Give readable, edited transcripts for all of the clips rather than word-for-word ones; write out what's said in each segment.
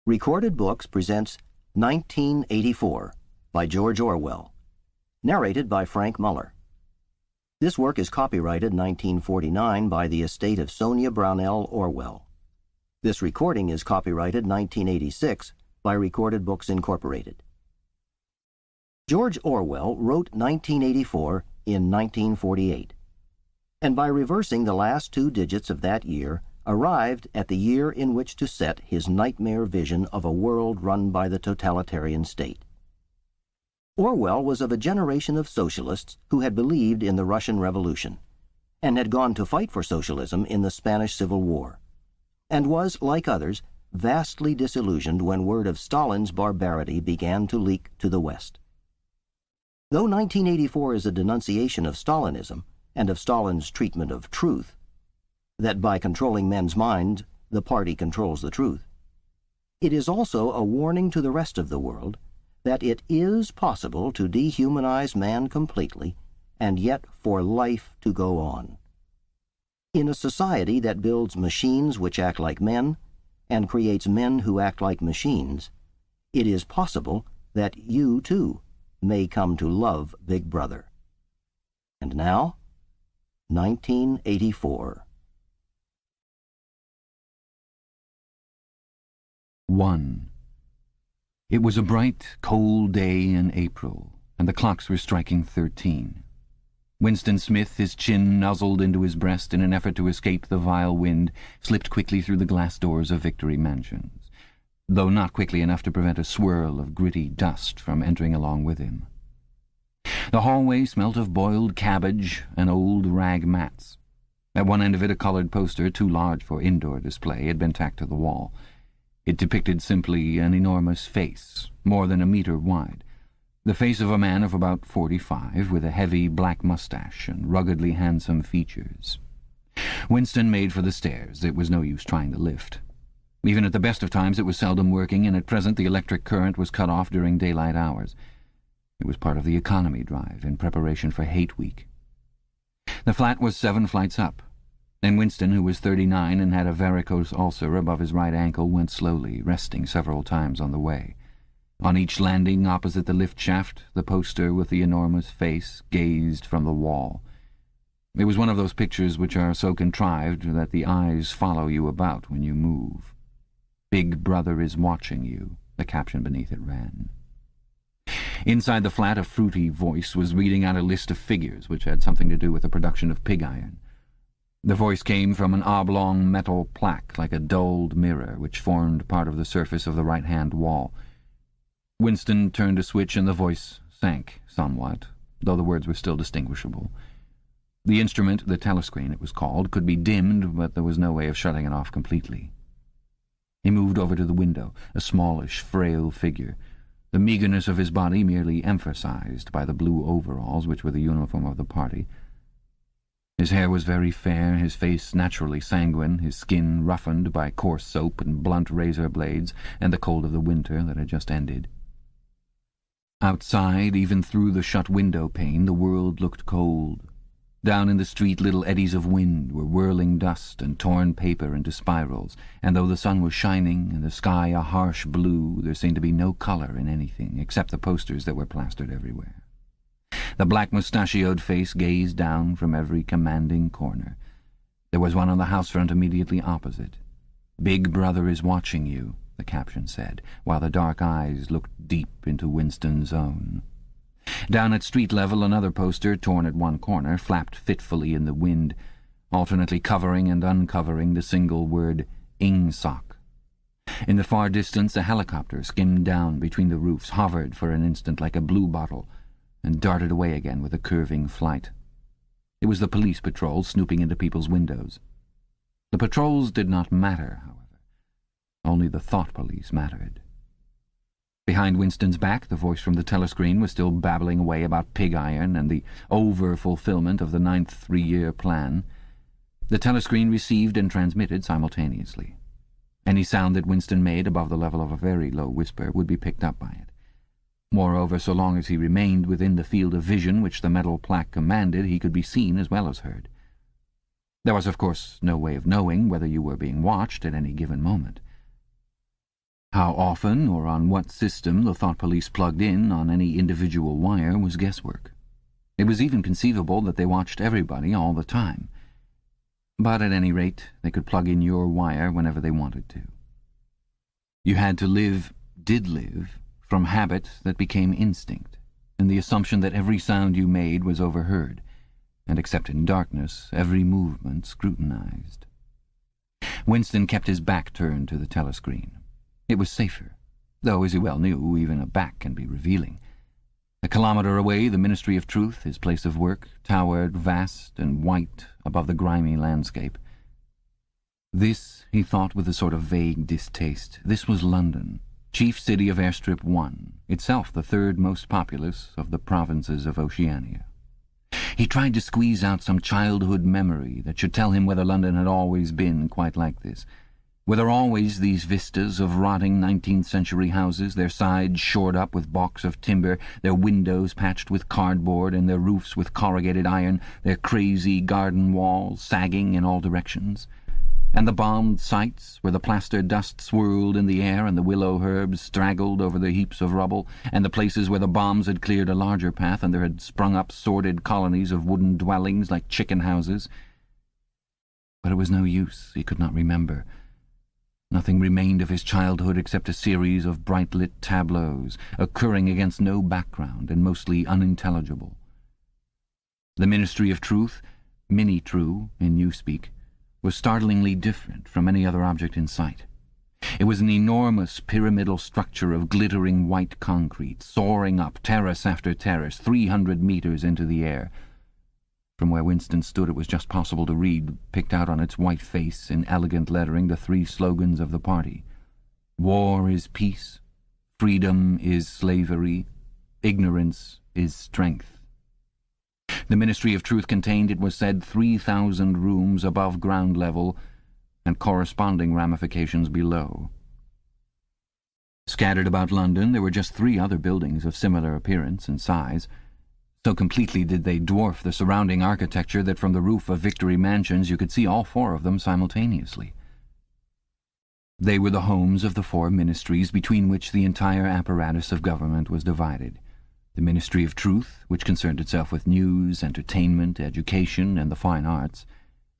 Recorded Books presents 1984 by George Orwell, narrated by Frank Muller. This work is copyrighted 1949 by the estate of Sonia Brownell Orwell. This recording is copyrighted 1986 by Recorded Books Incorporated. George Orwell wrote 1984 in 1948, and by reversing the last two digits of that year, arrived at the year in which to set his nightmare vision of a world run by the totalitarian state. Orwell was of a generation of socialists who had believed in the Russian Revolution, and had gone to fight for socialism in the Spanish Civil War, and was, like others, vastly disillusioned when word of Stalin's barbarity began to leak to the West. Though 1984 is a denunciation of Stalinism and of Stalin's treatment of truth, that by controlling men's minds the party controls the truth, it is also a warning to the rest of the world that it is possible to dehumanize man completely and yet for life to go on. In a society that builds machines which act like men and creates men who act like machines, it is possible that you, too, may come to love Big Brother. And now, 1984. 1. It was a bright, cold day in April, and the clocks were striking 13. Winston Smith, his chin nuzzled into his breast in an effort to escape the vile wind, slipped quickly through the glass doors of Victory Mansions, though not quickly enough to prevent a swirl of gritty dust from entering along with him. The hallway smelt of boiled cabbage and old rag mats. At one end of it a coloured poster, too large for indoor display, had been tacked to the wall. It depicted simply an enormous face, more than a metre wide, the face of a man of about 45, with a heavy black moustache and ruggedly handsome features. Winston made for the stairs. It was no use trying the lift. Even at the best of times it was seldom working, and at present the electric current was cut off during daylight hours. It was part of the economy drive in preparation for Hate Week. The flat was 7 flights up, and Winston, who was 39 and had a varicose ulcer above his right ankle, went slowly, resting several times on the way. On each landing opposite the lift shaft, the poster with the enormous face gazed from the wall. It was one of those pictures which are so contrived that the eyes follow you about when you move. "Big Brother is watching you," the caption beneath it ran. Inside the flat a fruity voice was reading out a list of figures which had something to do with the production of pig iron. The voice came from an oblong metal plaque like a dulled mirror which formed part of the surface of the right-hand wall. Winston turned a switch and the voice sank somewhat, though the words were still distinguishable. The instrument, the telescreen it was called, could be dimmed, but there was no way of shutting it off completely. He moved over to the window, a smallish, frail figure, the meagreness of his body merely emphasized by the blue overalls which were the uniform of the party. His hair was very fair, his face naturally sanguine, his skin roughened by coarse soap and blunt razor blades and the cold of the winter that had just ended. Outside, even through the shut window-pane, the world looked cold. Down in the street little eddies of wind were whirling dust and torn paper into spirals, and though the sun was shining and the sky a harsh blue, there seemed to be no colour in anything except the posters that were plastered everywhere. The black mustachioed face gazed down from every commanding corner. There was one on the house front immediately opposite. "Big Brother is watching you," the caption said, while the dark eyes looked deep into Winston's own. Down at street level another poster, torn at one corner, flapped fitfully in the wind, alternately covering and uncovering the single word "Ingsoc." In the far distance a helicopter skimmed down between the roofs, hovered for an instant like a bluebottle, and darted away again with a curving flight. It was the police patrol snooping into people's windows. The patrols did not matter, however. Only the thought police mattered. Behind Winston's back, the voice from the telescreen was still babbling away about pig iron and the over-fulfillment of the 9th three-year plan. The telescreen received and transmitted simultaneously. Any sound that Winston made above the level of a very low whisper would be picked up by it. Moreover, so long as he remained within the field of vision which the metal plaque commanded, he could be seen as well as heard. There was, of course, no way of knowing whether you were being watched at any given moment. How often or on what system the thought police plugged in on any individual wire was guesswork. It was even conceivable that they watched everybody all the time. But at any rate, they could plug in your wire whenever they wanted to. You had to live, did live, from habit that became instinct, and the assumption that every sound you made was overheard, and except in darkness, every movement scrutinized. Winston kept his back turned to the telescreen. It was safer, though, as he well knew, even a back can be revealing. A kilometre away, the Ministry of Truth, his place of work, towered vast and white above the grimy landscape. This, he thought with a sort of vague distaste, this was London, chief city of Airstrip One, itself the third most populous of the provinces of Oceania. He tried to squeeze out some childhood memory that should tell him whether London had always been quite like this, whether always these vistas of rotting 19th-century houses, their sides shored up with baulks of timber, their windows patched with cardboard and their roofs with corrugated iron, their crazy garden walls sagging in all directions, and the bombed sites where the plaster dust swirled in the air and the willow herbs straggled over the heaps of rubble, and the places where the bombs had cleared a larger path and there had sprung up sordid colonies of wooden dwellings like chicken houses. But it was no use, he could not remember. Nothing remained of his childhood except a series of bright-lit tableaus, occurring against no background and mostly unintelligible. The Ministry of Truth, Mini-True in Newspeak, was startlingly different from any other object in sight. It was an enormous pyramidal structure of glittering white concrete, soaring up terrace after terrace, 300 metres into the air. From where Winston stood, it was just possible to read, picked out on its white face in elegant lettering, the three slogans of the party. War is peace, freedom is slavery, ignorance is strength. The Ministry of Truth contained, it was said, 3,000 rooms above ground level and corresponding ramifications below. Scattered about London, there were just 3 other buildings of similar appearance and size. So completely did they dwarf the surrounding architecture that from the roof of Victory Mansions you could see all 4 of them simultaneously. They were the homes of the 4 ministries between which the entire apparatus of government was divided. The Ministry of Truth, which concerned itself with news, entertainment, education, and the fine arts.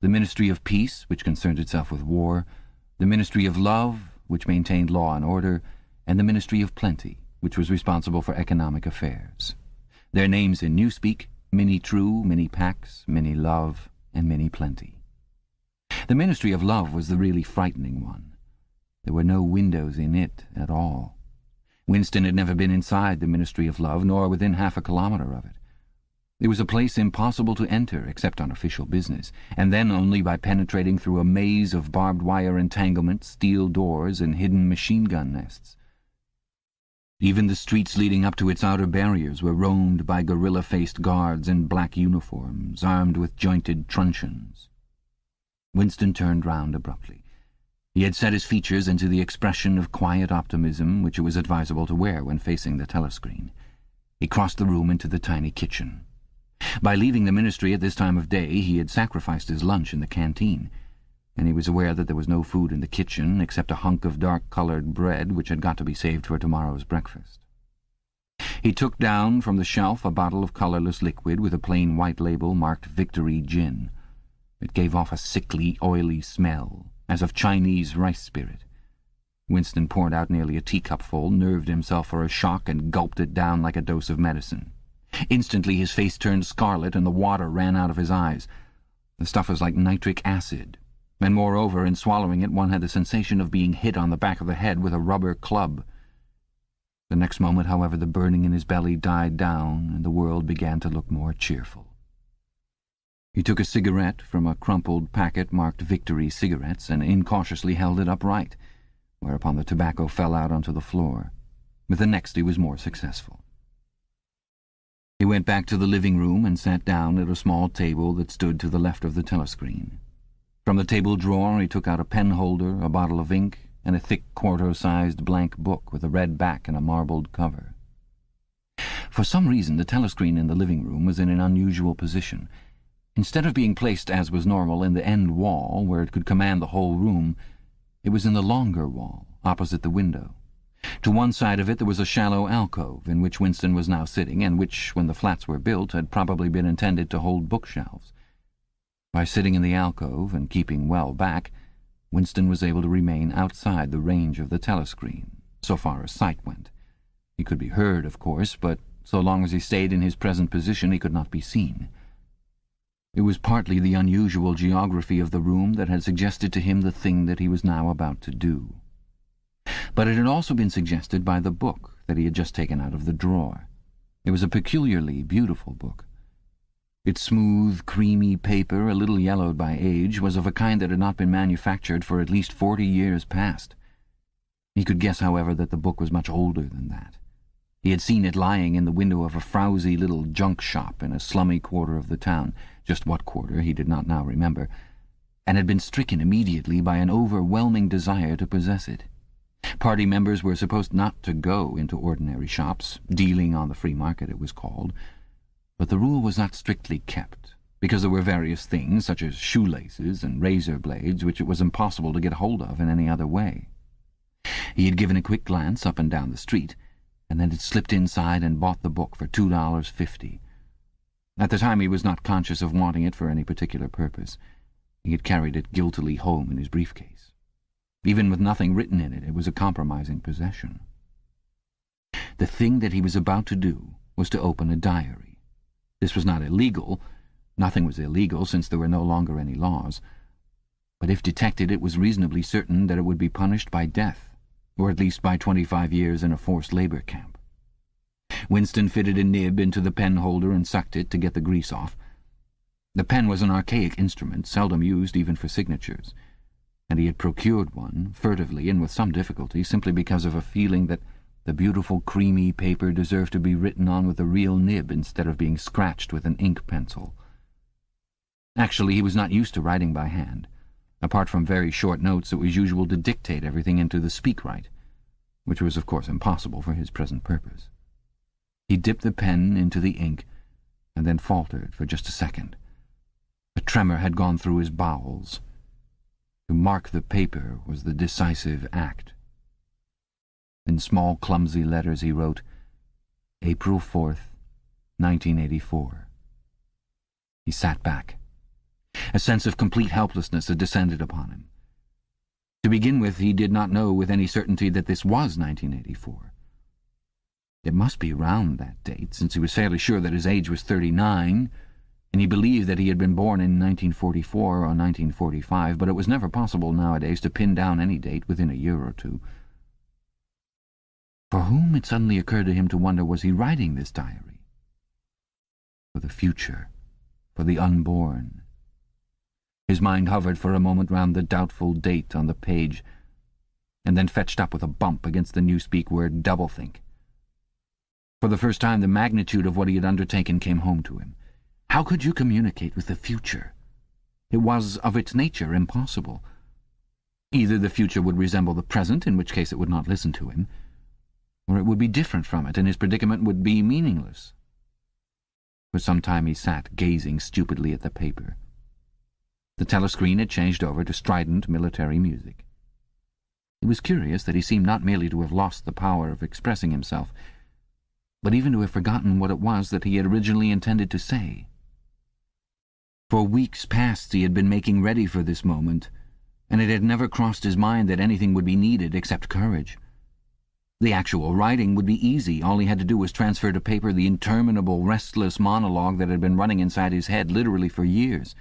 The Ministry of Peace, which concerned itself with war. The Ministry of Love, which maintained law and order. And the Ministry of Plenty, which was responsible for economic affairs. Their names in Newspeak: Mini-True, Mini-Pax, Mini-Love, and Mini-Plenty. The Ministry of Love was the really frightening one. There were no windows in it at all. Winston had never been inside the Ministry of Love, nor within half a kilometre of it. It was a place impossible to enter except on official business, and then only by penetrating through a maze of barbed wire entanglements, steel doors, and hidden machine-gun nests. Even the streets leading up to its outer barriers were roamed by gorilla-faced guards in black uniforms, armed with jointed truncheons. Winston turned round abruptly. He had set his features into the expression of quiet optimism which it was advisable to wear when facing the telescreen. He crossed the room into the tiny kitchen. By leaving the ministry at this time of day, he had sacrificed his lunch in the canteen, and he was aware that there was no food in the kitchen except a hunk of dark-coloured bread which had got to be saved for tomorrow's breakfast. He took down from the shelf a bottle of colourless liquid with a plain white label marked Victory Gin. It gave off a sickly, oily smell, as of Chinese rice spirit. Winston poured out nearly a teacupful, nerved himself for a shock, and gulped it down like a dose of medicine. Instantly his face turned scarlet and the water ran out of his eyes. The stuff was like nitric acid, and moreover, in swallowing it, one had the sensation of being hit on the back of the head with a rubber club. The next moment, however, the burning in his belly died down, and the world began to look more cheerful. He took a cigarette from a crumpled packet marked Victory Cigarettes and incautiously held it upright, whereupon the tobacco fell out onto the floor. With the next he was more successful. He went back to the living room and sat down at a small table that stood to the left of the telescreen. From the table drawer he took out a pen-holder, a bottle of ink, and a thick quarto-sized blank book with a red back and a marbled cover. For some reason the telescreen in the living room was in an unusual position. Instead of being placed, as was normal, in the end wall, where it could command the whole room, it was in the longer wall, opposite the window, To one side of it there was a shallow alcove in which Winston was now sitting, and which, when the flats were built, had probably been intended to hold bookshelves. By sitting in the alcove and keeping well back, Winston was able to remain outside the range of the telescreen, so far as sight went. He could be heard, of course, but so long as he stayed in his present position he could not be seen. It was partly the unusual geography of the room that had suggested to him the thing that he was now about to do. But it had also been suggested by the book that he had just taken out of the drawer. It was a peculiarly beautiful book. Its smooth, creamy paper, a little yellowed by age, was of a kind that had not been manufactured for at least 40 years past. He could guess, however, that the book was much older than that. He had seen it lying in the window of a frowsy little junk shop in a slummy quarter of the town, just what quarter he did not now remember, and had been stricken immediately by an overwhelming desire to possess it. Party members were supposed not to go into ordinary shops, dealing on the free market it was called, but the rule was not strictly kept, because there were various things, such as shoelaces and razor blades, which it was impossible to get hold of in any other way. He had given a quick glance up and down the street, and then had slipped inside and bought the book for $2.50. At the time he was not conscious of wanting it for any particular purpose. He had carried it guiltily home in his briefcase. Even with nothing written in it, it was a compromising possession. The thing that he was about to do was to open a diary. This was not illegal. Nothing was illegal, since there were no longer any laws. But if detected, it was reasonably certain that it would be punished by death, or at least by 25 years in a forced labor camp. Winston fitted a nib into the pen holder and sucked it to get the grease off. The pen was an archaic instrument, seldom used even for signatures, and he had procured one, furtively and with some difficulty, simply because of a feeling that the beautiful creamy paper deserved to be written on with a real nib instead of being scratched with an ink pencil. Actually, he was not used to writing by hand. Apart from very short notes, it was usual to dictate everything into the speakwrite, which was of course impossible for his present purpose. He dipped the pen into the ink, and then faltered for just a second. A tremor had gone through his bowels. To mark the paper was the decisive act. In small, clumsy letters he wrote, April 4th, 1984. He sat back. A sense of complete helplessness had descended upon him. To begin with, he did not know with any certainty that this was 1984. It must be around that date, since he was fairly sure that his age was 39, and he believed that he had been born in 1944 or 1945, but it was never possible nowadays to pin down any date within a year or two. For whom, it suddenly occurred to him to wonder, was he writing this diary? For the future, for the unborn. His mind hovered for a moment round the doubtful date on the page, and then fetched up with a bump against the Newspeak word doublethink. For the first time the magnitude of what he had undertaken came home to him. How could you communicate with the future? It was, of its nature, impossible. Either the future would resemble the present, in which case it would not listen to him, or it would be different from it, and his predicament would be meaningless. For some time he sat, gazing stupidly at the paper. The telescreen had changed over to strident military music. It was curious that he seemed not merely to have lost the power of expressing himself, but even to have forgotten what it was that he had originally intended to say. For weeks past he had been making ready for this moment, and it had never crossed his mind that anything would be needed except courage. The actual writing would be easy. All he had to do was transfer to paper the interminable, restless monologue that had been running inside his head literally for years.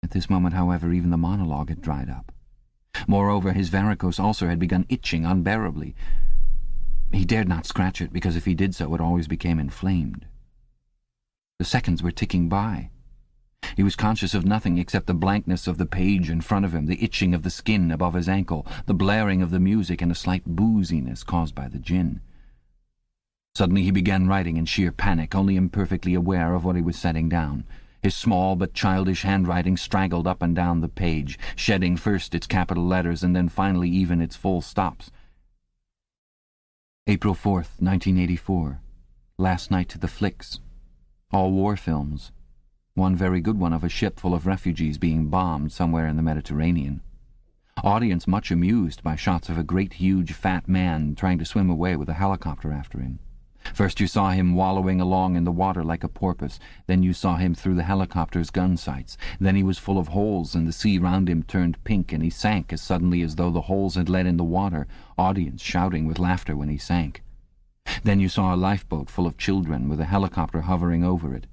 At this moment, however, even the monologue had dried up. Moreover, his varicose ulcer had begun itching unbearably. He dared not scratch it, because if he did so it always became inflamed. The seconds were ticking by. He was conscious of nothing except the blankness of the page in front of him, the itching of the skin above his ankle, the blaring of the music, and a slight booziness caused by the gin. Suddenly he began writing in sheer panic, only imperfectly aware of what he was setting down. His small but childish handwriting straggled up and down the page, shedding first its capital letters and then finally even its full stops. April 4th, 1984. Last night to the flicks. All war films. One very good one of a ship full of refugees being bombed somewhere in the Mediterranean. Audience much amused by shots of a great huge fat man trying to swim away with a helicopter after him. First you saw him wallowing along in the water like a porpoise, then you saw him through the helicopter's gun sights, then he was full of holes and the sea round him turned pink and he sank as suddenly as though the holes had let in the water, audience shouting with laughter when he sank. Then you saw a lifeboat full of children with a helicopter hovering over it.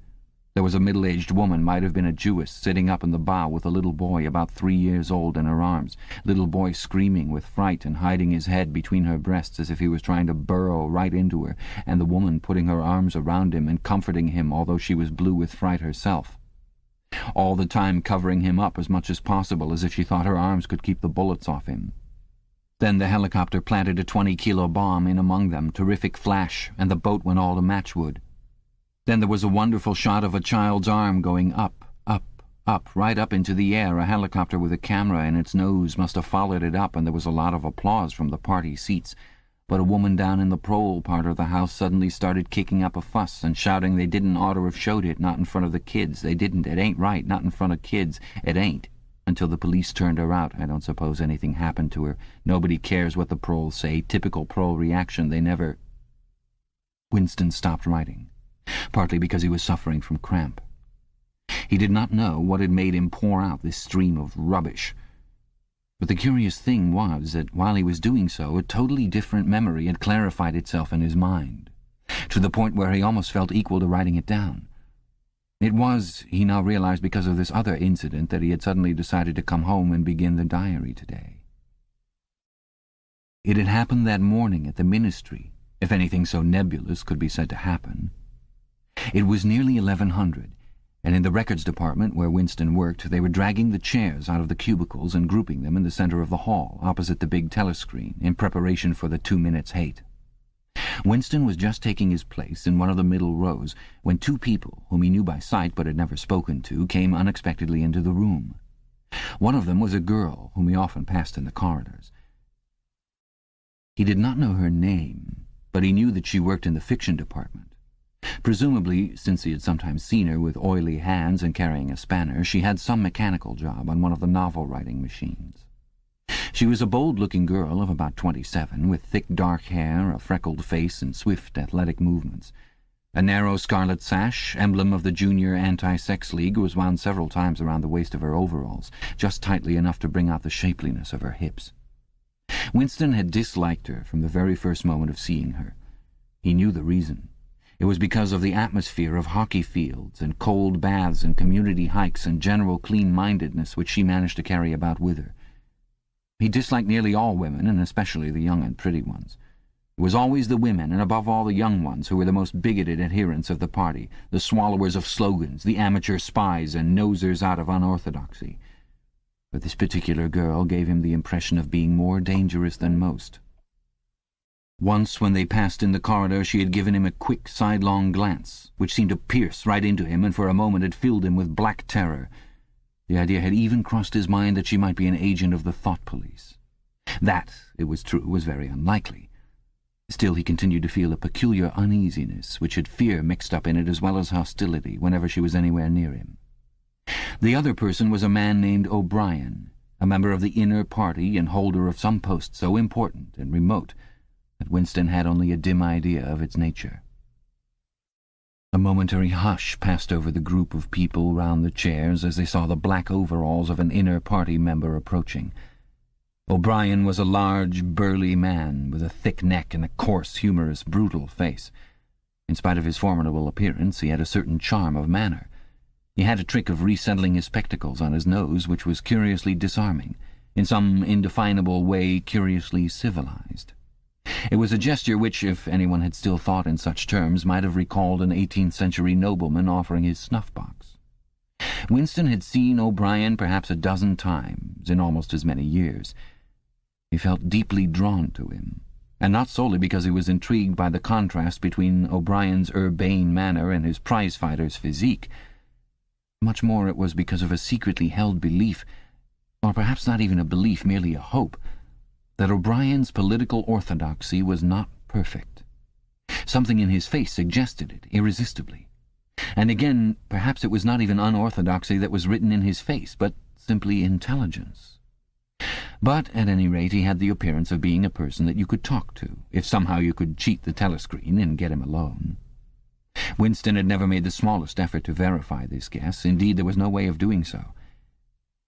There was a middle-aged woman, might have been a Jewess, sitting up in the bow with a little boy about 3 years old in her arms, little boy screaming with fright and hiding his head between her breasts as if he was trying to burrow right into her, and the woman putting her arms around him and comforting him although she was blue with fright herself, all the time covering him up as much as possible as if she thought her arms could keep the bullets off him. Then the helicopter planted a 20-kilo bomb in among them, terrific flash, and the boat went all to matchwood. Then there was a wonderful shot of a child's arm going up, up, up, right up into the air. A helicopter with a camera in its nose must have followed it up, and there was a lot of applause from the party seats. But a woman down in the prole part of the house suddenly started kicking up a fuss and shouting they didn't ought to have showed it, not in front of the kids. They didn't. It ain't right. Not in front of kids. It ain't. Until the police turned her out. I don't suppose anything happened to her. Nobody cares what the proles say. Typical prole reaction. They never... Winston stopped writing, partly because he was suffering from cramp. He did not know what had made him pour out this stream of rubbish. But the curious thing was that while he was doing so, a totally different memory had clarified itself in his mind, to the point where he almost felt equal to writing it down. It was, he now realized, because of this other incident that he had suddenly decided to come home and begin the diary today. It had happened that morning at the ministry, if anything so nebulous could be said to happen. It was nearly 1100, and in the records department where Winston worked, they were dragging the chairs out of the cubicles and grouping them in the centre of the hall, opposite the big telescreen, in preparation for the 2 minutes hate. Winston was just taking his place in one of the middle rows when two people, whom he knew by sight but had never spoken to, came unexpectedly into the room. One of them was a girl whom he often passed in the corridors. He did not know her name, but he knew that she worked in the fiction department. Presumably, since he had sometimes seen her with oily hands and carrying a spanner, she had some mechanical job on one of the novel-writing machines. She was a bold-looking girl of about 27, with thick dark hair, a freckled face, and swift, athletic movements. A narrow scarlet sash, emblem of the Junior Anti-Sex League, was wound several times around the waist of her overalls, just tightly enough to bring out the shapeliness of her hips. Winston had disliked her from the very first moment of seeing her. He knew the reason. It was because of the atmosphere of hockey fields and cold baths and community hikes and general clean-mindedness which she managed to carry about with her. He disliked nearly all women, and especially the young and pretty ones. It was always the women, and above all the young ones, who were the most bigoted adherents of the party, the swallowers of slogans, the amateur spies and nosers out of unorthodoxy. But this particular girl gave him the impression of being more dangerous than most. Once, when they passed in the corridor, she had given him a quick, sidelong glance, which seemed to pierce right into him and for a moment had filled him with black terror. The idea had even crossed his mind that she might be an agent of the thought police. That, it was true, was very unlikely. Still, he continued to feel a peculiar uneasiness, which had fear mixed up in it as well as hostility, whenever she was anywhere near him. The other person was a man named O'Brien, a member of the inner party and holder of some post so important and remote that Winston had only a dim idea of its nature. A momentary hush passed over the group of people round the chairs as they saw the black overalls of an inner party member approaching. O'Brien was a large, burly man with a thick neck and a coarse, humorous, brutal face. In spite of his formidable appearance, he had a certain charm of manner. He had a trick of resettling his spectacles on his nose which was curiously disarming, in some indefinable way curiously civilized. It was a gesture which, if anyone had still thought in such terms, might have recalled an 18th-century nobleman offering his snuff-box. Winston had seen O'Brien perhaps a dozen times in almost as many years. He felt deeply drawn to him, and not solely because he was intrigued by the contrast between O'Brien's urbane manner and his prize-fighter's physique. Much more it was because of a secretly held belief, or perhaps not even a belief, merely a hope, that O'Brien's political orthodoxy was not perfect. Something in his face suggested it irresistibly. And again, perhaps it was not even unorthodoxy that was written in his face, but simply intelligence. But at any rate he had the appearance of being a person that you could talk to, if somehow you could cheat the telescreen and get him alone. Winston had never made the smallest effort to verify this guess. Indeed, there was no way of doing so.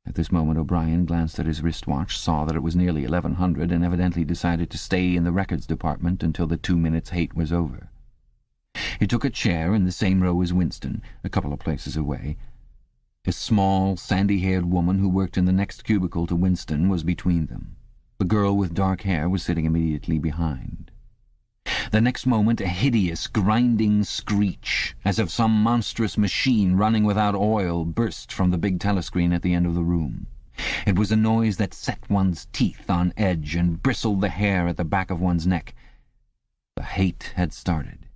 At this moment O'Brien glanced at his wristwatch, saw that it was nearly 1100, and evidently decided to stay in the records department until the 2 minutes' hate was over. He took a chair in the same row as Winston, a couple of places away. A small, sandy-haired woman who worked in the next cubicle to Winston was between them. The girl with dark hair was sitting immediately behind. The next moment a hideous, grinding screech, as of some monstrous machine running without oil, burst from the big telescreen at the end of the room. It was a noise that set one's teeth on edge and bristled the hair at the back of one's neck. The hate had started.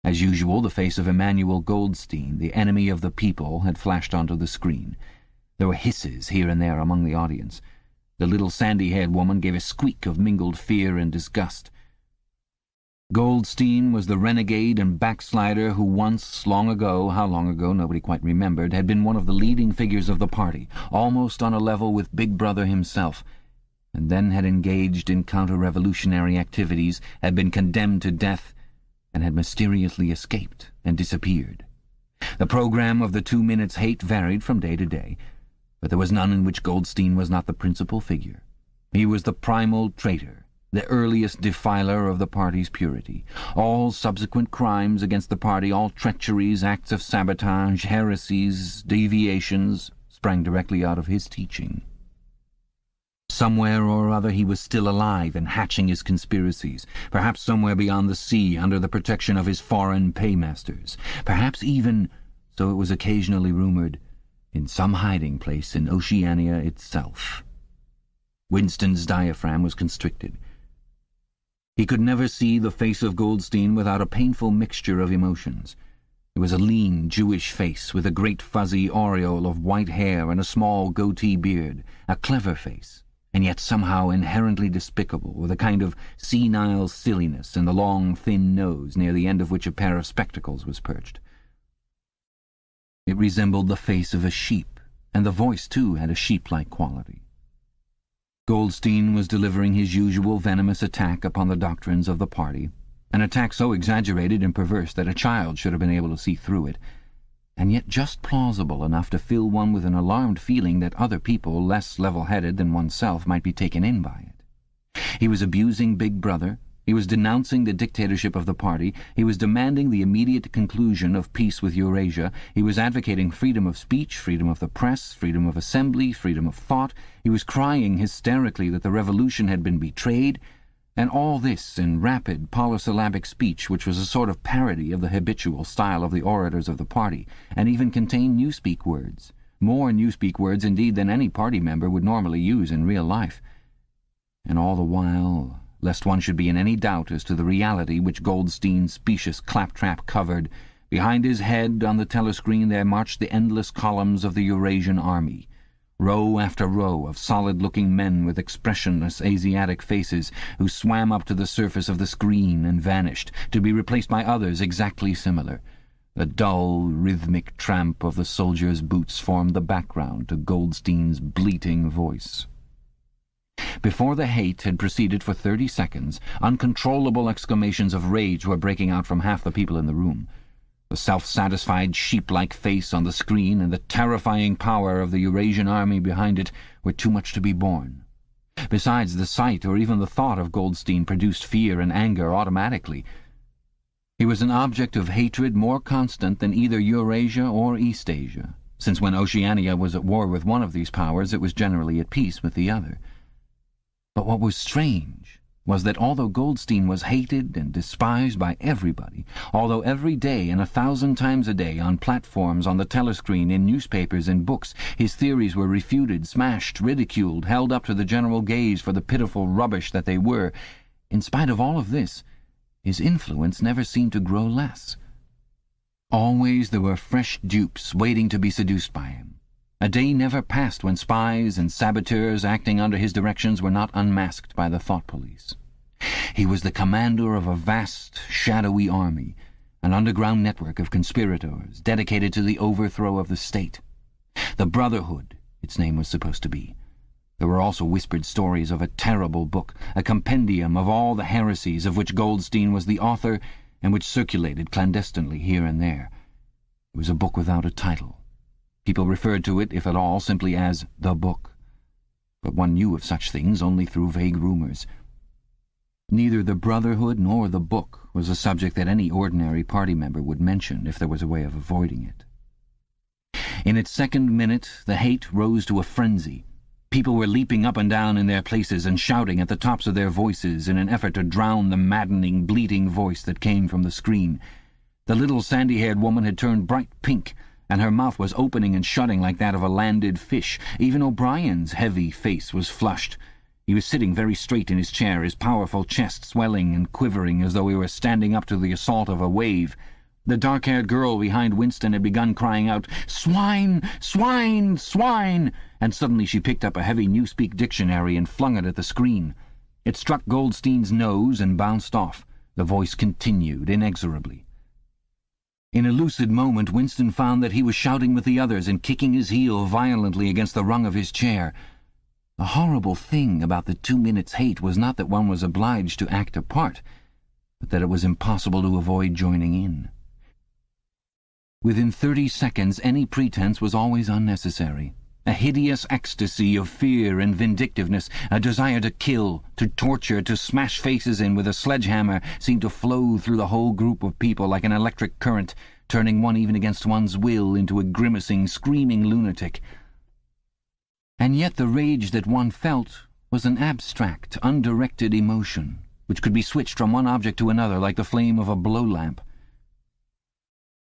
As usual, the face of Emmanuel Goldstein, the enemy of the people, had flashed onto the screen. There were hisses here and there among the audience. The little sandy-haired woman gave a squeak of mingled fear and disgust. Goldstein was the renegade and backslider who once, long ago, how long ago nobody quite remembered, had been one of the leading figures of the party, almost on a level with Big Brother himself, and then had engaged in counter-revolutionary activities, had been condemned to death, and had mysteriously escaped and disappeared. The program of the 2 minutes' hate varied from day to day, but there was none in which Goldstein was not the principal figure. He was the primal traitor, the earliest defiler of the party's purity. All subsequent crimes against the party, all treacheries, acts of sabotage, heresies, deviations, sprang directly out of his teaching. Somewhere or other he was still alive and hatching his conspiracies, perhaps somewhere beyond the sea, under the protection of his foreign paymasters, perhaps even, so it was occasionally rumoured, in some hiding place in Oceania itself. Winston's diaphragm was constricted. He could never see the face of Goldstein without a painful mixture of emotions. It was a lean Jewish face with a great fuzzy aureole of white hair and a small goatee beard, a clever face, and yet somehow inherently despicable, with a kind of senile silliness in the long, thin nose, near the end of which a pair of spectacles was perched. It resembled the face of a sheep, and the voice, too, had a sheep-like quality. Goldstein was delivering his usual venomous attack upon the doctrines of the party, an attack so exaggerated and perverse that a child should have been able to see through it, and yet just plausible enough to fill one with an alarmed feeling that other people, less level-headed than oneself, might be taken in by it. He was abusing Big Brother, he was denouncing the dictatorship of the party, he was demanding the immediate conclusion of peace with Eurasia, he was advocating freedom of speech, freedom of the press, freedom of assembly, freedom of thought, he was crying hysterically that the revolution had been betrayed, and all this in rapid, polysyllabic speech which was a sort of parody of the habitual style of the orators of the party, and even contained Newspeak words, more Newspeak words indeed than any party member would normally use in real life. And all the while, lest one should be in any doubt as to the reality which Goldstein's specious claptrap covered, behind his head on the telescreen there marched the endless columns of the Eurasian army, row after row of solid-looking men with expressionless Asiatic faces who swam up to the surface of the screen and vanished, to be replaced by others exactly similar. The dull, rhythmic tramp of the soldiers' boots formed the background to Goldstein's bleating voice. Before the hate had proceeded for 30 seconds, uncontrollable exclamations of rage were breaking out from half the people in the room. The self-satisfied sheep-like face on the screen and the terrifying power of the Eurasian army behind it were too much to be borne. Besides, the sight or even the thought of Goldstein produced fear and anger automatically. He was an object of hatred more constant than either Eurasia or Eastasia, since when Oceania was at war with one of these powers it was generally at peace with the other. But what was strange was that although Goldstein was hated and despised by everybody, although every day and 1,000 times a day on platforms, on the telescreen, in newspapers, in books, his theories were refuted, smashed, ridiculed, held up to the general gaze for the pitiful rubbish that they were, in spite of all of this, his influence never seemed to grow less. Always there were fresh dupes waiting to be seduced by him. A day never passed when spies and saboteurs acting under his directions were not unmasked by the thought police. He was the commander of a vast, shadowy army, an underground network of conspirators dedicated to the overthrow of the state. The Brotherhood, its name was supposed to be. There were also whispered stories of a terrible book, a compendium of all the heresies of which Goldstein was the author and which circulated clandestinely here and there. It was a book without a title. People referred to it, if at all, simply as the book. But one knew of such things only through vague rumours. Neither the Brotherhood nor the book was a subject that any ordinary party member would mention if there was a way of avoiding it. In its second minute, the hate rose to a frenzy. People were leaping up and down in their places and shouting at the tops of their voices in an effort to drown the maddening, bleating voice that came from the screen. The little sandy-haired woman had turned bright pink, and her mouth was opening and shutting like that of a landed fish. Even O'Brien's heavy face was flushed. He was sitting very straight in his chair, his powerful chest swelling and quivering as though he were standing up to the assault of a wave. The dark-haired girl behind Winston had begun crying out, "Swine! Swine! Swine!" and suddenly she picked up a heavy Newspeak dictionary and flung it at the screen. It struck Goldstein's nose and bounced off. The voice continued inexorably. In a lucid moment, Winston found that he was shouting with the others and kicking his heel violently against the rung of his chair. The horrible thing about the 2 minutes' hate was not that one was obliged to act a part, but that it was impossible to avoid joining in. Within 30 seconds, any pretense was always unnecessary. A hideous ecstasy of fear and vindictiveness, a desire to kill, to torture, to smash faces in with a sledgehammer seemed to flow through the whole group of people like an electric current, turning one even against one's will into a grimacing, screaming lunatic. And yet the rage that one felt was an abstract, undirected emotion, which could be switched from one object to another like the flame of a blow-lamp.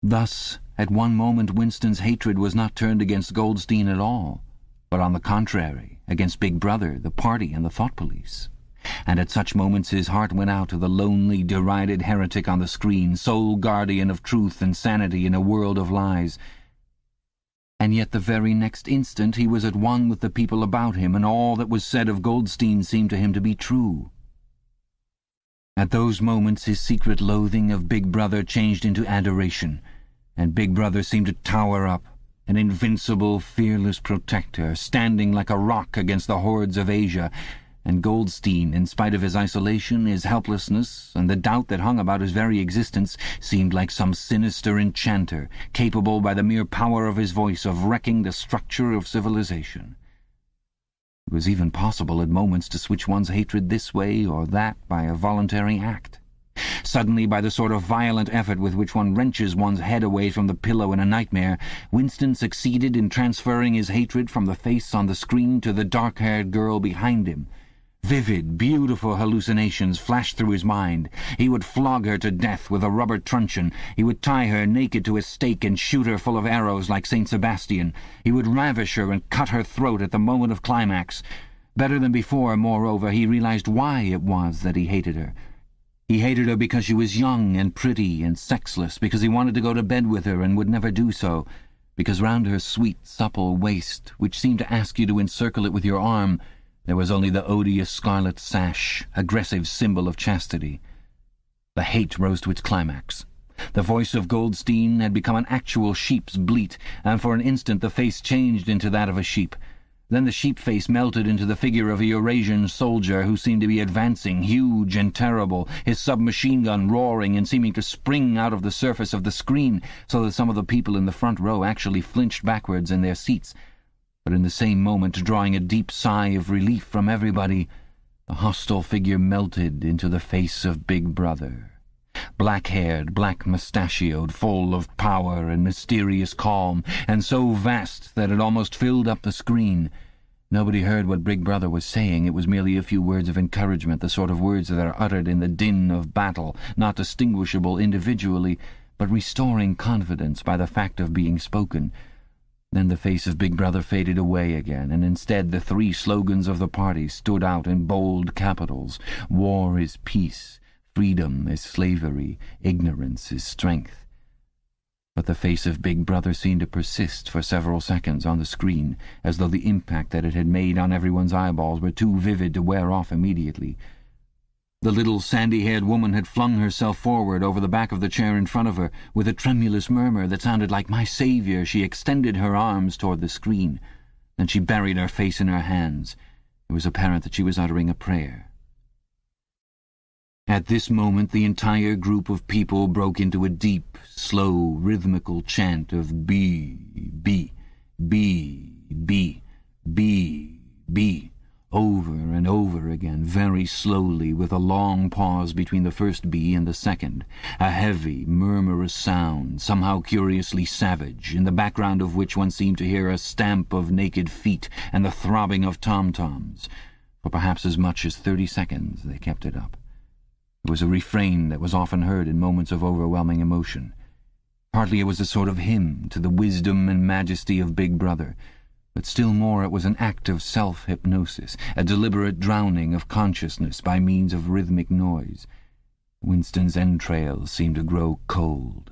Thus, at one moment Winston's hatred was not turned against Goldstein at all, but on the contrary, against Big Brother, the party, and the thought police. And at such moments his heart went out to the lonely, derided heretic on the screen, sole guardian of truth and sanity in a world of lies. And yet the very next instant he was at one with the people about him, and all that was said of Goldstein seemed to him to be true. At those moments his secret loathing of Big Brother changed into adoration, and Big Brother seemed to tower up, an invincible, fearless protector, standing like a rock against the hordes of Asia, and Goldstein, in spite of his isolation, his helplessness, and the doubt that hung about his very existence, seemed like some sinister enchanter, capable by the mere power of his voice of wrecking the structure of civilization. It was even possible at moments to switch one's hatred this way or that by a voluntary act. Suddenly, by the sort of violent effort with which one wrenches one's head away from the pillow in a nightmare, Winston succeeded in transferring his hatred from the face on the screen to the dark-haired girl behind him. Vivid, beautiful hallucinations flashed through his mind. He would flog her to death with a rubber truncheon. He would tie her naked to a stake and shoot her full of arrows like St. Sebastian. He would ravish her and cut her throat at the moment of climax. Better than before, moreover, he realized why it was that he hated her. He hated her because she was young and pretty and sexless, because he wanted to go to bed with her and would never do so, because round her sweet, supple waist, which seemed to ask you to encircle it with your arm, there was only the odious scarlet sash, aggressive symbol of chastity. The hate rose to its climax. The voice of Goldstein had become an actual sheep's bleat, and for an instant the face changed into that of a sheep. Then the sheep face melted into the figure of a Eurasian soldier who seemed to be advancing, huge and terrible, his submachine gun roaring and seeming to spring out of the surface of the screen, so that some of the people in the front row actually flinched backwards in their seats. But in the same moment, drawing a deep sigh of relief from everybody, the hostile figure melted into the face of Big Brother. Black-haired, black-mustachioed, full of power and mysterious calm, and so vast that it almost filled up the screen. Nobody heard what Big Brother was saying. It was merely a few words of encouragement, the sort of words that are uttered in the din of battle, not distinguishable individually, but restoring confidence by the fact of being spoken. Then the face of Big Brother faded away again, and instead the 3 slogans of the party stood out in bold capitals. War is peace, freedom is slavery, ignorance is strength. But the face of Big Brother seemed to persist for several seconds on the screen, as though the impact that it had made on everyone's eyeballs were too vivid to wear off immediately. The little sandy-haired woman had flung herself forward over the back of the chair in front of her. With a tremulous murmur that sounded like "My Saviour," she extended her arms toward the screen. Then she buried her face in her hands. It was apparent that she was uttering a prayer. At this moment the entire group of people broke into a deep, slow, rhythmical chant of B, B, B, B, B, B, over and over again, very slowly, with a long pause between the first B and the second, a heavy, murmurous sound, somehow curiously savage, in the background of which one seemed to hear a stamp of naked feet and the throbbing of tom-toms. For perhaps as much as 30 seconds they kept it up. It was a refrain that was often heard in moments of overwhelming emotion. Partly it was a sort of hymn to the wisdom and majesty of Big Brother, but still more it was an act of self-hypnosis, a deliberate drowning of consciousness by means of rhythmic noise. Winston's entrails seemed to grow cold.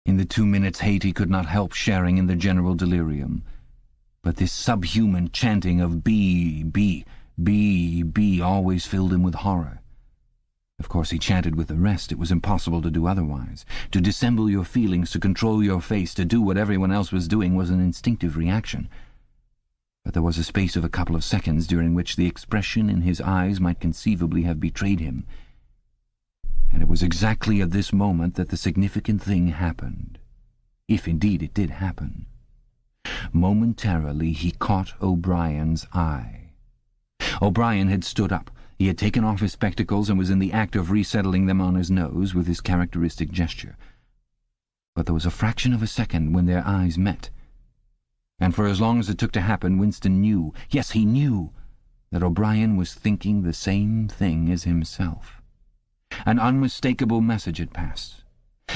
In the 2 minutes' hate he could not help sharing in the general delirium. But this subhuman chanting of B, B, B, B always filled him with horror. Of course he chanted with the rest. It was impossible to do otherwise. To dissemble your feelings, to control your face, to do what everyone else was doing was an instinctive reaction. But there was a space of a couple of seconds during which the expression in his eyes might conceivably have betrayed him. And it was exactly at this moment that the significant thing happened. If indeed it did happen. Momentarily he caught O'Brien's eye. O'Brien had stood up. He had taken off his spectacles and was in the act of resettling them on his nose with his characteristic gesture. But there was a fraction of a second when their eyes met. And for as long as it took to happen, Winston knew, yes, he knew, that O'Brien was thinking the same thing as himself. An unmistakable message had passed.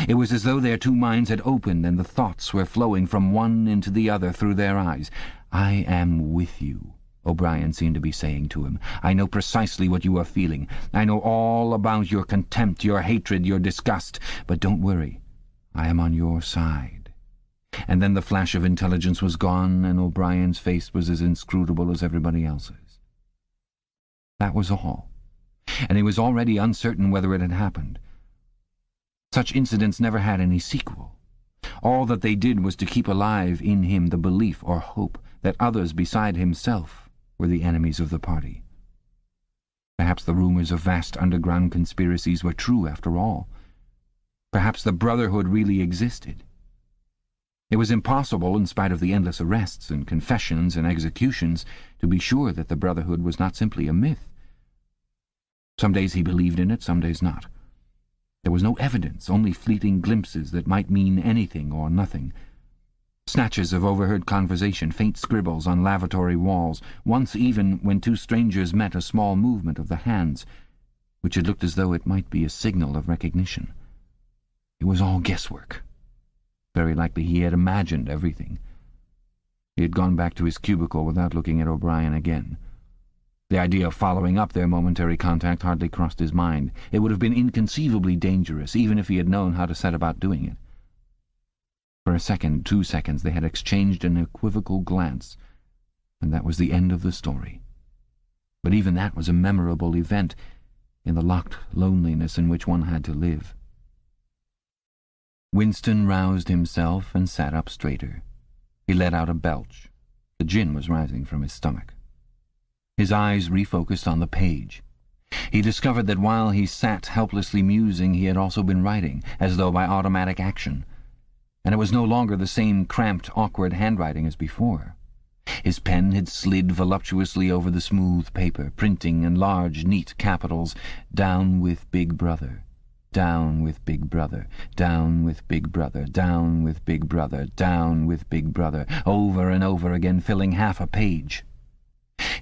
It was as though their two minds had opened and the thoughts were flowing from one into the other through their eyes. "I am with you," O'Brien seemed to be saying to him. "I know precisely what you are feeling. I know all about your contempt, your hatred, your disgust. But don't worry. I am on your side." And then the flash of intelligence was gone, and O'Brien's face was as inscrutable as everybody else's. That was all. And he was already uncertain whether it had happened. Such incidents never had any sequel. All that they did was to keep alive in him the belief or hope that others beside himself were the enemies of the party. Perhaps the rumors of vast underground conspiracies were true after all. Perhaps the Brotherhood really existed. It was impossible, in spite of the endless arrests and confessions and executions, to be sure that the Brotherhood was not simply a myth. Some days he believed in it, some days not. There was no evidence, only fleeting glimpses that might mean anything or nothing. Snatches of overheard conversation, faint scribbles on lavatory walls, once even, when two strangers met, a small movement of the hands, which had looked as though it might be a signal of recognition. It was all guesswork. Very likely he had imagined everything. He had gone back to his cubicle without looking at O'Brien again. The idea of following up their momentary contact hardly crossed his mind. It would have been inconceivably dangerous, even if he had known how to set about doing it. For a second, 2 seconds, they had exchanged an equivocal glance, and that was the end of the story. But even that was a memorable event in the locked loneliness in which one had to live. Winston roused himself and sat up straighter. He let out a belch. The gin was rising from his stomach. His eyes refocused on the page. He discovered that while he sat helplessly musing, he had also been writing, as though by automatic action. And it was no longer the same cramped, awkward handwriting as before. His pen had slid voluptuously over the smooth paper, printing in large, neat capitals, "Down with Big Brother. Down with Big Brother. Down with Big Brother. Down with Big Brother. Down with Big Brother," over and over again, filling half a page.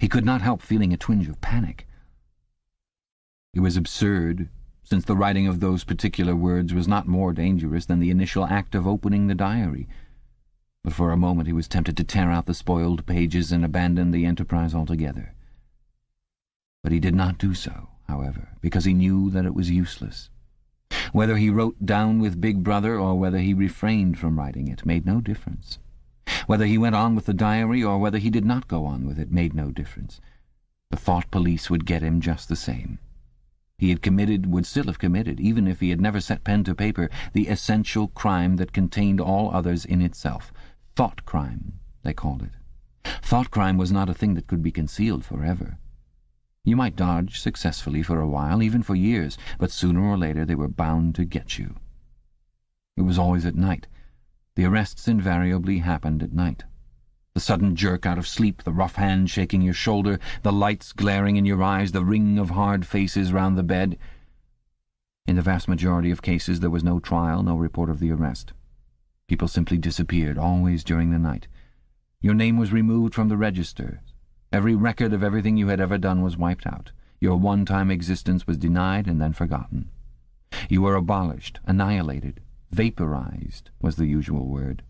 He could not help feeling a twinge of panic. It was absurd, since the writing of those particular words was not more dangerous than the initial act of opening the diary. But for a moment he was tempted to tear out the spoiled pages and abandon the enterprise altogether. But he did not do so, however, because he knew that it was useless. Whether he wrote "Down with Big Brother" or whether he refrained from writing it made no difference. Whether he went on with the diary or whether he did not go on with it made no difference. The thought police would get him just the same. He had committed, would still have committed, even if he had never set pen to paper, the essential crime that contained all others in itself. Thought crime, they called it. Thoughtcrime was not a thing that could be concealed forever. You might dodge successfully for a while, even for years, but sooner or later they were bound to get you. It was always at night. The arrests invariably happened at night. The sudden jerk out of sleep, the rough hand shaking your shoulder, the lights glaring in your eyes, the ring of hard faces round the bed. In the vast majority of cases there was no trial, no report of the arrest. People simply disappeared, always during the night. Your name was removed from the registers. Every record of everything you had ever done was wiped out. Your one-time existence was denied and then forgotten. You were abolished, annihilated, vaporized was the usual word.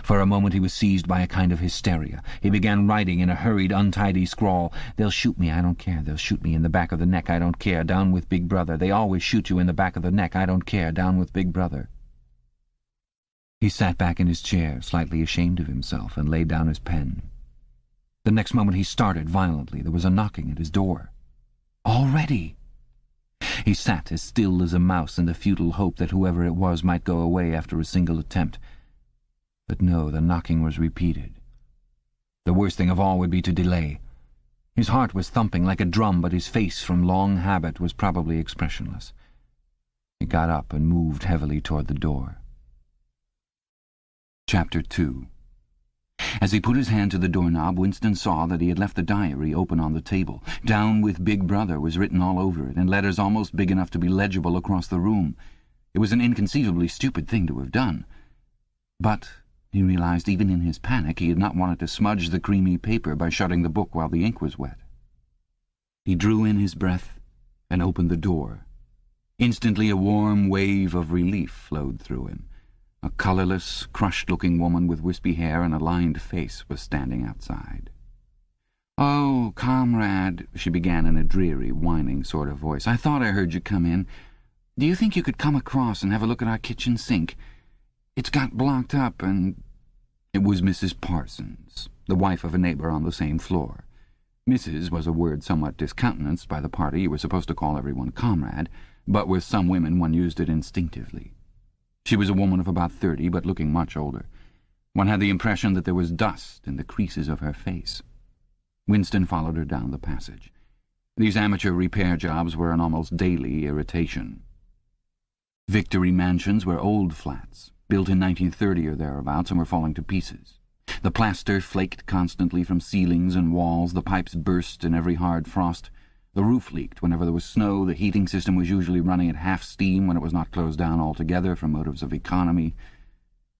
For a moment he was seized by a kind of hysteria. He began writing in a hurried, untidy scrawl. "They'll shoot me, I don't care. They'll shoot me in the back of the neck, I don't care. Down with Big Brother. They always shoot you in the back of the neck, I don't care. Down with Big Brother." He sat back in his chair, slightly ashamed of himself, and laid down his pen. The next moment he started violently. There was a knocking at his door. Already! He sat as still as a mouse in the futile hope that whoever it was might go away after a single attempt. But no, the knocking was repeated. The worst thing of all would be to delay. His heart was thumping like a drum, but his face, from long habit, was probably expressionless. He got up and moved heavily toward the door. Chapter 2. As he put his hand to the doorknob, Winston saw that he had left the diary open on the table. "Down with Big Brother" was written all over it, in letters almost big enough to be legible across the room. It was an inconceivably stupid thing to have done. But he realized even in his panic he had not wanted to smudge the creamy paper by shutting the book while the ink was wet. He drew in his breath and opened the door. Instantly a warm wave of relief flowed through him. A colourless, crushed-looking woman with wispy hair and a lined face was standing outside. "Oh, comrade," she began in a dreary, whining sort of voice, "I thought I heard you come in. Do you think you could come across and have a look at our kitchen sink? It's got blocked up and—" It was Mrs. Parsons, the wife of a neighbour on the same floor. Mrs. was a word somewhat discountenanced by the party who were supposed to call everyone comrade, but with some women one used it instinctively. She was a woman of about 30, but looking much older. One had the impression that there was dust in the creases of her face. Winston followed her down the passage. These amateur repair jobs were an almost daily irritation. Victory mansions were old flats, built in 1930 or thereabouts, and were falling to pieces. The plaster flaked constantly from ceilings and walls, the pipes burst in every hard frost. The roof leaked whenever there was snow, the heating system was usually running at half steam when it was not closed down altogether for motives of economy.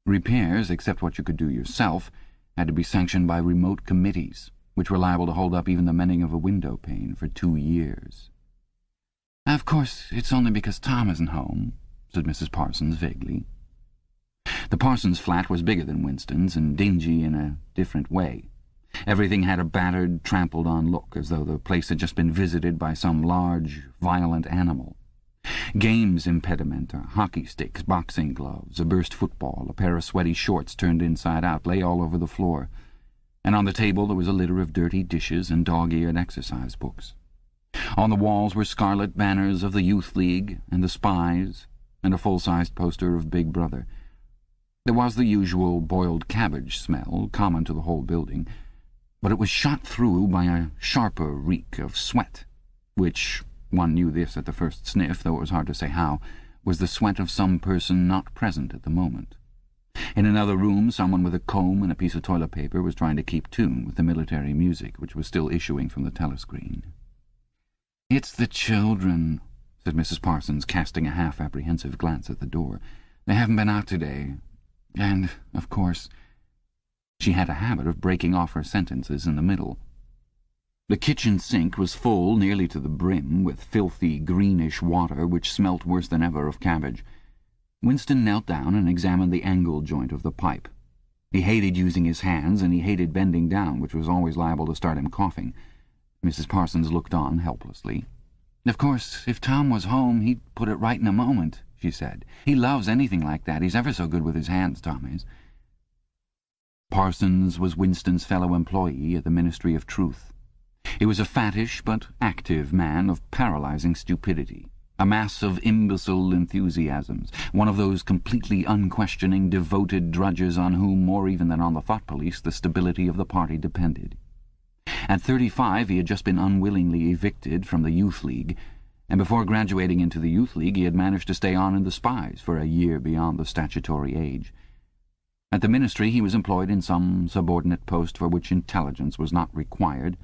Repairs, except what you could do yourself, had to be sanctioned by remote committees, which were liable to hold up even the mending of a window pane for 2 years. "Of course, it's only because Tom isn't home," said Mrs. Parsons vaguely. The Parsons flat was bigger than Winston's and dingy in a different way. Everything had a battered, trampled-on look, as though the place had just been visited by some large, violent animal. Games impedimenta, hockey sticks, boxing gloves, a burst football, a pair of sweaty shorts turned inside out lay all over the floor, and on the table there was a litter of dirty dishes and dog-eared exercise books. On the walls were scarlet banners of the Youth League and the Spies, and a full-sized poster of Big Brother. There was the usual boiled cabbage smell, common to the whole building, but it was shot through by a sharper reek of sweat, which, one knew this at the first sniff, though it was hard to say how, was the sweat of some person not present at the moment. In another room, someone with a comb and a piece of toilet paper was trying to keep tune with the military music, which was still issuing from the telescreen. "It's the children," said Mrs. Parsons, casting a half-apprehensive glance at the door. "They haven't been out today. And, of course—" She had a habit of breaking off her sentences in the middle. The kitchen sink was full nearly to the brim with filthy greenish water which smelt worse than ever of cabbage. Winston knelt down and examined the angle joint of the pipe. He hated using his hands, and he hated bending down, which was always liable to start him coughing. Mrs. Parsons looked on helplessly. "Of course, if Tom was home, he'd put it right in a moment," she said. "He loves anything like that. He's ever so good with his hands, Tom is." Parsons was Winston's fellow employee at the Ministry of Truth. He was a fattish but active man of paralyzing stupidity, a mass of imbecile enthusiasms, one of those completely unquestioning, devoted drudges on whom, more even than on the thought police, the stability of the party depended. At 35 he had just been unwillingly evicted from the Youth League, and before graduating into the Youth League he had managed to stay on in the Spies for a year beyond the statutory age. At the Ministry he was employed in some subordinate post for which intelligence was not required,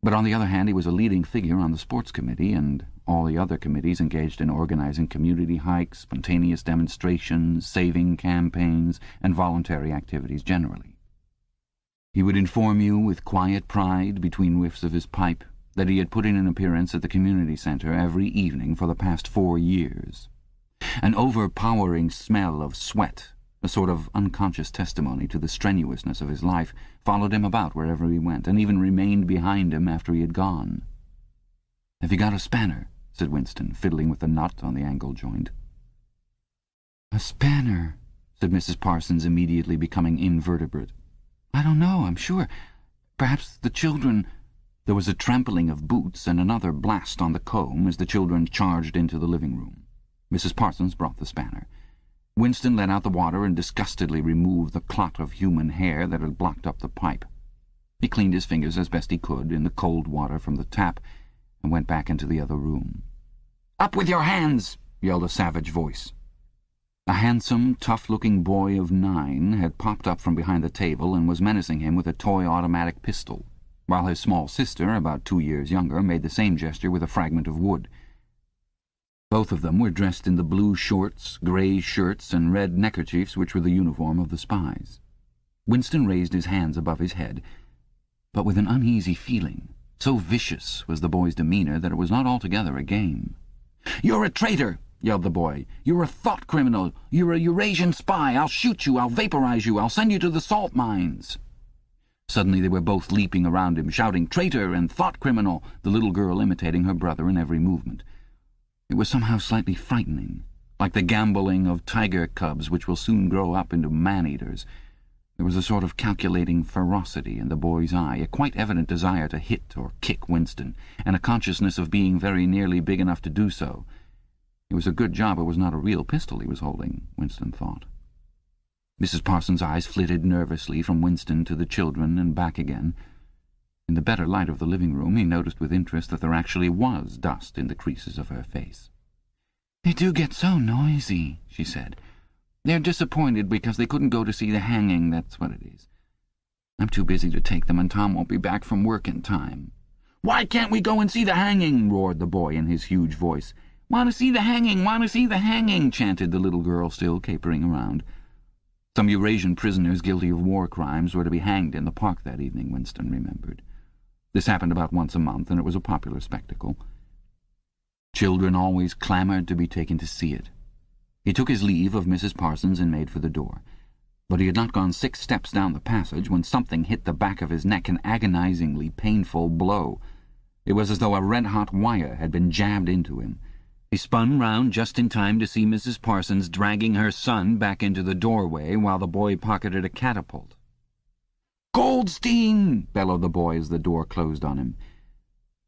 but on the other hand he was a leading figure on the Sports Committee and all the other committees engaged in organizing community hikes, spontaneous demonstrations, saving campaigns, and voluntary activities generally. He would inform you with quiet pride, between whiffs of his pipe, that he had put in an appearance at the community centre every evening for the past 4 years. An overpowering smell of sweat, a sort of unconscious testimony to the strenuousness of his life, followed him about wherever he went, and even remained behind him after he had gone. "Have you got a spanner?" said Winston, fiddling with the nut on the angle joint. "A spanner," said Mrs. Parsons, immediately becoming invertebrate. "I don't know, I'm sure. Perhaps the children—" There was a trampling of boots and another blast on the comb as the children charged into the living room. Mrs. Parsons brought the spanner. Winston let out the water and disgustedly removed the clot of human hair that had blocked up the pipe. He cleaned his fingers as best he could in the cold water from the tap and went back into the other room. "Up with your hands!" yelled a savage voice. A handsome, tough-looking boy of 9 had popped up from behind the table and was menacing him with a toy automatic pistol, while his small sister, about 2 years younger, made the same gesture with a fragment of wood. Both of them were dressed in the blue shorts, grey shirts, and red neckerchiefs which were the uniform of the Spies. Winston raised his hands above his head, but with an uneasy feeling. So vicious was the boy's demeanour that it was not altogether a game. "You're a traitor!" yelled the boy. "You're a thought criminal! You're a Eurasian spy! I'll shoot you! I'll vaporize you! I'll send you to the salt mines!" Suddenly they were both leaping around him, shouting "Traitor!" and "Thought criminal!" the little girl imitating her brother in every movement. It was somehow slightly frightening, like the gambolling of tiger cubs which will soon grow up into man-eaters. There was a sort of calculating ferocity in the boy's eye, a quite evident desire to hit or kick Winston, and a consciousness of being very nearly big enough to do so. It was a good job it was not a real pistol he was holding, Winston thought. Mrs. Parsons' eyes flitted nervously from Winston to the children and back again. In the better light of the living room he noticed with interest that there actually was dust in the creases of her face. "They do get so noisy," she said. "They're disappointed because they couldn't go to see the hanging, that's what it is. I'm too busy to take them, and Tom won't be back from work in time." "Why can't we go and see the hanging?" roared the boy in his huge voice. "Want to see the hanging, want to see the hanging," chanted the little girl, still capering around. Some Eurasian prisoners guilty of war crimes were to be hanged in the park that evening, Winston remembered. This happened about once a month, and it was a popular spectacle. Children always clamoured to be taken to see it. He took his leave of Mrs. Parsons and made for the door. But he had not gone 6 steps down the passage when something hit the back of his neck, an agonizingly painful blow. It was as though a red-hot wire had been jabbed into him. He spun round just in time to see Mrs. Parsons dragging her son back into the doorway while the boy pocketed a catapult. "Goldstein!" bellowed the boy as the door closed on him.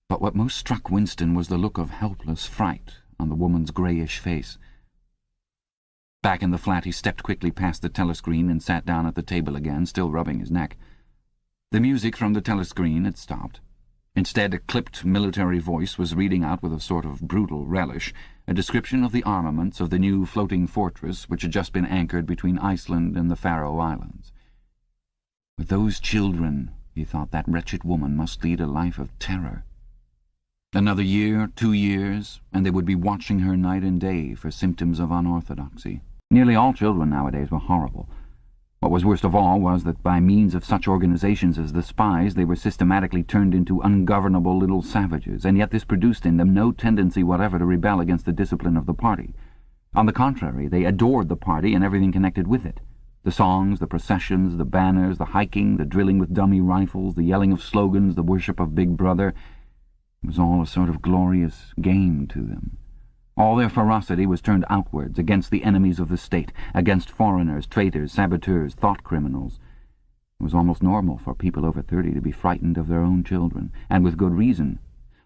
But what most struck Winston was the look of helpless fright on the woman's greyish face. Back in the flat he stepped quickly past the telescreen and sat down at the table again, still rubbing his neck. The music from the telescreen had stopped. Instead, a clipped military voice was reading out with a sort of brutal relish a description of the armaments of the new floating fortress which had just been anchored between Iceland and the Faroe Islands. With those children, he thought, that wretched woman must lead a life of terror. Another year, 2 years, and they would be watching her night and day for symptoms of unorthodoxy. Nearly all children nowadays were horrible. What was worst of all was that by means of such organizations as the Spies they were systematically turned into ungovernable little savages, and yet this produced in them no tendency whatever to rebel against the discipline of the party. On the contrary, they adored the party and everything connected with it. The songs, the processions, the banners, the hiking, the drilling with dummy rifles, the yelling of slogans, the worship of Big Brother. It was all a sort of glorious game to them. All their ferocity was turned outwards, against the enemies of the state, against foreigners, traitors, saboteurs, thought criminals. It was almost normal for people over 30 to be frightened of their own children, and with good reason.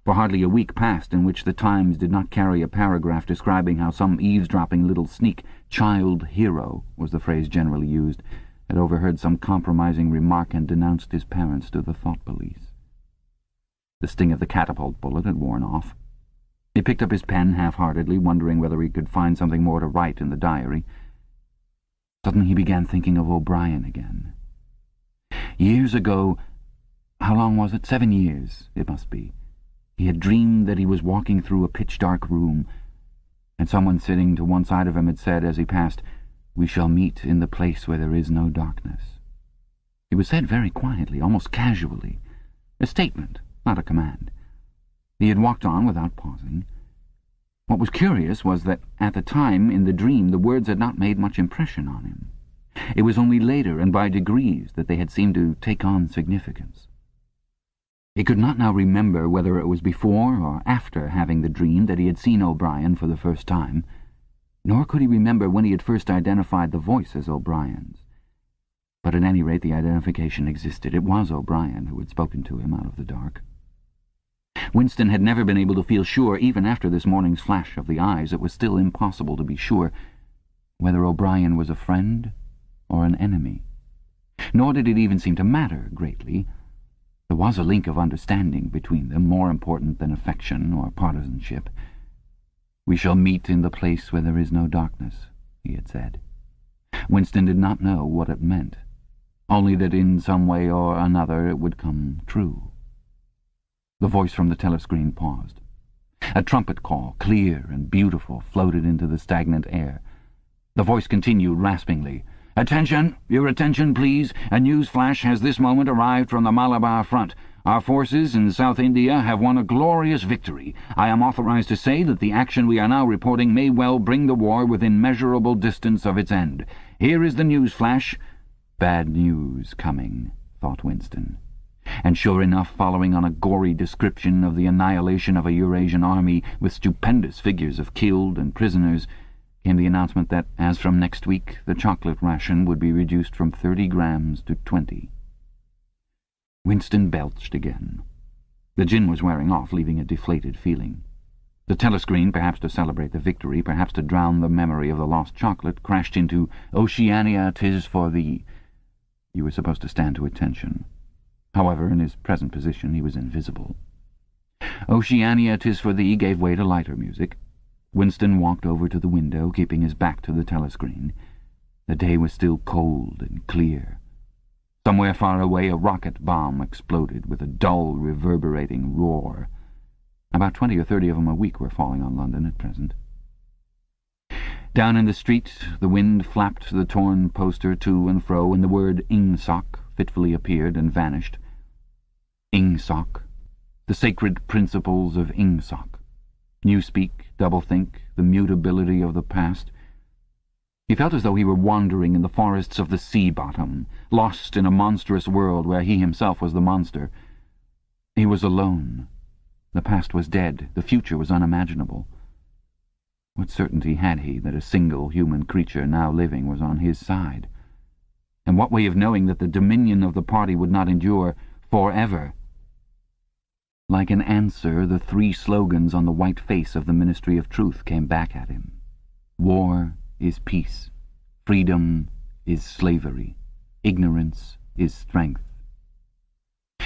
for hardly a week passed in which the Times did not carry a paragraph describing how some eavesdropping little sneak child hero, was the phrase generally used, had overheard some compromising remark and denounced his parents to the thought police. The sting of the catapult bullet had worn off. He picked up his pen half-heartedly, wondering whether he could find something more to write in the diary. Suddenly he began thinking of O'Brien again. Years ago, how long was it? 7 years, it must be. He had dreamed that he was walking through a pitch-dark room, and someone sitting to one side of him had said as he passed, "We shall meet in the place where there is no darkness." It was said very quietly, almost casually, a statement, not a command. He had walked on without pausing. What was curious was that at the time in the dream the words had not made much impression on him. It was only later and by degrees that they had seemed to take on significance. He could not now remember whether it was before or after having the dream that he had seen O'Brien for the first time, nor could he remember when he had first identified the voice as O'Brien's. But at any rate the identification existed. It was O'Brien who had spoken to him out of the dark. Winston had never been able to feel sure, even after this morning's flash of the eyes. It was still impossible to be sure whether O'Brien was a friend or an enemy. Nor did it even seem to matter greatly. There was a link of understanding between them, more important than affection or partisanship. "We shall meet in the place where there is no darkness," he had said. Winston did not know what it meant, only that in some way or another it would come true. The voice from the telescreen paused. A trumpet call, clear and beautiful, floated into the stagnant air. The voice continued raspingly. "Attention! Your attention, please. A news flash has this moment arrived from the Malabar front. Our forces in South India have won a glorious victory. I am authorized to say that the action we are now reporting may well bring the war within measurable distance of its end. Here is the news flash." Bad news coming, thought Winston. And sure enough, following on a gory description of the annihilation of a Eurasian army with stupendous figures of killed and prisoners, came the announcement that, as from next week, the chocolate ration would be reduced from 30 grams to 20. Winston belched again. The gin was wearing off, leaving a deflated feeling. The telescreen, perhaps to celebrate the victory, perhaps to drown the memory of the lost chocolate, crashed into "Oceania, 'tis for thee." You were supposed to stand to attention. However, in his present position he was invisible. "Oceania, 'tis for thee" gave way to lighter music. Winston walked over to the window, keeping his back to the telescreen. The day was still cold and clear. Somewhere far away a rocket bomb exploded with a dull, reverberating roar. About 20 or 30 of them a week were falling on London at present. Down in the street the wind flapped the torn poster to and fro, and the word "Ingsoc" fitfully appeared and vanished. Ingsoc. The sacred principles of Ingsoc. Newspeak, doublethink, the mutability of the past. He felt as though he were wandering in the forests of the sea-bottom, lost in a monstrous world where he himself was the monster. He was alone. The past was dead. The future was unimaginable. What certainty had he that a single human creature now living was on his side? And what way of knowing that the dominion of the party would not endure forever? Like an answer, the 3 slogans on the white face of the Ministry of Truth came back at him. War is peace. Freedom is slavery. Ignorance is strength.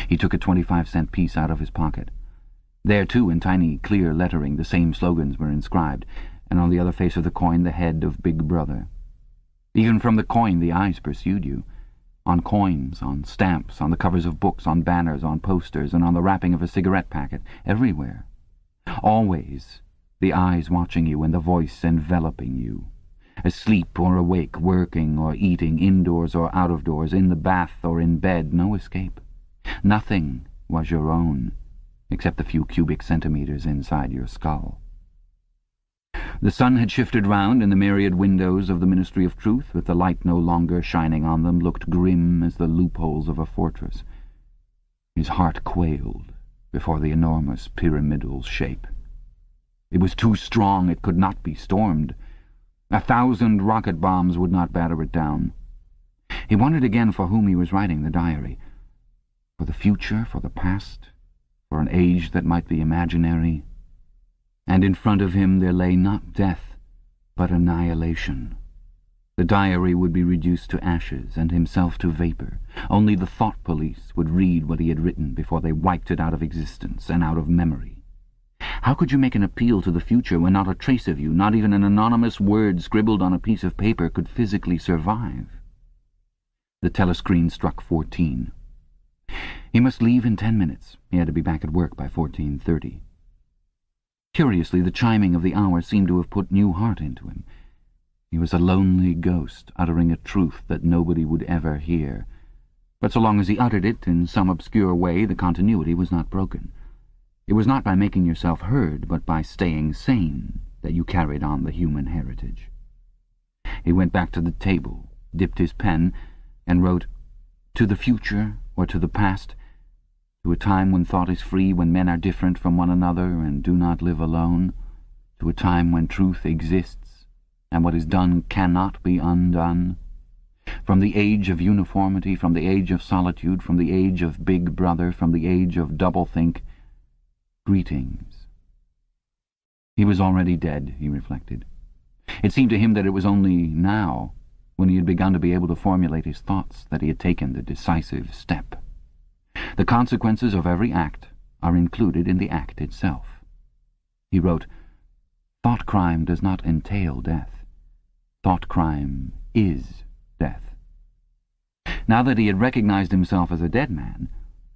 He took a 25-cent piece out of his pocket. There, too, in tiny, clear lettering, the same slogans were inscribed, and on the other face of the coin the head of Big Brother. Even from the coin the eyes pursued you. On coins, on stamps, on the covers of books, on banners, on posters, and on the wrapping of a cigarette packet, everywhere. Always the eyes watching you and the voice enveloping you. Asleep or awake, working or eating, indoors or out of doors, in the bath or in bed, no escape. Nothing was your own, except the few cubic centimeters inside your skull. The sun had shifted round, and the myriad windows of the Ministry of Truth, with the light no longer shining on them, looked grim as the loopholes of a fortress. His heart quailed before the enormous pyramidal shape. It was too strong. It could not be stormed. 1,000 rocket bombs would not batter it down. He wondered again for whom he was writing the diary. For the future, for the past, for an age that might be imaginary, and in front of him there lay not death, but annihilation. The diary would be reduced to ashes, and himself to vapour. Only the thought police would read what he had written before they wiped it out of existence and out of memory. How could you make an appeal to the future when not a trace of you, not even an anonymous word scribbled on a piece of paper, could physically survive? The telescreen struck 14. He must leave in 10 minutes. He had to be back at work by 14:30. Curiously, the chiming of the hour seemed to have put new heart into him. He was a lonely ghost, uttering a truth that nobody would ever hear. But so long as he uttered it in some obscure way, the continuity was not broken. It was not by making yourself heard, but by staying sane, that you carried on the human heritage. He went back to the table, dipped his pen, and wrote, "To the future, or to the past, to a time when thought is free, when men are different from one another and do not live alone, to a time when truth exists, and what is done cannot be undone. From the age of uniformity, from the age of solitude, from the age of Big Brother, from the age of doublethink, greetings." He was already dead, he reflected. It seemed to him that it was only now, when he had begun to be able to formulate his thoughts, that he had taken the decisive step. The consequences of every act are included in the act itself. He wrote, "Thoughtcrime does not entail death. Thoughtcrime is death." Now that he had recognized himself as a dead man,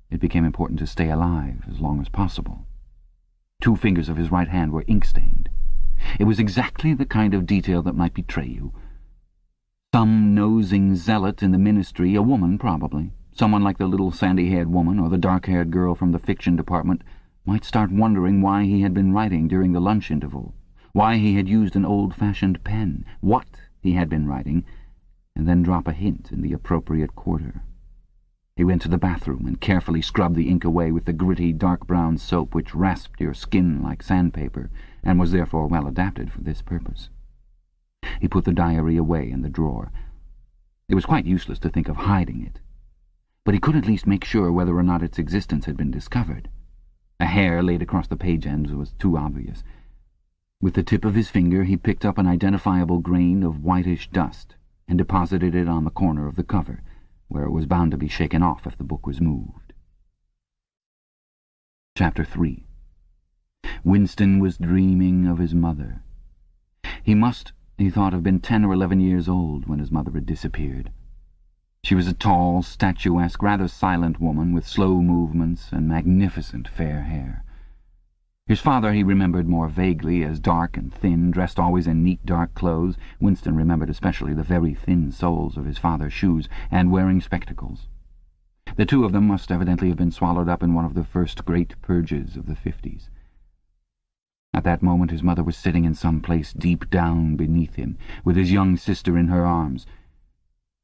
it became important to stay alive as long as possible. 2 fingers of his right hand were ink-stained. It was exactly the kind of detail that might betray you. Some nosing zealot in the ministry, a woman probably, someone like the little sandy-haired woman or the dark-haired girl from the fiction department, might start wondering why he had been writing during the lunch interval, why he had used an old-fashioned pen, what he had been writing, and then drop a hint in the appropriate quarter. He went to the bathroom and carefully scrubbed the ink away with the gritty dark-brown soap which rasped your skin like sandpaper and was therefore well adapted for this purpose. He put the diary away in the drawer. It was quite useless to think of hiding it, but he could at least make sure whether or not its existence had been discovered. A hair laid across the page ends was too obvious. With the tip of his finger he picked up an identifiable grain of whitish dust and deposited it on the corner of the cover, where it was bound to be shaken off if the book was moved. Chapter 3. Winston was dreaming of his mother. He must, he thought, have been 10 or 11 years old when his mother had disappeared. She was a tall, statuesque, rather silent woman with slow movements and magnificent fair hair. His father he remembered more vaguely as dark and thin, dressed always in neat dark clothes. Winston remembered especially the very thin soles of his father's shoes, and wearing spectacles. The 2 of them must evidently have been swallowed up in one of the first great purges of the 50s. At that moment his mother was sitting in some place deep down beneath him, with his young sister in her arms.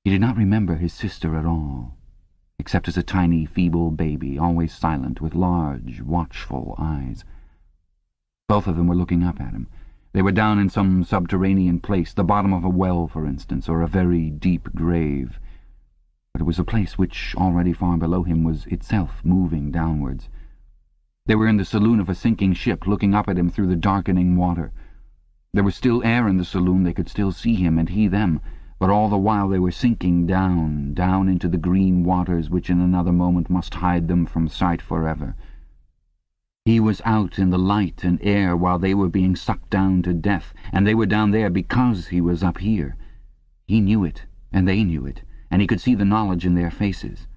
He did not remember his sister at all, except as a tiny, feeble baby, always silent, with large, watchful eyes. Both of them were looking up at him. They were down in some subterranean place, the bottom of a well, for instance, or a very deep grave. But it was a place which, already far below him, was itself moving downwards. They were in the saloon of a sinking ship, looking up at him through the darkening water. There was still air in the saloon, they could still see him and he them, but all the while they were sinking down, down into the green waters which in another moment must hide them from sight forever. He was out in the light and air while they were being sucked down to death, and they were down there because he was up here. He knew it, and they knew it, and he could see the knowledge in their faces.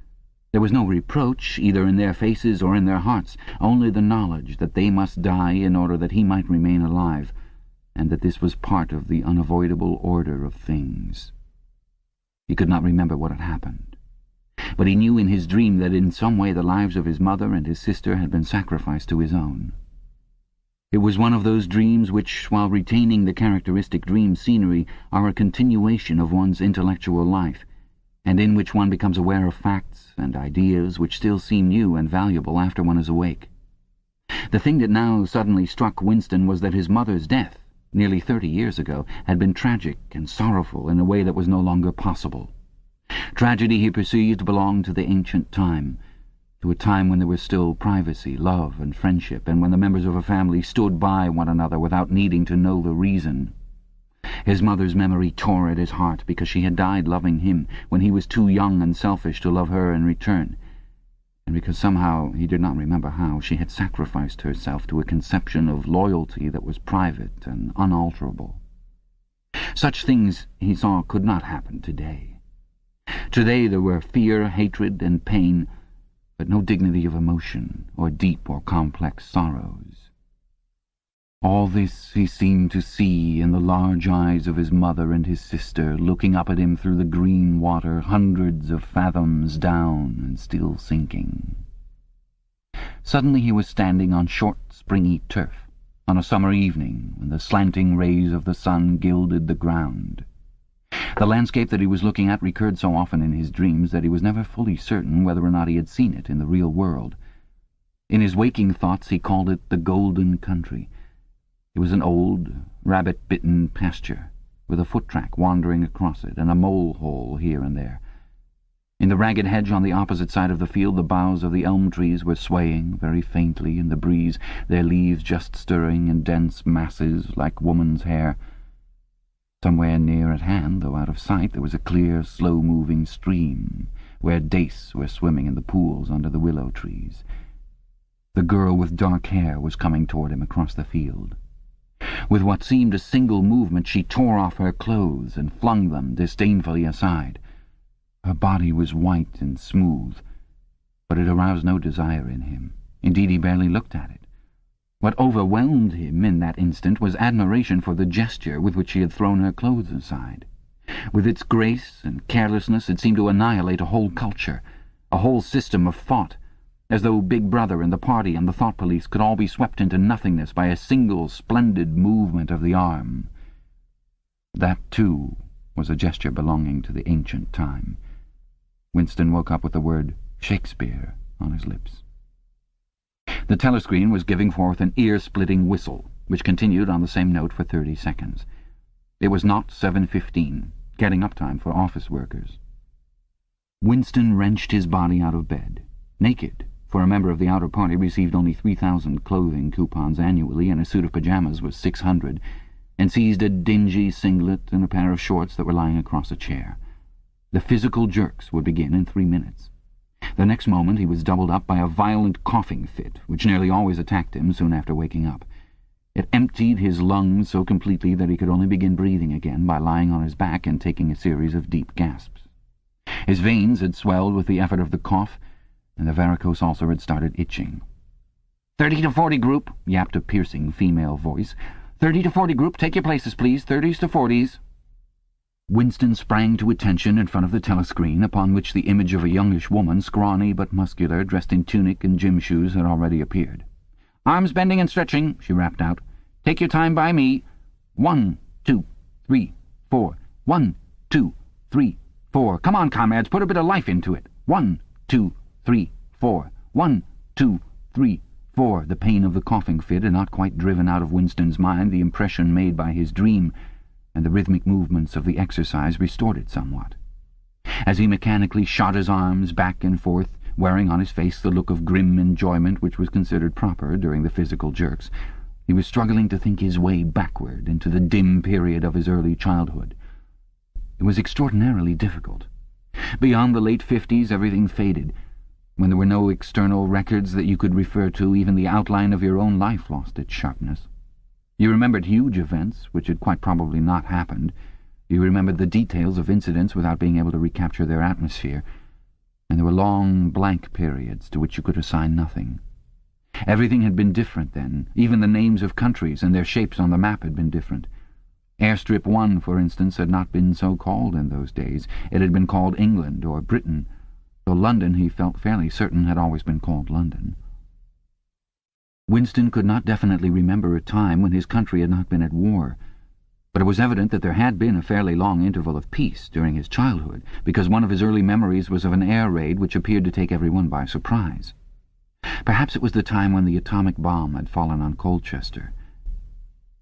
There was no reproach, either in their faces or in their hearts, only the knowledge that they must die in order that he might remain alive, and that this was part of the unavoidable order of things. He could not remember what had happened, but he knew in his dream that in some way the lives of his mother and his sister had been sacrificed to his own. It was one of those dreams which, while retaining the characteristic dream scenery, are a continuation of one's intellectual life, and in which one becomes aware of facts and ideas which still seem new and valuable after one is awake. The thing that now suddenly struck Winston was that his mother's death, nearly 30 years ago, had been tragic and sorrowful in a way that was no longer possible. Tragedy, he perceived, belonged to the ancient time, to a time when there was still privacy, love, and friendship, and when the members of a family stood by one another without needing to know the reason. His mother's memory tore at his heart because she had died loving him when he was too young and selfish to love her in return, and because somehow, he did not remember how, she had sacrificed herself to a conception of loyalty that was private and unalterable. Such things, he saw, could not happen today. Today there were fear, hatred, and pain, but no dignity of emotion or deep or complex sorrows. All this he seemed to see in the large eyes of his mother and his sister, looking up at him through the green water, hundreds of fathoms down and still sinking. Suddenly he was standing on short, springy turf, on a summer evening when the slanting rays of the sun gilded the ground. The landscape that he was looking at recurred so often in his dreams that he was never fully certain whether or not he had seen it in the real world. In his waking thoughts he called it the Golden Country. It was an old, rabbit-bitten pasture, with a foot-track wandering across it, and a mole-hole here and there. In the ragged hedge on the opposite side of the field the boughs of the elm trees were swaying very faintly in the breeze, their leaves just stirring in dense masses like woman's hair. Somewhere near at hand, though out of sight, there was a clear, slow-moving stream, where dace were swimming in the pools under the willow trees. The girl with dark hair was coming toward him across the field. With what seemed a single movement she tore off her clothes and flung them disdainfully aside. Her body was white and smooth, but it aroused no desire in him. Indeed, he barely looked at it. What overwhelmed him in that instant was admiration for the gesture with which she had thrown her clothes aside. With its grace and carelessness it seemed to annihilate a whole culture, a whole system of thought, as though Big Brother and the party and the thought police could all be swept into nothingness by a single splendid movement of the arm. That, too, was a gesture belonging to the ancient time. Winston woke up with the word Shakespeare on his lips. The telescreen was giving forth an ear-splitting whistle, which continued on the same note for 30 seconds. It was not 7:15, getting up time for office workers. Winston wrenched his body out of bed, naked, for a member of the outer party received only 3,000 clothing coupons annually, and a suit of pajamas was 600, and seized a dingy singlet and a pair of shorts that were lying across a chair. The physical jerks would begin in 3 minutes. The next moment he was doubled up by a violent coughing fit, which nearly always attacked him soon after waking up. It emptied his lungs so completely that he could only begin breathing again by lying on his back and taking a series of deep gasps. His veins had swelled with the effort of the cough, and the varicose ulcer had started itching. 30 to 40 group, yapped a piercing female voice. 30 to 40 group, take your places, please. 30s to 40s. Winston sprang to attention in front of the telescreen, upon which the image of a youngish woman, scrawny but muscular, dressed in tunic and gym shoes, had already appeared. "Arms bending and stretching," she rapped out. "Take your time by me. 1, 2, 3, 4. 1, 2, 3, 4. Come on, comrades, put a bit of life into it. 1, 2, 3, 4. 1, 2, 3, 4. The pain of the coughing fit had not quite driven out of Winston's mind the impression made by his dream, and the rhythmic movements of the exercise restored it somewhat. As he mechanically shot his arms back and forth, wearing on his face the look of grim enjoyment which was considered proper during the physical jerks, he was struggling to think his way backward into the dim period of his early childhood. It was extraordinarily difficult. Beyond the late 50s everything faded. When there were no external records that you could refer to, even the outline of your own life lost its sharpness. You remembered huge events, which had quite probably not happened. You remembered the details of incidents without being able to recapture their atmosphere. And there were long, blank periods to which you could assign nothing. Everything had been different then. Even the names of countries and their shapes on the map had been different. Airstrip One, for instance, had not been so called in those days. It had been called England or Britain, though London, he felt fairly certain, had always been called London. Winston could not definitely remember a time when his country had not been at war, but it was evident that there had been a fairly long interval of peace during his childhood, because one of his early memories was of an air raid which appeared to take everyone by surprise. Perhaps it was the time when the atomic bomb had fallen on Colchester.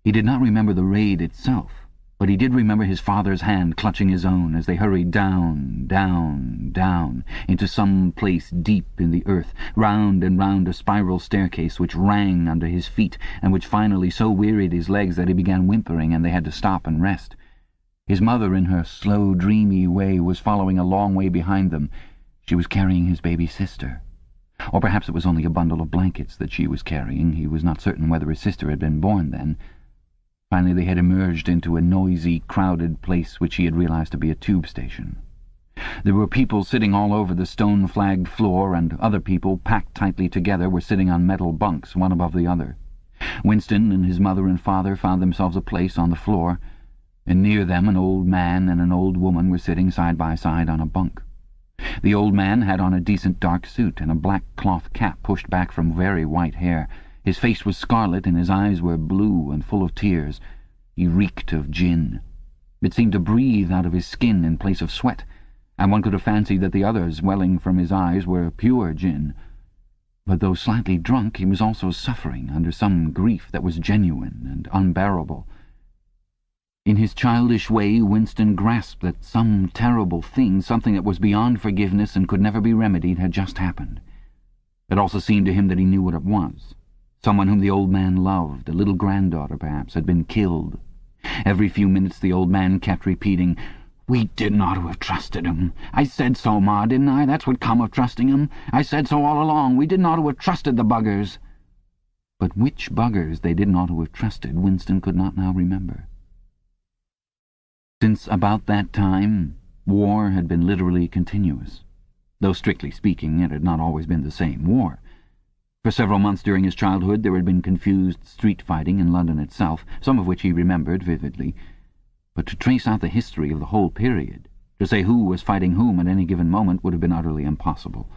He did not remember the raid itself, But he did remember his father's hand clutching his own as they hurried down, down, down, into some place deep in the earth, round and round a spiral staircase which rang under his feet, and which finally so wearied his legs that he began whimpering and they had to stop and rest. His mother, in her slow, dreamy way, was following a long way behind them. She was carrying his baby sister. Or perhaps it was only a bundle of blankets that she was carrying. He was not certain whether his sister had been born then. Finally they had emerged into a noisy, crowded place which he had realized to be a tube station. There were people sitting all over the stone-flagged floor, and other people, packed tightly together, were sitting on metal bunks, one above the other. Winston and his mother and father found themselves a place on the floor, and near them an old man and an old woman were sitting side by side on a bunk. The old man had on a decent dark suit and a black cloth cap pushed back from very white hair. His face was scarlet and his eyes were blue and full of tears. He reeked of gin. It seemed to breathe out of his skin in place of sweat, and one could have fancied that the others welling from his eyes were pure gin. But though slightly drunk, he was also suffering under some grief that was genuine and unbearable. In his childish way, Winston grasped that some terrible thing, something that was beyond forgiveness and could never be remedied, had just happened. It also seemed to him that he knew what it was. Someone whom the old man loved, a little granddaughter perhaps, had been killed. Every few minutes the old man kept repeating, "We didn't ought to have trusted him. I said so, Ma, didn't I? That's what come of trusting him. I said so all along. We didn't ought to have trusted the buggers." But which buggers they didn't ought to have trusted, Winston could not now remember. Since about that time, war had been literally continuous, though strictly speaking it had not always been the same war. For several months during his childhood there had been confused street fighting in London itself, some of which he remembered vividly. But to trace out the history of the whole period, to say who was fighting whom at any given moment, would have been utterly impossible,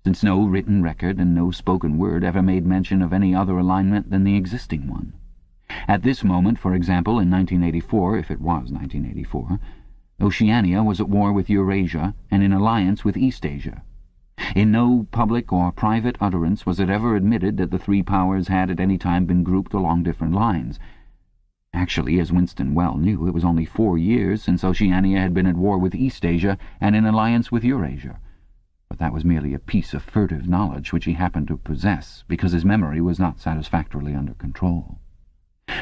since no written record and no spoken word ever made mention of any other alignment than the existing one. At this moment, for example, in 1984, if it was 1984, Oceania was at war with Eurasia and in alliance with Eastasia. In no public or private utterance was it ever admitted that the three powers had at any time been grouped along different lines. Actually, as Winston well knew, it was only 4 years since Oceania had been at war with Eastasia and in alliance with Eurasia. But that was merely a piece of furtive knowledge which he happened to possess, because his memory was not satisfactorily under control.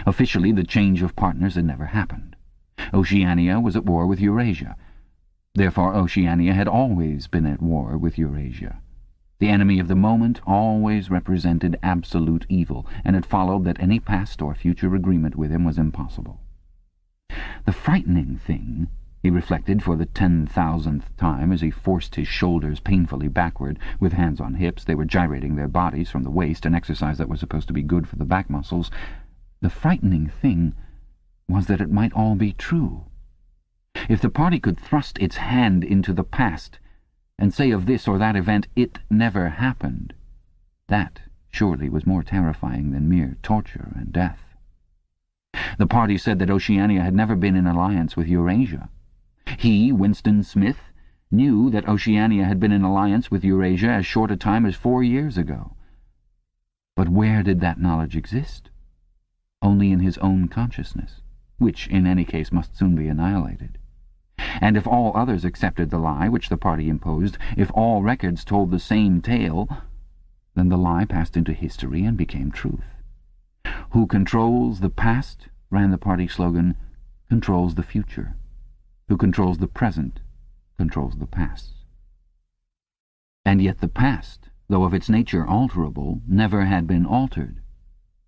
Officially, the change of partners had never happened. Oceania was at war with Eurasia. Therefore, Oceania had always been at war with Eurasia. The enemy of the moment always represented absolute evil, and it followed that any past or future agreement with him was impossible. The frightening thing, he reflected for the 10,000th time as he forced his shoulders painfully backward, with hands on hips, they were gyrating their bodies from the waist, an exercise that was supposed to be good for the back muscles. The frightening thing was that it might all be true. If the party could thrust its hand into the past and say of this or that event, "It never happened," that surely was more terrifying than mere torture and death. The party said that Oceania had never been in alliance with Eurasia. He, Winston Smith, knew that Oceania had been in alliance with Eurasia as short a time as 4 years ago. But where did that knowledge exist? Only in his own consciousness, which in any case must soon be annihilated. And if all others accepted the lie which the party imposed, if all records told the same tale, then the lie passed into history and became truth. Who controls the past, ran the party slogan, controls the future. Who controls the present, controls the past. And yet the past, though of its nature alterable, never had been altered.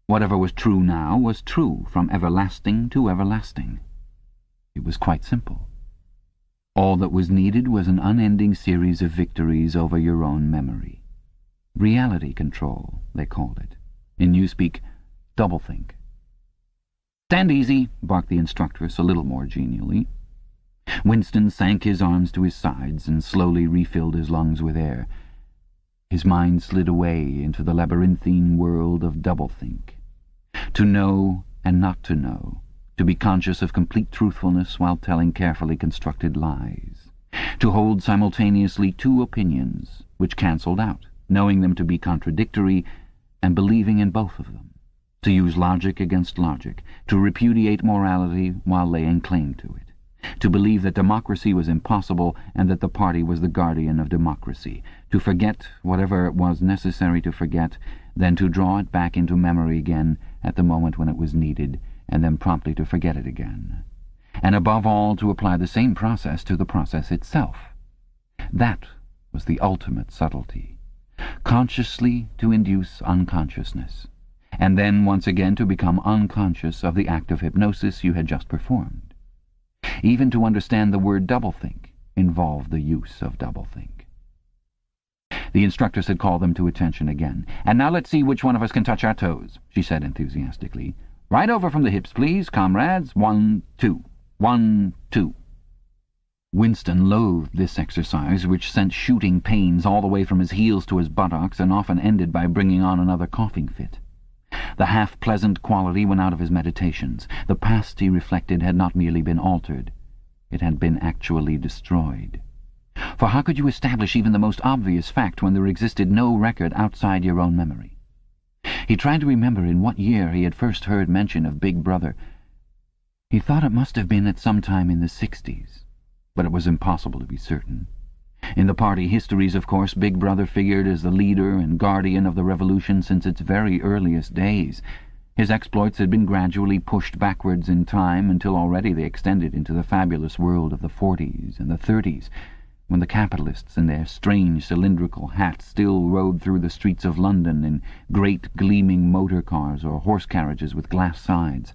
Whatever was true now was true from everlasting to everlasting. It was quite simple. All that was needed was an unending series of victories over your own memory. Reality control, they called it. In Newspeak, doublethink. "Stand easy," barked the instructress a little more genially. Winston sank his arms to his sides and slowly refilled his lungs with air. His mind slid away into the labyrinthine world of doublethink. To know and not to know, to be conscious of complete truthfulness while telling carefully constructed lies, to hold simultaneously two opinions which cancelled out, knowing them to be contradictory and believing in both of them, to use logic against logic, to repudiate morality while laying claim to it, to believe that democracy was impossible and that the party was the guardian of democracy, to forget whatever it was necessary to forget, then to draw it back into memory again at the moment when it was needed, and then promptly to forget it again, and above all to apply the same process to the process itself. That was the ultimate subtlety. Consciously to induce unconsciousness, and then once again to become unconscious of the act of hypnosis you had just performed. Even to understand the word doublethink involved the use of doublethink. The instructress had called them to attention again. "And now let's see which one of us can touch our toes," she said enthusiastically. "Right over from the hips, please, comrades. 1, 2. 1, 2. Winston loathed this exercise, which sent shooting pains all the way from his heels to his buttocks and often ended by bringing on another coughing fit. The half-pleasant quality went out of his meditations. The past, he reflected, had not merely been altered. It had been actually destroyed. For how could you establish even the most obvious fact when there existed no record outside your own memory? He tried to remember in what year he had first heard mention of Big Brother. He thought it must have been at some time in the 60s, but it was impossible to be certain. In the party histories, of course, Big Brother figured as the leader and guardian of the revolution since its very earliest days. His exploits had been gradually pushed backwards in time until already they extended into the fabulous world of the 40s and the 30s, when the capitalists in their strange cylindrical hats still rode through the streets of London in great gleaming motor cars or horse carriages with glass sides.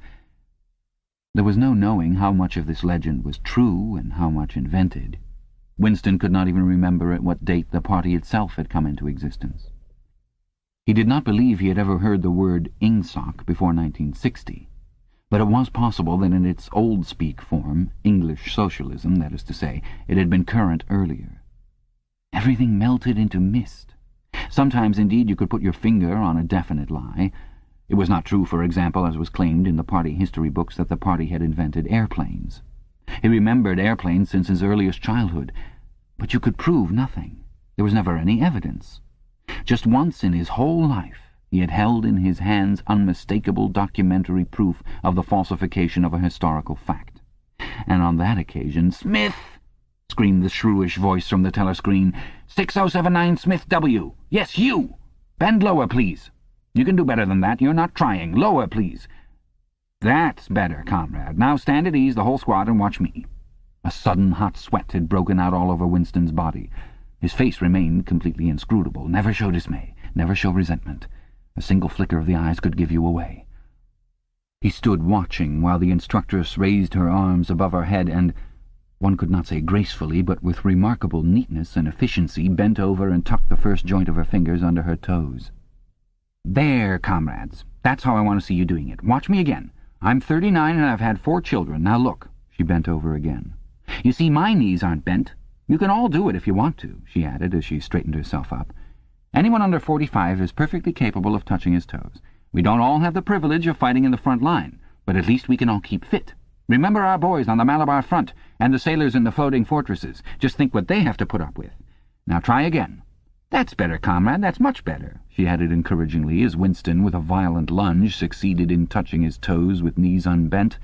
There was no knowing how much of this legend was true and how much invented. Winston could not even remember at what date the party itself had come into existence. He did not believe he had ever heard the word ingsoc before 1960, but it was possible that in its old-speak form, English socialism, that is to say, it had been current earlier. Everything melted into mist. Sometimes, indeed, you could put your finger on a definite lie. It was not true, for example, as was claimed in the party history books, that the party had invented airplanes. He remembered airplanes since his earliest childhood, but you could prove nothing. There was never any evidence. Just once in his whole life he had held in his hands unmistakable documentary proof of the falsification of a historical fact. And on that occasion, "Smith!" screamed the shrewish voice from the telescreen. 6079 Smith W. Yes, you! Bend lower, please. You can do better than that. You're not trying. Lower, please. That's better, comrade. Now stand at ease, the whole squad, and watch me. A sudden hot sweat had broken out all over Winston's body. His face remained completely inscrutable. Never show dismay. Never show resentment. A single flicker of the eyes could give you away. He stood watching while the instructress raised her arms above her head and, one could not say gracefully, but with remarkable neatness and efficiency, bent over and tucked the first joint of her fingers under her toes. "There, comrades. That's how I want to see you doing it. Watch me again. I'm 39 and I've had 4 children. Now look." She bent over again. "You see, my knees aren't bent. You can all do it if you want to," she added as she straightened herself up. "Anyone under 45 is perfectly capable of touching his toes. We don't all have the privilege of fighting in the front line, but at least we can all keep fit. Remember our boys on the Malabar front and the sailors in the floating fortresses. Just think what they have to put up with. Now try again. That's better, comrade, that's much better," she added encouragingly as Winston, with a violent lunge, succeeded in touching his toes with knees unbent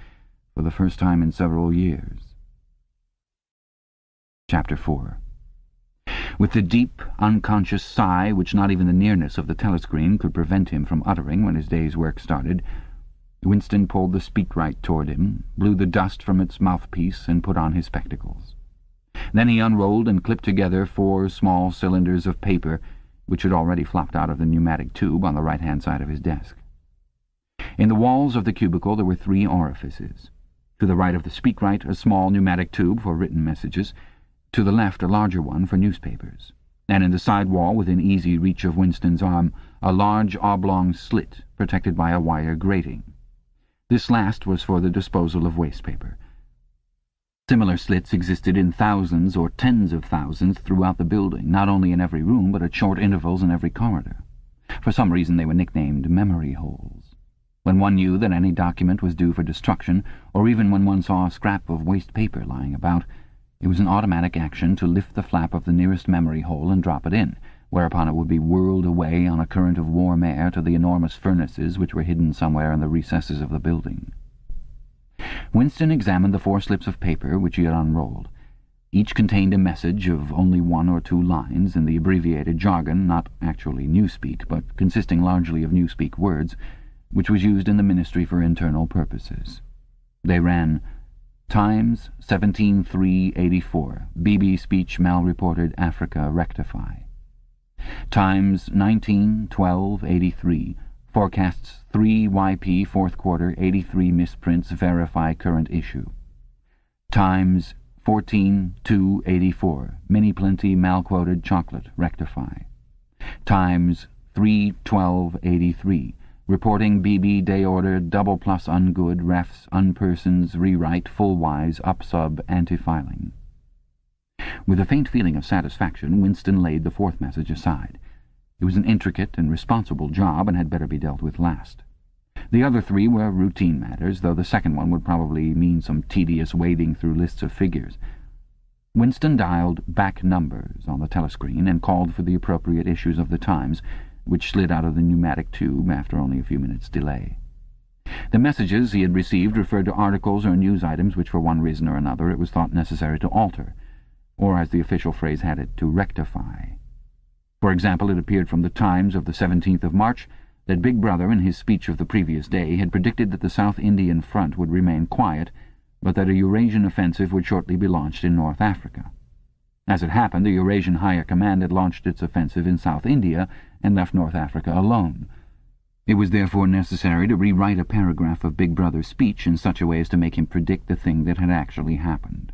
for the first time in several years. Chapter 4. With the deep, unconscious sigh which not even the nearness of the telescreen could prevent him from uttering when his day's work started, Winston pulled the speakwrite toward him, blew the dust from its mouthpiece, and put on his spectacles. Then he unrolled and clipped together 4 small cylinders of paper, which had already flopped out of the pneumatic tube on the right-hand side of his desk. In the walls of the cubicle there were 3 orifices. To the right of the speakwrite, a small pneumatic tube for written messages. To the left, a larger one for newspapers. And in the side wall, within easy reach of Winston's arm, a large oblong slit protected by a wire grating. This last was for the disposal of waste paper. Similar slits existed in thousands or tens of thousands throughout the building, not only in every room, but at short intervals in every corridor. For some reason they were nicknamed memory holes. When one knew that any document was due for destruction, or even when one saw a scrap of waste paper lying about, it was an automatic action to lift the flap of the nearest memory hole and drop it in, whereupon it would be whirled away on a current of warm air to the enormous furnaces which were hidden somewhere in the recesses of the building. Winston examined the 4 slips of paper which he had unrolled. Each contained a message of only 1 or 2 lines in the abbreviated jargon, not actually Newspeak, but consisting largely of Newspeak words, which was used in the Ministry for Internal Purposes. They ran, Times, 17/3/84. BB speech malreported Africa rectify. Times, 19/12/83. Forecasts 3 YP 4th quarter 83 misprints verify current issue. Times, 14/2/84. Mini plenty malquoted chocolate rectify. Times, 3/12/83. Reporting BB day order double plus ungood refs unpersons rewrite full-wise upsub anti-filing. With a faint feeling of satisfaction, Winston laid the 4th message aside. It was an intricate and responsible job and had better be dealt with last. The other 3 were routine matters, though the second one would probably mean some tedious wading through lists of figures. Winston dialed back numbers on the telescreen and called for the appropriate issues of the Times, which slid out of the pneumatic tube after only a few minutes' delay. The messages he had received referred to articles or news items which for one reason or another it was thought necessary to alter, or as the official phrase had it, to rectify. For example, it appeared from the Times of the 17th of March that Big Brother, in his speech of the previous day, had predicted that the South Indian front would remain quiet, but that a Eurasian offensive would shortly be launched in North Africa. As it happened, the Eurasian Higher Command had launched its offensive in South India and left North Africa alone. It was therefore necessary to rewrite a paragraph of Big Brother's speech in such a way as to make him predict the thing that had actually happened.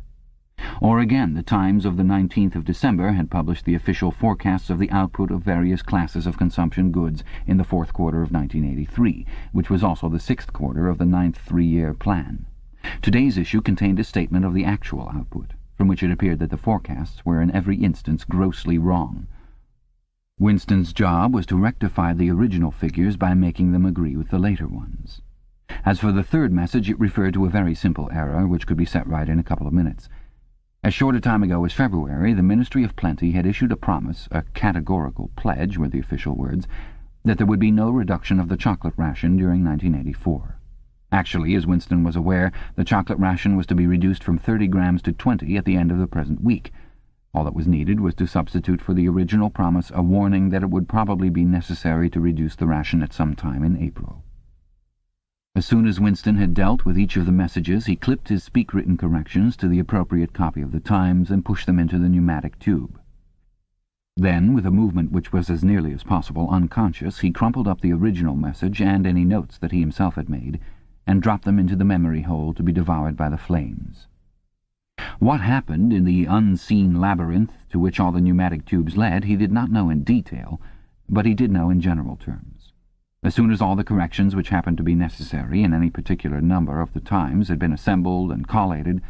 Or again, the Times of the 19th of December had published the official forecasts of the output of various classes of consumption goods in the 4th quarter of 1983, which was also the 6th quarter of the 9th 3-year plan. Today's issue contained a statement of the actual output, from which it appeared that the forecasts were in every instance grossly wrong. Winston's job was to rectify the original figures by making them agree with the later ones. As for the 3rd message, it referred to a very simple error which could be set right in a couple of minutes. As short a time ago as February, the Ministry of Plenty had issued a promise, a categorical pledge were the official words, that there would be no reduction of the chocolate ration during 1984. Actually, as Winston was aware, the chocolate ration was to be reduced from 30 grams to 20 at the end of the present week. All that was needed was to substitute for the original promise a warning that it would probably be necessary to reduce the ration at some time in April. As soon as Winston had dealt with each of the messages, he clipped his speak-written corrections to the appropriate copy of the Times and pushed them into the pneumatic tube. Then, with a movement which was as nearly as possible unconscious, he crumpled up the original message and any notes that he himself had made, and dropped them into the memory hole to be devoured by the flames. What happened in the unseen labyrinth to which all the pneumatic tubes led he did not know in detail, but he did know in general terms. As soon as all the corrections which happened to be necessary in any particular number of the Times had been assembled and collated,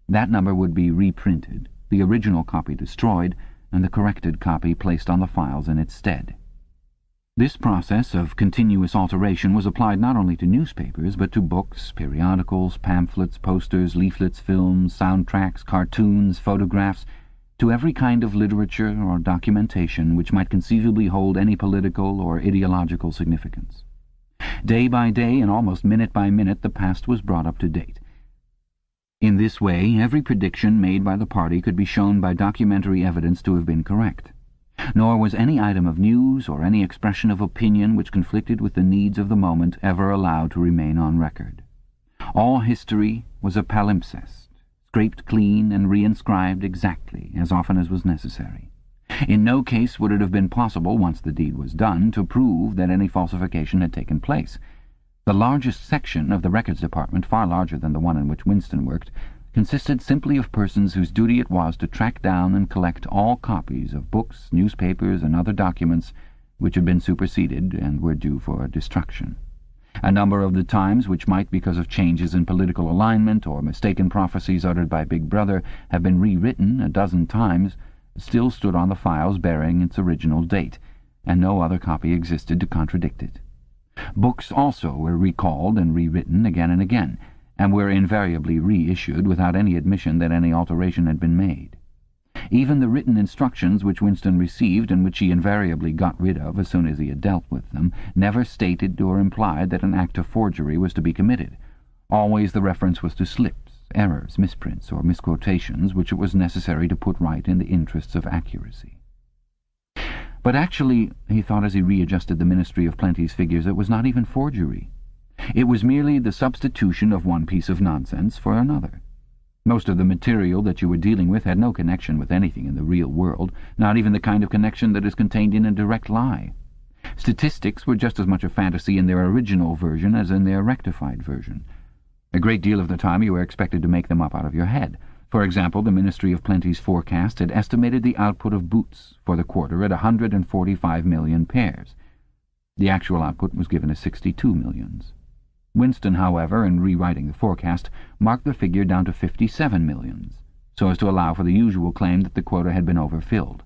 that number would be reprinted, the original copy destroyed, and the corrected copy placed on the files in its stead. This process of continuous alteration was applied not only to newspapers, but to books, periodicals, pamphlets, posters, leaflets, films, soundtracks, cartoons, photographs, to every kind of literature or documentation which might conceivably hold any political or ideological significance. Day by day and almost minute by minute the past was brought up to date. In this way every prediction made by the party could be shown by documentary evidence to have been correct. Nor was any item of news or any expression of opinion which conflicted with the needs of the moment ever allowed to remain on record. All history was a palimpsest, scraped clean and reinscribed exactly as often as was necessary. In no case would it have been possible, once the deed was done, to prove that any falsification had taken place. The largest section of the Records Department, far larger than the one in which Winston worked, consisted simply of persons whose duty it was to track down and collect all copies of books, newspapers, and other documents which had been superseded and were due for destruction. A number of the Times which might, because of changes in political alignment or mistaken prophecies uttered by Big Brother, have been rewritten a dozen times, still stood on the files bearing its original date, and no other copy existed to contradict it. Books also were recalled and rewritten again and again, and were invariably reissued without any admission that any alteration had been made. Even the written instructions which Winston received, and which he invariably got rid of as soon as he had dealt with them, never stated or implied that an act of forgery was to be committed. Always the reference was to slips, errors, misprints, or misquotations which it was necessary to put right in the interests of accuracy. But actually, he thought as he readjusted the Ministry of Plenty's figures, it was not even forgery. It was merely the substitution of one piece of nonsense for another. Most of the material that you were dealing with had no connection with anything in the real world, not even the kind of connection that is contained in a direct lie. Statistics were just as much a fantasy in their original version as in their rectified version. A great deal of the time you were expected to make them up out of your head. For example, the Ministry of Plenty's forecast had estimated the output of boots for the quarter at 145 million pairs. The actual output was given as 62 millions. Winston, however, in rewriting the forecast, marked the figure down to 57 millions, so as to allow for the usual claim that the quota had been overfilled.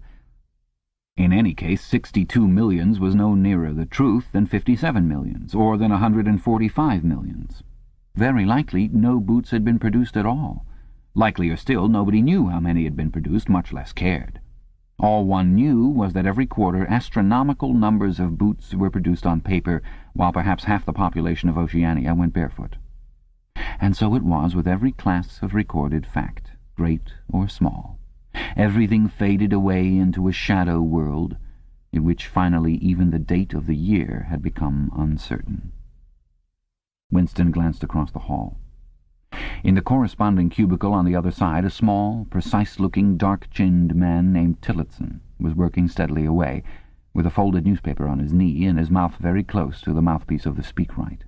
In any case, 62 millions was no nearer the truth than 57 millions, or than 145 millions. Very likely no boots had been produced at all. Likelier still, nobody knew how many had been produced, much less cared. All one knew was that every quarter astronomical numbers of boots were produced on paper, while perhaps half the population of Oceania went barefoot. And so it was with every class of recorded fact, great or small. Everything faded away into a shadow world, in which finally even the date of the year had become uncertain. Winston glanced across the hall. In the corresponding cubicle on the other side, a small, precise-looking, dark-chinned man named Tillotson was working steadily away, with a folded newspaper on his knee and his mouth very close to the mouthpiece of the speakwrite.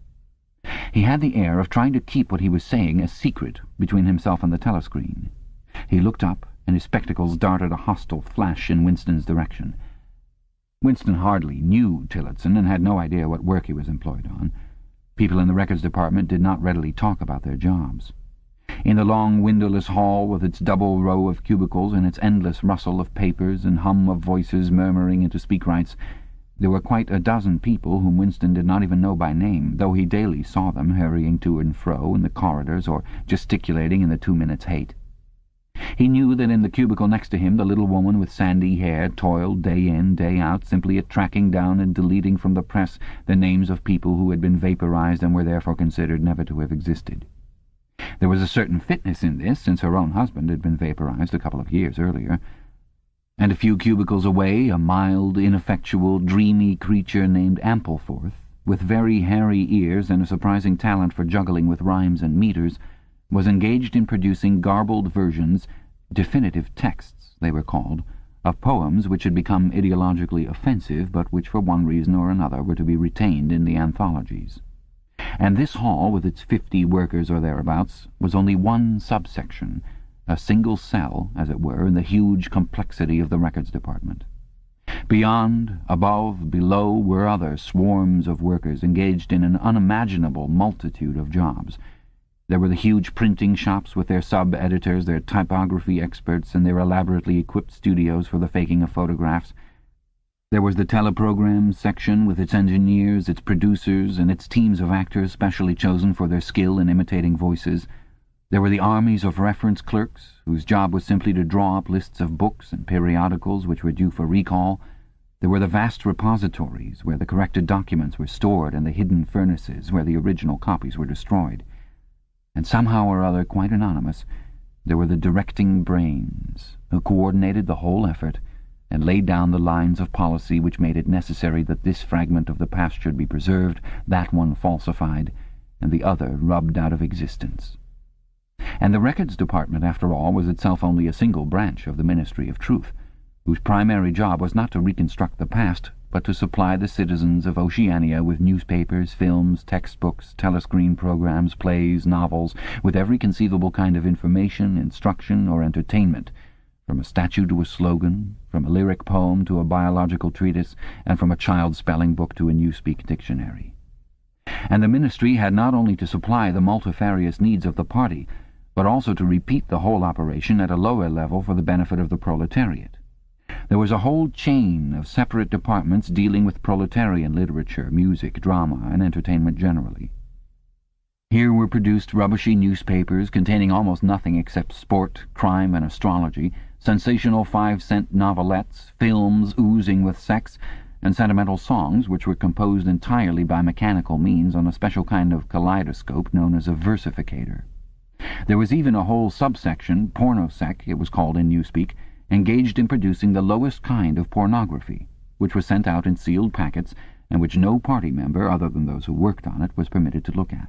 He had the air of trying to keep what he was saying a secret between himself and the telescreen. He looked up, and his spectacles darted a hostile flash in Winston's direction. Winston hardly knew Tillotson and had no idea what work he was employed on. People in the records department did not readily talk about their jobs. In the long windowless hall, with its double row of cubicles and its endless rustle of papers and hum of voices murmuring into speakwrites, there were quite a dozen people whom Winston did not even know by name, though he daily saw them hurrying to and fro in the corridors or gesticulating in the 2 minutes' hate. He knew that in the cubicle next to him the little woman with sandy hair toiled day in, day out, simply at tracking down and deleting from the press the names of people who had been vaporized and were therefore considered never to have existed. There was a certain fitness in this, since her own husband had been vaporized a couple of years earlier. And a few cubicles away, a mild, ineffectual, dreamy creature named Ampleforth, with very hairy ears and a surprising talent for juggling with rhymes and meters, was engaged in producing garbled versions, definitive texts they were called, of poems which had become ideologically offensive, but which for one reason or another were to be retained in the anthologies. And this hall, with its 50 workers or thereabouts, was only one subsection, a single cell, as it were, in the huge complexity of the records department. Beyond, above, below were other swarms of workers engaged in an unimaginable multitude of jobs. There were the huge printing shops with their sub-editors, their typography experts, and their elaborately equipped studios for the faking of photographs. There was the teleprograms section with its engineers, its producers, and its teams of actors specially chosen for their skill in imitating voices. There were the armies of reference clerks, whose job was simply to draw up lists of books and periodicals which were due for recall. There were the vast repositories where the corrected documents were stored and the hidden furnaces where the original copies were destroyed. And somehow or other, quite anonymous, there were the directing brains who coordinated the whole effort and laid down the lines of policy which made it necessary that this fragment of the past should be preserved, that one falsified, and the other rubbed out of existence. And the records department, after all, was itself only a single branch of the Ministry of Truth, whose primary job was not to reconstruct the past, but to supply the citizens of Oceania with newspapers, films, textbooks, telescreen programs, plays, novels, with every conceivable kind of information, instruction, or entertainment, from a statue to a slogan, from a lyric poem to a biological treatise, and from a child's spelling book to a Newspeak dictionary. And the ministry had not only to supply the multifarious needs of the party, but also to repeat the whole operation at a lower level for the benefit of the proletariat. There was a whole chain of separate departments dealing with proletarian literature, music, drama, and entertainment generally. Here were produced rubbishy newspapers containing almost nothing except sport, crime, and astrology, sensational 5-cent novelettes, films oozing with sex, and sentimental songs which were composed entirely by mechanical means on a special kind of kaleidoscope known as a versificator. There was even a whole subsection, pornosec it was called in Newspeak, engaged in producing the lowest kind of pornography, which was sent out in sealed packets and which no party member, other than those who worked on it, was permitted to look at.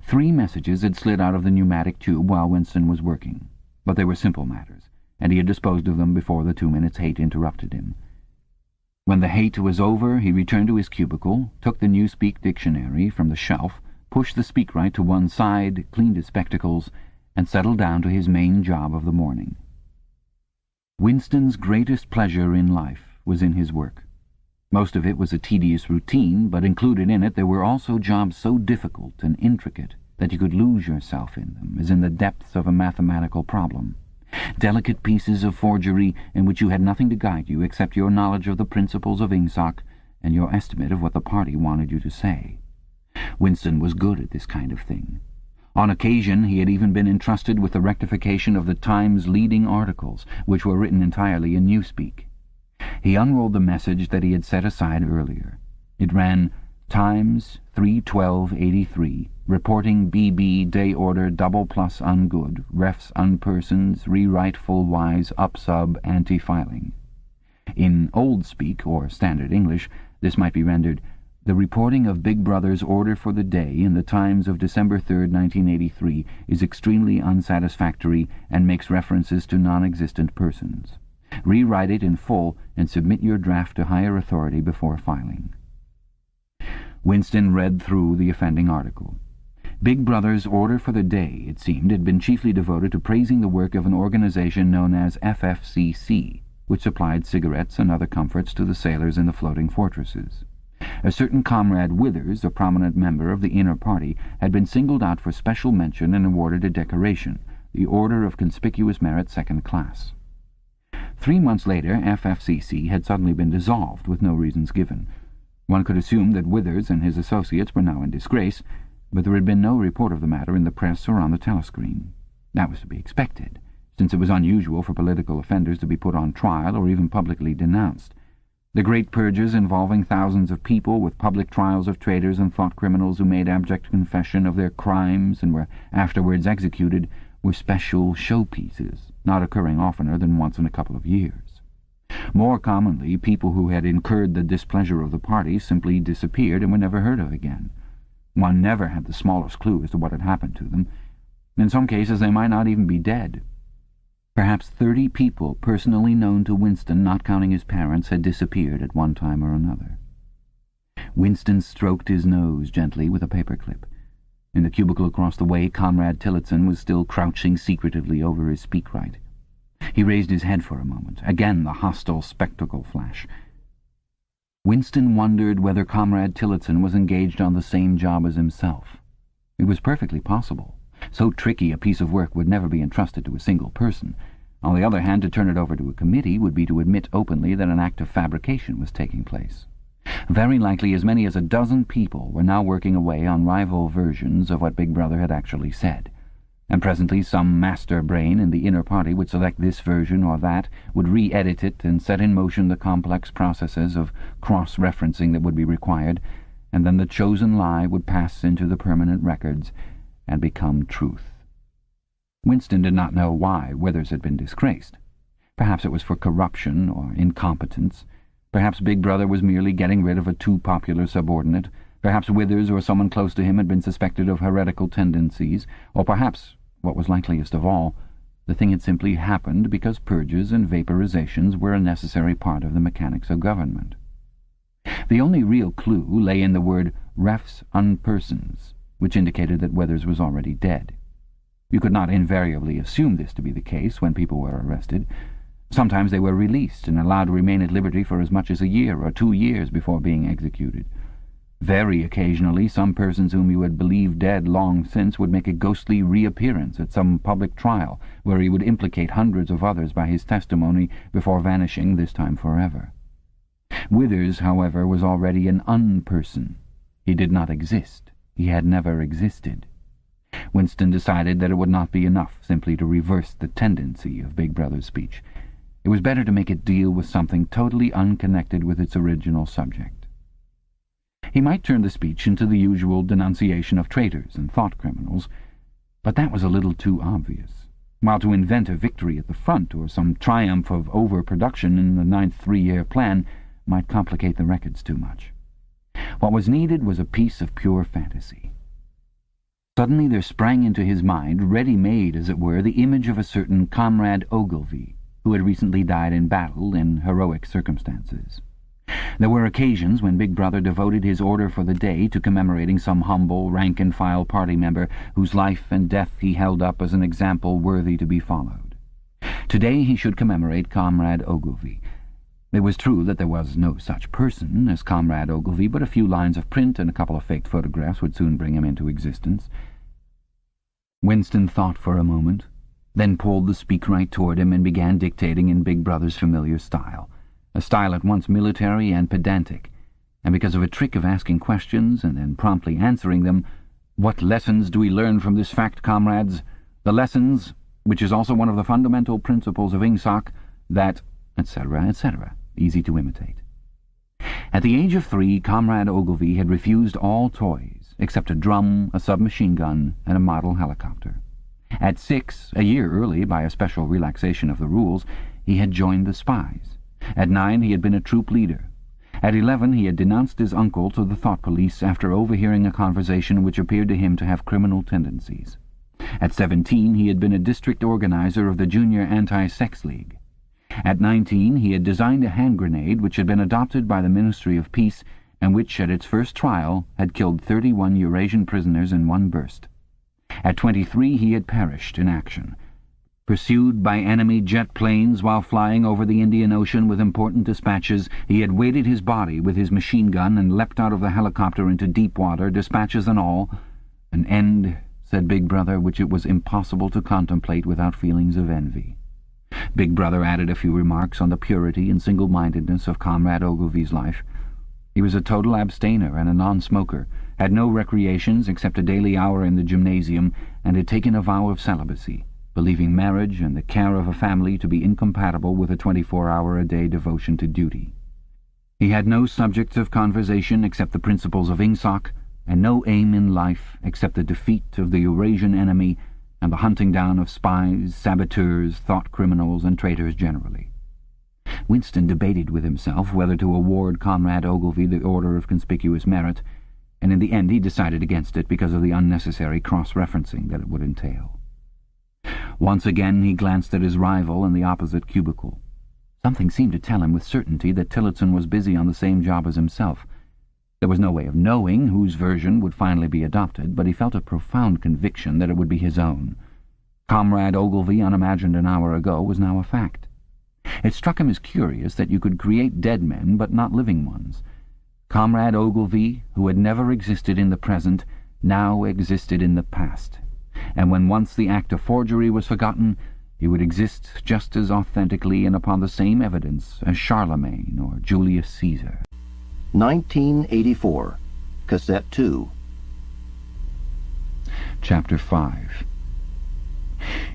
3 messages had slid out of the pneumatic tube while Winston was working, but they were simple matters, and he had disposed of them before the 2 minutes' hate interrupted him. When the hate was over, he returned to his cubicle, took the Newspeak dictionary from the shelf, pushed the speakwrite to one side, cleaned his spectacles, and settled down to his main job of the morning. Winston's greatest pleasure in life was in his work. Most of it was a tedious routine, but included in it there were also jobs so difficult and intricate that you could lose yourself in them, as in the depths of a mathematical problem. Delicate pieces of forgery in which you had nothing to guide you except your knowledge of the principles of ingsoc and your estimate of what the party wanted you to say. Winston was good at this kind of thing. On occasion he had even been entrusted with the rectification of the Times' leading articles, which were written entirely in Newspeak. He unrolled the message that he had set aside earlier. It ran, Times, 3/12/83, reporting BB day order double plus ungood, refs unpersons, rewrite full wise, up sub, anti-filing. In old speak, or standard English, this might be rendered, the reporting of Big Brother's order for the day in the Times of December 3rd, 1983, is extremely unsatisfactory and makes references to non-existent persons. Rewrite it in full and submit your draft to higher authority before filing. Winston read through the offending article. Big Brother's order for the day, it seemed, had been chiefly devoted to praising the work of an organization known as FFCC, which supplied cigarettes and other comforts to the sailors in the floating fortresses. A certain Comrade Withers, a prominent member of the inner party, had been singled out for special mention and awarded a decoration, the Order of Conspicuous Merit Second Class. 3 months later, FFCC had suddenly been dissolved, with no reasons given. One could assume that Withers and his associates were now in disgrace, but there had been no report of the matter in the press or on the telescreen. That was to be expected, since it was unusual for political offenders to be put on trial or even publicly denounced. The great purges involving thousands of people, with public trials of traitors and thought criminals who made abject confession of their crimes and were afterwards executed, were special showpieces, not occurring oftener than once in a couple of years. More commonly, people who had incurred the displeasure of the party simply disappeared and were never heard of again. One never had the smallest clue as to what had happened to them. In some cases they might not even be dead. Perhaps 30 people personally known to Winston, not counting his parents, had disappeared at one time or another. Winston stroked his nose gently with a paperclip. In the cubicle across the way, Comrade Tillotson was still crouching secretively over his speakwrite. He raised his head for a moment. Again the hostile spectacle flash. Winston wondered whether Comrade Tillotson was engaged on the same job as himself. It was perfectly possible. So tricky a piece of work would never be entrusted to a single person. On the other hand, to turn it over to a committee would be to admit openly that an act of fabrication was taking place. Very likely as many as a dozen people were now working away on rival versions of what Big Brother had actually said. And presently some master brain in the inner party would select this version or that, would re-edit it and set in motion the complex processes of cross-referencing that would be required, and then the chosen lie would pass into the permanent records and become truth. Winston did not know why Withers had been disgraced. Perhaps it was for corruption or incompetence. Perhaps Big Brother was merely getting rid of a too popular subordinate. Perhaps Withers or someone close to him had been suspected of heretical tendencies. Or perhaps, what was likeliest of all, the thing had simply happened because purges and vaporizations were a necessary part of the mechanics of government. The only real clue lay in the word refs unpersons, which indicated that Withers was already dead. You could not invariably assume this to be the case when people were arrested. Sometimes they were released and allowed to remain at liberty for as much as a year or 2 years before being executed. Very occasionally, some persons whom you had believed dead long since would make a ghostly reappearance at some public trial, where he would implicate hundreds of others by his testimony before vanishing, this time forever. Withers, however, was already an unperson. He did not exist. He had never existed. Winston decided that it would not be enough simply to reverse the tendency of Big Brother's speech. It was better to make it deal with something totally unconnected with its original subject. He might turn the speech into the usual denunciation of traitors and thought criminals, but that was a little too obvious, while to invent a victory at the front or some triumph of overproduction in the 9th three-year plan might complicate the records too much. What was needed was a piece of pure fantasy. Suddenly there sprang into his mind, ready-made as it were, the image of a certain Comrade Ogilvy, who had recently died in battle in heroic circumstances. There were occasions when Big Brother devoted his order for the day to commemorating some humble, rank-and-file party member whose life and death he held up as an example worthy to be followed. Today he should commemorate Comrade Ogilvy. It was true that there was no such person as Comrade Ogilvy, but a few lines of print and a couple of faked photographs would soon bring him into existence. Winston thought for a moment, then pulled the speakwrite toward him and began dictating in Big Brother's familiar style, a style at once military and pedantic, and because of a trick of asking questions and then promptly answering them, "What lessons do we learn from this fact, comrades? The lessons, which is also one of the fundamental principles of Ingsoc, that," etc., etc., easy to imitate. At the age of 3, Comrade Ogilvy had refused all toys, except a drum, a submachine gun, and a model helicopter. At 6, a year early by a special relaxation of the rules, he had joined the spies. At 9, he had been a troop leader. At 11, he had denounced his uncle to the thought police after overhearing a conversation which appeared to him to have criminal tendencies. At 17, he had been a district organizer of the Junior Anti-Sex League. At 19, he had designed a hand grenade which had been adopted by the Ministry of Peace and which, at its first trial, had killed 31 Eurasian prisoners in one burst. At 23, he had perished in action. Pursued by enemy jet planes while flying over the Indian Ocean with important dispatches, he had weighted his body with his machine gun and leapt out of the helicopter into deep water, dispatches and all. An end, said Big Brother, which it was impossible to contemplate without feelings of envy. Big Brother added a few remarks on the purity and single-mindedness of Comrade Ogilvy's life. He was a total abstainer and a non-smoker, had no recreations except a daily hour in the gymnasium, and had taken a vow of celibacy, believing marriage and the care of a family to be incompatible with a 24-hour-a-day devotion to duty. He had no subjects of conversation except the principles of Ingsoc, and no aim in life except the defeat of the Eurasian enemy and the hunting down of spies, saboteurs, thought criminals, and traitors generally. Winston debated with himself whether to award Comrade Ogilvy the Order of Conspicuous Merit, and in the end he decided against it because of the unnecessary cross-referencing that it would entail. Once again he glanced at his rival in the opposite cubicle. Something seemed to tell him with certainty that Tillotson was busy on the same job as himself. There was no way of knowing whose version would finally be adopted, but he felt a profound conviction that it would be his own. Comrade Ogilvy, unimagined an hour ago, was now a fact. It struck him as curious that you could create dead men but not living ones. Comrade Ogilvy, who had never existed in the present, now existed in the past, and when once the act of forgery was forgotten, he would exist just as authentically and upon the same evidence as Charlemagne or Julius Caesar. 1984, Cassette 2. Chapter 5.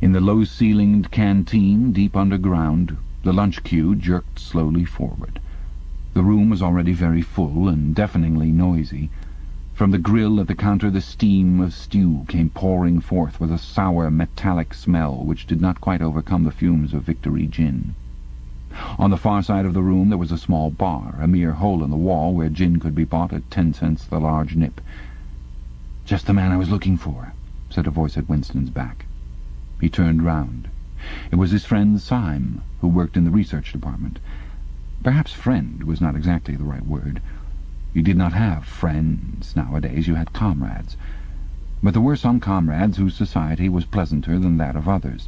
In the low-ceilinged canteen deep underground, the lunch queue jerked slowly forward. The room was already very full and deafeningly noisy. From the grill at the counter the steam of stew came pouring forth with a sour, metallic smell which did not quite overcome the fumes of Victory gin. On the far side of the room there was a small bar, a mere hole in the wall where gin could be bought at 10 cents the large nip. "Just the man I was looking for," said a voice at Winston's back. He turned round. It was his friend Syme, who worked in the research department. Perhaps friend was not exactly the right word. You did not have friends nowadays, you had comrades. But there were some comrades whose society was pleasanter than that of others.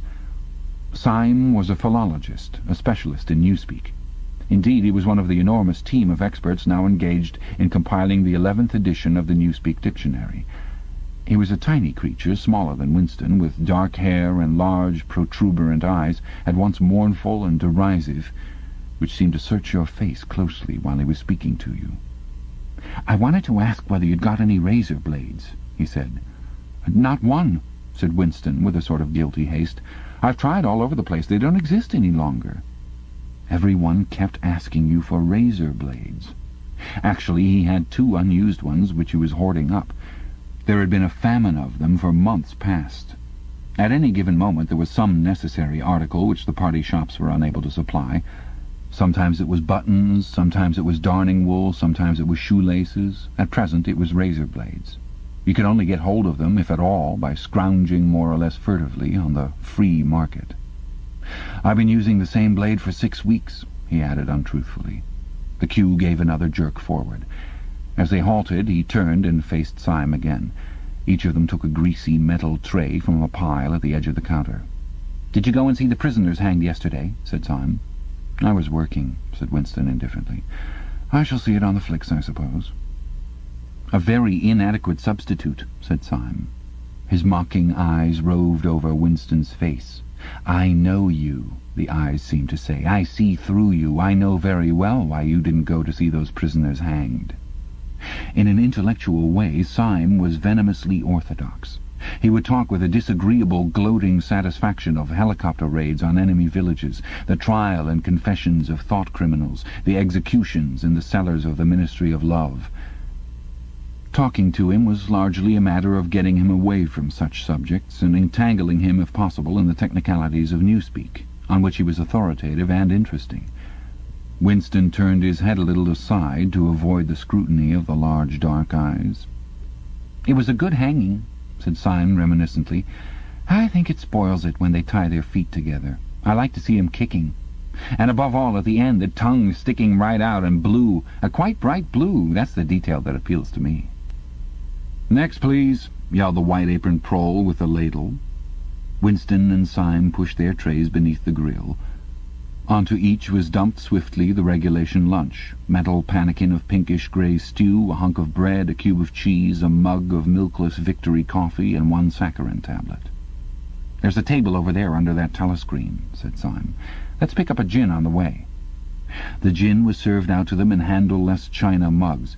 Syme was a philologist, a specialist in Newspeak. Indeed, he was one of the enormous team of experts now engaged in compiling the 11th edition of the Newspeak dictionary. He was a tiny creature, smaller than Winston, with dark hair and large, protuberant eyes, at once mournful and derisive, which seemed to search your face closely while he was speaking to you. "I wanted to ask whether you'd got any razor blades," he said. "Not one," said Winston, with a sort of guilty haste. "I've tried all over the place. They don't exist any longer." Everyone kept asking you for razor blades. Actually, he had 2 unused ones which he was hoarding up. There had been a famine of them for months past. At any given moment there was some necessary article which the party shops were unable to supply. Sometimes it was buttons, sometimes it was darning wool, sometimes it was shoelaces. At present it was razor blades. You could only get hold of them, if at all, by scrounging more or less furtively on the free market. "I've been using the same blade for 6 weeks, he added untruthfully. The queue gave another jerk forward. As they halted, he turned and faced Syme again. Each of them took a greasy metal tray from a pile at the edge of the counter. "Did you go and see the prisoners hanged yesterday?" said Syme. "I was working," said Winston indifferently. "I shall see it on the flicks, I suppose." "A very inadequate substitute," said Syme. His mocking eyes roved over Winston's face. "I know you," the eyes seemed to say. "I see through you. I know very well why you didn't go to see those prisoners hanged." In an intellectual way, Syme was venomously orthodox. He would talk with a disagreeable, gloating satisfaction of helicopter raids on enemy villages, the trial and confessions of thought criminals, the executions in the cellars of the Ministry of Love. Talking to him was largely a matter of getting him away from such subjects and entangling him, if possible, in the technicalities of Newspeak, on which he was authoritative and interesting. Winston turned his head a little aside to avoid the scrutiny of the large dark eyes. "It was a good hanging," said Syme reminiscently. "I think it spoils it when they tie their feet together. I like to see 'em kicking. And above all, at the end, the tongue sticking right out and blue, a quite bright blue. That's the detail that appeals to me." "Next, please," yelled the white-aproned prole with the ladle. Winston and Syme pushed their trays beneath the grill. Onto each was dumped swiftly the regulation lunch: metal pannikin of pinkish-grey stew, a hunk of bread, a cube of cheese, a mug of milkless Victory coffee, and 1 saccharin tablet. "There's a table over there under that telescreen," said Syme. "Let's pick up a gin on the way." The gin was served out to them in handleless china mugs.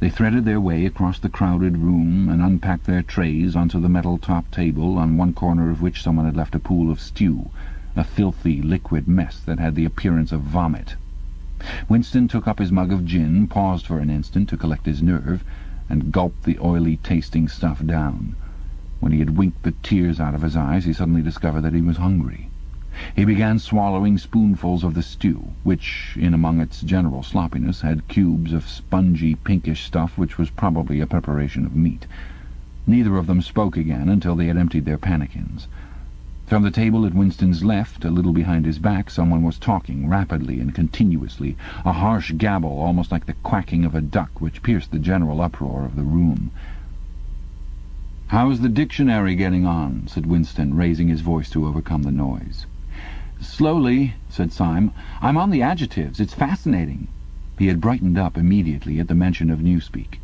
They threaded their way across the crowded room and unpacked their trays onto the metal-top table, on one corner of which someone had left a pool of stew, a filthy liquid mess that had the appearance of vomit. Winston took up his mug of gin, paused for an instant to collect his nerve, and gulped the oily-tasting stuff down. When he had winked the tears out of his eyes, he suddenly discovered that he was hungry. He began swallowing spoonfuls of the stew, which, in among its general sloppiness, had cubes of spongy pinkish stuff which was probably a preparation of meat. Neither of them spoke again until they had emptied their pannikins. From the table at Winston's left, a little behind his back, someone was talking rapidly and continuously, a harsh gabble almost like the quacking of a duck, which pierced the general uproar of the room. "How's the dictionary getting on?" said Winston, raising his voice to overcome the noise. "Slowly," said Syme. "I'm on the adjectives. It's fascinating." He had brightened up immediately at the mention of Newspeak.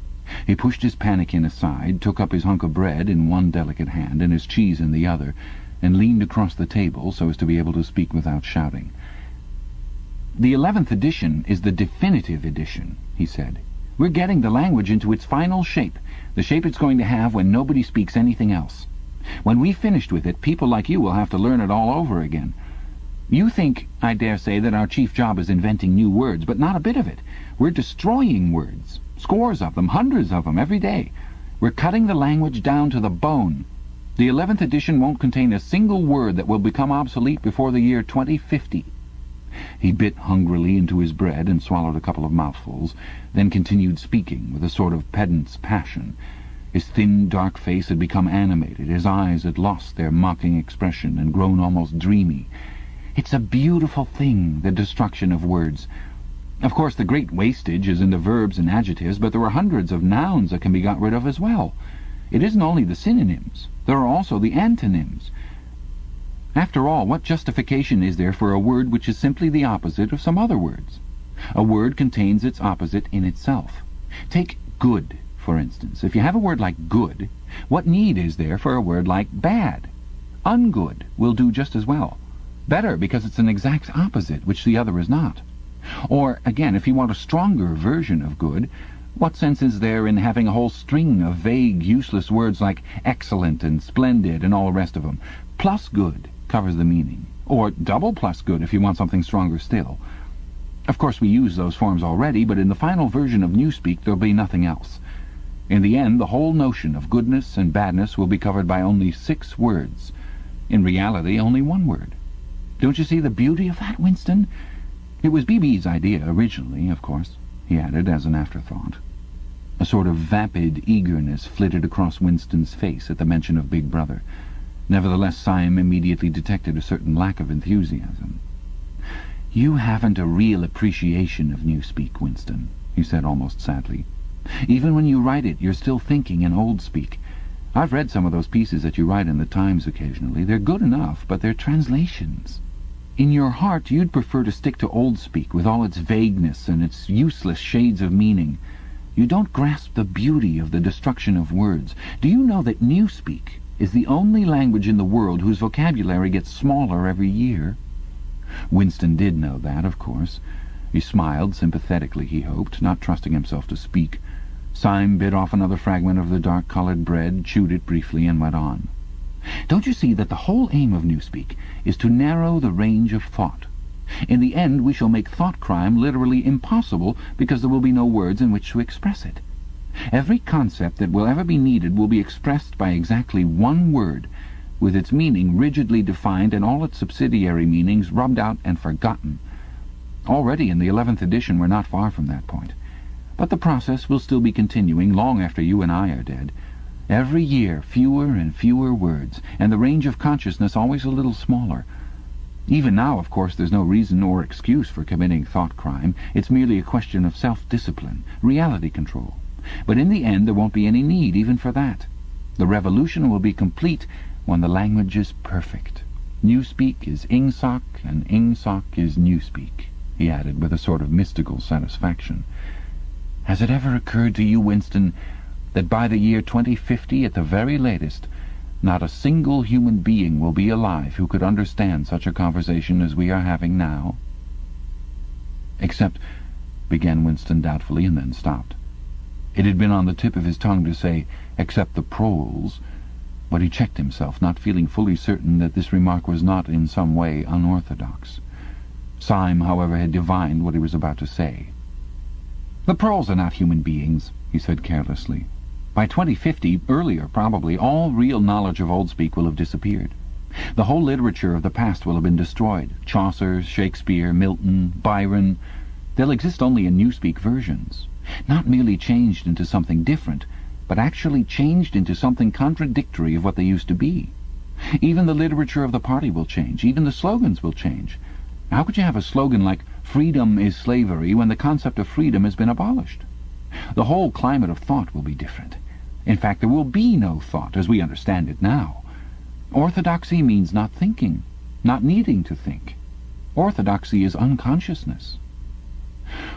He pushed his pannikin aside, took up his hunk of bread in one delicate hand and his cheese in the other, and leaned across the table so as to be able to speak without shouting. "The 11th edition is the definitive edition," he said. "We're getting the language into its final shape, the shape it's going to have when nobody speaks anything else. When we've finished with it, people like you will have to learn it all over again. You think, I dare say, that our chief job is inventing new words, but not a bit of it. We're destroying words, scores of them, hundreds of them, every day. We're cutting the language down to the bone. The 11th edition won't contain a single word that will become obsolete before the year 2050. He bit hungrily into his bread and swallowed a couple of mouthfuls, then continued speaking with a sort of pedant's passion. His thin, dark face had become animated. His eyes had lost their mocking expression and grown almost dreamy. "It's a beautiful thing, the destruction of words. Of course, the great wastage is in the verbs and adjectives, but there are hundreds of nouns that can be got rid of as well. It isn't only the synonyms. There are also the antonyms. After all, what justification is there for a word which is simply the opposite of some other words? A word contains its opposite in itself. Take good, for instance. If you have a word like good, what need is there for a word like bad? Ungood will do just as well. Better, because it's an exact opposite, which the other is not. Or, again, if you want a stronger version of good, What sense is there in having a whole string of vague, useless words like excellent and splendid and all the rest of them? Plus good covers the meaning, or double plus good if you want something stronger still. Of course we use those forms already, but in the final version of Newspeak there'll be nothing else. In the end, the whole notion of goodness and badness will be covered by only 6 words. In reality, only 1 word. Don't you see the beauty of that, Winston? It was B.B.'s idea originally, of course, he added as an afterthought. A sort of vapid eagerness flitted across Winston's face at the mention of Big Brother. Nevertheless, Syme immediately detected a certain lack of enthusiasm. "You haven't a real appreciation of Newspeak, Winston," he said almost sadly. "Even when you write it, you're still thinking in old speak. I've read some of those pieces that you write in the Times occasionally. They're good enough, but they're translations. In your heart, you'd prefer to stick to old speak with all its vagueness and its useless shades of meaning. You don't grasp the beauty of the destruction of words. Do you know that Newspeak is the only language in the world whose vocabulary gets smaller every year?" Winston did know that, of course. He smiled sympathetically, he hoped, not trusting himself to speak. Syme bit off another fragment of the dark-coloured bread, chewed it briefly, and went on. "Don't you see that the whole aim of Newspeak is to narrow the range of thought? In the end we shall make thoughtcrime literally impossible because there will be no words in which to express it. Every concept that will ever be needed will be expressed by exactly 1 word, with its meaning rigidly defined and all its subsidiary meanings rubbed out and forgotten. Already in the 11th edition we're not far from that point. But the process will still be continuing long after you and I are dead. Every year fewer and fewer words, and the range of consciousness always a little smaller. Even now, of course, there's no reason or excuse for committing thought-crime. It's merely a question of self-discipline, reality control. But in the end there won't be any need even for that. The revolution will be complete when the language is perfect. Newspeak is Ingsoc, and Ingsoc is Newspeak," he added with a sort of mystical satisfaction. "Has it ever occurred to you, Winston, that by the year 2050 at the very latest, not a single human being will be alive who could understand such a conversation as we are having now?" "Except—" began Winston doubtfully, and then stopped. It had been on the tip of his tongue to say, "except the proles," but he checked himself, not feeling fully certain that this remark was not in some way unorthodox. Syme, however, had divined what he was about to say. "The proles are not human beings," he said carelessly. "By 2050, earlier probably, all real knowledge of old speak will have disappeared. The whole literature of the past will have been destroyed. Chaucer, Shakespeare, Milton, Byron. They'll exist only in Newspeak versions. Not merely changed into something different, but actually changed into something contradictory of what they used to be. Even the literature of the party will change. Even the slogans will change. How could you have a slogan like 'Freedom is slavery' when the concept of freedom has been abolished? The whole climate of thought will be different. In fact, there will be no thought as we understand it now. Orthodoxy means not thinking, not needing to think. Orthodoxy is unconsciousness."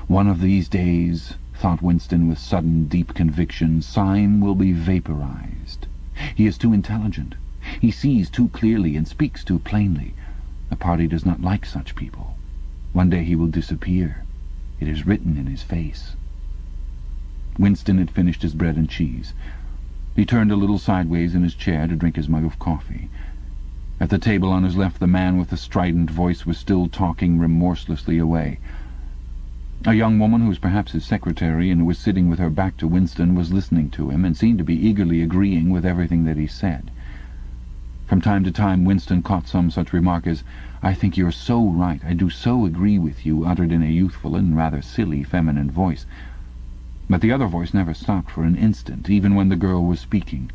One of these days, thought Winston with sudden deep conviction, Syme will be vaporized. He is too intelligent. He sees too clearly and speaks too plainly. The party does not like such people. One day he will disappear. It is written in his face. Winston had finished his bread and cheese. He turned a little sideways in his chair to drink his mug of coffee. At the table on his left the man with the strident voice was still talking remorselessly away. A young woman who was perhaps his secretary and who was sitting with her back to Winston was listening to him and seemed to be eagerly agreeing with everything that he said. From time to time Winston caught some such remark as, "I think you're so right, I do so agree with you," uttered in a youthful and rather silly feminine voice. But the other voice never stopped for an instant, even when the girl was speaking.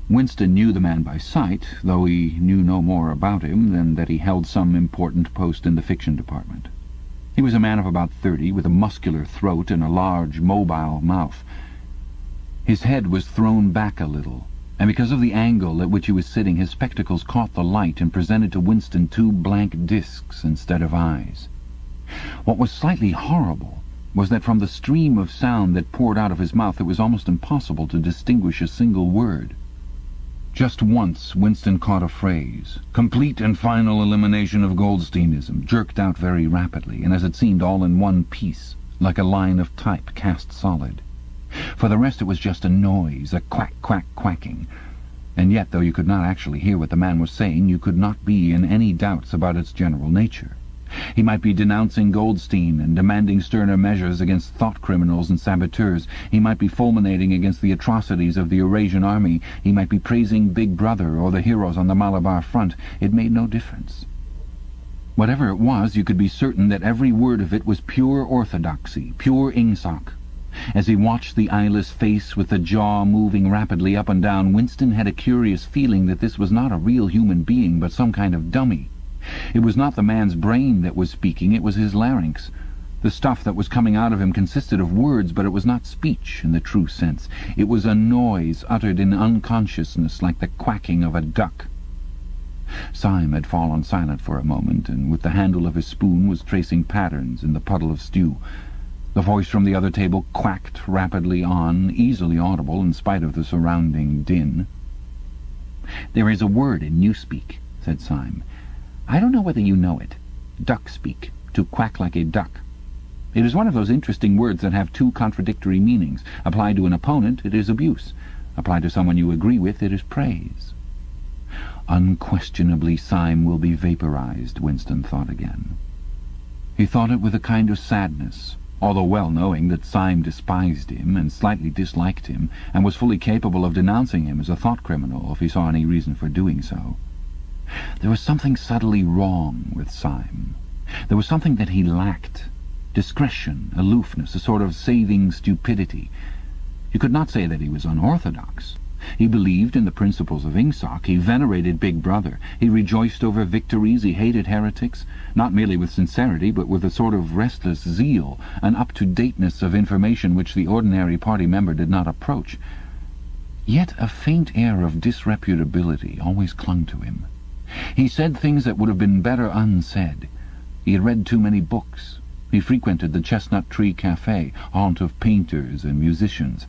Winston knew the man by sight, though he knew no more about him than that he held some important post in the fiction department. He was a man of about 30, with a muscular throat and a large, mobile mouth. His head was thrown back a little, and because of the angle at which he was sitting, his spectacles caught the light and presented to Winston 2 blank discs instead of eyes. What was slightly horrible was that from the stream of sound that poured out of his mouth it was almost impossible to distinguish a single word. Just once Winston caught a phrase, "complete and final elimination of Goldsteinism," jerked out very rapidly, and as it seemed all in one piece, like a line of type cast solid. For the rest it was just a noise, a quack, quack, quacking. And yet, though you could not actually hear what the man was saying, you could not be in any doubts about its general nature. He might be denouncing Goldstein and demanding sterner measures against thought criminals and saboteurs. He might be fulminating against the atrocities of the Eurasian army. He might be praising Big Brother or the heroes on the Malabar front. It made no difference. Whatever it was, you could be certain that every word of it was pure orthodoxy, pure ingsoc. As he watched the eyeless face with the jaw moving rapidly up and down, Winston had a curious feeling that this was not a real human being, but some kind of dummy. It was not the man's brain that was speaking, it was his larynx. The stuff that was coming out of him consisted of words, but it was not speech in the true sense. It was a noise uttered in unconsciousness, like the quacking of a duck. Syme had fallen silent for a moment, and with the handle of his spoon was tracing patterns in the puddle of stew. The voice from the other table quacked rapidly on, easily audible in spite of the surrounding din. "There is a word in Newspeak," said Syme. "I don't know whether you know it. Duck-speak, to quack like a duck. It is one of those interesting words that have two contradictory meanings. Applied to an opponent, it is abuse. Applied to someone you agree with, it is praise." Unquestionably, Syme will be vaporized, Winston thought again. He thought it with a kind of sadness, although well knowing that Syme despised him and slightly disliked him, and was fully capable of denouncing him as a thought criminal if he saw any reason for doing so. There was something subtly wrong with Syme. There was something that he lacked. Discretion, aloofness, a sort of saving stupidity. You could not say that he was unorthodox. He believed in the principles of ingsoc. He venerated Big Brother. He rejoiced over victories. He hated heretics, not merely with sincerity, but with a sort of restless zeal, an up-to-dateness of information which the ordinary party member did not approach. Yet a faint air of disreputability always clung to him. He said things that would have been better unsaid. He had read too many books. He frequented the Chestnut Tree Café, haunt of painters and musicians.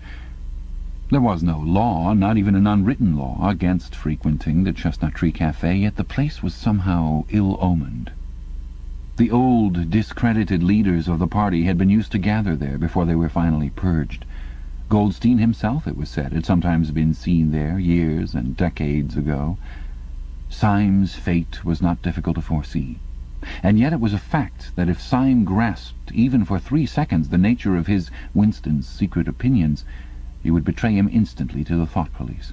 There was no law, not even an unwritten law, against frequenting the Chestnut Tree Café, yet the place was somehow ill-omened. The old, discredited leaders of the party had been used to gather there before they were finally purged. Goldstein himself, it was said, had sometimes been seen there years and decades ago. Syme's fate was not difficult to foresee. And yet it was a fact that if Syme grasped, even for 3 seconds, the nature of his, Winston's, secret opinions, he would betray him instantly to the thought police.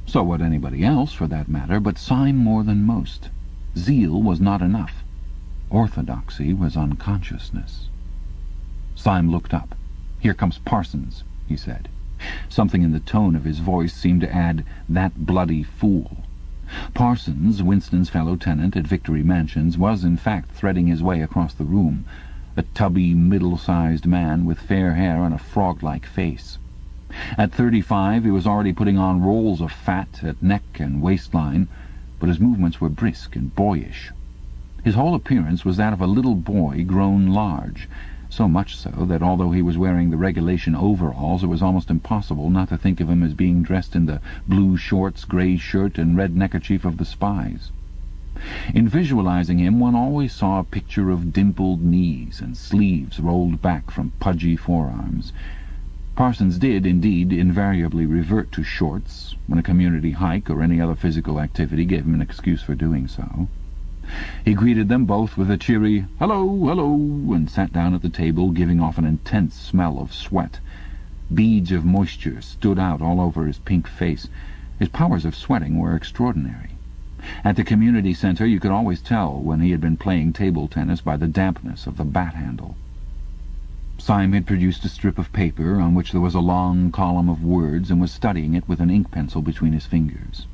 So would anybody else, for that matter, but Syme more than most. Zeal was not enough. Orthodoxy was unconsciousness. Syme looked up. "Here comes Parsons," he said. Something in the tone of his voice seemed to add, "that bloody fool." Parsons, Winston's fellow tenant at Victory Mansions, was in fact threading his way across the room, a tubby, middle-sized man with fair hair and a frog-like face. At 35 he was already putting on rolls of fat at neck and waistline, but his movements were brisk and boyish. His whole appearance was that of a little boy grown large, so much so that although he was wearing the regulation overalls, it was almost impossible not to think of him as being dressed in the blue shorts, grey shirt, and red neckerchief of the spies. In visualizing him, one always saw a picture of dimpled knees and sleeves rolled back from pudgy forearms. Parsons did, indeed, invariably revert to shorts when a community hike or any other physical activity gave him an excuse for doing so. He greeted them both with a cheery "Hello, hello," and sat down at the table, giving off an intense smell of sweat. Beads of moisture stood out all over his pink face. His powers of sweating were extraordinary. At the community centre you could always tell when he had been playing table tennis by the dampness of the bat handle. Syme had produced a strip of paper on which there was a long column of words and was studying it with an ink pencil between his fingers.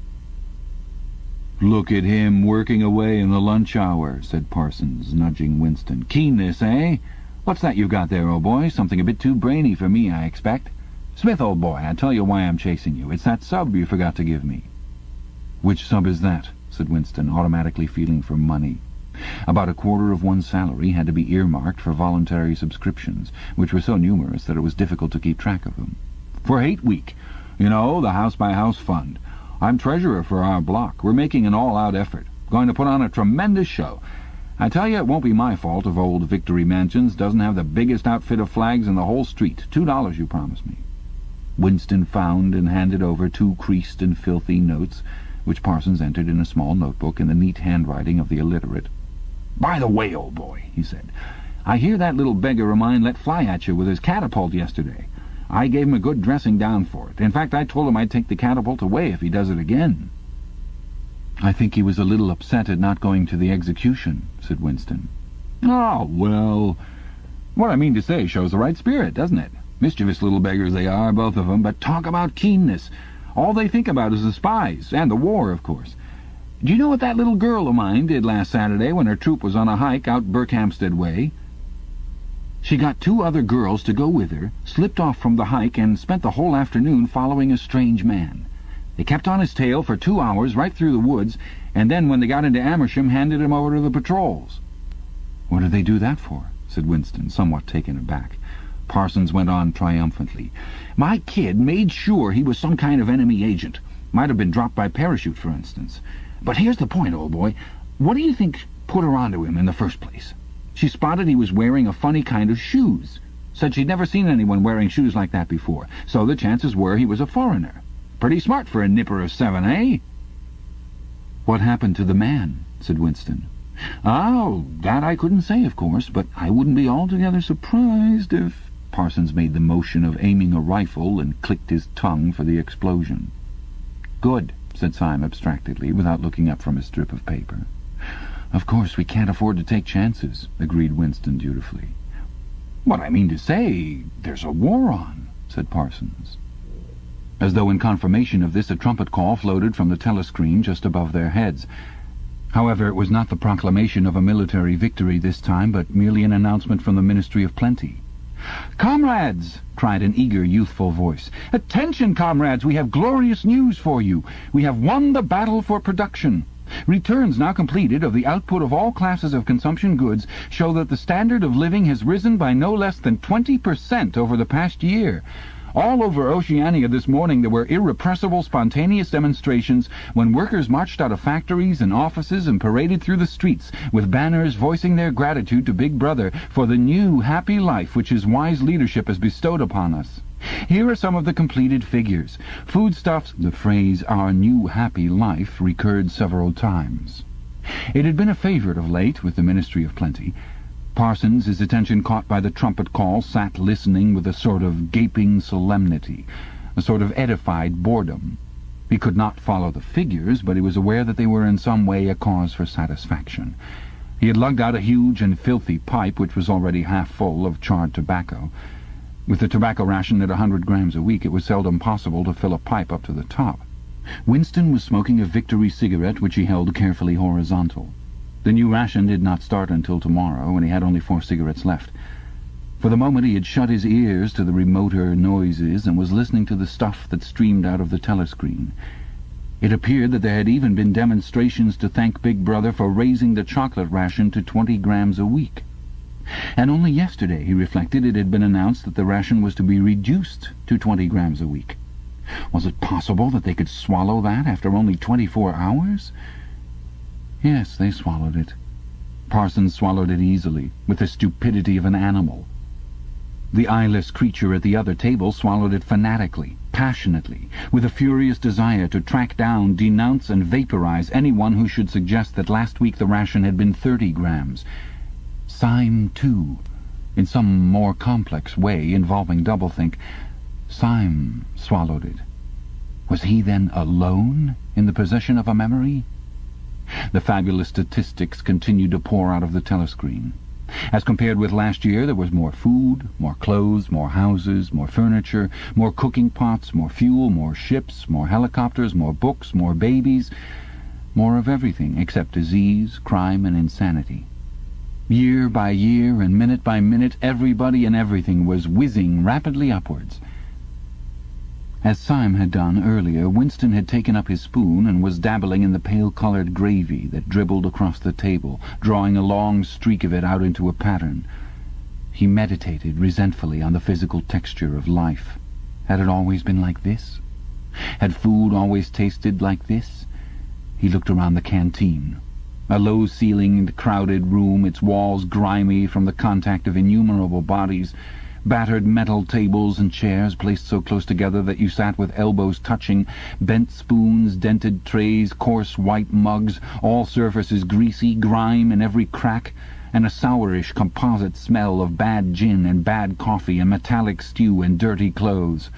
"Look at him working away in the lunch hour," said Parsons, nudging Winston. "Keenness, eh? What's that you've got there, old boy? Something a bit too brainy for me, I expect. Smith, old boy, I tell you why I'm chasing you. It's that sub you forgot to give me." "Which sub is that?" said Winston, automatically feeling for money. About a quarter of one's salary had to be earmarked for voluntary subscriptions, which were so numerous that it was difficult to keep track of them. "For Hate Week. You know, the house-by-house fund. I'm treasurer for our block. We're making an all-out effort. Going to put on a tremendous show. I tell you, it won't be my fault if old Victory Mansions doesn't have the biggest outfit of flags in the whole street. $2 you promised me." Winston found and handed over 2 creased and filthy notes, which Parsons entered in a small notebook in the neat handwriting of the illiterate. "By the way, old boy," he said, "I hear that little beggar of mine let fly at you with his catapult yesterday. I gave him a good dressing down for it. In fact, I told him I'd take the catapult away if he does it again." "I think he was a little upset at not going to the execution," said Winston. "Oh, well, what I mean to say shows the right spirit, doesn't it? Mischievous little beggars they are, both of them, but talk about keenness. All they think about is the spies, and the war, of course. Do you know what that little girl of mine did last Saturday when her troop was on a hike out Berkhamsted way? She got 2 other girls to go with her, slipped off from the hike, and spent the whole afternoon following a strange man. They kept on his tail for 2 hours right through the woods, and then when they got into Amersham handed him over to the patrols." "What did they do that for?" said Winston, somewhat taken aback. Parsons went on triumphantly. "My kid made sure he was some kind of enemy agent. Might have been dropped by parachute, for instance. But here's the point, old boy. What do you think put her onto him in the first place? She spotted he was wearing a funny kind of shoes. Said she'd never seen anyone wearing shoes like that before, so the chances were he was a foreigner. Pretty smart for a nipper of 7, eh?" "What happened to the man?" said Winston. "Oh, that I couldn't say, of course, but I wouldn't be altogether surprised if—" Parsons made the motion of aiming a rifle and clicked his tongue for the explosion. "Good," said Syme abstractedly, without looking up from his strip of paper. "Of course, we can't afford to take chances," agreed Winston dutifully. "What I mean to say, there's a war on," said Parsons. As though in confirmation of this, a trumpet call floated from the telescreen just above their heads. However, it was not the proclamation of a military victory this time, but merely an announcement from the Ministry of Plenty. "Comrades!" cried an eager, youthful voice. "Attention, comrades! We have glorious news for you. We have won the battle for production. Returns now completed of the output of all classes of consumption goods show that the standard of living has risen by no less than 20% over the past year. All over Oceania this morning there were irrepressible, spontaneous demonstrations when workers marched out of factories and offices and paraded through the streets with banners voicing their gratitude to Big Brother for the new, happy life which his wise leadership has bestowed upon us. Here are some of the completed figures. Foodstuffs—" The phrase, "our new, happy life," recurred several times. It had been a favorite of late with the Ministry of Plenty. Parsons, his attention caught by the trumpet call, sat listening with a sort of gaping solemnity, a sort of edified boredom. He could not follow the figures, but he was aware that they were in some way a cause for satisfaction. He had lugged out a huge and filthy pipe, which was already half full of charred tobacco. With the tobacco ration at 100 grams a week, it was seldom possible to fill a pipe up to the top. Winston was smoking a Victory cigarette, which he held carefully horizontal. The new ration did not start until tomorrow, and he had only 4 cigarettes left. For the moment he had shut his ears to the remoter noises and was listening to the stuff that streamed out of the telescreen. It appeared that there had even been demonstrations to thank Big Brother for raising the chocolate ration to 20 grams a week. And only yesterday, he reflected, it had been announced that the ration was to be reduced to 20 grams a week. Was it possible that they could swallow that after only 24 hours? Yes, they swallowed it. Parsons swallowed it easily, with the stupidity of an animal. The eyeless creature at the other table swallowed it fanatically, passionately, with a furious desire to track down, denounce, and vaporize anyone who should suggest that last week the ration had been 30 grams. Syme, too, in some more complex way involving doublethink, Syme swallowed it. Was he then alone in the possession of a memory? The fabulous statistics continued to pour out of the telescreen. As compared with last year, there was more food, more clothes, more houses, more furniture, more cooking pots, more fuel, more ships, more helicopters, more books, more babies, more of everything except disease, crime, and insanity. Year by year and minute by minute, everybody and everything was whizzing rapidly upwards. As Syme had done earlier, Winston had taken up his spoon and was dabbling in the pale-coloured gravy that dribbled across the table, drawing a long streak of it out into a pattern. He meditated resentfully on the physical texture of life. Had it always been like this? Had food always tasted like this? He looked around the canteen. A low-ceilinged, crowded room, its walls grimy from the contact of innumerable bodies, battered metal tables and chairs placed so close together that you sat with elbows touching, bent spoons, dented trays, coarse white mugs, all surfaces greasy, grime in every crack, and a sourish composite smell of bad gin and bad coffee and metallic stew and dirty clothes.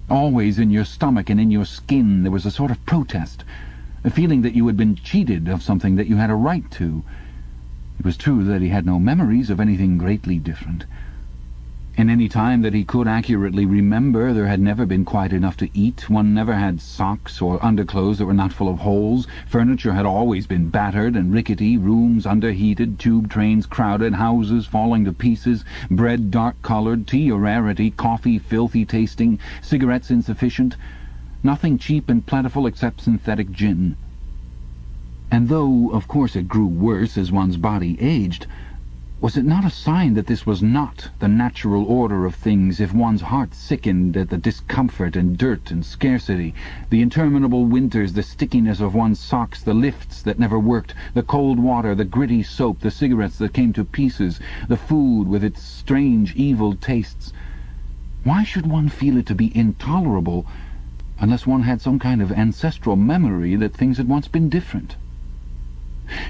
Always in your stomach and in your skin there was a sort of protest, a feeling that you had been cheated of something that you had a right to. It was true that he had no memories of anything greatly different. In any time that he could accurately remember, there had never been quite enough to eat. One never had socks or underclothes that were not full of holes. Furniture had always been battered and rickety, rooms underheated, tube trains crowded, houses falling to pieces, bread dark-coloured, tea a rarity, coffee filthy tasting, cigarettes insufficient, nothing cheap and plentiful except synthetic gin. And though, of course, it grew worse as one's body aged, was it not a sign that this was not the natural order of things if one's heart sickened at the discomfort and dirt and scarcity, the interminable winters, the stickiness of one's socks, the lifts that never worked, the cold water, the gritty soap, the cigarettes that came to pieces, the food with its strange evil tastes? Why should one feel it to be intolerable unless one had some kind of ancestral memory that things had once been different?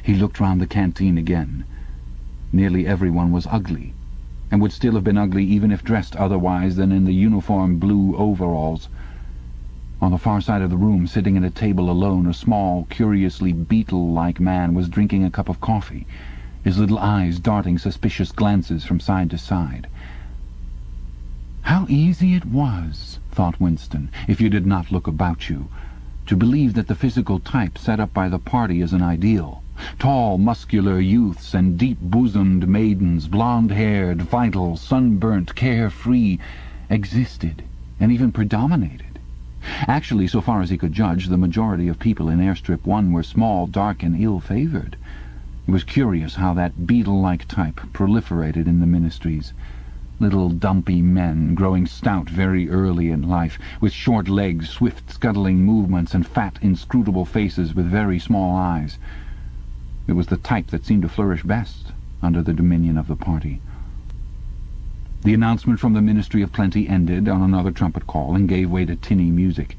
He looked round the canteen again. Nearly everyone was ugly, and would still have been ugly even if dressed otherwise than in the uniform blue overalls. On the far side of the room, sitting at a table alone, a small, curiously beetle-like man was drinking a cup of coffee, his little eyes darting suspicious glances from side to side. How easy it was, thought Winston, if you did not look about you, to believe that the physical type set up by the party as an ideal, tall, muscular youths and deep-bosomed maidens, blonde-haired, vital, sunburnt, carefree, existed and even predominated. Actually, so far as he could judge, the majority of people in Airstrip One were small, dark, and ill-favoured. It was curious how that beetle-like type proliferated in the ministries. Little dumpy men, growing stout very early in life, with short legs, swift scuttling movements, and fat, inscrutable faces with very small eyes. It was the type that seemed to flourish best under the dominion of the party. The announcement from the Ministry of Plenty ended on another trumpet call and gave way to tinny music.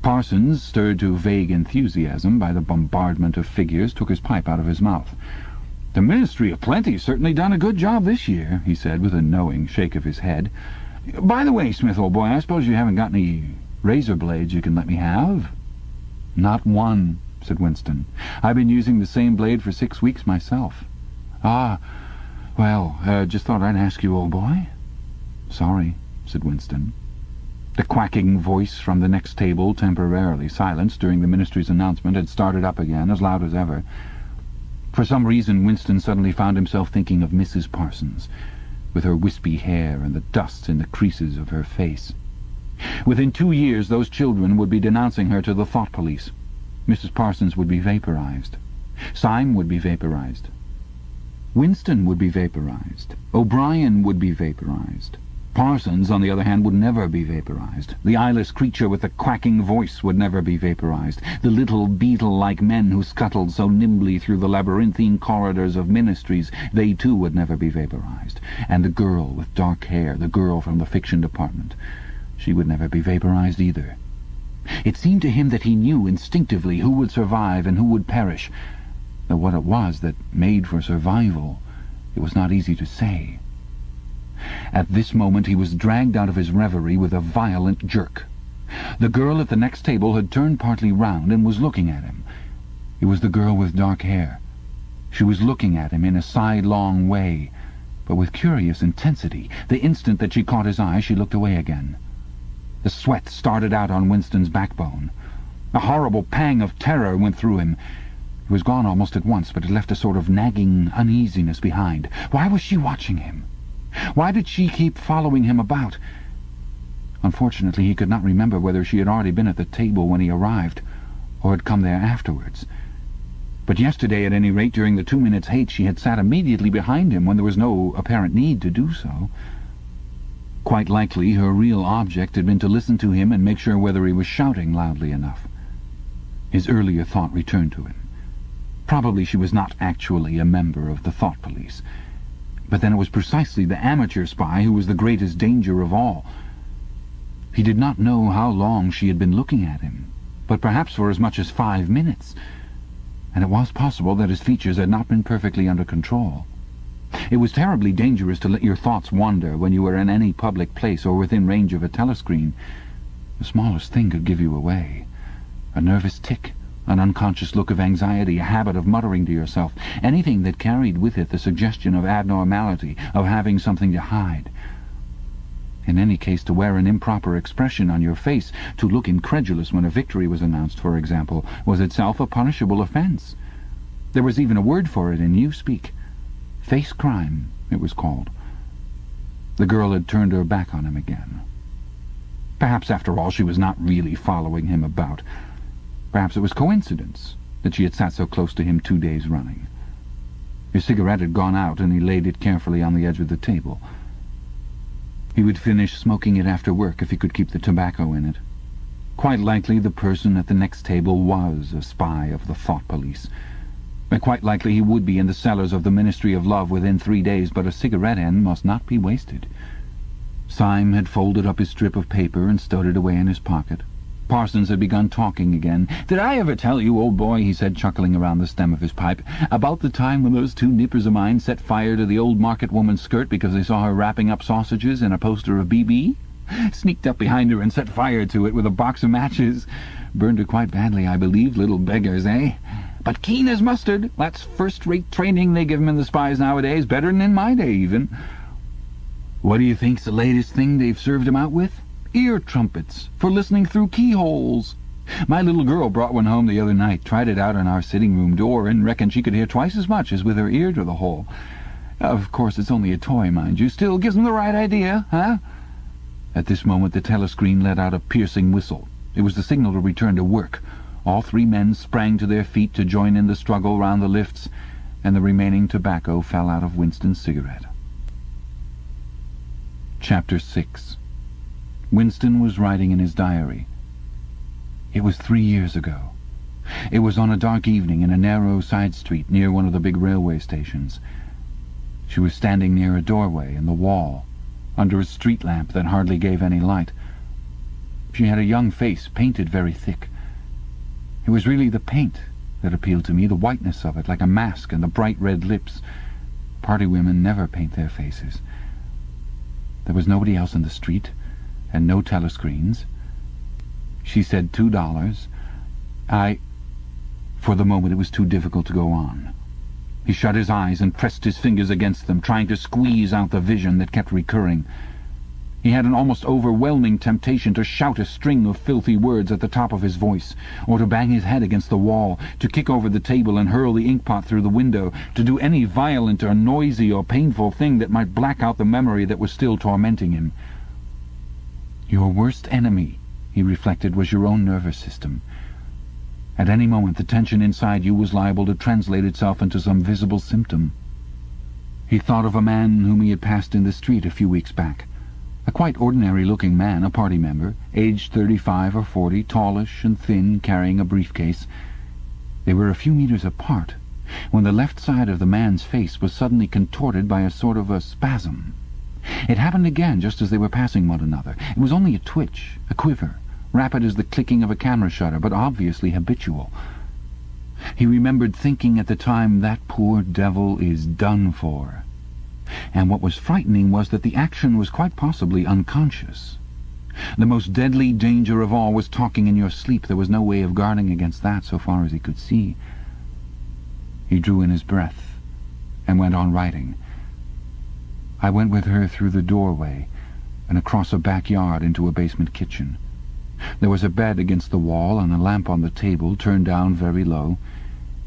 Parsons, stirred to vague enthusiasm by the bombardment of figures, took his pipe out of his mouth. "The Ministry of Plenty's certainly done a good job this year," he said with a knowing shake of his head. "By the way, Smith, old boy, I suppose you haven't got any razor blades you can let me have?" "Not one," said Winston. "I've been using the same blade for 6 weeks myself." "Ah, well, just thought I'd ask you, old boy." "Sorry," said Winston. The quacking voice from the next table, temporarily silenced during the ministry's announcement, had started up again, as loud as ever. For some reason, Winston suddenly found himself thinking of Mrs. Parsons, with her wispy hair and the dust in the creases of her face. Within 2 years, those children would be denouncing her to the thought police. Mrs. Parsons would be vaporized. Syme would be vaporized. Winston would be vaporized. O'Brien would be vaporized. Parsons, on the other hand, would never be vaporized. The eyeless creature with the quacking voice would never be vaporized. The little beetle-like men who scuttled so nimbly through the labyrinthine corridors of ministries, they too would never be vaporized. And the girl with dark hair, the girl from the fiction department, she would never be vaporized either. It seemed to him that he knew instinctively who would survive and who would perish, though what it was that made for survival, it was not easy to say. At this moment he was dragged out of his reverie with a violent jerk. The girl at the next table had turned partly round and was looking at him. It was the girl with dark hair. She was looking at him in a sidelong way, but with curious intensity. The instant that she caught his eye, she looked away again. The sweat started out on Winston's backbone. A horrible pang of terror went through him. It was gone almost at once, but it left a sort of nagging uneasiness behind. Why was she watching him? Why did she keep following him about? Unfortunately, he could not remember whether she had already been at the table when he arrived, or had come there afterwards. But yesterday, at any rate, during the 2 minutes' hate, she had sat immediately behind him when there was no apparent need to do so. Quite likely her real object had been to listen to him and make sure whether he was shouting loudly enough. His earlier thought returned to him. Probably she was not actually a member of the thought police. But then it was precisely the amateur spy who was the greatest danger of all. He did not know how long she had been looking at him, but perhaps for as much as 5 minutes, and it was possible that his features had not been perfectly under control. It was terribly dangerous to let your thoughts wander when you were in any public place or within range of a telescreen. The smallest thing could give you away. A nervous tic, an unconscious look of anxiety, a habit of muttering to yourself, anything that carried with it the suggestion of abnormality, of having something to hide. In any case, to wear an improper expression on your face, to look incredulous when a victory was announced, for example, was itself a punishable offence. There was even a word for it in Newspeak. Face crime, it was called. The girl had turned her back on him again. Perhaps, after all, she was not really following him about. Perhaps it was coincidence that she had sat so close to him 2 days running. His cigarette had gone out, and he laid it carefully on the edge of the table. He would finish smoking it after work if he could keep the tobacco in it. Quite likely the person at the next table was a spy of the thought police. Quite likely he would be in the cellars of the Ministry of Love within 3 days, but a cigarette end must not be wasted. Syme had folded up his strip of paper and stowed it away in his pocket. Parsons had begun talking again. "Did I ever tell you, old boy," he said, chuckling around the stem of his pipe, "about the time when those 2 nippers of mine set fire to the old market woman's skirt because they saw her wrapping up sausages in a poster of BB? Sneaked up behind her and set fire to it with a box of matches. Burned her quite badly, I believe, little beggars, eh? But keen as mustard. That's first-rate training they give 'em in the spies nowadays, better than in my day, even. What do you think's the latest thing they've served 'em out with? Ear trumpets, for listening through keyholes. My little girl brought one home the other night, tried it out on our sitting-room door, and reckoned she could hear twice as much as with her ear to the hole. Of course, it's only a toy, mind you. Still gives 'em the right idea, huh?" At this moment the telescreen let out a piercing whistle. It was the signal to return to work. All 3 men sprang to their feet to join in the struggle round the lifts, and the remaining tobacco fell out of Winston's cigarette. Chapter 6. Winston was writing in his diary. It was 3 years ago. It was on a dark evening in a narrow side street near one of the big railway stations. She was standing near a doorway in the wall, under a street lamp that hardly gave any light. She had a young face, painted very thick. It was really the paint that appealed to me, the whiteness of it, like a mask, and the bright red lips. Party women never paint their faces. There was nobody else in the street, and no telescreens. She said $2. For the moment it was too difficult to go on. He shut his eyes and pressed his fingers against them, trying to squeeze out the vision that kept recurring. He had an almost overwhelming temptation to shout a string of filthy words at the top of his voice, or to bang his head against the wall, to kick over the table and hurl the inkpot through the window, to do any violent or noisy or painful thing that might black out the memory that was still tormenting him. Your worst enemy, he reflected, was your own nervous system. At any moment the tension inside you was liable to translate itself into some visible symptom. He thought of a man whom he had passed in the street a few weeks back. A quite ordinary-looking man, a party member, aged 35 or 40, tallish and thin, carrying a briefcase. They were a few meters apart, when the left side of the man's face was suddenly contorted by a sort of a spasm. It happened again just as they were passing one another. It was only a twitch, a quiver, rapid as the clicking of a camera shutter, but obviously habitual. He remembered thinking at the time, that poor devil is done for. And what was frightening was that the action was quite possibly unconscious. The most deadly danger of all was talking in your sleep. There was no way of guarding against that so far as he could see. He drew in his breath and went on writing. I went with her through the doorway and across a backyard into a basement kitchen. There was a bed against the wall and a lamp on the table, turned down very low.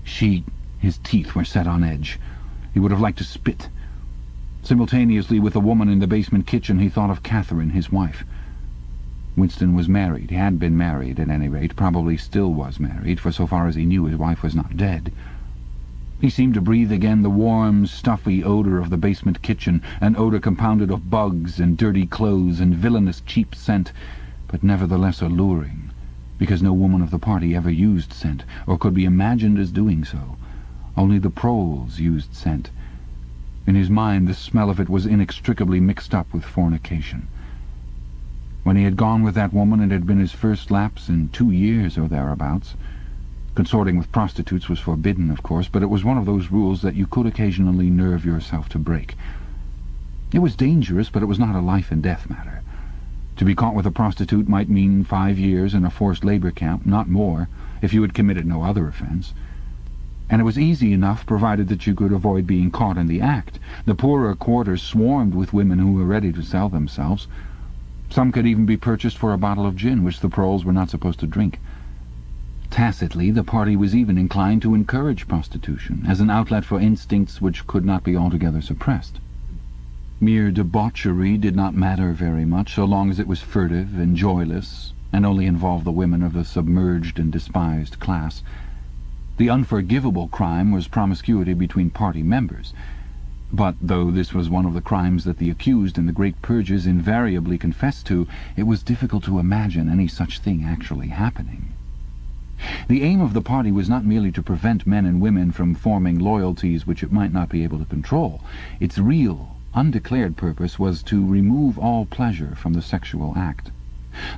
His teeth were set on edge. He would have liked to spit. Simultaneously with the woman in the basement kitchen, he thought of Catherine, his wife. Winston was married. He had been married, at any rate, probably still was married, for so far as he knew his wife was not dead. He seemed to breathe again the warm, stuffy odour of the basement kitchen, an odour compounded of bugs and dirty clothes and villainous cheap scent, but nevertheless alluring, because no woman of the party ever used scent, or could be imagined as doing so. Only the proles used scent. In his mind the smell of it was inextricably mixed up with fornication. When he had gone with that woman it had been his first lapse in 2 years or thereabouts. Consorting with prostitutes was forbidden, of course, but it was one of those rules that you could occasionally nerve yourself to break. It was dangerous, but it was not a life-and-death matter. To be caught with a prostitute might mean 5 years in a forced labour camp, not more, if you had committed no other offence. And it was easy enough, provided that you could avoid being caught in the act. The poorer quarters swarmed with women who were ready to sell themselves. Some could even be purchased for a bottle of gin, which the proles were not supposed to drink. Tacitly, the party was even inclined to encourage prostitution, as an outlet for instincts which could not be altogether suppressed. Mere debauchery did not matter very much, so long as it was furtive and joyless, and only involved the women of the submerged and despised class. The unforgivable crime was promiscuity between party members. But though this was one of the crimes that the accused in the great purges invariably confessed to, it was difficult to imagine any such thing actually happening. The aim of the party was not merely to prevent men and women from forming loyalties which it might not be able to control. Its real, undeclared purpose was to remove all pleasure from the sexual act.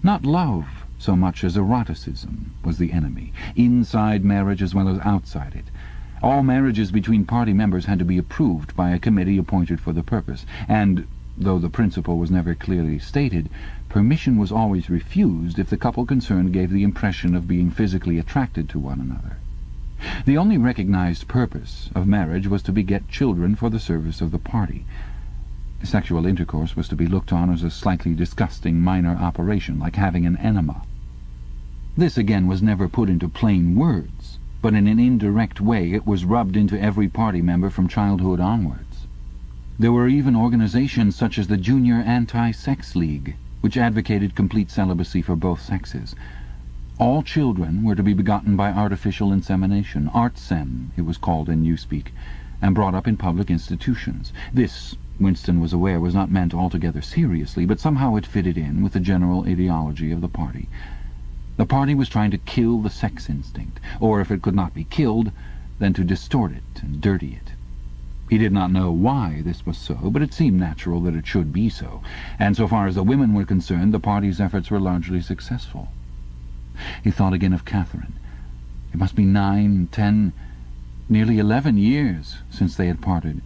Not love so much as eroticism was the enemy, inside marriage as well as outside it. All marriages between party members had to be approved by a committee appointed for the purpose, and, though the principle was never clearly stated, permission was always refused if the couple concerned gave the impression of being physically attracted to one another. The only recognized purpose of marriage was to beget children for the service of the party. Sexual intercourse was to be looked on as a slightly disgusting minor operation, like having an enema. This again was never put into plain words, but in an indirect way it was rubbed into every party member from childhood onwards. There were even organizations such as the Junior Anti-Sex League, which advocated complete celibacy for both sexes. All children were to be begotten by artificial insemination, artsem it was called in Newspeak, and brought up in public institutions. This, Winston was aware, was not meant altogether seriously, but somehow it fitted in with the general ideology of the party. The party was trying to kill the sex instinct, or if it could not be killed, then to distort it and dirty it. He did not know why this was so, but it seemed natural that it should be so, and so far as the women were concerned, the party's efforts were largely successful. He thought again of Catherine. It must be 9, 10, nearly 11 years since they had parted.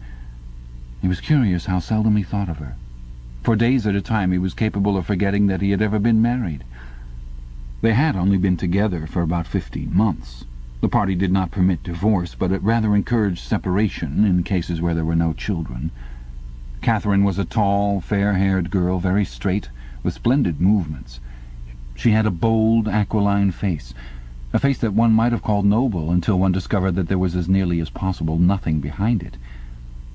He was curious how seldom he thought of her. For days at a time he was capable of forgetting that he had ever been married. They had only been together for about 15 months. The party did not permit divorce, but it rather encouraged separation in cases where there were no children. Catherine was a tall, fair-haired girl, very straight, with splendid movements. She had a bold, aquiline face, a face that one might have called noble until one discovered that there was as nearly as possible nothing behind it.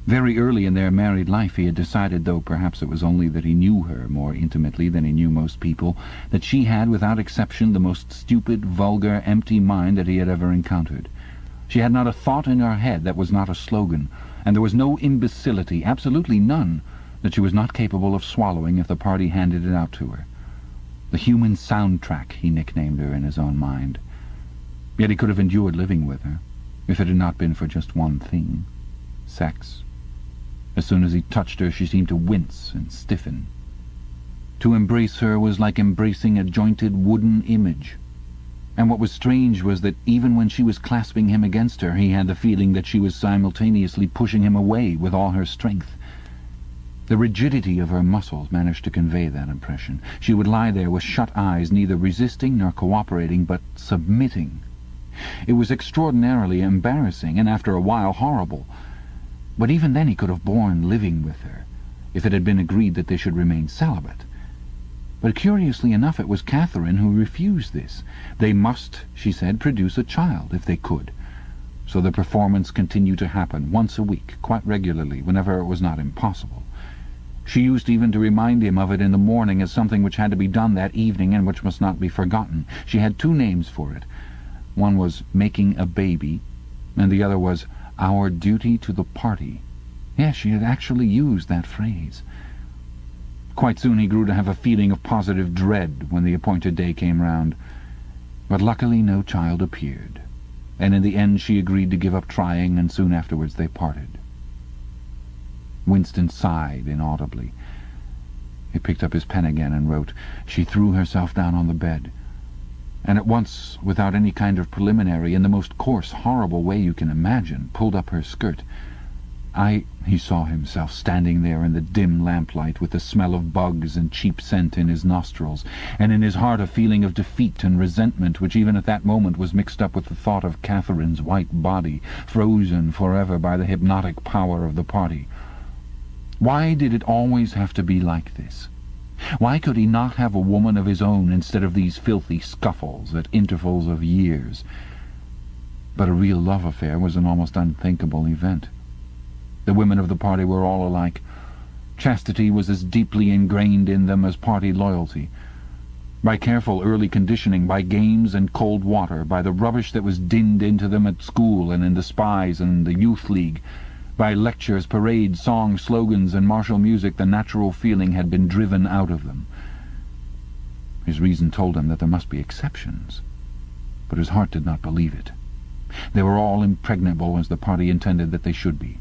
Very early in their married life he had decided, though perhaps it was only that he knew her more intimately than he knew most people, that she had, without exception, the most stupid, vulgar, empty mind that he had ever encountered. She had not a thought in her head that was not a slogan, and there was no imbecility, absolutely none, that she was not capable of swallowing if the party handed it out to her. The human soundtrack, he nicknamed her in his own mind. Yet he could have endured living with her, if it had not been for just one thing: sex. As soon as he touched her, she seemed to wince and stiffen. To embrace her was like embracing a jointed wooden image. And what was strange was that even when she was clasping him against her, he had the feeling that she was simultaneously pushing him away with all her strength. The rigidity of her muscles managed to convey that impression. She would lie there with shut eyes, neither resisting nor cooperating, but submitting. It was extraordinarily embarrassing, and after a while horrible. But even then he could have borne living with her, if it had been agreed that they should remain celibate. But curiously enough, it was Catherine who refused this. They must, she said, produce a child, if they could. So the performance continued to happen once a week, quite regularly, whenever it was not impossible. She used even to remind him of it in the morning as something which had to be done that evening and which must not be forgotten. She had 2 names for it. One was making a baby, and the other was our duty to the party. Yes, she had actually used that phrase. Quite soon he grew to have a feeling of positive dread when the appointed day came round. But luckily no child appeared, and in the end she agreed to give up trying, and soon afterwards they parted. Winston sighed inaudibly. He picked up his pen again and wrote. She threw herself down on the bed, and at once, without any kind of preliminary, in the most coarse, horrible way you can imagine, pulled up her skirt. He saw himself standing there in the dim lamplight, with the smell of bugs and cheap scent in his nostrils, and in his heart a feeling of defeat and resentment, which even at that moment was mixed up with the thought of Catherine's white body, frozen forever by the hypnotic power of the party. Why did it always have to be like this? Why could he not have a woman of his own instead of these filthy scuffles at intervals of years? But a real love affair was an almost unthinkable event. The women of the party were all alike. Chastity was as deeply ingrained in them as party loyalty. By careful early conditioning, by games and cold water, by the rubbish that was dinned into them at school and in the spies and the youth league, by lectures, parades, songs, slogans, and martial music, the natural feeling had been driven out of them. His reason told him that there must be exceptions, but his heart did not believe it. They were all impregnable as the party intended that they should be.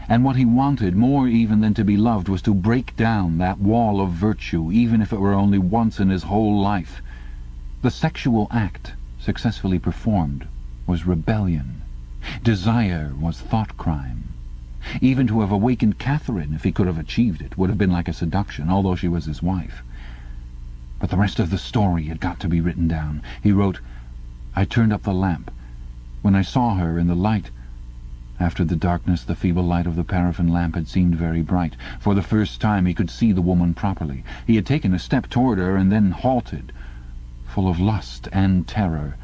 And what he wanted, more even than to be loved, was to break down that wall of virtue, even if it were only once in his whole life. The sexual act, successfully performed, was rebellion. Desire was thoughtcrime. Even to have awakened Catherine, if he could have achieved it, would have been like a seduction, although she was his wife. But the rest of the story had got to be written down. He wrote, "I turned up the lamp. When I saw her in the light—" After the darkness, the feeble light of the paraffin lamp had seemed very bright. For the first time he could see the woman properly. He had taken a step toward her and then halted, full of lust and terror.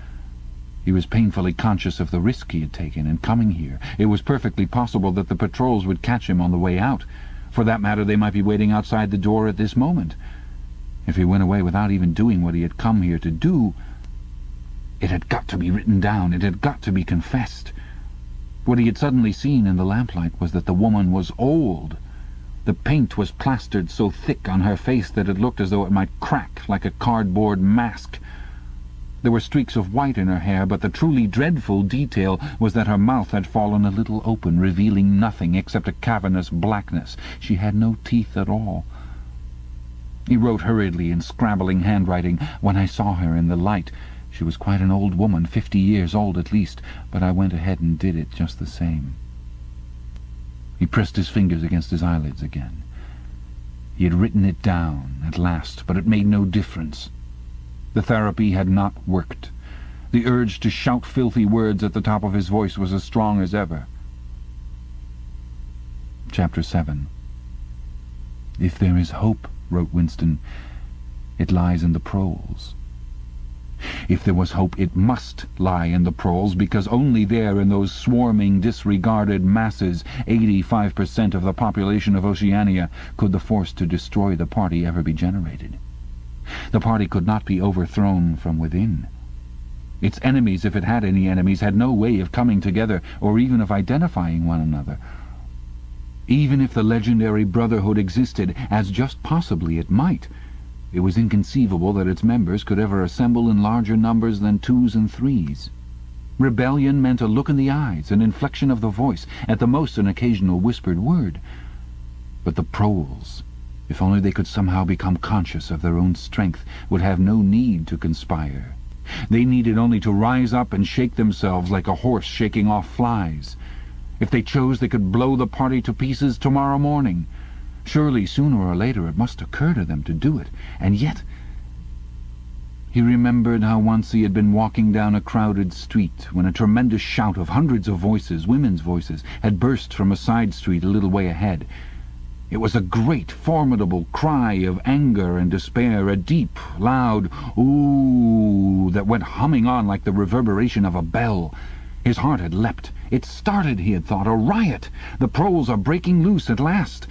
He was painfully conscious of the risk he had taken in coming here. It was perfectly possible that the patrols would catch him on the way out. For that matter, they might be waiting outside the door at this moment. If he went away without even doing what he had come here to do, it had got to be written down. It had got to be confessed. What he had suddenly seen in the lamplight was that the woman was old. The paint was plastered so thick on her face that it looked as though it might crack like a cardboard mask. There were streaks of white in her hair, but the truly dreadful detail was that her mouth had fallen a little open, revealing nothing except a cavernous blackness. She had no teeth at all. He wrote hurriedly in scrabbling handwriting. "When I saw her in the light, she was quite an old woman, 50 years old at least, but I went ahead and did it just the same." He pressed his fingers against his eyelids again. He had written it down at last, but it made no difference. The therapy had not worked. The urge to shout filthy words at the top of his voice was as strong as ever. Chapter 7. "If there is hope," wrote Winston, "it lies in the proles." If there was hope, it must lie in the proles, because only there, in those swarming, disregarded masses, 85% of the population of Oceania, could the force to destroy the party ever be generated. The party could not be overthrown from within. Its enemies, if it had any enemies, had no way of coming together, or even of identifying one another. Even if the legendary Brotherhood existed, as just possibly it might, it was inconceivable that its members could ever assemble in larger numbers than 2s and 3s. Rebellion meant a look in the eyes, an inflection of the voice, at the most an occasional whispered word. But the proles, if only they could somehow become conscious of their own strength, would have no need to conspire. They needed only to rise up and shake themselves like a horse shaking off flies. If they chose, they could blow the party to pieces tomorrow morning. Surely, sooner or later, it must occur to them to do it. And yet, he remembered how once he had been walking down a crowded street when a tremendous shout of hundreds of voices, women's voices, had burst from a side street a little way ahead. It was a great, formidable cry of anger and despair, a deep, loud "ooh" that went humming on like the reverberation of a bell. His heart had leapt. It started, he had thought, a riot. The proles are breaking loose at last.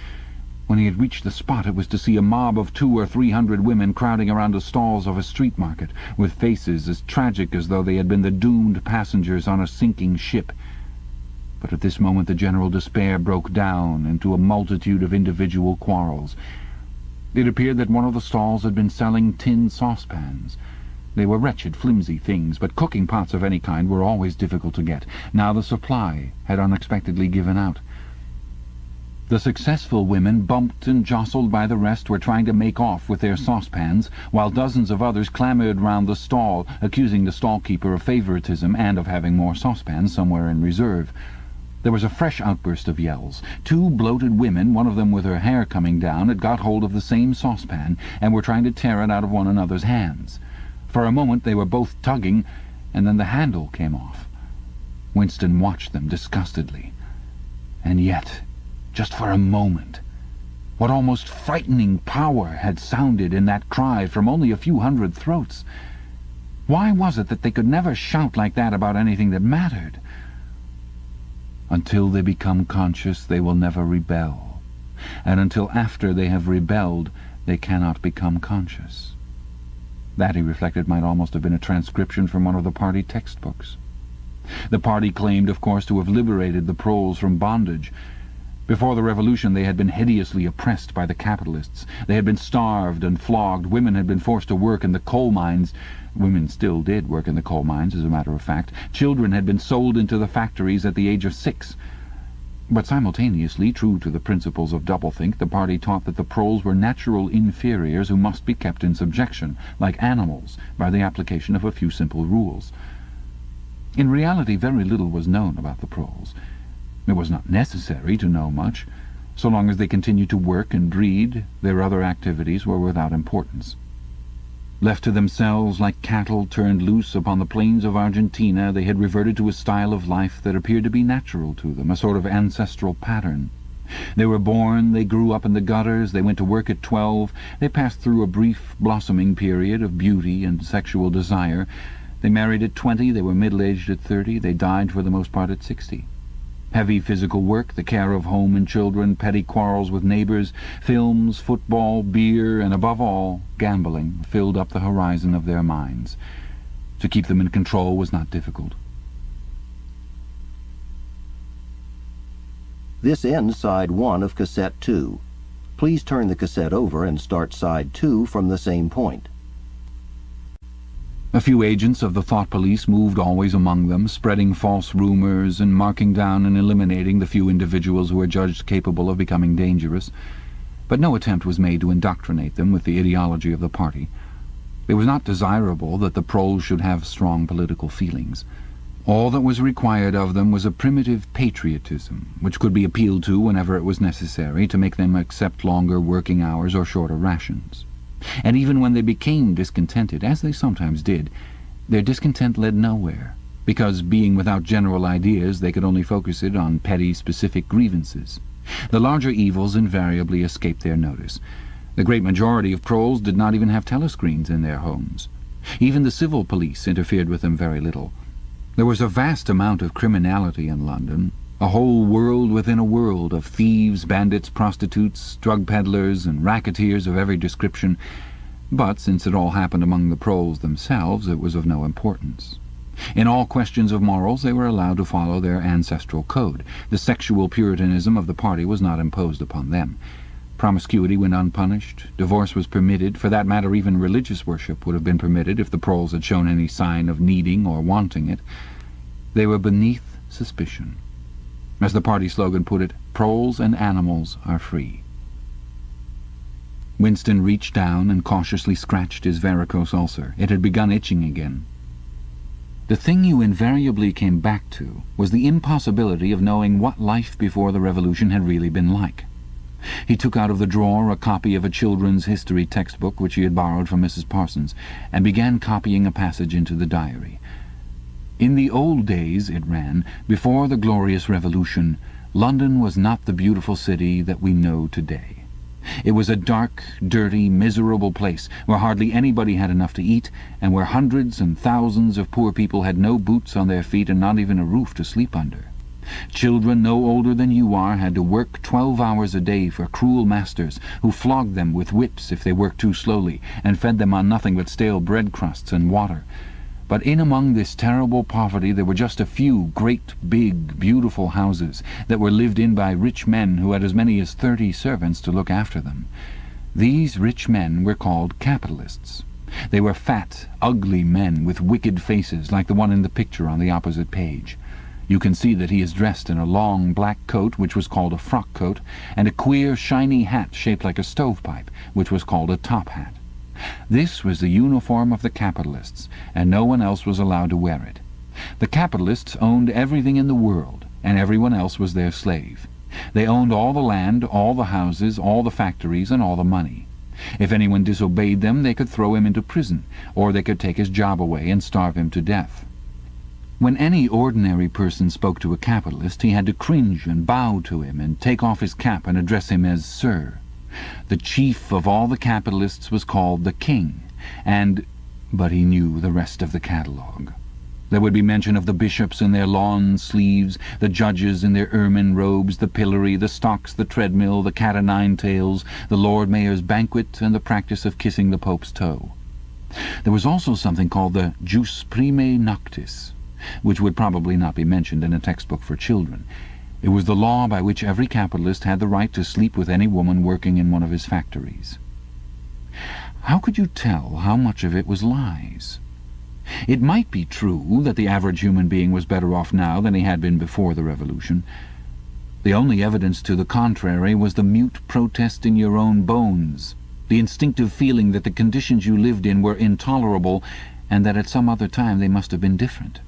When he had reached the spot, it was to see a mob of 200 or 300 women crowding around the stalls of a street market, with faces as tragic as though they had been the doomed passengers on a sinking ship. But at this moment the general despair broke down into a multitude of individual quarrels. It appeared that one of the stalls had been selling tin saucepans. They were wretched, flimsy things, but cooking pots of any kind were always difficult to get. Now the supply had unexpectedly given out. The successful women, bumped and jostled by the rest, were trying to make off with their saucepans, while dozens of others clamoured round the stall, accusing the stall-keeper of favouritism and of having more saucepans somewhere in reserve. There was a fresh outburst of yells. Two bloated women, one of them with her hair coming down, had got hold of the same saucepan and were trying to tear it out of one another's hands. For a moment they were both tugging, and then the handle came off. Winston watched them disgustedly. And yet, just for a moment, what almost frightening power had sounded in that cry from only a few hundred throats? Why was it that they could never shout like that about anything that mattered? Until they become conscious, they will never rebel, and until after they have rebelled, they cannot become conscious. That, he reflected, might almost have been a transcription from one of the party textbooks. The party claimed, of course, to have liberated the proles from bondage. Before the revolution they had been hideously oppressed by the capitalists. They had been starved and flogged. Women had been forced to work in the coal mines. Women still did work in the coal mines, as a matter of fact. Children had been sold into the factories at the age of 6. But simultaneously, true to the principles of doublethink, the party taught that the proles were natural inferiors who must be kept in subjection, like animals, by the application of a few simple rules. In reality, very little was known about the proles. It was not necessary to know much. So long as they continued to work and read, their other activities were without importance. Left to themselves like cattle turned loose upon the plains of Argentina, they had reverted to a style of life that appeared to be natural to them, a sort of ancestral pattern. They were born, they grew up in the gutters, they went to work at 12, they passed through a brief blossoming period of beauty and sexual desire. They married at 20, they were middle-aged at 30, they died for the most part at 60. Heavy physical work, the care of home and children, petty quarrels with neighbours, films, football, beer, and above all, gambling, filled up the horizon of their minds. To keep them in control was not difficult. This ends side 1 of cassette 2. Please turn the cassette over and start side 2 from the same point. A few agents of the thought police moved always among them, spreading false rumours and marking down and eliminating the few individuals who were judged capable of becoming dangerous. But no attempt was made to indoctrinate them with the ideology of the party. It was not desirable that the proles should have strong political feelings. All that was required of them was a primitive patriotism, which could be appealed to whenever it was necessary to make them accept longer working hours or shorter rations. And even when they became discontented, as they sometimes did, their discontent led nowhere, because, being without general ideas, they could only focus it on petty, specific grievances. The larger evils invariably escaped their notice. The great majority of proles did not even have telescreens in their homes. Even the civil police interfered with them very little. There was a vast amount of criminality in London, a whole world within a world of thieves, bandits, prostitutes, drug peddlers, and racketeers of every description. But since it all happened among the proles themselves, it was of no importance. In all questions of morals they were allowed to follow their ancestral code. The sexual puritanism of the party was not imposed upon them. Promiscuity went unpunished. Divorce was permitted. For that matter, even religious worship would have been permitted if the proles had shown any sign of needing or wanting it. They were beneath suspicion. As the party slogan put it, proles and animals are free. Winston reached down and cautiously scratched his varicose ulcer. It had begun itching again. The thing you invariably came back to was the impossibility of knowing what life before the revolution had really been like. He took out of the drawer a copy of a children's history textbook which he had borrowed from Mrs. Parsons, and began copying a passage into the diary. In the old days, it ran, before the glorious revolution, London was not the beautiful city that we know today. It was a dark, dirty, miserable place where hardly anybody had enough to eat, and where hundreds and thousands of poor people had no boots on their feet and not even a roof to sleep under. Children no older than you are had to work 12 hours a day for cruel masters who flogged them with whips if they worked too slowly, and fed them on nothing but stale bread crusts and water. But in among this terrible poverty there were just a few great, big, beautiful houses that were lived in by rich men who had as many as 30 servants to look after them. These rich men were called capitalists. They were fat, ugly men with wicked faces like the one in the picture on the opposite page. You can see that he is dressed in a long black coat, which was called a frock coat, and a queer shiny hat shaped like a stovepipe, which was called a top hat. This was the uniform of the capitalists, and no one else was allowed to wear it. The capitalists owned everything in the world, and everyone else was their slave. They owned all the land, all the houses, all the factories, and all the money. If anyone disobeyed them, they could throw him into prison, or they could take his job away and starve him to death. When any ordinary person spoke to a capitalist, he had to cringe and bow to him and take off his cap and address him as Sir. The chief of all the capitalists was called the King, but he knew the rest of the catalogue. There would be mention of the bishops in their lawn sleeves, the judges in their ermine robes, the pillory, the stocks, the treadmill, the cat-o'-nine-tails, the Lord Mayor's banquet, and the practice of kissing the Pope's toe. There was also something called the jus primae noctis, which would probably not be mentioned in a textbook for children. It was the law by which every capitalist had the right to sleep with any woman working in one of his factories. How could you tell how much of it was lies? It might be true that the average human being was better off now than he had been before the Revolution. The only evidence to the contrary was the mute protest in your own bones, the instinctive feeling that the conditions you lived in were intolerable, and that at some other time they must have been different.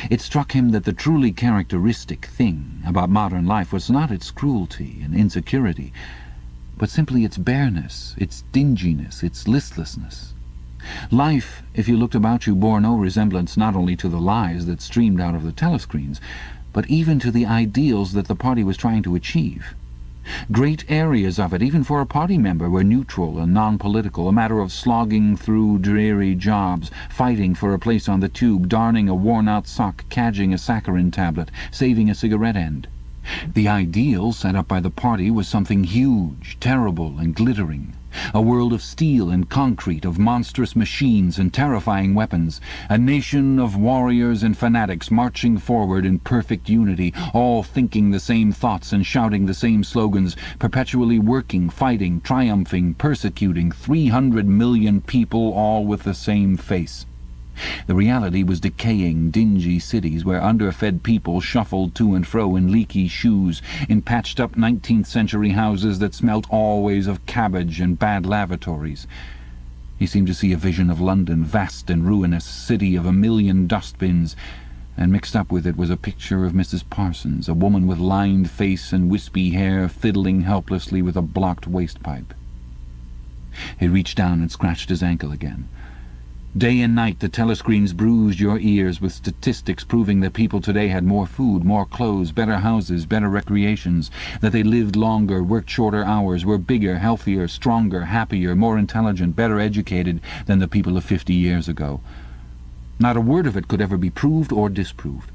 It struck him that the truly characteristic thing about modern life was not its cruelty and insecurity, but simply its bareness, its dinginess, its listlessness. Life, if you looked about you, bore no resemblance not only to the lies that streamed out of the telescreens, but even to the ideals that the party was trying to achieve. Great areas of it, even for a party member, were neutral and non-political, a matter of slogging through dreary jobs, fighting for a place on the tube, darning a worn-out sock, cadging a saccharin tablet, saving a cigarette end. The ideal set up by the party was something huge, terrible, and glittering. A world of steel and concrete, of monstrous machines and terrifying weapons, a nation of warriors and fanatics marching forward in perfect unity, all thinking the same thoughts and shouting the same slogans, perpetually working, fighting, triumphing, persecuting, 300 million people, all with the same face. The reality was decaying, dingy cities where underfed people shuffled to and fro in leaky shoes, in patched-up 19th-century houses that smelt always of cabbage and bad lavatories. He seemed to see a vision of London, vast and ruinous, city of 1,000,000 dustbins, and mixed up with it was a picture of Mrs. Parsons, a woman with lined face and wispy hair, fiddling helplessly with a blocked waste-pipe. He reached down and scratched his ankle again. Day and night the telescreens bruised your ears with statistics proving that people today had more food, more clothes, better houses, better recreations, that they lived longer, worked shorter hours, were bigger, healthier, stronger, happier, more intelligent, better educated than the people of 50 years ago. Not a word of it could ever be proved or disproved.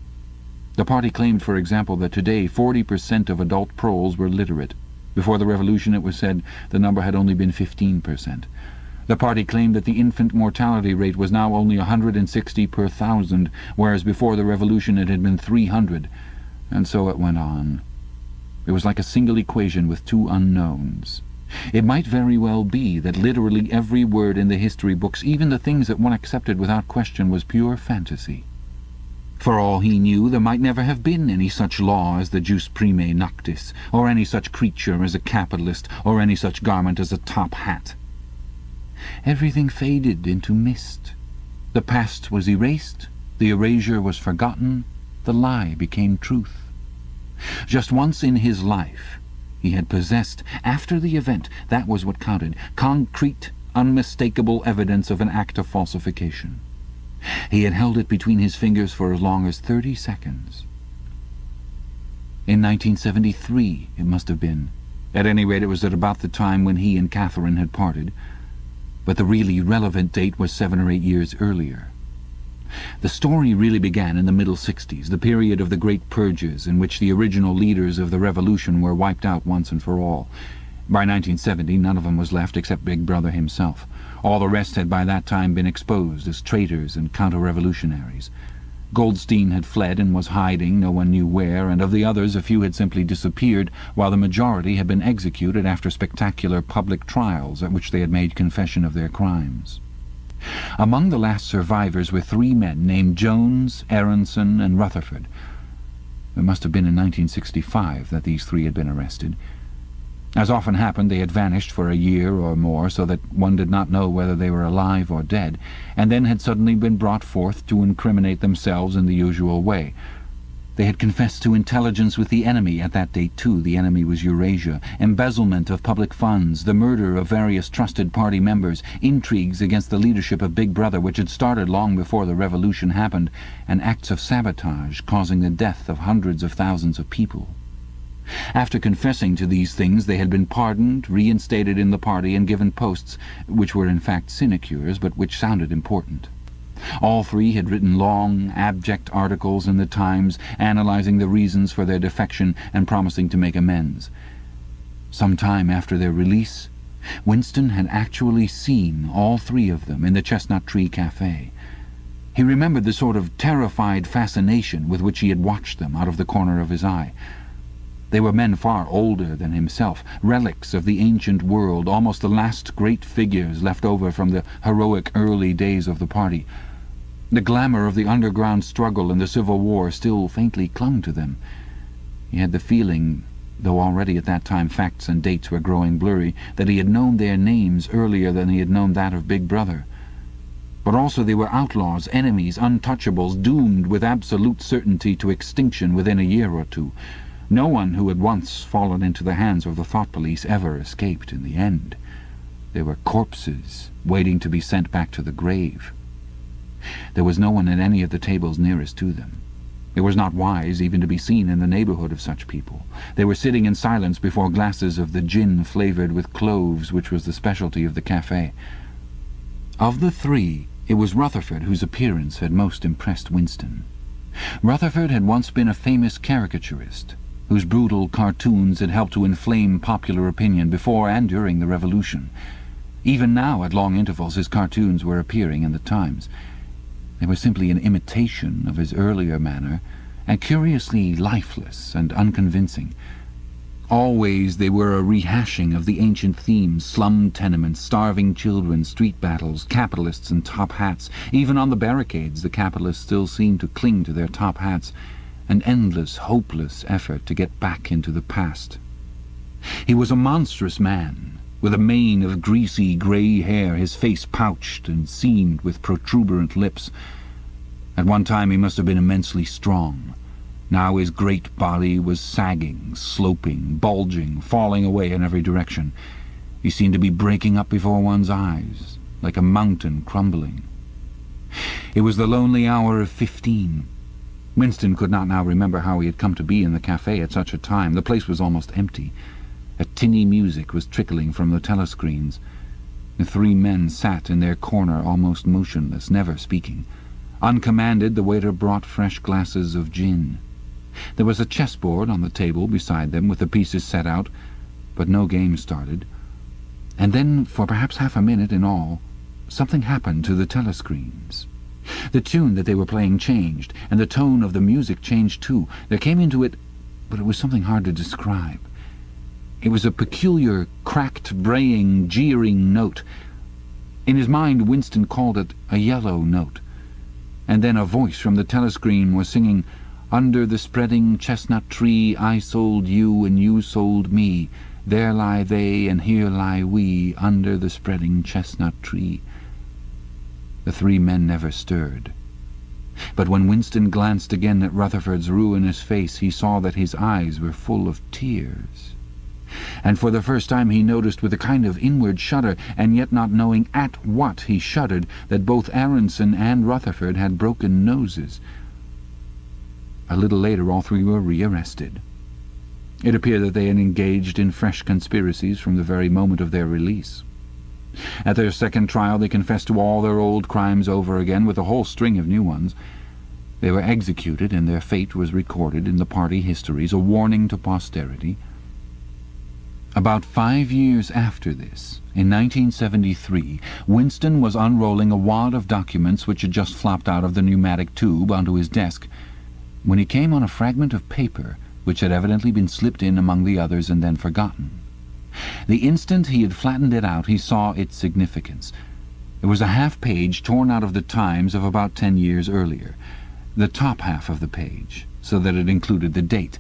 The party claimed, for example, that today 40% of adult proles were literate. Before the Revolution, it was said, the number had only been 15%. The party claimed that the infant mortality rate was now only 160 per 1,000, whereas before the Revolution it had been 300, and so it went on. It was like a single equation with two unknowns. It might very well be that literally every word in the history books, even the things that one accepted without question, was pure fantasy. For all he knew, there might never have been any such law as the jus primae noctis, or any such creature as a capitalist, or any such garment as a top hat. Everything faded into mist. The past was erased, the erasure was forgotten, the lie became truth. Just once in his life he had possessed, after the event, that was what counted, concrete, unmistakable evidence of an act of falsification. He had held it between his fingers for as long as 30 seconds. In 1973, it must have been. At any rate, it was at about the time when he and Catherine had parted. But the really relevant date was 7 or 8 years earlier. The story really began in the middle 60s, the period of the great purges in which the original leaders of the revolution were wiped out once and for all. By 1970, none of them was left except Big Brother himself. All the rest had by that time been exposed as traitors and counter-revolutionaries. Goldstein had fled and was hiding, no one knew where, and of the others a few had simply disappeared, while the majority had been executed after spectacular public trials at which they had made confession of their crimes. Among the last survivors were 3 men named Jones, Aronson, and Rutherford. It must have been in 1965 that these three had been arrested. As often happened, they had vanished for a year or more, so that one did not know whether they were alive or dead, and then had suddenly been brought forth to incriminate themselves in the usual way. They had confessed to intelligence with the enemy at that date, too. The enemy was Eurasia, embezzlement of public funds, the murder of various trusted party members, intrigues against the leadership of Big Brother, which had started long before the revolution happened, and acts of sabotage causing the death of hundreds of thousands of people. After confessing to these things, they had been pardoned, reinstated in the party, and given posts, which were in fact sinecures, but which sounded important. All three had written long, abject articles in the Times, analysing the reasons for their defection and promising to make amends. Some time after their release, Winston had actually seen all three of them in the Chestnut Tree Café. He remembered the sort of terrified fascination with which he had watched them out of the corner of his eye. They were men far older than himself, relics of the ancient world, almost the last great figures left over from the heroic early days of the party. The glamour of the underground struggle and the Civil War still faintly clung to them. He had the feeling, though already at that time facts and dates were growing blurry, that he had known their names earlier than he had known that of Big Brother. But also they were outlaws, enemies, untouchables, doomed with absolute certainty to extinction within a year or two. No one who had once fallen into the hands of the thought police ever escaped in the end. They were corpses waiting to be sent back to the grave. There was no one at any of the tables nearest to them. It was not wise even to be seen in the neighbourhood of such people. They were sitting in silence before glasses of the gin flavoured with cloves, which was the specialty of the café. Of the three, it was Rutherford whose appearance had most impressed Winston. Rutherford had once been a famous caricaturist, whose brutal cartoons had helped to inflame popular opinion before and during the Revolution. Even now, at long intervals, his cartoons were appearing in the Times. They were simply an imitation of his earlier manner, and curiously lifeless and unconvincing. Always they were a rehashing of the ancient themes: slum tenements, starving children, street battles, capitalists and top hats. Even on the barricades the capitalists still seemed to cling to their top hats, an endless, hopeless effort to get back into the past. He was a monstrous man, with a mane of greasy grey hair, his face pouched and seamed with protuberant lips. At one time he must have been immensely strong. Now his great body was sagging, sloping, bulging, falling away in every direction. He seemed to be breaking up before one's eyes, like a mountain crumbling. It was the lonely hour of 15. Winston could not now remember how he had come to be in the café at such a time. The place was almost empty. A tinny music was trickling from the telescreens. The three men sat in their corner almost motionless, never speaking. Uncommanded, the waiter brought fresh glasses of gin. There was a chessboard on the table beside them, with the pieces set out, but no game started. And then, for perhaps half a minute in all, something happened to the telescreens. The tune that they were playing changed, and the tone of the music changed too. There came into it, but it was something hard to describe. It was a peculiar, cracked, braying, jeering note. In his mind, Winston called it a yellow note. And then a voice from the telescreen was singing, "Under the spreading chestnut tree I sold you and you sold me. There lie they and here lie we, under the spreading chestnut tree." The three men never stirred. But when Winston glanced again at Rutherford's ruinous face, he saw that his eyes were full of tears. And for the first time he noticed with a kind of inward shudder, and yet not knowing at what he shuddered, that both Aronson and Rutherford had broken noses. A little later all three were rearrested. It appeared that they had engaged in fresh conspiracies from the very moment of their release. At their second trial they confessed to all their old crimes over again, with a whole string of new ones. They were executed, and their fate was recorded in the party histories, a warning to posterity. About 5 years after this, in 1973, Winston was unrolling a wad of documents which had just flopped out of the pneumatic tube onto his desk, when he came on a fragment of paper which had evidently been slipped in among the others and then forgotten. The instant he had flattened it out, he saw its significance. It was a half-page torn out of the Times of about 10 years earlier. The top half of the page, so that it included the date,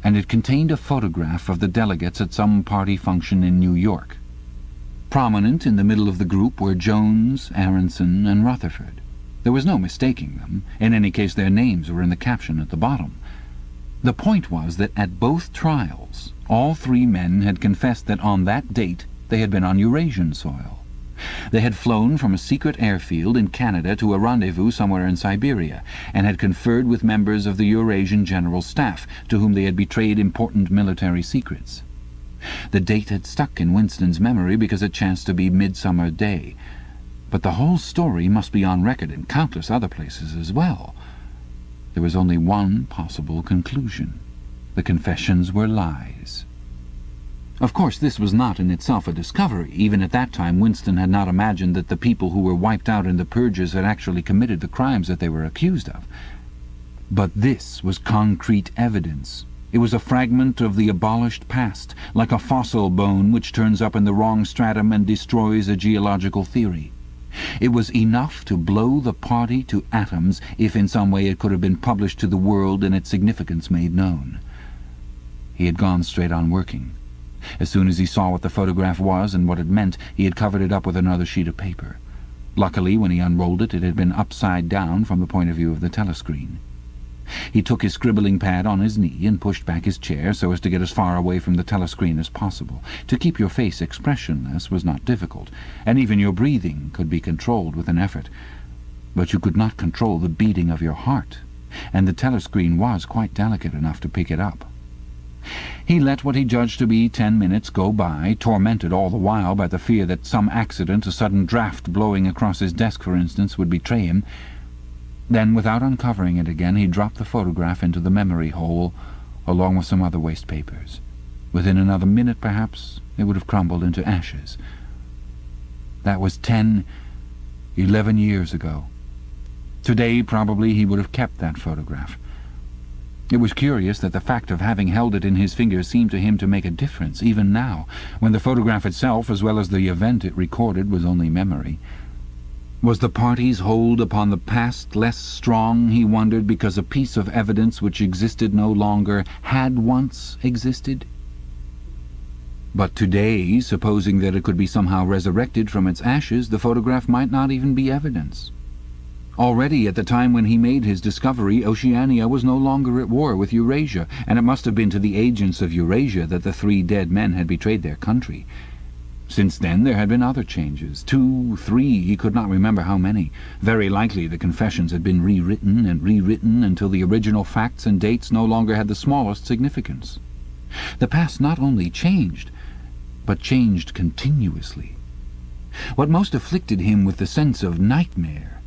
and it contained a photograph of the delegates at some party function in New York. Prominent in the middle of the group were Jones, Aronson, and Rutherford. There was no mistaking them. In any case, their names were in the caption at the bottom. The point was that at both trials, all three men had confessed that on that date they had been on Eurasian soil. They had flown from a secret airfield in Canada to a rendezvous somewhere in Siberia, and had conferred with members of the Eurasian General Staff, to whom they had betrayed important military secrets. The date had stuck in Winston's memory because it chanced to be Midsummer Day, but the whole story must be on record in countless other places as well. There was only one possible conclusion. The confessions were lies. Of course, this was not in itself a discovery. Even at that time, Winston had not imagined that the people who were wiped out in the purges had actually committed the crimes that they were accused of. But this was concrete evidence. It was a fragment of the abolished past, like a fossil bone which turns up in the wrong stratum and destroys a geological theory. It was enough to blow the party to atoms if in some way it could have been published to the world and its significance made known. He had gone straight on working. As soon as he saw what the photograph was and what it meant, he had covered it up with another sheet of paper. Luckily, when he unrolled it, it had been upside down from the point of view of the telescreen. He took his scribbling pad on his knee and pushed back his chair so as to get as far away from the telescreen as possible. To keep your face expressionless was not difficult, and even your breathing could be controlled with an effort. But you could not control the beating of your heart, and the telescreen was quite delicate enough to pick it up. He let what he judged to be 10 minutes go by, tormented all the while by the fear that some accident, a sudden draught blowing across his desk, for instance, would betray him. Then, without uncovering it again, he dropped the photograph into the memory hole, along with some other waste papers. Within another minute, perhaps, it would have crumbled into ashes. That was 11 years ago. Today, probably, he would have kept that photograph. It was curious that the fact of having held it in his fingers seemed to him to make a difference, even now, when the photograph itself, as well as the event it recorded, was only memory. Was the party's hold upon the past less strong, he wondered, because a piece of evidence which existed no longer had once existed? But today, supposing that it could be somehow resurrected from its ashes, the photograph might not even be evidence. Already at the time when he made his discovery, Oceania was no longer at war with Eurasia, and it must have been to the agents of Eurasia that the three dead men had betrayed their country. Since then there had been other changes, 2, 3, he could not remember how many. Very likely the confessions had been rewritten and rewritten until the original facts and dates no longer had the smallest significance. The past not only changed, but changed continuously. What most afflicted him with the sense of nightmare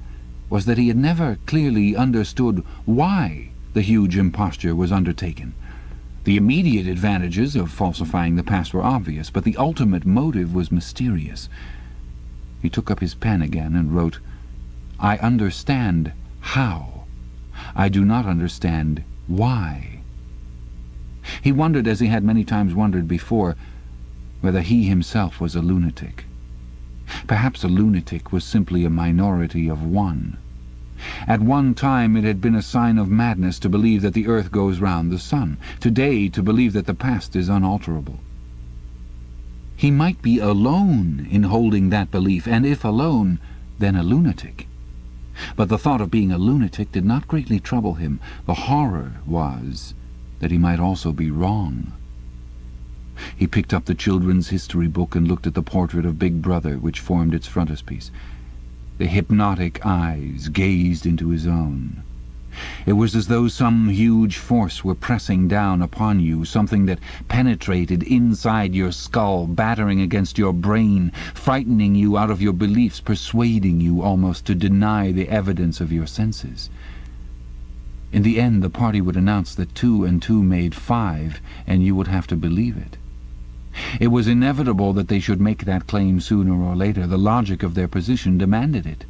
was that he had never clearly understood why the huge imposture was undertaken. The immediate advantages of falsifying the past were obvious, but the ultimate motive was mysterious. He took up his pen again and wrote, "I understand how. I do not understand why." He wondered, as he had many times wondered before, whether he himself was a lunatic. Perhaps a lunatic was simply a minority of one. At one time it had been a sign of madness to believe that the earth goes round the sun. Today, to believe that the past is unalterable. He might be alone in holding that belief, and if alone, then a lunatic. But the thought of being a lunatic did not greatly trouble him. The horror was that he might also be wrong. He picked up the children's history book and looked at the portrait of Big Brother which formed its frontispiece. The hypnotic eyes gazed into his own. It was as though some huge force were pressing down upon you, something that penetrated inside your skull, battering against your brain, frightening you out of your beliefs, persuading you almost to deny the evidence of your senses. In the end, the party would announce that 2 and 2 made 5, and you would have to believe it. It was inevitable that they should make that claim sooner or later. The logic of their position demanded it.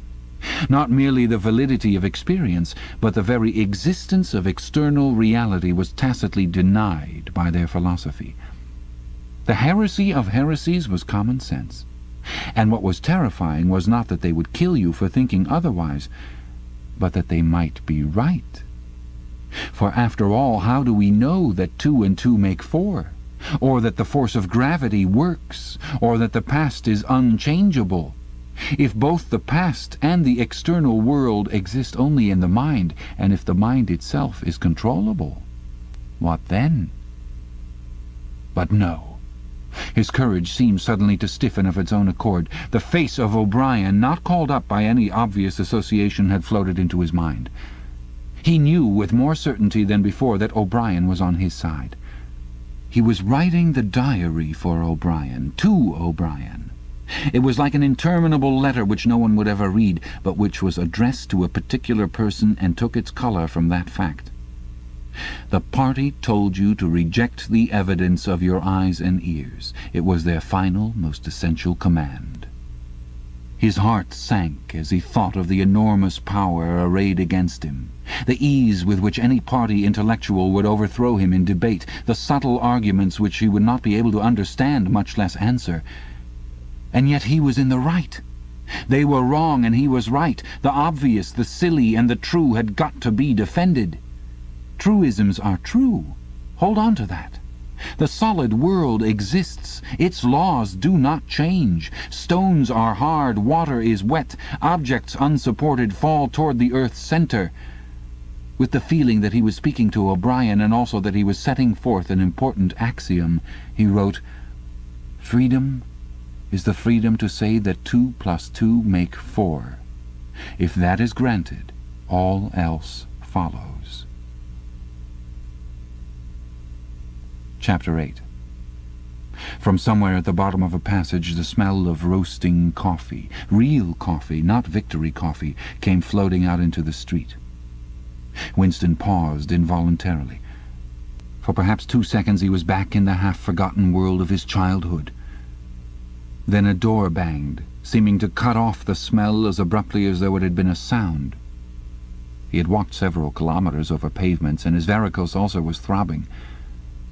Not merely the validity of experience, but the very existence of external reality was tacitly denied by their philosophy. The heresy of heresies was common sense. And what was terrifying was not that they would kill you for thinking otherwise, but that they might be right. For after all, how do we know that 2 and 2 make 4? Or that the force of gravity works? Or that the past is unchangeable? If both the past and the external world exist only in the mind, and if the mind itself is controllable, what then? But no. His courage seemed suddenly to stiffen of its own accord. The face of O'Brien, not called up by any obvious association, had floated into his mind. He knew with more certainty than before that O'Brien was on his side. He was writing the diary for O'Brien, to O'Brien. It was like an interminable letter which no one would ever read, but which was addressed to a particular person and took its colour from that fact. The party told you to reject the evidence of your eyes and ears. It was their final, most essential command. His heart sank as he thought of the enormous power arrayed against him, the ease with which any party intellectual would overthrow him in debate, the subtle arguments which he would not be able to understand, much less answer. And yet he was in the right. They were wrong and he was right. The obvious, the silly, and the true had got to be defended. Truisms are true. Hold on to that. The solid world exists. Its laws do not change. Stones are hard, water is wet, objects unsupported fall toward the earth's center. With the feeling that he was speaking to O'Brien and also that he was setting forth an important axiom, he wrote, "Freedom is the freedom to say that 2 + 2 make 4. If that is granted, all else follows." Chapter 8. From somewhere at the bottom of a passage the smell of roasting coffee, real coffee, not Victory coffee, came floating out into the street. Winston paused involuntarily. For perhaps 2 seconds he was back in the half-forgotten world of his childhood. Then a door banged, seeming to cut off the smell as abruptly as though it had been a sound. He had walked several kilometres over pavements, and his varicose also was throbbing.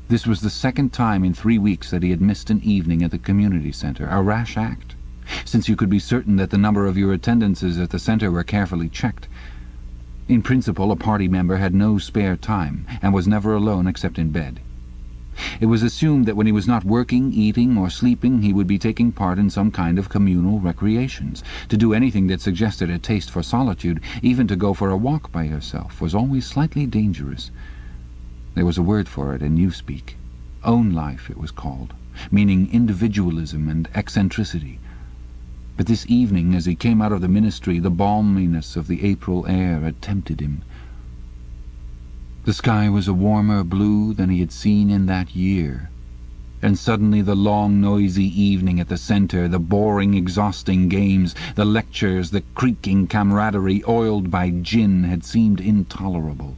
This was the second time in 3 weeks that he had missed an evening at the community centre, a rash act, since you could be certain that the number of your attendances at the centre were carefully checked. In principle, a party member had no spare time, and was never alone except in bed. It was assumed that when he was not working, eating, or sleeping, he would be taking part in some kind of communal recreations. To do anything that suggested a taste for solitude, even to go for a walk by yourself, was always slightly dangerous. There was a word for it in Newspeak. Own life, it was called, meaning individualism and eccentricity. But this evening, as he came out of the ministry, the balminess of the April air had tempted him. The sky was a warmer blue than he had seen in that year. And suddenly the long, noisy evening at the centre, the boring, exhausting games, the lectures, the creaking camaraderie oiled by gin had seemed intolerable.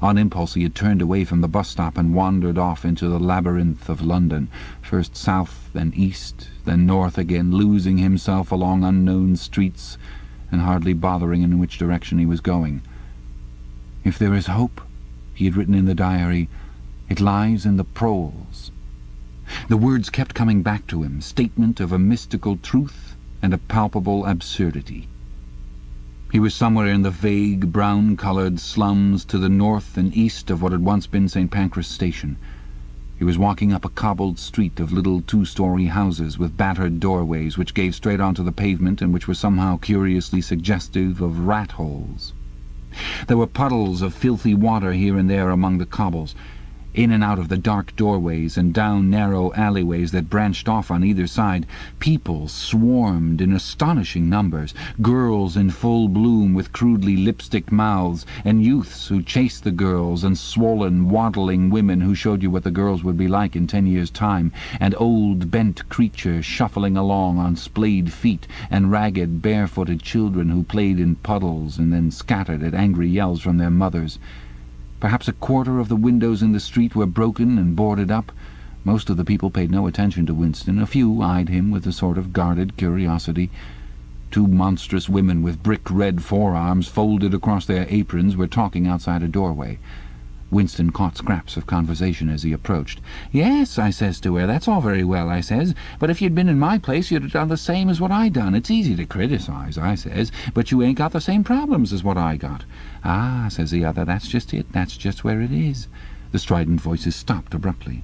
On impulse he had turned away from the bus stop and wandered off into the labyrinth of London, first south, then east, then north again, losing himself along unknown streets and hardly bothering in which direction he was going. "If there is hope," he had written in the diary, "it lies in the proles." The words kept coming back to him, statement of a mystical truth and a palpable absurdity. He was somewhere in the vague, brown-coloured slums to the north and east of what had once been St. Pancras Station. He was walking up a cobbled street of little 2-story houses with battered doorways which gave straight onto the pavement and which were somehow curiously suggestive of rat-holes. There were puddles of filthy water here and there among the cobbles. In and out of the dark doorways and down narrow alleyways that branched off on either side, people swarmed in astonishing numbers, girls in full bloom with crudely lipsticked mouths, and youths who chased the girls, and swollen, waddling women who showed you what the girls would be like in 10 years' time, and old, bent creatures shuffling along on splayed feet, and ragged, barefooted children who played in puddles and then scattered at angry yells from their mothers. Perhaps a quarter of the windows in the street were broken and boarded up. Most of the people paid no attention to Winston. A few eyed him with a sort of guarded curiosity. 2 monstrous women with brick-red forearms folded across their aprons were talking outside a doorway. Winston caught scraps of conversation as he approached. "Yes," I says to her, "that's all very well," I says, "but if you'd been in my place you'd have done the same as what I done. It's easy to criticize," I says, "but you ain't got the same problems as what I got." "Ah," says the other, "that's just it. That's just where it is." The strident voices stopped abruptly.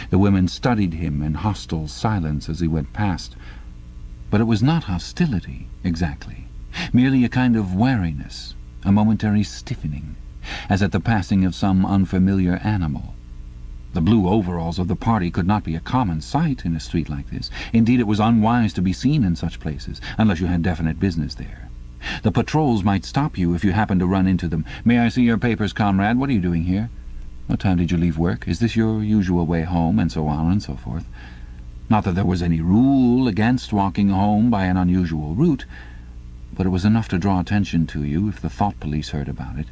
The women studied him in hostile silence as he went past. But it was not hostility, exactly. Merely a kind of wariness, a momentary stiffening, as at the passing of some unfamiliar animal. The blue overalls of the party could not be a common sight in a street like this. Indeed, it was unwise to be seen in such places, unless you had definite business there. The patrols might stop you if you happened to run into them. "May I see your papers, comrade? What are you doing here? What time did you leave work? Is this your usual way home?" and so on and so forth. Not that there was any rule against walking home by an unusual route, but it was enough to draw attention to you if the thought police heard about it.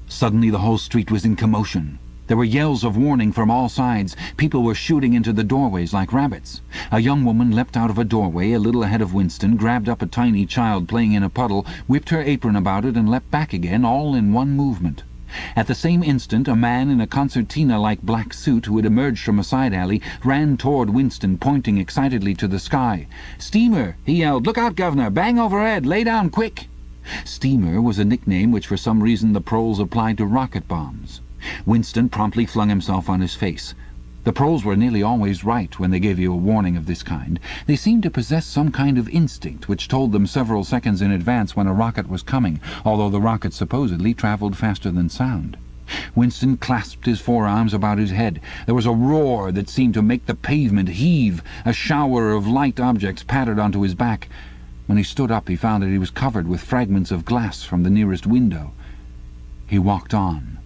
Suddenly the whole street was in commotion. There were yells of warning from all sides. People were shooting into the doorways like rabbits. A young woman leapt out of a doorway a little ahead of Winston, grabbed up a tiny child playing in a puddle, whipped her apron about it, and leapt back again, all in one movement. At the same instant a man in a concertina-like black suit, who had emerged from a side alley, ran toward Winston, pointing excitedly to the sky. "Steamer!" he yelled. "Look out, governor! Bang overhead! Lay down, quick!" Steamer was a nickname which for some reason the proles applied to rocket bombs. Winston promptly flung himself on his face. The proles were nearly always right when they gave you a warning of this kind. They seemed to possess some kind of instinct which told them several seconds in advance when a rocket was coming, although the rocket supposedly travelled faster than sound. Winston clasped his forearms about his head. There was a roar that seemed to make the pavement heave. A shower of light objects pattered onto his back. When he stood up, he found that he was covered with fragments of glass from the nearest window. He walked on.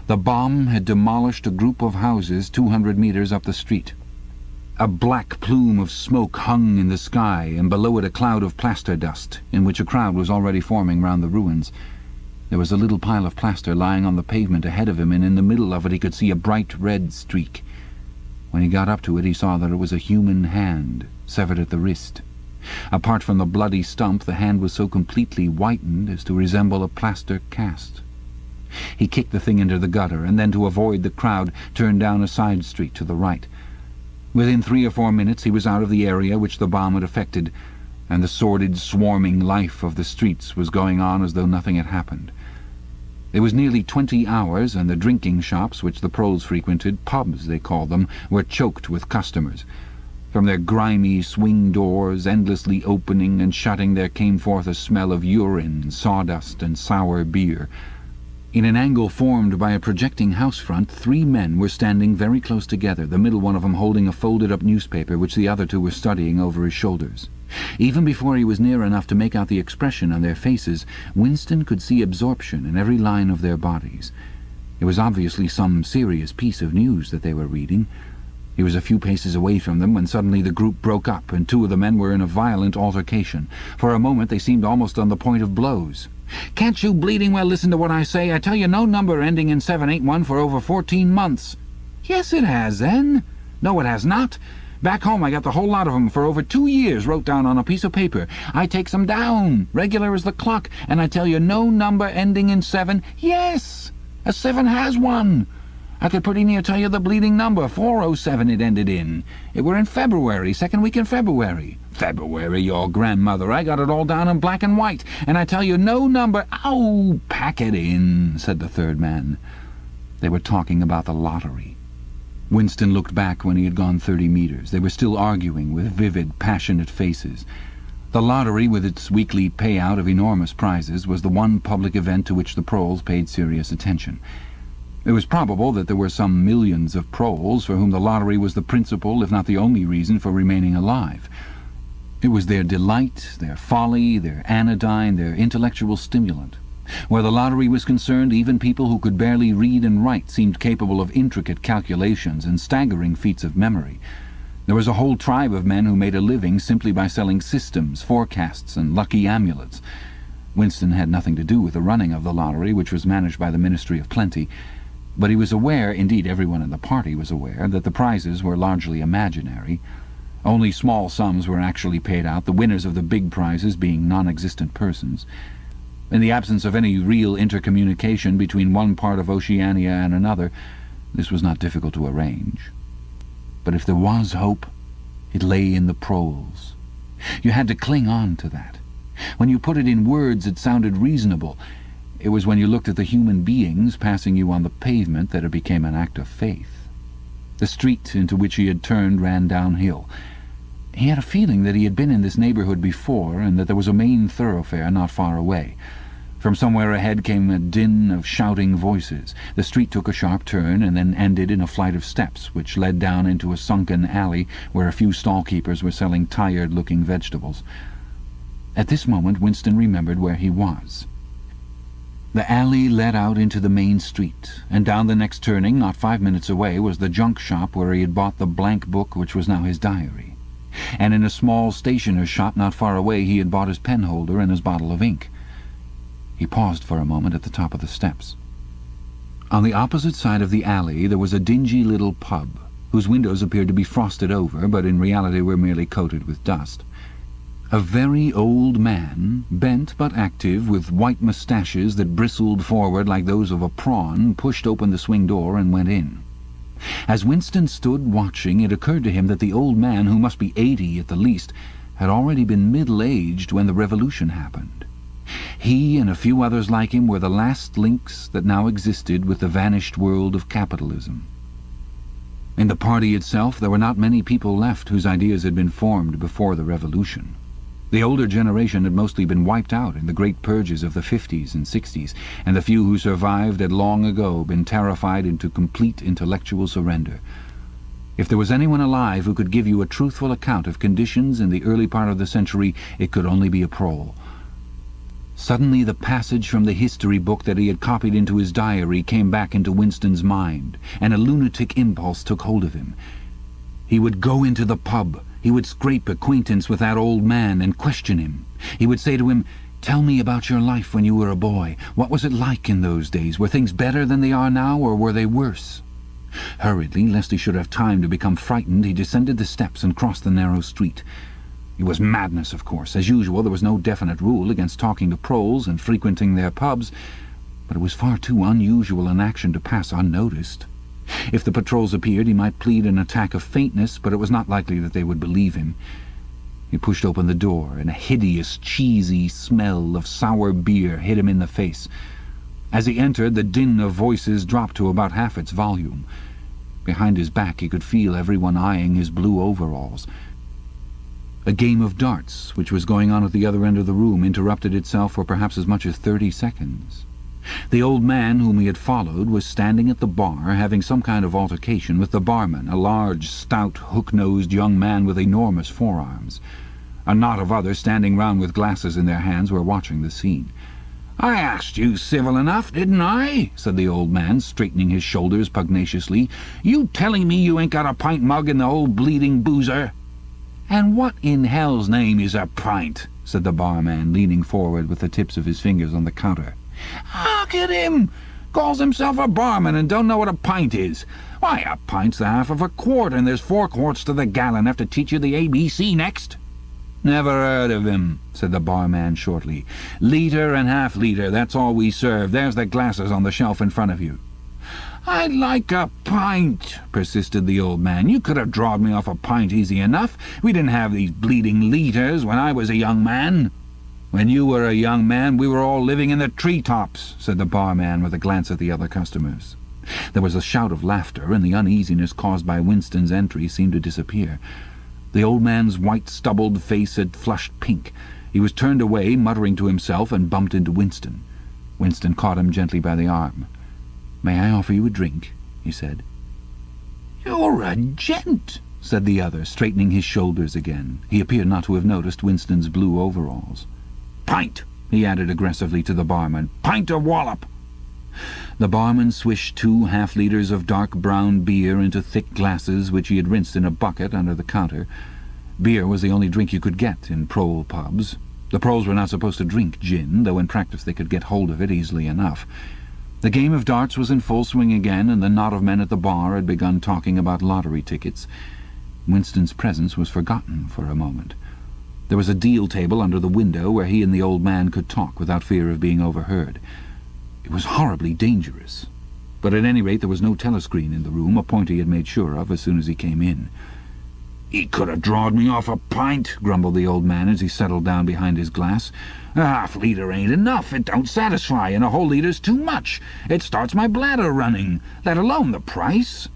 The bomb had demolished a group of houses 200 meters up the street. A black plume of smoke hung in the sky, and below it a cloud of plaster dust, in which a crowd was already forming round the ruins. There was a little pile of plaster lying on the pavement ahead of him, and in the middle of it he could see a bright red streak. When he got up to it, he saw that it was a human hand, severed at the wrist. Apart from the bloody stump, the hand was so completely whitened as to resemble a plaster cast. He kicked the thing into the gutter, and then, to avoid the crowd, turned down a side street to the right. Within 3 or 4 minutes he was out of the area which the bomb had affected, and the sordid, swarming life of the streets was going on as though nothing had happened. It was nearly 20 hours, and the drinking shops which the proles frequented, pubs they called them, were choked with customers. From their grimy swing doors, endlessly opening and shutting, there came forth a smell of urine, sawdust, and sour beer. In an angle formed by a projecting house front, 3 men were standing very close together, the middle one of them holding a folded-up newspaper which the other 2 were studying over his shoulders. Even before he was near enough to make out the expression on their faces, Winston could see absorption in every line of their bodies. It was obviously some serious piece of news that they were reading. He was a few paces away from them when suddenly the group broke up, and 2 of the men were in a violent altercation. For a moment they seemed almost on the point of blows. "Can't you bleeding well listen to what I say? I tell you no number ending in 7 ain't won for over 14 months. "Yes, it has, then." "No, it has not. Back home I got the whole lot of 'em for over 2 years wrote down on a piece of paper. I takes 'em down, regular as the clock, and I tell you no number ending in 7. Yes, a 7 has one. I could pretty near tell you the bleeding number, 407 it ended in. It were in February, 2nd week in February. February, your grandmother. I got it all down in black and white, and I tell you no number—" "Ow, pack it in," said the 3rd man. They were talking about the lottery. Winston looked back when he had gone 30 meters. They were still arguing with vivid, passionate faces. The lottery, with its weekly payout of enormous prizes, was the one public event to which the proles paid serious attention. It was probable that there were some millions of proles for whom the lottery was the principal, if not the only reason for remaining alive. It was their delight, their folly, their anodyne, their intellectual stimulant. Where the lottery was concerned, even people who could barely read and write seemed capable of intricate calculations and staggering feats of memory. There was a whole tribe of men who made a living simply by selling systems, forecasts, and lucky amulets. Winston had nothing to do with the running of the lottery, which was managed by the Ministry of Plenty, but he was aware, indeed everyone in the party was aware, that the prizes were largely imaginary. Only small sums were actually paid out, the winners of the big prizes being non-existent persons. In the absence of any real intercommunication between one part of Oceania and another, this was not difficult to arrange. But if there was hope, it lay in the proles. You had to cling on to that. When you put it in words, it sounded reasonable. It was when you looked at the human beings passing you on the pavement that it became an act of faith. The street into which he had turned ran downhill. He had a feeling that he had been in this neighbourhood before, and that there was a main thoroughfare not far away. From somewhere ahead came a din of shouting voices. The street took a sharp turn and then ended in a flight of steps, which led down into a sunken alley where a few stall-keepers were selling tired-looking vegetables. At this moment Winston remembered where he was. The alley led out into the main street, and down the next turning, not 5 minutes away, was the junk shop where he had bought the blank book which was now his diary. And in a small stationer's shop not far away he had bought his penholder and his bottle of ink. He paused for a moment at the top of the steps. On the opposite side of the alley there was a dingy little pub, whose windows appeared to be frosted over, but in reality were merely coated with dust. A very old man, bent but active, with white moustaches that bristled forward like those of a prawn, pushed open the swing door and went in. As Winston stood watching, it occurred to him that the old man, who must be 80 at the least, had already been middle-aged when the revolution happened. He and a few others like him were the last links that now existed with the vanished world of capitalism. In the party itself there were not many people left whose ideas had been formed before the revolution. The older generation had mostly been wiped out in the great purges of the 50s and 60s, and the few who survived had long ago been terrified into complete intellectual surrender. If there was anyone alive who could give you a truthful account of conditions in the early part of the century, it could only be a prole. Suddenly the passage from the history book that he had copied into his diary came back into Winston's mind, and a lunatic impulse took hold of him. He would go into the pub. He would scrape acquaintance with that old man and question him. He would say to him, "Tell me about your life when you were a boy. What was it like in those days? Were things better than they are now, or were they worse?" Hurriedly, lest he should have time to become frightened, he descended the steps and crossed the narrow street. It was madness, of course. As usual, there was no definite rule against talking to proles and frequenting their pubs, but it was far too unusual an action to pass unnoticed. If the patrols appeared, he might plead an attack of faintness, but it was not likely that they would believe him. He pushed open the door, and a hideous, cheesy smell of sour beer hit him in the face. As he entered, the din of voices dropped to about half its volume. Behind his back he could feel everyone eyeing his blue overalls. A game of darts, which was going on at the other end of the room, interrupted itself for perhaps as much as 30 seconds. The old man whom he had followed was standing at the bar, having some kind of altercation with the barman, a large, stout, hook-nosed young man with enormous forearms. A knot of others, standing round with glasses in their hands, were watching the scene. "I asked you civil enough, didn't I?" said the old man, straightening his shoulders pugnaciously. "You telling me you ain't got a pint mug in the old bleeding boozer?" "And what in hell's name is a pint?" said the barman, leaning forward with the tips of his fingers on the counter. "Look at him! Calls himself a barman and don't know what a pint is. Why, a pint's the half of a quart, and there's 4 quarts to the gallon. Have to teach you the ABC next?" "Never heard of him," said the barman shortly. "Litre and half-litre, that's all we serve. There's the glasses on the shelf in front of you." "I'd like a pint," persisted the old man. "You could have drawed me off a pint easy enough. We didn't have these bleeding litres when I was a young man." "When you were a young man, we were all living in the tree-tops," said the barman with a glance at the other customers. There was a shout of laughter, and the uneasiness caused by Winston's entry seemed to disappear. The old man's white, stubbled face had flushed pink. He was turned away, muttering to himself, and bumped into Winston. Winston caught him gently by the arm. "May I offer you a drink?" he said. "You're a gent," said the other, straightening his shoulders again. He appeared not to have noticed Winston's blue overalls. "Pint," he added aggressively to the barman. "Pint or wallop." The barman swished 2 half-litres of dark brown beer into thick glasses which he had rinsed in a bucket under the counter. Beer was the only drink you could get in prole pubs. The proles were not supposed to drink gin, though in practice they could get hold of it easily enough. The game of darts was in full swing again, and the knot of men at the bar had begun talking about lottery tickets. Winston's presence was forgotten for a moment. There was a deal table under the window where he and the old man could talk without fear of being overheard. It was horribly dangerous. But at any rate there was no telescreen in the room, a point he had made sure of as soon as he came in. "He could have drawed me off a pint," grumbled the old man as he settled down behind his glass. "A half-litre ain't enough. It don't satisfy, and a whole litre's too much. It starts my bladder running, let alone the price."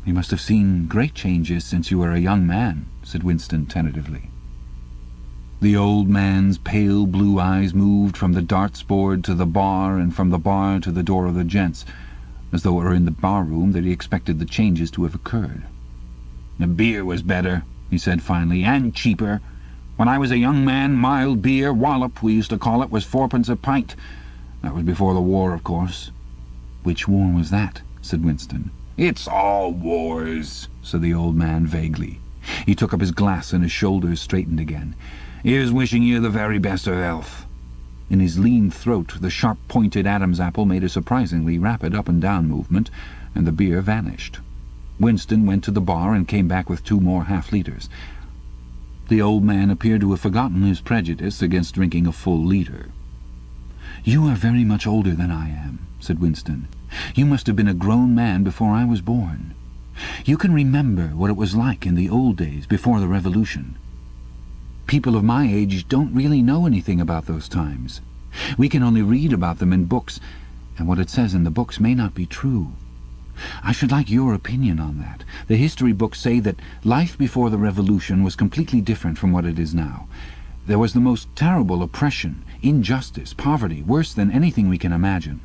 "You must have seen great changes since you were a young man," said Winston tentatively. The old man's pale blue eyes moved from the darts board to the bar and from the bar to the door of the gents, as though it were in the bar-room that he expected the changes to have occurred. "The beer was better," he said finally, "and cheaper. When I was a young man, mild beer, wallop we used to call it, was 4p a pint. That was before the war, of course." "Which war was that?" said Winston. "It's all wars," said the old man vaguely. He took up his glass and his shoulders straightened again. "Here's wishing you the very best of health." In his lean throat the sharp-pointed Adam's apple made a surprisingly rapid up-and-down movement, and the beer vanished. Winston went to the bar and came back with 2 more half-litres. The old man appeared to have forgotten his prejudice against drinking a full litre. "You are very much older than I am," said Winston. "You must have been a grown man before I was born. You can remember what it was like in the old days, before the Revolution. People of my age don't really know anything about those times. We can only read about them in books, and what it says in the books may not be true. I should like your opinion on that. The history books say that life before the Revolution was completely different from what it is now. There was the most terrible oppression, injustice, poverty, worse than anything we can imagine.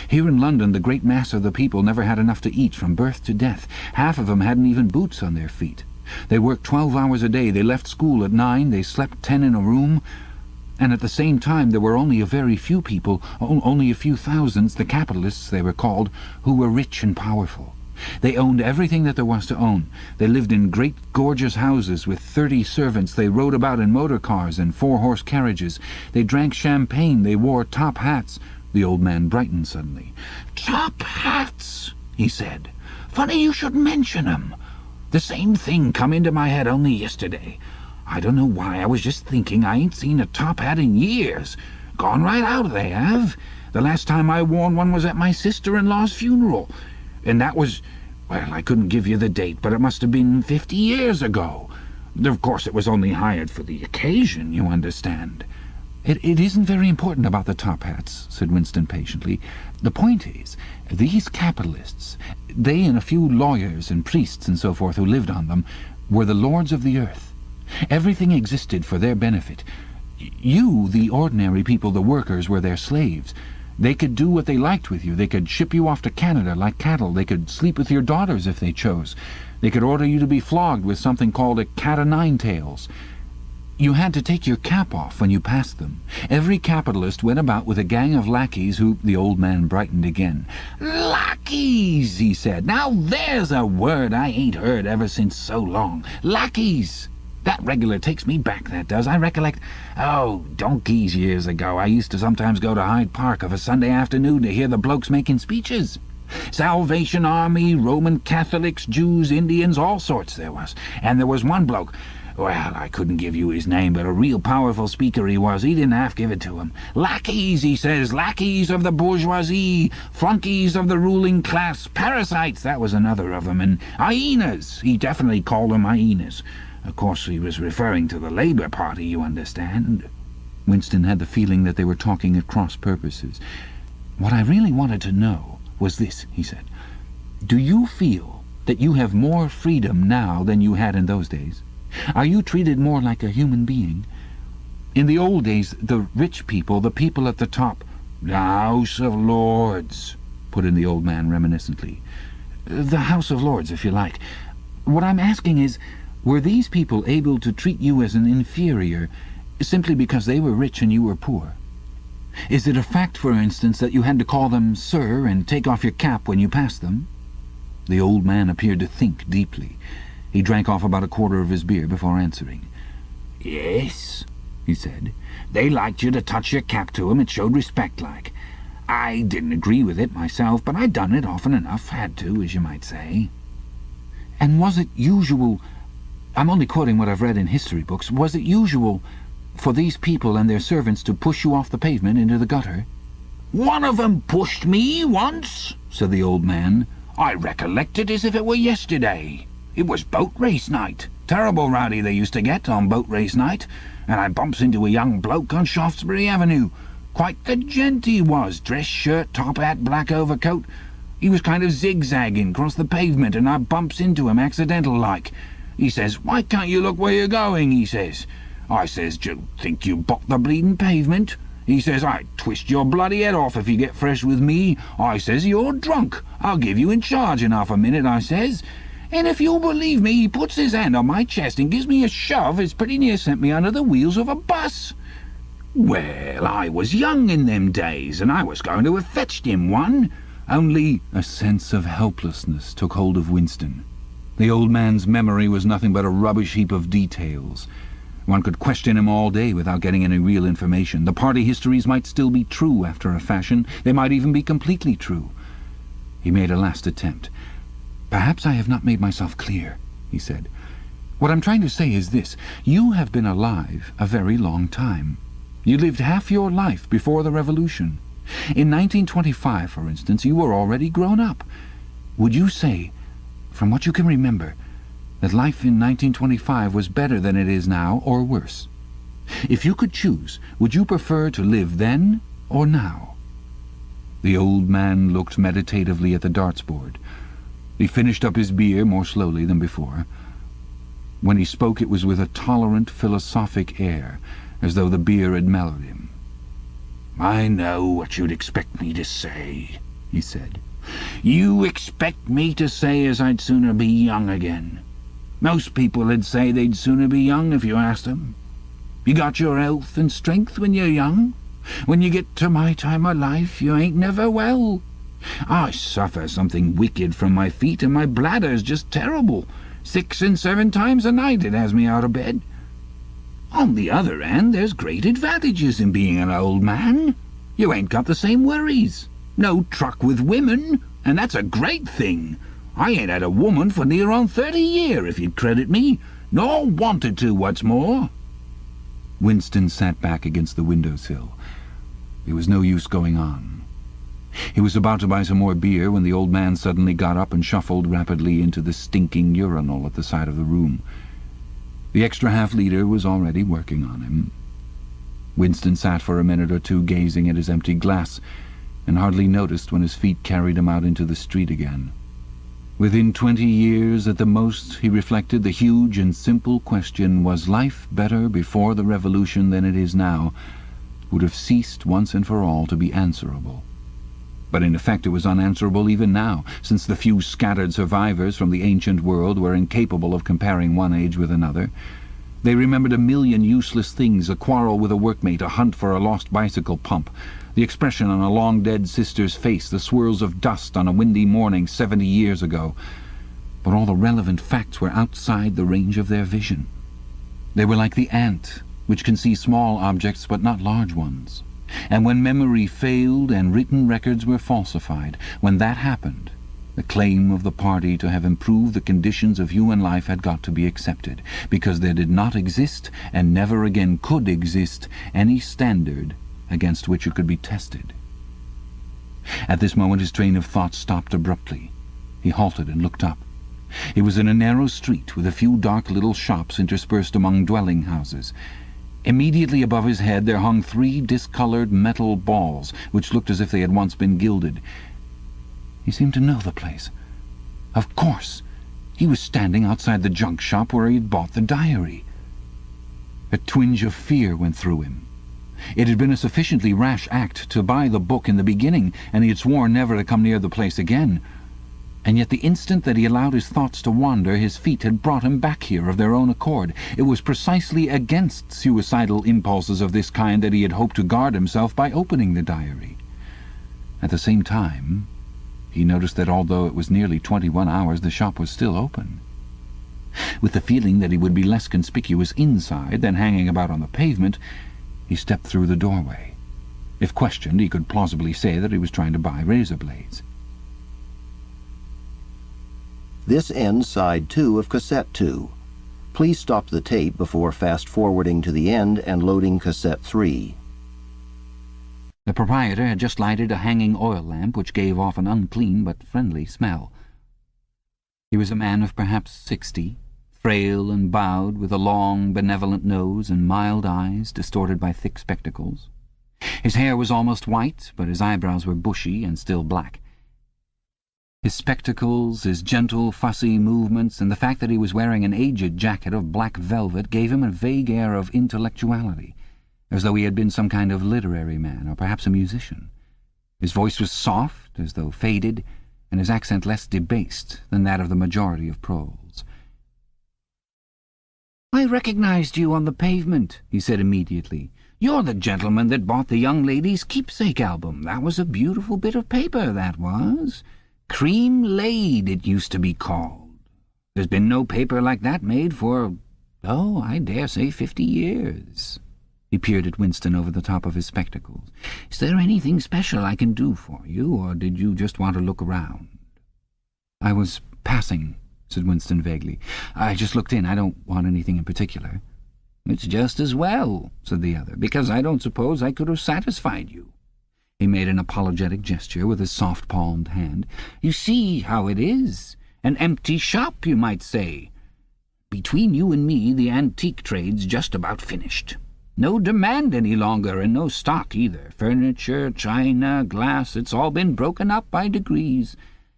Here in London the great mass of the people never had enough to eat from birth to death. Half of them hadn't even boots on their feet. They worked 12 hours a day, they left school at 9, they slept 10 in a room, and at the same time there were only a very few people, only a few thousands, the capitalists they were called, who were rich and powerful. They owned everything that there was to own. They lived in great gorgeous houses with 30 servants. They rode about in motor cars and 4-horse carriages. They drank champagne. They wore top hats. The old man brightened suddenly. "Top hats," he said. "Funny you should mention 'em. The same thing come into my head only yesterday. I don't know why, I was just thinking I ain't seen a top hat in years. Gone right out, they have. The last time I worn one was at my sister-in-law's funeral. And that was, well, I couldn't give you the date, but it must have been 50 years ago. Of course it was only hired for the occasion, you understand." It isn't very important about the top hats," said Winston patiently. "The point is, these capitalists, they and a few lawyers and priests and so forth who lived on them, were the lords of the earth. Everything existed for their benefit. You, the ordinary people, the workers, were their slaves. They could do what they liked with you. They could ship you off to Canada like cattle. They could sleep with your daughters if they chose. They could order you to be flogged with something called a cat o' nine tails. You had to take your cap off when you passed them. Every capitalist went about with a gang of lackeys who—" The old man brightened again. "Lackeys," he said. "Now there's a word I ain't heard ever since so long. Lackeys. That regular takes me back, that does. I recollect, donkeys years ago, I used to sometimes go to Hyde Park of a Sunday afternoon to hear the blokes making speeches. Salvation Army, Roman Catholics, Jews, Indians, all sorts there was. And there was one bloke— well, I couldn't give you his name, but a real powerful speaker he was. He didn't half give it to him. Lackeys, he says, lackeys of the bourgeoisie, flunkies of the ruling class, parasites, that was another of them, and hyenas. He definitely called them hyenas. Of course, he was referring to the Labour Party, you understand." Winston had the feeling that they were talking at cross purposes. "What I really wanted to know was this," he said. "Do you feel that you have more freedom now than you had in those days? Are you treated more like a human being? In the old days, the rich people, the people at the top—" "The House of Lords," put in the old man reminiscently. "The House of Lords, if you like. What I'm asking is, were these people able to treat you as an inferior simply because they were rich and you were poor? Is it a fact, for instance, that you had to call them sir and take off your cap when you passed them?" The old man appeared to think deeply. He drank off about a quarter of his beer before answering. "Yes," he said. "They liked you to touch your cap to 'em. It showed respect, like. I didn't agree with it myself, but I done it often enough. Had to, as you might say." "And was it usual— I'm only quoting what I've read in history books. Was it usual for these people and their servants to push you off the pavement into the gutter?" "One of 'em pushed me once," said the old man. "I recollect it as if it were yesterday. It was boat race night. Terrible rowdy they used to get on boat race night, and I bumps into a young bloke on Shaftesbury Avenue. Quite the gent he was, dress shirt, top hat, black overcoat. He was kind of zigzagging across the pavement, and I bumps into him accidental-like. He says, 'Why can't you look where you're going?' he says. I says, 'D'you think you bocked the bleeding pavement?' He says, 'I'd twist your bloody head off if you get fresh with me.' I says, 'You're drunk. I'll give you in charge in half a minute,' I says. And if you'll believe me, he puts his hand on my chest and gives me a shove as pretty near sent me under the wheels of a bus. Well, I was young in them days, and I was going to have fetched him one, only—" A sense of helplessness took hold of Winston. The old man's memory was nothing but a rubbish heap of details. One could question him all day without getting any real information. The party histories might still be true after a fashion. They might even be completely true. He made a last attempt. "Perhaps I have not made myself clear," he said. "What I'm trying to say is this. You have been alive a very long time. You lived half your life before the Revolution. In 1925, for instance, you were already grown up. Would you say, from what you can remember, that life in 1925 was better than it is now, or worse? If you could choose, would you prefer to live then or now?" The old man looked meditatively at the darts board. He finished up his beer more slowly than before. When he spoke, it was with a tolerant, philosophic air, as though the beer had mellowed him. "I know what you'd expect me to say," he said. "You expect me to say as I'd sooner be young again. Most people'd say they'd sooner be young if you asked them. You got your health and strength when you're young. When you get to my time of life, you ain't never well. I suffer something wicked from my feet, and my bladder's just terrible. 6 and 7 times a night it has me out of bed. On the other hand, there's great advantages in being an old man. You ain't got the same worries. No truck with women, and that's a great thing. I ain't had a woman for near on 30 year, if you'd credit me, nor wanted to, what's more." Winston sat back against the windowsill. There was no use going on. He was about to buy some more beer when the old man suddenly got up and shuffled rapidly into the stinking urinal at the side of the room. The extra half-liter was already working on him. Winston sat for a minute or two gazing at his empty glass, and hardly noticed when his feet carried him out into the street again. Within 20 years at the most, he reflected, the huge and simple question, was life better before the Revolution than it is now, would have ceased once and for all to be answerable. But in effect it was unanswerable even now, since the few scattered survivors from the ancient world were incapable of comparing one age with another. They remembered a million useless things, a quarrel with a workmate, a hunt for a lost bicycle pump, the expression on a long-dead sister's face, the swirls of dust on a windy morning 70 years ago. But all the relevant facts were outside the range of their vision. They were like the ant, which can see small objects but not large ones. And when memory failed and written records were falsified, when that happened, the claim of the party to have improved the conditions of human life had got to be accepted, because there did not exist, and never again could exist, any standard against which it could be tested. At this moment his train of thought stopped abruptly. He halted and looked up. He was in a narrow street with a few dark little shops interspersed among dwelling houses. Immediately above his head there hung 3 discoloured metal balls, which looked as if they had once been gilded. He seemed to know the place. Of course! He was standing outside the junk shop where he had bought the diary. A twinge of fear went through him. It had been a sufficiently rash act to buy the book in the beginning, and he had sworn never to come near the place again. And yet the instant that he allowed his thoughts to wander, his feet had brought him back here of their own accord. It was precisely against suicidal impulses of this kind that he had hoped to guard himself by opening the diary. At the same time, he noticed that although it was nearly 21 hours, the shop was still open. With the feeling that he would be less conspicuous inside than hanging about on the pavement, he stepped through the doorway. If questioned, he could plausibly say that he was trying to buy razor blades. This ends Side 2 of Cassette 2. Please stop the tape before fast-forwarding to the end and loading cassette 3. The proprietor had just lighted a hanging oil lamp which gave off an unclean but friendly smell. He was a man of perhaps 60, frail and bowed, with a long, benevolent nose and mild eyes distorted by thick spectacles. His hair was almost white, but his eyebrows were bushy and still black. His spectacles, his gentle, fussy movements, and the fact that he was wearing an aged jacket of black velvet gave him a vague air of intellectuality, as though he had been some kind of literary man, or perhaps a musician. His voice was soft, as though faded, and his accent less debased than that of the majority of proles. "I recognized you on the pavement," he said immediately. "You're the gentleman that bought the young lady's keepsake album. That was a beautiful bit of paper, that was. Cream laid, it used to be called. There's been no paper like that made for, I dare say 50 years. He peered at Winston over the top of his spectacles. "Is there anything special I can do for you, or did you just want to look around?" "I was passing," said Winston vaguely. "I just looked in. I don't want anything in particular." "It's just as well," said the other, "because I don't suppose I could have satisfied you." He made an apologetic gesture with his soft-palmed hand. "You see how it is. An empty shop, you might say. Between you and me, the antique trade's just about finished. No demand any longer, and no stock either. Furniture, china, glass, it's all been broken up by degrees.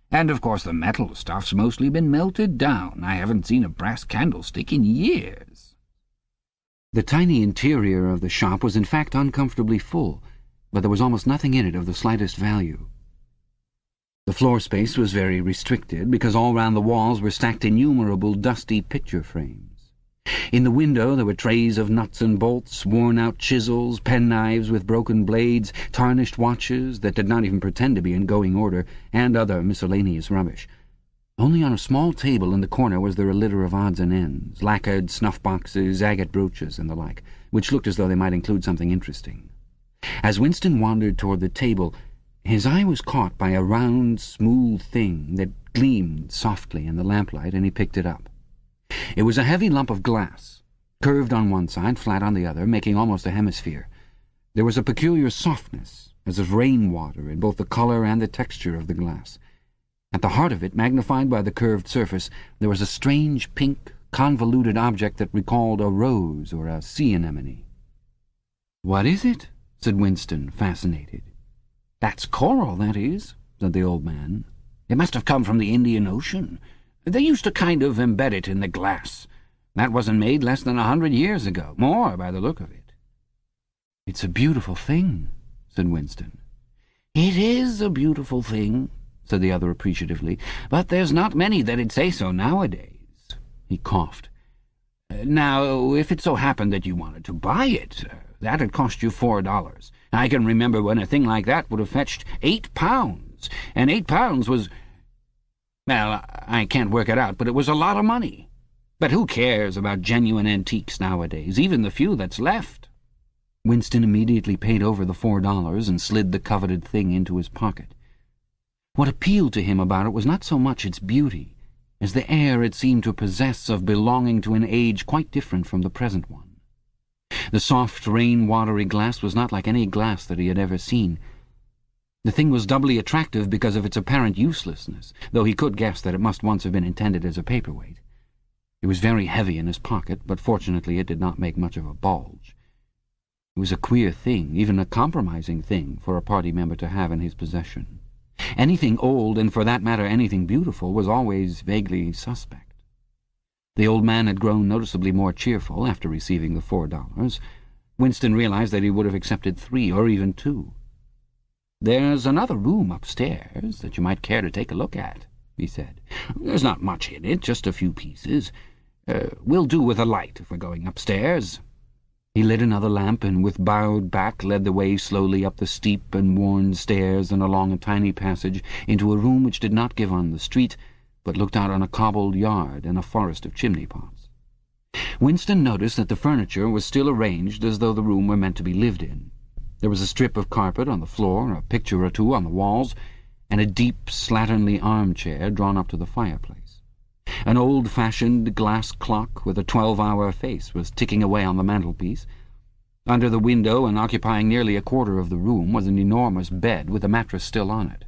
And, of course, the metal stuff's mostly been melted down. I haven't seen a brass candlestick in years." The tiny interior of the shop was in fact uncomfortably full, but there was almost nothing in it of the slightest value. The floor space was very restricted, because all round the walls were stacked innumerable dusty picture frames. In the window there were trays of nuts and bolts, worn-out chisels, penknives with broken blades, tarnished watches that did not even pretend to be in going order, and other miscellaneous rubbish. Only on a small table in the corner was there a litter of odds and ends, lacquered snuff-boxes, agate brooches, and the like, which looked as though they might include something interesting. As Winston wandered toward the table, his eye was caught by a round, smooth thing that gleamed softly in the lamplight, and he picked it up. It was a heavy lump of glass, curved on one side, flat on the other, making almost a hemisphere. There was a peculiar softness, as of rain-water, in both the colour and the texture of the glass. At the heart of it, magnified by the curved surface, there was a strange, pink, convoluted object that recalled a rose or a sea anemone. "What is it?" said Winston, fascinated. "That's coral, that is," said the old man. "It must have come from the Indian Ocean. They used to kind of embed it in the glass. That wasn't made less than 100 years ago, more by the look of it." "It's a beautiful thing," said Winston. "It is a beautiful thing," said the other appreciatively, "but there's not many that'd say so nowadays." He coughed. "Now, if it so happened that you wanted to buy it, that'd cost you $4. I can remember when a thing like that would have fetched £8, and £8 was... Well, I can't work it out, but it was a lot of money. But who cares about genuine antiques nowadays, even the few that's left?" Winston immediately paid over the $4 and slid the coveted thing into his pocket. What appealed to him about it was not so much its beauty as the air it seemed to possess of belonging to an age quite different from the present one. The soft, rain-watery glass was not like any glass that he had ever seen. The thing was doubly attractive because of its apparent uselessness, though he could guess that it must once have been intended as a paperweight. It was very heavy in his pocket, but fortunately it did not make much of a bulge. It was a queer thing, even a compromising thing, for a party member to have in his possession. Anything old, and for that matter anything beautiful, was always vaguely suspect. The old man had grown noticeably more cheerful after receiving the $4. Winston realized that he would have accepted 3 or even 2. "There's another room upstairs that you might care to take a look at," he said. "There's not much in it, just a few pieces. We'll do with a light if we're going upstairs." He lit another lamp and with bowed back led the way slowly up the steep and worn stairs and along a tiny passage into a room which did not give on the street, but looked out on a cobbled yard and a forest of chimney-pots. Winston noticed that the furniture was still arranged as though the room were meant to be lived in. There was a strip of carpet on the floor, a picture or two on the walls, and a deep, slatternly armchair drawn up to the fireplace. An old-fashioned glass clock with a 12-hour face was ticking away on the mantelpiece. Under the window, and occupying nearly a quarter of the room, was an enormous bed with a mattress still on it.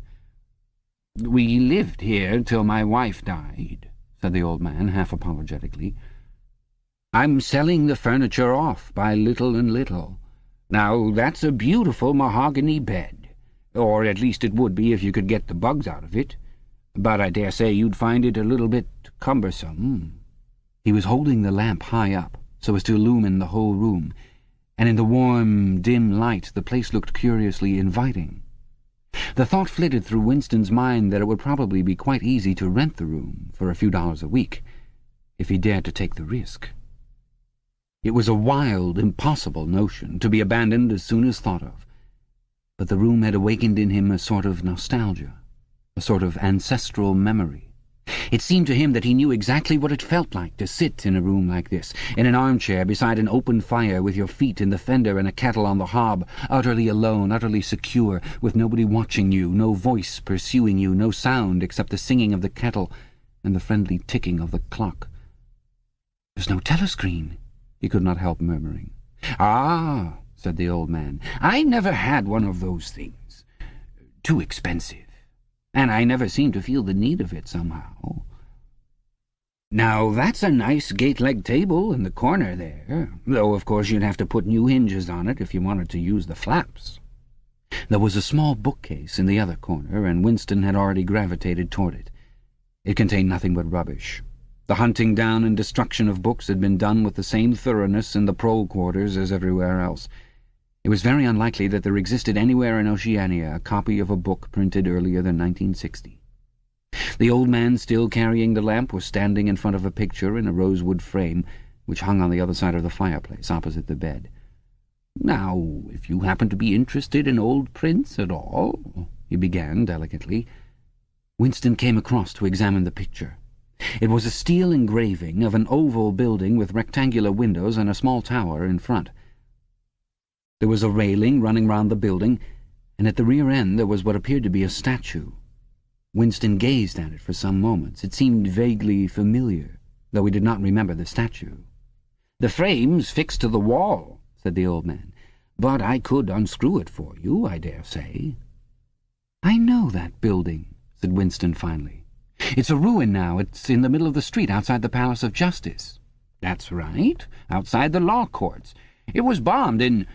"We lived here till my wife died," said the old man, half apologetically. "I'm selling the furniture off by little and little. Now, that's a beautiful mahogany bed, or at least it would be if you could get the bugs out of it. But I dare say you'd find it a little bit cumbersome." He was holding the lamp high up, so as to illumine the whole room, and in the warm, dim light the place looked curiously inviting. The thought flitted through Winston's mind that it would probably be quite easy to rent the room for a few dollars a week, if he dared to take the risk. It was a wild, impossible notion, to be abandoned as soon as thought of, but the room had awakened in him a sort of nostalgia, a sort of ancestral memory. It seemed to him that he knew exactly what it felt like to sit in a room like this, in an armchair beside an open fire, with your feet in the fender and a kettle on the hob, utterly alone, utterly secure, with nobody watching you, no voice pursuing you, no sound except the singing of the kettle and the friendly ticking of the clock. "There's no telescreen," he could not help murmuring. "Ah," said the old man, "I never had one of those things. Too expensive. And I never seemed to feel the need of it somehow. Now, that's a nice gate-leg table in the corner there, though of course you'd have to put new hinges on it if you wanted to use the flaps." There was a small bookcase in the other corner, and Winston had already gravitated toward it. It contained nothing but rubbish. The hunting down and destruction of books had been done with the same thoroughness in the prole quarters as everywhere else. It was very unlikely that there existed anywhere in Oceania a copy of a book printed earlier than 1960. The old man, still carrying the lamp, was standing in front of a picture in a rosewood frame which hung on the other side of the fireplace, opposite the bed. "Now, if you happen to be interested in old prints at all," he began delicately. Winston came across to examine the picture. It was a steel engraving of an oval building with rectangular windows and a small tower in front. There was a railing running round the building, and at the rear end there was what appeared to be a statue. Winston gazed at it for some moments. It seemed vaguely familiar, though he did not remember the statue. "The frame's fixed to the wall," said the old man, "but I could unscrew it for you, I dare say." "I know that building," said Winston finally. "It's a ruin now. It's in the middle of the street outside the Palace of Justice." "That's right, outside the law courts. It was bombed in...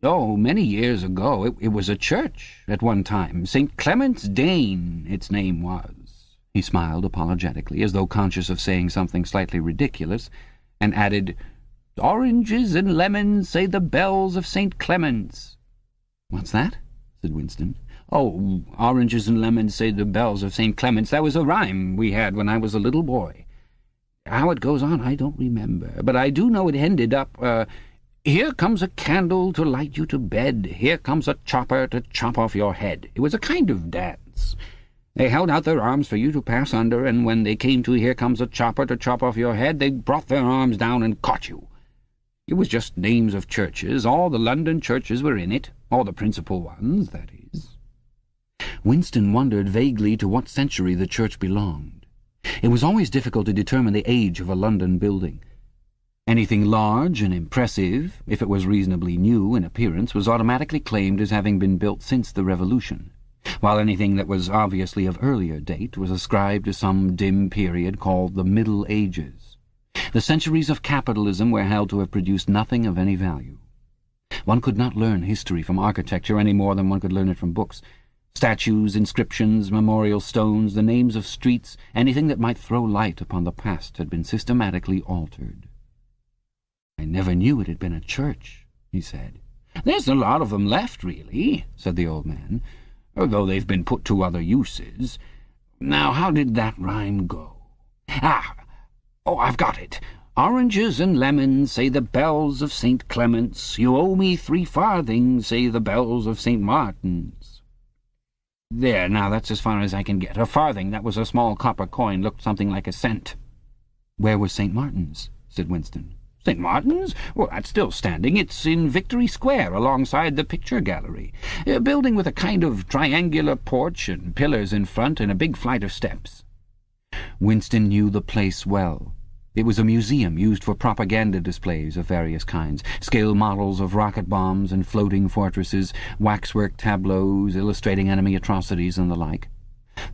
many years ago. It was a church at one time. St. Clement's Dane, its name was." He smiled apologetically, as though conscious of saying something slightly ridiculous, and added, "Oranges and lemons say the bells of St. Clement's." "What's that?" said Winston. "Oh, oranges and lemons say the bells of St. Clement's. That was a rhyme we had when I was a little boy. How it goes on I don't remember, but I do know it ended up, here comes a candle to light you to bed, here comes a chopper to chop off your head. It was a kind of dance. They held out their arms for you to pass under, and when they came to here comes a chopper to chop off your head, they brought their arms down and caught you. It was just names of churches. All the London churches were in it, all the principal ones, that is." Winston wondered vaguely to what century the church belonged. It was always difficult to determine the age of a London building. Anything large and impressive, if it was reasonably new in appearance, was automatically claimed as having been built since the Revolution, while anything that was obviously of earlier date was ascribed to some dim period called the Middle Ages. The centuries of capitalism were held to have produced nothing of any value. One could not learn history from architecture any more than one could learn it from books. Statues, inscriptions, memorial stones, the names of streets, anything that might throw light upon the past had been systematically altered. "I never knew it had been a church," he said. "There's a lot of them left, really," said the old man, "though they've been put to other uses. Now, how did that rhyme go? I've got it. Oranges and lemons, say the bells of St. Clement's. You owe me 3 farthings, say the bells of St. Martin's. There, now that's as far as I can get. A farthing, that was a small copper coin, looked something like a cent." "Where was St. Martin's?" said Winston. "St. Martin's? Well, that's still standing. It's in Victory Square, alongside the picture gallery. A building with a kind of triangular porch and pillars in front and a big flight of steps." Winston knew the place well. It was a museum used for propaganda displays of various kinds, scale models of rocket bombs and floating fortresses, waxwork tableaus illustrating enemy atrocities and the like.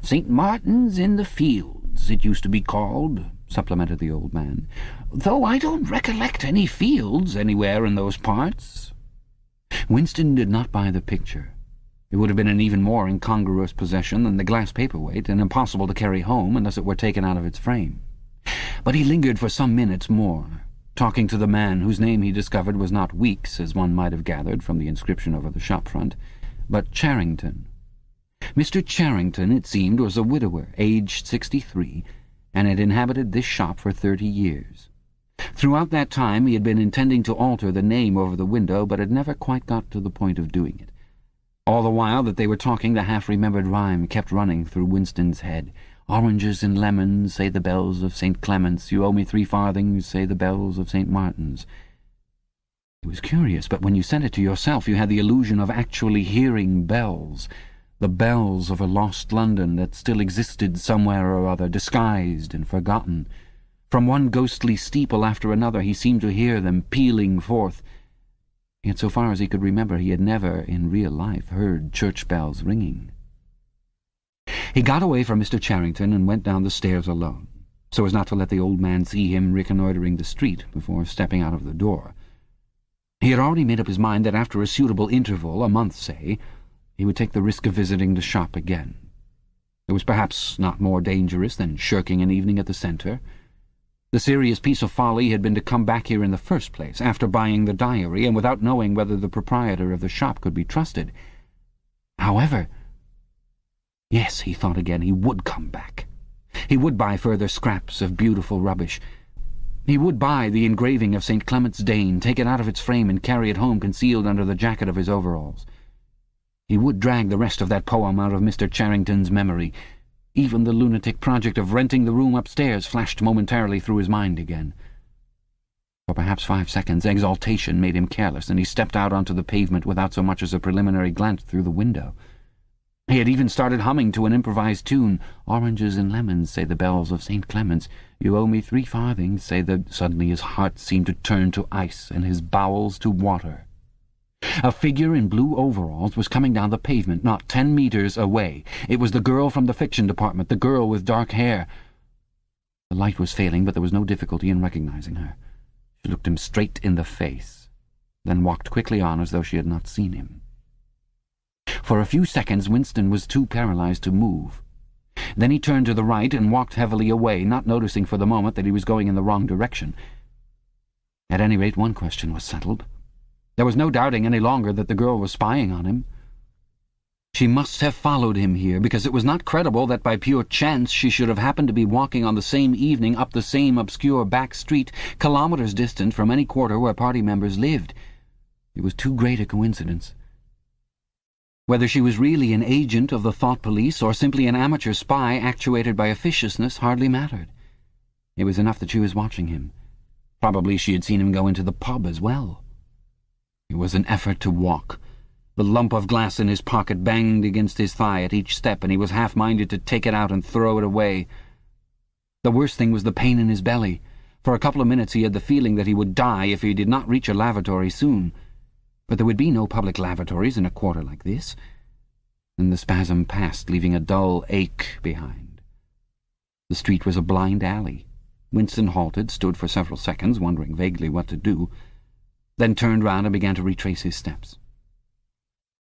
"St. Martin's in the Fields, it used to be called," supplemented the old man, "though I don't recollect any fields anywhere in those parts." Winston did not buy the picture. It would have been an even more incongruous possession than the glass paperweight, and impossible to carry home unless it were taken out of its frame. But he lingered for some minutes more, talking to the man whose name he discovered was not Weeks, as one might have gathered from the inscription over the shop front, but Charrington. Mr. Charrington, it seemed, was a widower, aged 63, and had inhabited this shop for 30 years. Throughout that time he had been intending to alter the name over the window, but had never quite got to the point of doing it. All the while that they were talking, the half-remembered rhyme kept running through Winston's head. "Oranges and lemons, say the bells of St. Clement's. You owe me 3 farthings, say the bells of St. Martin's." It was curious, but when you said it to yourself you had the illusion of actually hearing bells, the bells of a lost London that still existed somewhere or other, disguised and forgotten. From one ghostly steeple after another he seemed to hear them pealing forth. Yet so far as he could remember he had never, in real life, heard church bells ringing. He got away from Mr. Charrington and went down the stairs alone, so as not to let the old man see him reconnoitring the street before stepping out of the door. He had already made up his mind that after a suitable interval, a month, say, he would take the risk of visiting the shop again. It was perhaps not more dangerous than shirking an evening at the centre. The serious piece of folly had been to come back here in the first place, after buying the diary, and without knowing whether the proprietor of the shop could be trusted. However, yes, he thought again, he would come back. He would buy further scraps of beautiful rubbish. He would buy the engraving of St. Clement's Dane, take it out of its frame and carry it home concealed under the jacket of his overalls. He would drag the rest of that poem out of Mr. Charrington's memory. Even the lunatic project of renting the room upstairs flashed momentarily through his mind again. For perhaps 5 seconds exaltation made him careless, and he stepped out onto the pavement without so much as a preliminary glance through the window. He had even started humming to an improvised tune. "Oranges and lemons, say the bells of St. Clement's. You owe me 3 farthings, say the—" Suddenly his heart seemed to turn to ice and his bowels to water. A figure in blue overalls was coming down the pavement, not 10 meters away. It was the girl from the fiction department, the girl with dark hair. The light was failing, but there was no difficulty in recognizing her. She looked him straight in the face, then walked quickly on as though she had not seen him. For a few seconds Winston was too paralyzed to move. Then he turned to the right and walked heavily away, not noticing for the moment that he was going in the wrong direction. At any rate, one question was settled. There was no doubting any longer that the girl was spying on him. She must have followed him here, because it was not credible that by pure chance she should have happened to be walking on the same evening up the same obscure back street, kilometers distant from any quarter where party members lived. It was too great a coincidence. Whether she was really an agent of the thought police or simply an amateur spy actuated by officiousness hardly mattered. It was enough that she was watching him. Probably she had seen him go into the pub as well. It was an effort to walk. The lump of glass in his pocket banged against his thigh at each step, and he was half-minded to take it out and throw it away. The worst thing was the pain in his belly. For a couple of minutes he had the feeling that he would die if he did not reach a lavatory soon. But there would be no public lavatories in a quarter like this. Then the spasm passed, leaving a dull ache behind. The street was a blind alley. Winston halted, stood for several seconds, wondering vaguely what to do, then turned round and began to retrace his steps.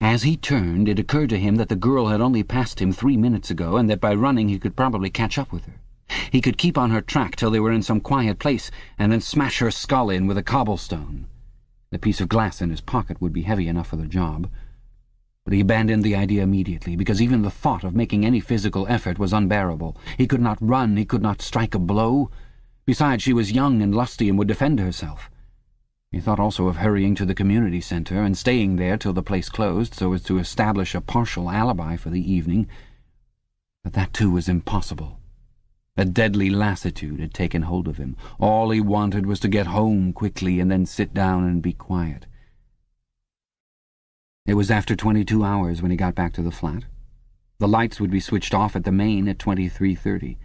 As he turned, it occurred to him that the girl had only passed him 3 minutes ago, and that by running he could probably catch up with her. He could keep on her track till they were in some quiet place, and then smash her skull in with a cobblestone. The piece of glass in his pocket would be heavy enough for the job. But he abandoned the idea immediately, because even the thought of making any physical effort was unbearable. He could not run, he could not strike a blow. Besides, she was young and lusty and would defend herself. He thought also of hurrying to the community centre and staying there till the place closed, so as to establish a partial alibi for the evening. But that too was impossible. A deadly lassitude had taken hold of him. All he wanted was to get home quickly and then sit down and be quiet. It was after 22 hours when he got back to the flat. The lights would be switched off at the main at 23:30.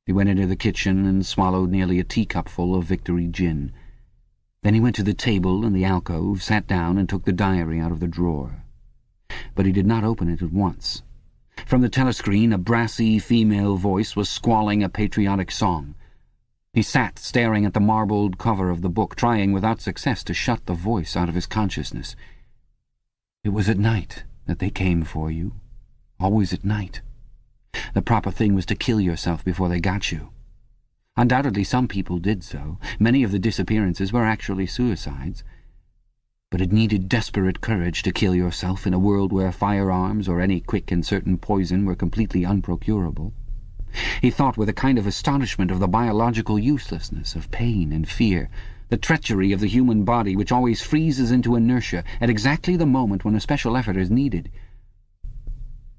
He went into the kitchen and swallowed nearly a teacupful of Victory gin. Then he went to the table in the alcove, sat down and took the diary out of the drawer. But he did not open it at once. From the telescreen a brassy female voice was squalling a patriotic song. He sat staring at the marbled cover of the book, trying without success to shut the voice out of his consciousness. It was at night that they came for you. Always at night. The proper thing was to kill yourself before they got you. Undoubtedly some people did so. Many of the disappearances were actually suicides. But it needed desperate courage to kill yourself in a world where firearms or any quick and certain poison were completely unprocurable. He thought with a kind of astonishment of the biological uselessness of pain and fear, the treachery of the human body which always freezes into inertia at exactly the moment when a special effort is needed.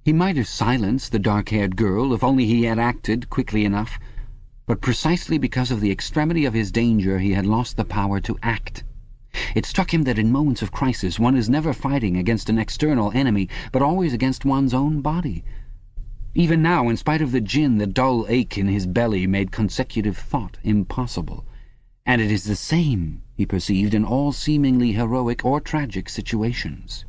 He might have silenced the dark-haired girl if only he had acted quickly enough, but precisely because of the extremity of his danger he had lost the power to act. It struck him that in moments of crisis one is never fighting against an external enemy, but always against one's own body. Even now, in spite of the gin, the dull ache in his belly made consecutive thought impossible. And it is the same, he perceived, in all seemingly heroic or tragic situations.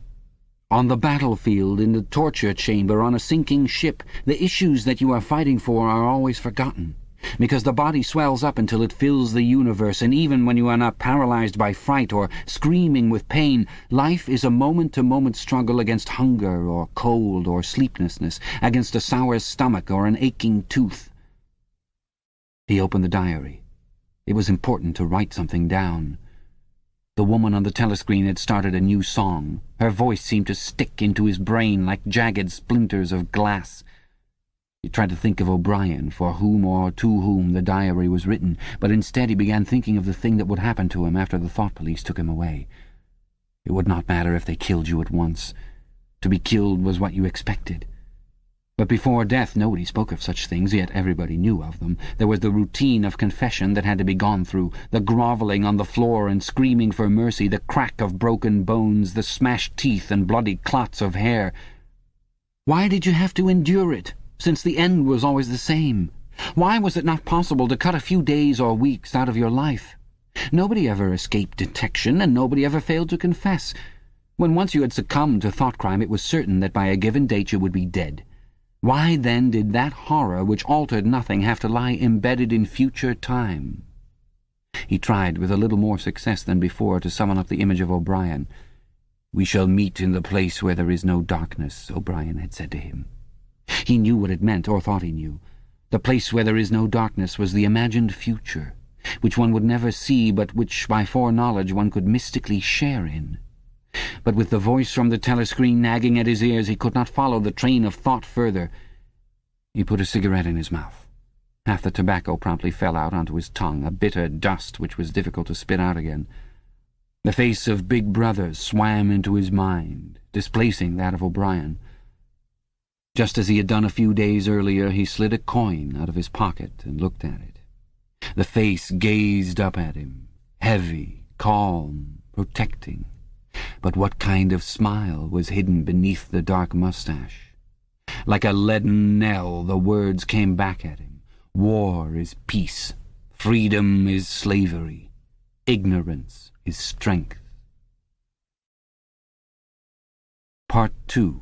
On the battlefield, in the torture chamber, on a sinking ship, the issues that you are fighting for are always forgotten, because the body swells up until it fills the universe, and even when you are not paralyzed by fright or screaming with pain, life is a moment-to-moment struggle against hunger or cold or sleeplessness, against a sour stomach or an aching tooth. He opened the diary. It was important to write something down. The woman on the telescreen had started a new song. Her voice seemed to stick into his brain like jagged splinters of glass. He tried to think of O'Brien, for whom or to whom the diary was written, but instead he began thinking of the thing that would happen to him after the thought police took him away. It would not matter if they killed you at once. To be killed was what you expected. But before death nobody spoke of such things, yet everybody knew of them. There was the routine of confession that had to be gone through, the grovelling on the floor and screaming for mercy, the crack of broken bones, the smashed teeth and bloody clots of hair. Why did you have to endure it, since the end was always the same? Why was it not possible to cut a few days or weeks out of your life? Nobody ever escaped detection, and nobody ever failed to confess. When once you had succumbed to thought crime, it was certain that by a given date you would be dead. Why, then, did that horror which altered nothing have to lie embedded in future time? He tried, with a little more success than before, to summon up the image of O'Brien. "We shall meet in the place where there is no darkness," O'Brien had said to him. He knew what it meant, or thought he knew. The place where there is no darkness was the imagined future, which one would never see, but which, by foreknowledge, one could mystically share in. But with the voice from the telescreen nagging at his ears, he could not follow the train of thought further. He put a cigarette in his mouth. Half the tobacco promptly fell out onto his tongue, a bitter dust which was difficult to spit out again. The face of Big Brother swam into his mind, displacing that of O'Brien. Just as he had done a few days earlier, he slid a coin out of his pocket and looked at it. The face gazed up at him, heavy, calm, protecting. But what kind of smile was hidden beneath the dark mustache? Like a leaden knell, the words came back at him. War is peace. Freedom is slavery. Ignorance is strength. Part 2.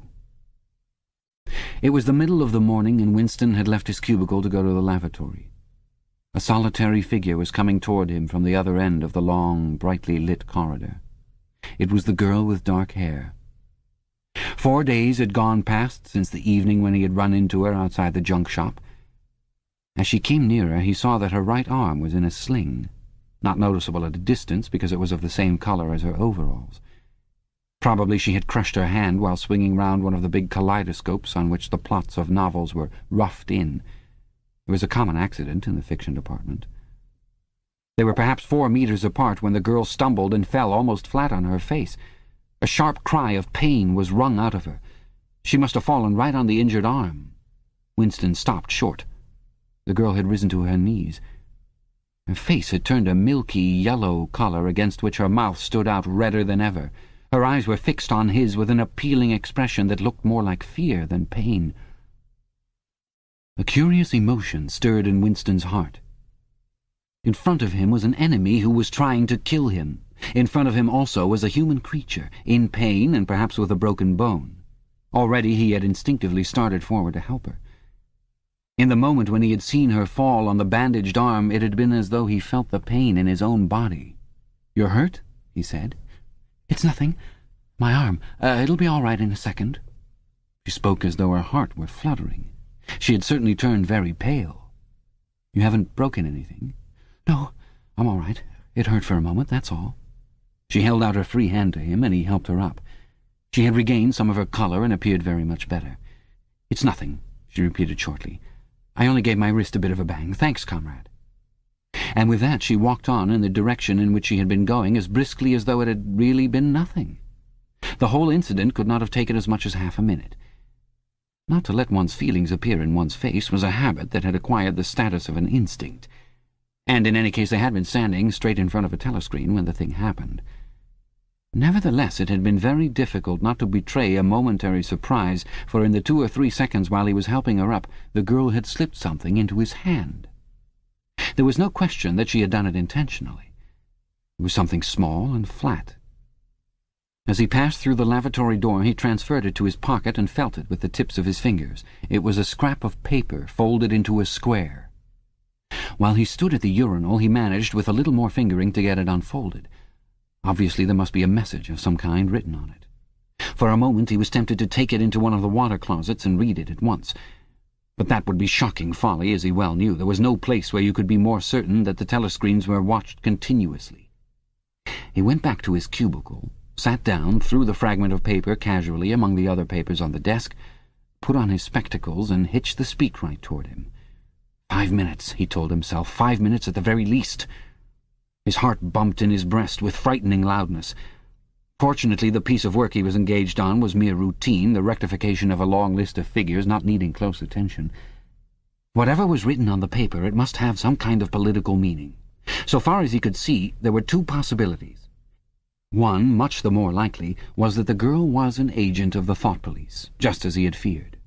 It was the middle of the morning, and Winston had left his cubicle to go to the lavatory. A solitary figure was coming toward him from the other end of the long, brightly lit corridor. It was the girl with dark hair. 4 days had gone past since the evening when he had run into her outside the junk shop. As she came nearer, he saw that her right arm was in a sling, not noticeable at a distance because it was of the same color as her overalls. Probably she had crushed her hand while swinging round one of the big kaleidoscopes on which the plots of novels were roughed in. It was a common accident in the fiction department. They were perhaps 4 meters apart when the girl stumbled and fell almost flat on her face. A sharp cry of pain was wrung out of her. She must have fallen right on the injured arm. Winston stopped short. The girl had risen to her knees. Her face had turned a milky yellow color against which her mouth stood out redder than ever. Her eyes were fixed on his with an appealing expression that looked more like fear than pain. A curious emotion stirred in Winston's heart. In front of him was an enemy who was trying to kill him. In front of him also was a human creature, in pain and perhaps with a broken bone. Already he had instinctively started forward to help her. In the moment when he had seen her fall on the bandaged arm, it had been as though he felt the pain in his own body. "You're hurt?" he said. "It's nothing. My arm. It'll be all right in a second." She spoke as though her heart were fluttering. She had certainly turned very pale. "You haven't broken anything?" "No, I'm all right. It hurt for a moment, that's all." She held out her free hand to him, and he helped her up. She had regained some of her colour and appeared very much better. "It's nothing," she repeated shortly. "I only gave my wrist a bit of a bang. Thanks, comrade." And with that she walked on in the direction in which she had been going as briskly as though it had really been nothing. The whole incident could not have taken as much as half a minute. Not to let one's feelings appear in one's face was a habit that had acquired the status of an instinct, and in any case they had been standing straight in front of a telescreen when the thing happened. Nevertheless, it had been very difficult not to betray a momentary surprise, for in the 2 or 3 seconds while he was helping her up, the girl had slipped something into his hand. There was no question that she had done it intentionally. It was something small and flat. As he passed through the lavatory door, he transferred it to his pocket and felt it with the tips of his fingers. It was a scrap of paper folded into a square. While he stood at the urinal, he managed, with a little more fingering, to get it unfolded. Obviously there must be a message of some kind written on it. For a moment he was tempted to take it into one of the water closets and read it at once. But that would be shocking folly, as he well knew. There was no place where you could be more certain that the telescreens were watched continuously. He went back to his cubicle, sat down, threw the fragment of paper casually among the other papers on the desk, put on his spectacles, and hitched the speakwrite toward him. 5 minutes, he told himself, 5 minutes at the very least. His heart bumped in his breast with frightening loudness. Fortunately, the piece of work he was engaged on was mere routine, the rectification of a long list of figures not needing close attention. Whatever was written on the paper, it must have some kind of political meaning. So far as he could see, there were 2 possibilities. One, much the more likely, was that the girl was an agent of the thought police, just as he had feared.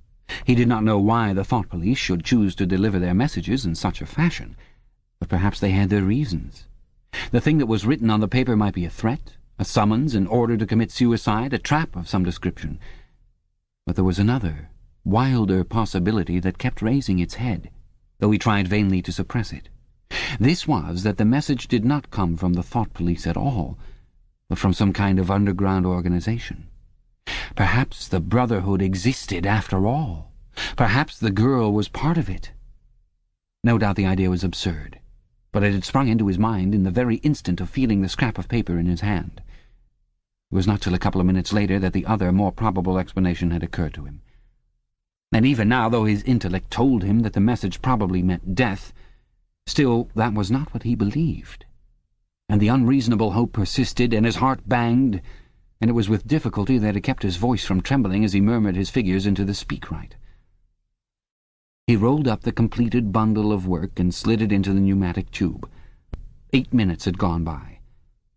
He did not know why the thought police should choose to deliver their messages in such a fashion, but perhaps they had their reasons. The thing that was written on the paper might be a threat, a summons, an order to commit suicide, a trap of some description. But there was another, wilder possibility that kept raising its head, though he tried vainly to suppress it. This was that the message did not come from the thought police at all, but from some kind of underground organization. Perhaps the Brotherhood existed after all. Perhaps the girl was part of it. No doubt the idea was absurd, but it had sprung into his mind in the very instant of feeling the scrap of paper in his hand. It was not till a couple of minutes later that the other, more probable explanation had occurred to him. And even now, though his intellect told him that the message probably meant death, still that was not what he believed. And the unreasonable hope persisted, and his heart banged, and it was with difficulty that it kept his voice from trembling as he murmured his figures into the speakwrite. He rolled up the completed bundle of work and slid it into the pneumatic tube. 8 minutes had gone by.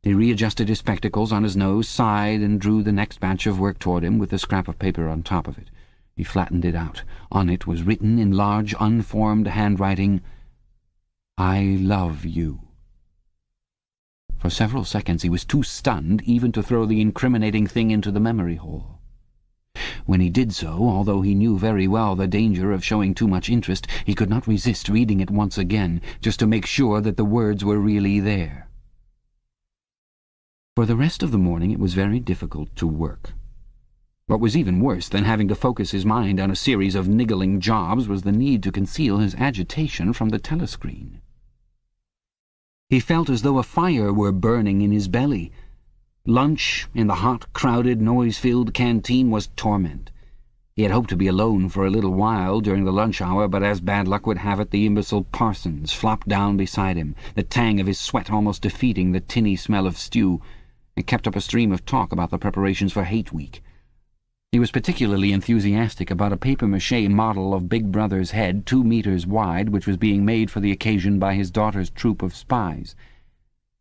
He readjusted his spectacles on his nose, sighed, and drew the next batch of work toward him with the scrap of paper on top of it. He flattened it out. On it was written in large, unformed handwriting, "I love you." For several seconds he was too stunned even to throw the incriminating thing into the memory hole. When he did so, although he knew very well the danger of showing too much interest, he could not resist reading it once again, just to make sure that the words were really there. For the rest of the morning it was very difficult to work. What was even worse than having to focus his mind on a series of niggling jobs was the need to conceal his agitation from the telescreen. He felt as though a fire were burning in his belly. Lunch in the hot, crowded, noise-filled canteen was torment. He had hoped to be alone for a little while during the lunch hour, but as bad luck would have it, the imbecile Parsons flopped down beside him, the tang of his sweat almost defeating the tinny smell of stew, and kept up a stream of talk about the preparations for Hate Week. He was particularly enthusiastic about a papier-mâché model of Big Brother's head 2 meters wide, which was being made for the occasion by his daughter's troop of spies.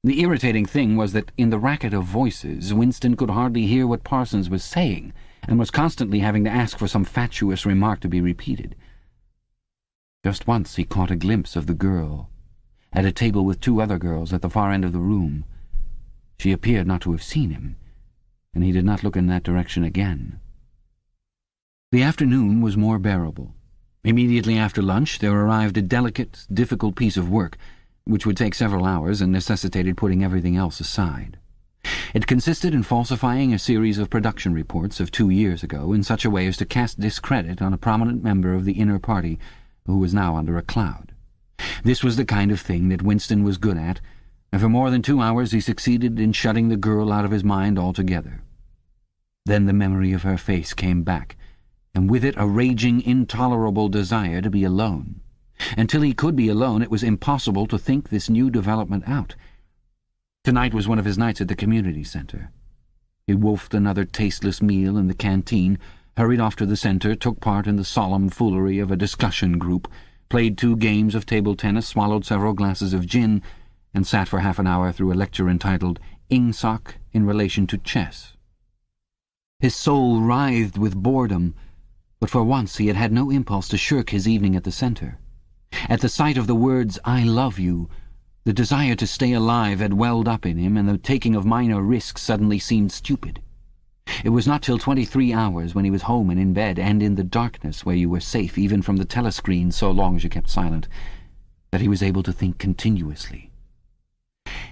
The irritating thing was that in the racket of voices Winston could hardly hear what Parsons was saying, and was constantly having to ask for some fatuous remark to be repeated. Just once he caught a glimpse of the girl, at a table with two other girls at the far end of the room. She appeared not to have seen him, and he did not look in that direction again. The afternoon was more bearable. Immediately after lunch there arrived a delicate, difficult piece of work, which would take several hours and necessitated putting everything else aside. It consisted in falsifying a series of production reports of 2 years ago in such a way as to cast discredit on a prominent member of the inner party who was now under a cloud. This was the kind of thing that Winston was good at, and for more than 2 hours he succeeded in shutting the girl out of his mind altogether. Then the memory of her face came back, and with it a raging, intolerable desire to be alone. Until he could be alone, it was impossible to think this new development out. Tonight was one of his nights at the community centre. He wolfed another tasteless meal in the canteen, hurried off to the centre, took part in the solemn foolery of a discussion group, played 2 games of table tennis, swallowed several glasses of gin, and sat for half an hour through a lecture entitled Ingsoc in Relation to Chess. His soul writhed with boredom, but for once he had had no impulse to shirk his evening at the centre. At the sight of the words, "I love you," the desire to stay alive had welled up in him, and the taking of minor risks suddenly seemed stupid. It was not till 23 hours, when he was home and in bed, and in the darkness, where you were safe even from the telescreen so long as you kept silent, that he was able to think continuously.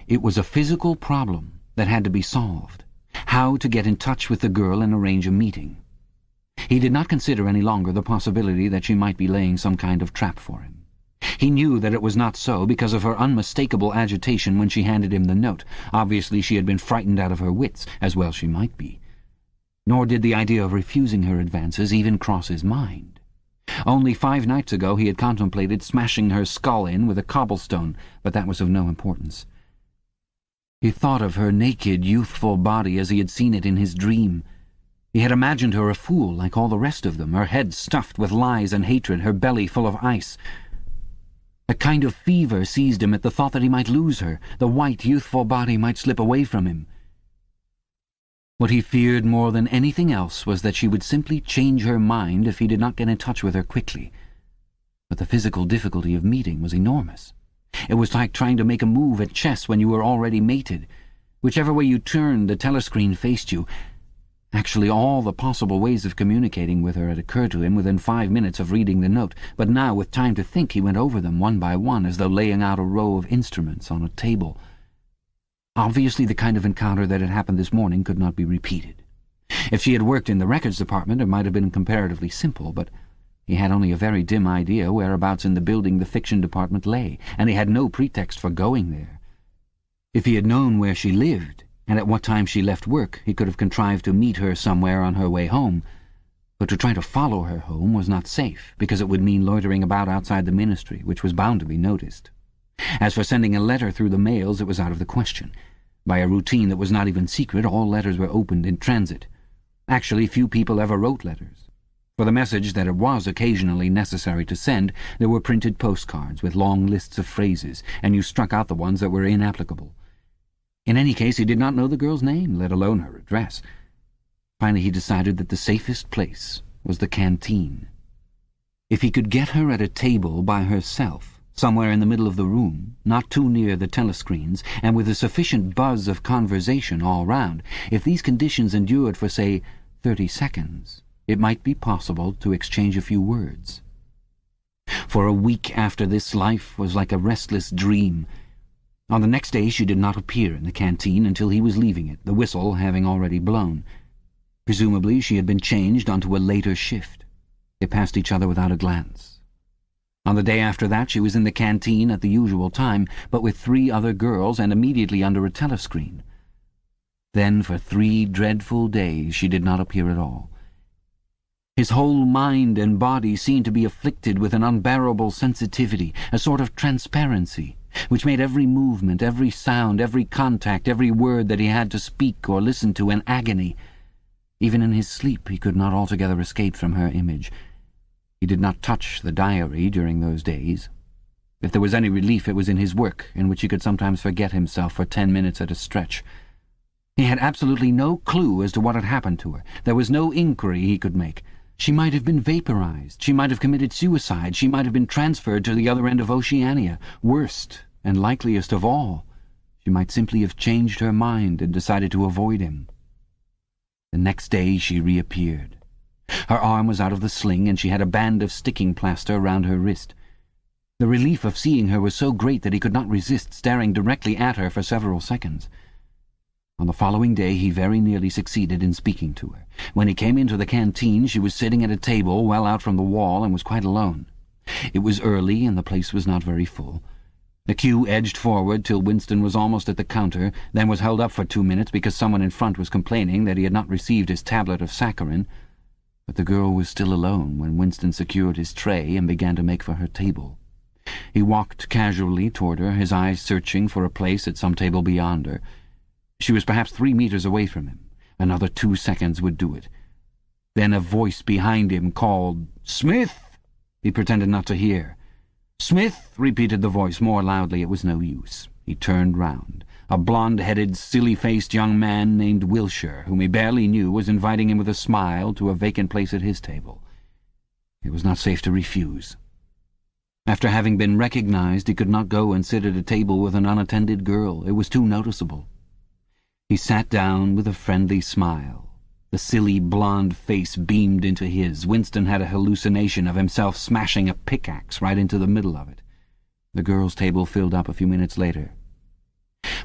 It was a physical problem that had to be solved: how to get in touch with the girl and arrange a meeting. He did not consider any longer the possibility that she might be laying some kind of trap for him. He knew that it was not so because of her unmistakable agitation when she handed him the note. Obviously she had been frightened out of her wits, as well she might be. Nor did the idea of refusing her advances even cross his mind. Only 5 nights ago he had contemplated smashing her skull in with a cobblestone, but that was of no importance. He thought of her naked, youthful body as he had seen it in his dream. He had imagined her a fool like all the rest of them, her head stuffed with lies and hatred, her belly full of ice. A kind of fever seized him at the thought that he might lose her, the white, youthful body might slip away from him. What he feared more than anything else was that she would simply change her mind if he did not get in touch with her quickly. But the physical difficulty of meeting was enormous. It was like trying to make a move at chess when you were already mated. Whichever way you turned, the telescreen faced you. Actually, all the possible ways of communicating with her had occurred to him within 5 minutes of reading the note, but now, with time to think, he went over them one by one, as though laying out a row of instruments on a table. Obviously, the kind of encounter that had happened this morning could not be repeated. If she had worked in the records department, it might have been comparatively simple, but he had only a very dim idea whereabouts in the building the fiction department lay, and he had no pretext for going there. If he had known where she lived, and at what time she left work, he could have contrived to meet her somewhere on her way home. But to try to follow her home was not safe, because it would mean loitering about outside the ministry, which was bound to be noticed. As for sending a letter through the mails, it was out of the question. By a routine that was not even secret, all letters were opened in transit. Actually, few people ever wrote letters. For the message that it was occasionally necessary to send, there were printed postcards with long lists of phrases, and you struck out the ones that were inapplicable. In any case, he did not know the girl's name, let alone her address. Finally, he decided that the safest place was the canteen. If he could get her at a table by herself, somewhere in the middle of the room, not too near the telescreens, and with a sufficient buzz of conversation all round, if these conditions endured for, say, 30 seconds, it might be possible to exchange a few words. For a week after this, life was like a restless dream. On the next day she did not appear in the canteen until he was leaving it, the whistle having already blown. Presumably she had been changed onto a later shift. They passed each other without a glance. On the day after that she was in the canteen at the usual time, but with 3 other girls and immediately under a telescreen. Then for 3 dreadful days she did not appear at all. His whole mind and body seemed to be afflicted with an unbearable sensitivity, a sort of transparency, which made every movement, every sound, every contact, every word that he had to speak or listen to an agony. Even in his sleep he could not altogether escape from her image. He did not touch the diary during those days. If there was any relief, it was in his work, in which he could sometimes forget himself for 10 minutes at a stretch. He had absolutely no clue as to what had happened to her. There was no inquiry he could make. She might have been vaporized. She might have committed suicide. She might have been transferred to the other end of Oceania. Worst and likeliest of all, she might simply have changed her mind and decided to avoid him. The next day she reappeared. Her arm was out of the sling, and she had a band of sticking plaster round her wrist. The relief of seeing her was so great that he could not resist staring directly at her for several seconds. On the following day he very nearly succeeded in speaking to her. When he came into the canteen, she was sitting at a table well out from the wall and was quite alone. It was early, and the place was not very full. The queue edged forward till Winston was almost at the counter, then was held up for 2 minutes because someone in front was complaining that he had not received his tablet of saccharin. But the girl was still alone when Winston secured his tray and began to make for her table. He walked casually toward her, his eyes searching for a place at some table beyond her. She was perhaps 3 meters away from him. Another 2 seconds would do it. Then a voice behind him called, "Smith!" He pretended not to hear. "Smith!" repeated the voice more loudly. It was no use. He turned round. A blonde-headed, silly-faced young man named Wilshire, whom he barely knew, was inviting him with a smile to a vacant place at his table. It was not safe to refuse. After having been recognized, he could not go and sit at a table with an unattended girl. It was too noticeable. He sat down with a friendly smile. The silly blonde face beamed into his. Winston had a hallucination of himself smashing a pickaxe right into the middle of it. The girl's table filled up a few minutes later.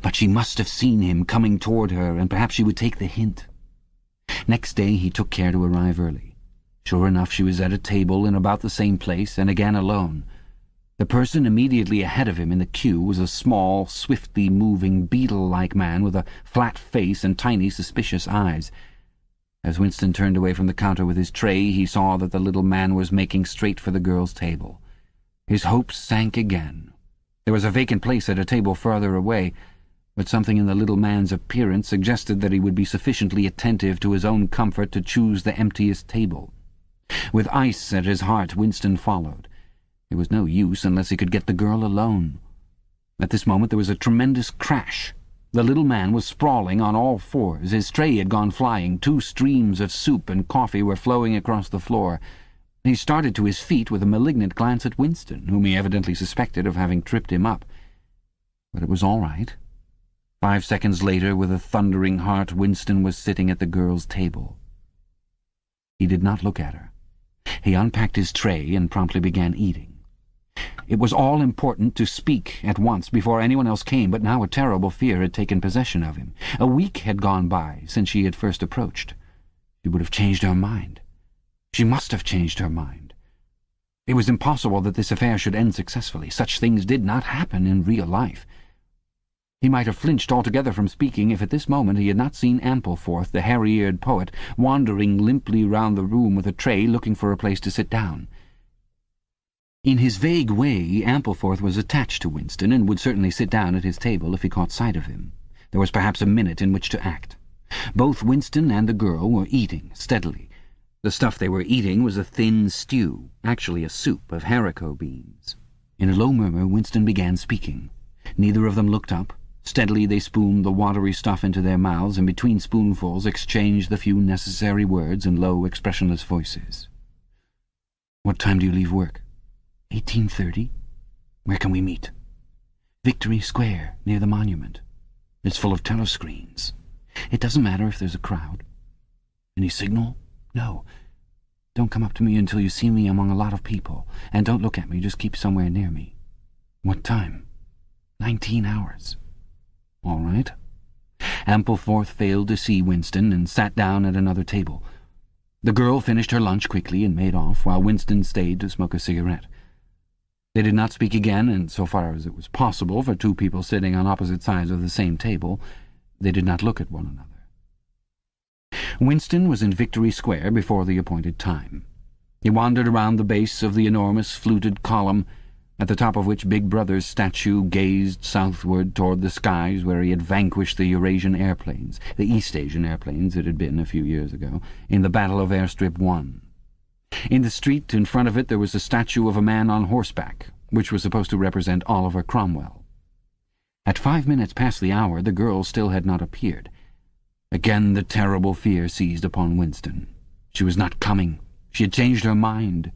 But she must have seen him coming toward her, and perhaps she would take the hint. Next day he took care to arrive early. Sure enough, she was at a table in about the same place, and again alone. The person immediately ahead of him in the queue was a small, swiftly moving, beetle-like man with a flat face and tiny, suspicious eyes. As Winston turned away from the counter with his tray, he saw that the little man was making straight for the girl's table. His hopes sank again. There was a vacant place at a table farther away, but something in the little man's appearance suggested that he would be sufficiently attentive to his own comfort to choose the emptiest table. With ice at his heart, Winston followed. It was no use unless he could get the girl alone. At this moment there was a tremendous crash. The little man was sprawling on all fours. His tray had gone flying. 2 streams of soup and coffee were flowing across the floor. He started to his feet with a malignant glance at Winston, whom he evidently suspected of having tripped him up. But it was all right. 5 seconds later, with a thundering heart, Winston was sitting at the girl's table. He did not look at her. He unpacked his tray and promptly began eating. It was all important to speak at once before anyone else came, but now a terrible fear had taken possession of him. A week had gone by since she had first approached. She would have changed her mind. She must have changed her mind. It was impossible that this affair should end successfully. Such things did not happen in real life. He might have flinched altogether from speaking if at this moment he had not seen Ampleforth, the hairy-eared poet, wandering limply round the room with a tray looking for a place to sit down. In his vague way, Ampleforth was attached to Winston and would certainly sit down at his table if he caught sight of him. There was perhaps a minute in which to act. Both Winston and the girl were eating steadily. The stuff they were eating was a thin stew, actually a soup of haricot beans. In a low murmur, Winston began speaking. Neither of them looked up. Steadily they spooned the watery stuff into their mouths, and between spoonfuls exchanged the few necessary words in low, expressionless voices. "What time do you leave work?" 18:30. "Where can we meet?" "Victory Square, near the monument. It's full of telescreens. It doesn't matter if there's a crowd." "Any signal?" "No. Don't come up to me until you see me among a lot of people. And don't look at me, just keep somewhere near me." "What time?" 19 hours. "All right." Ampleforth failed to see Winston and sat down at another table. The girl finished her lunch quickly and made off, while Winston stayed to smoke a cigarette. They did not speak again, and so far as it was possible for 2 people sitting on opposite sides of the same table, they did not look at one another. Winston was in Victory Square before the appointed time. He wandered around the base of the enormous fluted column, at the top of which Big Brother's statue gazed southward toward the skies where he had vanquished the Eurasian airplanes, the East Asian airplanes it had been a few years ago, in the Battle of Airstrip One. In the street in front of it there was a statue of a man on horseback, which was supposed to represent Oliver Cromwell. At 5 minutes past the hour, the girl still had not appeared. Again the terrible fear seized upon Winston. She was not coming. She had changed her mind.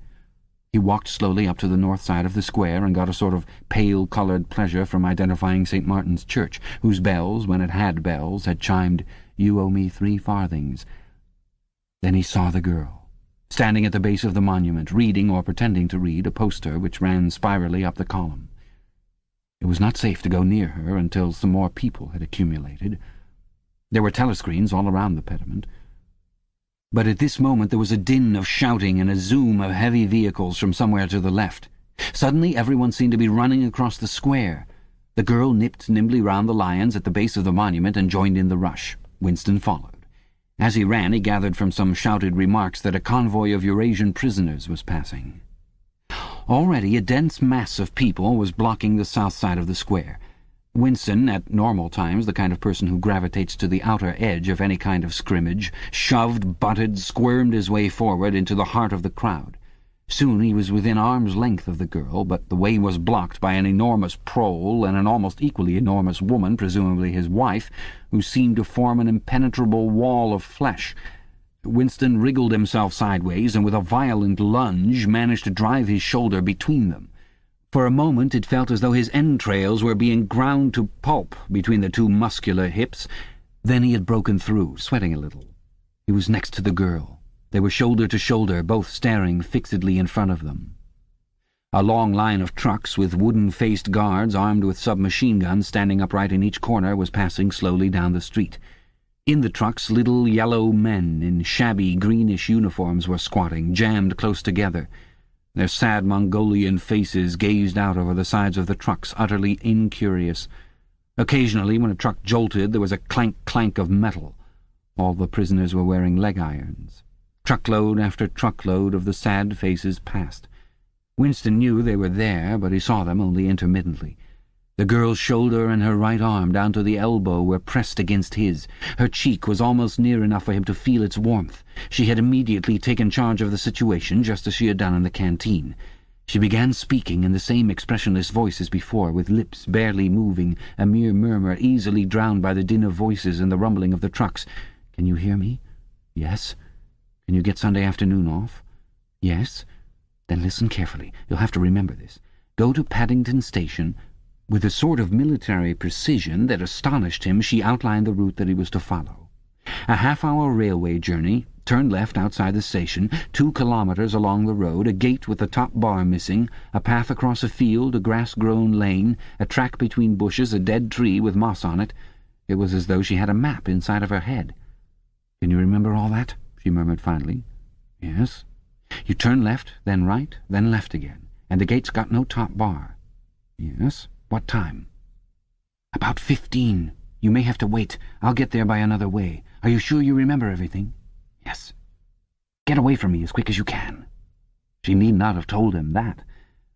He walked slowly up to the north side of the square and got a sort of pale-coloured pleasure from identifying St. Martin's Church, whose bells, when it had bells, had chimed, "You owe me 3 farthings." Then he saw the girl, standing at the base of the monument, reading, or pretending to read, a poster which ran spirally up the column. It was not safe to go near her until some more people had accumulated. There were telescreens all around the pediment. But at this moment there was a din of shouting and a zoom of heavy vehicles from somewhere to the left. Suddenly everyone seemed to be running across the square. The girl nipped nimbly round the lions at the base of the monument and joined in the rush. Winston followed. As he ran, he gathered from some shouted remarks that a convoy of Eurasian prisoners was passing. Already a dense mass of people was blocking the south side of the square. Winston, at normal times the kind of person who gravitates to the outer edge of any kind of scrimmage, shoved, butted, squirmed his way forward into the heart of the crowd. Soon he was within arm's length of the girl, but the way was blocked by an enormous prole and an almost equally enormous woman, presumably his wife, who seemed to form an impenetrable wall of flesh. Winston wriggled himself sideways and with a violent lunge managed to drive his shoulder between them. For a moment it felt as though his entrails were being ground to pulp between the 2 muscular hips. Then he had broken through, sweating a little. He was next to the girl. They were shoulder to shoulder, both staring fixedly in front of them. A long line of trucks with wooden-faced guards armed with submachine guns standing upright in each corner was passing slowly down the street. In the trucks, little yellow men in shabby greenish uniforms were squatting, jammed close together. Their sad Mongolian faces gazed out over the sides of the trucks, utterly incurious. Occasionally, when a truck jolted, there was a clank-clank of metal. All the prisoners were wearing leg irons. Truckload after truckload of the sad faces passed. Winston knew they were there, but he saw them only intermittently. The girl's shoulder and her right arm down to the elbow were pressed against his. Her cheek was almost near enough for him to feel its warmth. She had immediately taken charge of the situation, just as she had done in the canteen. She began speaking in the same expressionless voice as before, with lips barely moving, a mere murmur easily drowned by the din of voices and the rumbling of the trucks. "Can you hear me?" "Yes." "Can you get Sunday afternoon off?" "Yes." "Then listen carefully. You'll have to remember this. Go to Paddington Station." With a sort of military precision that astonished him, she outlined the route that he was to follow. A half-hour railway journey, turn left outside the station, 2 kilometres along the road, a gate with the top bar missing, a path across a field, a grass-grown lane, a track between bushes, a dead tree with moss on it. It was as though she had a map inside of her head. "Can you remember all that?" she murmured finally. "Yes." "You turn left, then right, then left again, and the gate's got no top bar." "Yes. What time?" "About 15. You may have to wait. I'll get there by another way. Are you sure you remember everything?" "Yes." "Get away from me as quick as you can." She need not have told him that,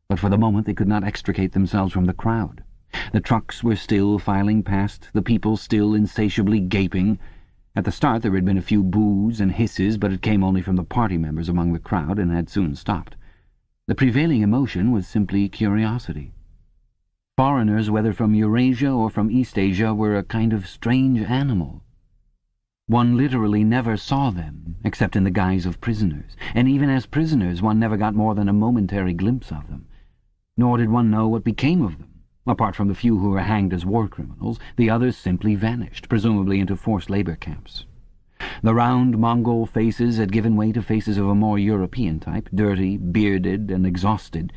but for the moment they could not extricate themselves from the crowd. The trucks were still filing past, the people still insatiably gaping. At the start there had been a few boos and hisses, but it came only from the party members among the crowd and had soon stopped. The prevailing emotion was simply curiosity. Foreigners, whether from Eurasia or from East Asia, were a kind of strange animal. One literally never saw them, except in the guise of prisoners, and even as prisoners one never got more than a momentary glimpse of them. Nor did one know what became of them. Apart from the few who were hanged as war criminals, the others simply vanished, presumably into forced labour camps. The round Mongol faces had given way to faces of a more European type, dirty, bearded, and exhausted.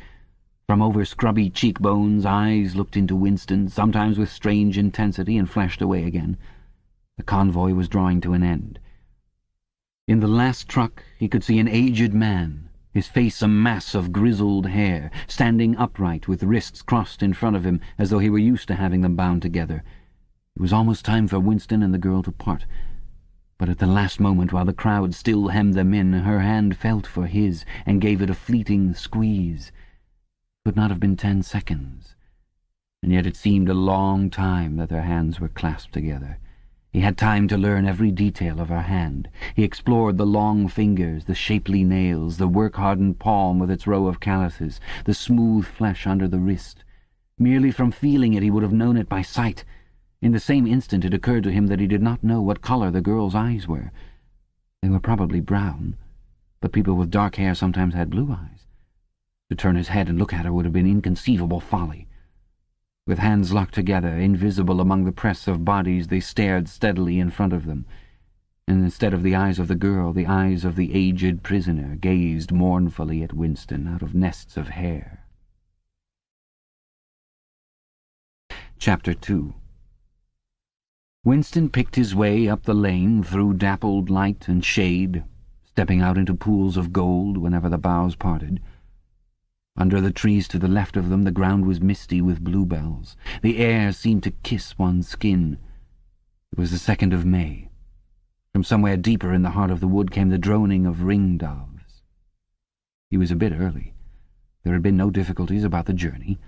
From over scrubby cheekbones, eyes looked into Winston, sometimes with strange intensity, and flashed away again. The convoy was drawing to an end. In the last truck he could see an aged man, his face a mass of grizzled hair, standing upright with wrists crossed in front of him as though he were used to having them bound together. It was almost time for Winston and the girl to part. But at the last moment, while the crowd still hemmed them in, her hand felt for his and gave it a fleeting squeeze. It could not have been 10 seconds, and yet it seemed a long time that their hands were clasped together. He had time to learn every detail of her hand. He explored the long fingers, the shapely nails, the work-hardened palm with its row of calluses, the smooth flesh under the wrist. Merely from feeling it he would have known it by sight. In the same instant it occurred to him that he did not know what colour the girl's eyes were. They were probably brown, but people with dark hair sometimes had blue eyes. To turn his head and look at her would have been inconceivable folly. With hands locked together, invisible among the press of bodies, they stared steadily in front of them, and instead of the eyes of the girl, the eyes of the aged prisoner gazed mournfully at Winston out of nests of hair. Chapter 2. Winston picked his way up the lane through dappled light and shade, stepping out into pools of gold whenever the boughs parted. Under the trees to the left of them the ground was misty with bluebells. The air seemed to kiss one's skin. It was the 2nd of May. From somewhere deeper in the heart of the wood came the droning of ring-doves. He was a bit early. There had been no difficulties about the journey,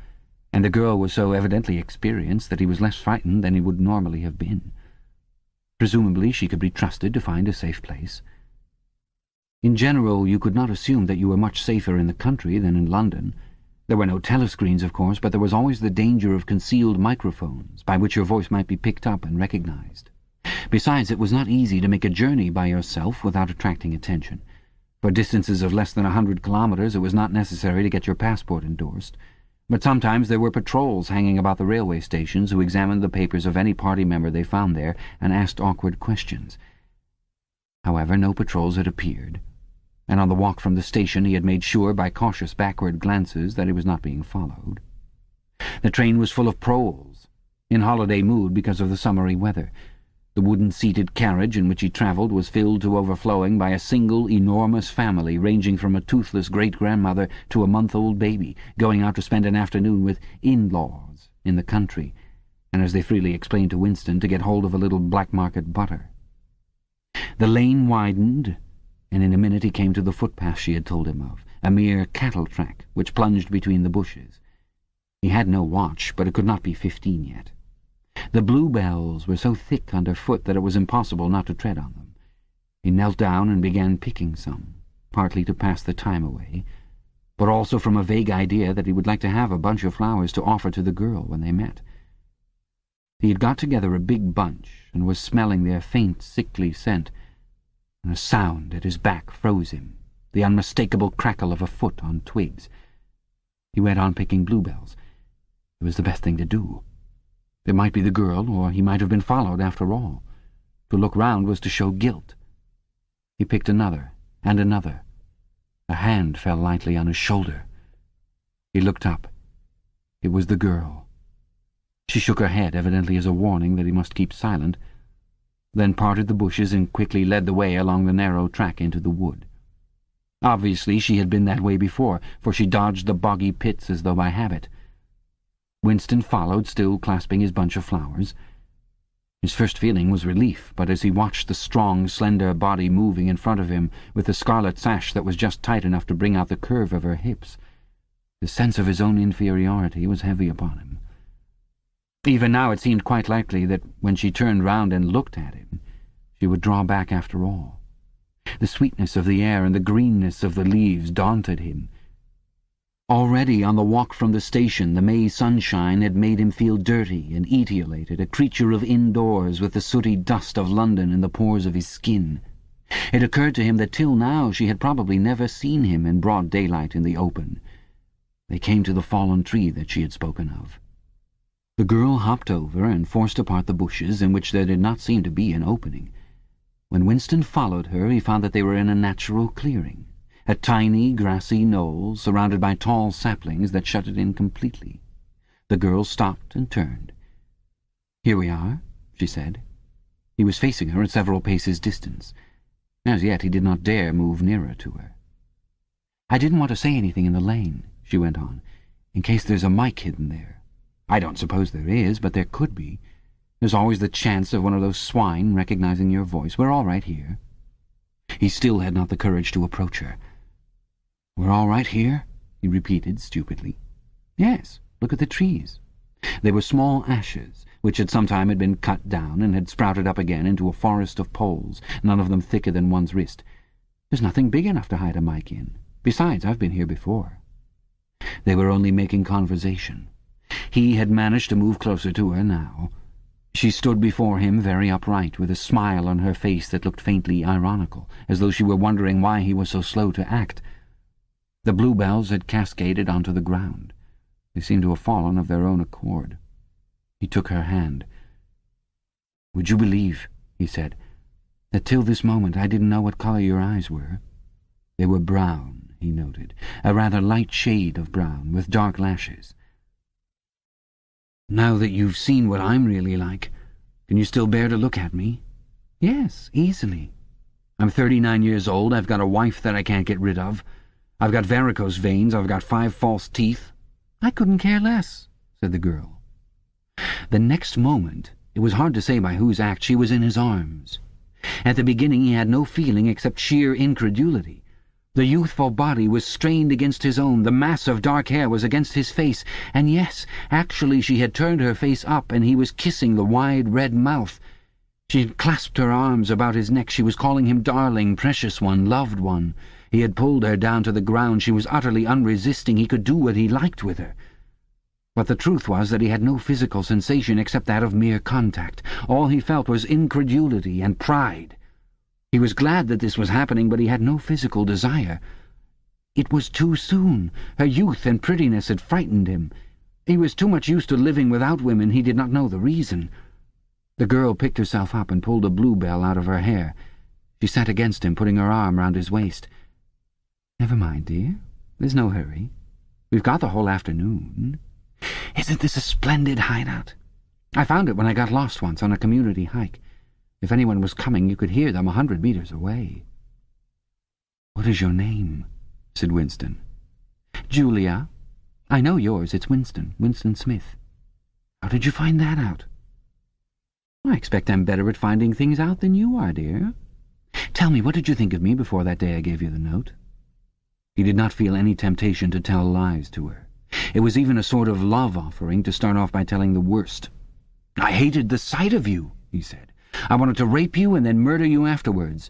and the girl was so evidently experienced that he was less frightened than he would normally have been. Presumably she could be trusted to find a safe place. In general, you could not assume that you were much safer in the country than in London. There were no telescreens, of course, but there was always the danger of concealed microphones, by which your voice might be picked up and recognized. Besides, it was not easy to make a journey by yourself without attracting attention. For distances of less than 100 kilometers it was not necessary to get your passport endorsed. But sometimes there were patrols hanging about the railway stations who examined the papers of any party member they found there and asked awkward questions. However, no patrols had appeared, and on the walk from the station he had made sure by cautious backward glances that he was not being followed. The train was full of proles, in holiday mood because of the summery weather. The wooden-seated carriage in which he travelled was filled to overflowing by a single enormous family ranging from a toothless great-grandmother to a month-old baby, going out to spend an afternoon with in-laws in the country, and, as they freely explained to Winston, to get hold of a little black-market butter. The lane widened, and in a minute he came to the footpath she had told him of, a mere cattle track which plunged between the bushes. He had no watch, but it could not be 15 yet. The bluebells were so thick underfoot that it was impossible not to tread on them. He knelt down and began picking some, partly to pass the time away, but also from a vague idea that he would like to have a bunch of flowers to offer to the girl when they met. He had got together a big bunch and was smelling their faint, sickly scent, and a sound at his back froze him, the unmistakable crackle of a foot on twigs. He went on picking bluebells. It was the best thing to do. It might be the girl, or he might have been followed after all. To look round was to show guilt. He picked another, and another. A hand fell lightly on his shoulder. He looked up. It was the girl. She shook her head, evidently as a warning that he must keep silent, then parted the bushes and quickly led the way along the narrow track into the wood. Obviously she had been that way before, for she dodged the boggy pits as though by habit. Winston followed, still clasping his bunch of flowers. His first feeling was relief, but as he watched the strong, slender body moving in front of him, with the scarlet sash that was just tight enough to bring out the curve of her hips, the sense of his own inferiority was heavy upon him. Even now it seemed quite likely that when she turned round and looked at him, she would draw back after all. The sweetness of the air and the greenness of the leaves daunted him. Already on the walk from the station the May sunshine had made him feel dirty and etiolated, a creature of indoors with the sooty dust of London in the pores of his skin. It occurred to him that till now she had probably never seen him in broad daylight in the open. They came to the fallen tree that she had spoken of. The girl hopped over and forced apart the bushes, in which there did not seem to be an opening. When Winston followed her, he found that they were in a natural clearing, a tiny, grassy knoll surrounded by tall saplings that shut it in completely. The girl stopped and turned. "Here we are," she said. He was facing her at several paces' distance. As yet he did not dare move nearer to her. "I didn't want to say anything in the lane," she went on, "in case there's a mic hidden there. I don't suppose there is, but there could be. There's always the chance of one of those swine recognizing your voice. We're all right here." He still had not the courage to approach her. "We're all right here?" he repeated stupidly. "Yes, look at the trees." They were small ashes, which at some time had been cut down and had sprouted up again into a forest of poles, none of them thicker than one's wrist. "There's nothing big enough to hide a mic in. Besides, I've been here before." They were only making conversation. He had managed to move closer to her now. She stood before him very upright, with a smile on her face that looked faintly ironical, as though she were wondering why he was so slow to act. The bluebells had cascaded onto the ground. They seemed to have fallen of their own accord. He took her hand. "Would you believe," he said, "that till this moment I didn't know what colour your eyes were?" They were brown, he noted, a rather light shade of brown, with dark lashes. "Now that you've seen what I'm really like, can you still bear to look at me?" "Yes, easily. I'm 39 years old. I've got a wife that I can't get rid of. I've got varicose veins. I've got 5 false teeth." "I couldn't care less," said the girl. The next moment, it was hard to say by whose act, she was in his arms. At the beginning he had no feeling except sheer incredulity. The youthful body was strained against his own, the mass of dark hair was against his face, and yes, actually she had turned her face up and he was kissing the wide red mouth. She had clasped her arms about his neck. She was calling him darling, precious one, loved one. He had pulled her down to the ground. She was utterly unresisting. He could do what he liked with her. But the truth was that he had no physical sensation except that of mere contact. All he felt was incredulity and pride. He was glad that this was happening, but he had no physical desire. It was too soon. Her youth and prettiness had frightened him. He was too much used to living without women. He did not know the reason. The girl picked herself up and pulled a bluebell out of her hair. She sat against him, putting her arm round his waist. "Never mind, dear. There's no hurry. We've got the whole afternoon. Isn't this a splendid hideout? I found it when I got lost once on a community hike. If anyone was coming, you could hear them 100 meters away." "What is your name?" said Winston. "Julia. I know yours. It's Winston. Winston Smith. How did you find that out?" "I expect I'm better at finding things out than you are, dear. Tell me, what did you think of me before that day I gave you the note?" He did not feel any temptation to tell lies to her. It was even a sort of love-offering to start off by telling the worst. "I hated the sight of you," he said. "I wanted to rape you and then murder you afterwards.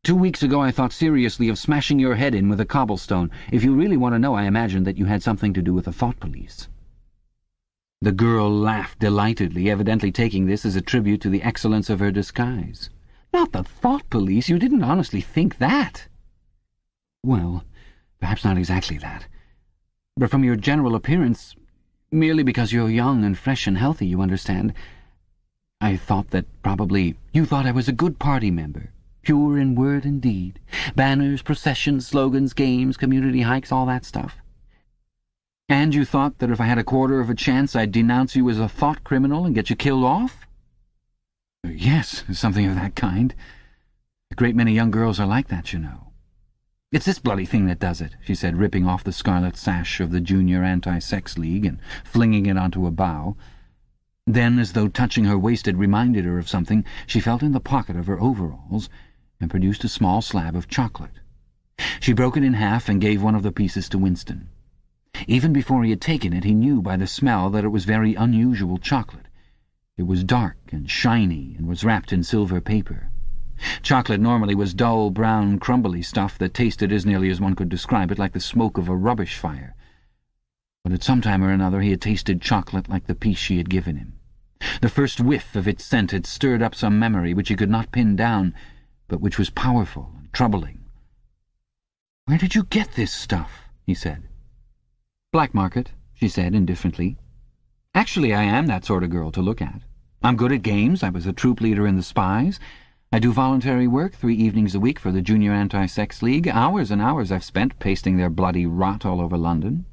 2 weeks ago I thought seriously of smashing your head in with a cobblestone. If you really want to know, I imagined that you had something to do with the thought police." The girl laughed delightedly, evidently taking this as a tribute to the excellence of her disguise. "Not the thought police? You didn't honestly think that?" "Well, perhaps not exactly that. But from your general appearance, merely because you're young and fresh and healthy, you understand, I thought that probably you thought I was a good party member, pure in word and deed. Banners, processions, slogans, games, community hikes, all that stuff. And you thought that if I had a quarter of a chance I'd denounce you as a thought criminal and get you killed off?" "Yes, something of that kind. A great many young girls are like that, you know." "It's this bloody thing that does it," she said, ripping off the scarlet sash of the Junior Anti-Sex League and flinging it onto a bough. Then, as though touching her waist had reminded her of something, she felt in the pocket of her overalls and produced a small slab of chocolate. She broke it in half and gave one of the pieces to Winston. Even before he had taken it, he knew by the smell that it was very unusual chocolate. It was dark and shiny and was wrapped in silver paper. Chocolate normally was dull, brown, crumbly stuff that tasted, as nearly as one could describe it, like the smoke of a rubbish fire. But at some time or another he had tasted chocolate like the piece she had given him. The first whiff of its scent had stirred up some memory which he could not pin down, but which was powerful and troubling. "Where did you get this stuff?" he said. "Black market," she said indifferently. "Actually, I am that sort of girl to look at. I'm good at games. I was a troop leader in the Spies. I do voluntary work 3 evenings a week for the Junior Anti-Sex League. Hours and hours I've spent pasting their bloody rot all over London.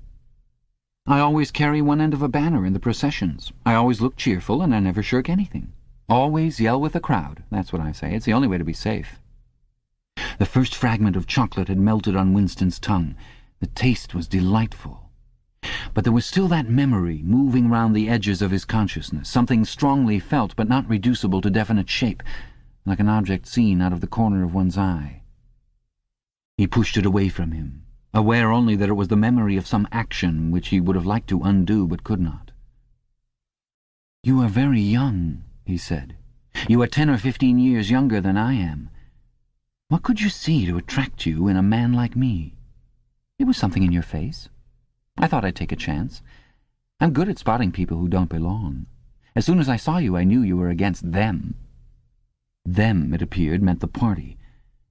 I always carry one end of a banner in the processions. I always look cheerful, and I never shirk anything. Always yell with the crowd, that's what I say. It's the only way to be safe." The first fragment of chocolate had melted on Winston's tongue. The taste was delightful. But there was still that memory moving round the edges of his consciousness, something strongly felt but not reducible to definite shape, like an object seen out of the corner of one's eye. He pushed it away from him, aware only that it was the memory of some action which he would have liked to undo but could not. "You are very young," he said. "You are 10 or 15 years younger than I am. What could you see to attract you in a man like me? It was something in your face. I thought I'd take a chance. I'm good at spotting people who don't belong. As soon as I saw you, I knew you were against them. Them, it appeared, meant the party,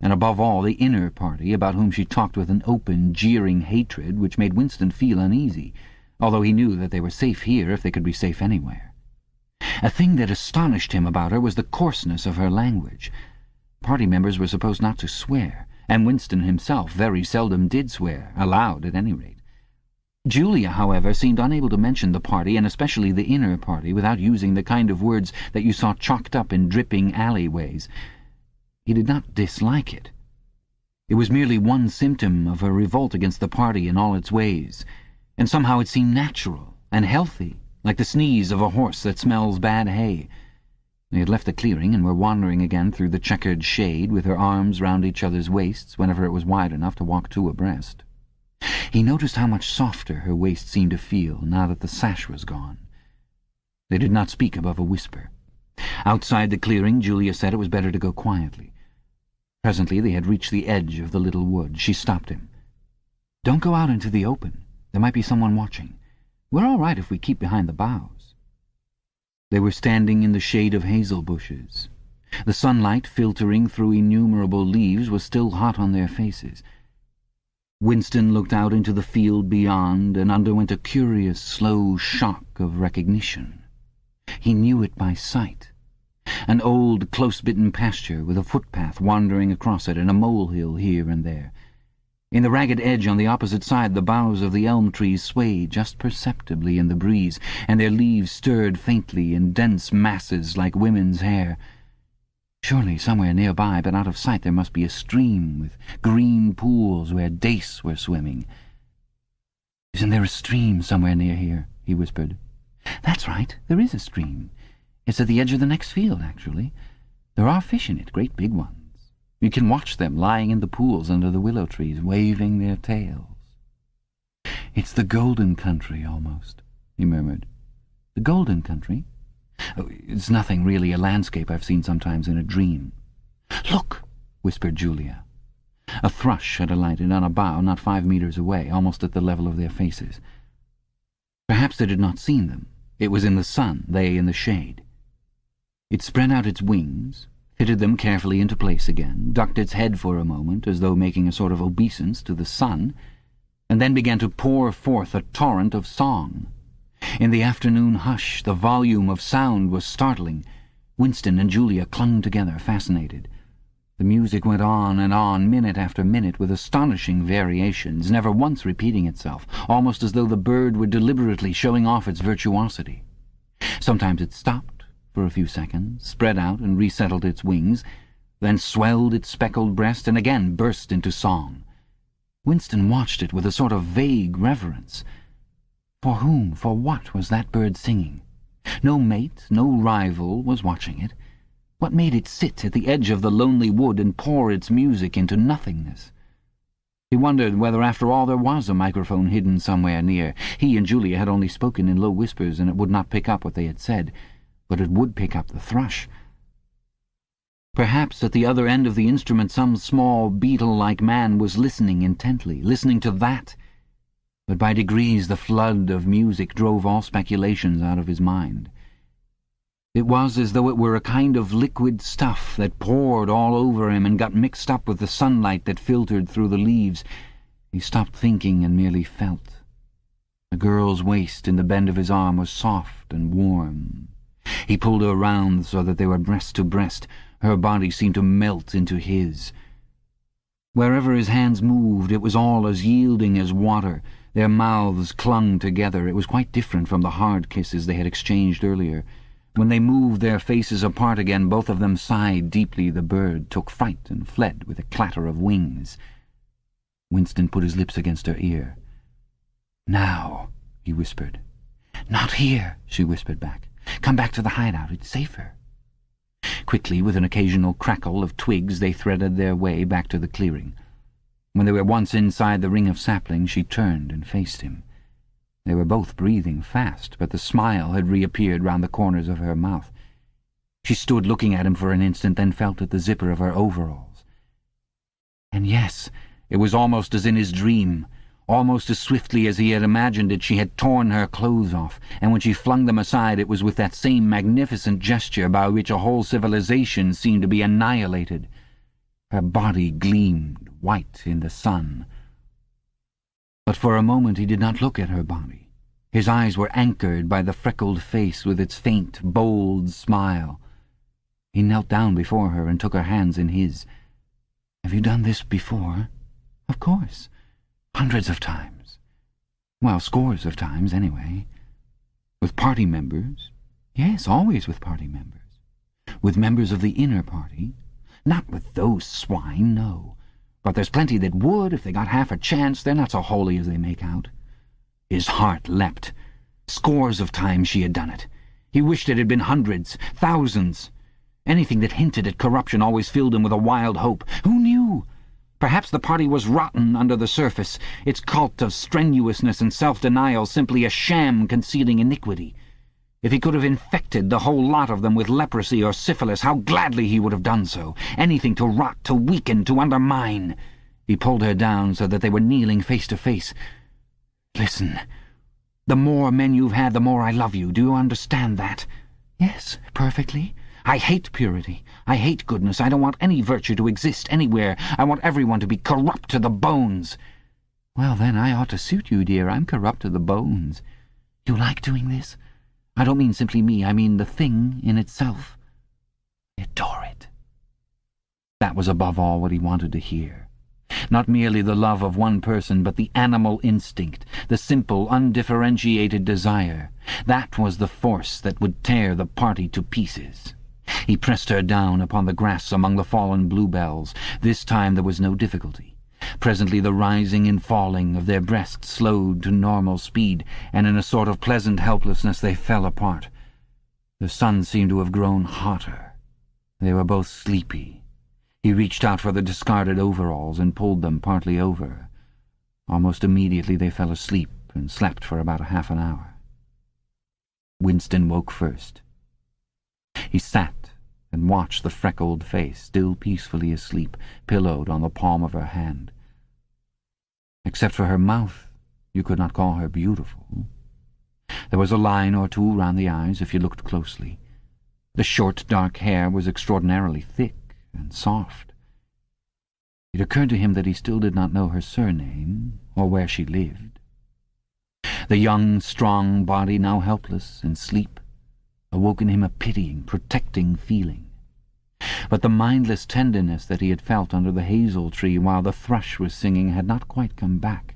and above all the inner party, about whom she talked with an open, jeering hatred which made Winston feel uneasy, although he knew that they were safe here if they could be safe anywhere. A thing that astonished him about her was the coarseness of her language. Party members were supposed not to swear, and Winston himself very seldom did swear, aloud at any rate. Julia, however, seemed unable to mention the party, and especially the inner party, without using the kind of words that you saw chalked up in dripping alleyways. He did not dislike it. It was merely one symptom of her revolt against the party in all its ways, and somehow it seemed natural and healthy, like the sneeze of a horse that smells bad hay. They had left the clearing and were wandering again through the checkered shade with their arms round each other's waists whenever it was wide enough to walk two abreast. He noticed how much softer her waist seemed to feel now that the sash was gone. They did not speak above a whisper. Outside the clearing, Julia said it was better to go quietly. Presently they had reached the edge of the little wood. She stopped him. "Don't go out into the open. There might be someone watching. We're all right if we keep behind the boughs." They were standing in the shade of hazel bushes. The sunlight, filtering through innumerable leaves, was still hot on their faces. Winston looked out into the field beyond and underwent a curious, slow shock of recognition. He knew it by sight. An old, close-bitten pasture with a footpath wandering across it and a molehill here and there. In the ragged edge on the opposite side the boughs of the elm trees swayed just perceptibly in the breeze, and their leaves stirred faintly in dense masses like women's hair. Surely somewhere nearby, but out of sight, there must be a stream with green pools where dace were swimming. "Isn't there a stream somewhere near here?" he whispered. "That's right, there is a stream. It's at the edge of the next field, actually. There are fish in it, great big ones. You can watch them lying in the pools under the willow trees, waving their tails." "It's the golden country, almost," he murmured. "The golden country? Oh, it's nothing, really, a landscape I've seen sometimes in a dream." "Look!" whispered Julia. A thrush had alighted on a bough not 5 meters away, almost at the level of their faces. Perhaps they had not seen them. It was in the sun, they in the shade. It spread out its wings, fitted them carefully into place again, ducked its head for a moment, as though making a sort of obeisance to the sun, and then began to pour forth a torrent of song. In the afternoon hush, the volume of sound was startling. Winston and Julia clung together, fascinated. The music went on, minute after minute, with astonishing variations, never once repeating itself, almost as though the bird were deliberately showing off its virtuosity. Sometimes it stopped for a few seconds, spread out and resettled its wings, then swelled its speckled breast and again burst into song. Winston watched it with a sort of vague reverence. For whom, for what was that bird singing? No mate, no rival was watching it. What made it sit at the edge of the lonely wood and pour its music into nothingness? He wondered whether after all there was a microphone hidden somewhere near. He and Julia had only spoken in low whispers, and it would not pick up what they had said, but it would pick up the thrush. Perhaps at the other end of the instrument some small beetle-like man was listening intently, listening to that. But by degrees the flood of music drove all speculations out of his mind. It was as though it were a kind of liquid stuff that poured all over him and got mixed up with the sunlight that filtered through the leaves. He stopped thinking and merely felt. The girl's waist in the bend of his arm was soft and warm. He pulled her round so that they were breast to breast. Her body seemed to melt into his. Wherever his hands moved, it was all as yielding as water. Their mouths clung together. It was quite different from the hard kisses they had exchanged earlier. When they moved their faces apart again, both of them sighed deeply. The bird took fright and fled with a clatter of wings. Winston put his lips against her ear. "Now," he whispered. "Not here," she whispered back. "Come back to the hideout. It's safer." Quickly, with an occasional crackle of twigs, they threaded their way back to the clearing. When they were once inside the ring of saplings, she turned and faced him. They were both breathing fast, but the smile had reappeared round the corners of her mouth. She stood looking at him for an instant, then felt at the zipper of her overalls. And yes, it was almost as in his dream. Almost as swiftly as he had imagined it, she had torn her clothes off, and when she flung them aside it was with that same magnificent gesture by which a whole civilization seemed to be annihilated. Her body gleamed white in the sun. But for a moment he did not look at her body. His eyes were anchored by the freckled face with its faint, bold smile. He knelt down before her and took her hands in his. "Have you done this before?" "Of course. Hundreds of times. Well, scores of times, anyway." "With party members?" "Yes, always with party members." "With members of the inner party?" "Not with those swine, no. But there's plenty that would, if they got half a chance. They're not so holy as they make out." His heart leapt. Scores of times she had done it. He wished it had been hundreds, thousands. Anything that hinted at corruption always filled him with a wild hope. Who knew? Perhaps the party was rotten under the surface, its cult of strenuousness and self-denial simply a sham concealing iniquity. If he could have infected the whole lot of them with leprosy or syphilis, how gladly he would have done so. Anything to rot, to weaken, to undermine. He pulled her down so that they were kneeling face to face. "Listen. The more men you've had, the more I love you. Do you understand that?" "Yes, perfectly. I hate purity. I hate goodness. I don't want any virtue to exist anywhere. I want everyone to be corrupt to the bones." "Well, then, I ought to suit you, dear. I'm corrupt to the bones. You like doing this? I don't mean simply me. I mean the thing in itself. I adore it." That was above all what he wanted to hear. Not merely the love of one person, but the animal instinct, the simple, undifferentiated desire. That was the force that would tear the party to pieces. He pressed her down upon the grass among the fallen bluebells. This time there was no difficulty. Presently the rising and falling of their breasts slowed to normal speed, and in a sort of pleasant helplessness they fell apart. The sun seemed to have grown hotter. They were both sleepy. He reached out for the discarded overalls and pulled them partly over. Almost immediately they fell asleep and slept for about half an hour. Winston woke first. He sat and watched the freckled face, still peacefully asleep, pillowed on the palm of her hand. Except for her mouth, you could not call her beautiful. There was a line or two round the eyes if you looked closely. The short, dark hair was extraordinarily thick and soft. It occurred to him that he still did not know her surname or where she lived. The young, strong body, now helpless in sleep, awoke in him a pitying, protecting feeling. But the mindless tenderness that he had felt under the hazel tree while the thrush was singing had not quite come back.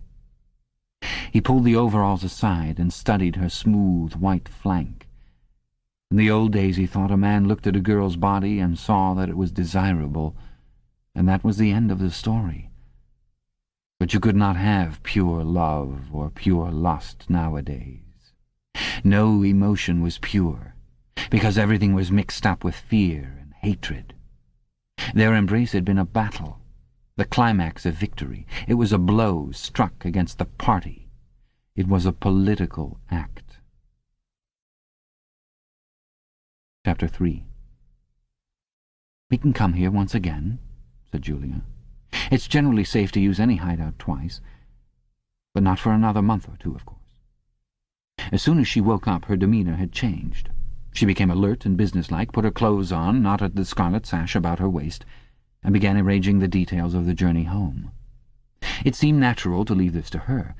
He pulled the overalls aside and studied her smooth white flank. In the old days he thought a man looked at a girl's body and saw that it was desirable, and that was the end of the story. But you could not have pure love or pure lust nowadays. No emotion was pure, because everything was mixed up with fear and hatred. Their embrace had been a battle, the climax of victory. It was a blow struck against the party. It was a political act. Chapter 3. "We can come here once again," said Julia. "It's generally safe to use any hideout twice, but not for another month or two, of course." As soon as she woke up, her demeanour had changed. She became alert and businesslike, put her clothes on, knotted the scarlet sash about her waist, and began arranging the details of the journey home. It seemed natural to leave this to her.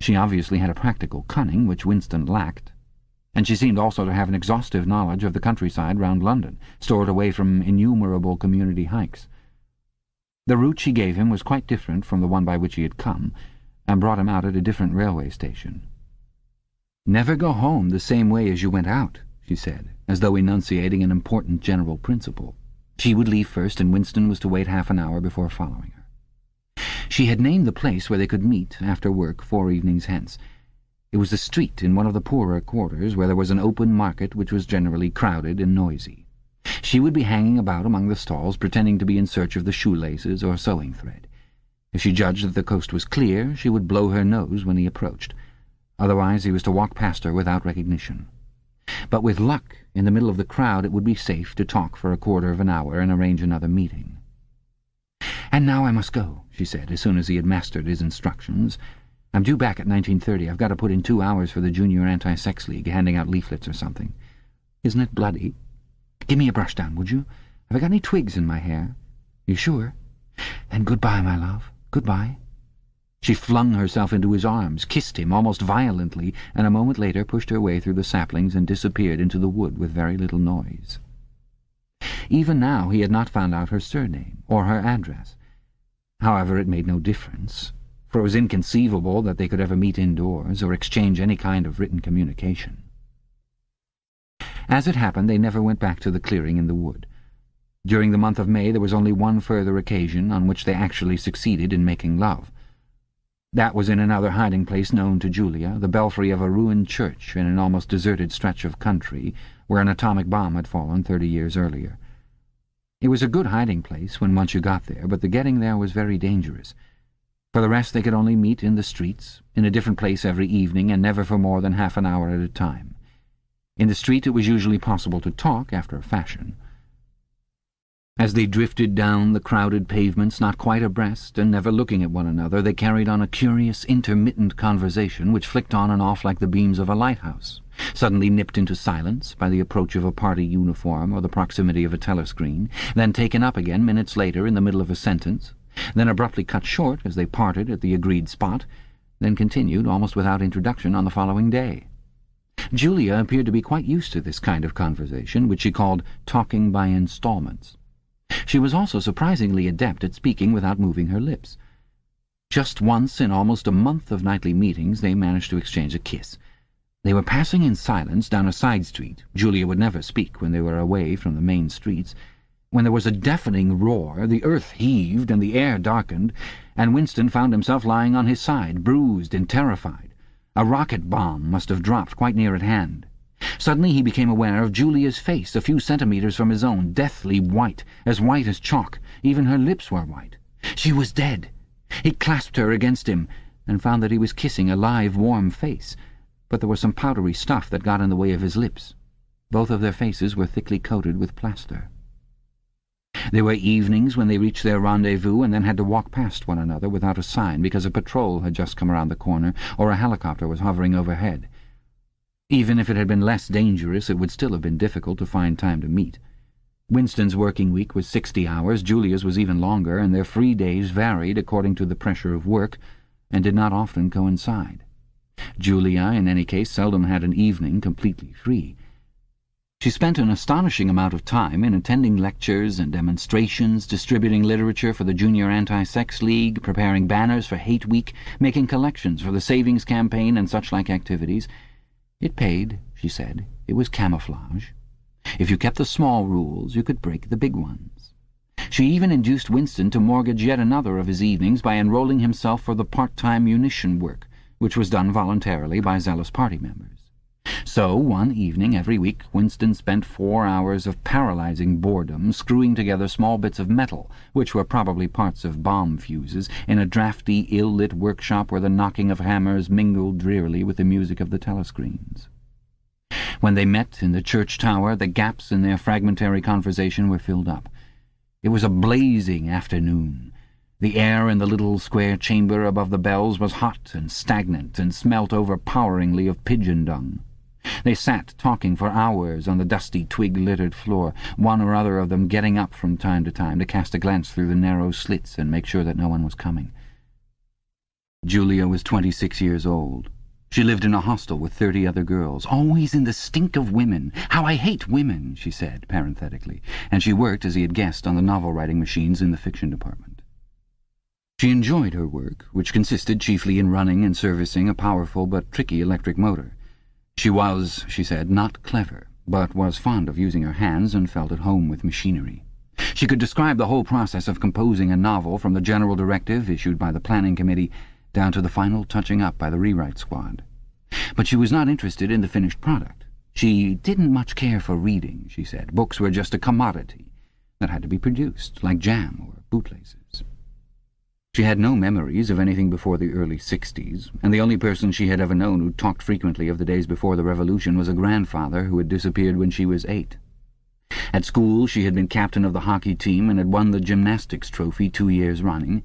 She obviously had a practical cunning which Winston lacked, and she seemed also to have an exhaustive knowledge of the countryside round London, stored away from innumerable community hikes. The route she gave him was quite different from the one by which he had come, and brought him out at a different railway station. "Never go home the same way as you went out," she said, as though enunciating an important general principle. She would leave first, and Winston was to wait half an hour before following her. She had named the place where they could meet after work 4 evenings hence. It was a street in one of the poorer quarters, where there was an open market which was generally crowded and noisy. She would be hanging about among the stalls, pretending to be in search of the shoelaces or sewing thread. If she judged that the coast was clear, she would blow her nose when he approached. Otherwise he was to walk past her without recognition. But with luck, in the middle of the crowd it would be safe to talk for a quarter of an hour and arrange another meeting. "And now I must go," she said, as soon as he had mastered his instructions. I'm due back at 19:30. I've got to put in 2 hours for the Junior Anti-Sex League, handing out leaflets or something. Isn't it bloody? Give me a brush down, would you? Have I got any twigs in my hair? You sure? Then goodbye, my love. Goodbye." She flung herself into his arms, kissed him almost violently, and a moment later pushed her way through the saplings and disappeared into the wood with very little noise. Even now he had not found out her surname or her address. However, it made no difference, for it was inconceivable that they could ever meet indoors or exchange any kind of written communication. As it happened, they never went back to the clearing in the wood. During the month of May there was only one further occasion on which they actually succeeded in making love. That was in another hiding-place known to Julia, the belfry of a ruined church in an almost deserted stretch of country where an atomic bomb had fallen 30 years earlier. It was a good hiding-place when once you got there, but the getting there was very dangerous. For the rest they could only meet in the streets, in a different place every evening, and never for more than half an hour at a time. In the street it was usually possible to talk, after a fashion. As they drifted down the crowded pavements, not quite abreast and never looking at one another, they carried on a curious, intermittent conversation which flicked on and off like the beams of a lighthouse, suddenly nipped into silence by the approach of a party uniform or the proximity of a telescreen, then taken up again minutes later in the middle of a sentence, then abruptly cut short as they parted at the agreed spot, then continued almost without introduction on the following day. Julia appeared to be quite used to this kind of conversation, which she called talking by installments. She was also surprisingly adept at speaking without moving her lips. Just once in almost a month of nightly meetings they managed to exchange a kiss. They were passing in silence down a side street. Julia would never speak when they were away from the main streets. When there was a deafening roar, the earth heaved and the air darkened, and Winston found himself lying on his side, bruised and terrified. A rocket bomb must have dropped quite near at hand. Suddenly he became aware of Julia's face, a few centimetres from his own, deathly white as chalk. Even her lips were white. She was dead. He clasped her against him, and found that he was kissing a live, warm face, but there was some powdery stuff that got in the way of his lips. Both of their faces were thickly coated with plaster. There were evenings when they reached their rendezvous and then had to walk past one another without a sign because a patrol had just come around the corner or a helicopter was hovering overhead. Even if it had been less dangerous, it would still have been difficult to find time to meet. Winston's working week was 60 hours, Julia's was even longer, and their free days varied according to the pressure of work and did not often coincide. Julia, in any case, seldom had an evening completely free. She spent an astonishing amount of time in attending lectures and demonstrations, distributing literature for the Junior Anti-Sex League, preparing banners for Hate Week, making collections for the Savings Campaign and such-like activities. It paid, she said. It was camouflage. If you kept the small rules, you could break the big ones. She even induced Winston to mortgage yet another of his evenings by enrolling himself for the part-time munition work, which was done voluntarily by zealous party members. So, one evening every week, Winston spent 4 hours of paralyzing boredom screwing together small bits of metal, which were probably parts of bomb fuses, in a drafty, ill-lit workshop where the knocking of hammers mingled drearily with the music of the telescreens. When they met in the church tower, the gaps in their fragmentary conversation were filled up. It was a blazing afternoon. The air in the little square chamber above the bells was hot and stagnant and smelt overpoweringly of pigeon dung. They sat talking for hours on the dusty, twig-littered floor, one or other of them getting up from time to cast a glance through the narrow slits and make sure that no one was coming. Julia was 26 years old. She lived in a hostel with 30 other girls, always in the stink of women. "How I hate women," she said, parenthetically, and she worked, as he had guessed, on the novel-writing machines in the fiction department. She enjoyed her work, which consisted chiefly in running and servicing a powerful but tricky electric motor. She was, she said, not clever, but was fond of using her hands and felt at home with machinery. She could describe the whole process of composing a novel, from the general directive issued by the planning committee down to the final touching up by the rewrite squad. But she was not interested in the finished product. She didn't much care for reading, she said. Books were just a commodity that had to be produced, like jam or bootlaces. She had no memories of anything before the early 60s, and the only person she had ever known who talked frequently of the days before the Revolution was a grandfather who had disappeared when she was 8. At school she had been captain of the hockey team and had won the gymnastics trophy 2 years running.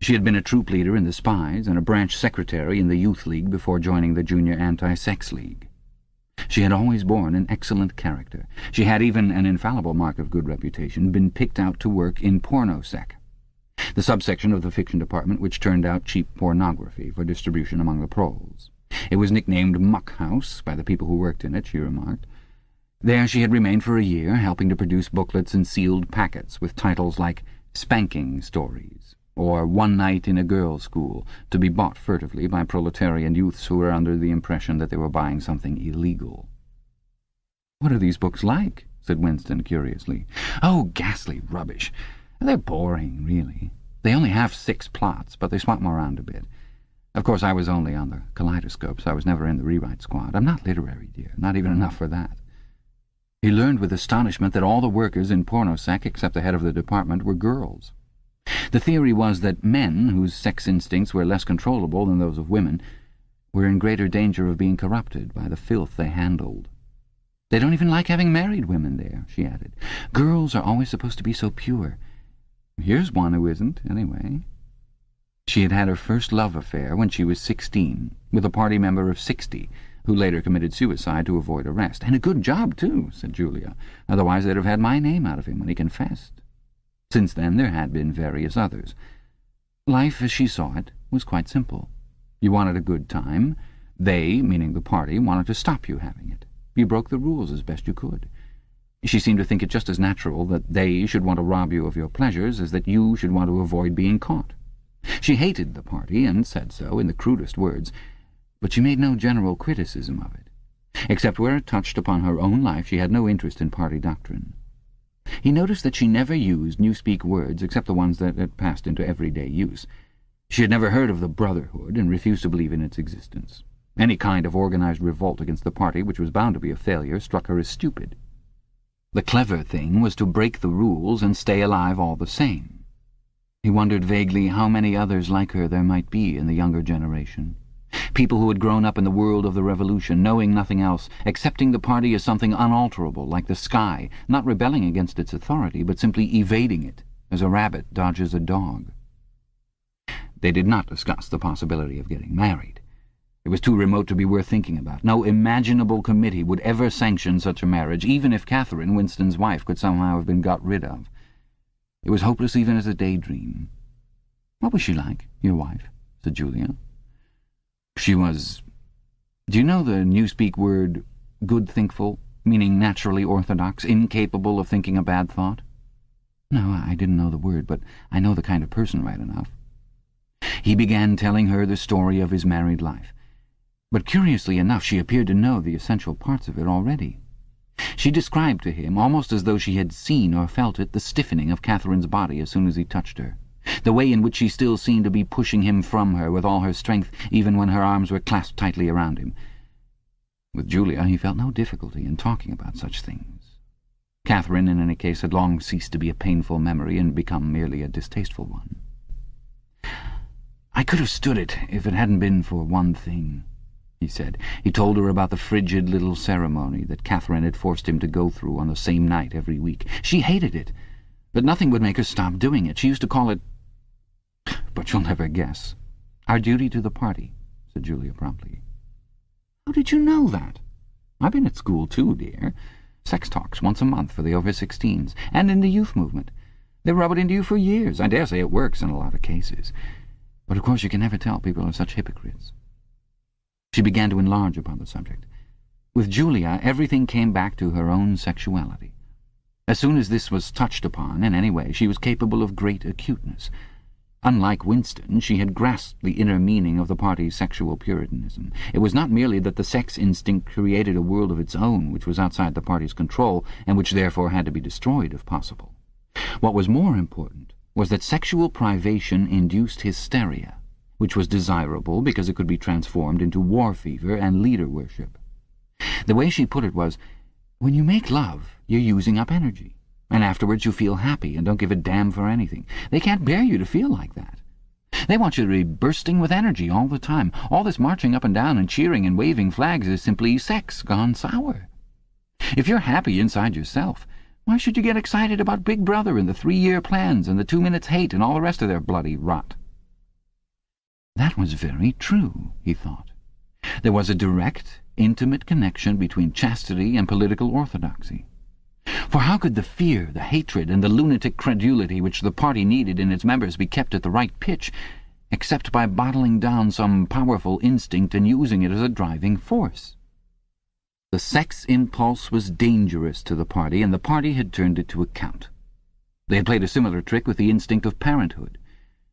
She had been a troop leader in the Spies and a branch secretary in the Youth League before joining the Junior Anti-Sex League. She had always borne an excellent character. She had, even an infallible mark of good reputation, been picked out to work in pornosec, the subsection of the fiction department which turned out cheap pornography for distribution among the proles. It was nicknamed Muck House by the people who worked in it, she remarked. There she had remained for a year, helping to produce booklets in sealed packets with titles like Spanking Stories or One Night in a Girls' School, to be bought furtively by proletarian youths who were under the impression that they were buying something illegal. "What are these books like?" said Winston curiously. "Oh, ghastly rubbish. They're boring, really. They only have 6 plots, but they swap them around a bit. Of course, I was only on the kaleidoscope, so I was never in the rewrite squad. I'm not literary, dear, not even enough for that." He learned with astonishment that all the workers in pornosec, except the head of the department, were girls. The theory was that men, whose sex instincts were less controllable than those of women, were in greater danger of being corrupted by the filth they handled. "They don't even like having married women there," she added. "Girls are always supposed to be so pure. Here's one who isn't, anyway." She had had her first love affair when she was 16, with a party member of 60, who later committed suicide to avoid arrest. "And a good job, too," said Julia. "Otherwise they'd have had my name out of him when he confessed." Since then there had been various others. Life, as she saw it, was quite simple. You wanted a good time. They, meaning the party, wanted to stop you having it. You broke the rules as best you could. She seemed to think it just as natural that they should want to rob you of your pleasures as that you should want to avoid being caught. She hated the party, and said so in the crudest words, but she made no general criticism of it. Except where it touched upon her own life, she had no interest in party doctrine. He noticed that she never used Newspeak words except the ones that had passed into everyday use. She had never heard of the Brotherhood and refused to believe in its existence. Any kind of organized revolt against the party, which was bound to be a failure, struck her as stupid. The clever thing was to break the rules and stay alive all the same. He wondered vaguely how many others like her there might be in the younger generation. People who had grown up in the world of the revolution, knowing nothing else, accepting the party as something unalterable, like the sky, not rebelling against its authority, but simply evading it, as a rabbit dodges a dog. They did not discuss the possibility of getting married. It was too remote to be worth thinking about. No imaginable committee would ever sanction such a marriage, even if Catherine, Winston's wife, could somehow have been got rid of. It was hopeless even as a daydream. "What was she like, your wife?" said Julia. "She was— Do you know the Newspeak word good-thinkful, meaning naturally orthodox, incapable of thinking a bad thought?" "No, I didn't know the word, but I know the kind of person right enough." He began telling her the story of his married life. But curiously enough, she appeared to know the essential parts of it already. She described to him, almost as though she had seen or felt it, the stiffening of Catherine's body as soon as he touched her, the way in which she still seemed to be pushing him from her with all her strength, even when her arms were clasped tightly around him. With Julia he felt no difficulty in talking about such things. Catherine, in any case, had long ceased to be a painful memory and become merely a distasteful one. "I could have stood it if it hadn't been for one thing," he said. He told her about the frigid little ceremony that Catherine had forced him to go through on the same night every week. She hated it, but nothing would make her stop doing it. She used to call it— But you'll never guess. "Our duty to the party," said Julia promptly. "How did you know that?" "I've been at school too, dear. Sex talks once a month for the over-16s, and in the youth movement. They rub it into you for years. I dare say it works in a lot of cases. But of course you can never tell, people are such hypocrites." She began to enlarge upon the subject. With Julia, everything came back to her own sexuality. As soon as this was touched upon in any way, she was capable of great acuteness. Unlike Winston, she had grasped the inner meaning of the party's sexual puritanism. It was not merely that the sex instinct created a world of its own which was outside the party's control, and which therefore had to be destroyed if possible. What was more important was that sexual privation induced hysteria, which was desirable because it could be transformed into war fever and leader worship. The way she put it was, when you make love, you're using up energy, and afterwards you feel happy and don't give a damn for anything. They can't bear you to feel like that. They want you to be bursting with energy all the time. All this marching up and down and cheering and waving flags is simply sex gone sour. If you're happy inside yourself, why should you get excited about Big Brother and the 3-year plans and the 2 minutes hate and all the rest of their bloody rot? That was very true, he thought. There was a direct, intimate connection between chastity and political orthodoxy. For how could the fear, the hatred, and the lunatic credulity which the party needed in its members be kept at the right pitch, except by bottling down some powerful instinct and using it as a driving force? The sex impulse was dangerous to the party, and the party had turned it to account. They had played a similar trick with the instinct of parenthood.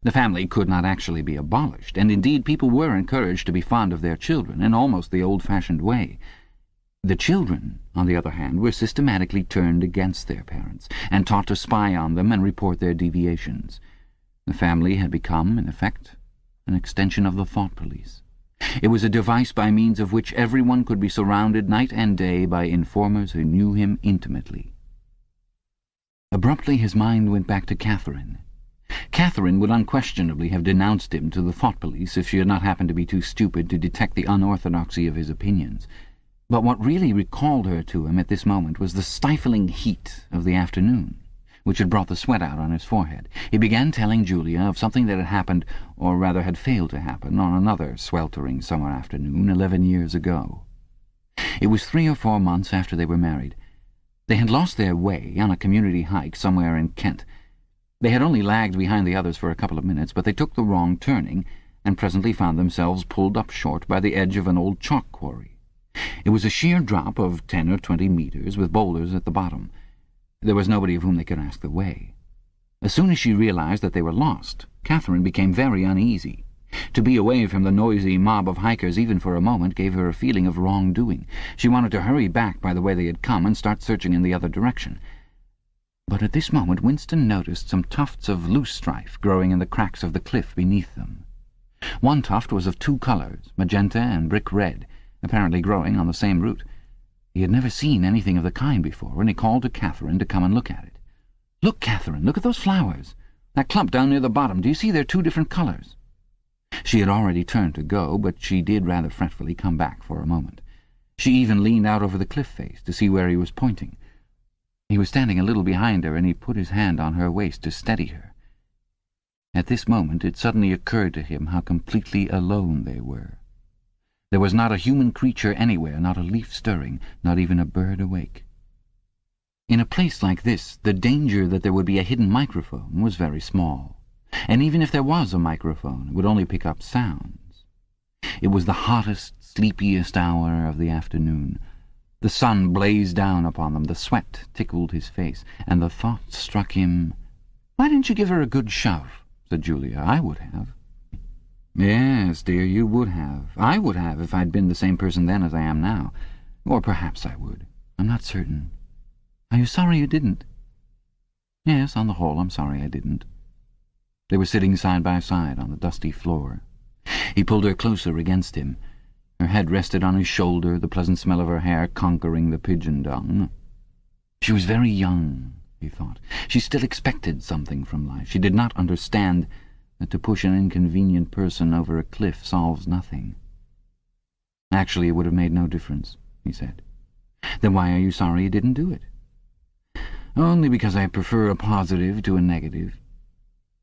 The family could not actually be abolished, and indeed people were encouraged to be fond of their children in almost the old-fashioned way. The children, on the other hand, were systematically turned against their parents, and taught to spy on them and report their deviations. The family had become, in effect, an extension of the thought police. It was a device by means of which everyone could be surrounded night and day by informers who knew him intimately. Abruptly his mind went back to Catherine. Catherine would unquestionably have denounced him to the thought police if she had not happened to be too stupid to detect the unorthodoxy of his opinions. But what really recalled her to him at this moment was the stifling heat of the afternoon, which had brought the sweat out on his forehead. He began telling Julia of something that had happened, or rather had failed to happen, on another sweltering summer afternoon 11 years ago. It was 3 or 4 months after they were married. They had lost their way on a community hike somewhere in Kent. They had only lagged behind the others for a couple of minutes, but they took the wrong turning, and presently found themselves pulled up short by the edge of an old chalk quarry. It was a sheer drop of 10 or 20 metres, with boulders at the bottom. There was nobody of whom they could ask the way. As soon as she realized that they were lost, Catherine became very uneasy. To be away from the noisy mob of hikers even for a moment gave her a feeling of wrongdoing. She wanted to hurry back by the way they had come and start searching in the other direction. But at this moment Winston noticed some tufts of loosestrife growing in the cracks of the cliff beneath them. One tuft was of 2 colours, magenta and brick red, apparently growing on the same root. He had never seen anything of the kind before, and he called to Catherine to come and look at it. "Look, Catherine, look at those flowers. That clump down near the bottom, do you see they're 2 different colours?" She had already turned to go, but she did rather fretfully come back for a moment. She even leaned out over the cliff face to see where he was pointing. He was standing a little behind her, and he put his hand on her waist to steady her. At this moment it suddenly occurred to him how completely alone they were. There was not a human creature anywhere, not a leaf stirring, not even a bird awake. In a place like this, the danger that there would be a hidden microphone was very small, and even if there was a microphone, it would only pick up sounds. It was the hottest, sleepiest hour of the afternoon. The sun blazed down upon them, the sweat tickled his face, and the thought struck him, "Why didn't you give her a good shove?" said Julia. "I would have." "Yes, dear, you would have. I would have if I'd been the same person then as I am now. Or perhaps I would. I'm not certain. Are you sorry you didn't?" "Yes, on the whole, I'm sorry I didn't." They were sitting side by side on the dusty floor. He pulled her closer against him. Her head rested on his shoulder, the pleasant smell of her hair conquering the pigeon dung. She was very young, he thought. She still expected something from life. She did not understand that to push an inconvenient person over a cliff solves nothing. "Actually, it would have made no difference," he said. "Then why are you sorry you didn't do it?" "Only because I prefer a positive to a negative.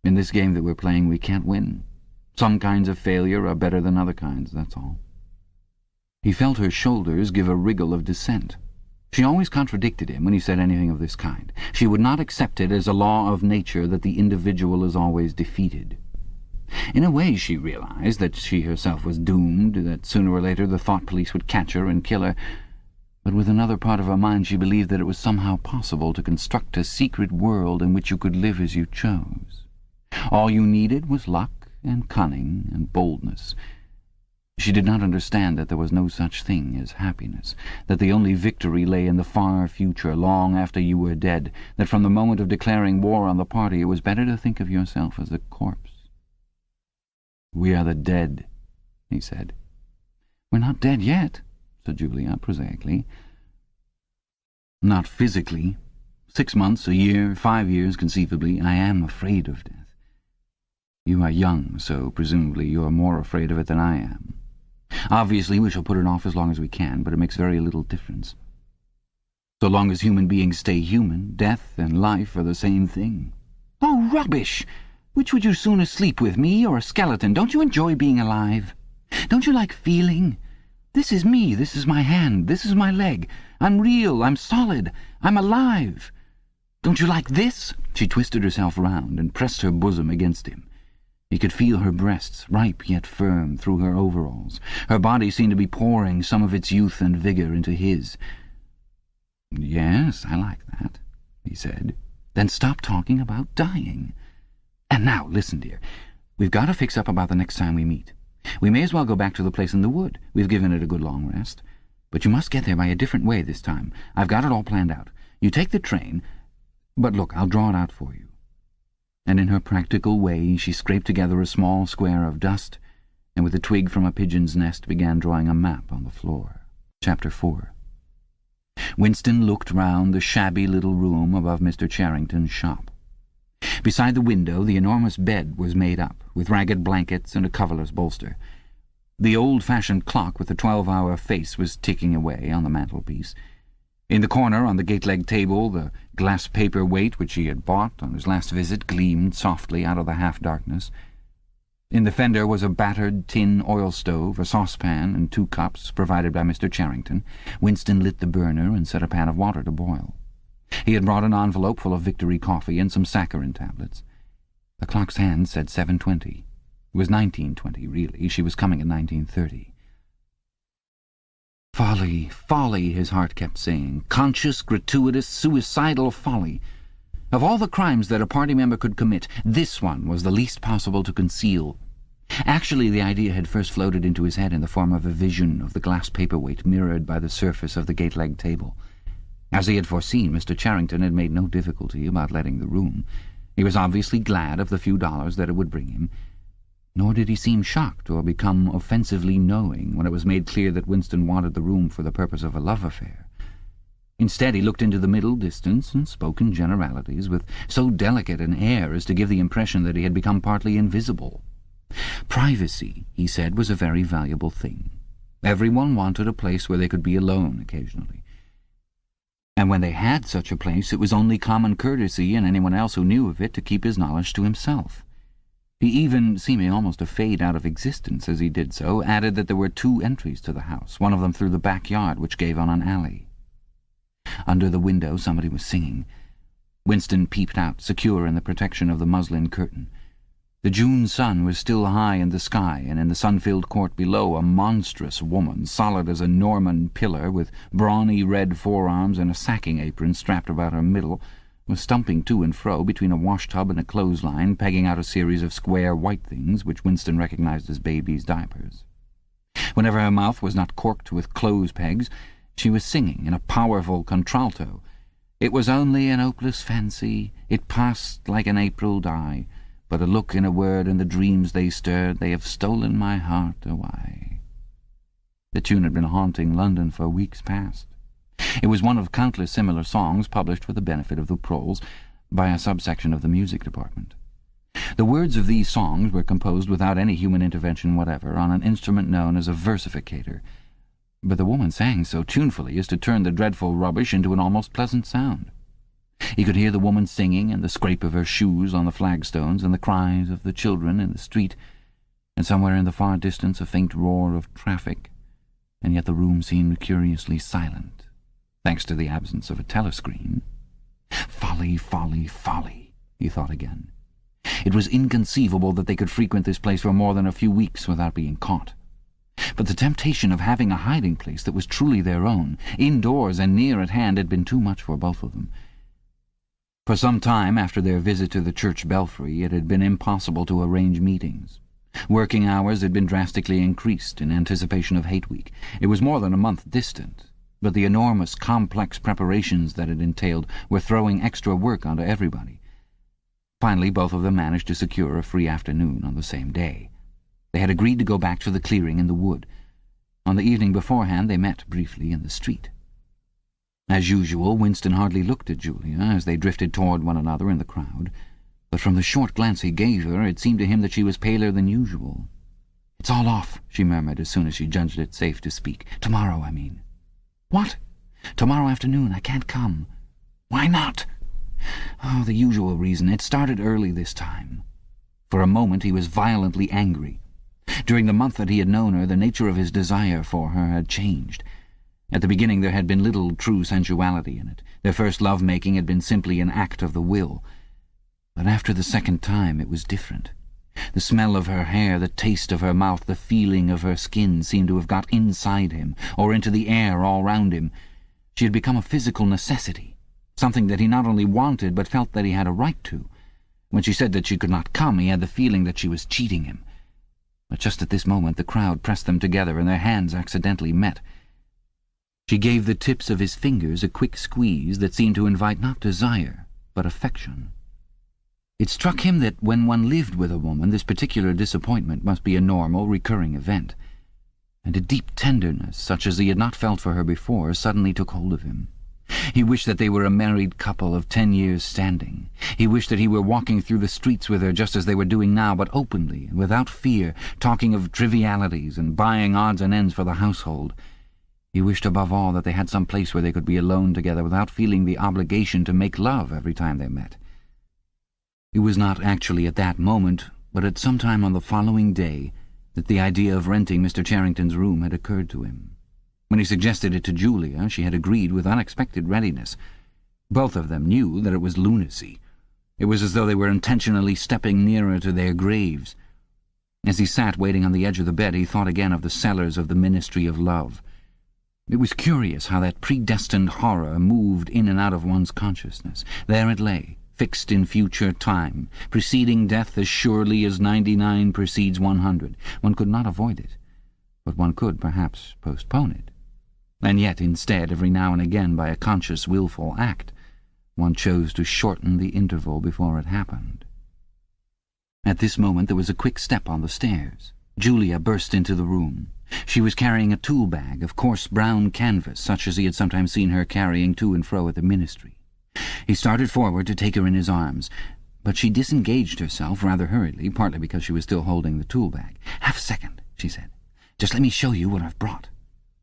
In this game that we're playing, we can't win. Some kinds of failure are better than other kinds, that's all." He felt her shoulders give a wriggle of dissent. She always contradicted him when he said anything of this kind. She would not accept it as a law of nature that the individual is always defeated. In a way she realized that she herself was doomed, that sooner or later the thought police would catch her and kill her, but with another part of her mind she believed that it was somehow possible to construct a secret world in which you could live as you chose. All you needed was luck and cunning and boldness. She did not understand that there was no such thing as happiness, that the only victory lay in the far future, long after you were dead, that from the moment of declaring war on the party it was better to think of yourself as a corpse. "We are the dead," he said. "We're not dead yet," said Julia prosaically. "Not physically. 6 months, a year, 5 years, conceivably. I am afraid of death. You are young, so presumably you are more afraid of it than I am. Obviously we shall put it off as long as we can, but it makes very little difference. So long as human beings stay human, death and life are the same thing." "Oh, rubbish!" Which would you sooner sleep with, me or a skeleton? Don't you enjoy being alive? Don't you like feeling? This is me, this is my hand, this is my leg. I'm real, I'm solid, I'm alive. Don't you like this?" She twisted herself round and pressed her bosom against him. He could feel her breasts, ripe yet firm, through her overalls. Her body seemed to be pouring some of its youth and vigour into his. "Yes, I like that," he said. "Then stop talking about dying. And now, listen, dear. We've got to fix up about the next time we meet. We may as well go back to the place in the wood. We've given it a good long rest. But you must get there by a different way this time. I've got it all planned out. You take the train. But look, I'll draw it out for you." And in her practical way she scraped together a small square of dust, and with a twig from a pigeon's nest began drawing a map on the floor. Chapter 4. Winston looked round the shabby little room above Mr. Charrington's shop. Beside the window the enormous bed was made up, with ragged blankets and a coverless bolster. The old-fashioned clock with the 12-hour face was ticking away on the mantelpiece. In the corner, on the gate-leg table, the glass paper weight which he had bought on his last visit gleamed softly out of the half-darkness. In the fender was a battered tin oil stove, a saucepan, and 2 cups, provided by Mr. Charrington. Winston lit the burner and set a pan of water to boil. He had brought an envelope full of Victory coffee and some saccharin tablets. The clock's hand said 7:20. It was 19:20, really. She was coming at 19:30. Folly, folly, his heart kept saying. Conscious, gratuitous, suicidal folly. Of all the crimes that a party member could commit, this one was the least possible to conceal. Actually, the idea had first floated into his head in the form of a vision of the glass paperweight mirrored by the surface of the gate-leg table. As he had foreseen, Mr. Charrington had made no difficulty about letting the room. He was obviously glad of the few dollars that it would bring him. Nor did he seem shocked or become offensively knowing when it was made clear that Winston wanted the room for the purpose of a love affair. Instead, he looked into the middle distance and spoke in generalities with so delicate an air as to give the impression that he had become partly invisible. Privacy, he said, was a very valuable thing. Everyone wanted a place where they could be alone occasionally. And when they had such a place, it was only common courtesy in anyone else who knew of it to keep his knowledge to himself. He even, seeming almost to fade out of existence as he did so, added that there were 2 entries to the house, one of them through the backyard, which gave on an alley. Under the window somebody was singing. Winston peeped out, secure in the protection of the muslin curtain. The June sun was still high in the sky, and in the sun-filled court below a monstrous woman, solid as a Norman pillar, with brawny red forearms and a sacking apron strapped about her middle, was stumping to and fro between a wash-tub and a clothesline, pegging out a series of square white things which Winston recognized as babies' diapers. Whenever her mouth was not corked with clothes pegs, she was singing in a powerful contralto. It was only an hopeless fancy, it passed like an April dye, but a look and a word and the dreams they stirred, they have stolen my heart away. The tune had been haunting London for weeks past. It was one of countless similar songs published for the benefit of the proles by a subsection of the music department. The words of these songs were composed without any human intervention whatever on an instrument known as a versificator, but the woman sang so tunefully as to turn the dreadful rubbish into an almost pleasant sound. He could hear the woman singing, and the scrape of her shoes on the flagstones, and the cries of the children in the street, and somewhere in the far distance a faint roar of traffic, and yet the room seemed curiously silent, thanks to the absence of a telescreen. Folly, folly, folly, he thought again. It was inconceivable that they could frequent this place for more than a few weeks without being caught. But the temptation of having a hiding-place that was truly their own, indoors and near at hand, had been too much for both of them. For some time after their visit to the church belfry, it had been impossible to arrange meetings. Working hours had been drastically increased in anticipation of Hate Week. It was more than a month distant, but the enormous, complex preparations that it entailed were throwing extra work onto everybody. Finally, both of them managed to secure a free afternoon on the same day. They had agreed to go back to the clearing in the wood. On the evening beforehand they met briefly in the street. As usual, Winston hardly looked at Julia as they drifted toward one another in the crowd, but from the short glance he gave her it seemed to him that she was paler than usual. "It's all off," she murmured as soon as she judged it safe to speak. "Tomorrow, I mean." "What?" "Tomorrow afternoon. I can't come." "Why not?" "Oh, the usual reason. It started early this time." For a moment he was violently angry. During the month that he had known her, the nature of his desire for her had changed. At the beginning there had been little true sensuality in it. Their first love-making had been simply an act of the will. But after the second time it was different. The smell of her hair, the taste of her mouth, the feeling of her skin seemed to have got inside him, or into the air all round him. She had become a physical necessity, something that he not only wanted but felt that he had a right to. When she said that she could not come, he had the feeling that she was cheating him. But just at this moment the crowd pressed them together and their hands accidentally met. She gave the tips of his fingers a quick squeeze that seemed to invite not desire, but affection. It struck him that when one lived with a woman, this particular disappointment must be a normal, recurring event, and a deep tenderness, such as he had not felt for her before, suddenly took hold of him. He wished that they were a married couple of 10 years' standing. He wished that he were walking through the streets with her just as they were doing now, but openly and without fear, talking of trivialities and buying odds and ends for the household. He wished above all that they had some place where they could be alone together without feeling the obligation to make love every time they met. It was not actually at that moment, but at some time on the following day, that the idea of renting Mr. Charrington's room had occurred to him. When he suggested it to Julia, she had agreed with unexpected readiness. Both of them knew that it was lunacy. It was as though they were intentionally stepping nearer to their graves. As he sat waiting on the edge of the bed, he thought again of the cellars of the Ministry of Love. It was curious how that predestined horror moved in and out of one's consciousness. There it lay, fixed in future time, preceding death as surely as 99 precedes 100. One could not avoid it, but one could perhaps postpone it. And yet, instead, every now and again, by a conscious, willful act, one chose to shorten the interval before it happened. At this moment there was a quick step on the stairs. Julia burst into the room. She was carrying a tool bag of coarse brown canvas, such as he had sometimes seen her carrying to and fro at the ministry. He started forward to take her in his arms, but she disengaged herself rather hurriedly, partly because she was still holding the tool bag. "Half a second," she said. "Just let me show you what I've brought.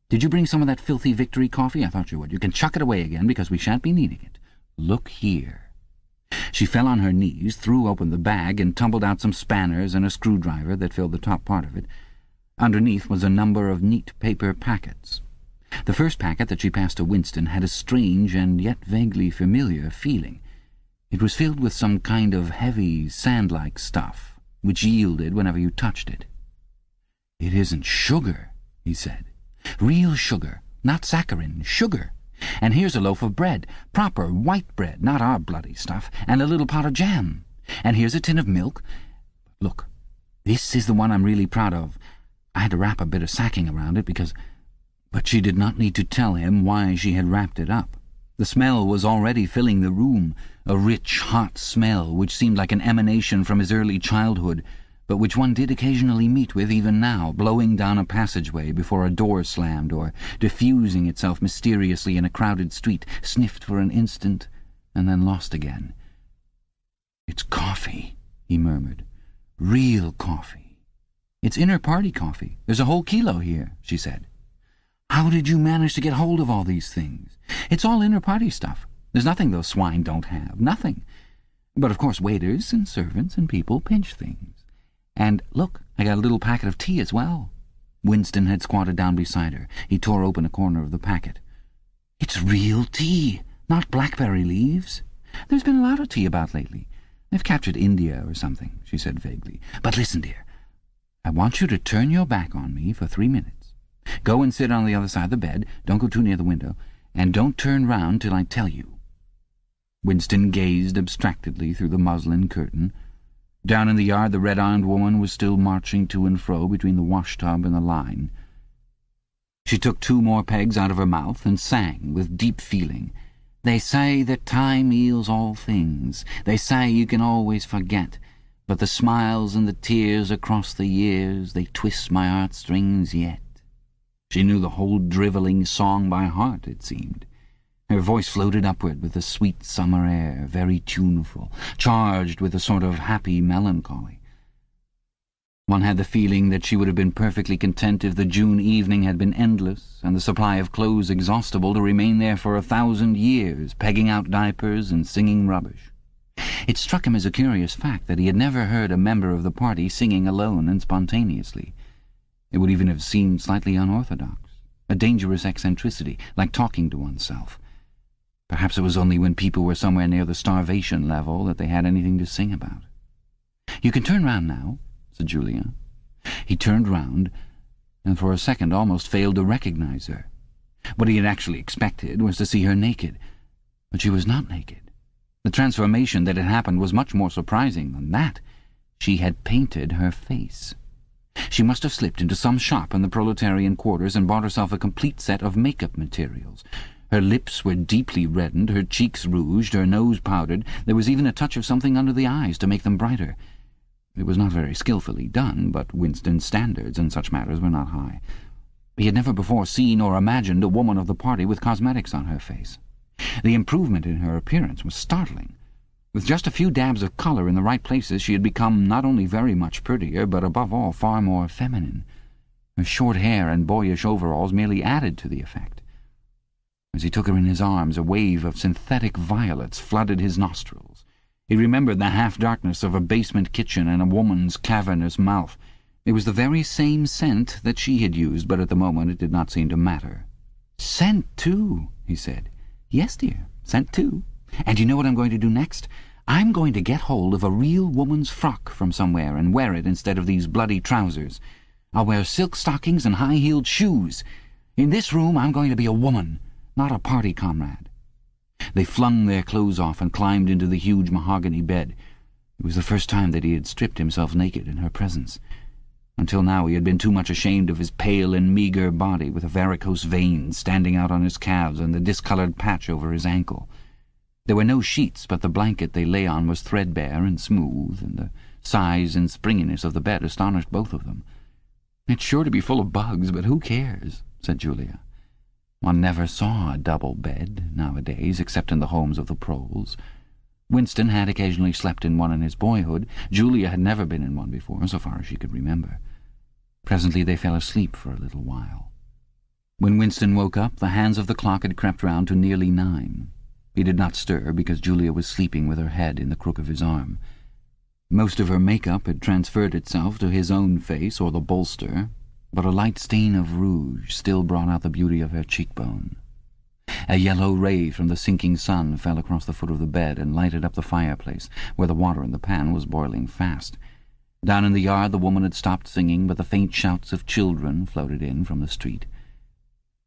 Did you bring some of that filthy Victory coffee? I thought you would. You can chuck it away again, because we shan't be needing it. Look here." She fell on her knees, threw open the bag, and tumbled out some spanners and a screwdriver that filled the top part of it. Underneath was a number of neat paper packets. The first packet that she passed to Winston had a strange and yet vaguely familiar feeling. It was filled with some kind of heavy, sand-like stuff, which yielded whenever you touched it. "It isn't sugar," he said. "Real sugar, not saccharin, sugar. And here's a loaf of bread, proper white bread, not our bloody stuff, and a little pot of jam. And here's a tin of milk. Look, this is the one I'm really proud of. I had to wrap a bit of sacking around it because—" But she did not need to tell him why she had wrapped it up. The smell was already filling the room, a rich, hot smell which seemed like an emanation from his early childhood, but which one did occasionally meet with even now, blowing down a passageway before a door slammed, or diffusing itself mysteriously in a crowded street, sniffed for an instant, and then lost again. "It's coffee," he murmured. "Real coffee. It's inner-party coffee. There's a whole kilo here," she said. "How did you manage to get hold of all these things? It's all inner-party stuff. There's nothing those swine don't have, nothing. But of course waiters and servants and people pinch things. And look, I got a little packet of tea as well." Winston had squatted down beside her. He tore open a corner of the packet. "It's real tea, not blackberry leaves. There's been a lot of tea about lately. They've captured India or something," she said vaguely. "But listen, dear, I want you to turn your back on me for 3 minutes. Go and sit on the other side of the bed, don't go too near the window, and don't turn round till I tell you." Winston gazed abstractedly through the muslin curtain. Down in the yard the red-armed woman was still marching to and fro between the wash-tub and the line. She took 2 more pegs out of her mouth and sang with deep feeling. "They say that time heals all things. They say you can always forget. But the smiles and the tears across the years, they twist my heartstrings yet." She knew the whole drivelling song by heart, it seemed. Her voice floated upward with a sweet summer air, very tuneful, charged with a sort of happy melancholy. One had the feeling that she would have been perfectly content if the June evening had been endless and the supply of clothes exhaustible, to remain there for 1,000 years, pegging out diapers and singing rubbish. It struck him as a curious fact that he had never heard a member of the party singing alone and spontaneously. It would even have seemed slightly unorthodox, a dangerous eccentricity, like talking to oneself. Perhaps it was only when people were somewhere near the starvation level that they had anything to sing about. "You can turn round now," said Julia. He turned round, and for a second almost failed to recognize her. What he had actually expected was to see her naked, but she was not naked. The transformation that had happened was much more surprising than that. She had painted her face. She must have slipped into some shop in the proletarian quarters and bought herself a complete set of makeup materials. Her lips were deeply reddened, her cheeks rouged, her nose powdered. There was even a touch of something under the eyes to make them brighter. It was not very skillfully done, but Winston's standards in such matters were not high. He had never before seen or imagined a woman of the party with cosmetics on her face. The improvement in her appearance was startling. With just a few dabs of colour in the right places, she had become not only very much prettier, but above all far more feminine. Her short hair and boyish overalls merely added to the effect. As he took her in his arms, a wave of synthetic violets flooded his nostrils. He remembered the half-darkness of a basement kitchen and a woman's cavernous mouth. It was the very same scent that she had used, but at the moment it did not seem to matter. "Scent, too," he said. "Yes, dear, scent, too. And you know what I'm going to do next? I'm going to get hold of a real woman's frock from somewhere and wear it instead of these bloody trousers. I'll wear silk stockings and high-heeled shoes. In this room I'm going to be a woman, not a party comrade." They flung their clothes off and climbed into the huge mahogany bed. It was the first time that he had stripped himself naked in her presence. Until now he had been too much ashamed of his pale and meagre body, with a varicose vein standing out on his calves and the discoloured patch over his ankle. There were no sheets, but the blanket they lay on was threadbare and smooth, and the size and springiness of the bed astonished both of them. "It's sure to be full of bugs, but who cares?" said Julia. One never saw a double bed nowadays, except in the homes of the proles. Winston had occasionally slept in one in his boyhood. Julia had never been in one before, so far as she could remember. Presently they fell asleep for a little while. When Winston woke up, the hands of the clock had crept round to nearly 9. He did not stir, because Julia was sleeping with her head in the crook of his arm. Most of her make-up had transferred itself to his own face or the bolster, but a light stain of rouge still brought out the beauty of her cheekbone. A yellow ray from the sinking sun fell across the foot of the bed and lighted up the fireplace, where the water in the pan was boiling fast. Down in the yard the woman had stopped singing, but the faint shouts of children floated in from the street.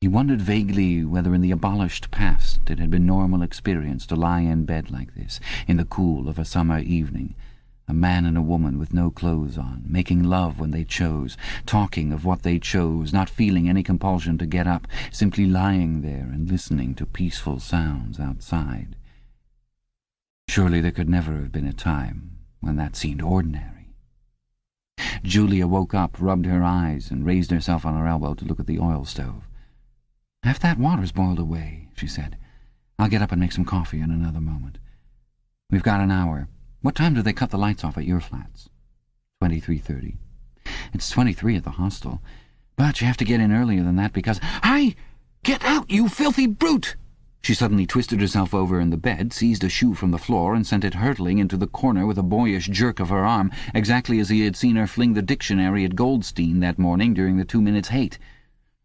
He wondered vaguely whether in the abolished past it had been normal experience to lie in bed like this, in the cool of a summer evening, a man and a woman with no clothes on, making love when they chose, talking of what they chose, not feeling any compulsion to get up, simply lying there and listening to peaceful sounds outside. Surely there could never have been a time when that seemed ordinary. Julia woke up, rubbed her eyes, and raised herself on her elbow to look at the oil stove. "Half that water's boiled away," she said. "I'll get up and make some coffee in another moment. We've got an hour. What time do they cut the lights off at your flats?" 23:30. "It's 23 at the hostel. But you have to get in earlier than that because—" "Hey! Get out, you filthy brute!" She suddenly twisted herself over in the bed, seized a shoe from the floor, and sent it hurtling into the corner with a boyish jerk of her arm, exactly as he had seen her fling the dictionary at Goldstein that morning during the 2 minutes' hate.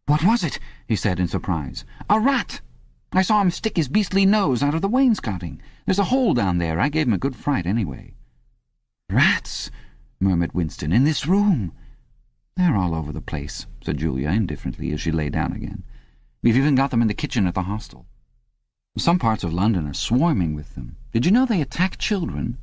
"What was it?" he said in surprise. "A rat! I saw him stick his beastly nose out of the wainscoting. There's a hole down there. I gave him a good fright anyway." "Rats!" murmured Winston. "In this room?" "They're all over the place," said Julia indifferently as she lay down again. "We've even got them in the kitchen at the hostel. Some parts of London are swarming with them. Did you know they attack children?"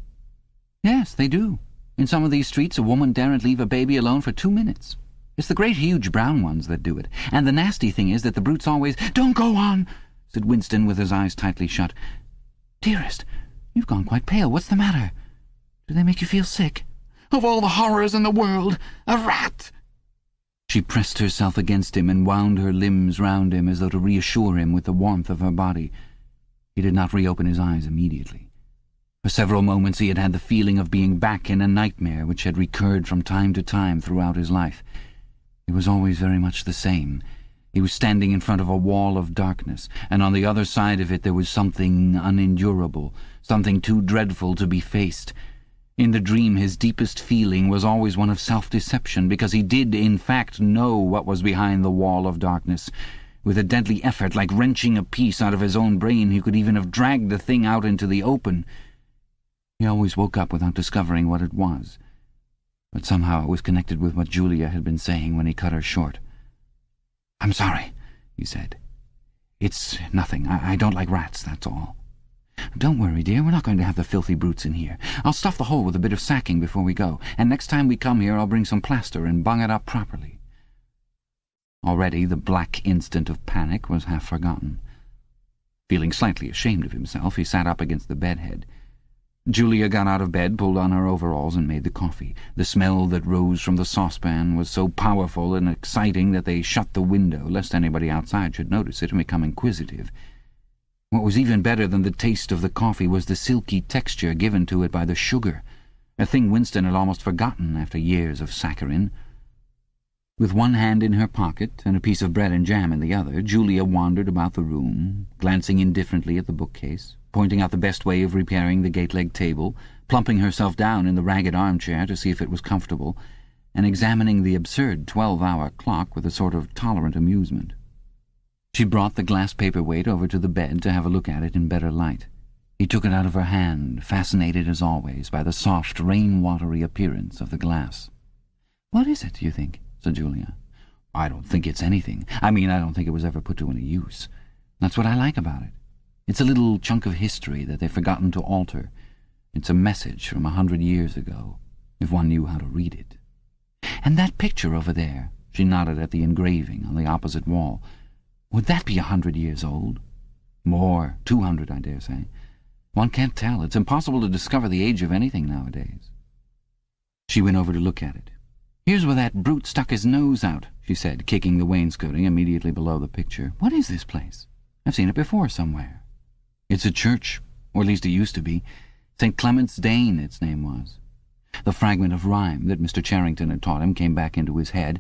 "Yes, they do. In some of these streets a woman daren't leave a baby alone for 2 minutes. It's the great huge brown ones that do it. And the nasty thing is that the brutes always—" "Don't go on," said Winston with his eyes tightly shut. "Dearest, you've gone quite pale. What's the matter? Do they make you feel sick?" "Of all the horrors in the world, a rat!" She pressed herself against him and wound her limbs round him as though to reassure him with the warmth of her body. He did not reopen his eyes immediately. For several moments he had had the feeling of being back in a nightmare which had recurred from time to time throughout his life. It was always very much the same. He was standing in front of a wall of darkness, and on the other side of it there was something unendurable, something too dreadful to be faced. In the dream his deepest feeling was always one of self-deception, because he did, in fact, know what was behind the wall of darkness. With a deadly effort, like wrenching a piece out of his own brain, he could even have dragged the thing out into the open. He always woke up without discovering what it was, but somehow it was connected with what Julia had been saying when he cut her short. "I'm sorry," he said. "It's nothing. I don't like rats, that's all." "Don't worry, dear. We're not going to have the filthy brutes in here. I'll stuff the hole with a bit of sacking before we go, and next time we come here I'll bring some plaster and bung it up properly." Already the black instant of panic was half forgotten. Feeling slightly ashamed of himself, he sat up against the bedhead. Julia got out of bed, pulled on her overalls, and made the coffee. The smell that rose from the saucepan was so powerful and exciting that they shut the window, lest anybody outside should notice it and become inquisitive. What was even better than the taste of the coffee was the silky texture given to it by the sugar, a thing Winston had almost forgotten after years of saccharine. With one hand in her pocket and a piece of bread and jam in the other, Julia wandered about the room, glancing indifferently at the bookcase, pointing out the best way of repairing the gate-leg table, plumping herself down in the ragged armchair to see if it was comfortable, and examining the absurd 12-hour clock with a sort of tolerant amusement. She brought the glass paperweight over to the bed to have a look at it in better light. He took it out of her hand, fascinated as always by the soft, rain-watery appearance of the glass. "What is it, do you think?" said Julia. "I don't think it's anything. I don't think it was ever put to any use. That's what I like about it. It's a little chunk of history that they've forgotten to alter. It's a message from 100 years ago, if one knew how to read it. And that picture over there," she nodded at the engraving on the opposite wall, "would that be 100 years old? More, 200, I dare say. One can't tell. It's impossible to discover the age of anything nowadays." She went over to look at it. "Here's where that brute stuck his nose out," she said, kicking the wainscoting immediately below the picture. "What is this place? I've seen it before somewhere." "It's a church, or at least it used to be. St. Clement's Dane, its name was." The fragment of rhyme that Mr. Charrington had taught him came back into his head,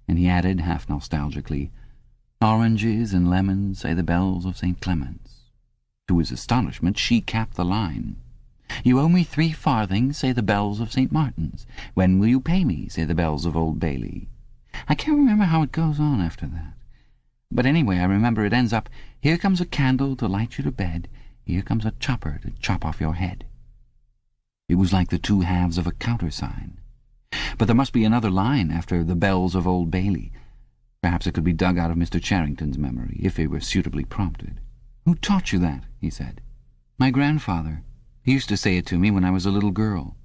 and he added, half nostalgically, "Oranges and lemons, say the bells of St. Clement's." To his astonishment, she capped the line. "You owe me 3 farthings, say the bells of St. Martin's. When will you pay me, say the bells of Old Bailey." I can't remember how it goes on after that. But anyway, I remember it ends up, "Here comes a candle to light you to bed. Here comes a chopper to chop off your head." It was like the two halves of a countersign. But there must be another line after the bells of Old Bailey. Perhaps it could be dug out of Mr. Charrington's memory, if he were suitably prompted. "Who taught you that?" he said. "My grandfather. He used to say it to me when I was a little girl.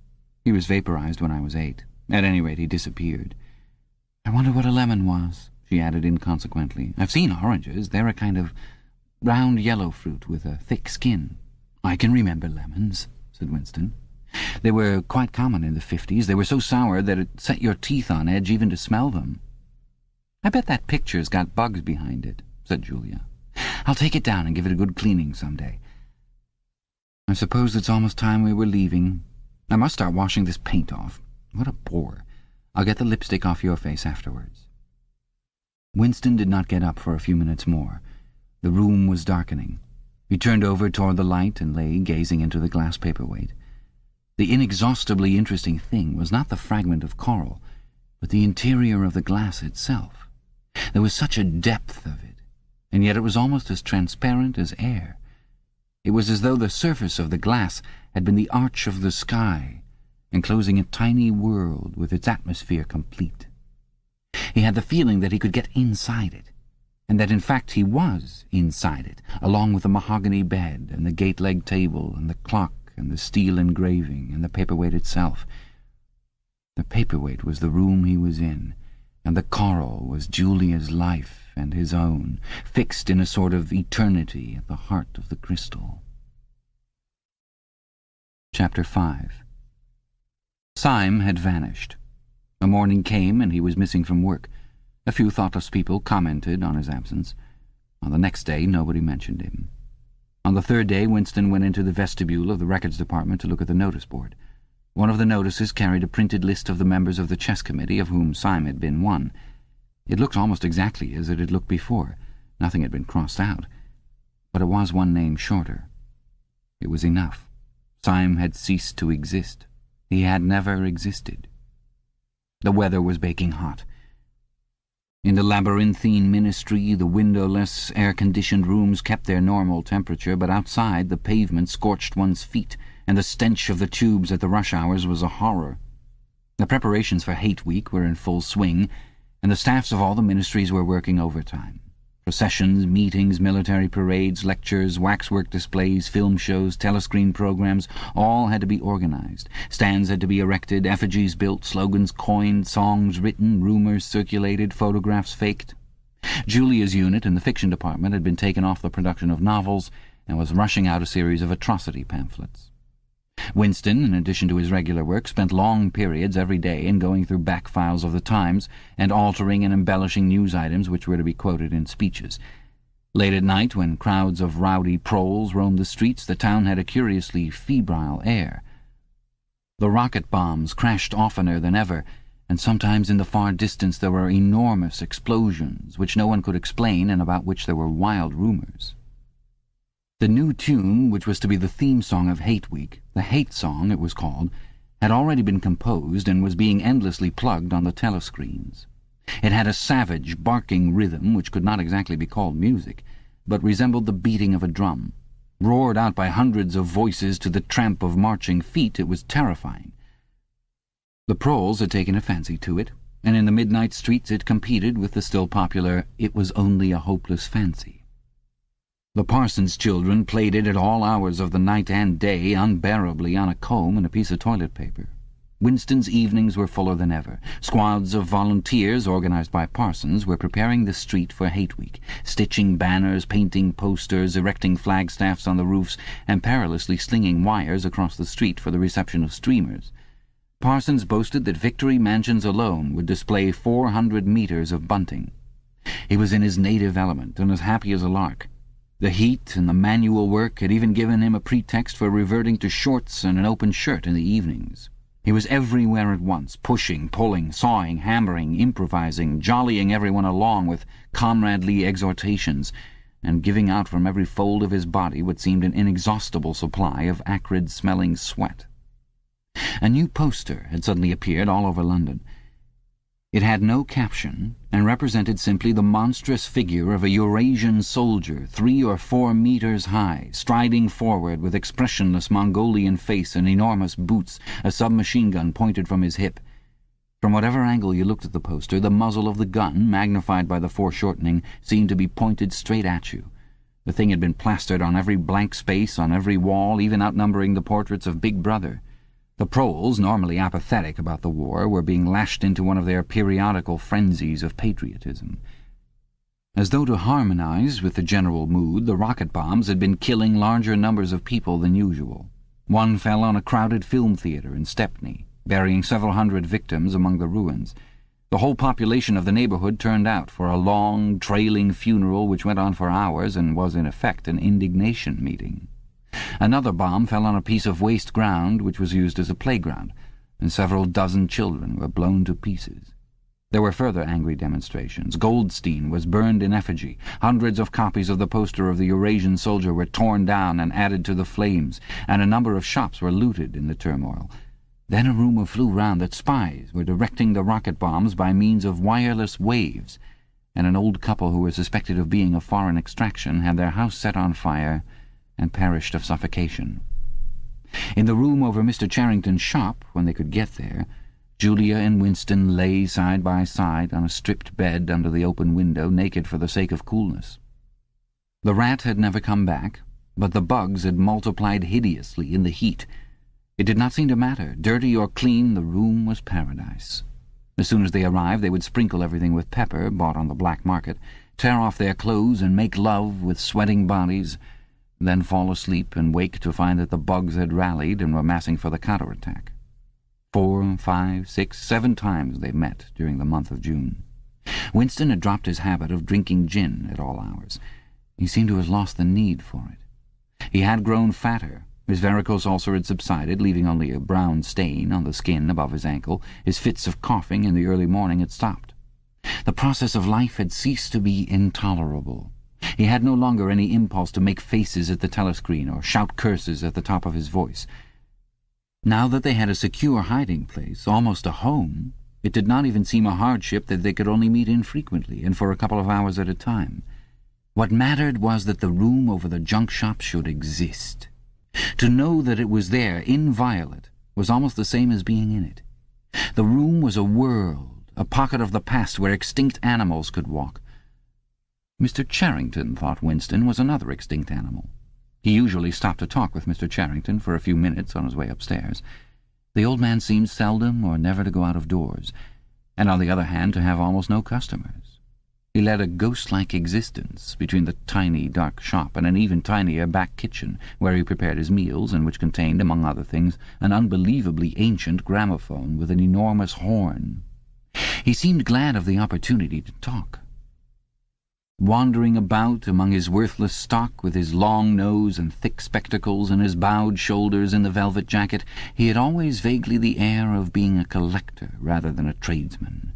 He was vaporized when I was 8. At any rate, he disappeared. I wonder what a lemon was," she added inconsequently. "I've seen oranges. They're a kind of round yellow fruit with a thick skin." "I can remember lemons," said Winston. "They were quite common in the 50s. They were so sour that it set your teeth on edge even to smell them." "I bet that picture's got bugs behind it," said Julia. "I'll take it down and give it a good cleaning some day. I suppose it's almost time we were leaving. I must start washing this paint off. What a bore. I'll get the lipstick off your face afterwards." Winston did not get up for a few minutes more. The room was darkening. He turned over toward the light and lay gazing into the glass paperweight. The inexhaustibly interesting thing was not the fragment of coral, but the interior of the glass itself. There was such a depth of it, and yet it was almost as transparent as air. It was as though the surface of the glass had been the arch of the sky, enclosing a tiny world with its atmosphere complete. He had the feeling that he could get inside it, and that in fact he was inside it, along with the mahogany bed and the gate-leg table and the clock and the steel engraving and the paperweight itself. The paperweight was the room he was in, and the coral was Julia's life and his own, fixed in a sort of eternity at the heart of the crystal. Chapter 5. Syme had vanished. The morning came and he was missing from work. A few thoughtless people commented on his absence. On the next day nobody mentioned him. On the third day Winston went into the vestibule of the records department to look at the notice board. One of the notices carried a printed list of the members of the chess committee, of whom Syme had been one. It looked almost exactly as it had looked before. Nothing had been crossed out. But it was one name shorter. It was enough. Syme had ceased to exist. He had never existed. The weather was baking hot. In the labyrinthine ministry, the windowless, air-conditioned rooms kept their normal temperature, but outside the pavement scorched one's feet, and the stench of the tubes at the rush hours was a horror. The preparations for Hate Week were in full swing, and the staffs of all the ministries were working overtime. Processions, meetings, military parades, lectures, waxwork displays, film shows, telescreen programs, all had to be organized. Stands had to be erected, effigies built, slogans coined, songs written, rumors circulated, photographs faked. Julia's unit in the fiction department had been taken off the production of novels and was rushing out a series of atrocity pamphlets. Winston, in addition to his regular work, spent long periods every day in going through back files of the Times and altering and embellishing news items which were to be quoted in speeches. Late at night, when crowds of rowdy proles roamed the streets, the town had a curiously febrile air. The rocket bombs crashed oftener than ever, and sometimes in the far distance there were enormous explosions which no one could explain and about which there were wild rumours. The new tune, which was to be the theme song of Hate Week, the Hate Song it was called, had already been composed and was being endlessly plugged on the telescreens. It had a savage, barking rhythm which could not exactly be called music, but resembled the beating of a drum. Roared out by hundreds of voices to the tramp of marching feet, it was terrifying. The proles had taken a fancy to it, and in the midnight streets it competed with the still popular "It Was Only a Hopeless Fancy." The parson's children played it at all hours of the night and day, unbearably on a comb and a piece of toilet paper. Winston's evenings were fuller than ever. Squads of volunteers, organized by parsons, were preparing the street for Hate Week, stitching banners, painting posters, erecting flagstaffs on the roofs, and perilously slinging wires across the street for the reception of streamers. Parsons boasted that Victory Mansions alone would display 400 metres of bunting. He was in his native element and as happy as a lark. The heat and the manual work had even given him a pretext for reverting to shorts and an open shirt in the evenings. He was everywhere at once, pushing, pulling, sawing, hammering, improvising, jollying everyone along with comradely exhortations, and giving out from every fold of his body what seemed an inexhaustible supply of acrid-smelling sweat. A new poster had suddenly appeared all over London. It had no caption, and represented simply the monstrous figure of a Eurasian soldier 3 or 4 meters high, striding forward with expressionless Mongolian face and enormous boots, a submachine gun pointed from his hip. From whatever angle you looked at the poster, the muzzle of the gun, magnified by the foreshortening, seemed to be pointed straight at you. The thing had been plastered on every blank space, on every wall, even outnumbering the portraits of Big Brother. The proles, normally apathetic about the war, were being lashed into one of their periodical frenzies of patriotism. As though to harmonize with the general mood, the rocket bombs had been killing larger numbers of people than usual. One fell on a crowded film theatre in Stepney, burying several hundred victims among the ruins. The whole population of the neighbourhood turned out for a long, trailing funeral which went on for hours and was in effect an indignation meeting. Another bomb fell on a piece of waste ground which was used as a playground, and several dozen children were blown to pieces. There were further angry demonstrations. Goldstein was burned in effigy. Hundreds of copies of the poster of the Eurasian soldier were torn down and added to the flames, and a number of shops were looted in the turmoil. Then a rumour flew round that spies were directing the rocket bombs by means of wireless waves, and an old couple who were suspected of being of foreign extraction had their house set on fire and perished of suffocation. In the room over Mr. Charrington's shop, when they could get there, Julia and Winston lay side by side on a stripped bed under the open window, naked for the sake of coolness. The rat had never come back, but the bugs had multiplied hideously in the heat. It did not seem to matter. Dirty or clean, the room was paradise. As soon as they arrived, they would sprinkle everything with pepper, bought on the black market, tear off their clothes and make love with sweating bodies, then fall asleep and wake to find that the bugs had rallied and were massing for the counterattack. 4, 5, 6, 7 times they met during the month of June. Winston had dropped his habit of drinking gin at all hours. He seemed to have lost the need for it. He had grown fatter. His varicose ulcer had subsided, leaving only a brown stain on the skin above his ankle. His fits of coughing in the early morning had stopped. The process of life had ceased to be intolerable. He had no longer any impulse to make faces at the telescreen or shout curses at the top of his voice. Now that they had a secure hiding place, almost a home, it did not even seem a hardship that they could only meet infrequently and for a couple of hours at a time. What mattered was that the room over the junk shop should exist. To know that it was there, inviolate, was almost the same as being in it. The room was a world, a pocket of the past where extinct animals could walk. Mr. Charrington, thought Winston, was another extinct animal. He usually stopped to talk with Mr. Charrington for a few minutes on his way upstairs. The old man seemed seldom or never to go out of doors, and on the other hand to have almost no customers. He led a ghost-like existence between the tiny, dark shop and an even tinier back kitchen, where he prepared his meals and which contained, among other things, an unbelievably ancient gramophone with an enormous horn. He seemed glad of the opportunity to talk. Wandering about among his worthless stock, with his long nose and thick spectacles and his bowed shoulders in the velvet jacket, he had always vaguely the air of being a collector rather than a tradesman.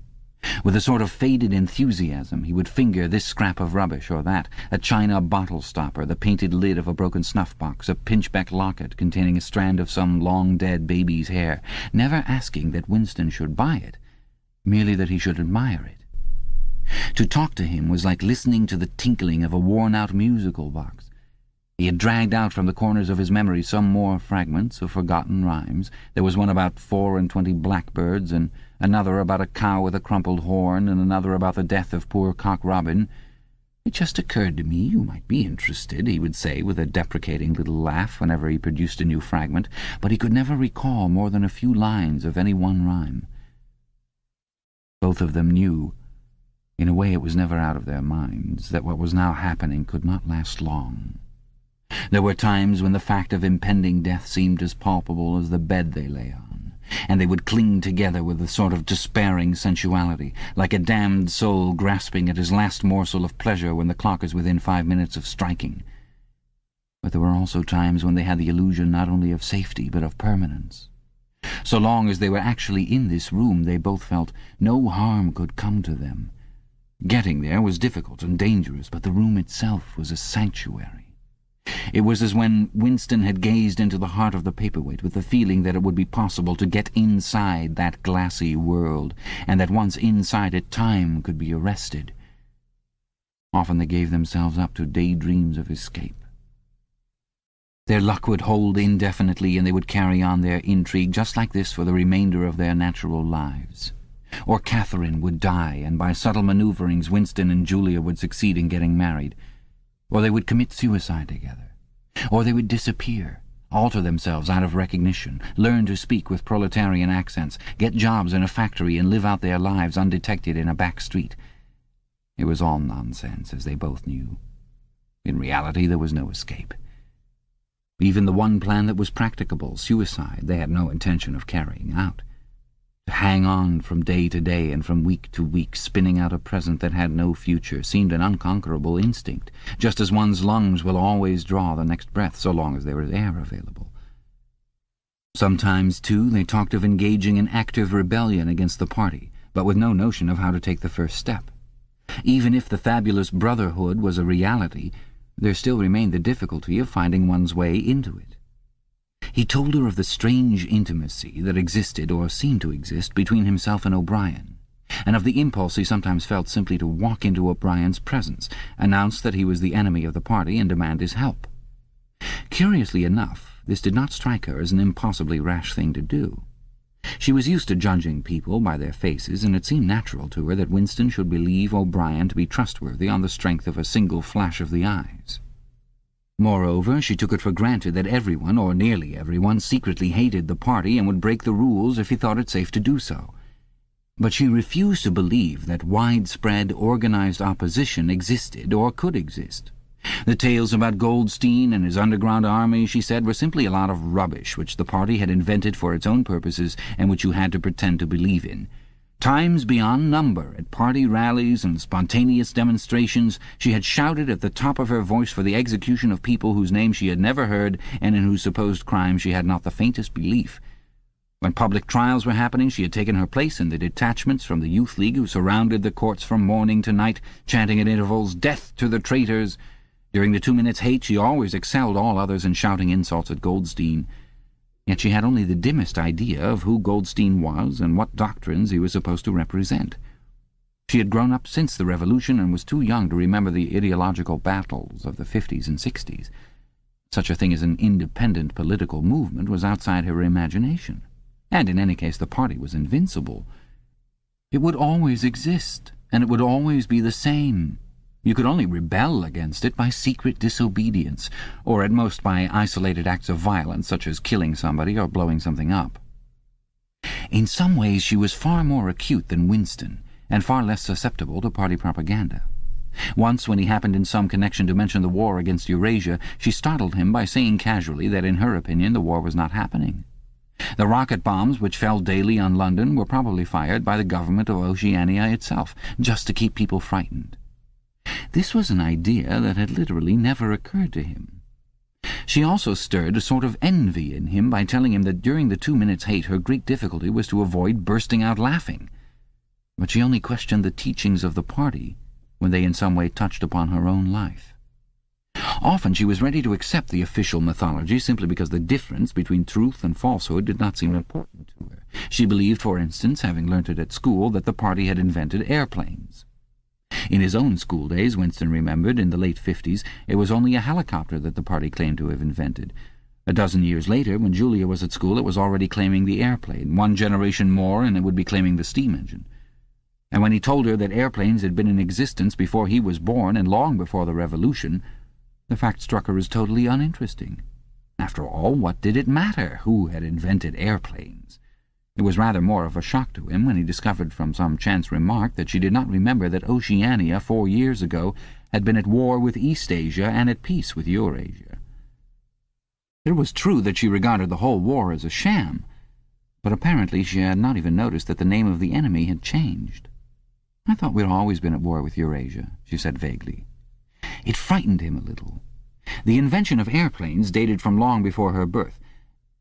With a sort of faded enthusiasm he would finger this scrap of rubbish or that, a china bottle stopper, the painted lid of a broken snuff-box, a pinchbeck locket containing a strand of some long-dead baby's hair, never asking that Winston should buy it, merely that he should admire it. To talk to him was like listening to the tinkling of a worn-out musical box. He had dragged out from the corners of his memory some more fragments of forgotten rhymes. There was one about 24 blackbirds, and another about a cow with a crumpled horn, and another about the death of poor Cock Robin. "It just occurred to me you might be interested," he would say with a deprecating little laugh whenever he produced a new fragment, but he could never recall more than a few lines of any one rhyme. Both of them knew, in a way it was never out of their minds, that what was now happening could not last long. There were times when the fact of impending death seemed as palpable as the bed they lay on, and they would cling together with a sort of despairing sensuality, like a damned soul grasping at his last morsel of pleasure when the clock is within 5 minutes of striking. But there were also times when they had the illusion not only of safety but of permanence. So long as they were actually in this room, they both felt no harm could come to them. Getting there was difficult and dangerous, but the room itself was a sanctuary. It was as when Winston had gazed into the heart of the paperweight with the feeling that it would be possible to get inside that glassy world, and that once inside it time could be arrested. Often they gave themselves up to daydreams of escape. Their luck would hold indefinitely, and they would carry on their intrigue just like this for the remainder of their natural lives. Or Catherine would die, and by subtle manoeuvrings Winston and Julia would succeed in getting married. Or they would commit suicide together. Or they would disappear, alter themselves out of recognition, learn to speak with proletarian accents, get jobs in a factory, and live out their lives undetected in a back street. It was all nonsense, as they both knew. In reality there was no escape. Even the one plan that was practicable, suicide, they had no intention of carrying out. To hang on from day to day and from week to week, spinning out a present that had no future, seemed an unconquerable instinct, just as one's lungs will always draw the next breath so long as there is air available. Sometimes, too, they talked of engaging in active rebellion against the party, but with no notion of how to take the first step. Even if the fabulous brotherhood was a reality, there still remained the difficulty of finding one's way into it. He told her of the strange intimacy that existed, or seemed to exist, between himself and O'Brien, and of the impulse he sometimes felt simply to walk into O'Brien's presence, announce that he was the enemy of the party, and demand his help. Curiously enough, this did not strike her as an impossibly rash thing to do. She was used to judging people by their faces, and it seemed natural to her that Winston should believe O'Brien to be trustworthy on the strength of a single flash of the eyes. Moreover, she took it for granted that everyone, or nearly everyone, secretly hated the party and would break the rules if he thought it safe to do so. But she refused to believe that widespread, organized opposition existed or could exist. The tales about Goldstein and his underground army, she said, were simply a lot of rubbish which the party had invented for its own purposes and which you had to pretend to believe in. Times beyond number, at party rallies and spontaneous demonstrations, she had shouted at the top of her voice for the execution of people whose names she had never heard and in whose supposed crimes she had not the faintest belief. When public trials were happening, she had taken her place in the detachments from the Youth League who surrounded the courts from morning to night, chanting at intervals, "Death to the traitors!" During the 2 minutes' hate, she always excelled all others in shouting insults at Goldstein. Yet she had only the dimmest idea of who Goldstein was and what doctrines he was supposed to represent. She had grown up since the Revolution and was too young to remember the ideological battles of the 50s and 60s. Such a thing as an independent political movement was outside her imagination. And in any case the party was invincible. It would always exist, and it would always be the same. You could only rebel against it by secret disobedience, or at most by isolated acts of violence, such as killing somebody or blowing something up. In some ways she was far more acute than Winston, and far less susceptible to party propaganda. Once, when he happened in some connection to mention the war against Eurasia, she startled him by saying casually that in her opinion the war was not happening. The rocket bombs which fell daily on London were probably fired by the government of Oceania itself, just to keep people frightened. This was an idea that had literally never occurred to him. She also stirred a sort of envy in him by telling him that during the 2 minutes' hate her great difficulty was to avoid bursting out laughing. But she only questioned the teachings of the party when they in some way touched upon her own life. Often she was ready to accept the official mythology simply because the difference between truth and falsehood did not seem important to her. She believed, for instance, having learnt it at school, that the party had invented airplanes. In his own school days, Winston remembered, in the late 50s, it was only a helicopter that the party claimed to have invented. A dozen years later, when Julia was at school, it was already claiming the airplane. 1 generation more and it would be claiming the steam engine. And when he told her that airplanes had been in existence before he was born and long before the Revolution, the fact struck her as totally uninteresting. After all, what did it matter who had invented airplanes? It was rather more of a shock to him when he discovered from some chance remark that she did not remember that Oceania 4 years ago had been at war with Eastasia and at peace with Eurasia. It was true that she regarded the whole war as a sham, but apparently she had not even noticed that the name of the enemy had changed. "I thought we'd always been at war with Eurasia," she said vaguely. It frightened him a little. The invention of airplanes dated from long before her birth,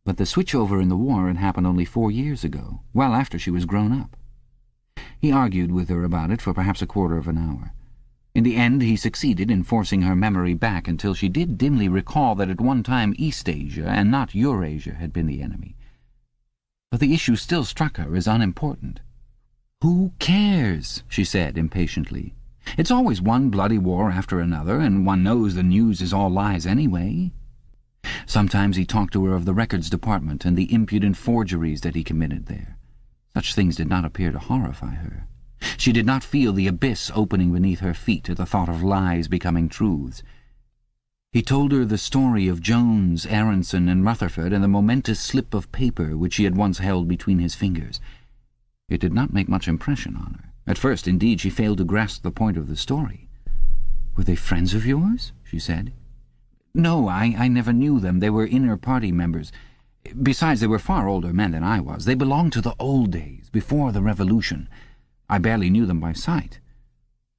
but the switchover in the war had happened only 4 years ago, well after she was grown up. He argued with her about it for perhaps a quarter of an hour. In the end he succeeded in forcing her memory back until she did dimly recall that at one time Eastasia and not Eurasia had been the enemy. But the issue still struck her as unimportant. "Who cares?" she said impatiently. "It's always one bloody war after another, and one knows the news is all lies anyway." Sometimes he talked to her of the records department and the impudent forgeries that he committed there. Such things did not appear to horrify her. She did not feel the abyss opening beneath her feet at the thought of lies becoming truths. He told her the story of Jones, Aronson, and Rutherford and the momentous slip of paper which she had once held between his fingers. It did not make much impression on her. At first, indeed, she failed to grasp the point of the story. "Were they friends of yours?" she said. "No, I never knew them. They were inner party members. Besides, they were far older men than I was. They belonged to the old days, before the Revolution. I barely knew them by sight."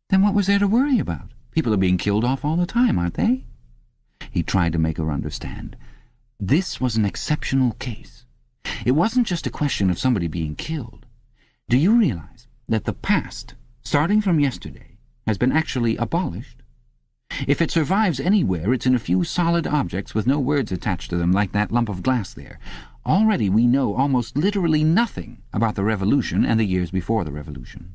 "Then what was there to worry about? People are being killed off all the time, aren't they?" He tried to make her understand. This was an exceptional case. It wasn't just a question of somebody being killed. Do you realize that the past, starting from yesterday, has been actually abolished? If it survives anywhere, it's in a few solid objects with no words attached to them, like that lump of glass there. Already we know almost literally nothing about the Revolution and the years before the Revolution.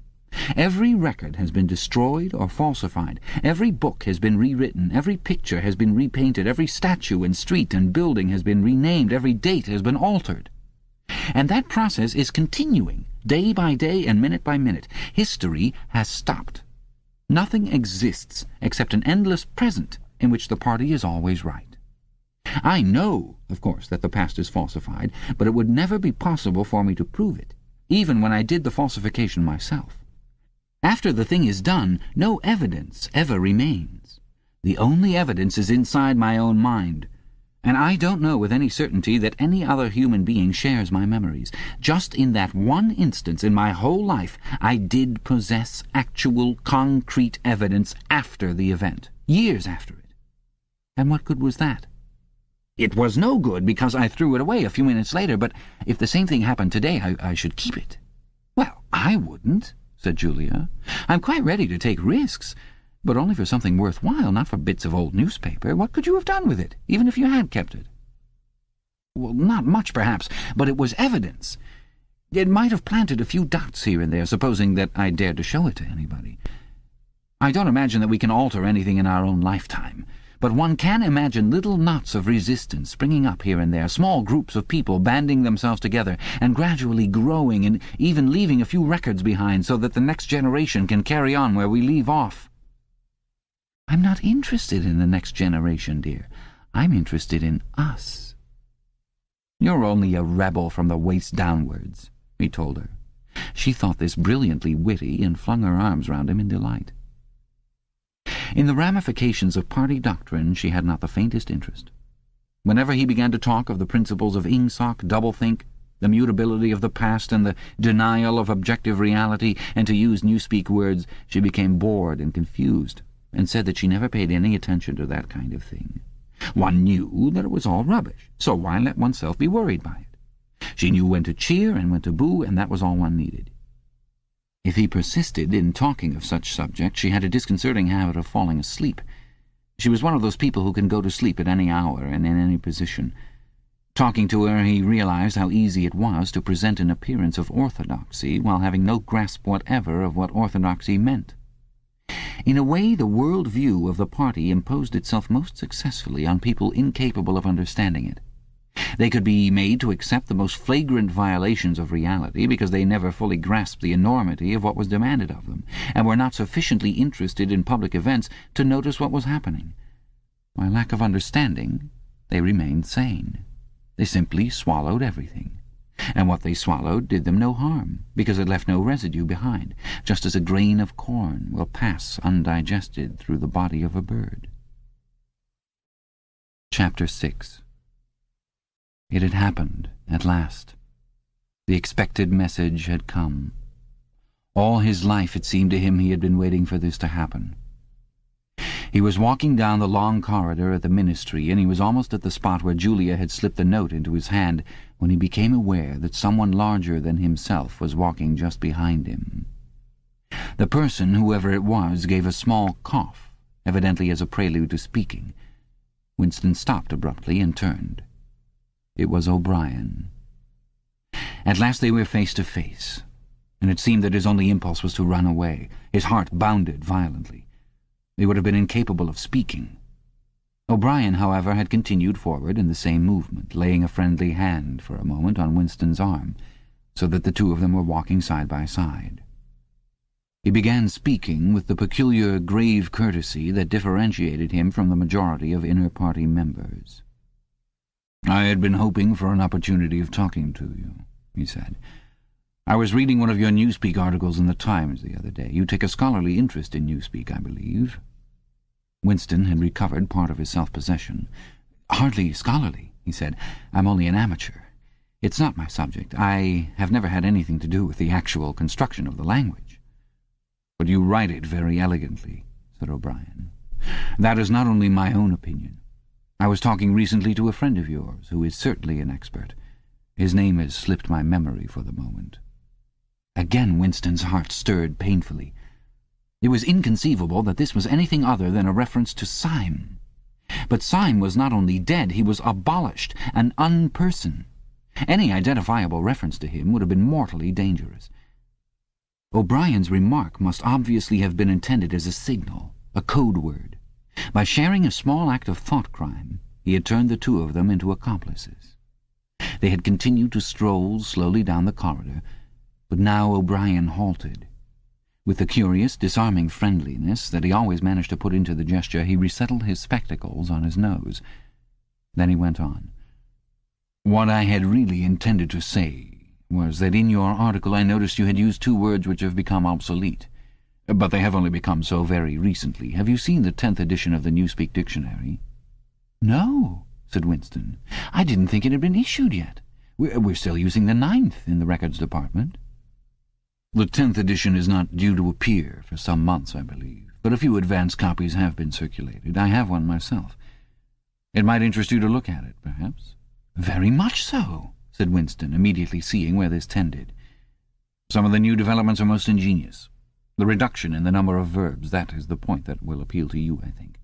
Every record has been destroyed or falsified. Every book has been rewritten. Every picture has been repainted. Every statue and street and building has been renamed. Every date has been altered. And that process is continuing, day by day and minute by minute. History has stopped. Nothing exists except an endless present in which the party is always right. I know, of course, that the past is falsified, but it would never be possible for me to prove it, even when I did the falsification myself. After the thing is done, no evidence ever remains. The only evidence is inside my own mind, and I don't know with any certainty that any other human being shares my memories. Just in that one instance in my whole life, I did possess actual, concrete evidence after the event, years after it. And what good was that? It was no good because I threw it away a few minutes later, but if the same thing happened today, I should keep it. Well, I wouldn't, said Julia. I'm quite ready to take risks, but only for something worthwhile, not for bits of old newspaper. What could you have done with it, even if you had kept it? Well, not much, perhaps, but it was evidence. It might have planted a few dots here and there, supposing that I dared to show it to anybody. I don't imagine that we can alter anything in our own lifetime, but one can imagine little knots of resistance springing up here and there, small groups of people banding themselves together and gradually growing and even leaving a few records behind so that the next generation can carry on where we leave off. I'm not interested in the next generation, dear. I'm interested in us. You're only a rebel from the waist downwards, he told her. She thought this brilliantly witty and flung her arms round him in delight. In the ramifications of party doctrine she had not the faintest interest. Whenever he began to talk of the principles of Ingsoc, doublethink, the mutability of the past and the denial of objective reality, and to use Newspeak words, she became bored and confused, and said that she never paid any attention to that kind of thing. One knew that it was all rubbish, so why let oneself be worried by it? She knew when to cheer and when to boo, and that was all one needed. If he persisted in talking of such subjects, she had a disconcerting habit of falling asleep. She was one of those people who can go to sleep at any hour and in any position. Talking to her, he realized how easy it was to present an appearance of orthodoxy while having no grasp whatever of what orthodoxy meant. In a way, the world view of the party imposed itself most successfully on people incapable of understanding it. They could be made to accept the most flagrant violations of reality because they never fully grasped the enormity of what was demanded of them, and were not sufficiently interested in public events to notice what was happening. By lack of understanding, they remained sane. They simply swallowed everything, and what they swallowed did them no harm, because it left no residue behind, just as a grain of corn will pass undigested through the body of a bird. Chapter 6. It had happened, at last. The expected message had come. All his life, it seemed to him, he had been waiting for this to happen. He was walking down the long corridor at the ministry, and he was almost at the spot where Julia had slipped the note into his hand, when he became aware that someone larger than himself was walking just behind him. The person, whoever it was, gave a small cough, evidently as a prelude to speaking. Winston stopped abruptly and turned. It was O'Brien. At last they were face to face, and it seemed that his only impulse was to run away. His heart bounded violently. He would have been incapable of speaking. O'Brien, however, had continued forward in the same movement, laying a friendly hand for a moment on Winston's arm, so that the two of them were walking side by side. He began speaking with the peculiar grave courtesy that differentiated him from the majority of inner-party members. "I had been hoping for an opportunity of talking to you," he said. "I was reading one of your Newspeak articles in the Times the other day. You take a scholarly interest in Newspeak, I believe." Winston had recovered part of his self-possession. "Hardly scholarly," he said. "I'm only an amateur. It's not my subject. I have never had anything to do with the actual construction of the language." "But you write it very elegantly," said O'Brien. "That is not only my own opinion. I was talking recently to a friend of yours, who is certainly an expert. His name has slipped my memory for the moment." Again Winston's heart stirred painfully. It was inconceivable that this was anything other than a reference to Syme. But Syme was not only dead, he was abolished, an unperson. Any identifiable reference to him would have been mortally dangerous. O'Brien's remark must obviously have been intended as a signal, a code word. By sharing a small act of thought-crime, he had turned the two of them into accomplices. They had continued to stroll slowly down the corridor, but now O'Brien halted. With the curious, disarming friendliness that he always managed to put into the gesture, he resettled his spectacles on his nose. Then he went on. "What I had really intended to say was that in your article I noticed you had used two words which have become obsolete. But they have only become so very recently. Have you seen the 10th edition of the Newspeak Dictionary?" "No," said Winston. "I didn't think it had been issued yet. We're still using the 9th in the records department." "The 10th edition is not due to appear for some months, I believe, but a few advance copies have been circulated. I have one myself. It might interest you to look at it, perhaps." "Very much so," said Winston, immediately seeing where this tended. "Some of the new developments are most ingenious. The reduction in the number of verbs, that is the point that will appeal to you, I think.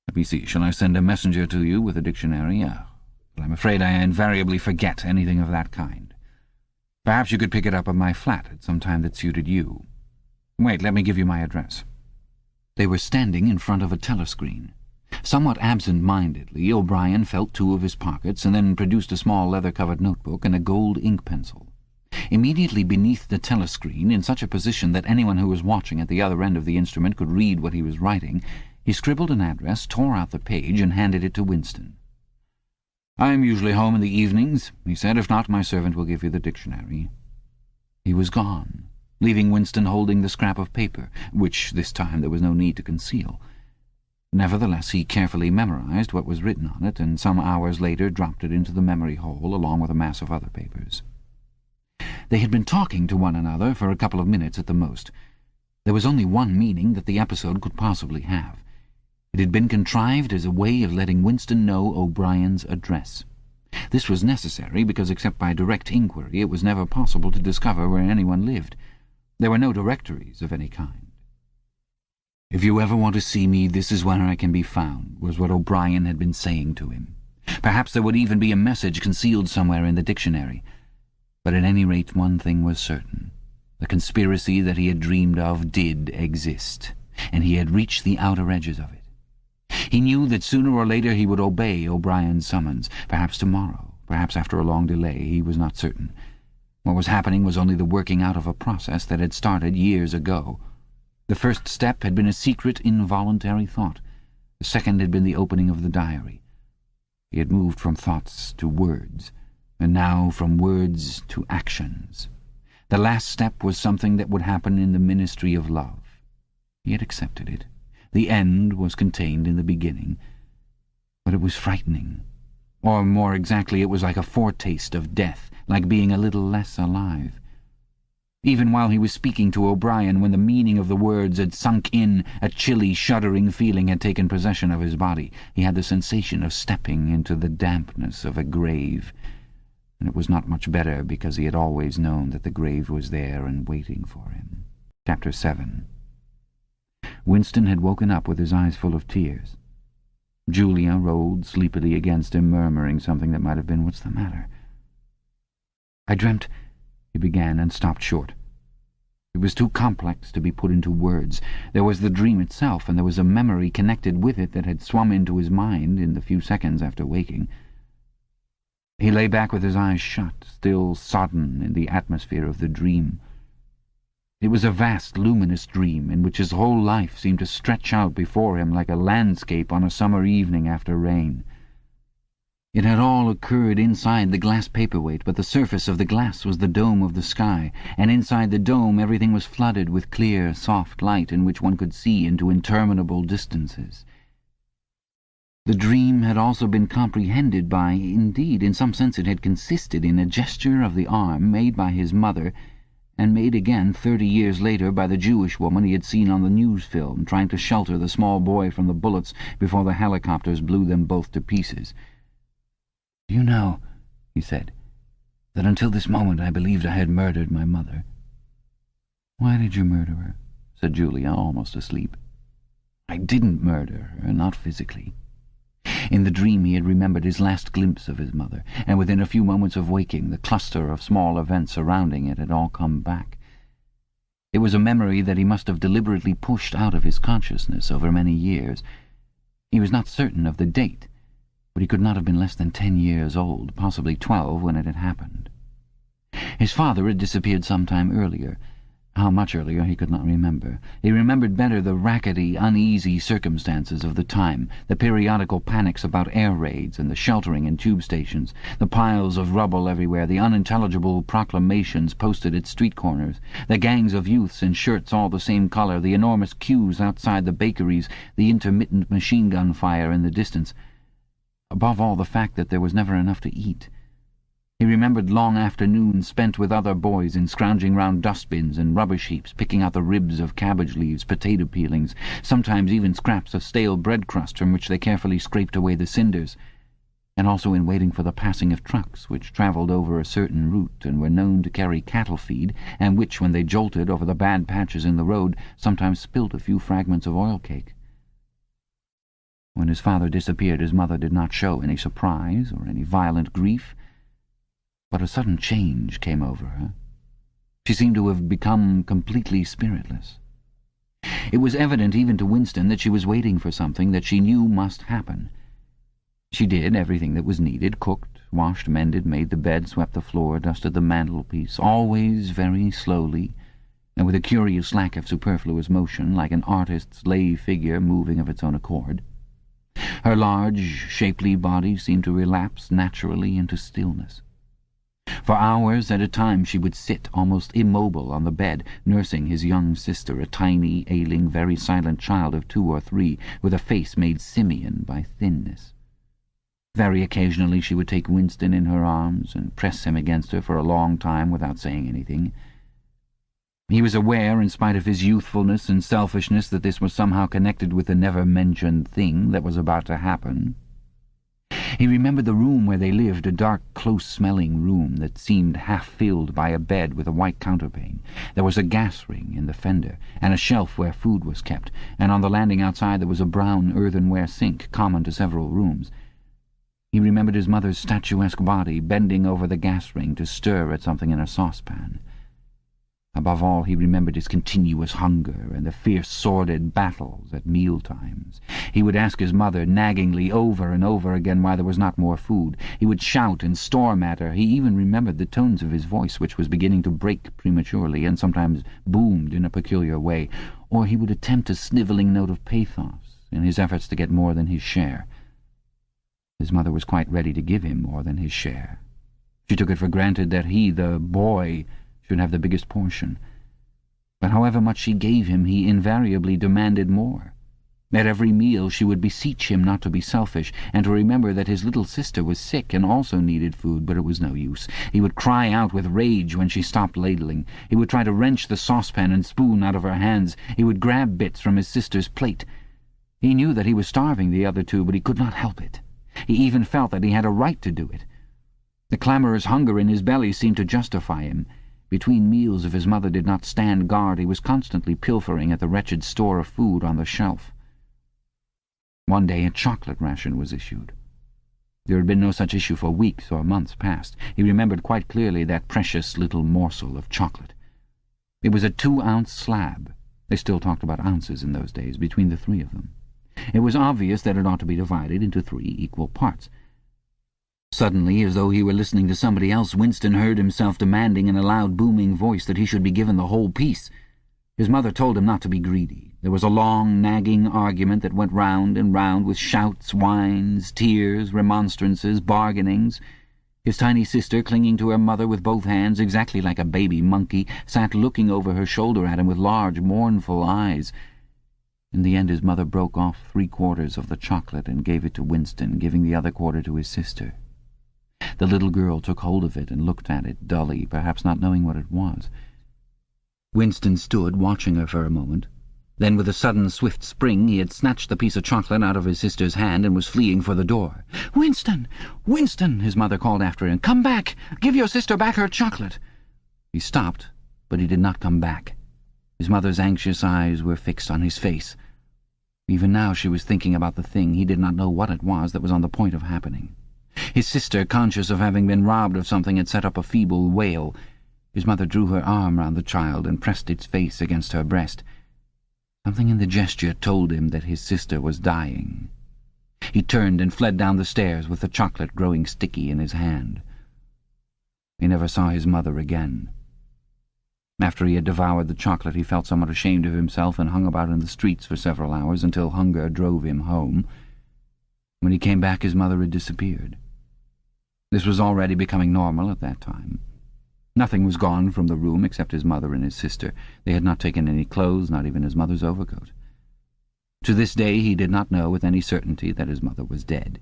Let me see, shall I send a messenger to you with a dictionary? But I'm afraid I invariably forget anything of that kind. Perhaps you could pick it up at my flat at some time that suited you. Wait, let me give you my address." They were standing in front of a telescreen. Somewhat absent-mindedly, O'Brien felt two of his pockets and then produced a small leather-covered notebook and a gold ink pencil. Immediately beneath the telescreen, in such a position that anyone who was watching at the other end of the instrument could read what he was writing, he scribbled an address, tore out the page, and handed it to Winston. "I am usually home in the evenings," he said. "If not, my servant will give you the dictionary." He was gone, leaving Winston holding the scrap of paper, which this time there was no need to conceal. Nevertheless, he carefully memorized what was written on it, and some hours later dropped it into the memory hole along with a mass of other papers. They had been talking to one another for a couple of minutes at the most. There was only one meaning that the episode could possibly have. It had been contrived as a way of letting Winston know O'Brien's address. This was necessary because, except by direct inquiry, it was never possible to discover where anyone lived. There were no directories of any kind. "If you ever want to see me, this is where I can be found," was what O'Brien had been saying to him. Perhaps there would even be a message concealed somewhere in the dictionary. But at any rate, one thing was certain. The conspiracy that he had dreamed of did exist, and he had reached the outer edges of it. He knew that sooner or later he would obey O'Brien's summons, perhaps tomorrow, perhaps after a long delay, he was not certain. What was happening was only the working out of a process that had started years ago. The first step had been a secret, involuntary thought. The second had been the opening of the diary. He had moved from thoughts to words, and now from words to actions. The last step was something that would happen in the ministry of love. He had accepted it. The end was contained in the beginning. But it was frightening. Or, more exactly, it was like a foretaste of death, like being a little less alive. Even while he was speaking to O'Brien, when the meaning of the words had sunk in, a chilly, shuddering feeling had taken possession of his body. He had the sensation of stepping into the dampness of a grave. And it was not much better, because he had always known that the grave was there and waiting for him. Chapter 7. Winston had woken up with his eyes full of tears. Julia rolled sleepily against him, murmuring something that might have been, "What's the matter?" "I dreamt," he began, and stopped short. It was too complex to be put into words. There was the dream itself, and there was a memory connected with it that had swum into his mind in the few seconds after waking. He lay back with his eyes shut, still sodden in the atmosphere of the dream. It was a vast, luminous dream in which his whole life seemed to stretch out before him like a landscape on a summer evening after rain. It had all occurred inside the glass paperweight, but the surface of the glass was the dome of the sky, and inside the dome everything was flooded with clear, soft light in which one could see into interminable distances. The dream had also been comprehended by, indeed, in some sense it had consisted in a gesture of the arm made by his mother, and made again 30 years later by the Jewish woman he had seen on the news film, trying to shelter the small boy from the bullets before the helicopters blew them both to pieces. "Do you know," he said, "that until this moment I believed I had murdered my mother?" "Why did you murder her?" said Julia, almost asleep. "I didn't murder her, not physically." In the dream he had remembered his last glimpse of his mother, and within a few moments of waking the cluster of small events surrounding it had all come back. It was a memory that he must have deliberately pushed out of his consciousness over many years. He was not certain of the date, but he could not have been less than 10 years old, possibly 12 when it had happened. His father had disappeared some time earlier. How much earlier he could not remember. He remembered better the rackety, uneasy circumstances of the time, the periodical panics about air raids and the sheltering in tube stations, the piles of rubble everywhere, the unintelligible proclamations posted at street corners, the gangs of youths in shirts all the same colour, the enormous queues outside the bakeries, the intermittent machine-gun fire in the distance. Above all, the fact that there was never enough to eat. He remembered long afternoons spent with other boys in scrounging round dustbins and rubbish heaps, picking out the ribs of cabbage leaves, potato peelings, sometimes even scraps of stale bread crust from which they carefully scraped away the cinders, and also in waiting for the passing of trucks which travelled over a certain route and were known to carry cattle feed, and which, when they jolted over the bad patches in the road, sometimes spilt a few fragments of oil cake. When his father disappeared, his mother did not show any surprise or any violent grief, but a sudden change came over her. She seemed to have become completely spiritless. It was evident even to Winston that she was waiting for something that she knew must happen. She did everything that was needed, cooked, washed, mended, made the bed, swept the floor, dusted the mantelpiece, always very slowly, and with a curious lack of superfluous motion, like an artist's lay figure moving of its own accord. Her large, shapely body seemed to relapse naturally into stillness. For hours at a time she would sit, almost immobile, on the bed, nursing his young sister, a tiny, ailing, very silent child of 2 or 3, with a face made simian by thinness. Very occasionally she would take Winston in her arms and press him against her for a long time without saying anything. He was aware, in spite of his youthfulness and selfishness, that this was somehow connected with the never-mentioned thing that was about to happen. He remembered the room where they lived, a dark, close-smelling room that seemed half-filled by a bed with a white counterpane. There was a gas ring in the fender, and a shelf where food was kept, and on the landing outside there was a brown earthenware sink common to several rooms. He remembered his mother's statuesque body bending over the gas ring to stir at something in a saucepan. Above all, he remembered his continuous hunger and the fierce, sordid battles at meal-times. He would ask his mother naggingly over and over again why there was not more food. He would shout and storm at her. He even remembered the tones of his voice, which was beginning to break prematurely and sometimes boomed in a peculiar way, or he would attempt a snivelling note of pathos in his efforts to get more than his share. His mother was quite ready to give him more than his share. She took it for granted that he, the boy, should have the biggest portion. But however much she gave him, he invariably demanded more. At every meal she would beseech him not to be selfish, and to remember that his little sister was sick and also needed food, but it was no use. He would cry out with rage when she stopped ladling. He would try to wrench the saucepan and spoon out of her hands. He would grab bits from his sister's plate. He knew that he was starving the other two, but he could not help it. He even felt that he had a right to do it. The clamorous hunger in his belly seemed to justify him. Between meals, if his mother did not stand guard, he was constantly pilfering at the wretched store of food on the shelf. One day a chocolate ration was issued. There had been no such issue for weeks or months past. He remembered quite clearly that precious little morsel of chocolate. It was a 2-ounce slab. They still talked about ounces in those days, between the 3 of them. It was obvious that it ought to be divided into 3 equal parts. Suddenly, as though he were listening to somebody else, Winston heard himself demanding in a loud, booming voice that he should be given the whole piece. His mother told him not to be greedy. There was a long, nagging argument that went round and round, with shouts, whines, tears, remonstrances, bargainings. His tiny sister, clinging to her mother with both hands, exactly like a baby monkey, sat looking over her shoulder at him with large, mournful eyes. In the end his mother broke off 3/4 of the chocolate and gave it to Winston, giving the other quarter to his sister. The little girl took hold of it and looked at it dully, perhaps not knowing what it was. Winston stood watching her for a moment. Then, with a sudden, swift spring, he had snatched the piece of chocolate out of his sister's hand and was fleeing for the door. "Winston! Winston!" his mother called after him. "Come back! Give your sister back her chocolate!" He stopped, but he did not come back. His mother's anxious eyes were fixed on his face. Even now she was thinking about the thing. He did not know what it was that was on the point of happening. His sister, conscious of having been robbed of something, had set up a feeble wail. His mother drew her arm round the child and pressed its face against her breast. Something in the gesture told him that his sister was dying. He turned and fled down the stairs with the chocolate growing sticky in his hand. He never saw his mother again. After he had devoured the chocolate, he felt somewhat ashamed of himself and hung about in the streets for several hours until hunger drove him home. When he came back, his mother had disappeared. This was already becoming normal at that time. Nothing was gone from the room except his mother and his sister. They had not taken any clothes, not even his mother's overcoat. To this day he did not know with any certainty that his mother was dead.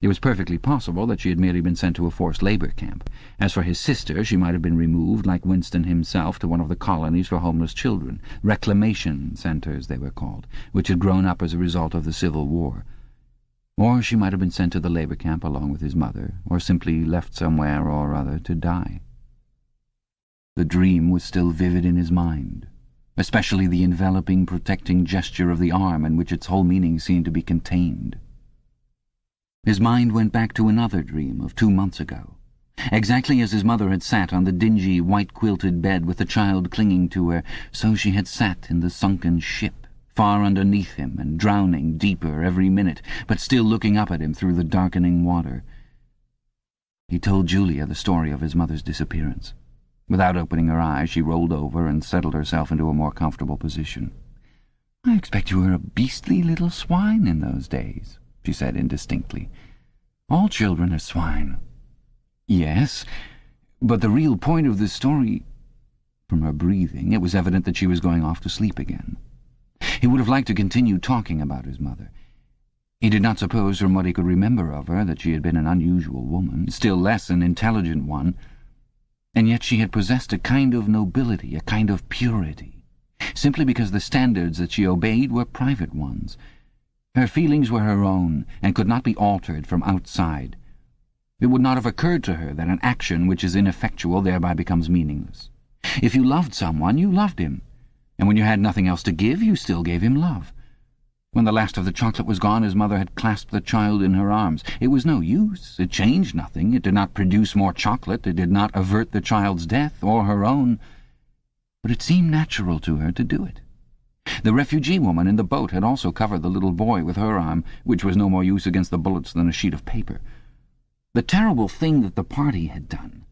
It was perfectly possible that she had merely been sent to a forced labour camp. As for his sister, she might have been removed, like Winston himself, to one of the colonies for homeless children, reclamation centres they were called, which had grown up as a result of the Civil War. Or she might have been sent to the labour camp along with his mother, or simply left somewhere or other to die. The dream was still vivid in his mind, especially the enveloping, protecting gesture of the arm in which its whole meaning seemed to be contained. His mind went back to another dream of 2 months ago, exactly as his mother had sat on the dingy, white-quilted bed with the child clinging to her, so she had sat in the sunken ship, far underneath him and drowning deeper every minute, but still looking up at him through the darkening water. He told Julia the story of his mother's disappearance. Without opening her eyes, she rolled over and settled herself into a more comfortable position. "I expect you were a beastly little swine in those days," she said indistinctly. "All children are swine." "Yes, but the real point of this story—" From her breathing, it was evident that she was going off to sleep again. He would have liked to continue talking about his mother. He did not suppose, from what he could remember of her, that she had been an unusual woman, still less an intelligent one. And yet she had possessed a kind of nobility, a kind of purity, simply because the standards that she obeyed were private ones. Her feelings were her own, and could not be altered from outside. It would not have occurred to her that an action which is ineffectual thereby becomes meaningless. If you loved someone, you loved him, and when you had nothing else to give, you still gave him love. When the last of the chocolate was gone, his mother had clasped the child in her arms. It was no use. It changed nothing. It did not produce more chocolate. It did not avert the child's death, or her own. But it seemed natural to her to do it. The refugee woman in the boat had also covered the little boy with her arm, which was no more use against the bullets than a sheet of paper. The terrible thing that the party had done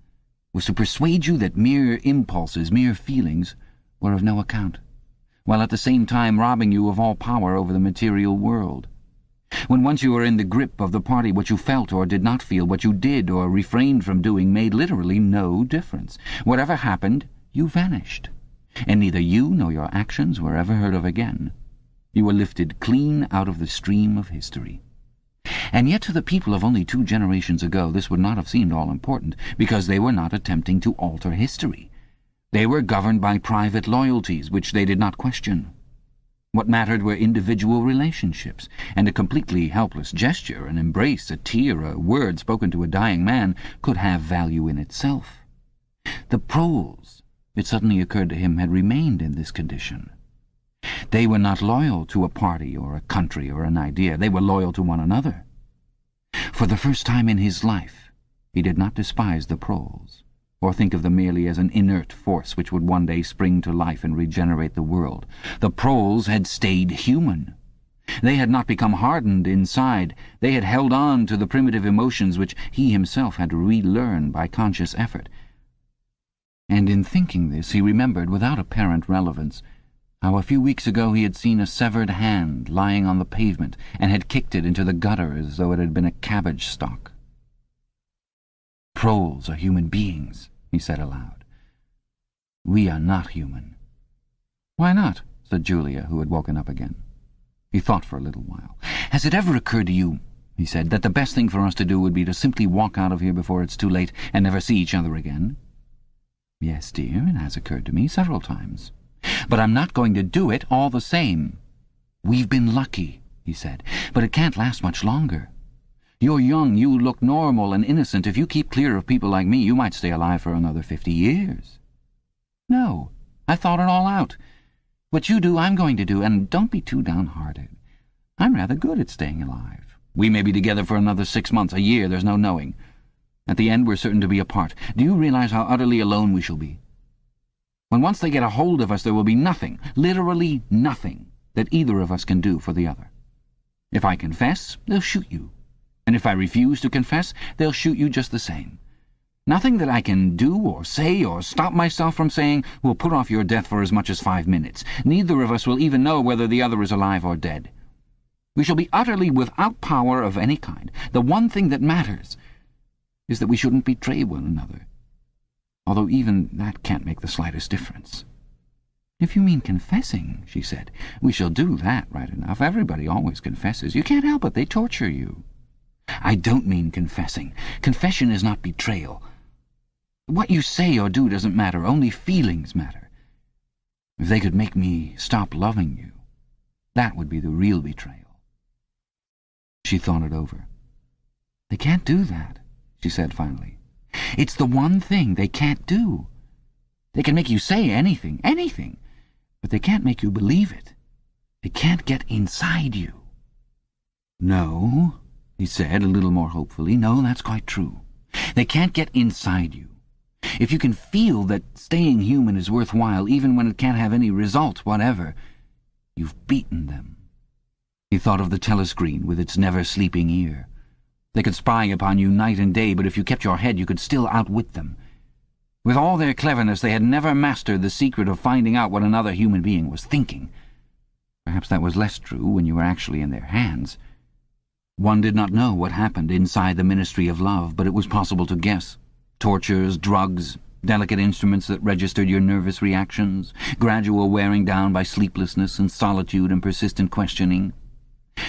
was to persuade you that mere impulses, mere feelings, were of no account, while at the same time robbing you of all power over the material world. When once you were in the grip of the party, what you felt or did not feel, what you did or refrained from doing, made literally no difference. Whatever happened, you vanished, and neither you nor your actions were ever heard of again. You were lifted clean out of the stream of history. And yet to the people of only 2 generations ago this would not have seemed all important, because they were not attempting to alter history. They were governed by private loyalties, which they did not question. What mattered were individual relationships, and a completely helpless gesture, an embrace, a tear, a word spoken to a dying man, could have value in itself. The proles, it suddenly occurred to him, had remained in this condition. They were not loyal to a party or a country or an idea. They were loyal to one another. For the first time in his life, he did not despise the proles, or think of them merely as an inert force which would one day spring to life and regenerate the world. The proles had stayed human. They had not become hardened inside. They had held on to the primitive emotions which he himself had to relearn by conscious effort. And in thinking this, he remembered, without apparent relevance, how a few weeks ago he had seen a severed hand lying on the pavement and had kicked it into the gutter as though it had been a cabbage stalk. "Proles are human beings," he said aloud. "We are not human." "Why not?" said Julia, who had woken up again. He thought for a little while. "Has it ever occurred to you," he said, "that the best thing for us to do would be to simply walk out of here before it's too late and never see each other again?" "Yes, dear, it has occurred to me several times. But I'm not going to do it all the same." "We've been lucky," he said, "but it can't last much longer. You're young, you look normal and innocent. If you keep clear of people like me, you might stay alive for another 50 years. No, I've thought it all out. What you do, I'm going to do, and don't be too downhearted. I'm rather good at staying alive. We may be together for another 6 months, a year, there's no knowing. At the end, we're certain to be apart. Do you realize how utterly alone we shall be? When once they get a hold of us, there will be nothing, literally nothing, that either of us can do for the other. If I confess, they'll shoot you. And if I refuse to confess, they'll shoot you just the same. Nothing that I can do or say or stop myself from saying will put off your death for as much as 5 minutes. Neither of us will even know whether the other is alive or dead. We shall be utterly without power of any kind. The one thing that matters is that we shouldn't betray one another, although even that can't make the slightest difference." "If you mean confessing," she said, "we shall do that right enough. Everybody always confesses. You can't help it. They torture you." I don't mean confessing. Confession is not betrayal. What you say or do doesn't matter. Only feelings matter. If they could make me stop loving you, that would be the real betrayal. She thought it over. They can't do that, she said finally. It's the one thing they can't do. They can make you say anything, but they can't make you believe it. They can't get inside you. No, he said a little more hopefully. No, that's quite true. They can't get inside you. If you can feel that staying human is worthwhile, even when it can't have any result whatever, you've beaten them. He thought of the telescreen with its never-sleeping ear. They could spy upon you night and day, but if you kept your head, you could still outwit them. With all their cleverness, they had never mastered the secret of finding out what another human being was thinking. Perhaps that was less true when you were actually in their hands. One did not know what happened inside the Ministry of Love, but it was possible to guess. Tortures, drugs, delicate instruments that registered your nervous reactions, gradual wearing down by sleeplessness and solitude and persistent questioning.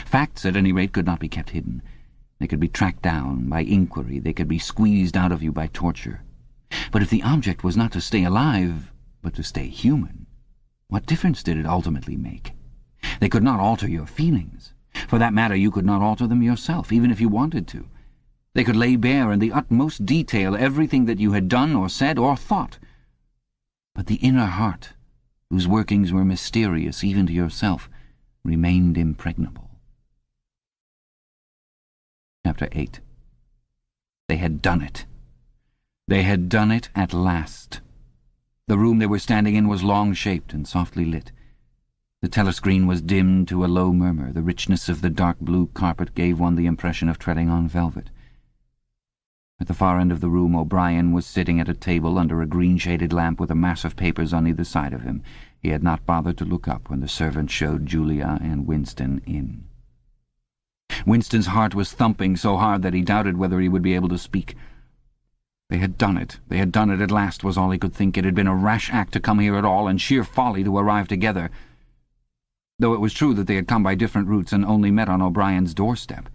Facts, at any rate, could not be kept hidden. They could be tracked down by inquiry. They could be squeezed out of you by torture. But if the object was not to stay alive, but to stay human, what difference did it ultimately make? They could not alter your feelings. For that matter, you could not alter them yourself, even if you wanted to. They could lay bare in the utmost detail everything that you had done or said or thought. But the inner heart, whose workings were mysterious even to yourself, remained impregnable. Chapter 8. They had done it. They had done it at last. The room they were standing in was long-shaped and softly lit. The telescreen was dimmed to a low murmur. The richness of the dark blue carpet gave one the impression of treading on velvet. At the far end of the room, O'Brien was sitting at a table under a green-shaded lamp with a mass of papers on either side of him. He had not bothered to look up when the servant showed Julia and Winston in. Winston's heart was thumping so hard that he doubted whether he would be able to speak. They had done it. They had done it at last, was all he could think. It had been a rash act to come here at all, and sheer folly to arrive together. Though it was true that they had come by different routes and only met on O'Brien's doorstep.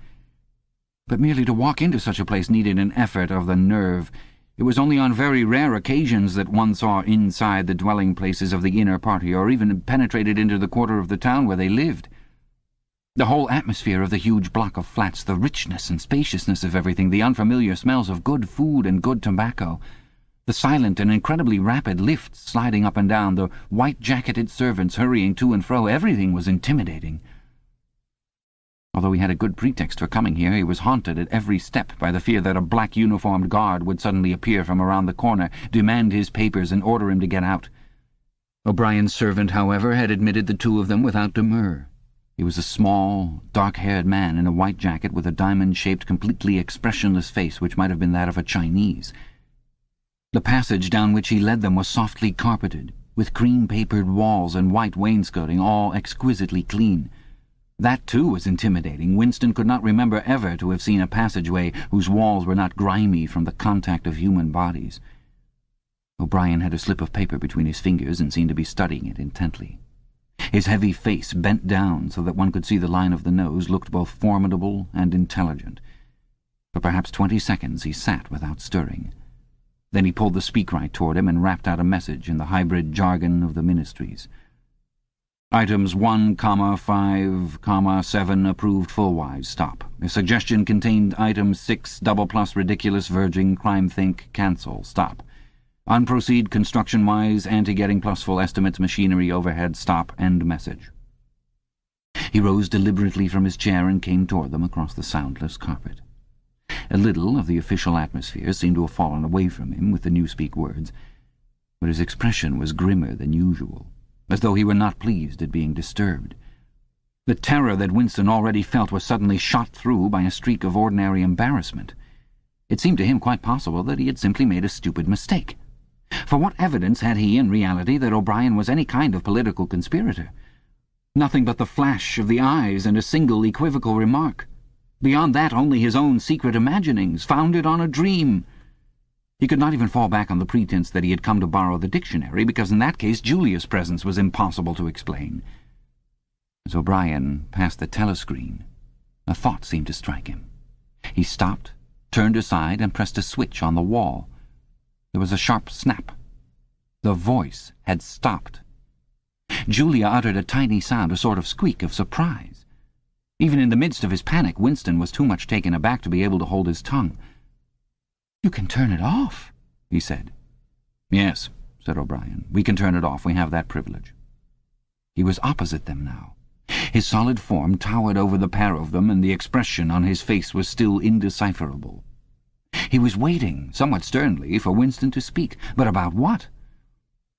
But merely to walk into such a place needed an effort of the nerve. It was only on very rare occasions that one saw inside the dwelling places of the inner party, or even penetrated into the quarter of the town where they lived. The whole atmosphere of the huge block of flats, the richness and spaciousness of everything, the unfamiliar smells of good food and good tobacco, the silent and incredibly rapid lifts sliding up and down, the white-jacketed servants hurrying to and fro, everything was intimidating. Although he had a good pretext for coming here, he was haunted at every step by the fear that a black-uniformed guard would suddenly appear from around the corner, demand his papers, and order him to get out. O'Brien's servant, however, had admitted the two of them without demur. He was a small, dark-haired man in a white jacket with a diamond-shaped, completely expressionless face which might have been that of a Chinese. The passage down which he led them was softly carpeted, with cream-papered walls and white wainscoting, all exquisitely clean. That, too, was intimidating. Winston could not remember ever to have seen a passageway whose walls were not grimy from the contact of human bodies. O'Brien had a slip of paper between his fingers and seemed to be studying it intently. His heavy face, bent down so that one could see the line of the nose, looked both formidable and intelligent. For perhaps 20 seconds he sat without stirring. Then he pulled the speakwrite toward him and rapped out a message in the hybrid jargon of the ministries. Items 1, 5, 7 approved full-wise. Stop. A suggestion contained item 6, double plus ridiculous verging crime think cancel. Stop. Unproceed construction-wise, anti-getting plus full estimates, machinery overhead, stop, end message. He rose deliberately from his chair and came toward them across the soundless carpet. A little of the official atmosphere seemed to have fallen away from him with the Newspeak words, but his expression was grimmer than usual, as though he were not pleased at being disturbed. The terror that Winston already felt was suddenly shot through by a streak of ordinary embarrassment. It seemed to him quite possible that he had simply made a stupid mistake. For what evidence had he, in reality, that O'Brien was any kind of political conspirator? Nothing but the flash of the eyes and a single equivocal remark. Beyond that, only his own secret imaginings, founded on a dream. He could not even fall back on the pretense that he had come to borrow the dictionary, because in that case Julia's presence was impossible to explain. As O'Brien passed the telescreen, a thought seemed to strike him. He stopped, turned aside, and pressed a switch on the wall. There was a sharp snap. The voice had stopped. Julia uttered a tiny sound, a sort of squeak of surprise. Even in the midst of his panic, Winston was too much taken aback to be able to hold his tongue. "You can turn it off," he said. "Yes," said O'Brien. "We can turn it off. We have that privilege." He was opposite them now. His solid form towered over the pair of them, and the expression on his face was still indecipherable. He was waiting, somewhat sternly, for Winston to speak. But about what?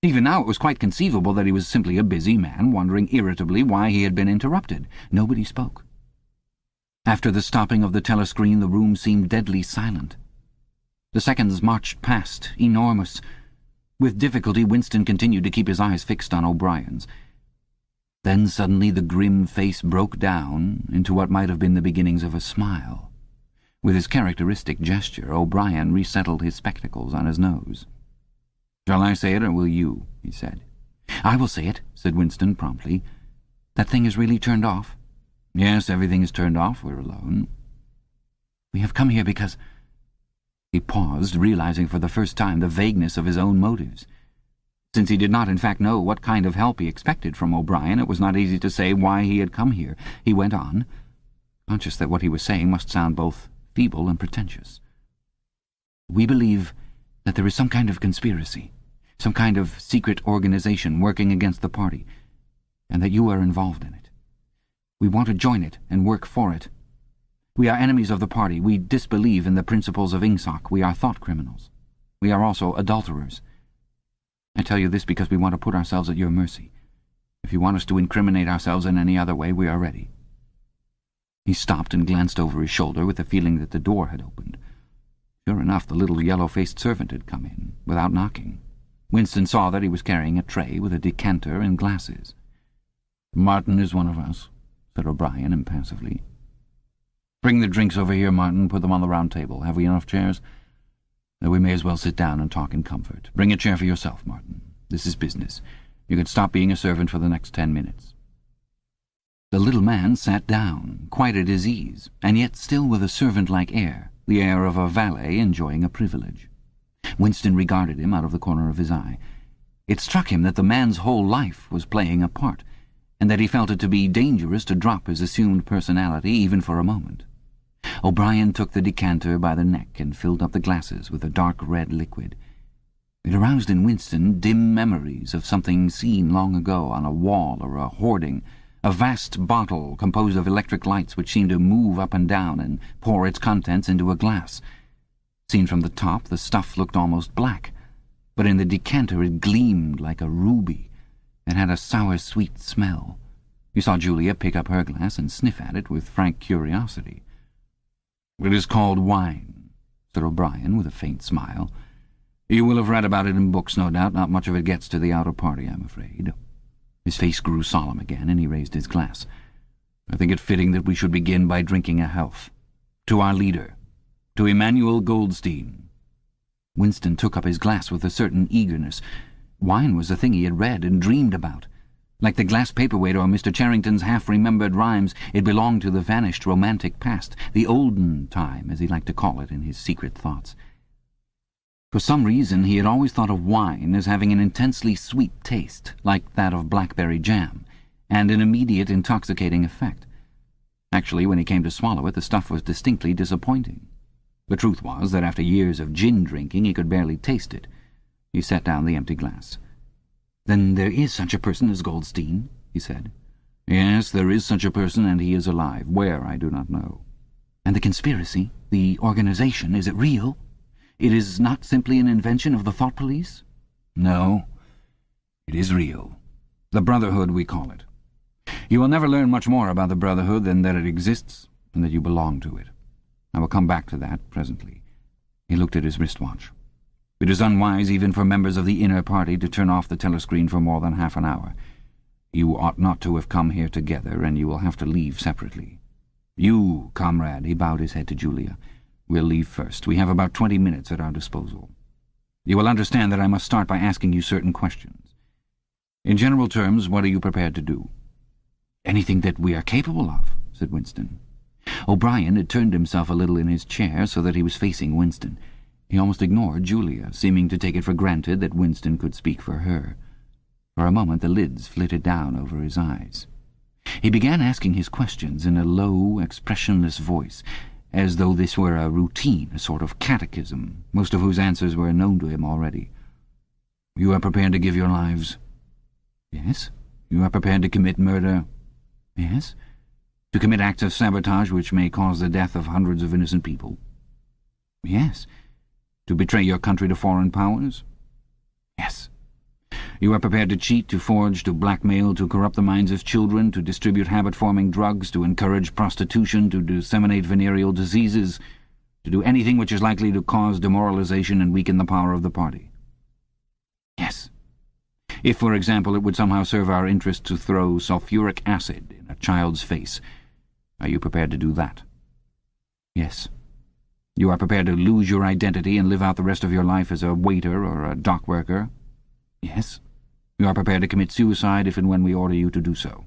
Even now it was quite conceivable that he was simply a busy man, wondering irritably why he had been interrupted. Nobody spoke. After the stopping of the telescreen, the room seemed deadly silent. The seconds marched past, enormous. With difficulty, Winston continued to keep his eyes fixed on O'Brien's. Then suddenly the grim face broke down into what might have been the beginnings of a smile. With his characteristic gesture, O'Brien resettled his spectacles on his nose. "Shall I say it, or will you?" he said. "I will say it," said Winston promptly. "That thing is really turned off?" "Yes, everything is turned off. We're alone." "We have come here because—" He paused, realizing for the first time the vagueness of his own motives. Since he did not in fact know what kind of help he expected from O'Brien, it was not easy to say why he had come here. He went on, conscious that what he was saying must sound both feeble and pretentious. "We believe that there is some kind of conspiracy, some kind of secret organization working against the party, and that you are involved in it. We want to join it and work for it. We are enemies of the party. We disbelieve in the principles of Ingsoc. We are thought criminals. We are also adulterers. I tell you this because we want to put ourselves at your mercy. If you want us to incriminate ourselves in any other way, we are ready." He stopped and glanced over his shoulder with the feeling that the door had opened. Sure enough, the little yellow-faced servant had come in, without knocking. Winston saw that he was carrying a tray with a decanter and glasses. "Martin is one of us," said O'Brien impassively. "Bring the drinks over here, Martin. Put them on the round table. Have we enough chairs? We may as well sit down and talk in comfort. Bring a chair for yourself, Martin. This is business. You can stop being a servant for the next 10 minutes. The little man sat down, quite at his ease, and yet still with a servant-like air, the air of a valet enjoying a privilege. Winston regarded him out of the corner of his eye. It struck him that the man's whole life was playing a part, and that he felt it to be dangerous to drop his assumed personality even for a moment. O'Brien took the decanter by the neck and filled up the glasses with a dark red liquid. It aroused in Winston dim memories of something seen long ago on a wall or a hoarding, a vast bottle composed of electric lights which seemed to move up and down and pour its contents into a glass. Seen from the top, the stuff looked almost black, but in the decanter it gleamed like a ruby and had a sour-sweet smell. You saw Julia pick up her glass and sniff at it with frank curiosity. "It is called wine," said O'Brien with a faint smile. "You will have read about it in books, no doubt. Not much of it gets to the outer party, I'm afraid." His face grew solemn again, and he raised his glass. "I think it fitting that we should begin by drinking a health. To our leader, to Emmanuel Goldstein." Winston took up his glass with a certain eagerness. Wine was a thing he had read and dreamed about. Like the glass paperweight or Mr. Charrington's half-remembered rhymes, it belonged to the vanished romantic past, the olden time, as he liked to call it in his secret thoughts. For some reason he had always thought of wine as having an intensely sweet taste, like that of blackberry jam, and an immediate intoxicating effect. Actually, when he came to swallow it, the stuff was distinctly disappointing. The truth was that after years of gin drinking he could barely taste it. He set down the empty glass. "Then there is such a person as Goldstein?" he said. "Yes, there is such a person, and he is alive. Where, I do not know." "And the conspiracy, the organization, is it real? It is not simply an invention of the thought police?" "No, it is real. The Brotherhood, we call it. You will never learn much more about the Brotherhood than that it exists and that you belong to it. I will come back to that presently." He looked at his wristwatch. "It is unwise even for members of the inner party to turn off the telescreen for more than half an hour. You ought not to have come here together, and you will have to leave separately. You, comrade," he bowed his head to Julia, "will leave first. We have about 20 minutes at our disposal. You will understand that I must start by asking you certain questions. In general terms, what are you prepared to do?" "Anything that we are capable of," said Winston. O'Brien had turned himself a little in his chair so that he was facing Winston. He almost ignored Julia, seeming to take it for granted that Winston could speak for her. For a moment the lids flitted down over his eyes. He began asking his questions in a low, expressionless voice, as though this were a routine, a sort of catechism, most of whose answers were known to him already. "You are prepared to give your lives?" "Yes." "You are prepared to commit murder?" "Yes." "To commit acts of sabotage which may cause the death of hundreds of innocent people?" "Yes." "To betray your country to foreign powers?" "Yes." "You are prepared to cheat, to forge, to blackmail, to corrupt the minds of children, to distribute habit-forming drugs, to encourage prostitution, to disseminate venereal diseases, to do anything which is likely to cause demoralization and weaken the power of the party?" "Yes." "If, for example, it would somehow serve our interest to throw sulfuric acid in a child's face, are you prepared to do that?" "Yes." "You are prepared to lose your identity and live out the rest of your life as a waiter or a dock worker?" "Yes." "You are prepared to commit suicide if and when we order you to do so?"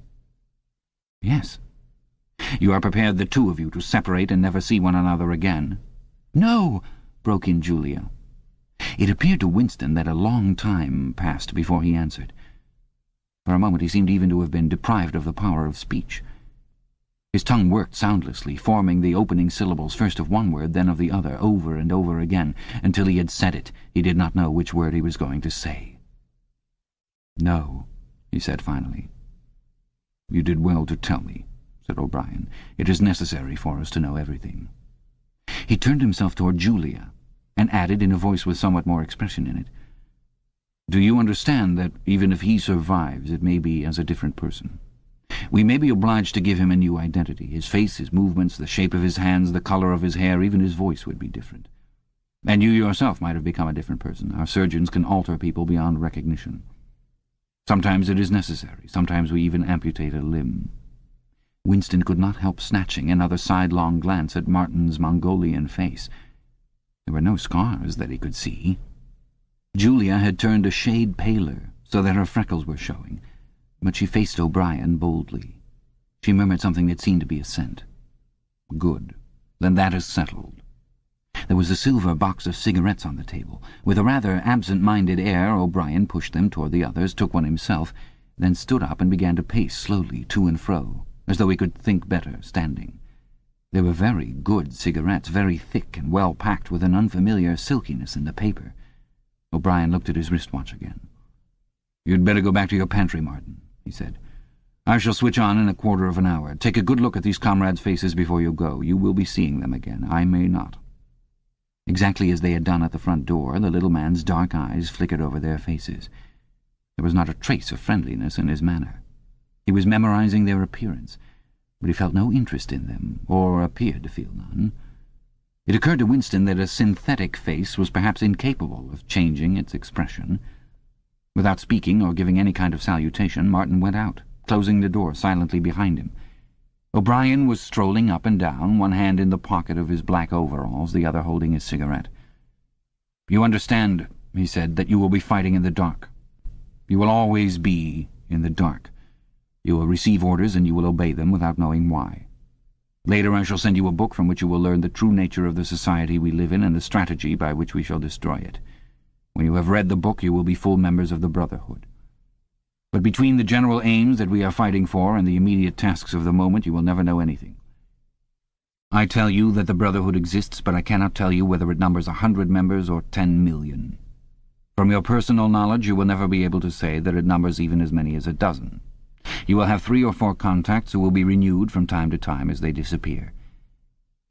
"Yes." "You are prepared, the two of you, to separate and never see one another again?" "No!" broke in Julia. It appeared to Winston that a long time passed before he answered. For a moment he seemed even to have been deprived of the power of speech. His tongue worked soundlessly, forming the opening syllables first of one word, then of the other, over and over again, until he had said it. He did not know which word he was going to say. "No," he said finally. "You did well to tell me," said O'Brien. "It is necessary for us to know everything." He turned himself toward Julia, and added in a voice with somewhat more expression in it, "Do you understand that even if he survives, it may be as a different person? We may be obliged to give him a new identity. His face, his movements, the shape of his hands, the colour of his hair, even his voice would be different. And you yourself might have become a different person. Our surgeons can alter people beyond recognition. Sometimes it is necessary. Sometimes we even amputate a limb." Winston could not help snatching another sidelong glance at Martin's Mongolian face. There were no scars that he could see. Julia had turned a shade paler, so that her freckles were showing, but she faced O'Brien boldly. She murmured something that seemed to be assent. "Good. Then that is settled." There was a silver box of cigarettes on the table. With a rather absent-minded air, O'Brien pushed them toward the others, took one himself, then stood up and began to pace slowly to and fro, as though he could think better standing. They were very good cigarettes, very thick and well packed, with an unfamiliar silkiness in the paper. O'Brien looked at his wristwatch again. "You'd better go back to your pantry, Martin," he said. "I shall switch on in a quarter of an hour. Take a good look at these comrades' faces before you go. You will be seeing them again. I may not." Exactly as they had done at the front door, the little man's dark eyes flickered over their faces. There was not a trace of friendliness in his manner. He was memorizing their appearance, but he felt no interest in them, or appeared to feel none. It occurred to Winston that a synthetic face was perhaps incapable of changing its expression. Without speaking or giving any kind of salutation, Martin went out, closing the door silently behind him. O'Brien was strolling up and down, one hand in the pocket of his black overalls, the other holding his cigarette. "You understand," he said, "that you will be fighting in the dark. You will always be in the dark. You will receive orders and you will obey them without knowing why. Later I shall send you a book from which you will learn the true nature of the society we live in and the strategy by which we shall destroy it. When you have read the book you will be full members of the Brotherhood. But between the general aims that we are fighting for and the immediate tasks of the moment you will never know anything. I tell you that the Brotherhood exists, but I cannot tell you whether it numbers 100 members or 10 million. From your personal knowledge you will never be able to say that it numbers even as many as a dozen. You will have 3 or 4 contacts who will be renewed from time to time as they disappear.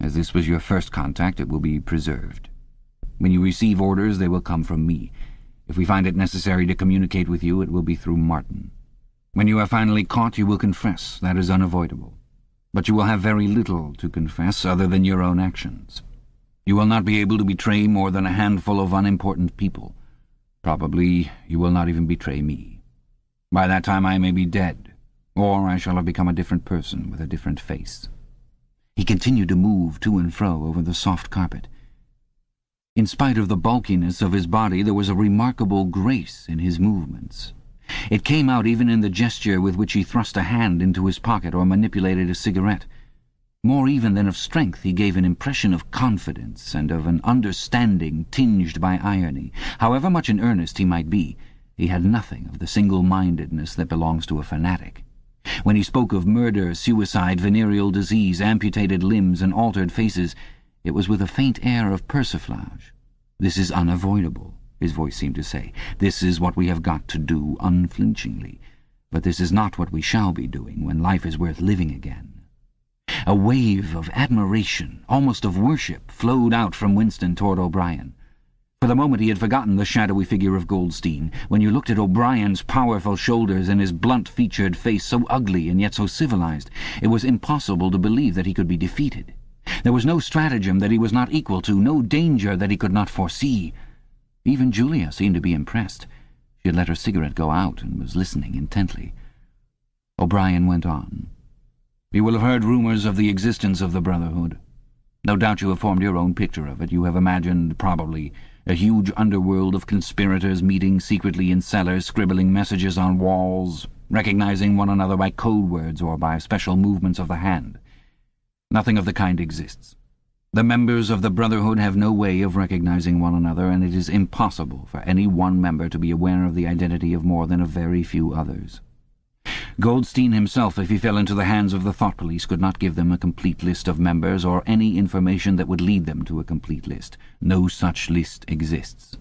As this was your first contact, it will be preserved. When you receive orders, they will come from me. If we find it necessary to communicate with you, it will be through Martin. When you are finally caught, you will confess. That is unavoidable. But you will have very little to confess other than your own actions. You will not be able to betray more than a handful of unimportant people. Probably you will not even betray me. By that time I may be dead, or I shall have become a different person with a different face." He continued to move to and fro over the soft carpet. In spite of the bulkiness of his body, there was a remarkable grace in his movements. It came out even in the gesture with which he thrust a hand into his pocket or manipulated a cigarette. More even than of strength, he gave an impression of confidence and of an understanding tinged by irony. However much in earnest he might be, he had nothing of the single-mindedness that belongs to a fanatic. When he spoke of murder, suicide, venereal disease, amputated limbs, and altered faces, it was with a faint air of persiflage. "This is unavoidable," his voice seemed to say. "This is what we have got to do unflinchingly. But this is not what we shall be doing when life is worth living again." A wave of admiration, almost of worship, flowed out from Winston toward O'Brien. For the moment he had forgotten the shadowy figure of Goldstein. When you looked at O'Brien's powerful shoulders and his blunt-featured face, so ugly and yet so civilized, it was impossible to believe that he could be defeated. There was no stratagem that he was not equal to, no danger that he could not foresee. Even Julia seemed to be impressed. She had let her cigarette go out and was listening intently. O'Brien went on. "You will have heard rumours of the existence of the Brotherhood. No doubt you have formed your own picture of it. You have imagined, probably, a huge underworld of conspirators meeting secretly in cellars, scribbling messages on walls, recognizing one another by code words or by special movements of the hand. Nothing of the kind exists. The members of the Brotherhood have no way of recognizing one another, and it is impossible for any one member to be aware of the identity of more than a very few others. Goldstein himself, if he fell into the hands of the thought police, could not give them a complete list of members or any information that would lead them to a complete list. No such list exists.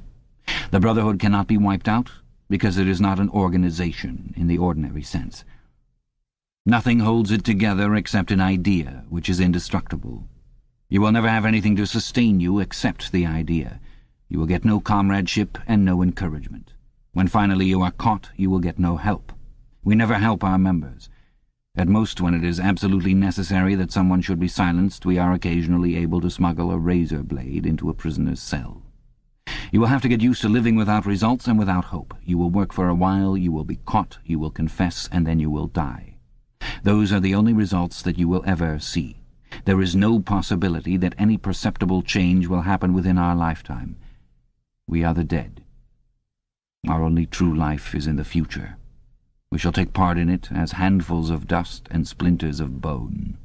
The Brotherhood cannot be wiped out because it is not an organization in the ordinary sense. Nothing holds it together except an idea, which is indestructible. You will never have anything to sustain you except the idea. You will get no comradeship and no encouragement. When finally you are caught, you will get no help. We never help our members. At most, when it is absolutely necessary that someone should be silenced, we are occasionally able to smuggle a razor blade into a prisoner's cell. You will have to get used to living without results and without hope. You will work for a while, you will be caught, you will confess, and then you will die. Those are the only results that you will ever see. There is no possibility that any perceptible change will happen within our lifetime. We are the dead. Our only true life is in the future. We shall take part in it as handfuls of dust and splinters of bone.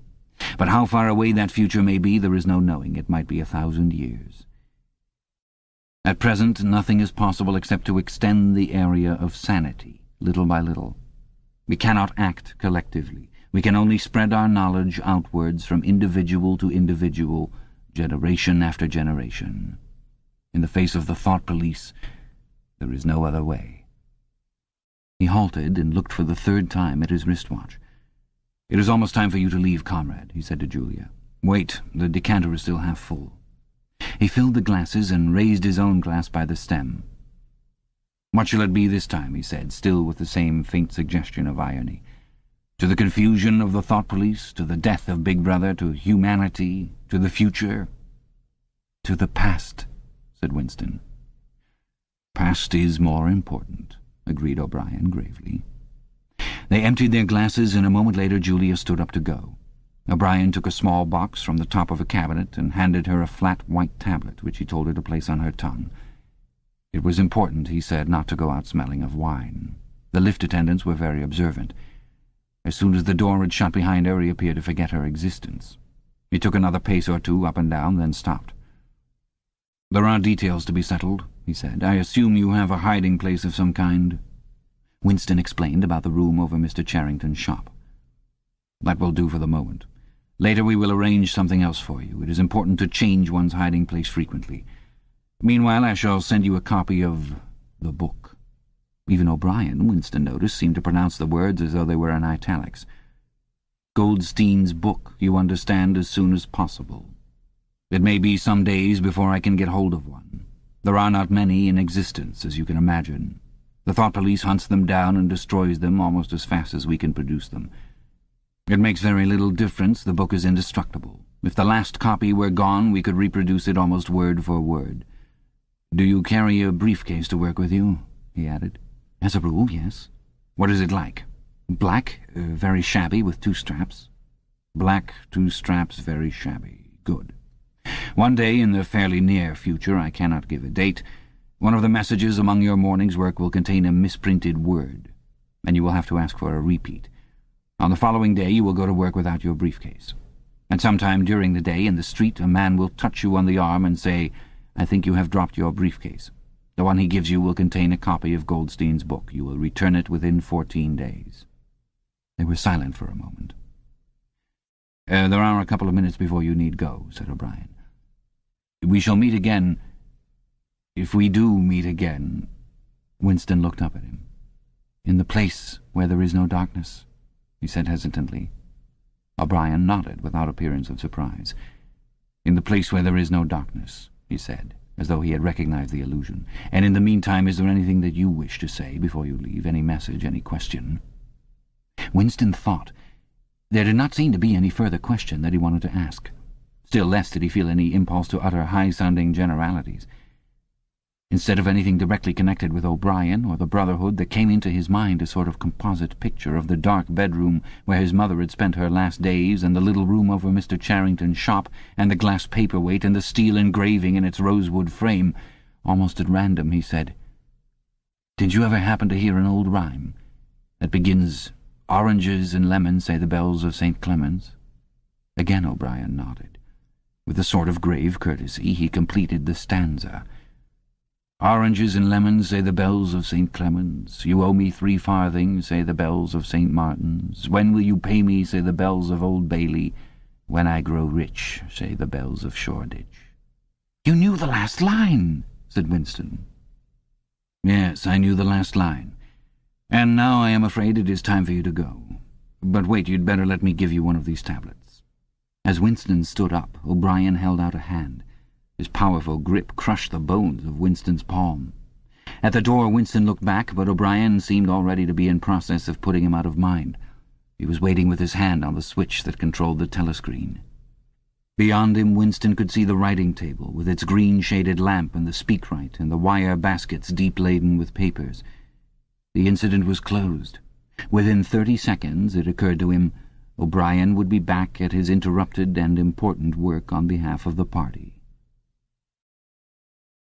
But how far away that future may be, there is no knowing. It might be 1,000 years. At present, nothing is possible except to extend the area of sanity, little by little. We cannot act collectively. We can only spread our knowledge outwards from individual to individual, generation after generation. In the face of the thought police, there is no other way." He halted and looked for the third time at his wristwatch. "It is almost time for you to leave, comrade," he said to Julia. "Wait, the decanter is still half full." He filled the glasses and raised his own glass by the stem. "What shall it be this time?" he said, still with the same faint suggestion of irony. "To the confusion of the thought police, to the death of Big Brother, to humanity, to the future?" "To the past," said Winston. "Past is more important," agreed O'Brien gravely. They emptied their glasses, and a moment later Julia stood up to go. O'Brien took a small box from the top of a cabinet and handed her a flat white tablet, which he told her to place on her tongue. It was important, he said, not to go out smelling of wine. The lift attendants were very observant. As soon as the door had shut behind her, he appeared to forget her existence. He took another pace or two up and down, then stopped. "There are details to be settled," he said. "I assume you have a hiding place of some kind?" Winston explained about the room over Mr. Charrington's shop. "That will do for the moment. Later we will arrange something else for you. It is important to change one's hiding place frequently. Meanwhile, I shall send you a copy of the book." Even O'Brien, Winston noticed, seemed to pronounce the words as though they were in italics. "Goldstein's book, you understand, as soon as possible. It may be some days before I can get hold of one. There are not many in existence, as you can imagine. The thought police hunts them down and destroys them almost as fast as we can produce them. It makes very little difference. The book is indestructible. If the last copy were gone, we could reproduce it almost word for word. Do you carry a briefcase to work with you?" he added. "As a rule, yes." "What is it like?" "Black, very shabby, with 2 straps." "Black, 2 straps, very shabby. Good. One day in the fairly near future, I cannot give a date, one of the messages among your morning's work will contain a misprinted word, and you will have to ask for a repeat. On the following day you will go to work without your briefcase. At some time during the day in the street a man will touch you on the arm and say, "I think you have dropped your briefcase. The one he gives you will contain a copy of Goldstein's book. You will return it within 14 days. They were silent for a moment. "There are a couple of minutes before you need go," said O'Brien. "We shall meet again. If we do meet again—" Winston looked up at him. "In the place where there is no darkness," he said hesitantly. O'Brien nodded without appearance of surprise. "In the place where there is no darkness," he said, as though he had recognized the allusion. "And in the meantime, is there anything that you wish to say before you leave? Any message, any question?" Winston thought. There did not seem to be any further question that he wanted to ask. Still less did he feel any impulse to utter high-sounding generalities. Instead of anything directly connected with O'Brien or the Brotherhood, there came into his mind a sort of composite picture of the dark bedroom where his mother had spent her last days, and the little room over Mr. Charrington's shop, and the glass paperweight, and the steel engraving in its rosewood frame. Almost at random he said, "Did you ever happen to hear an old rhyme that begins, 'Oranges and lemons say the bells of St. Clement's'?" Again O'Brien nodded. With a sort of grave courtesy he completed the stanza. "Oranges and lemons, say the bells of St. Clement's. You owe me 3 farthings, say the bells of St. Martin's. When will you pay me, say the bells of Old Bailey. When I grow rich, say the bells of Shoreditch." "You knew the last line," said Winston. "Yes, I knew the last line. And now I am afraid it is time for you to go. But wait, you'd better let me give you one of these tablets." As Winston stood up, O'Brien held out a hand. His powerful grip crushed the bones of Winston's palm. At the door Winston looked back, but O'Brien seemed already to be in process of putting him out of mind. He was waiting with his hand on the switch that controlled the telescreen. Beyond him Winston could see the writing table, with its green-shaded lamp and the speakwrite and the wire baskets deep laden with papers. The incident was closed. Within 30 seconds, it occurred to him, O'Brien would be back at his interrupted and important work on behalf of the party.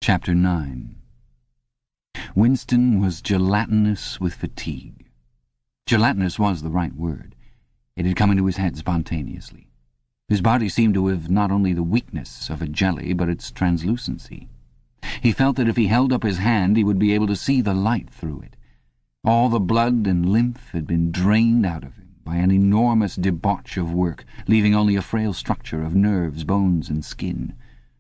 Chapter 9. Winston was gelatinous with fatigue. Gelatinous was the right word. It had come into his head spontaneously. His body seemed to have not only the weakness of a jelly, but its translucency. He felt that if he held up his hand he would be able to see the light through it. All the blood and lymph had been drained out of him by an enormous debauch of work, leaving only a frail structure of nerves, bones, and skin.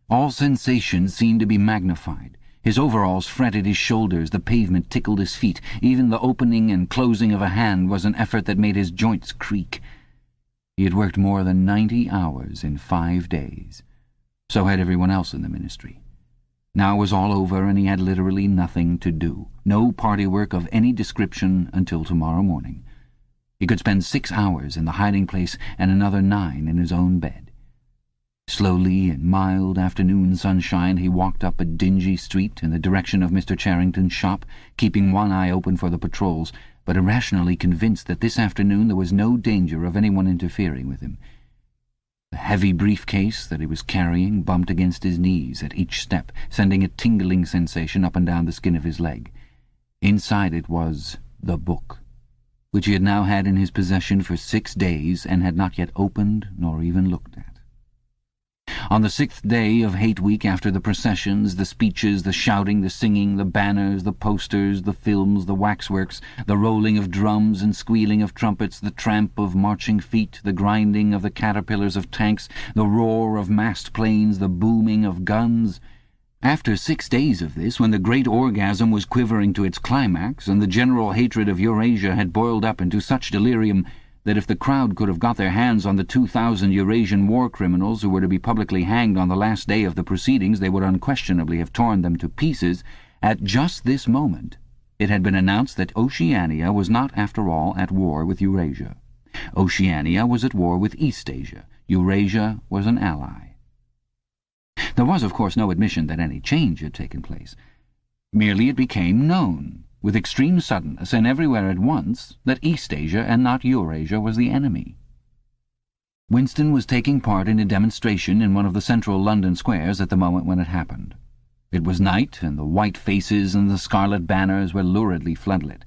All sensations seemed to be magnified. His overalls fretted his shoulders, the pavement tickled his feet. Even the opening and closing of a hand was an effort that made his joints creak. He had worked more than 90 hours in 5 days. So had everyone else in the ministry. Now it was all over, and he had literally nothing to do. No party work of any description until tomorrow morning. He could spend 6 hours in the hiding place and another 9 in his own bed. Slowly, in mild afternoon sunshine, he walked up a dingy street in the direction of Mr. Charrington's shop, keeping one eye open for the patrols, but irrationally convinced that this afternoon there was no danger of anyone interfering with him. The heavy briefcase that he was carrying bumped against his knees at each step, sending a tingling sensation up and down the skin of his leg. Inside it was the book, which he had now had in his possession for 6 days and had not yet opened nor even looked at. On the 6th day of Hate Week, after the processions, the speeches, the shouting, the singing, the banners, the posters, the films, the waxworks, the rolling of drums and squealing of trumpets, the tramp of marching feet, the grinding of the caterpillars of tanks, the roar of massed planes, the booming of guns— after 6 days of this, when the great orgasm was quivering to its climax, and the general hatred of Eurasia had boiled up into such delirium that if the crowd could have got their hands on the 2,000 Eurasian war criminals who were to be publicly hanged on the last day of the proceedings, they would unquestionably have torn them to pieces, at just this moment it had been announced that Oceania was not, after all, at war with Eurasia. Oceania was at war with Eastasia. Eurasia was an ally. There was, of course, no admission that any change had taken place. Merely it became known, with extreme suddenness and everywhere at once, that Eastasia and not Eurasia was the enemy. Winston was taking part in a demonstration in one of the central London squares at the moment when it happened. It was night, and the white faces and the scarlet banners were luridly floodlit.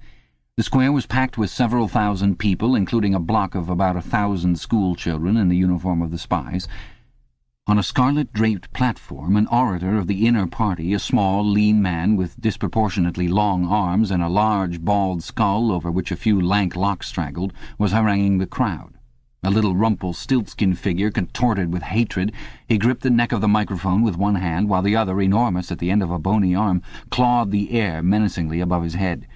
The square was packed with several thousand people, including a block of about 1,000 school children in the uniform of the spies. On a scarlet-draped platform, an orator of the inner party, a small, lean man with disproportionately long arms and a large, bald skull over which a few lank locks straggled, was haranguing the crowd. A little Rumpelstiltskin figure, contorted with hatred, he gripped the neck of the microphone with one hand, while the other, enormous at the end of a bony arm, clawed the air menacingly above his head.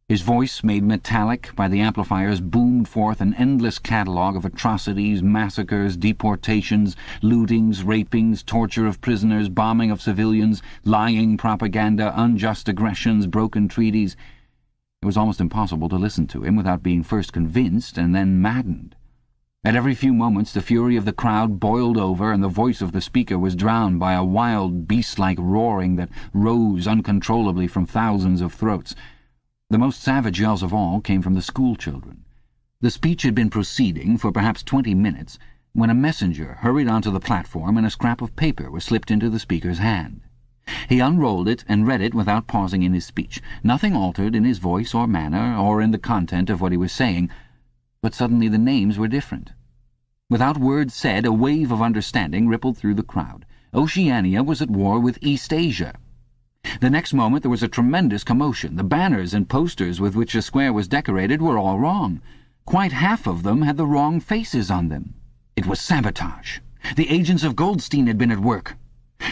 His voice, made metallic by the amplifiers, boomed forth an endless catalogue of atrocities, massacres, deportations, lootings, rapings, torture of prisoners, bombing of civilians, lying propaganda, unjust aggressions, broken treaties. It was almost impossible to listen to him without being first convinced and then maddened. At every few moments the fury of the crowd boiled over, and the voice of the speaker was drowned by a wild, beast-like roaring that rose uncontrollably from thousands of throats. The most savage yells of all came from the school children. The speech had been proceeding for perhaps 20 minutes when a messenger hurried onto the platform and a scrap of paper was slipped into the speaker's hand. He unrolled it and read it without pausing in his speech. Nothing altered in his voice or manner or in the content of what he was saying, but suddenly the names were different. Without words said, a wave of understanding rippled through the crowd. Oceania was at war with Eastasia. The next moment there was a tremendous commotion. The banners and posters with which the square was decorated were all wrong. Quite half of them had the wrong faces on them. It was sabotage. The agents of Goldstein had been at work.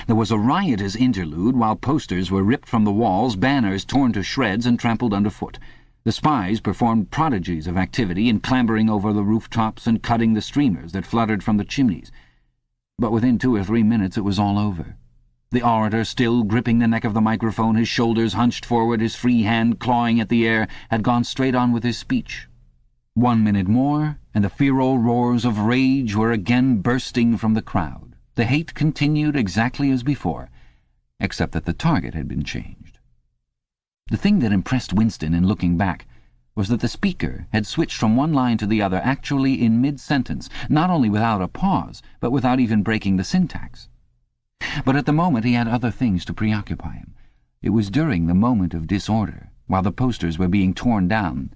There was a riotous interlude while posters were ripped from the walls, banners torn to shreds and trampled underfoot. The spies performed prodigies of activity in clambering over the rooftops and cutting the streamers that fluttered from the chimneys. But within 2 or 3 minutes it was all over. The orator, still gripping the neck of the microphone, his shoulders hunched forward, his free hand clawing at the air, had gone straight on with his speech. 1 minute more, and the feral roars of rage were again bursting from the crowd. The hate continued exactly as before, except that the target had been changed. The thing that impressed Winston in looking back was that the speaker had switched from one line to the other actually in mid-sentence, not only without a pause, but without even breaking the syntax. But at the moment he had other things to preoccupy him. It was during the moment of disorder, while the posters were being torn down,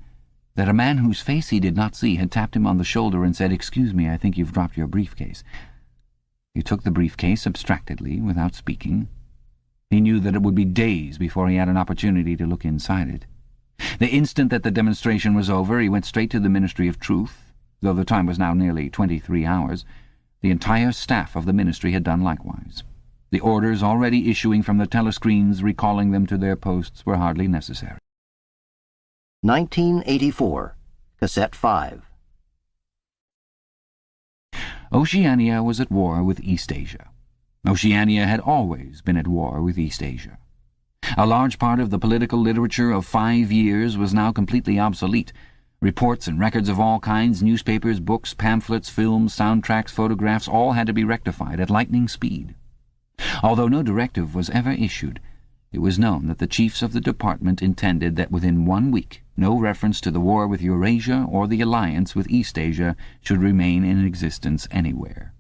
that a man whose face he did not see had tapped him on the shoulder and said, "Excuse me, I think you've dropped your briefcase." He took the briefcase abstractedly, without speaking. He knew that it would be days before he had an opportunity to look inside it. The instant that the demonstration was over, he went straight to the Ministry of Truth, though the time was now nearly 23 hours. The entire staff of the ministry had done likewise. The orders already issuing from the telescreens recalling them to their posts were hardly necessary. 1984, Cassette 5. Oceania was at war with Eastasia. Oceania had always been at war with Eastasia. A large part of the political literature of 5 years was now completely obsolete. Reports and records of all kinds, newspapers, books, pamphlets, films, soundtracks, photographs, all had to be rectified at lightning speed. Although no directive was ever issued, it was known that the chiefs of the department intended that within 1 week no reference to the war with Eurasia or the alliance with Eastasia should remain in existence anywhere.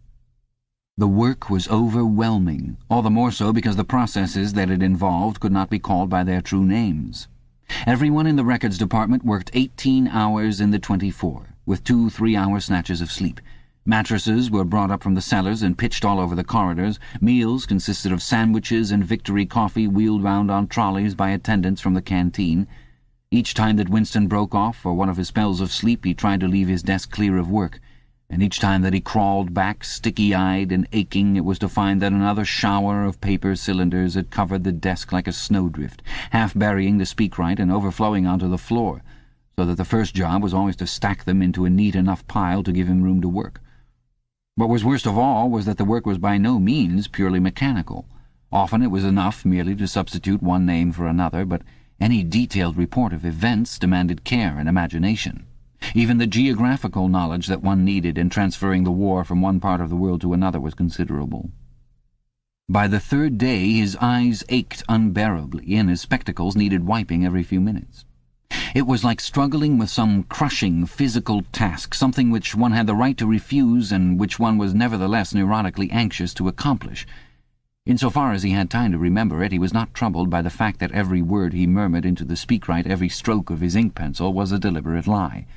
The work was overwhelming, all the more so because the processes that it involved could not be called by their true names. Everyone in the records department worked 18 hours in the 24, with 2 3-hour snatches of sleep. Mattresses were brought up from the cellars and pitched all over the corridors. Meals consisted of sandwiches and Victory coffee wheeled round on trolleys by attendants from the canteen. Each time that Winston broke off for one of his spells of sleep, he tried to leave his desk clear of work, and each time that he crawled back, sticky-eyed and aching, it was to find that another shower of paper cylinders had covered the desk like a snowdrift, half burying the speakwrite and overflowing onto the floor, so that the first job was always to stack them into a neat enough pile to give him room to work. What was worst of all was that the work was by no means purely mechanical. Often it was enough merely to substitute one name for another, but any detailed report of events demanded care and imagination. Even the geographical knowledge that one needed in transferring the war from one part of the world to another was considerable. By the 3rd day his eyes ached unbearably, and his spectacles needed wiping every few minutes. It was like struggling with some crushing physical task, something which one had the right to refuse and which one was nevertheless neurotically anxious to accomplish. Insofar as he had time to remember it, he was not troubled by the fact that every word he murmured into the speakwrite, every stroke of his ink-pencil, was a deliberate lie.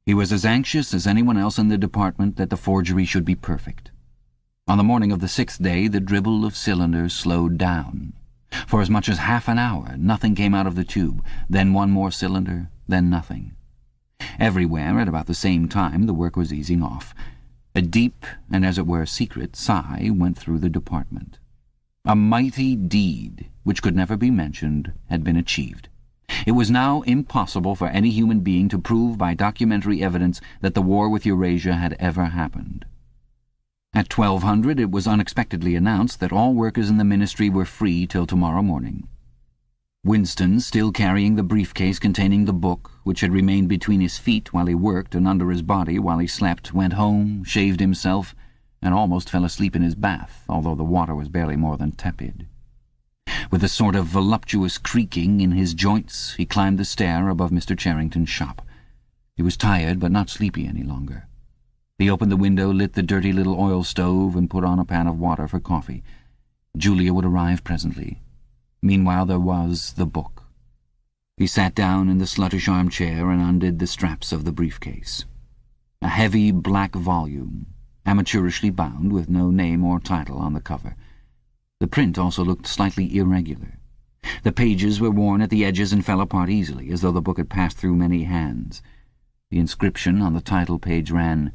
He was as anxious as anyone else in the department that the forgery should be perfect. On the morning of the 6th day, the dribble of cylinders slowed down. For as much as half an hour, nothing came out of the tube, then one more cylinder, then nothing. Everywhere, at about the same time, the work was easing off. A deep, and as it were secret, sigh went through the department. A mighty deed, which could never be mentioned, had been achieved. It was now impossible for any human being to prove by documentary evidence that the war with Eurasia had ever happened. At 1200 it was unexpectedly announced that all workers in the ministry were free till tomorrow morning. Winston, still carrying the briefcase containing the book, which had remained between his feet while he worked and under his body while he slept, went home, shaved himself, and almost fell asleep in his bath, although the water was barely more than tepid. With a sort of voluptuous creaking in his joints, he climbed the stair above Mr. Charrington's shop. He was tired, but not sleepy any longer. He opened the window, lit the dirty little oil stove, and put on a pan of water for coffee. Julia would arrive presently. Meanwhile there was the book. He sat down in the sluttish armchair and undid the straps of the briefcase. A heavy black volume, amateurishly bound, with no name or title on the cover. The print also looked slightly irregular. The pages were worn at the edges and fell apart easily, as though the book had passed through many hands. The inscription on the title page ran,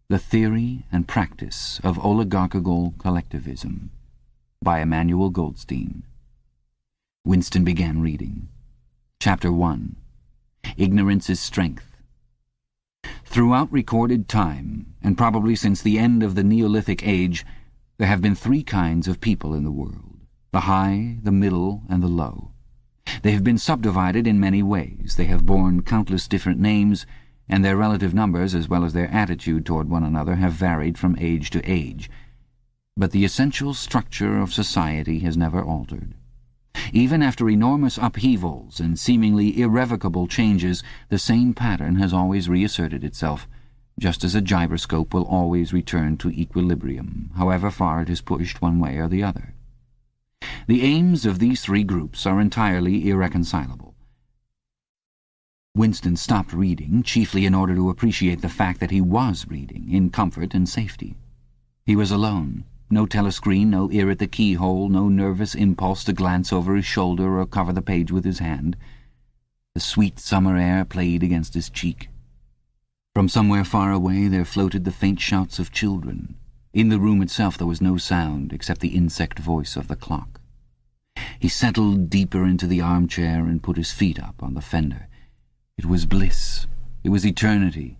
"The Theory and Practice of Oligarchical Collectivism," by Emmanuel Goldstein. Winston began reading. Chapter 1. Ignorance is Strength. Throughout recorded time, and probably since the end of the Neolithic Age, there have been three kinds of people in the world: the high, the middle, and the low. They have been subdivided in many ways. They have borne countless different names, and their relative numbers, as well as their attitude toward one another, have varied from age to age. But the essential structure of society has never altered. Even after enormous upheavals and seemingly irrevocable changes, the same pattern has always reasserted itself, just as a gyroscope will always return to equilibrium, however far it is pushed one way or the other. The aims of these three groups are entirely irreconcilable. Winston stopped reading, chiefly in order to appreciate the fact that he was reading, in comfort and safety. He was alone. No telescreen, no ear at the keyhole, no nervous impulse to glance over his shoulder or cover the page with his hand. The sweet summer air played against his cheek. From somewhere far away there floated the faint shouts of children. In the room itself there was no sound except the insect voice of the clock. He settled deeper into the armchair and put his feet up on the fender. It was bliss. It was eternity.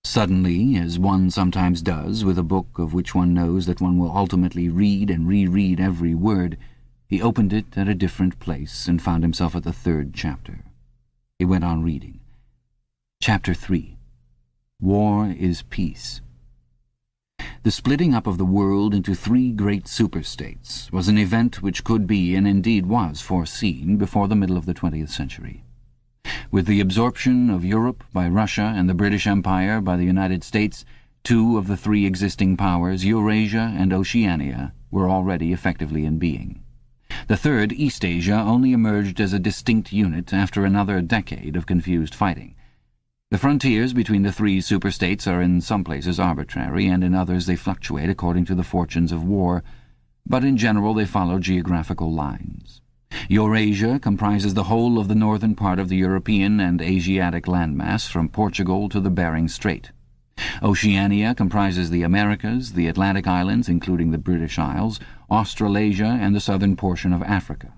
Suddenly, as one sometimes does with a book of which one knows that one will ultimately read and reread every word, he opened it at a different place and found himself at the 3rd chapter. He went on reading. Chapter 3. War is Peace. The splitting up of the world into three great superstates was an event which could be, and indeed was, foreseen before the middle of the 20th century. With the absorption of Europe by Russia and the British Empire by the United States, two of the three existing powers, Eurasia and Oceania, were already effectively in being. The third, Eastasia, only emerged as a distinct unit after another decade of confused fighting. The frontiers between the three superstates are in some places arbitrary, and in others they fluctuate according to the fortunes of war, but in general they follow geographical lines. Eurasia comprises the whole of the northern part of the European and Asiatic landmass, from Portugal to the Bering Strait. Oceania comprises the Americas, the Atlantic Islands, including the British Isles, Australasia, and the southern portion of Africa.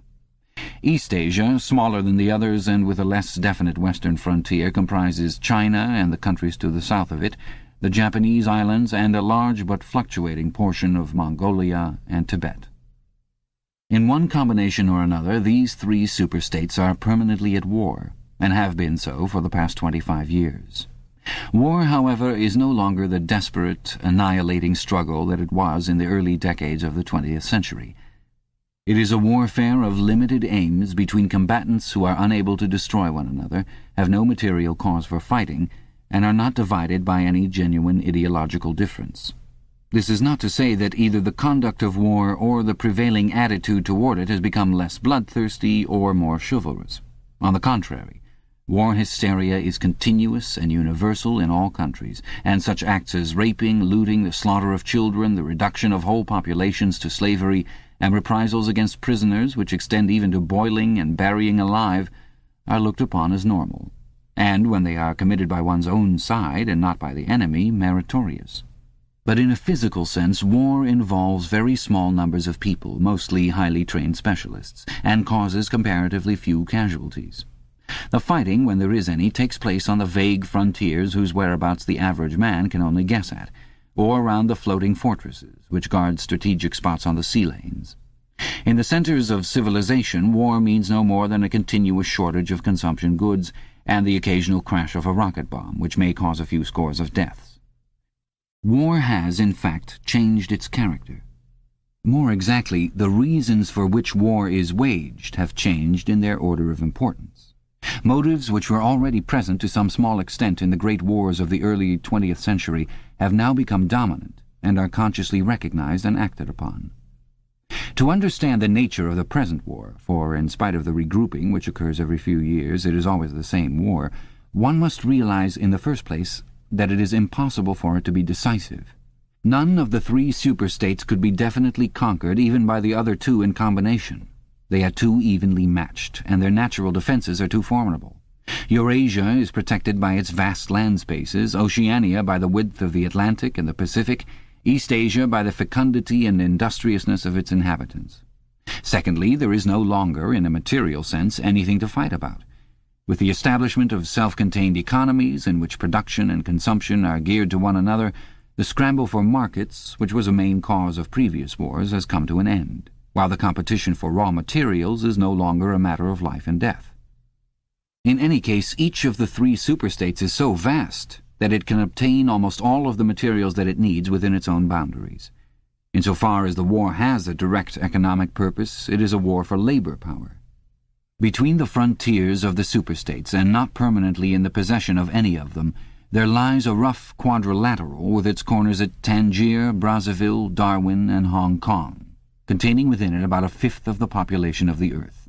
Eastasia, smaller than the others and with a less definite western frontier, comprises China and the countries to the south of it, the Japanese islands, and a large but fluctuating portion of Mongolia and Tibet. In one combination or another, these three superstates are permanently at war, and have been so for the past 25 years. War, however, is no longer the desperate, annihilating struggle that it was in the early decades of the 20th century. It is a warfare of limited aims between combatants who are unable to destroy one another, have no material cause for fighting, and are not divided by any genuine ideological difference. This is not to say that either the conduct of war or the prevailing attitude toward it has become less bloodthirsty or more chivalrous. On the contrary, war hysteria is continuous and universal in all countries, and such acts as raping, looting, the slaughter of children, the reduction of whole populations to slavery, and reprisals against prisoners, which extend even to boiling and burying alive, are looked upon as normal, and, when they are committed by one's own side and not by the enemy, meritorious. But in a physical sense, war involves very small numbers of people, mostly highly trained specialists, and causes comparatively few casualties. The fighting, when there is any, takes place on the vague frontiers whose whereabouts the average man can only guess at, or around the floating fortresses which guard strategic spots on the sea lanes. In the centres of civilization, war means no more than a continuous shortage of consumption goods and the occasional crash of a rocket bomb, which may cause a few scores of deaths. War has, in fact, changed its character. More exactly, the reasons for which war is waged have changed in their order of importance. Motives which were already present to some small extent in the great wars of the early 20th century have now become dominant and are consciously recognized and acted upon. To understand the nature of the present war, for in spite of the regrouping which occurs every few years, it is always the same war, one must realize in the first place that it is impossible for it to be decisive. None of the three superstates could be definitely conquered even by the other two in combination. They are too evenly matched, and their natural defences are too formidable. Eurasia is protected by its vast land spaces, Oceania by the width of the Atlantic and the Pacific, East Asia by the fecundity and industriousness of its inhabitants. Secondly, there is no longer, in a material sense, anything to fight about. With the establishment of self-contained economies in which production and consumption are geared to one another, the scramble for markets, which was a main cause of previous wars, has come to an end, while the competition for raw materials is no longer a matter of life and death. In any case, each of the three superstates is so vast that it can obtain almost all of the materials that it needs within its own boundaries. Insofar as the war has a direct economic purpose, it is a war for labor power. Between the frontiers of the superstates, and not permanently in the possession of any of them, there lies a rough quadrilateral with its corners at Tangier, Brazzaville, Darwin, and Hong Kong, containing within it about a fifth of the population of the earth.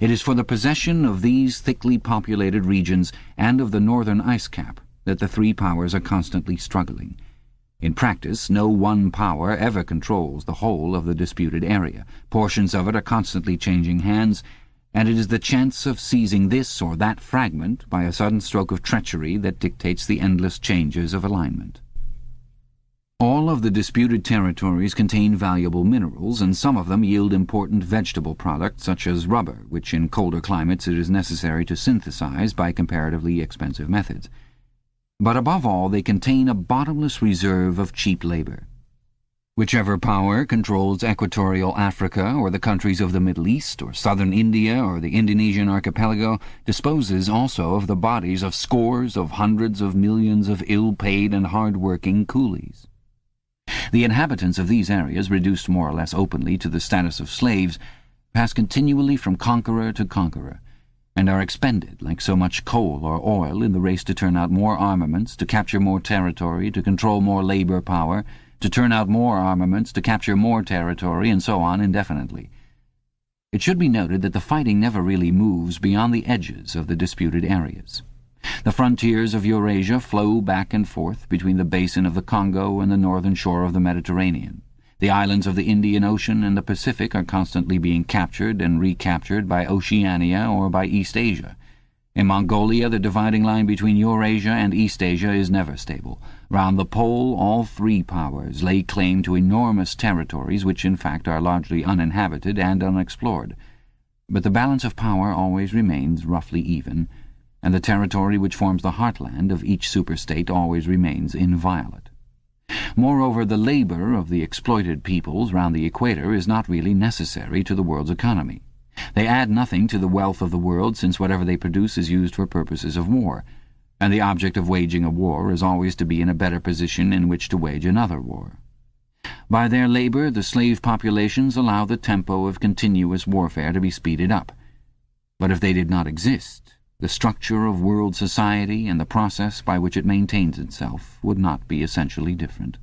It is for the possession of these thickly populated regions and of the northern ice cap that the three powers are constantly struggling. In practice, no one power ever controls the whole of the disputed area. Portions of it are constantly changing hands, and it is the chance of seizing this or that fragment by a sudden stroke of treachery that dictates the endless changes of alignment. All of the disputed territories contain valuable minerals, and some of them yield important vegetable products such as rubber, which in colder climates it is necessary to synthesize by comparatively expensive methods. But above all, they contain a bottomless reserve of cheap labor. Whichever power controls equatorial Africa or the countries of the Middle East or southern India or the Indonesian archipelago disposes also of the bodies of scores of hundreds of millions of ill-paid and hard-working coolies. The inhabitants of these areas, reduced more or less openly to the status of slaves, pass continually from conqueror to conqueror, and are expended like so much coal or oil in the race to turn out more armaments, to capture more territory, to control more labor power, to turn out more armaments, to capture more territory, and so on indefinitely. It should be noted that the fighting never really moves beyond the edges of the disputed areas. The frontiers of Eurasia flow back and forth between the basin of the Congo and the northern shore of the Mediterranean. The islands of the Indian Ocean and the Pacific are constantly being captured and recaptured by Oceania or by East Asia. In Mongolia, the dividing line between Eurasia and East Asia is never stable. Round the pole, all three powers lay claim to enormous territories which, in fact, are largely uninhabited and unexplored. But the balance of power always remains roughly even, and the territory which forms the heartland of each superstate always remains inviolate. Moreover, the labor of the exploited peoples round the equator is not really necessary to the world's economy. They add nothing to the wealth of the world, since whatever they produce is used for purposes of war, and the object of waging a war is always to be in a better position in which to wage another war. By their labor, the slave populations allow the tempo of continuous warfare to be speeded up. But if they did not exist, the structure of world society and the process by which it maintains itself would not be essentially different.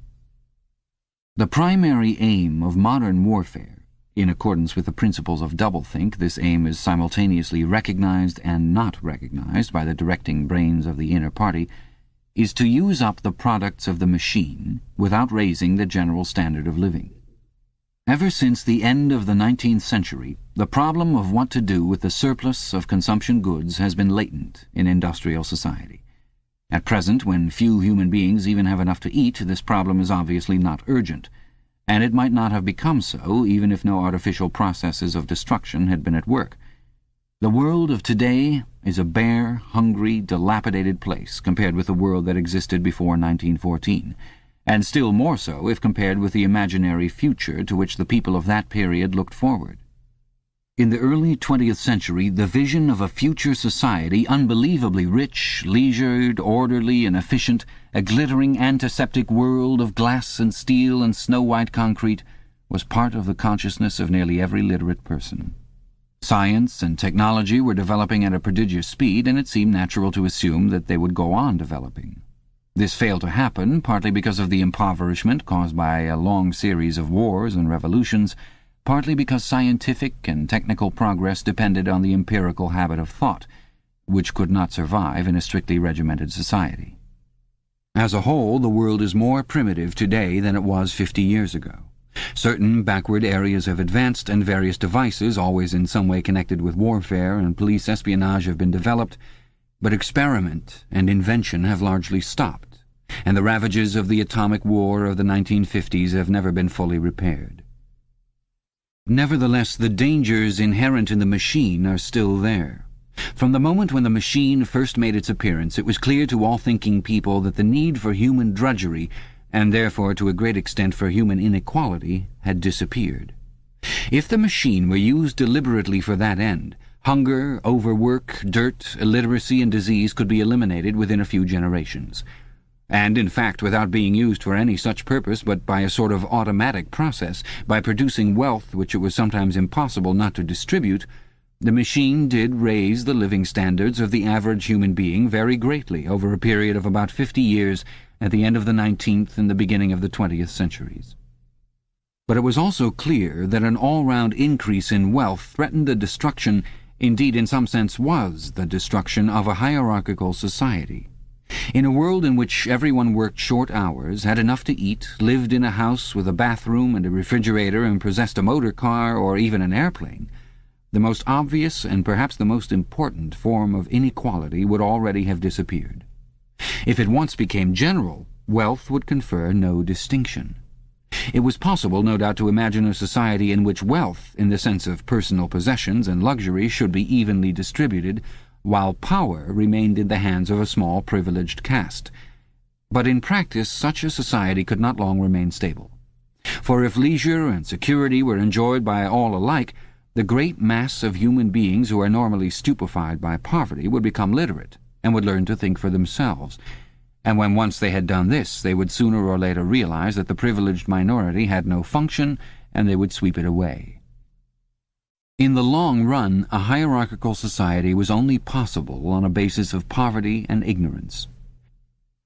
The primary aim of modern warfare, in accordance with the principles of doublethink, this aim is simultaneously recognized and not recognized by the directing brains of the inner party, is to use up the products of the machine without raising the general standard of living. Ever since the end of the 19th century, the problem of what to do with the surplus of consumption goods has been latent in industrial society. At present, when few human beings even have enough to eat, this problem is obviously not urgent, and it might not have become so even if no artificial processes of destruction had been at work. The world of today is a bare, hungry, dilapidated place compared with the world that existed before 1914, and still more so if compared with the imaginary future to which the people of that period looked forward. In the early 20th century, the vision of a future society unbelievably rich, leisured, orderly, and efficient, a glittering antiseptic world of glass and steel and snow-white concrete, was part of the consciousness of nearly every literate person. Science and technology were developing at a prodigious speed, and it seemed natural to assume that they would go on developing. This failed to happen, partly because of the impoverishment caused by a long series of wars and revolutions, partly because scientific and technical progress depended on the empirical habit of thought, which could not survive in a strictly regimented society. As a whole, the world is more primitive today than it was 50 years ago. Certain backward areas have advanced, and various devices, always in some way connected with warfare and police espionage, have been developed, but experiment and invention have largely stopped, and the ravages of the atomic war of the 1950s have never been fully repaired. Nevertheless, the dangers inherent in the machine are still there. From the moment when the machine first made its appearance, it was clear to all thinking people that the need for human drudgery, and therefore to a great extent for human inequality, had disappeared. If the machine were used deliberately for that end, hunger, overwork, dirt, illiteracy, and disease could be eliminated within a few generations. And, in fact, without being used for any such purpose, but by a sort of automatic process, by producing wealth which it was sometimes impossible not to distribute, the machine did raise the living standards of the average human being very greatly over a period of about 50 years at the end of the 19th and the beginning of the 20th centuries. But it was also clear that an all-round increase in wealth threatened the destruction, indeed in some sense was the destruction, of a hierarchical society. In a world in which everyone worked short hours, had enough to eat, lived in a house with a bathroom and a refrigerator, and possessed a motor car or even an airplane, the most obvious and perhaps the most important form of inequality would already have disappeared. If it once became general, wealth would confer no distinction. It was possible, no doubt, to imagine a society in which wealth, in the sense of personal possessions and luxury, should be evenly distributed, while power remained in the hands of a small privileged caste. But in practice such a society could not long remain stable. For if leisure and security were enjoyed by all alike, the great mass of human beings who are normally stupefied by poverty would become literate, and would learn to think for themselves. And when once they had done this, they would sooner or later realize that the privileged minority had no function, and they would sweep it away. In the long run, a hierarchical society was only possible on a basis of poverty and ignorance.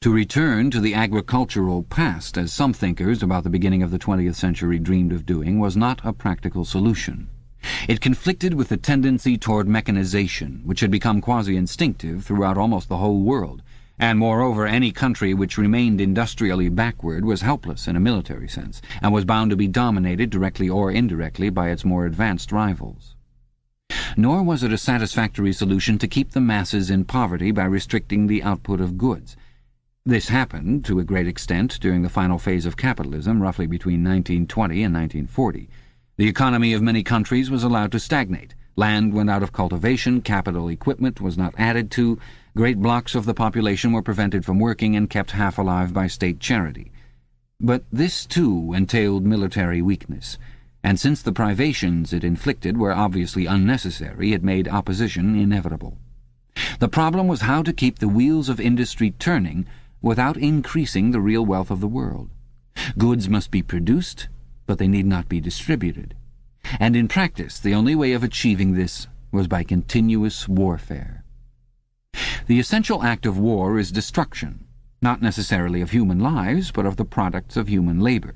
To return to the agricultural past, as some thinkers about the beginning of the 20th century dreamed of doing, was not a practical solution. It conflicted with the tendency toward mechanization, which had become quasi-instinctive throughout almost the whole world, and moreover any country which remained industrially backward was helpless in a military sense, and was bound to be dominated directly or indirectly by its more advanced rivals. Nor was it a satisfactory solution to keep the masses in poverty by restricting the output of goods. This happened, to a great extent, during the final phase of capitalism, roughly between 1920 and 1940. The economy of many countries was allowed to stagnate. Land went out of cultivation, capital equipment was not added to, great blocks of the population were prevented from working and kept half alive by state charity. But this, too, entailed military weakness, and since the privations it inflicted were obviously unnecessary, it made opposition inevitable. The problem was how to keep the wheels of industry turning without increasing the real wealth of the world. Goods must be produced, but they need not be distributed. And in practice, the only way of achieving this was by continuous warfare. The essential act of war is destruction, not necessarily of human lives, but of the products of human labor.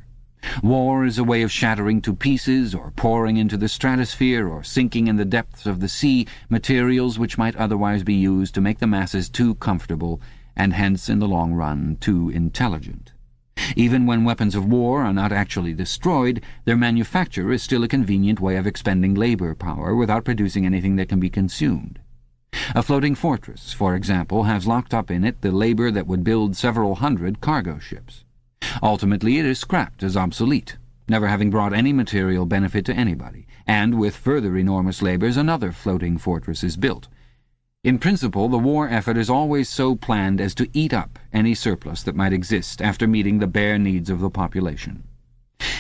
War is a way of shattering to pieces or pouring into the stratosphere or sinking in the depths of the sea materials which might otherwise be used to make the masses too comfortable and hence, in the long run, too intelligent. Even when weapons of war are not actually destroyed, their manufacture is still a convenient way of expending labor power without producing anything that can be consumed. A floating fortress, for example, has locked up in it the labor that would build several hundred cargo ships. Ultimately, it is scrapped as obsolete, never having brought any material benefit to anybody, and with further enormous labors another floating fortress is built. In principle, the war effort is always so planned as to eat up any surplus that might exist after meeting the bare needs of the population.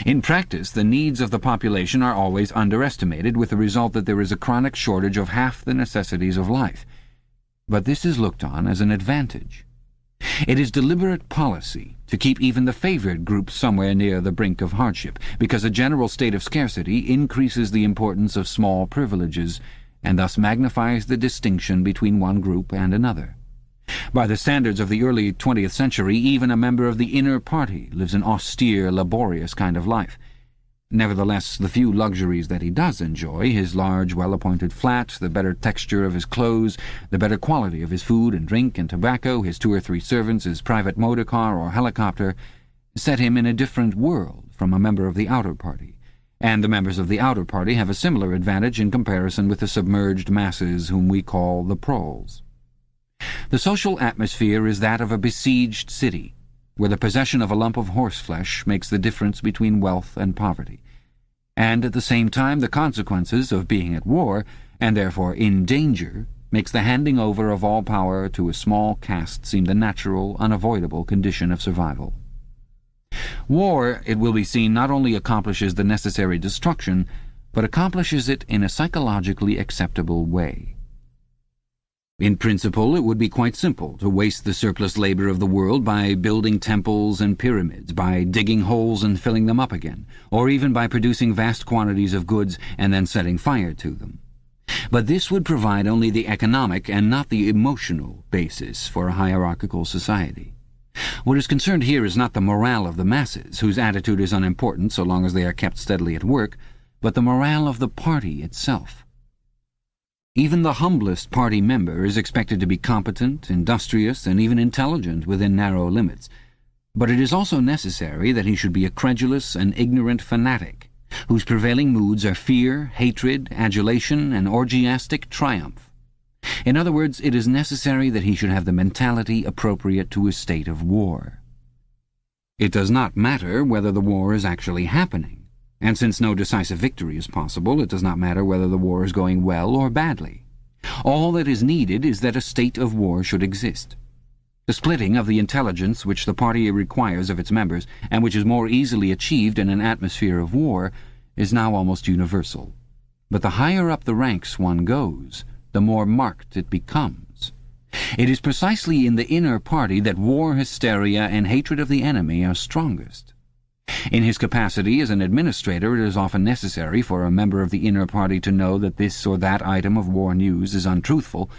In practice, the needs of the population are always underestimated, with the result that there is a chronic shortage of half the necessities of life. But this is looked on as an advantage. It is deliberate policy to keep even the favored groups somewhere near the brink of hardship, because a general state of scarcity increases the importance of small privileges, and thus magnifies the distinction between one group and another. By the standards of the early 20th century, even a member of the inner party lives an austere, laborious kind of life. Nevertheless, the few luxuries that he does enjoy, his large, well-appointed flat, the better texture of his clothes, the better quality of his food and drink and tobacco, his 2 or 3 servants, his private motor car or helicopter, set him in a different world from a member of the outer party, and the members of the outer party have a similar advantage in comparison with the submerged masses whom we call the proles. The social atmosphere is that of a besieged city, where the possession of a lump of horseflesh makes the difference between wealth and poverty, and at the same time the consequences of being at war, and therefore in danger, makes the handing over of all power to a small caste seem the natural, unavoidable condition of survival. War, it will be seen, not only accomplishes the necessary destruction, but accomplishes it in a psychologically acceptable way. In principle, it would be quite simple to waste the surplus labor of the world by building temples and pyramids, by digging holes and filling them up again, or even by producing vast quantities of goods and then setting fire to them. But this would provide only the economic and not the emotional basis for a hierarchical society. What is concerned here is not the morale of the masses, whose attitude is unimportant so long as they are kept steadily at work, but the morale of the party itself. Even the humblest party member is expected to be competent, industrious, and even intelligent within narrow limits, but it is also necessary that he should be a credulous and ignorant fanatic, whose prevailing moods are fear, hatred, adulation, and orgiastic triumph. In other words, it is necessary that he should have the mentality appropriate to a state of war. It does not matter whether the war is actually happening, and since no decisive victory is possible, it does not matter whether the war is going well or badly. All that is needed is that a state of war should exist. The splitting of the intelligence which the party requires of its members, and which is more easily achieved in an atmosphere of war, is now almost universal. But the higher up the ranks one goes, the more marked it becomes. It is precisely in the inner party that war hysteria and hatred of the enemy are strongest. In his capacity as an administrator, it is often necessary for a member of the inner party to know that this or that item of war news is untruthful,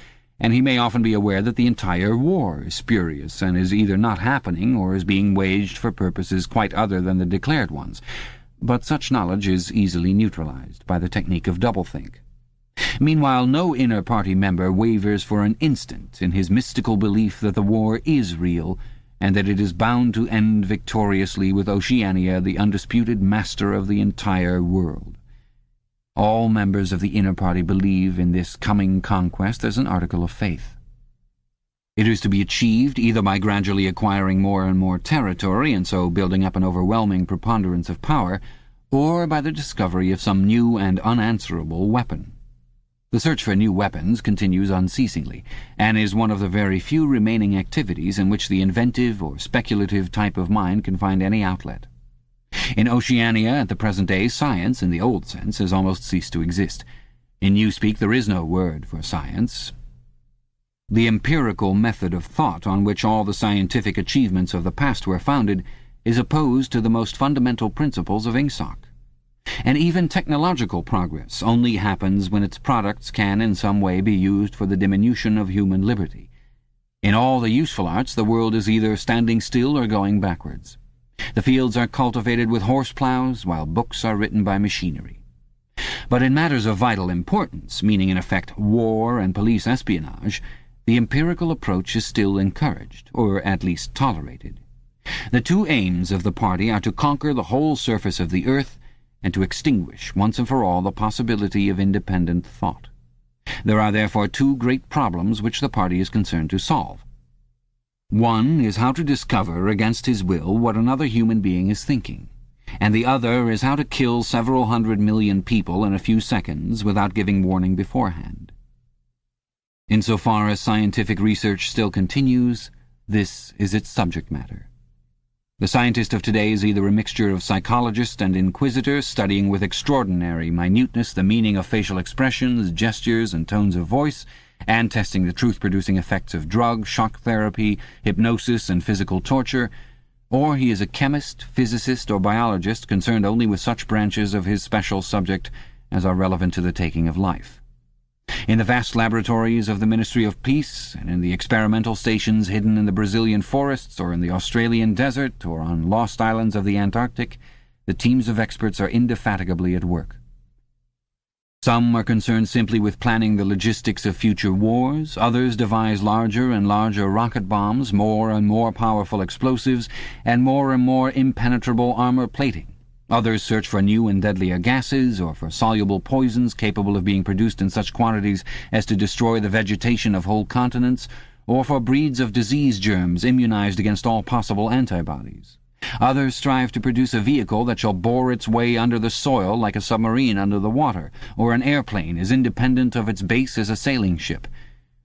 and he may often be aware that the entire war is spurious and is either not happening or is being waged for purposes quite other than the declared ones. But such knowledge is easily neutralized by the technique of doublethink. Meanwhile, no inner party member wavers for an instant in his mystical belief that the war is real, and that it is bound to end victoriously with Oceania the undisputed master of the entire world. All members of the inner party believe in this coming conquest as an article of faith. It is to be achieved either by gradually acquiring more and more territory, and so building up an overwhelming preponderance of power, or by the discovery of some new and unanswerable weapon. The search for new weapons continues unceasingly, and is one of the very few remaining activities in which the inventive or speculative type of mind can find any outlet. In Oceania at the present day, science, in the old sense, has almost ceased to exist. In Newspeak there is no word for science. The empirical method of thought on which all the scientific achievements of the past were founded is opposed to the most fundamental principles of Ingsoc. And even technological progress only happens when its products can in some way be used for the diminution of human liberty. In all the useful arts, the world is either standing still or going backwards. The fields are cultivated with horse-plows, while books are written by machinery. But in matters of vital importance, meaning in effect war and police espionage, the empirical approach is still encouraged, or at least tolerated. The two aims of the party are to conquer the whole surface of the earth and to extinguish once and for all the possibility of independent thought. There are therefore two great problems which the party is concerned to solve. One is how to discover against his will what another human being is thinking, and the other is how to kill several 100 million people in a few seconds without giving warning beforehand. Insofar as scientific research still continues, this is its subject matter. The scientist of today is either a mixture of psychologist and inquisitor, studying with extraordinary minuteness the meaning of facial expressions, gestures, and tones of voice, and testing the truth-producing effects of drug, shock therapy, hypnosis, and physical torture, or he is a chemist, physicist, or biologist concerned only with such branches of his special subject as are relevant to the taking of life. In the vast laboratories of the Ministry of Peace, and in the experimental stations hidden in the Brazilian forests, or in the Australian desert, or on lost islands of the Antarctic, the teams of experts are indefatigably at work. Some are concerned simply with planning the logistics of future wars, others devise larger and larger rocket bombs, more and more powerful explosives, and more impenetrable armor plating. Others search for new and deadlier gases, or for soluble poisons capable of being produced in such quantities as to destroy the vegetation of whole continents, or for breeds of disease germs immunized against all possible antibodies. Others strive to produce a vehicle that shall bore its way under the soil like a submarine under the water, or an airplane as independent of its base as a sailing ship.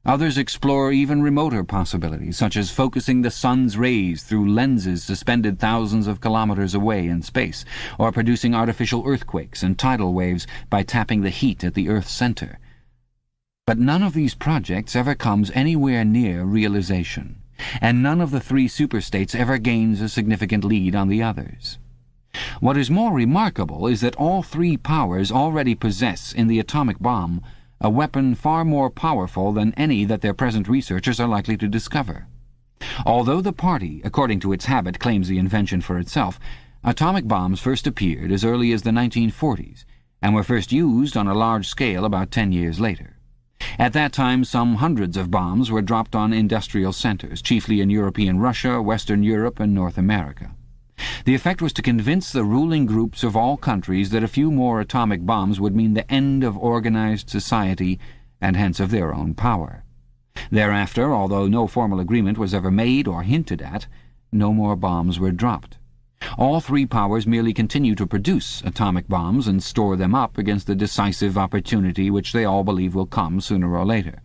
Others explore even remoter possibilities, such as focusing the sun's rays through lenses suspended thousands of kilometers away in space, or producing artificial earthquakes and tidal waves by tapping the heat at the Earth's center. But none of these projects ever comes anywhere near realization, and none of the three superstates ever gains a significant lead on the others. What is more remarkable is that all three powers already possess in the atomic bomb a weapon far more powerful than any that their present researchers are likely to discover. Although the party, according to its habit, claims the invention for itself, atomic bombs first appeared as early as the 1940s, and were first used on a large scale about 10 years later. At that time, some hundreds of bombs were dropped on industrial centers, chiefly in European Russia, Western Europe, and North America. The effect was to convince the ruling groups of all countries that a few more atomic bombs would mean the end of organized society, and hence of their own power. Thereafter, although no formal agreement was ever made or hinted at, no more bombs were dropped. All three powers merely continue to produce atomic bombs and store them up against the decisive opportunity which they all believe will come sooner or later.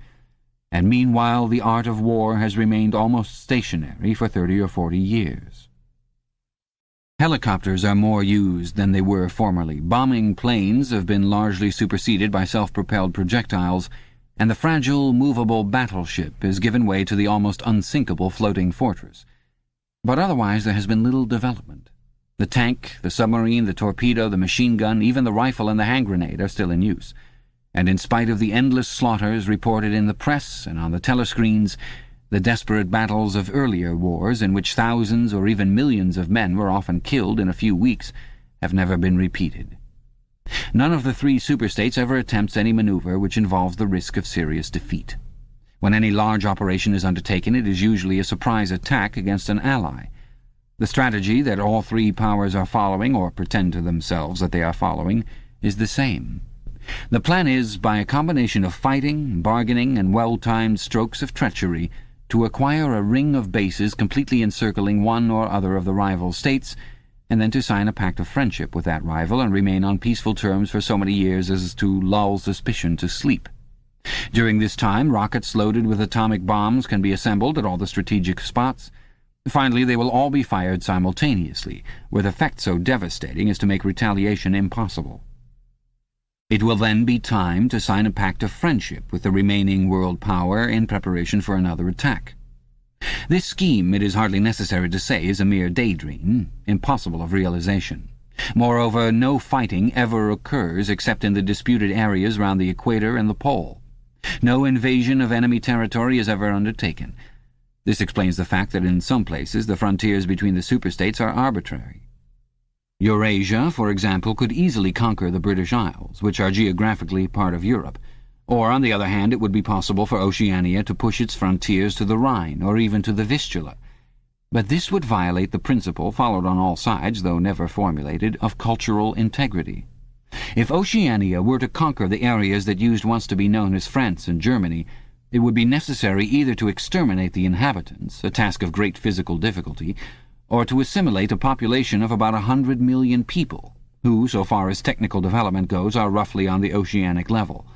And meanwhile the art of war has remained almost stationary for 30 or 40 years. Helicopters are more used than they were formerly. Bombing planes have been largely superseded by self-propelled projectiles, and the fragile, movable battleship has given way to the almost unsinkable floating fortress. But otherwise there has been little development. The tank, the submarine, the torpedo, the machine gun, even the rifle and the hand grenade are still in use. And in spite of the endless slaughters reported in the press and on the telescreens, the desperate battles of earlier wars, in which thousands or even millions of men were often killed in a few weeks, have never been repeated. None of the three superstates ever attempts any maneuver which involves the risk of serious defeat. When any large operation is undertaken, it is usually a surprise attack against an ally. The strategy that all three powers are following, or pretend to themselves that they are following, is the same. The plan is, by a combination of fighting, bargaining, and well-timed strokes of treachery, to acquire a ring of bases completely encircling one or other of the rival states, and then to sign a pact of friendship with that rival and remain on peaceful terms for so many years as to lull suspicion to sleep. During this time, rockets loaded with atomic bombs can be assembled at all the strategic spots. Finally, they will all be fired simultaneously, with effect so devastating as to make retaliation impossible. It will then be time to sign a pact of friendship with the remaining world power in preparation for another attack. This scheme, it is hardly necessary to say, is a mere daydream, impossible of realization. Moreover, no fighting ever occurs except in the disputed areas round the equator and the pole. No invasion of enemy territory is ever undertaken. This explains the fact that in some places the frontiers between the superstates are arbitrary. Eurasia, for example, could easily conquer the British Isles, which are geographically part of Europe, or, on the other hand, it would be possible for Oceania to push its frontiers to the Rhine, or even to the Vistula. But this would violate the principle, followed on all sides, though never formulated, of cultural integrity. If Oceania were to conquer the areas that used once to be known as France and Germany, it would be necessary either to exterminate the inhabitants, a task of great physical difficulty, or to assimilate a population of about 100 million people, who, so far as technical development goes, are roughly on the oceanic level.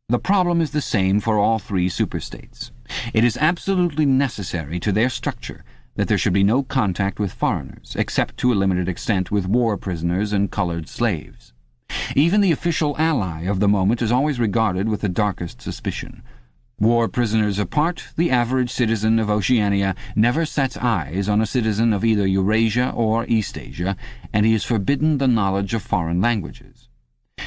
The problem is the same for all three superstates. It is absolutely necessary to their structure that there should be no contact with foreigners, except to a limited extent with war prisoners and colored slaves. Even the official ally of the moment is always regarded with the darkest suspicion. War prisoners apart, the average citizen of Oceania never sets eyes on a citizen of either Eurasia or Eastasia, and he is forbidden the knowledge of foreign languages.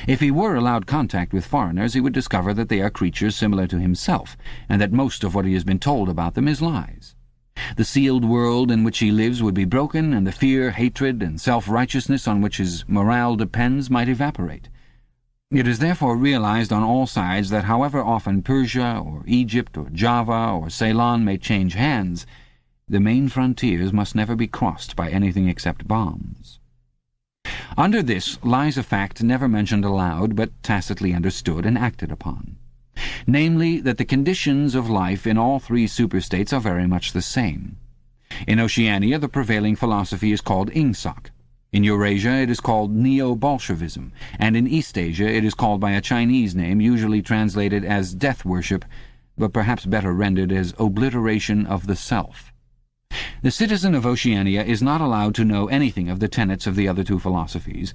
If he were allowed contact with foreigners, he would discover that they are creatures similar to himself, and that most of what he has been told about them is lies. The sealed world in which he lives would be broken, and the fear, hatred, and self-righteousness on which his morale depends might evaporate. It is therefore realized on all sides that however often Persia or Egypt or Java or Ceylon may change hands, the main frontiers must never be crossed by anything except bombs. Under this lies a fact never mentioned aloud but tacitly understood and acted upon, namely that the conditions of life in all three superstates are very much the same. In Oceania the prevailing philosophy is called Ingsoc. In Eurasia it is called Neo-Bolshevism, and in Eastasia it is called by a Chinese name usually translated as death worship, but perhaps better rendered as obliteration of the self. The citizen of Oceania is not allowed to know anything of the tenets of the other two philosophies,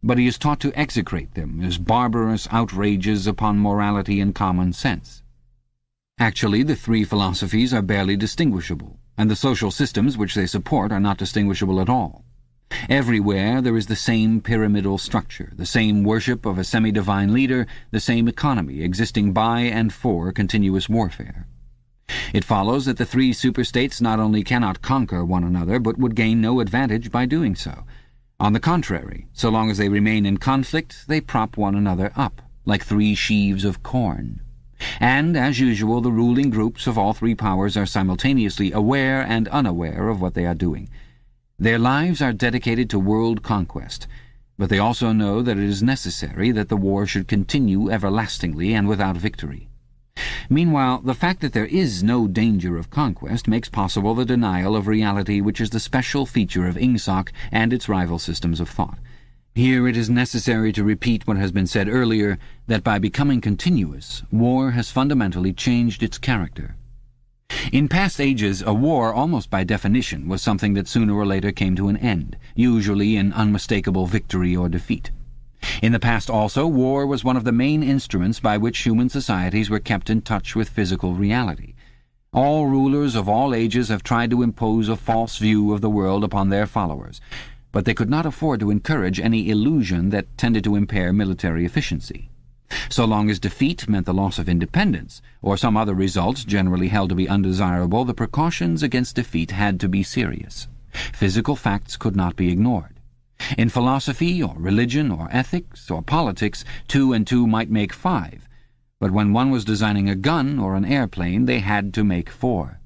but he is taught to execrate them as barbarous outrages upon morality and common sense. Actually, the three philosophies are barely distinguishable, and the social systems which they support are not distinguishable at all. Everywhere there is the same pyramidal structure, the same worship of a semi-divine leader, the same economy existing by and for continuous warfare. It follows that the three superstates not only cannot conquer one another, but would gain no advantage by doing so. On the contrary, so long as they remain in conflict, they prop one another up, like three sheaves of corn. And, as usual, the ruling groups of all three powers are simultaneously aware and unaware of what they are doing. Their lives are dedicated to world conquest, but they also know that it is necessary that the war should continue everlastingly and without victory. Meanwhile, the fact that there is no danger of conquest makes possible the denial of reality which is the special feature of Ingsoc and its rival systems of thought. Here it is necessary to repeat what has been said earlier, that by becoming continuous, war has fundamentally changed its character. In past ages, a war, almost by definition, was something that sooner or later came to an end, usually in unmistakable victory or defeat. In the past also, war was one of the main instruments by which human societies were kept in touch with physical reality. All rulers of all ages have tried to impose a false view of the world upon their followers, but they could not afford to encourage any illusion that tended to impair military efficiency. So long as defeat meant the loss of independence, or some other result generally held to be undesirable, the precautions against defeat had to be serious. Physical facts could not be ignored. In philosophy, or religion, or ethics, or politics, 2 and 2 might make 5, but when one was designing a gun or an airplane, they had to make 4.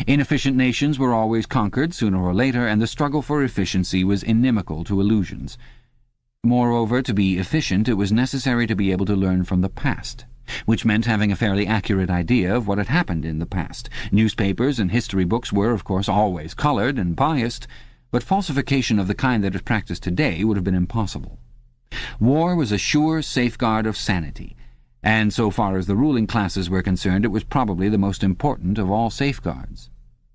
Inefficient nations were always conquered sooner or later, and the struggle for efficiency was inimical to illusions. Moreover, to be efficient, it was necessary to be able to learn from the past, which meant having a fairly accurate idea of what had happened in the past. Newspapers and history books were, of course, always colored and biased, but falsification of the kind that is practiced today would have been impossible. War was a sure safeguard of sanity, and so far as the ruling classes were concerned, it was probably the most important of all safeguards.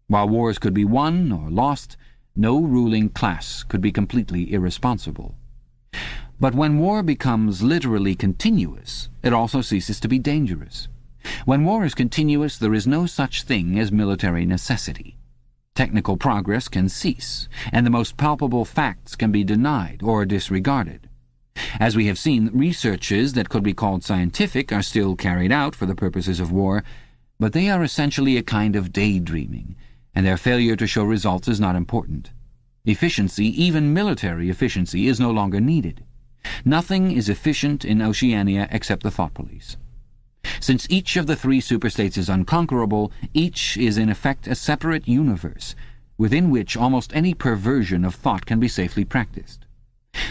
While wars could be won or lost, no ruling class could be completely irresponsible. But when war becomes literally continuous, it also ceases to be dangerous. When war is continuous, there is no such thing as military necessity. Technical progress can cease, and the most palpable facts can be denied or disregarded. As we have seen, researches that could be called scientific are still carried out for the purposes of war, But they are essentially a kind of daydreaming, and their failure to show results is not important. Efficiency, even military efficiency, is no longer needed. Nothing is efficient in Oceania except the thought police. Since each of the three superstates is unconquerable, each is in effect a separate universe, within which almost any perversion of thought can be safely practiced.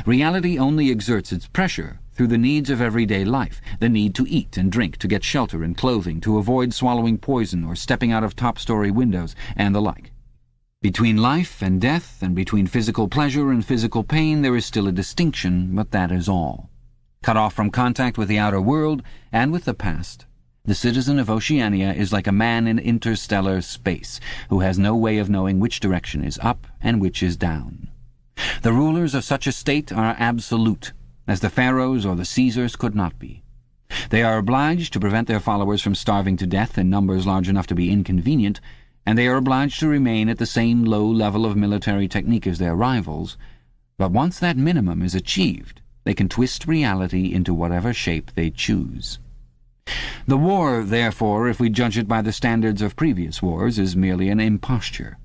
Reality only exerts its pressure through the needs of everyday life, the need to eat and drink, to get shelter and clothing, to avoid swallowing poison or stepping out of top-story windows, and the like. Between life and death, and between physical pleasure and physical pain, there is still a distinction, but that is all. Cut off from contact with the outer world and with the past, the citizen of Oceania is like a man in interstellar space, who has no way of knowing which direction is up and which is down. The rulers of such a state are absolute, as the pharaohs or the Caesars could not be. They are obliged to prevent their followers from starving to death in numbers large enough to be inconvenient, and they are obliged to remain at the same low level of military technique as their rivals. But once that minimum is achieved, they can twist reality into whatever shape they choose. The war, therefore, if we judge it by the standards of previous wars, is merely an imposture.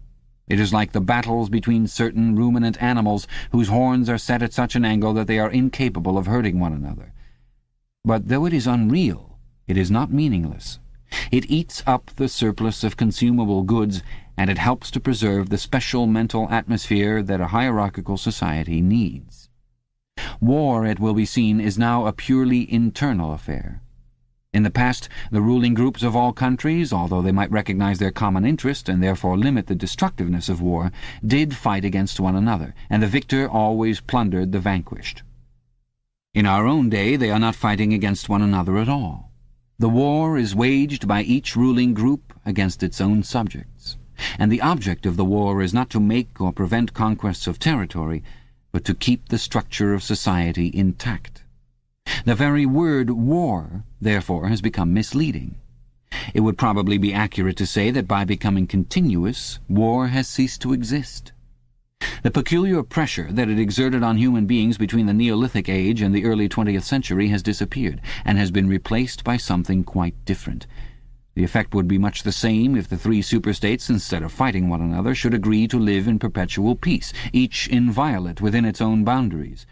It is like the battles between certain ruminant animals whose horns are set at such an angle that they are incapable of hurting one another. But though it is unreal, it is not meaningless. It eats up the surplus of consumable goods, and it helps to preserve the special mental atmosphere that a hierarchical society needs. War, it will be seen, is now a purely internal affair. In the past, the ruling groups of all countries, although they might recognize their common interest and therefore limit the destructiveness of war, did fight against one another, and the victor always plundered the vanquished. In our own day, they are not fighting against one another at all. The war is waged by each ruling group against its own subjects, and the object of the war is not to make or prevent conquests of territory, but to keep the structure of society intact. The very word war, therefore, has become misleading. It would probably be accurate to say that by becoming continuous, war has ceased to exist. The peculiar pressure that it exerted on human beings between the Neolithic age and the early 20th century has disappeared, and has been replaced by something quite different. The effect would be much the same if the three superstates, instead of fighting one another, should agree to live in perpetual peace, each inviolate within its own boundaries.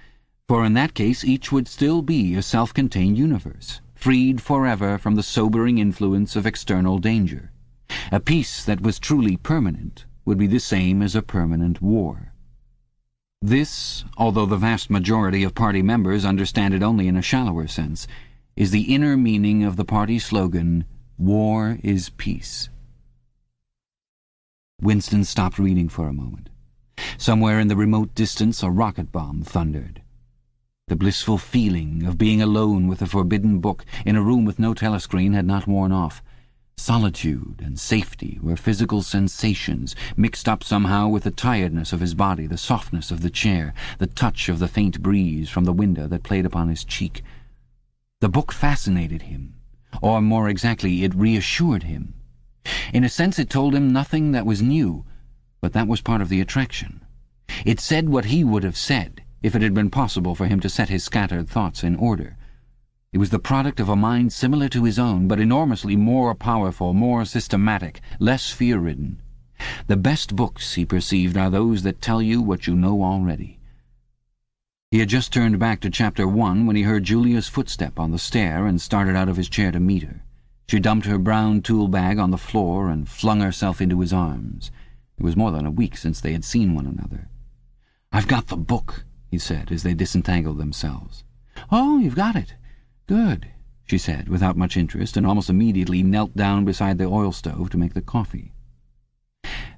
For in that case each would still be a self-contained universe, freed forever from the sobering influence of external danger. A peace that was truly permanent would be the same as a permanent war. This, although the vast majority of party members understand it only in a shallower sense, is the inner meaning of the party slogan, "War is peace." Winston stopped reading for a moment. Somewhere in the remote distance a rocket bomb thundered. The blissful feeling of being alone with a forbidden book in a room with no telescreen had not worn off. Solitude and safety were physical sensations, mixed up somehow with the tiredness of his body, the softness of the chair, the touch of the faint breeze from the window that played upon his cheek. The book fascinated him, or more exactly, it reassured him. In a sense it told him nothing that was new, but that was part of the attraction. It said what he would have said if it had been possible for him to set his scattered thoughts in order. It was the product of a mind similar to his own, but enormously more powerful, more systematic, less fear-ridden. The best books, he perceived, are those that tell you what you know already. He had just turned back to Chapter 1 when he heard Julia's footstep on the stair and started out of his chair to meet her. She dumped her brown tool bag on the floor and flung herself into his arms. It was more than a week since they had seen one another. "I've got the book," he said, as they disentangled themselves. "Oh, you've got it. Good," she said, without much interest, and almost immediately knelt down beside the oil stove to make the coffee.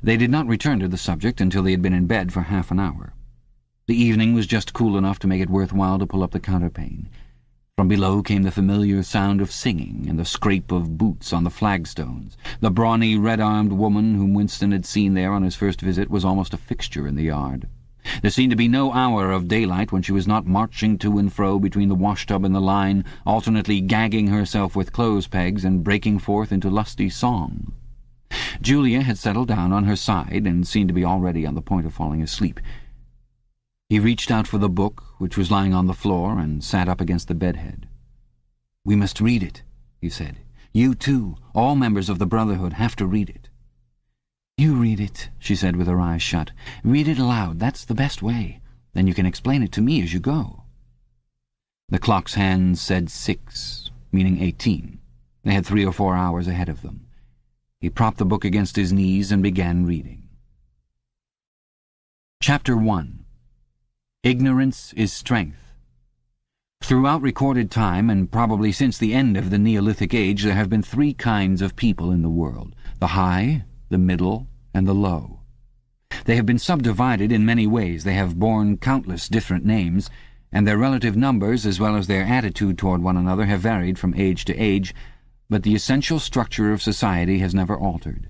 They did not return to the subject until they had been in bed for half an hour. The evening was just cool enough to make it worthwhile to pull up the counterpane. From below came the familiar sound of singing and the scrape of boots on the flagstones. The brawny, red-armed woman whom Winston had seen there on his first visit was almost a fixture in the yard. There seemed to be no hour of daylight when she was not marching to and fro between the washtub and the line, alternately gagging herself with clothes pegs and breaking forth into lusty song. Julia had settled down on her side and seemed to be already on the point of falling asleep. He reached out for the book, which was lying on the floor, and sat up against the bedhead. "We must read it," he said. You too, all members of the Brotherhood, have to read it." "You read it," she said with her eyes shut. "Read it aloud. That's the best way. Then you can explain it to me as you go." The clock's hands said 6, meaning 18. They had 3 or 4 hours ahead of them. He propped the book against his knees and began reading. Chapter 1. Ignorance is Strength. Throughout recorded time, and probably since the end of the Neolithic Age, there have been 3 kinds of people in the world: the high, the middle, and the low. They have been subdivided in many ways. They have borne countless different names, and their relative numbers, as well as their attitude toward one another, have varied from age to age, but the essential structure of society has never altered.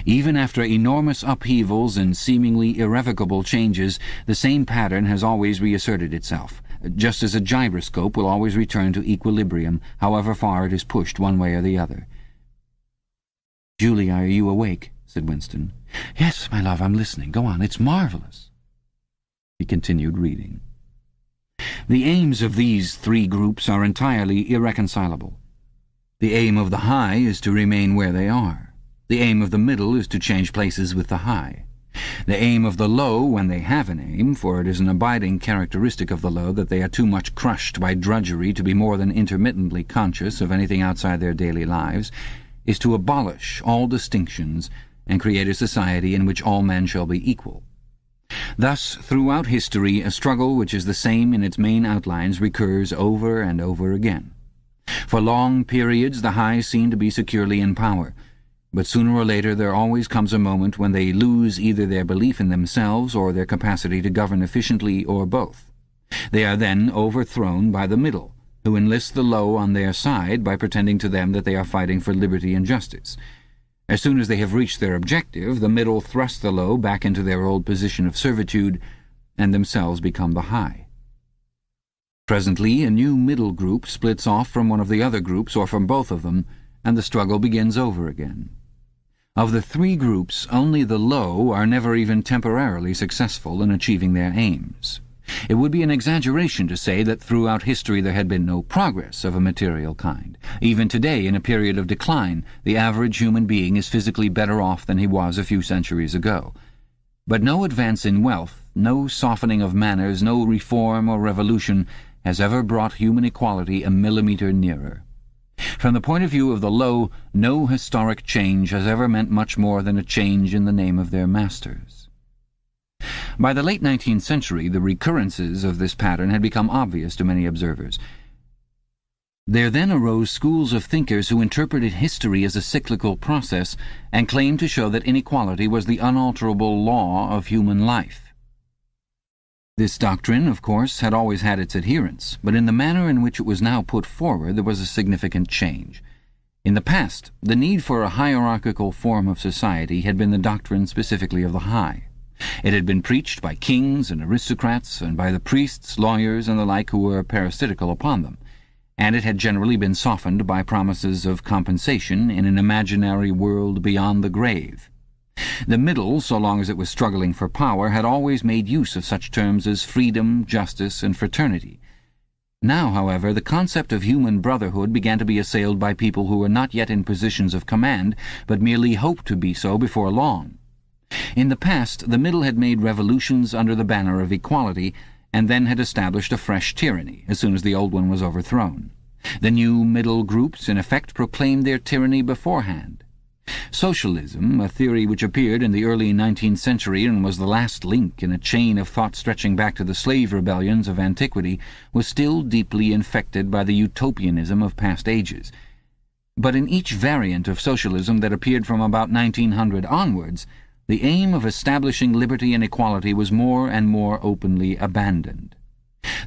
Even after enormous upheavals and seemingly irrevocable changes, the same pattern has always reasserted itself, just as a gyroscope will always return to equilibrium, however far it is pushed one way or the other. "Julia, are you awake?" said Winston. "Yes, my love, I'm listening. Go on, it's marvelous." He continued reading. The aims of these 3 groups are entirely irreconcilable. The aim of the high is to remain where they are. The aim of the middle is to change places with the high. The aim of the low, when they have an aim, for it is an abiding characteristic of the low that they are too much crushed by drudgery to be more than intermittently conscious of anything outside their daily lives, is to abolish all distinctions and create a society in which all men shall be equal. Thus, throughout history, a struggle which is the same in its main outlines recurs over and over again. For long periods the high seem to be securely in power, but sooner or later there always comes a moment when they lose either their belief in themselves or their capacity to govern efficiently, or both. They are then overthrown by the middle, who enlist the low on their side by pretending to them that they are fighting for liberty and justice. As soon as they have reached their objective, the middle thrust the low back into their old position of servitude, and themselves become the high. Presently a new middle group splits off from one of the other groups, or from both of them, and the struggle begins over again. Of the 3 groups, only the low are never even temporarily successful in achieving their aims. It would be an exaggeration to say that throughout history there had been no progress of a material kind. Even today, in a period of decline, the average human being is physically better off than he was a few centuries ago. But no advance in wealth, no softening of manners, no reform or revolution has ever brought human equality a millimetre nearer. From the point of view of the low, no historic change has ever meant much more than a change in the name of their masters. By the late 19th century, the recurrences of this pattern had become obvious to many observers. There then arose schools of thinkers who interpreted history as a cyclical process and claimed to show that inequality was the unalterable law of human life. This doctrine, of course, had always had its adherents, but in the manner in which it was now put forward there was a significant change. In the past, the need for a hierarchical form of society had been the doctrine specifically of the high. It had been preached by kings and aristocrats, and by the priests, lawyers, and the like who were parasitical upon them, and it had generally been softened by promises of compensation in an imaginary world beyond the grave. The middle, so long as it was struggling for power, had always made use of such terms as freedom, justice, and fraternity. Now, however, the concept of human brotherhood began to be assailed by people who were not yet in positions of command, but merely hoped to be so before long. In the past, the middle had made revolutions under the banner of equality, and then had established a fresh tyranny as soon as the old one was overthrown. The new middle groups, in effect, proclaimed their tyranny beforehand. Socialism, a theory which appeared in the early 19th century and was the last link in a chain of thought stretching back to the slave rebellions of antiquity, was still deeply infected by the utopianism of past ages. But in each variant of socialism that appeared from about 1900 onwards, the aim of establishing liberty and equality was more and more openly abandoned.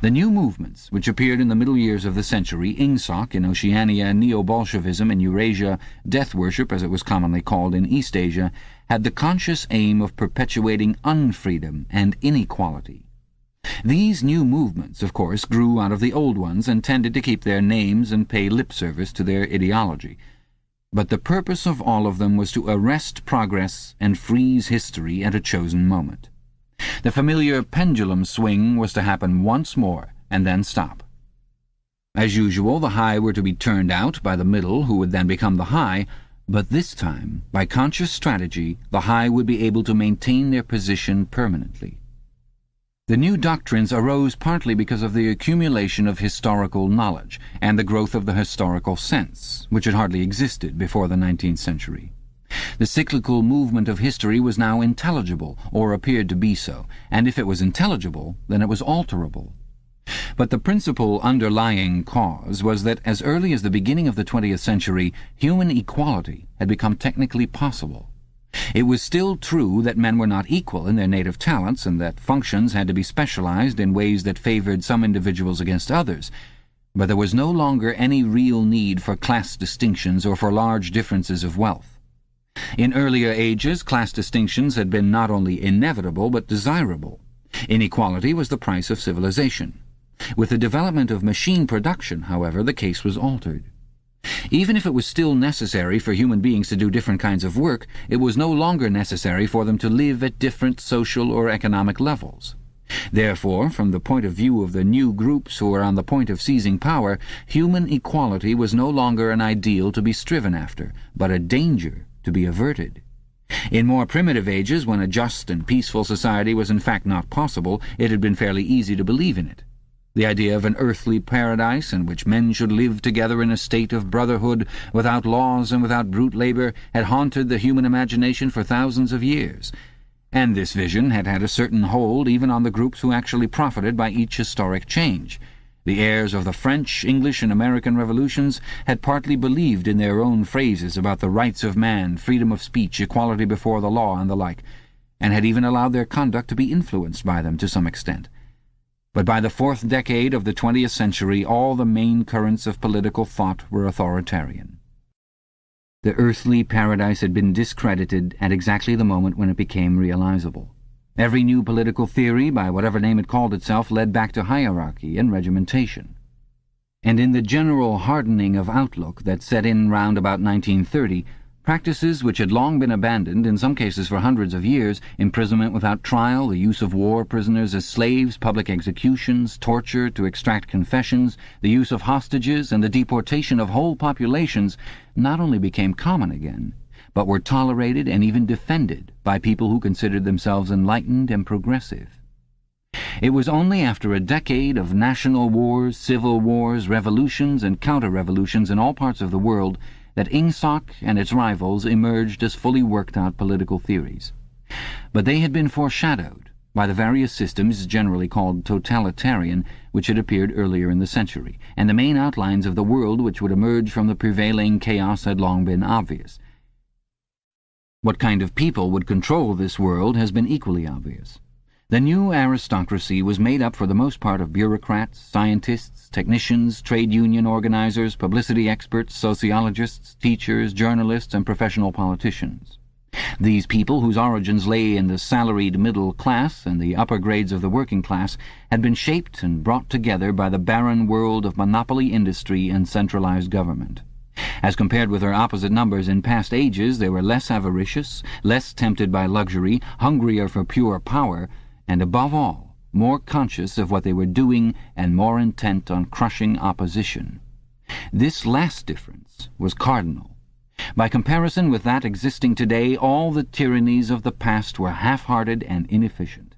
The new movements, which appeared in the middle years of the century, Ingsoc in Oceania, Neo-Bolshevism in Eurasia, death worship, as it was commonly called, in East Asia, had the conscious aim of perpetuating unfreedom and inequality. These new movements, of course, grew out of the old ones and tended to keep their names and pay lip service to their ideology. But the purpose of all of them was to arrest progress and freeze history at a chosen moment. The familiar pendulum swing was to happen once more and then stop. As usual, the high were to be turned out by the middle, who would then become the high, but this time, by conscious strategy, the high would be able to maintain their position permanently. The new doctrines arose partly because of the accumulation of historical knowledge and the growth of the historical sense, which had hardly existed before the 19th century. The cyclical movement of history was now intelligible, or appeared to be so, and if it was intelligible, then it was alterable. But the principal underlying cause was that as early as the beginning of the 20th century, human equality had become technically possible. It was still true that men were not equal in their native talents, and that functions had to be specialized in ways that favored some individuals against others, but there was no longer any real need for class distinctions or for large differences of wealth. In earlier ages, class distinctions had been not only inevitable but desirable. Inequality was the price of civilization. With the development of machine production, however, the case was altered. Even if it was still necessary for human beings to do different kinds of work, it was no longer necessary for them to live at different social or economic levels. Therefore, from the point of view of the new groups who were on the point of seizing power, human equality was no longer an ideal to be striven after, but a danger to be averted. In more primitive ages, when a just and peaceful society was in fact not possible, it had been fairly easy to believe in it. The idea of an earthly paradise in which men should live together in a state of brotherhood, without laws and without brute labor, had haunted the human imagination for thousands of years, and this vision had had a certain hold even on the groups who actually profited by each historic change. The heirs of the French, English, and American revolutions had partly believed in their own phrases about the rights of man, freedom of speech, equality before the law, and the like, and had even allowed their conduct to be influenced by them to some extent. But by the fourth decade of the 20th century, all the main currents of political thought were authoritarian. The earthly paradise had been discredited at exactly the moment when it became realizable. Every new political theory, by whatever name it called itself, led back to hierarchy and regimentation. And in the general hardening of outlook that set in round about 1930, practices which had long been abandoned, in some cases for hundreds of years, imprisonment without trial, the use of war prisoners as slaves, public executions, torture to extract confessions, the use of hostages, and the deportation of whole populations, not only became common again, but were tolerated and even defended by people who considered themselves enlightened and progressive. It was only after a decade of national wars, civil wars, revolutions, and counter-revolutions in all parts of the world that Ingsoc and its rivals emerged as fully worked-out political theories. But they had been foreshadowed by the various systems generally called totalitarian which had appeared earlier in the century, and the main outlines of the world which would emerge from the prevailing chaos had long been obvious. What kind of people would control this world has been equally obvious. The new aristocracy was made up for the most part of bureaucrats, scientists, technicians, trade union organizers, publicity experts, sociologists, teachers, journalists, and professional politicians. These people, whose origins lay in the salaried middle class and the upper grades of the working class, had been shaped and brought together by the barren world of monopoly industry and centralized government. As compared with their opposite numbers in past ages, they were less avaricious, less tempted by luxury, hungrier for pure power, and above all, more conscious of what they were doing and more intent on crushing opposition. This last difference was cardinal. By comparison with that existing today, all the tyrannies of the past were half-hearted and inefficient.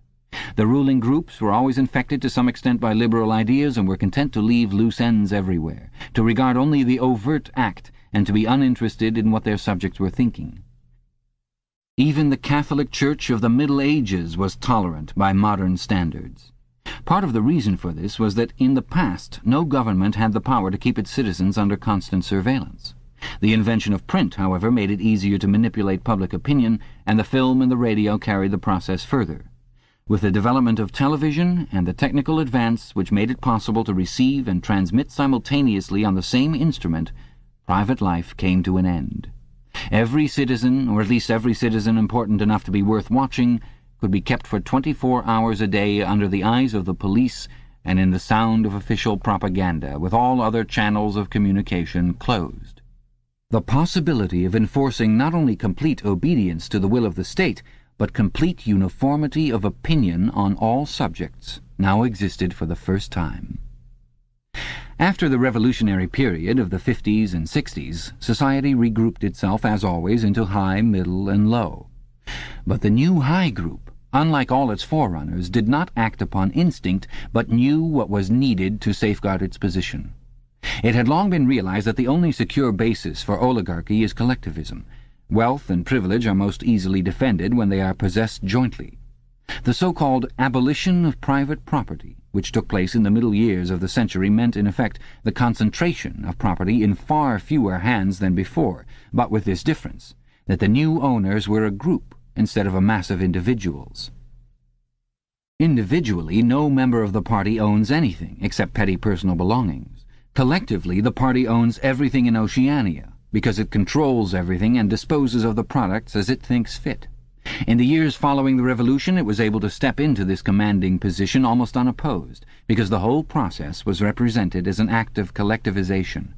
The ruling groups were always infected to some extent by liberal ideas and were content to leave loose ends everywhere, to regard only the overt act and to be uninterested in what their subjects were thinking. Even the Catholic Church of the Middle Ages was tolerant by modern standards. Part of the reason for this was that in the past no government had the power to keep its citizens under constant surveillance. The invention of print, however, made it easier to manipulate public opinion, and the film and the radio carried the process further. With the development of television and the technical advance which made it possible to receive and transmit simultaneously on the same instrument, private life came to an end. Every citizen, or at least every citizen important enough to be worth watching, could be kept for 24 hours a day under the eyes of the police and in the sound of official propaganda, with all other channels of communication closed. The possibility of enforcing not only complete obedience to the will of the state, but complete uniformity of opinion on all subjects now existed for the first time. After the revolutionary period of the 50s and 60s, society regrouped itself, as always, into high, middle, and low. But the new high group, unlike all its forerunners, did not act upon instinct, but knew what was needed to safeguard its position. It had long been realized that the only secure basis for oligarchy is collectivism. Wealth and privilege are most easily defended when they are possessed jointly. The so-called abolition of private property, which took place in the middle years of the century, meant in effect the concentration of property in far fewer hands than before, but with this difference, that the new owners were a group instead of a mass of individuals. Individually, no member of the party owns anything except petty personal belongings. Collectively, the party owns everything in Oceania, because it controls everything and disposes of the products as it thinks fit. In the years following the revolution, it was able to step into this commanding position almost unopposed, because the whole process was represented as an act of collectivization.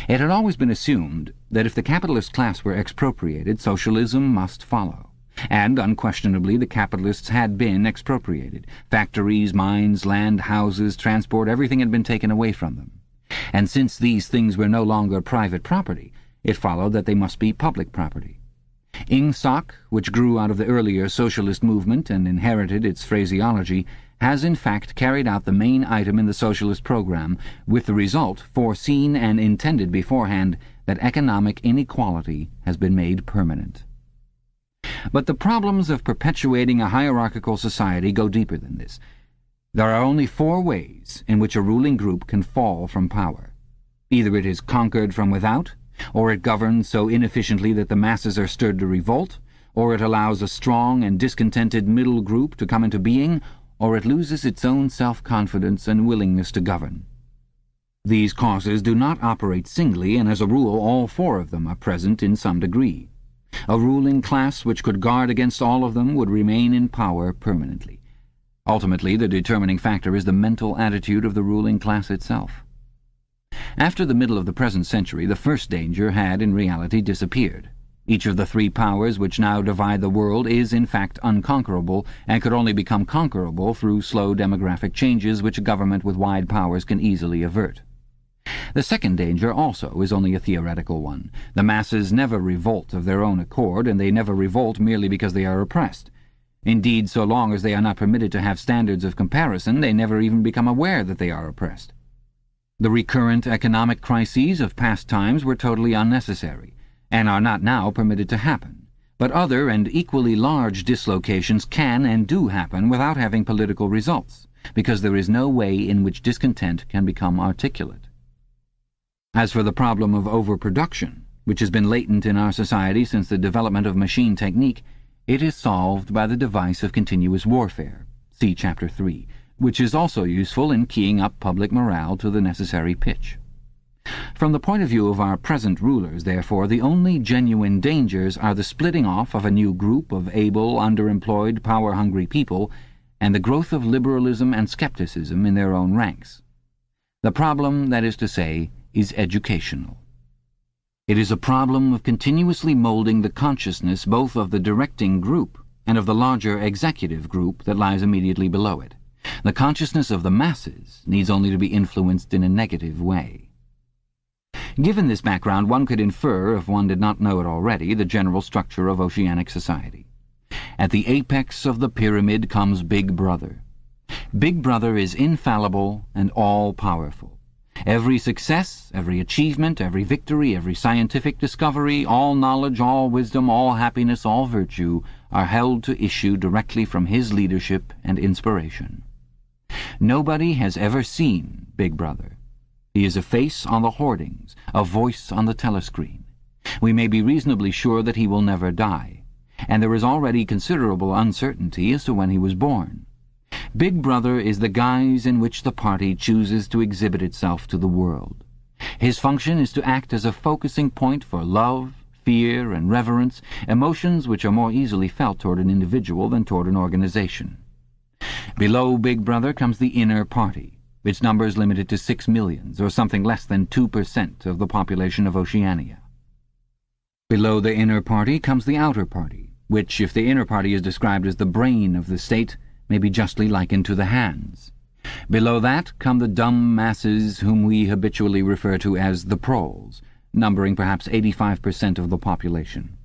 It had always been assumed that if the capitalist class were expropriated, socialism must follow. And, unquestionably, the capitalists had been expropriated. Factories, mines, land, houses, transport, everything had been taken away from them. And since these things were no longer private property, it followed that they must be public property. Ingsoc, which grew out of the earlier socialist movement and inherited its phraseology, has in fact carried out the main item in the socialist program, with the result, foreseen and intended beforehand, that economic inequality has been made permanent. But the problems of perpetuating a hierarchical society go deeper than this. There are only 4 ways in which a ruling group can fall from power. Either it is conquered from without, or it governs so inefficiently that the masses are stirred to revolt, or it allows a strong and discontented middle group to come into being, or it loses its own self-confidence and willingness to govern. These causes do not operate singly, and as a rule all 4 of them are present in some degree. A ruling class which could guard against all of them would remain in power permanently. Ultimately, the determining factor is the mental attitude of the ruling class itself. After the middle of the present century, the first danger had in reality disappeared. Each of the 3 powers which now divide the world is in fact unconquerable, and could only become conquerable through slow demographic changes which a government with wide powers can easily avert. The second danger also is only a theoretical one. The masses never revolt of their own accord, and they never revolt merely because they are oppressed. Indeed, so long as they are not permitted to have standards of comparison, they never even become aware that they are oppressed. The recurrent economic crises of past times were totally unnecessary, and are not now permitted to happen. But other and equally large dislocations can and do happen without having political results, because there is no way in which discontent can become articulate. As for the problem of overproduction, which has been latent in our society since the development of machine technique, it is solved by the device of continuous warfare, see Chapter 3, which is also useful in keying up public morale to the necessary pitch. From the point of view of our present rulers, therefore, the only genuine dangers are the splitting off of a new group of able, underemployed, power-hungry people, and the growth of liberalism and skepticism in their own ranks. The problem, that is to say, is educational. It is a problem of continuously molding the consciousness both of the directing group and of the larger executive group that lies immediately below it. The consciousness of the masses needs only to be influenced in a negative way. Given this background, one could infer, if one did not know it already, the general structure of oceanic society. At the apex of the pyramid comes Big Brother. Big Brother is infallible and all-powerful. Every success, every achievement, every victory, every scientific discovery, all knowledge, all wisdom, all happiness, all virtue are held to issue directly from his leadership and inspiration. Nobody has ever seen Big Brother. He is a face on the hoardings, a voice on the telescreen. We may be reasonably sure that he will never die, and there is already considerable uncertainty as to when he was born. Big Brother is the guise in which the party chooses to exhibit itself to the world. His function is to act as a focusing point for love, fear, and reverence, emotions which are more easily felt toward an individual than toward an organization. Below Big Brother comes the inner party, its numbers limited to 6 millions, or something less than 2% of the population of Oceania. Below the inner party comes the outer party, which, if the inner party is described as the brain of the state, may be justly likened to the hands. Below that come the dumb masses whom we habitually refer to as the proles, numbering perhaps 85% of the population.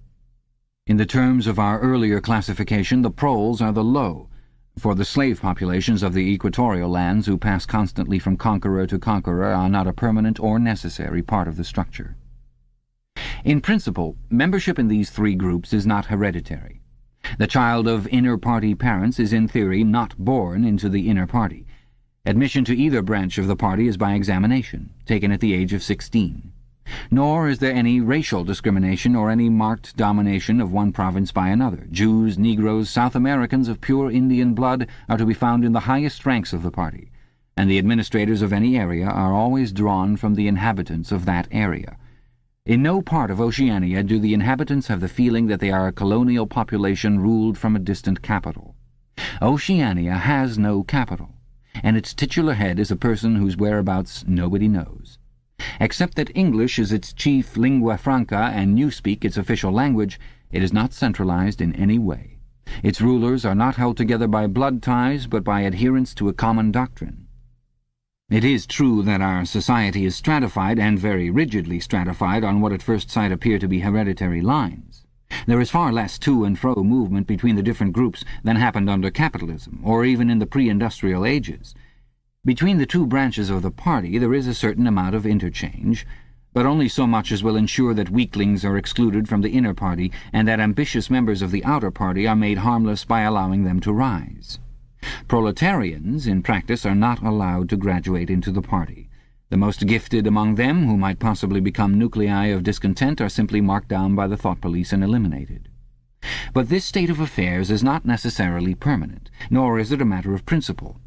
In the terms of our earlier classification, the proles are the low, for the slave populations of the equatorial lands who pass constantly from conqueror to conqueror are not a permanent or necessary part of the structure. In principle, membership in these three groups is not hereditary. The child of inner-party parents is in theory not born into the inner party. Admission to either branch of the party is by examination, taken at the age of 16. Nor is there any racial discrimination or any marked domination of one province by another. Jews, Negroes, South Americans of pure Indian blood are to be found in the highest ranks of the party, and the administrators of any area are always drawn from the inhabitants of that area. In no part of Oceania do the inhabitants have the feeling that they are a colonial population ruled from a distant capital. Oceania has no capital, and its titular head is a person whose whereabouts nobody knows. Except that English is its chief lingua franca and Newspeak its official language, it is not centralized in any way. Its rulers are not held together by blood ties, but by adherence to a common doctrine. It is true that our society is stratified, and very rigidly stratified, on what at first sight appear to be hereditary lines. There is far less to and fro movement between the different groups than happened under capitalism, or even in the pre-industrial ages. Between the two branches of the party there is a certain amount of interchange, but only so much as will ensure that weaklings are excluded from the inner party, and that ambitious members of the outer party are made harmless by allowing them to rise. Proletarians, in practice, are not allowed to graduate into the party. The most gifted among them, who might possibly become nuclei of discontent, are simply marked down by the thought police and eliminated. But this state of affairs is not necessarily permanent, nor is it a matter of principle.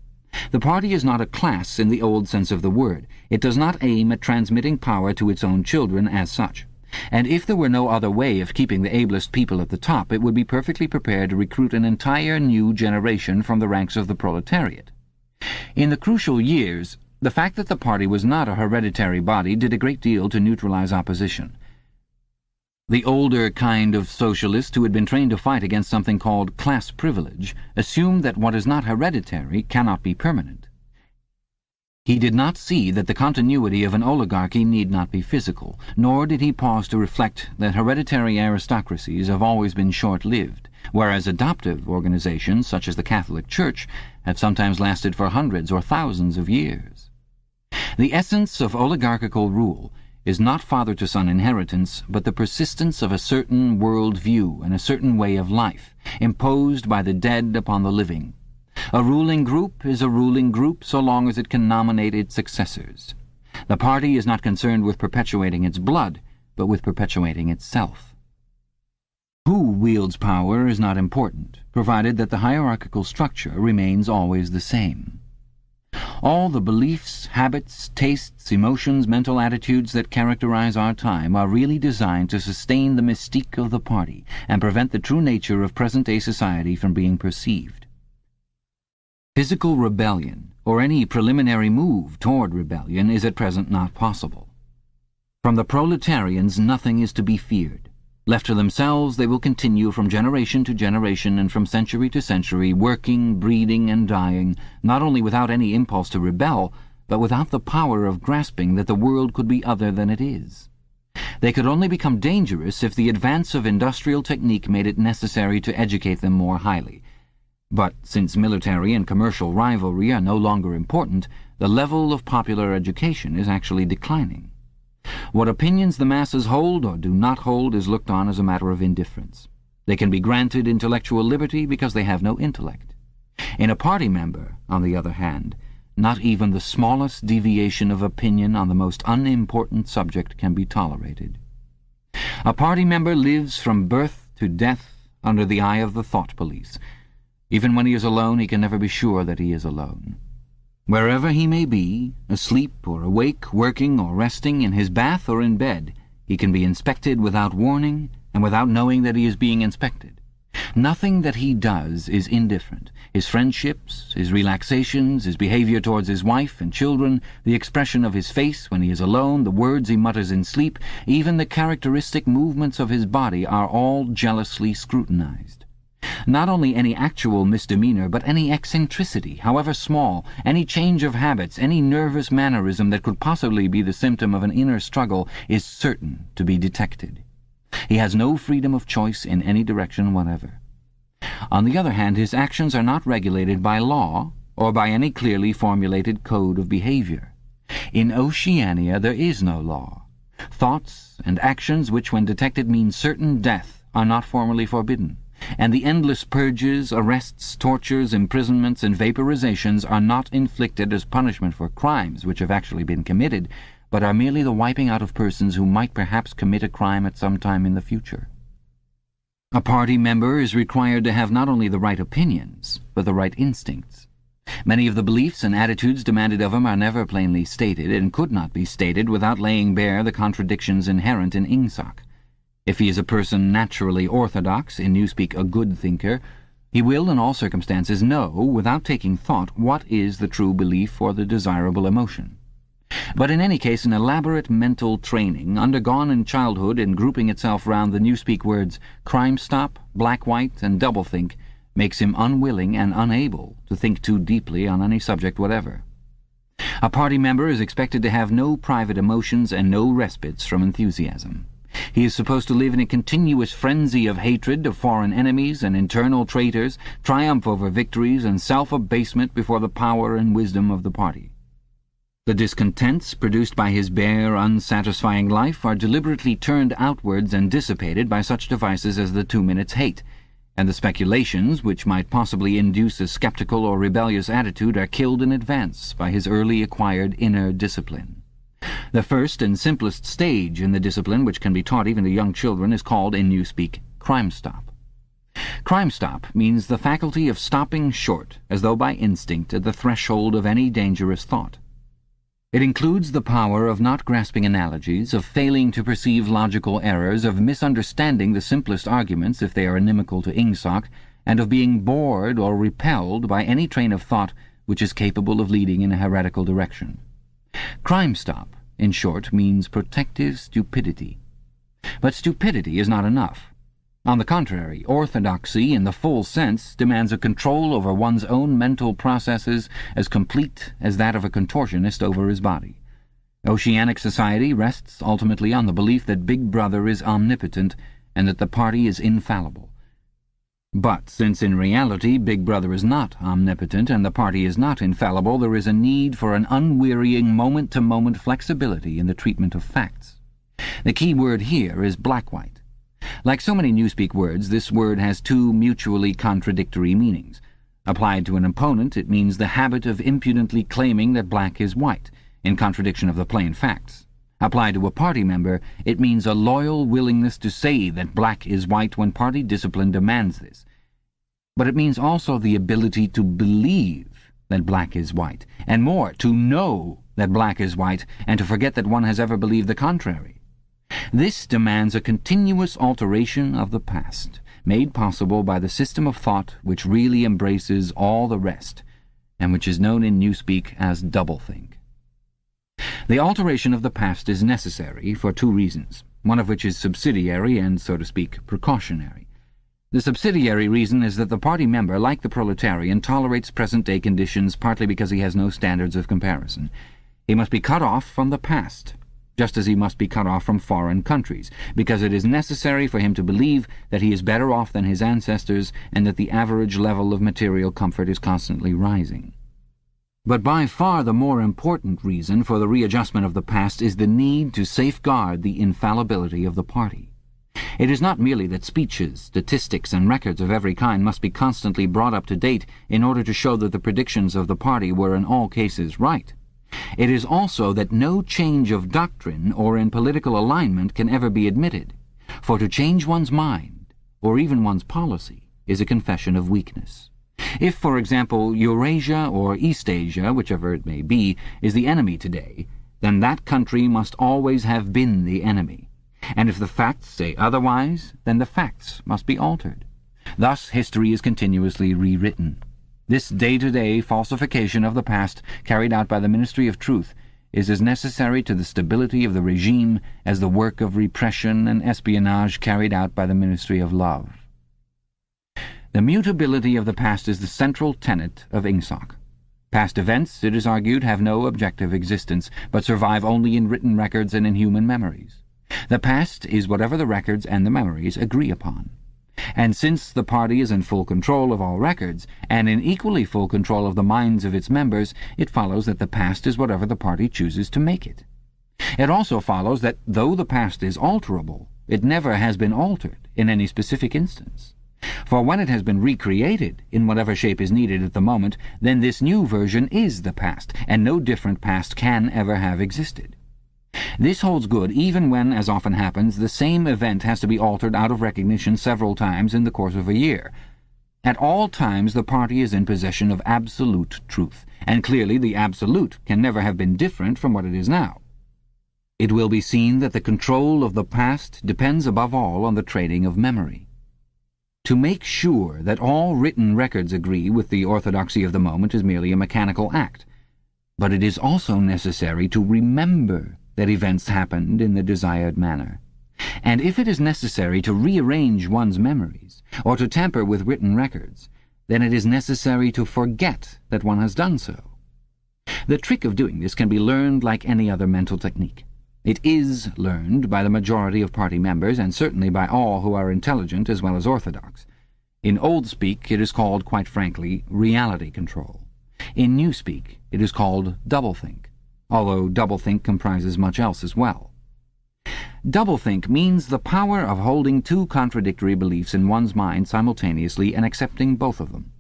The party is not a class in the old sense of the word. It does not aim at transmitting power to its own children as such. And if there were no other way of keeping the ablest people at the top, it would be perfectly prepared to recruit an entire new generation from the ranks of the proletariat. In the crucial years, the fact that the party was not a hereditary body did a great deal to neutralize opposition. The older kind of socialists who had been trained to fight against something called class privilege assumed that what is not hereditary cannot be permanent. He did not see that the continuity of an oligarchy need not be physical, nor did he pause to reflect that hereditary aristocracies have always been short-lived, whereas adoptive organizations, such as the Catholic Church, have sometimes lasted for hundreds or thousands of years. The essence of oligarchical rule is not father-to-son inheritance, but the persistence of a certain world view and a certain way of life, imposed by the dead upon the living. A ruling group is a ruling group so long as it can nominate its successors. The party is not concerned with perpetuating its blood, but with perpetuating itself. Who wields power is not important, provided that the hierarchical structure remains always the same. All the beliefs, habits, tastes, emotions, mental attitudes that characterize our time are really designed to sustain the mystique of the party and prevent the true nature of present-day society from being perceived. Physical rebellion, or any preliminary move toward rebellion, is at present not possible. From the proletarians nothing is to be feared. Left to themselves, they will continue from generation to generation and from century to century, working, breeding, and dying, not only without any impulse to rebel, but without the power of grasping that the world could be other than it is. They could only become dangerous if the advance of industrial technique made it necessary to educate them more highly. But since military and commercial rivalry are no longer important, the level of popular education is actually declining. What opinions the masses hold or do not hold is looked on as a matter of indifference. They can be granted intellectual liberty because they have no intellect. In a party member, on the other hand, not even the smallest deviation of opinion on the most unimportant subject can be tolerated. A party member lives from birth to death under the eye of the thought police. Even when he is alone, he can never be sure that he is alone. Wherever he may be, asleep or awake, working or resting, in his bath or in bed, he can be inspected without warning and without knowing that he is being inspected. Nothing that he does is indifferent. His friendships, his relaxations, his behavior towards his wife and children, the expression of his face when he is alone, the words he mutters in sleep, even the characteristic movements of his body are all jealously scrutinized. Not only any actual misdemeanor, but any eccentricity, however small, any change of habits, any nervous mannerism that could possibly be the symptom of an inner struggle is certain to be detected. He has no freedom of choice in any direction whatever. On the other hand, his actions are not regulated by law or by any clearly formulated code of behavior. In Oceania there is no law. Thoughts and actions which, when detected, mean certain death are not formally forbidden, and the endless purges, arrests, tortures, imprisonments, and vaporizations are not inflicted as punishment for crimes which have actually been committed, but are merely the wiping out of persons who might perhaps commit a crime at some time in the future. A party member is required to have not only the right opinions, but the right instincts. Many of the beliefs and attitudes demanded of him are never plainly stated, and could not be stated without laying bare the contradictions inherent in ingsoc. If he is a person naturally orthodox, in Newspeak a good thinker, he will in all circumstances know, without taking thought, what is the true belief or the desirable emotion. But in any case, an elaborate mental training, undergone in childhood and grouping itself round the Newspeak words crime stop, black-white, and doublethink, makes him unwilling and unable to think too deeply on any subject whatever. A party member is expected to have no private emotions and no respites from enthusiasm. He is supposed to live in a continuous frenzy of hatred of foreign enemies and internal traitors, triumph over victories, and self-abasement before the power and wisdom of the party. The discontents produced by his bare, unsatisfying life are deliberately turned outwards and dissipated by such devices as the 2 minutes hate, and the speculations which might possibly induce a sceptical or rebellious attitude are killed in advance by his early acquired inner discipline. The first and simplest stage in the discipline, which can be taught even to young children, is called, in Newspeak, crime stop. Crime stop means the faculty of stopping short, as though by instinct, at the threshold of any dangerous thought. It includes the power of not grasping analogies, of failing to perceive logical errors, of misunderstanding the simplest arguments if they are inimical to ingsoc, and of being bored or repelled by any train of thought which is capable of leading in a heretical direction. Crime stop, in short, means protective stupidity. But stupidity is not enough. On the contrary, orthodoxy, in the full sense, demands a control over one's own mental processes as complete as that of a contortionist over his body. Oceanic society rests ultimately on the belief that Big Brother is omnipotent and that the party is infallible. But since in reality Big Brother is not omnipotent and the party is not infallible, there is a need for an unwearying moment-to-moment flexibility in the treatment of facts. The key word here is black-white. Like so many Newspeak words, this word has two mutually contradictory meanings. Applied to an opponent, it means the habit of impudently claiming that black is white, in contradiction of the plain facts. Applied to a party member, it means a loyal willingness to say that black is white when party discipline demands this. But it means also the ability to believe that black is white, and more, to know that black is white, and to forget that one has ever believed the contrary. This demands a continuous alteration of the past, made possible by the system of thought which really embraces all the rest, and which is known in Newspeak as doublethink. The alteration of the past is necessary for two reasons, one of which is subsidiary and, so to speak, precautionary. The subsidiary reason is that the party member, like the proletarian, tolerates present-day conditions partly because he has no standards of comparison. He must be cut off from the past, just as he must be cut off from foreign countries, because it is necessary for him to believe that he is better off than his ancestors and that the average level of material comfort is constantly rising. But by far the more important reason for the readjustment of the past is the need to safeguard the infallibility of the party. It is not merely that speeches, statistics, and records of every kind must be constantly brought up to date in order to show that the predictions of the party were in all cases right. It is also that no change of doctrine or in political alignment can ever be admitted, for to change one's mind, or even one's policy, is a confession of weakness. If, for example, Eurasia or Eastasia, whichever it may be, is the enemy today, then that country must always have been the enemy, and if the facts say otherwise, then the facts must be altered. Thus history is continuously rewritten. This day-to-day falsification of the past, carried out by the Ministry of Truth, is as necessary to the stability of the regime as the work of repression and espionage carried out by the Ministry of Love. The mutability of the past is the central tenet of Ingsoc. Past events, it is argued, have no objective existence, but survive only in written records and in human memories. The past is whatever the records and the memories agree upon. And since the party is in full control of all records, and in equally full control of the minds of its members, it follows that the past is whatever the party chooses to make it. It also follows that, though the past is alterable, it never has been altered in any specific instance. For when it has been recreated in whatever shape is needed at the moment, then this new version is the past, and no different past can ever have existed. This holds good even when, as often happens, the same event has to be altered out of recognition several times in the course of a year. At all times the party is in possession of absolute truth, and clearly the absolute can never have been different from what it is now. It will be seen that the control of the past depends above all on the training of memory. To make sure that all written records agree with the orthodoxy of the moment is merely a mechanical act, but it is also necessary to remember that events happened in the desired manner. And if it is necessary to rearrange one's memories, or to tamper with written records, then it is necessary to forget that one has done so. The trick of doing this can be learned like any other mental technique. It is learned by the majority of party members, and certainly by all who are intelligent as well as orthodox. In old speak it is called, quite frankly, reality control. In new speak it is called doublethink, although doublethink comprises much else as well. Doublethink means the power of holding two contradictory beliefs in one's mind simultaneously and accepting both of them.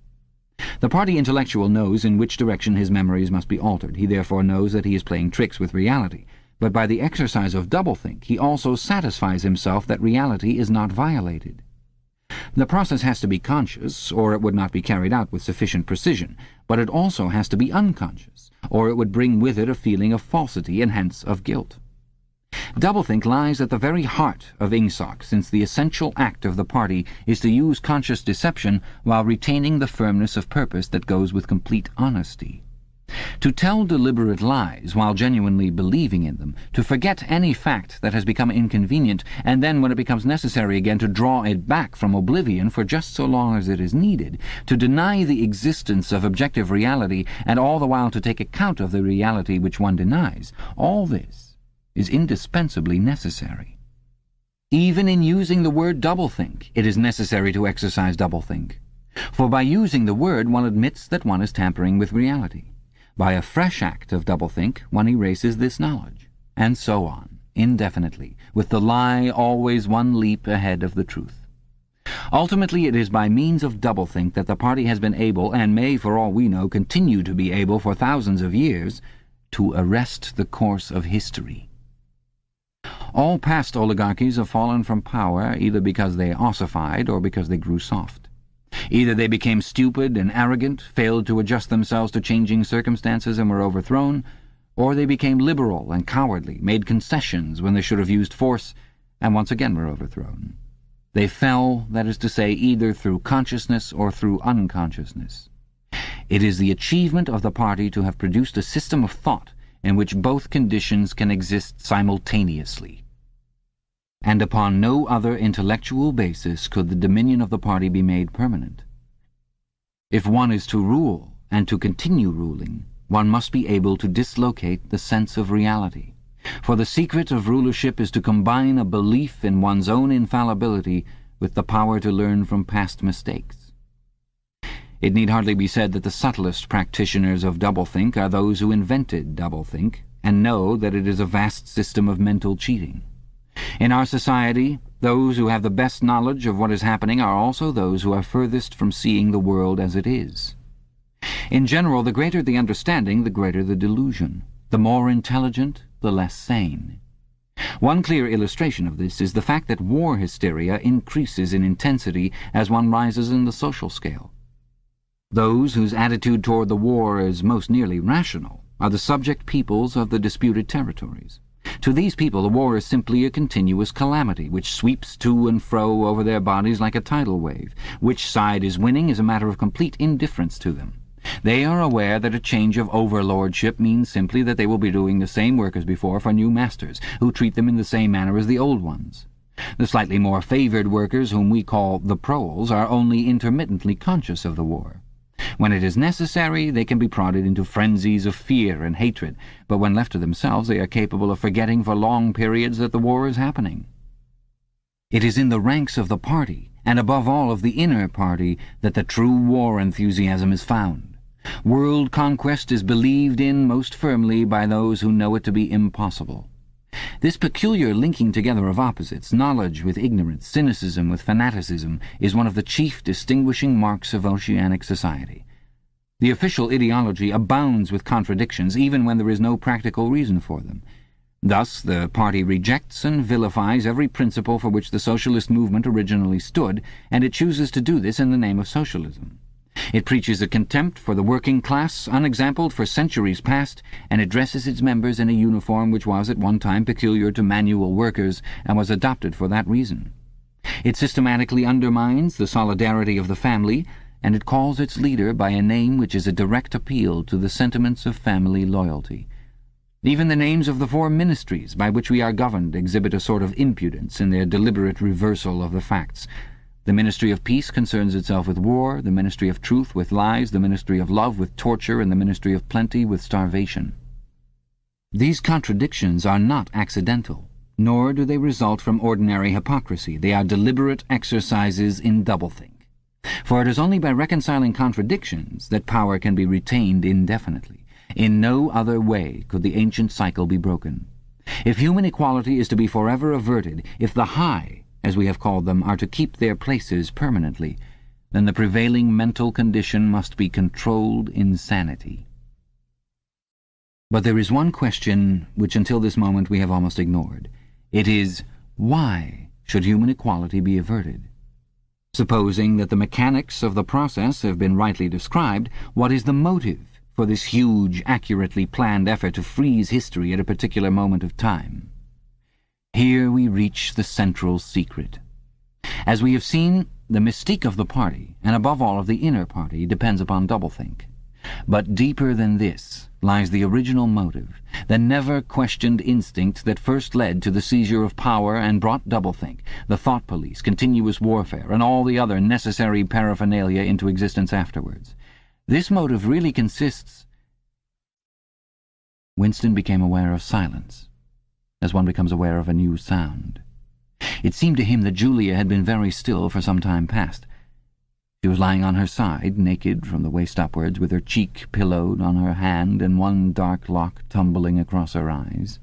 The party intellectual knows in which direction his memories must be altered. He therefore knows that he is playing tricks with reality. But by the exercise of doublethink, he also satisfies himself that reality is not violated. The process has to be conscious, or it would not be carried out with sufficient precision, but it also has to be unconscious, or it would bring with it a feeling of falsity and hence of guilt. Doublethink lies at the very heart of Ingsoc, since the essential act of the party is to use conscious deception while retaining the firmness of purpose that goes with complete honesty. To tell deliberate lies while genuinely believing in them, to forget any fact that has become inconvenient, and then, when it becomes necessary again, to draw it back from oblivion for just so long as it is needed, to deny the existence of objective reality, and all the while to take account of the reality which one denies, all this is indispensably necessary. Even in using the word doublethink, it is necessary to exercise doublethink. For by using the word, one admits that one is tampering with reality. By a fresh act of doublethink, one erases this knowledge, and so on, indefinitely, with the lie always one leap ahead of the truth. Ultimately, it is by means of doublethink that the party has been able, and may, for all we know, continue to be able for thousands of years, to arrest the course of history. All past oligarchies have fallen from power either because they ossified or because they grew soft. Either they became stupid and arrogant, failed to adjust themselves to changing circumstances and were overthrown, or they became liberal and cowardly, made concessions when they should have used force, and once again were overthrown. They fell, that is to say, either through consciousness or through unconsciousness. It is the achievement of the party to have produced a system of thought in which both conditions can exist simultaneously. And upon no other intellectual basis could the dominion of the party be made permanent. If one is to rule, and to continue ruling, one must be able to dislocate the sense of reality. For the secret of rulership is to combine a belief in one's own infallibility with the power to learn from past mistakes. It need hardly be said that the subtlest practitioners of doublethink are those who invented doublethink, and know that it is a vast system of mental cheating. In our society, those who have the best knowledge of what is happening are also those who are furthest from seeing the world as it is. In general, the greater the understanding, the greater the delusion. The more intelligent, the less sane. One clear illustration of this is the fact that war hysteria increases in intensity as one rises in the social scale. Those whose attitude toward the war is most nearly rational are the subject peoples of the disputed territories. To these people the war is simply a continuous calamity which sweeps to and fro over their bodies like a tidal wave. Which side is winning is a matter of complete indifference to them. They are aware that a change of overlordship means simply that they will be doing the same work as before for new masters, who treat them in the same manner as the old ones. The slightly more favoured workers, whom we call the proles, are only intermittently conscious of the war. When it is necessary, they can be prodded into frenzies of fear and hatred, but when left to themselves, they are capable of forgetting for long periods that the war is happening. It is in the ranks of the party, and above all of the inner party, that the true war enthusiasm is found. World conquest is believed in most firmly by those who know it to be impossible. This peculiar linking together of opposites, knowledge with ignorance, cynicism with fanaticism, is one of the chief distinguishing marks of oceanic society. The official ideology abounds with contradictions, even when there is no practical reason for them. Thus, the party rejects and vilifies every principle for which the socialist movement originally stood, and it chooses to do this in the name of socialism. It preaches a contempt for the working class, unexampled for centuries past, and it dresses its members in a uniform which was at one time peculiar to manual workers, and was adopted for that reason. It systematically undermines the solidarity of the family, and it calls its leader by a name which is a direct appeal to the sentiments of family loyalty. Even the names of the 4 ministries by which we are governed exhibit a sort of impudence in their deliberate reversal of the facts. The Ministry of Peace concerns itself with war, the Ministry of Truth with lies, the Ministry of Love with torture, and the Ministry of Plenty with starvation. These contradictions are not accidental, nor do they result from ordinary hypocrisy. They are deliberate exercises in doublethink. For it is only by reconciling contradictions that power can be retained indefinitely. In no other way could the ancient cycle be broken. If human equality is to be forever averted, if the high, as we have called them, are to keep their places permanently, then the prevailing mental condition must be controlled insanity. But there is one question which until this moment we have almost ignored. It is, why should human equality be averted? Supposing that the mechanics of the process have been rightly described, what is the motive for this huge, accurately planned effort to freeze history at a particular moment of time? Here we reach the central secret. As we have seen, the mystique of the party, and above all of the inner party, depends upon doublethink. But deeper than this lies the original motive, the never-questioned instinct that first led to the seizure of power and brought doublethink, the thought police, continuous warfare, and all the other necessary paraphernalia into existence afterwards. This motive really consists... Winston became aware of silence, as one becomes aware of a new sound. It seemed to him that Julia had been very still for some time past. She was lying on her side, naked from the waist upwards, with her cheek pillowed on her hand and one dark lock tumbling across her eyes.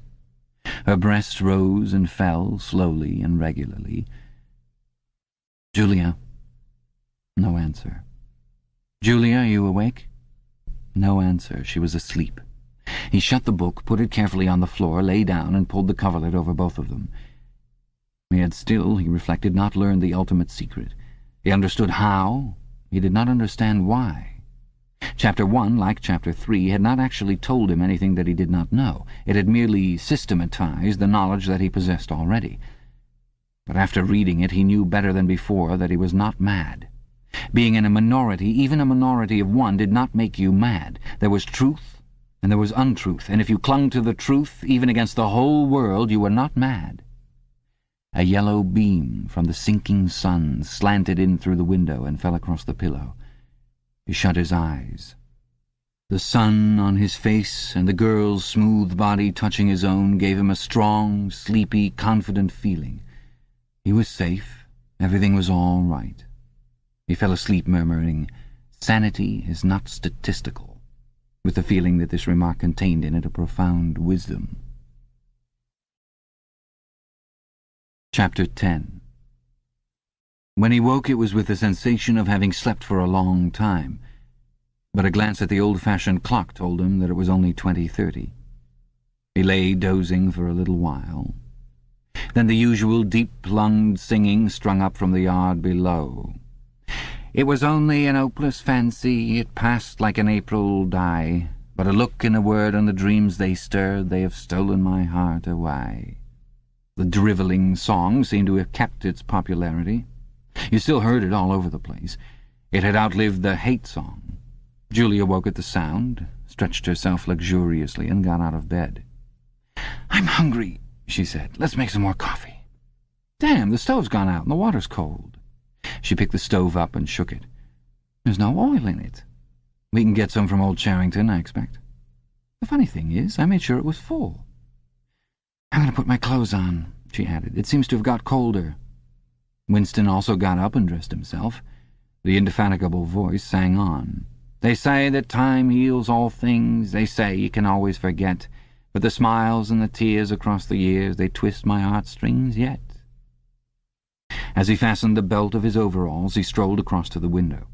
Her breast rose and fell slowly and regularly. "Julia." No answer. "Julia, are you awake?" No answer. She was asleep. He shut the book, put it carefully on the floor, lay down, and pulled the coverlet over both of them. He had still, he reflected, not learned the ultimate secret. He understood how. He did not understand why. Chapter 1, like Chapter 3, had not actually told him anything that he did not know. It had merely systematized the knowledge that he possessed already. But after reading it, he knew better than before that he was not mad. Being in a minority, even a minority of one, did not make you mad. There was truth, and there was untruth, and if you clung to the truth, even against the whole world, you were not mad. A yellow beam from the sinking sun slanted in through the window and fell across the pillow. He shut his eyes. The sun on his face and the girl's smooth body touching his own gave him a strong, sleepy, confident feeling. He was safe. Everything was all right. He fell asleep murmuring, "Sanity is not statistical," with the feeling that this remark contained in it a profound wisdom. Chapter 10. When he woke, it was with the sensation of having slept for a long time, but a glance at the old-fashioned clock told him that it was only 20:30. He lay dozing for a little while. Then the usual deep-lunged singing strung up from the yard below. It was only an hopeless fancy, it passed like an April dye, but a look and a word and the dreams they stirred, they have stolen my heart away. The drivelling song seemed to have kept its popularity. You still heard it all over the place. It had outlived the hate song. Julia woke at the sound, stretched herself luxuriously, and got out of bed. "I'm hungry," she said. "Let's make some more coffee." Damn, the stove's gone out and the water's cold. She picked the stove up and shook it. There's no oil in it. We can get some from old Charrington, I expect. The funny thing is, I made sure it was full. I'm going to put my clothes on, she added. It seems to have got colder. Winston also got up and dressed himself. The indefatigable voice sang on. They say that time heals all things. They say you can always forget. But the smiles and the tears across the years, they twist my heartstrings yet. As he fastened the belt of his overalls, he strolled across to the window.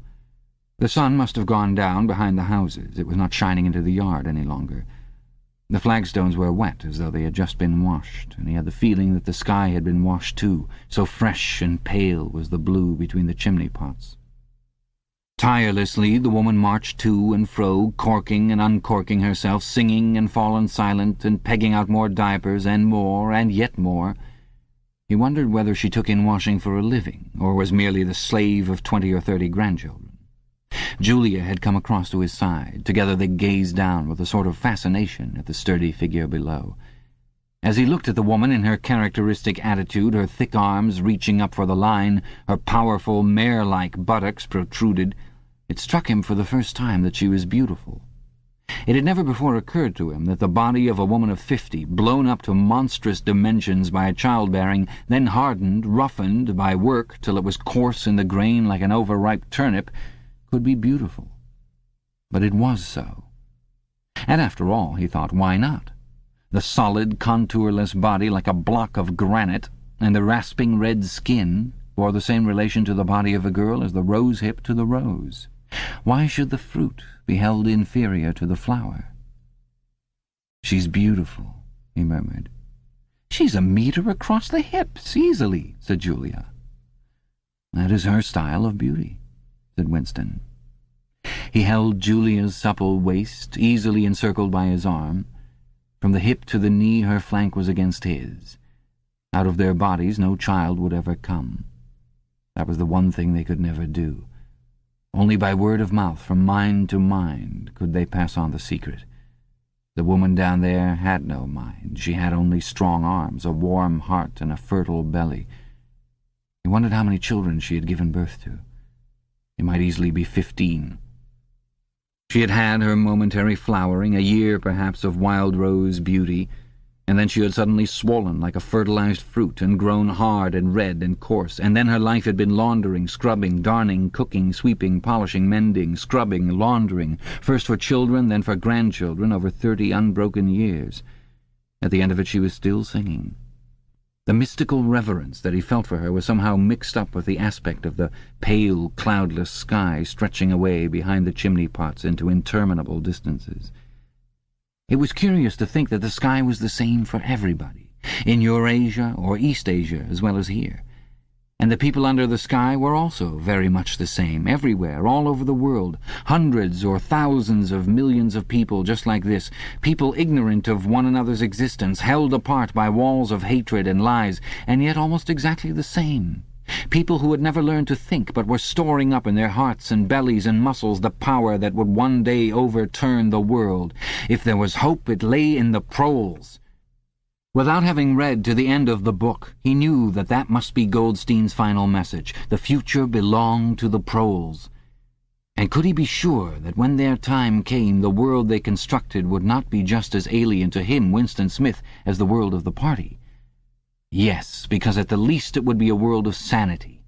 The sun must have gone down behind the houses. It was not shining into the yard any longer. The flagstones were wet, as though they had just been washed, and he had the feeling that the sky had been washed too, so fresh and pale was the blue between the chimney-pots. Tirelessly the woman marched to and fro, corking and uncorking herself, singing and fallen silent, and pegging out more diapers, and yet more. He wondered whether she took in washing for a living, or was merely the slave of 20 or 30 grandchildren. Julia had come across to his side. Together they gazed down with a sort of fascination at the sturdy figure below. As he looked at the woman in her characteristic attitude, her thick arms reaching up for the line, her powerful mare-like buttocks protruded, it struck him for the first time that she was beautiful. It had never before occurred to him that the body of a woman of 50, blown up to monstrous dimensions by childbearing, then hardened, roughened by work till it was coarse in the grain like an overripe turnip, could be beautiful. But it was so. And after all, he thought, why not? The solid, contourless body like a block of granite, and the rasping red skin, bore the same relation to the body of a girl as the rose hip to the rose. Why should the fruit be held inferior to the flower? "She's beautiful," he murmured. "She's a metre across the hips, easily," said Julia. "That is her style of beauty," said Winston. He held Julia's supple waist, easily encircled by his arm. From the hip to the knee her flank was against his. Out of their bodies no child would ever come. That was the one thing they could never do. Only by word of mouth, from mind to mind, could they pass on the secret. The woman down there had no mind. She had only strong arms, a warm heart, and a fertile belly. He wondered how many children she had given birth to. It might easily be 15. She had had her momentary flowering, a year perhaps of wild rose beauty, and then she had suddenly swollen like a fertilized fruit and grown hard and red and coarse, and then her life had been laundering, scrubbing, darning, cooking, sweeping, polishing, mending, scrubbing, laundering, first for children, then for grandchildren, over 30 unbroken years. At the end of it she was still singing. The mystical reverence that he felt for her was somehow mixed up with the aspect of the pale, cloudless sky stretching away behind the chimney-pots into interminable distances. It was curious to think that the sky was the same for everybody, in Eurasia or East Asia as well as here. And the people under the sky were also very much the same, everywhere, all over the world. Hundreds or thousands of millions of people just like this, people ignorant of one another's existence, held apart by walls of hatred and lies, and yet almost exactly the same. People who had never learned to think, but were storing up in their hearts and bellies and muscles the power that would one day overturn the world. If there was hope, it lay in the proles. Without having read to the end of the book, he knew that that must be Goldstein's final message. The future belonged to the proles. And could he be sure that when their time came, the world they constructed would not be just as alien to him, Winston Smith, as the world of the party? Yes, because at the least it would be a world of sanity.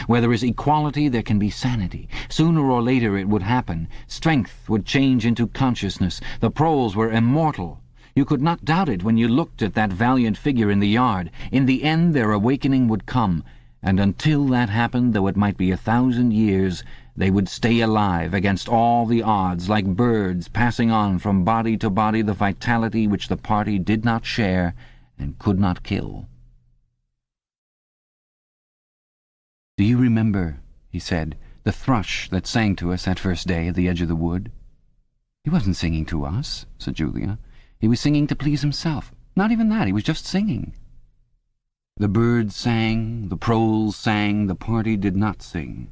Where there is equality, there can be sanity. Sooner or later it would happen. Strength would change into consciousness. The proles were immortal. You could not doubt it when you looked at that valiant figure in the yard. In the end their awakening would come, and until that happened, though it might be 1,000 years, they would stay alive against all the odds, like birds passing on from body to body the vitality which the party did not share and could not kill. "Do you remember," he said, "the thrush that sang to us that first day at the edge of the wood?" "He wasn't singing to us," said Julia. "He was singing to please himself. Not even that, he was just singing." The birds sang, the proles sang, the party did not sing.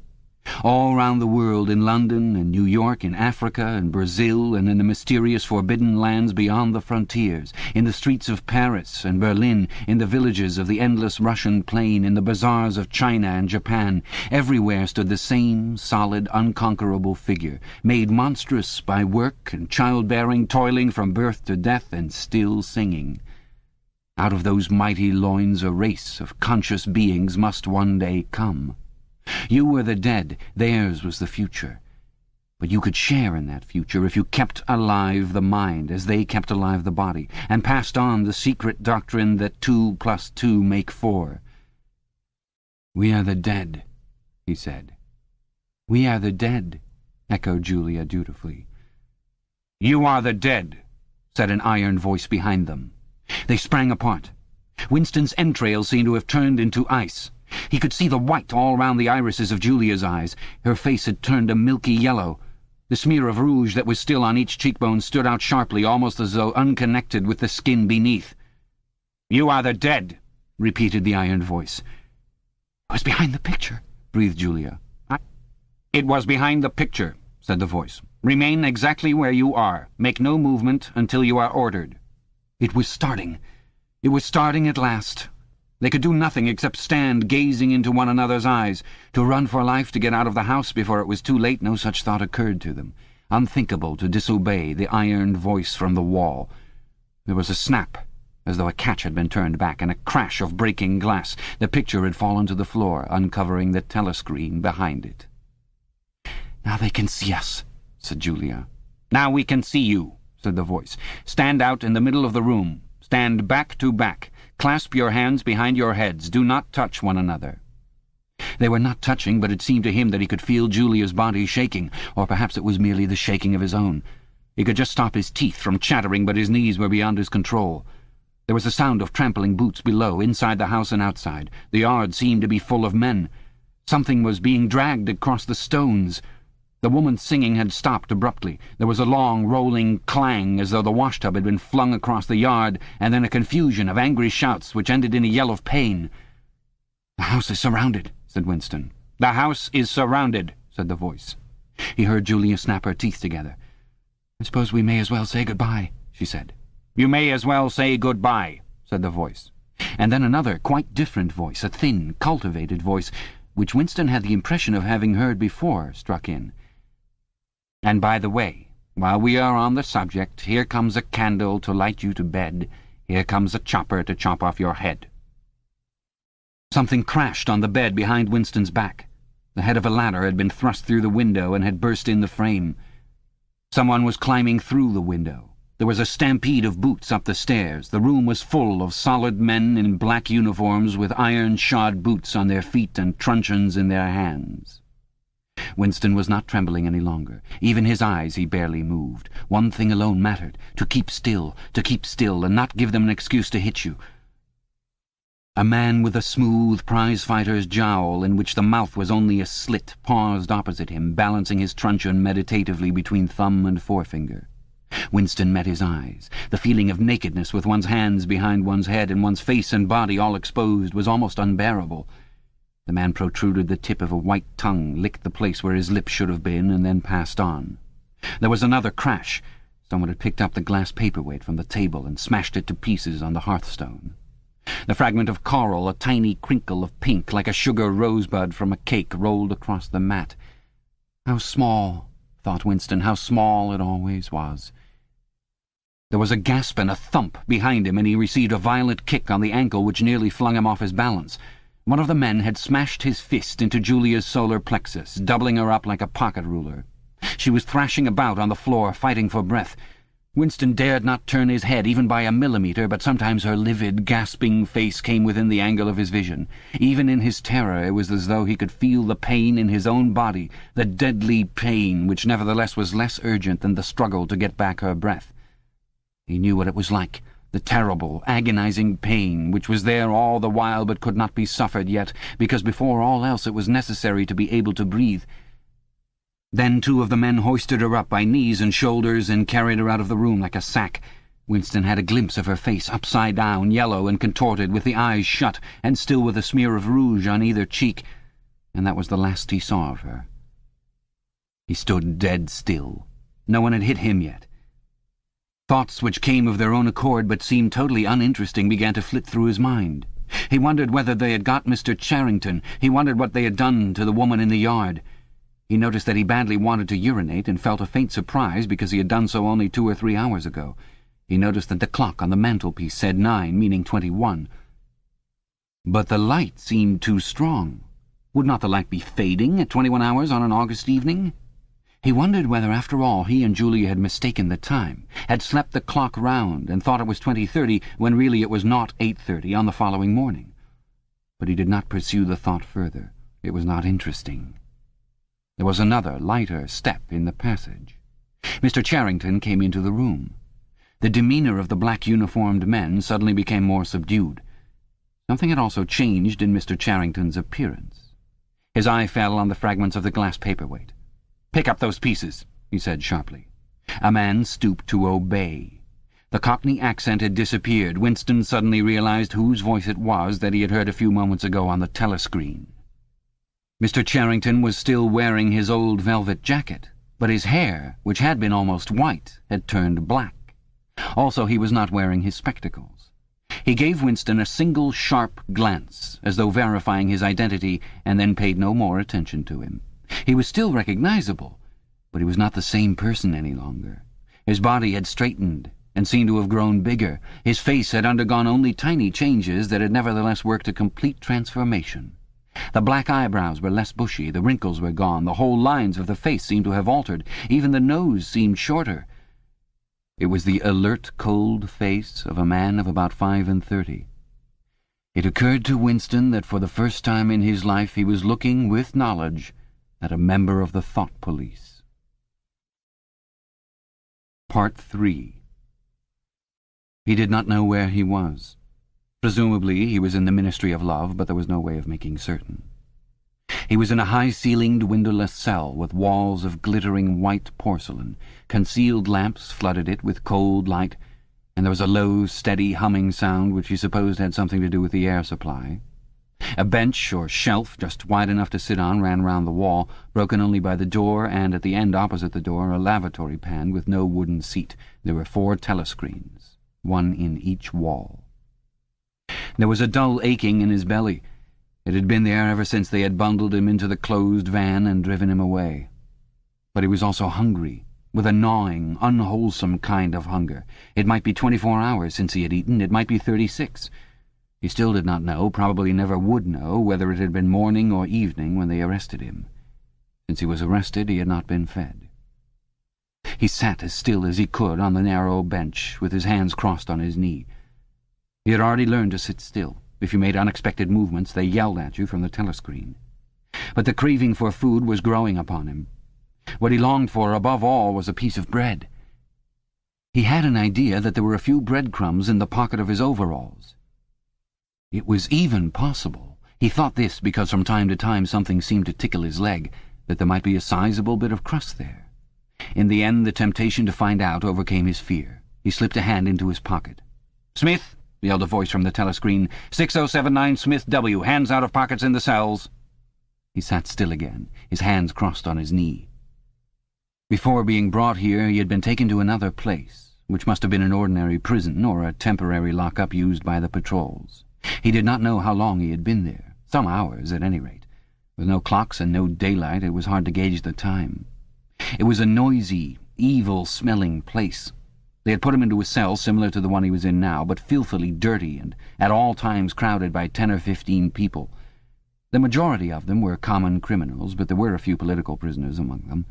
All round the world, in London and New York, in Africa and Brazil, and in the mysterious forbidden lands beyond the frontiers, in the streets of Paris and Berlin, in the villages of the endless Russian plain, in the bazaars of China and Japan, everywhere stood the same solid, unconquerable figure, made monstrous by work and childbearing, toiling from birth to death, and still singing. Out of those mighty loins a race of conscious beings must one day come. You were the dead, theirs was the future. But you could share in that future if you kept alive the mind as they kept alive the body, and passed on the secret doctrine that 2 + 2 make 4. "We are the dead," he said. "We are the dead," echoed Julia dutifully. "You are the dead," said an iron voice behind them. They sprang apart. Winston's entrails seemed to have turned into ice. He could see the white all round the irises of Julia's eyes. Her face had turned a milky yellow. The smear of rouge that was still on each cheekbone stood out sharply, almost as though unconnected with the skin beneath. "You are the dead," repeated the iron voice. "It was behind the picture," breathed Julia. "It was behind the picture," said the voice. "Remain exactly where you are. Make no movement until you are ordered." It was starting. It was starting at last. They could do nothing except stand gazing into one another's eyes. To run for life, to get out of the house before it was too late, no such thought occurred to them. Unthinkable to disobey the iron voice from the wall. There was a snap, as though a catch had been turned back, and a crash of breaking glass. The picture had fallen to the floor, uncovering the telescreen behind it. "Now they can see us," said Julia. "Now we can see you," said the voice. "Stand out in the middle of the room. Stand back to back. Clasp your hands behind your heads. Do not touch one another." They were not touching, but it seemed to him that he could feel Julia's body shaking, or perhaps it was merely the shaking of his own. He could just stop his teeth from chattering, but his knees were beyond his control. There was a sound of trampling boots below, inside the house and outside. The yard seemed to be full of men. Something was being dragged across the stones. The woman's singing had stopped abruptly. There was a long, rolling clang, as though the washtub had been flung across the yard, and then a confusion of angry shouts which ended in a yell of pain. "The house is surrounded," said Winston. "The house is surrounded," said the voice. He heard Julia snap her teeth together. "I suppose we may as well say goodbye," she said. "You may as well say goodbye," said the voice. And then another, quite different voice, a thin, cultivated voice, which Winston had the impression of having heard before, struck in. "And by the way, while we are on the subject, here comes a candle to light you to bed. Here comes a chopper to chop off your head." Something crashed on the bed behind Winston's back. The head of a ladder had been thrust through the window and had burst in the frame. Someone was climbing through the window. There was a stampede of boots up the stairs. The room was full of solid men in black uniforms with iron-shod boots on their feet and truncheons in their hands. Winston was not trembling any longer. Even his eyes he barely moved. One thing alone mattered, to keep still, and not give them an excuse to hit you. A man with a smooth prize-fighter's jowl, in which the mouth was only a slit, paused opposite him, balancing his truncheon meditatively between thumb and forefinger. Winston met his eyes. The feeling of nakedness with one's hands behind one's head and one's face and body all exposed was almost unbearable. The man protruded the tip of a white tongue, licked the place where his lips should have been, and then passed on. There was another crash. Someone had picked up the glass paperweight from the table and smashed it to pieces on the hearthstone. The fragment of coral, a tiny crinkle of pink, like a sugar rosebud from a cake, rolled across the mat. How small, thought Winston, how small it always was. There was a gasp and a thump behind him, and he received a violent kick on the ankle which nearly flung him off his balance. One of the men had smashed his fist into Julia's solar plexus, doubling her up like a pocket ruler. She was thrashing about on the floor, fighting for breath. Winston dared not turn his head even by a millimetre, but sometimes her livid, gasping face came within the angle of his vision. Even in his terror it was as though he could feel the pain in his own body, the deadly pain which nevertheless was less urgent than the struggle to get back her breath. He knew what it was like. The terrible, agonizing pain, which was there all the while but could not be suffered yet, because before all else it was necessary to be able to breathe. Then 2 of the men hoisted her up by knees and shoulders and carried her out of the room like a sack. Winston had a glimpse of her face, upside down, yellow and contorted, with the eyes shut, and still with a smear of rouge on either cheek, and that was the last he saw of her. He stood dead still. No one had hit him yet. Thoughts which came of their own accord but seemed totally uninteresting began to flit through his mind. He wondered whether they had got Mr. Charrington. He wondered what they had done to the woman in the yard. He noticed that he badly wanted to urinate and felt a faint surprise because he had done so only 2 or 3 hours ago. He noticed that the clock on the mantelpiece said 9, meaning 21. But the light seemed too strong. Would not the light be fading at 21 hours on an August evening? He wondered whether, after all, he and Julia had mistaken the time, had slept the clock round and thought it was 20:30 when really it was not 8:30 on the following morning. But he did not pursue the thought further. It was not interesting. There was another, lighter step in the passage. Mr. Charrington came into the room. The demeanour of the black-uniformed men suddenly became more subdued. Something had also changed in Mr. Charrington's appearance. His eye fell on the fragments of the glass paperweight. "Pick up those pieces," he said sharply. A man stooped to obey. The Cockney accent had disappeared. Winston suddenly realized whose voice it was that he had heard a few moments ago on the telescreen. Mr. Charrington was still wearing his old velvet jacket, but his hair, which had been almost white, had turned black. Also, he was not wearing his spectacles. He gave Winston a single sharp glance, as though verifying his identity, and then paid no more attention to him. He was still recognizable, but he was not the same person any longer. His body had straightened and seemed to have grown bigger. His face had undergone only tiny changes that had nevertheless worked a complete transformation. The black eyebrows were less bushy, the wrinkles were gone, the whole lines of the face seemed to have altered, even the nose seemed shorter. It was the alert, cold face of a man of about 35. It occurred to Winston that for the first time in his life he was looking, with knowledge, at a member of the thought police. Part 3. He did not know where he was. Presumably he was in the Ministry of Love, but there was no way of making certain. He was in a high-ceilinged, windowless cell with walls of glittering white porcelain. Concealed lamps flooded it with cold light, and there was a low, steady humming sound which he supposed had something to do with the air supply. A bench or shelf just wide enough to sit on ran round the wall, broken only by the door, and at the end opposite the door a lavatory pan with no wooden seat. There were 4 telescreens, one in each wall. There was a dull aching in his belly. It had been there ever since they had bundled him into the closed van and driven him away. But he was also hungry, with a gnawing, unwholesome kind of hunger. It might be 24 hours since he had eaten, it might be 36. He still did not know, probably never would know, whether it had been morning or evening when they arrested him. Since he was arrested, he had not been fed. He sat as still as he could on the narrow bench, with his hands crossed on his knee. He had already learned to sit still. If you made unexpected movements, they yelled at you from the telescreen. But the craving for food was growing upon him. What he longed for above all was a piece of bread. He had an idea that there were a few breadcrumbs in the pocket of his overalls. It was even possible, he thought this because from time to time something seemed to tickle his leg, that there might be a sizable bit of crust there. In the end, the temptation to find out overcame his fear. He slipped a hand into his pocket. "Smith!" yelled a voice from the telescreen. 6079 Smith W. Hands out of pockets in the cells. He sat still again, his hands crossed on his knee. Before being brought here, he had been taken to another place, which must have been an ordinary prison or a temporary lock-up used by the patrols. He did not know how long he had been there. Some hours, at any rate. With no clocks and no daylight, it was hard to gauge the time. It was a noisy, evil-smelling place. They had put him into a cell similar to the one he was in now, but filthily dirty and at all times crowded by 10 or 15 people. The majority of them were common criminals, but there were a few political prisoners among them.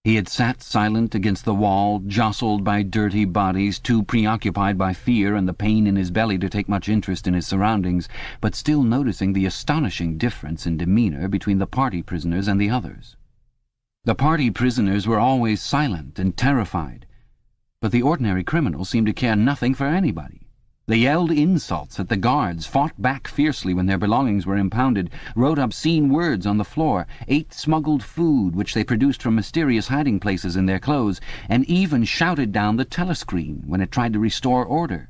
He had sat silent against the wall, jostled by dirty bodies, too preoccupied by fear and the pain in his belly to take much interest in his surroundings, but still noticing the astonishing difference in demeanour between the party prisoners and the others. The party prisoners were always silent and terrified, but the ordinary criminals seemed to care nothing for anybody. They yelled insults at the guards, fought back fiercely when their belongings were impounded, wrote obscene words on the floor, ate smuggled food which they produced from mysterious hiding places in their clothes, and even shouted down the telescreen when it tried to restore order.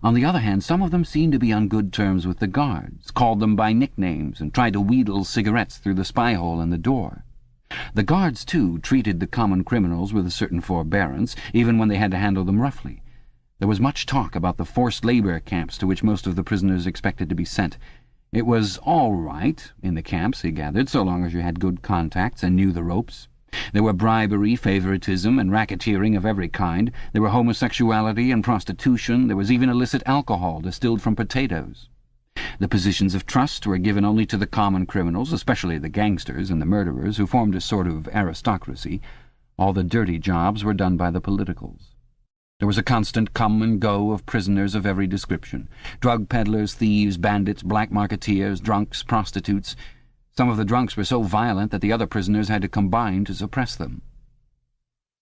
On the other hand, some of them seemed to be on good terms with the guards, called them by nicknames, and tried to wheedle cigarettes through the spy hole in the door. The guards, too, treated the common criminals with a certain forbearance, even when they had to handle them roughly. There was much talk about the forced labour camps to which most of the prisoners expected to be sent. It was all right in the camps, he gathered, so long as you had good contacts and knew the ropes. There were bribery, favoritism, and racketeering of every kind. There were homosexuality and prostitution. There was even illicit alcohol distilled from potatoes. The positions of trust were given only to the common criminals, especially the gangsters and the murderers, who formed a sort of aristocracy. All the dirty jobs were done by the politicals. There was a constant come and go of prisoners of every description. Drug peddlers, thieves, bandits, black marketeers, drunks, prostitutes. Some of the drunks were so violent that the other prisoners had to combine to suppress them.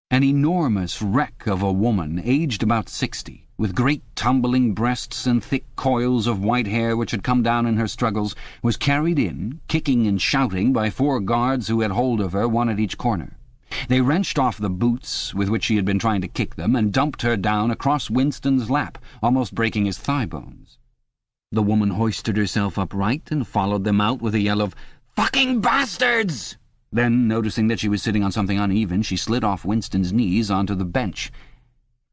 An enormous wreck of a woman, aged about 60, with great tumbling breasts and thick coils of white hair which had come down in her struggles, was carried in, kicking and shouting, by 4 guards who had hold of her, one at each corner. They wrenched off the boots with which she had been trying to kick them, and dumped her down across Winston's lap, almost breaking his thigh bones. The woman hoisted herself upright and followed them out with a yell of, "Fucking bastards!" Then, noticing that she was sitting on something uneven, she slid off Winston's knees onto the bench.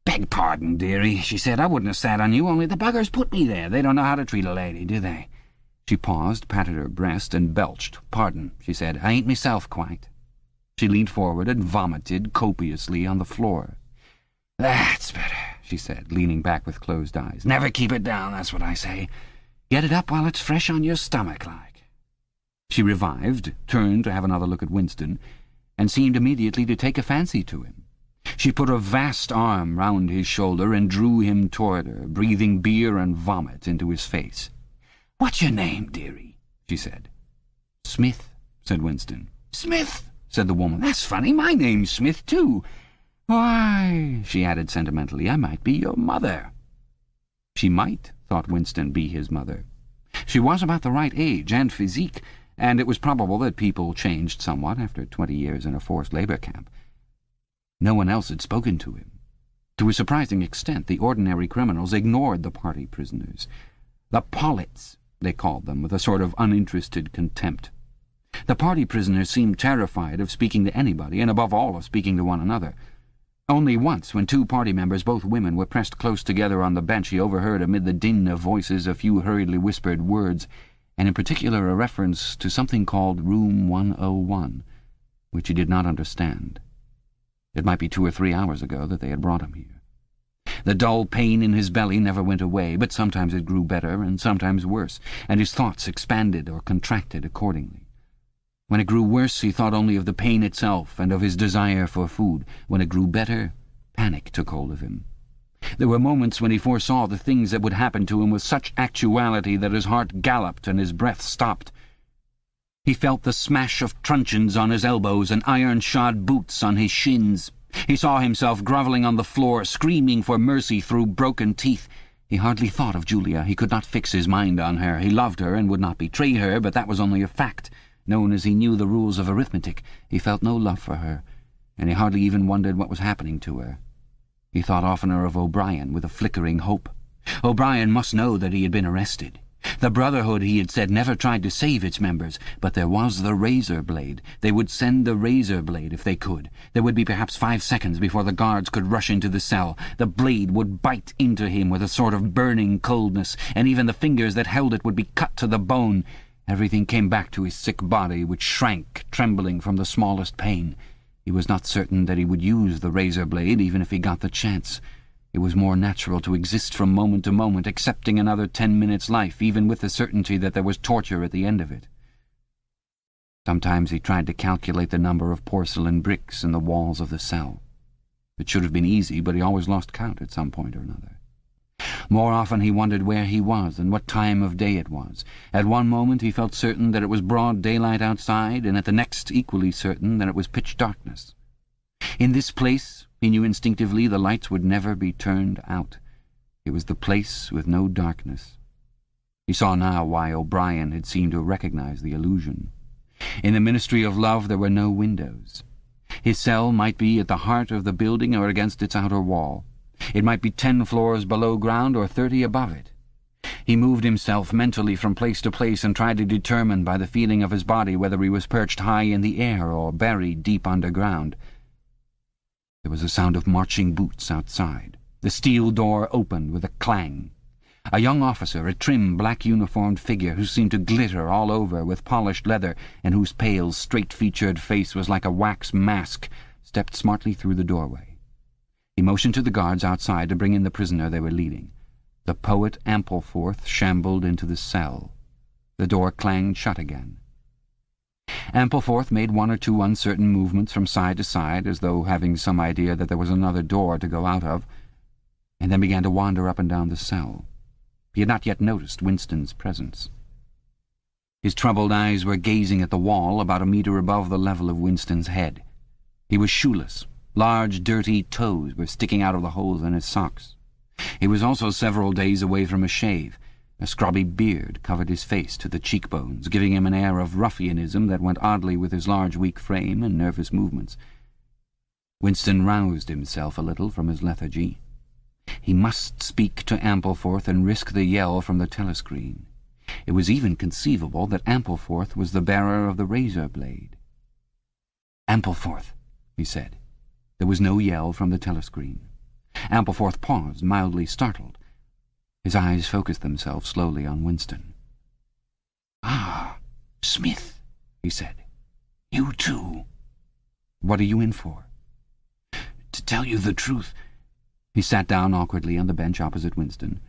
"Beg pardon, dearie," she said. "I wouldn't have sat on you, only the buggers put me there. They don't know how to treat a lady, do they?" She paused, patted her breast, and belched. "Pardon," she said. "I ain't myself quite." She leaned forward and vomited copiously on the floor. "That's better," she said, leaning back with closed eyes. "Never keep it down, that's what I say. Get it up while it's fresh on your stomach, like." She revived, turned to have another look at Winston, and seemed immediately to take a fancy to him. She put a vast arm round his shoulder and drew him toward her, breathing beer and vomit into his face. "What's your name, dearie?" she said. "Smith," said Winston. "Smith," said the woman. "That's funny. My name's Smith, too. Why," she added sentimentally, "I might be your mother." She might, thought Winston, be his mother. She was about the right age and physique, and it was probable that people changed somewhat after 20 years in a forced labour camp. No one else had spoken to him. To a surprising extent, the ordinary criminals ignored the party prisoners. The pollits, they called them, with a sort of uninterested contempt. The party prisoners seemed terrified of speaking to anybody, and above all of speaking to one another. Only once, when 2 party members, both women, were pressed close together on the bench, he overheard amid the din of voices a few hurriedly whispered words, and in particular a reference to something called Room 101, which he did not understand. It might be 2 or 3 hours ago that they had brought him here. The dull pain in his belly never went away, but sometimes it grew better and sometimes worse, and his thoughts expanded or contracted accordingly. When it grew worse, he thought only of the pain itself and of his desire for food. When it grew better, panic took hold of him. There were moments when he foresaw the things that would happen to him with such actuality that his heart galloped and his breath stopped. He felt the smash of truncheons on his elbows and iron-shod boots on his shins. He saw himself grovelling on the floor, screaming for mercy through broken teeth. He hardly thought of Julia. He could not fix his mind on her. He loved her and would not betray her, but that was only a fact. Known as he knew the rules of arithmetic, he felt no love for her, and he hardly even wondered what was happening to her. He thought oftener of O'Brien with a flickering hope. O'Brien must know that he had been arrested. The Brotherhood, he had said, never tried to save its members, but there was the razor blade. They would send the razor blade if they could. There would be perhaps 5 seconds before the guards could rush into the cell. The blade would bite into him with a sort of burning coldness, and even the fingers that held it would be cut to the bone. Everything came back to his sick body, which shrank, trembling from the smallest pain. He was not certain that he would use the razor blade, even if he got the chance. It was more natural to exist from moment to moment, accepting another 10 minutes' life, even with the certainty that there was torture at the end of it. Sometimes he tried to calculate the number of porcelain bricks in the walls of the cell. It should have been easy, but he always lost count at some point or another. More often he wondered where he was and what time of day it was. At one moment he felt certain that it was broad daylight outside, and at the next equally certain that it was pitch darkness. In this place, he knew instinctively, the lights would never be turned out. It was the place with no darkness. He saw now why O'Brien had seemed to recognize the illusion. In the Ministry of Love there were no windows. His cell might be at the heart of the building or against its outer wall. It might be 10 floors below ground or 30 above it. He moved himself mentally from place to place and tried to determine by the feeling of his body whether he was perched high in the air or buried deep underground. There was a sound of marching boots outside. The steel door opened with a clang. A young officer, a trim, black-uniformed figure who seemed to glitter all over with polished leather and whose pale, straight-featured face was like a wax mask, stepped smartly through the doorway. He motioned to the guards outside to bring in the prisoner they were leading. The poet Ampleforth shambled into the cell. The door clanged shut again. Ampleforth made one or two uncertain movements from side to side, as though having some idea that there was another door to go out of, and then began to wander up and down the cell. He had not yet noticed Winston's presence. His troubled eyes were gazing at the wall about a metre above the level of Winston's head. He was shoeless. Large, dirty toes were sticking out of the holes in his socks. He was also several days away from a shave. A scrubby beard covered his face to the cheekbones, giving him an air of ruffianism that went oddly with his large, weak frame and nervous movements. Winston roused himself a little from his lethargy. He must speak to Ampleforth and risk the yell from the telescreen. It was even conceivable that Ampleforth was the bearer of the razor blade. "Ampleforth," he said. There was no yell from the telescreen. Ampleforth paused, mildly startled. His eyes focused themselves slowly on Winston. "Ah, Smith," he said. "You too." "What are you in for?" "To tell you the truth—" He sat down awkwardly on the bench opposite Winston.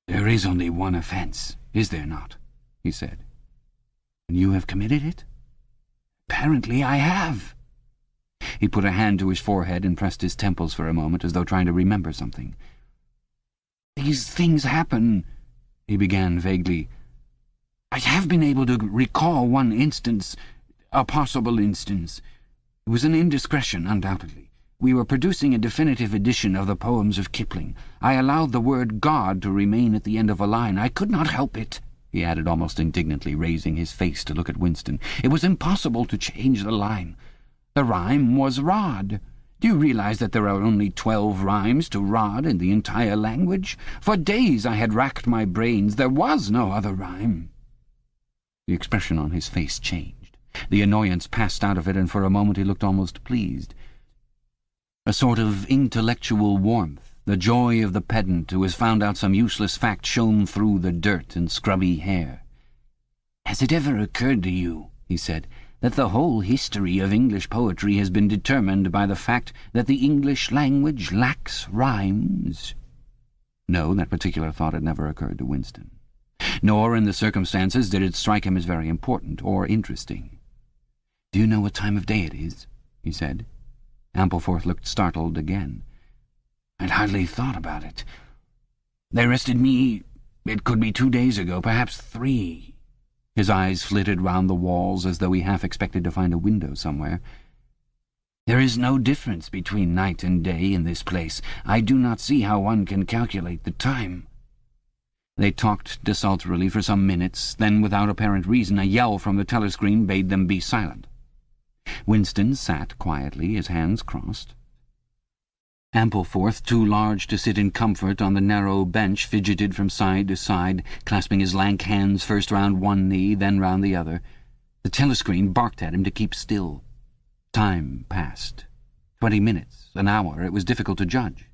"There is only one offence, is there not?" he said. "And you have committed it?" "Apparently I have." He put a hand to his forehead and pressed his temples for a moment, as though trying to remember something. "These things happen," he began vaguely. "I have been able to recall one instance, a possible instance. It was an indiscretion, undoubtedly. We were producing a definitive edition of the poems of Kipling. I allowed the word God to remain at the end of a line. I could not help it," he added almost indignantly, raising his face to look at Winston. "It was impossible to change the line. The rhyme was rod. Do you realize that there are only 12 rhymes to rod in the entire language? For days I had racked my brains. There was no other rhyme." The expression on his face changed. The annoyance passed out of it, and for a moment he looked almost pleased. A sort of intellectual warmth, the joy of the pedant who has found out some useless fact, shone through the dirt and scrubby hair. "Has it ever occurred to you," he said, "that the whole history of English poetry has been determined by the fact that the English language lacks rhymes?" No, that particular thought had never occurred to Winston. Nor, in the circumstances, did it strike him as very important or interesting. "Do you know what time of day it is?" he said. Ampleforth looked startled again. "I'd hardly thought about it. They arrested me, it could be 2 days ago, perhaps 3. His eyes flitted round the walls as though he half expected to find a window somewhere. "There is no difference between night and day in this place. I do not see how one can calculate the time." They talked desultorily for some minutes, then, without apparent reason, a yell from the telescreen bade them be silent. Winston sat quietly, his hands crossed. Ampleforth, too large to sit in comfort on the narrow bench, fidgeted from side to side, clasping his lank hands first round one knee, then round the other. The telescreen barked at him to keep still. Time passed. 20 minutes, an hour, it was difficult to judge.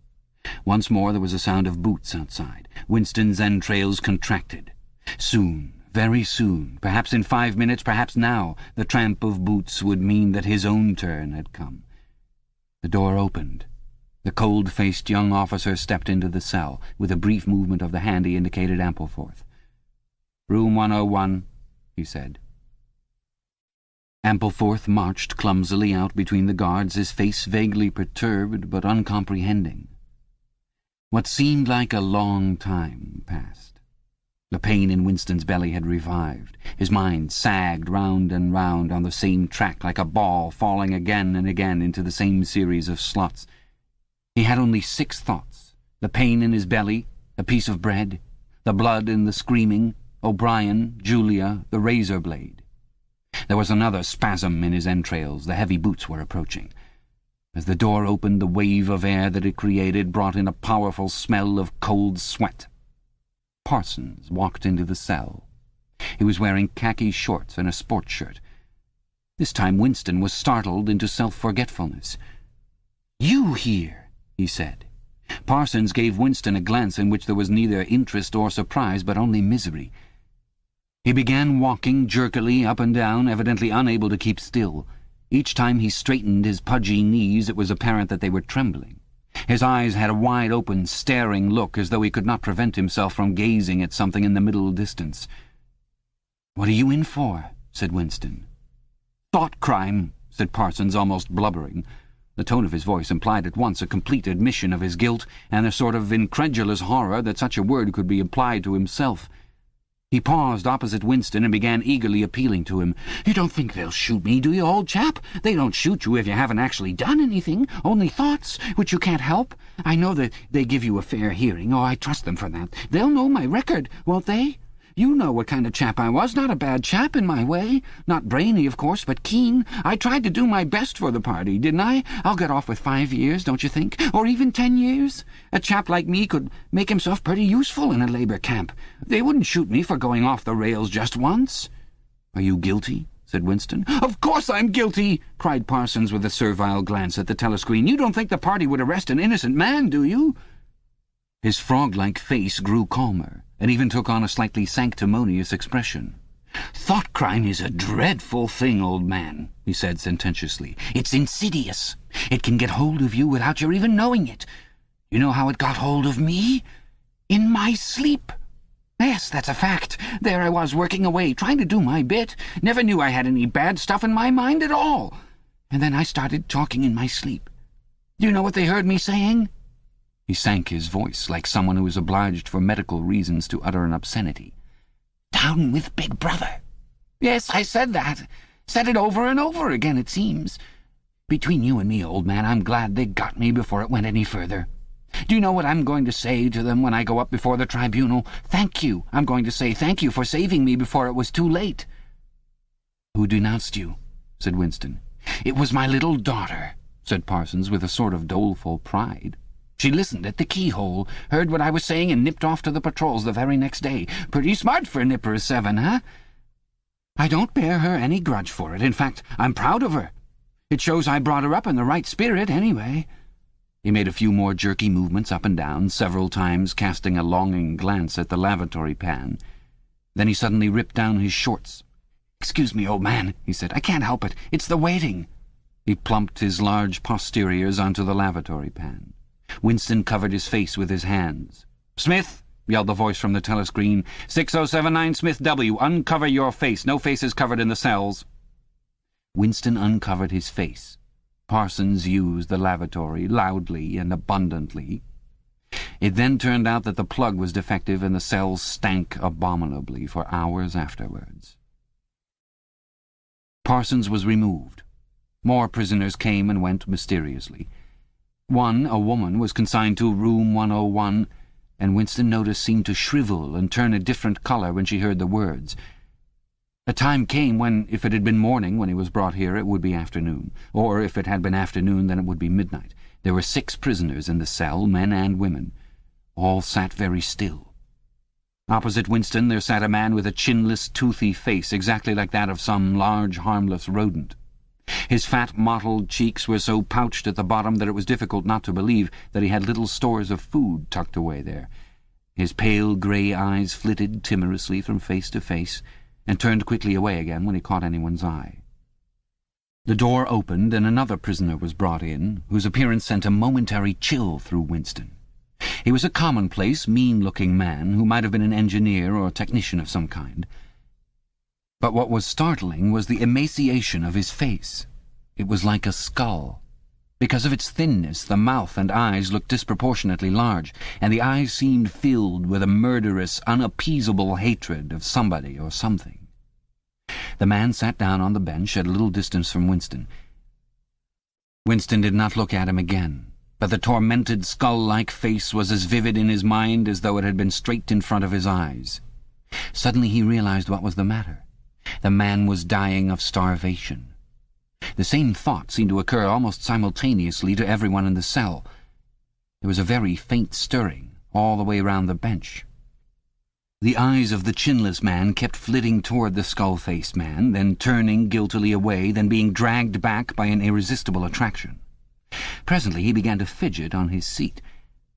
Once more there was a sound of boots outside. Winston's entrails contracted. Soon, very soon, perhaps in 5 minutes, perhaps now, the tramp of boots would mean that his own turn had come. The door opened. The cold-faced young officer stepped into the cell. With a brief movement of the hand he indicated Ampleforth. "Room 101, he said. Ampleforth marched clumsily out between the guards, his face vaguely perturbed but uncomprehending. What seemed like a long time passed. The pain in Winston's belly had revived. His mind sagged round and round on the same track like a ball falling again and again into the same series of slots. He had only 6 thoughts: the pain in his belly, a piece of bread, the blood and the screaming, O'Brien, Julia, the razor blade. There was another spasm in his entrails. The heavy boots were approaching. As the door opened, the wave of air that it created brought in a powerful smell of cold sweat. Parsons walked into the cell. He was wearing khaki shorts and a sports shirt. This time Winston was startled into self-forgetfulness. "You here?" he said. Parsons gave Winston a glance in which there was neither interest or surprise, but only misery. He began walking jerkily up and down, evidently unable to keep still. Each time he straightened his pudgy knees, it was apparent that they were trembling. His eyes had a wide-open, staring look, as though he could not prevent himself from gazing at something in the middle distance. "What are you in for?" said Winston. "Thoughtcrime," said Parsons, almost blubbering. The tone of his voice implied at once a complete admission of his guilt and a sort of incredulous horror that such a word could be applied to himself. He paused opposite Winston and began eagerly appealing to him. "You don't think they'll shoot me, do you, old chap? They don't shoot you if you haven't actually done anything, only thoughts, which you can't help. I know that they give you a fair hearing. Oh, I trust them for that. They'll know my record, won't they? You know what kind of chap I was. Not a bad chap in my way. Not brainy, of course, but keen. I tried to do my best for the party, didn't I? I'll get off with 5 years, don't you think? Or even 10 years? A chap like me could make himself pretty useful in a labour camp. They wouldn't shoot me for going off the rails just once." "Are you guilty?" said Winston. "Of course I'm guilty!" cried Parsons with a servile glance at the telescreen. "You don't think the party would arrest an innocent man, do you?" His frog-like face grew calmer, and even took on a slightly sanctimonious expression. "Thoughtcrime is a dreadful thing, old man," he said sententiously. "It's insidious. It can get hold of you without your even knowing it. You know how it got hold of me? In my sleep. Yes, that's a fact. There I was, working away, trying to do my bit. Never knew I had any bad stuff in my mind at all. And then I started talking in my sleep. Do you know what they heard me saying?" He sank his voice, like someone who is obliged for medical reasons to utter an obscenity. "Down with Big Brother. Yes, I said that. Said it over and over again, it seems. Between you and me, old man, I'm glad they got me before it went any further. Do you know what I'm going to say to them when I go up before the tribunal? Thank you. I'm going to say thank you for saving me before it was too late." "Who denounced you?" said Winston. "It was my little daughter," said Parsons with a sort of doleful pride. "She listened at the keyhole, heard what I was saying, and nipped off to the patrols the very next day. Pretty smart for a nipper of 7, huh? I don't bear her any grudge for it. In fact, I'm proud of her. It shows I brought her up in the right spirit, anyway." He made a few more jerky movements up and down, several times casting a longing glance at the lavatory pan. Then he suddenly ripped down his shorts. "Excuse me, old man," he said. "I can't help it. It's the waiting." He plumped his large posteriors onto the lavatory pan. Winston covered his face with his hands. "Smith!" yelled the voice from the telescreen. 6079 Smith W. Uncover your face. No faces covered in the cells." Winston uncovered his face. Parsons used the lavatory loudly and abundantly. It then turned out that the plug was defective and the cells stank abominably for hours afterwards. Parsons was removed. More prisoners came and went mysteriously. One, a woman, was consigned to room 101, and Winston noticed seemed to shrivel and turn a different colour when she heard the words. A time came when, if it had been morning when he was brought here, it would be afternoon, or if it had been afternoon, then it would be midnight. There were 6 prisoners in the cell, men and women. All sat very still. Opposite Winston there sat a man with a chinless, toothy face, exactly like that of some large, harmless rodent. His fat, mottled cheeks were so pouched at the bottom that it was difficult not to believe that he had little stores of food tucked away there. His pale grey eyes flitted timorously from face to face, and turned quickly away again when he caught anyone's eye. The door opened, and another prisoner was brought in, whose appearance sent a momentary chill through Winston. He was a commonplace, mean-looking man who might have been an engineer or technician of some kind. But what was startling was the emaciation of his face. It was like a skull. Because of its thinness, the mouth and eyes looked disproportionately large, and the eyes seemed filled with a murderous, unappeasable hatred of somebody or something. The man sat down on the bench at a little distance from Winston. Winston did not look at him again, but the tormented, skull-like face was as vivid in his mind as though it had been straight in front of his eyes. Suddenly he realized what was the matter. The man was dying of starvation. The same thought seemed to occur almost simultaneously to everyone in the cell. There was a very faint stirring all the way round the bench. The eyes of the chinless man kept flitting toward the skull-faced man, then turning guiltily away, then being dragged back by an irresistible attraction. Presently he began to fidget on his seat.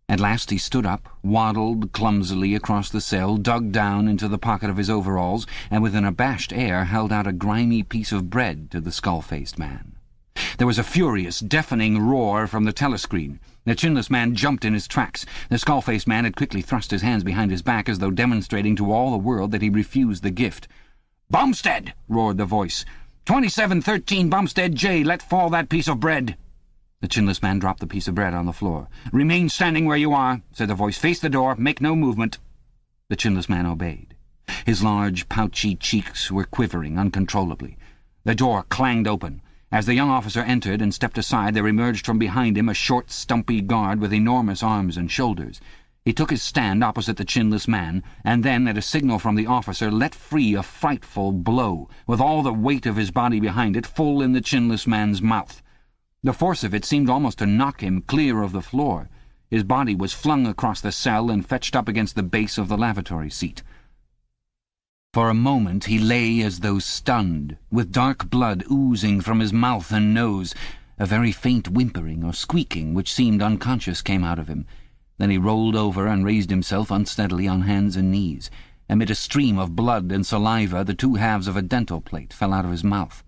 At last he stood up, waddled clumsily across the cell, dug down into the pocket of his overalls, and with an abashed air held out a grimy piece of bread to the skull-faced man. There was a furious, deafening roar from the telescreen. The chinless man jumped in his tracks. The skull-faced man had quickly thrust his hands behind his back as though demonstrating to all the world that he refused the gift. "Bumstead!" roared the voice. 2713 Bumstead J. Let fall that piece of bread." The chinless man dropped the piece of bread on the floor. "Remain standing where you are," said the voice. "Face the door. Make no movement." The chinless man obeyed. His large, pouchy cheeks were quivering uncontrollably. The door clanged open. As the young officer entered and stepped aside, there emerged from behind him a short, stumpy guard with enormous arms and shoulders. He took his stand opposite the chinless man, and then, at a signal from the officer, let free a frightful blow, with all the weight of his body behind it, full in the chinless man's mouth. The force of it seemed almost to knock him clear of the floor. His body was flung across the cell and fetched up against the base of the lavatory seat. For a moment he lay as though stunned, with dark blood oozing from his mouth and nose. A very faint whimpering or squeaking, which seemed unconscious, came out of him. Then he rolled over and raised himself unsteadily on hands and knees. Amid a stream of blood and saliva, the two halves of a dental plate fell out of his mouth.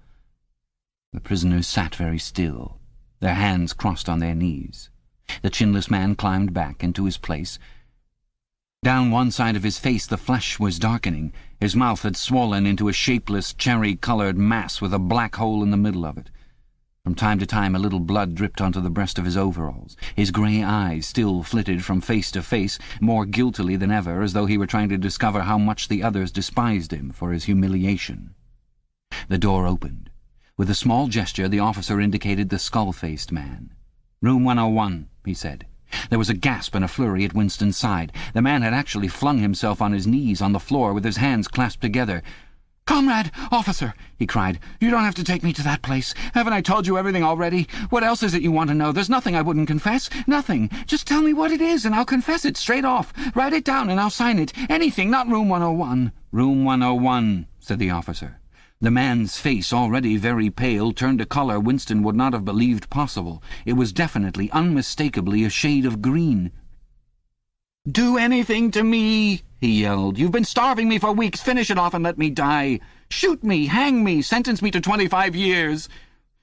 The prisoners sat very still, their hands crossed on their knees. The chinless man climbed back into his place. Down one side of his face the flesh was darkening. His mouth had swollen into a shapeless, cherry-coloured mass with a black hole in the middle of it. From time to time a little blood dripped onto the breast of his overalls. His grey eyes still flitted from face to face, more guiltily than ever, as though he were trying to discover how much the others despised him for his humiliation. The door opened. With a small gesture the officer indicated the skull-faced man. "Room 101, he said. There was a gasp and a flurry at Winston's side. The man had actually flung himself on his knees on the floor with his hands clasped together. "Comrade, officer," he cried, "you don't have to take me to that place. Haven't I told you everything already? What else is it you want to know? There's nothing I wouldn't confess. Nothing. Just tell me what it is, and I'll confess it straight off. Write it down, and I'll sign it. Anything, not room 101. "Room 101, said the officer. The man's face, already very pale, turned a colour Winston would not have believed possible. It was definitely, unmistakably, a shade of green. "Do anything to me," he yelled. "You've been starving me for weeks. Finish it off and let me die. Shoot me, hang me, sentence me to 25 years.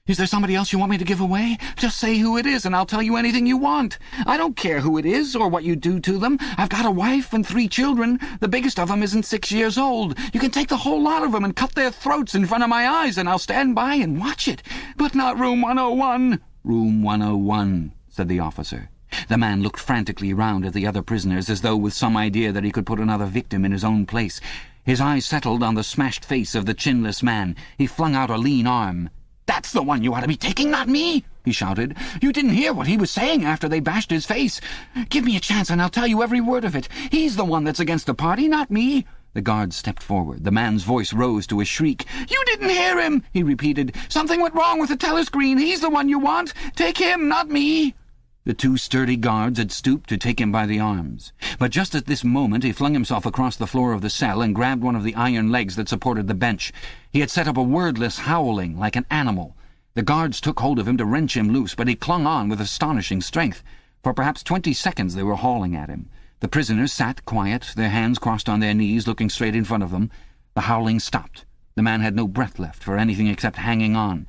Is there somebody else you want me to give away? Just say who it is, and I'll tell you anything you want. I don't care who it is or what you do to them. I've got a wife and 3 children. The biggest of them isn't 6 years old. You can take the whole lot of them and cut their throats in front of my eyes, and I'll stand by and watch it. But not room 101. "Room 101, said the officer. The man looked frantically round at the other prisoners, as though with some idea that he could put another victim in his own place. His eyes settled on the smashed face of the chinless man. He flung out a lean arm. "That's the one you ought to be taking, not me," he shouted. "You didn't hear what he was saying after they bashed his face. Give me a chance and I'll tell you every word of it. He's the one that's against the party, not me." The guard stepped forward. The man's voice rose to a shriek. "You didn't hear him," he repeated. "Something went wrong with the telescreen. He's the one you want. Take him, not me." The 2 sturdy guards had stooped to take him by the arms. But just at this moment he flung himself across the floor of the cell and grabbed one of the iron legs that supported the bench. He had set up a wordless howling, like an animal. The guards took hold of him to wrench him loose, but he clung on with astonishing strength. For perhaps 20 seconds they were hauling at him. The prisoners sat quiet, their hands crossed on their knees, looking straight in front of them. The howling stopped. The man had no breath left for anything except hanging on.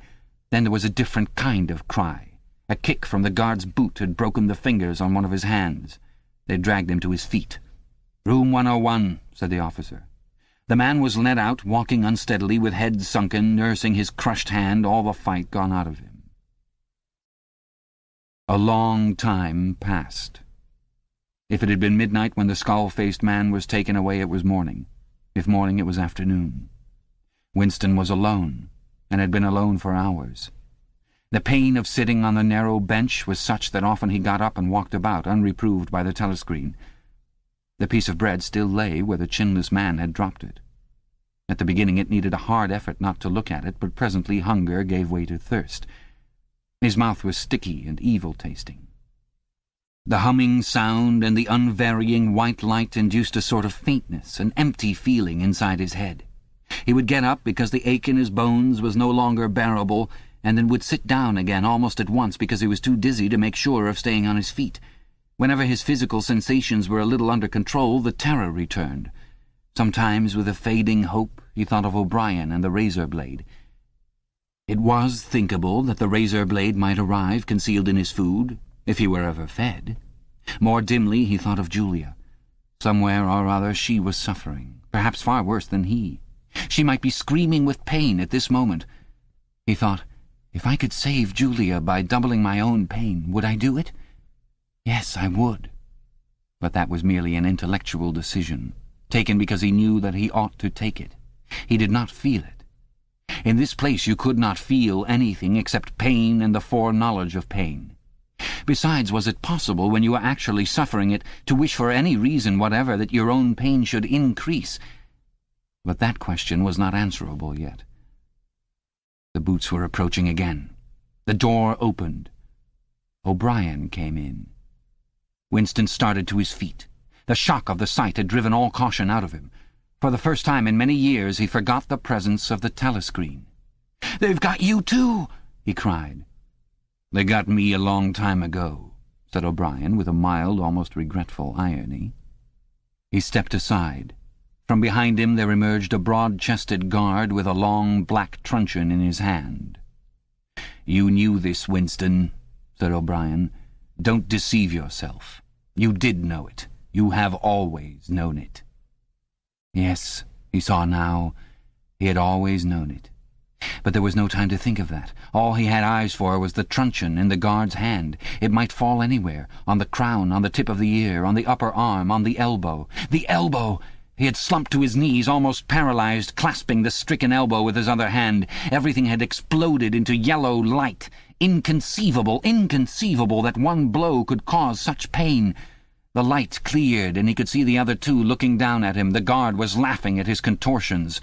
Then there was a different kind of cry. A kick from the guard's boot had broken the fingers on one of his hands. They dragged him to his feet. "Room 101, said the officer. The man was led out, walking unsteadily, with head sunken, nursing his crushed hand, all the fight gone out of him. A long time passed. If it had been midnight when the skull-faced man was taken away, it was morning. If morning, it was afternoon. Winston was alone, and had been alone for hours. The pain of sitting on the narrow bench was such that often he got up and walked about, unreproved by the telescreen. The piece of bread still lay where the chinless man had dropped it. At the beginning it needed a hard effort not to look at it, but presently hunger gave way to thirst. His mouth was sticky and evil-tasting. The humming sound and the unvarying white light induced a sort of faintness, an empty feeling inside his head. He would get up because the ache in his bones was no longer bearable, and then would sit down again almost at once because he was too dizzy to make sure of staying on his feet. Whenever his physical sensations were a little under control, the terror returned. Sometimes, with a fading hope, he thought of O'Brien and the razor blade. It was thinkable that the razor blade might arrive concealed in his food, if he were ever fed. More dimly he thought of Julia. Somewhere or other she was suffering, perhaps far worse than he. She might be screaming with pain at this moment. He thought, if I could save Julia by doubling my own pain, would I do it? Yes, I would. But that was merely an intellectual decision, taken because he knew that he ought to take it. He did not feel it. In this place you could not feel anything except pain and the foreknowledge of pain. Besides, was it possible, when you were actually suffering it, to wish for any reason whatever that your own pain should increase? But that question was not answerable yet. The boots were approaching again. The door opened. O'Brien came in. Winston started to his feet. The shock of the sight had driven all caution out of him. For the first time in many years he forgot the presence of the telescreen. "They've got you too!" he cried. "They got me a long time ago," said O'Brien with a mild, almost regretful irony. He stepped aside. From behind him there emerged a broad-chested guard with a long black truncheon in his hand. "You knew this, Winston," said O'Brien. "Don't deceive yourself. You did know it. You have always known it." Yes, he saw now, he had always known it. But there was no time to think of that. All he had eyes for was the truncheon in the guard's hand. It might fall anywhere, on the crown, on the tip of the ear, on the upper arm, on the elbow. The elbow! He had slumped to his knees, almost paralyzed, clasping the stricken elbow with his other hand. Everything had exploded into yellow light. Inconceivable, inconceivable that one blow could cause such pain. The light cleared, and he could see the other two looking down at him. The guard was laughing at his contortions.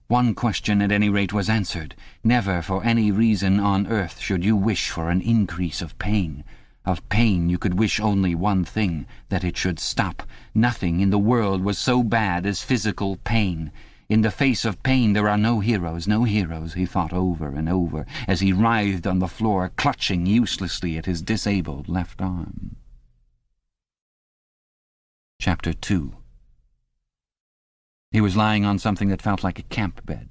One question, at any rate, was answered. Never, for any reason on earth, should you wish for an increase of pain. Of pain you could wish only one thing, that it should stop. Nothing in the world was so bad as physical pain. In the face of pain there are no heroes, he thought over and over, as he writhed on the floor, clutching uselessly at his disabled left arm. Chapter 2. He was lying on something that felt like a camp bed,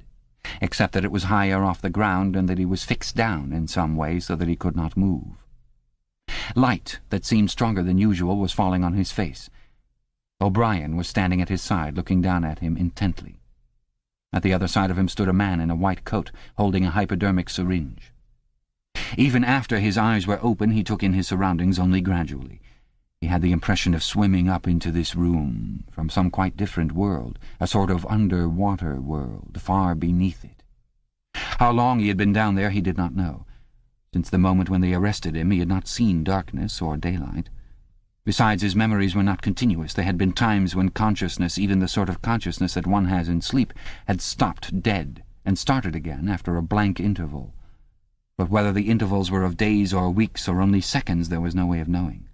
except that it was higher off the ground and that he was fixed down in some way so that he could not move. Light that seemed stronger than usual was falling on his face. O'Brien was standing at his side, looking down at him intently. At the other side of him stood a man in a white coat, holding a hypodermic syringe. Even after his eyes were open, he took in his surroundings only gradually. He had the impression of swimming up into this room from some quite different world, a sort of underwater world, far beneath it. How long he had been down there he did not know. Since the moment when they arrested him he had not seen darkness or daylight. Besides, his memories were not continuous. There had been times when consciousness, even the sort of consciousness that one has in sleep, had stopped dead and started again after a blank interval. But whether the intervals were of days or weeks or only seconds there was no way of knowing.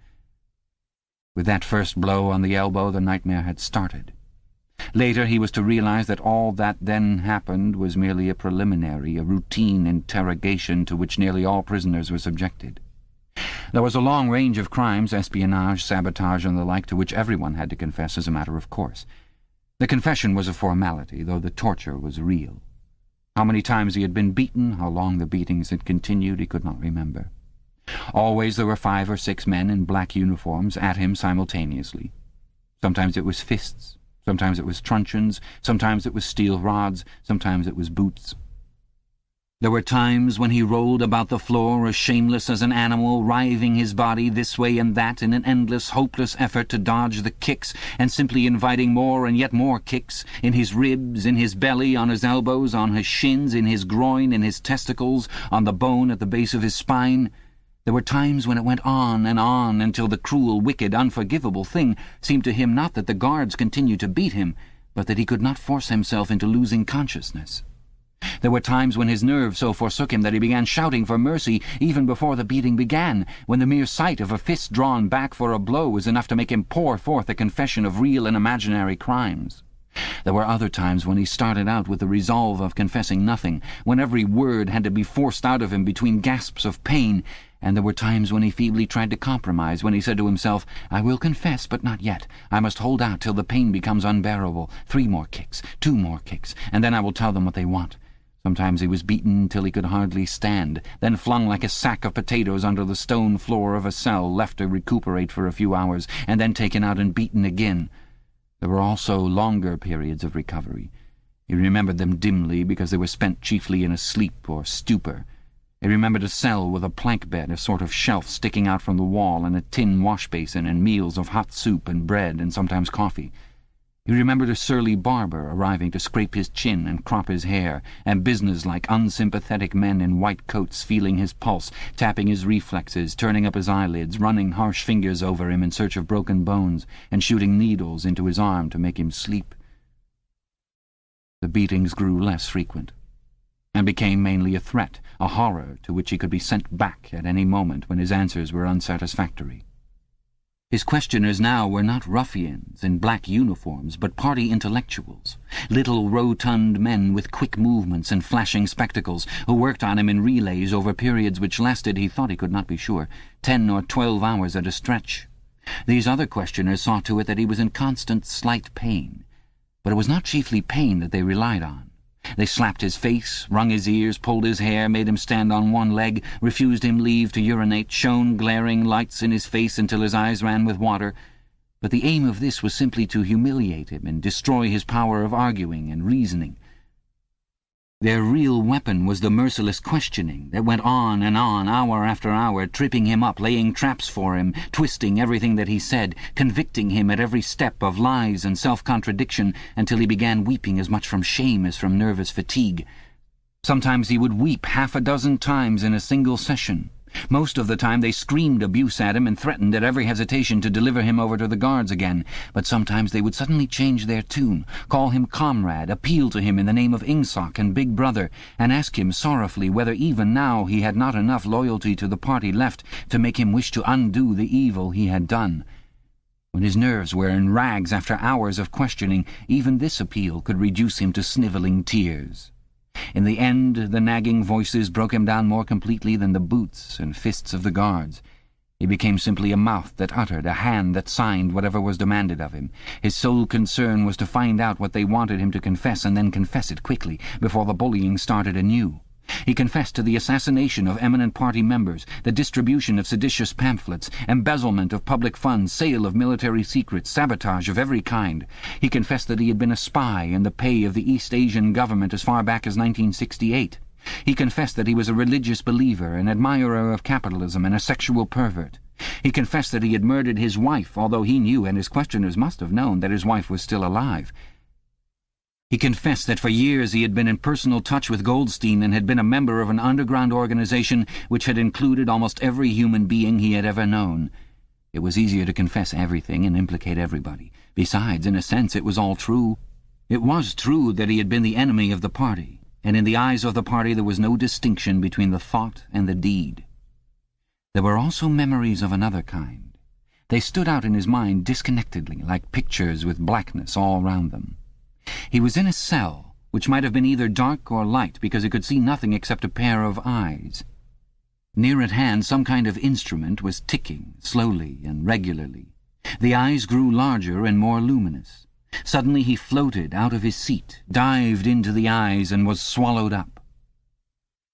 With that first blow on the elbow the nightmare had started. Later he was to realize that all that then happened was merely a preliminary, a routine interrogation to which nearly all prisoners were subjected. There was a long range of crimes, espionage, sabotage, and the like, to which everyone had to confess as a matter of course. The confession was a formality, though the torture was real. How many times he had been beaten, how long the beatings had continued, he could not remember. Always there were 5 or 6 men in black uniforms at him simultaneously. Sometimes it was fists, sometimes it was truncheons, sometimes it was steel rods, sometimes it was boots. There were times when he rolled about the floor as shameless as an animal, writhing his body this way and that in an endless, hopeless effort to dodge the kicks, and simply inviting more and yet more kicks, in his ribs, in his belly, on his elbows, on his shins, in his groin, in his testicles, on the bone at the base of his spine. There were times when it went on until the cruel, wicked, unforgivable thing seemed to him not that the guards continued to beat him, but that he could not force himself into losing consciousness. There were times when his nerves so forsook him that he began shouting for mercy even before the beating began, when the mere sight of a fist drawn back for a blow was enough to make him pour forth a confession of real and imaginary crimes. There were other times when he started out with the resolve of confessing nothing, when every word had to be forced out of him between gasps of pain, and there were times when he feebly tried to compromise, when he said to himself, "I will confess, but not yet. I must hold out till the pain becomes unbearable. 3 more kicks, 2 more kicks, and then I will tell them what they want." Sometimes he was beaten till he could hardly stand, then flung like a sack of potatoes under the stone floor of a cell, left to recuperate for a few hours, and then taken out and beaten again. There were also longer periods of recovery. He remembered them dimly because they were spent chiefly in a sleep or stupor. He remembered a cell with a plank bed, a sort of shelf sticking out from the wall, and a tin wash-basin, and meals of hot soup and bread, and sometimes coffee. He remembered a surly barber arriving to scrape his chin and crop his hair, and business-like, unsympathetic men in white coats feeling his pulse, tapping his reflexes, turning up his eyelids, running harsh fingers over him in search of broken bones, and shooting needles into his arm to make him sleep. The beatings grew less frequent, and became mainly a threat, a horror to which he could be sent back at any moment when his answers were unsatisfactory. His questioners now were not ruffians in black uniforms, but party intellectuals, little rotund men with quick movements and flashing spectacles, who worked on him in relays over periods which lasted, he thought he could not be sure, 10 or 12 hours at a stretch. These other questioners saw to it that he was in constant slight pain, but it was not chiefly pain that they relied on. They slapped his face, wrung his ears, pulled his hair, made him stand on one leg, refused him leave to urinate, shone glaring lights in his face until his eyes ran with water. But the aim of this was simply to humiliate him and destroy his power of arguing and reasoning. Their real weapon was the merciless questioning that went on and on, hour after hour, tripping him up, laying traps for him, twisting everything that he said, convicting him at every step of lies and self-contradiction, until he began weeping as much from shame as from nervous fatigue. Sometimes he would weep 6 times in a single session. Most of the time they screamed abuse at him and threatened at every hesitation to deliver him over to the guards again, but sometimes they would suddenly change their tune, call him comrade, appeal to him in the name of Ingsoc and Big Brother, and ask him sorrowfully whether even now he had not enough loyalty to the party left to make him wish to undo the evil he had done. When his nerves were in rags after hours of questioning, even this appeal could reduce him to snivelling tears. In the end, the nagging voices broke him down more completely than the boots and fists of the guards. He became simply a mouth that uttered, a hand that signed whatever was demanded of him. His sole concern was to find out what they wanted him to confess, and then confess it quickly, before the bullying started anew. He confessed to the assassination of eminent party members, the distribution of seditious pamphlets, embezzlement of public funds, sale of military secrets, sabotage of every kind. He confessed that he had been a spy in the pay of the East Asian government as far back as 1968. He confessed that he was a religious believer, an admirer of capitalism, and a sexual pervert. He confessed that he had murdered his wife, although he knew, and his questioners must have known, that his wife was still alive. He confessed that for years he had been in personal touch with Goldstein and had been a member of an underground organization which had included almost every human being he had ever known. It was easier to confess everything and implicate everybody. Besides, in a sense, it was all true. It was true that he had been the enemy of the party, and in the eyes of the party there was no distinction between the thought and the deed. There were also memories of another kind. They stood out in his mind disconnectedly, like pictures with blackness all round them. He was in a cell, which might have been either dark or light, because he could see nothing except a pair of eyes. Near at hand some kind of instrument was ticking, slowly and regularly. The eyes grew larger and more luminous. Suddenly he floated out of his seat, dived into the eyes, and was swallowed up.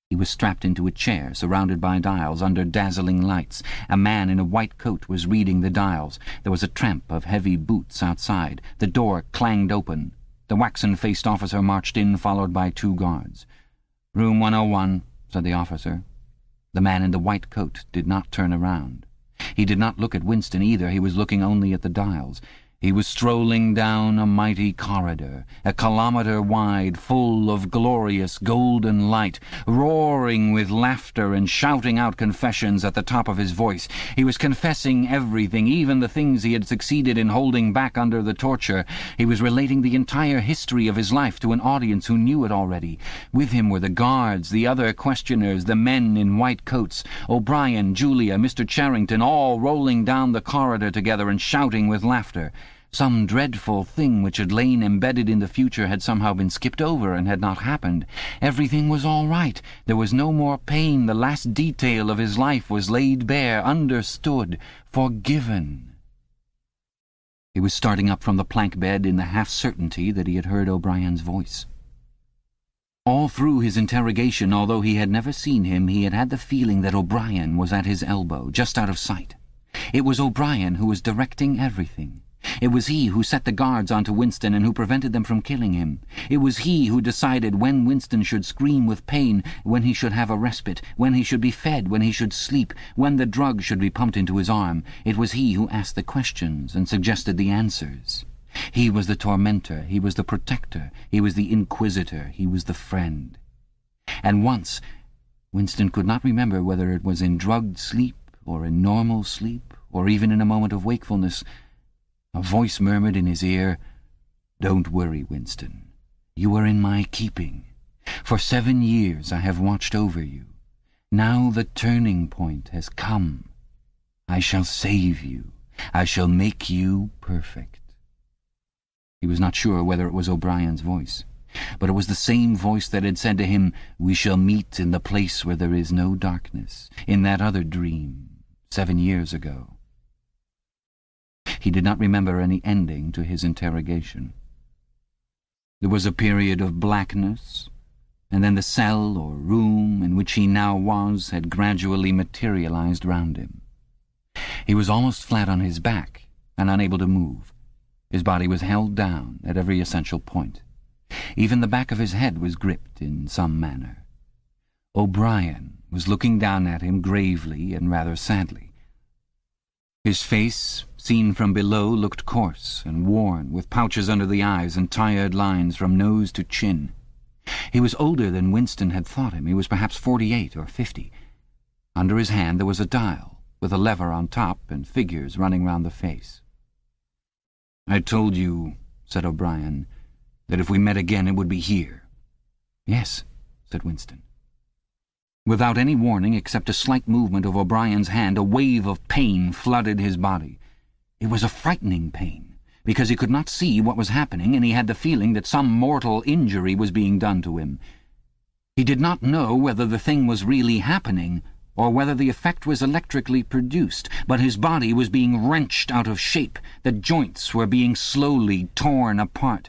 He was strapped into a chair, surrounded by dials, under dazzling lights. A man in a white coat was reading the dials. There was a tramp of heavy boots outside. The door clanged open. The waxen-faced officer marched in, followed by 2 guards. "Room 101, said the officer. The man in the white coat did not turn around. He did not look at Winston either. He was looking only at the dials. He was strolling down a mighty corridor, a kilometre wide, full of glorious golden light, roaring with laughter and shouting out confessions at the top of his voice. He was confessing everything, even the things he had succeeded in holding back under the torture. He was relating the entire history of his life to an audience who knew it already. With him were the guards, the other questioners, the men in white coats, O'Brien, Julia, Mr. Charrington, all rolling down the corridor together and shouting with laughter. Some dreadful thing which had lain embedded in the future had somehow been skipped over and had not happened. Everything was all right. There was no more pain. The last detail of his life was laid bare, understood, forgiven. He was starting up from the plank bed in the half-certainty that he had heard O'Brien's voice. All through his interrogation, although he had never seen him, he had had the feeling that O'Brien was at his elbow, just out of sight. It was O'Brien who was directing everything. It was he who set the guards onto Winston and who prevented them from killing him. It was he who decided when Winston should scream with pain, when he should have a respite, when he should be fed, when he should sleep, when the drug should be pumped into his arm. It was he who asked the questions and suggested the answers. He was the tormentor, he was the protector, he was the inquisitor, he was the friend. And once, Winston could not remember whether it was in drugged sleep or in normal sleep or even in a moment of wakefulness, a voice murmured in his ear, "Don't worry, Winston. You are in my keeping. For 7 years I have watched over you. Now the turning point has come. I shall save you. I shall make you perfect." He was not sure whether it was O'Brien's voice, but it was the same voice that had said to him, "We shall meet in the place where there is no darkness," in that other dream, 7 years ago. He did not remember any ending to his interrogation. There was a period of blackness, and then the cell or room in which he now was had gradually materialized round him. He was almost flat on his back and unable to move. His body was held down at every essential point. Even the back of his head was gripped in some manner. O'Brien was looking down at him gravely and rather sadly. His face, seen from below, looked coarse and worn, with pouches under the eyes and tired lines from nose to chin. He was older than Winston had thought him. He was perhaps 48 or 50. Under his hand there was a dial, with a lever on top and figures running round the face. "I told you," said O'Brien, "that if we met again it would be here." "Yes," said Winston. Without any warning except a slight movement of O'Brien's hand, a wave of pain flooded his body. It was a frightening pain, because he could not see what was happening, and he had the feeling that some mortal injury was being done to him. He did not know whether the thing was really happening, or whether the effect was electrically produced, but his body was being wrenched out of shape, the joints were being slowly torn apart.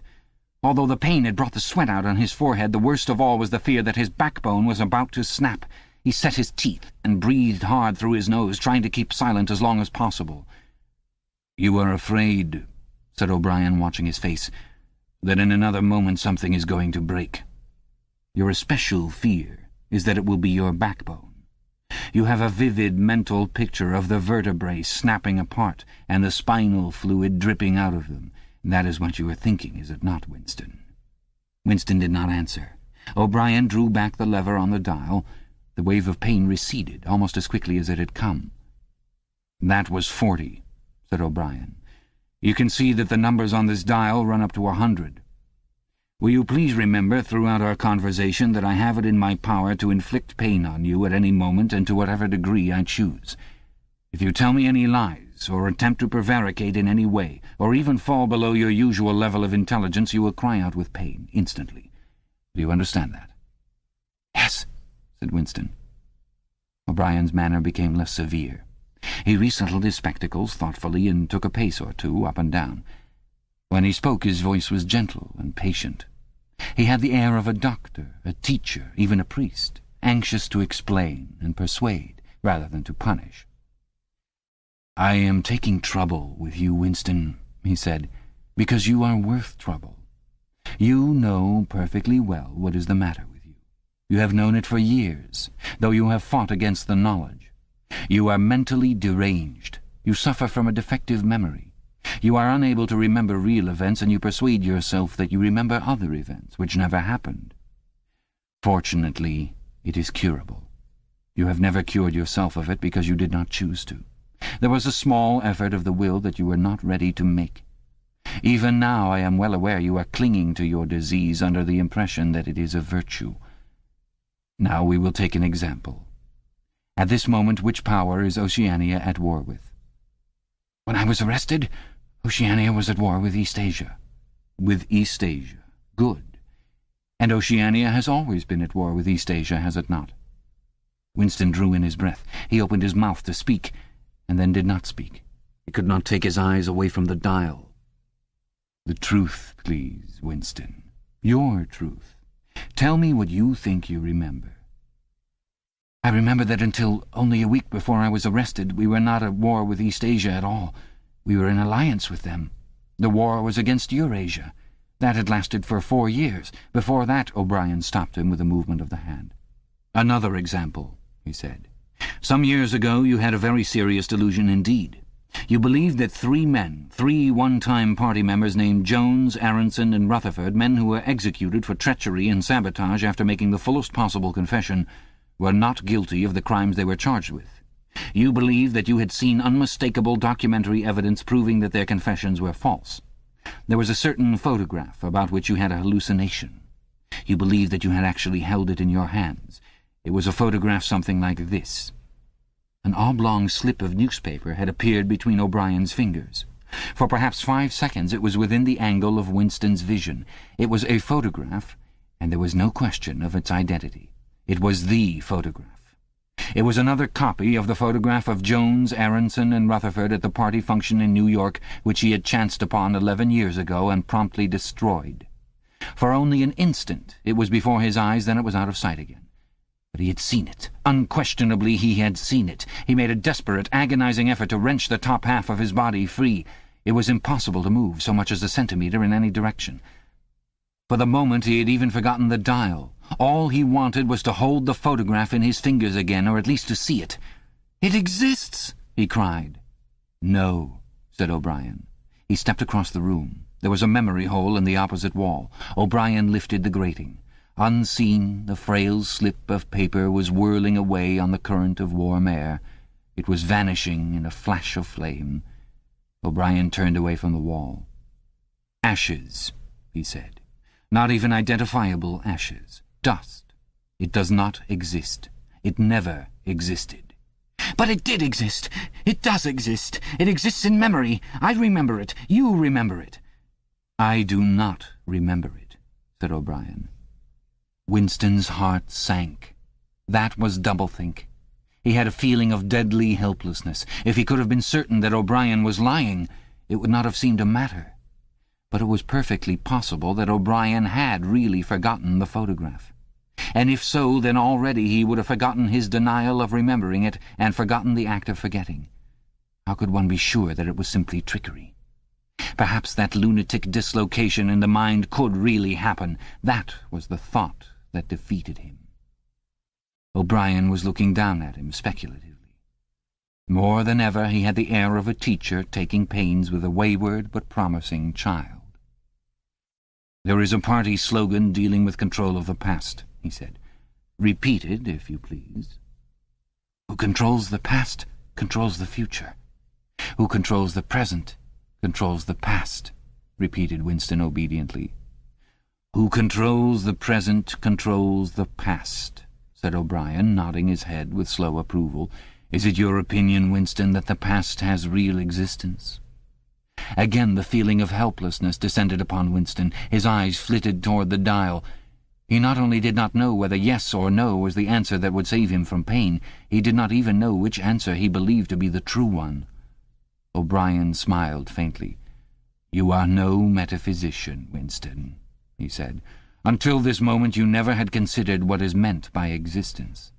Although the pain had brought the sweat out on his forehead, the worst of all was the fear that his backbone was about to snap. He set his teeth and breathed hard through his nose, trying to keep silent as long as possible. "You are afraid," said O'Brien, watching his face, "that in another moment something is going to break. Your especial fear is that it will be your backbone. You have a vivid mental picture of the vertebrae snapping apart and the spinal fluid dripping out of them. That is what you are thinking, is it not, Winston?" Winston did not answer. O'Brien drew back the lever on the dial. The wave of pain receded almost as quickly as it had come. "That was 40, said O'Brien. "You can see that the numbers on this dial run up to 100. Will you please remember throughout our conversation that I have it in my power to inflict pain on you at any moment and to whatever degree I choose. If you tell me any lies, or attempt to prevaricate in any way, or even fall below your usual level of intelligence, you will cry out with pain, instantly. Do you understand that?" "Yes," said Winston. O'Brien's manner became less severe. He resettled his spectacles thoughtfully and took a pace or two up and down. When he spoke his voice was gentle and patient. He had the air of a doctor, a teacher, even a priest, anxious to explain and persuade rather than to punish. "I am taking trouble with you, Winston," he said, "because you are worth trouble. You know perfectly well what is the matter with you. You have known it for years, though you have fought against the knowledge. You are mentally deranged. You suffer from a defective memory. You are unable to remember real events, and you persuade yourself that you remember other events, which never happened. Fortunately, it is curable. You have never cured yourself of it because you did not choose to. There was a small effort of the will that you were not ready to make. Even now I am well aware you are clinging to your disease under the impression that it is a virtue. Now we will take an example. At this moment, which power is Oceania at war with? When I was arrested, Oceania was at war with East Asia. With East Asia. Good. And Oceania has always been at war with East Asia, has it not? Winston drew in his breath. He opened his mouth to speak, and then did not speak. He could not take his eyes away from the dial. The truth, please, Winston. Your truth. Tell me what you think you remember. I remember that until only a week before I was arrested, we were not at war with East Asia at all. We were in alliance with them. The war was against Eurasia. That had lasted for 4 years. Before that, O'Brien stopped him with a movement of the hand. Another example, he said. Some years ago you had a very serious delusion indeed. You believed that 3 men, 3 one-time party members named Jones, Aronson, and Rutherford, men who were executed for treachery and sabotage after making the fullest possible confession, were not guilty of the crimes they were charged with. You believed that you had seen unmistakable documentary evidence proving that their confessions were false. There was a certain photograph about which you had a hallucination. You believed that you had actually held it in your hands. It was a photograph something like this. An oblong slip of newspaper had appeared between O'Brien's fingers. For perhaps 5 seconds it was within the angle of Winston's vision. It was a photograph, and there was no question of its identity. It was the photograph. It was another copy of the photograph of Jones, Aronson, and Rutherford at the party function in New York, which he had chanced upon 11 years ago and promptly destroyed. For only an instant it was before his eyes, then it was out of sight again. But he had seen it. Unquestionably he had seen it. He made a desperate, agonizing effort to wrench the top half of his body free. It was impossible to move so much as a centimetre in any direction. For the moment he had even forgotten the dial. All he wanted was to hold the photograph in his fingers again, or at least to see it. "It exists!" he cried. "No," said O'Brien. He stepped across the room. There was a memory hole in the opposite wall. O'Brien lifted the grating. Unseen, the frail slip of paper was whirling away on the current of warm air. It was vanishing in a flash of flame. O'Brien turned away from the wall. "Ashes," he said. "Not even identifiable ashes. Dust. It does not exist. It never existed." "But it did exist. It does exist. It exists in memory. I remember it. You remember it." "I do not remember it," said O'Brien. Winston's heart sank. That was doublethink. He had a feeling of deadly helplessness. If he could have been certain that O'Brien was lying, it would not have seemed to matter. But it was perfectly possible that O'Brien had really forgotten the photograph. And if so, then already he would have forgotten his denial of remembering it and forgotten the act of forgetting. How could one be sure that it was simply trickery? Perhaps that lunatic dislocation in the mind could really happen. That was the thought that defeated him. O'Brien was looking down at him speculatively. More than ever he had the air of a teacher taking pains with a wayward but promising child. "There is a party slogan dealing with control of the past," he said. "Repeat it, if you please." "Who controls the past controls the future. Who controls the present controls the past," repeated Winston obediently. "Who controls the present controls the past," said O'Brien, nodding his head with slow approval. "Is it your opinion, Winston, that the past has real existence?" Again the feeling of helplessness descended upon Winston. His eyes flitted toward the dial. He not only did not know whether yes or no was the answer that would save him from pain, he did not even know which answer he believed to be the true one. O'Brien smiled faintly. "You are no metaphysician, Winston," he said. "Until this moment you never had considered what is meant by existence.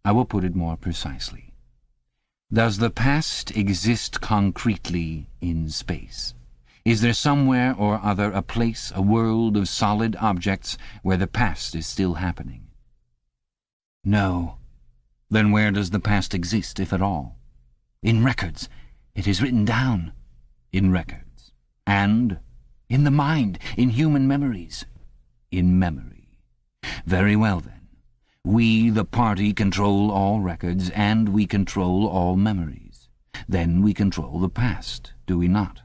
I will put it more precisely. Does the past exist concretely in space? Is there somewhere or other a place, a world of solid objects where the past is still happening?" "No." "Then where does the past exist, if at all?" "In records. It is written down." "In records. And in the mind, in human memories. In memory. Very well, then. We, the party, control all records, and we control all memories. Then we control the past, do we not?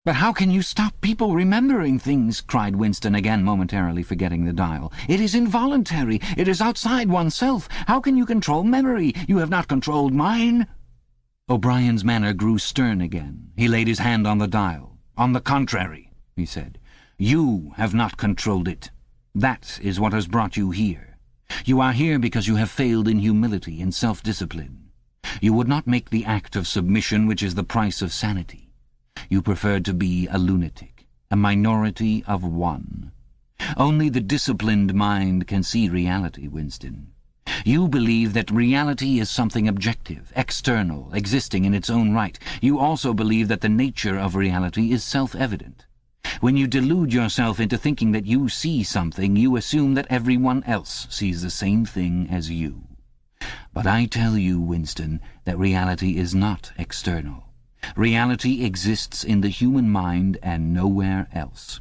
"But how can you stop people remembering things?" cried Winston, again momentarily forgetting the dial. "It is involuntary. It is outside oneself. How can you control memory? You have not controlled mine." O'Brien's manner grew stern again. He laid his hand on the dial. "On the contrary," he said, "you have not controlled it. That is what has brought you here. You are here because you have failed in humility and self-discipline. You would not make the act of submission which is the price of sanity. You preferred to be a lunatic, a minority of one. Only the disciplined mind can see reality, Winston. You believe that reality is something objective, external, existing in its own right. You also believe that the nature of reality is self-evident. When you delude yourself into thinking that you see something, you assume that everyone else sees the same thing as you. But I tell you, Winston, that reality is not external. Reality exists in the human mind and nowhere else.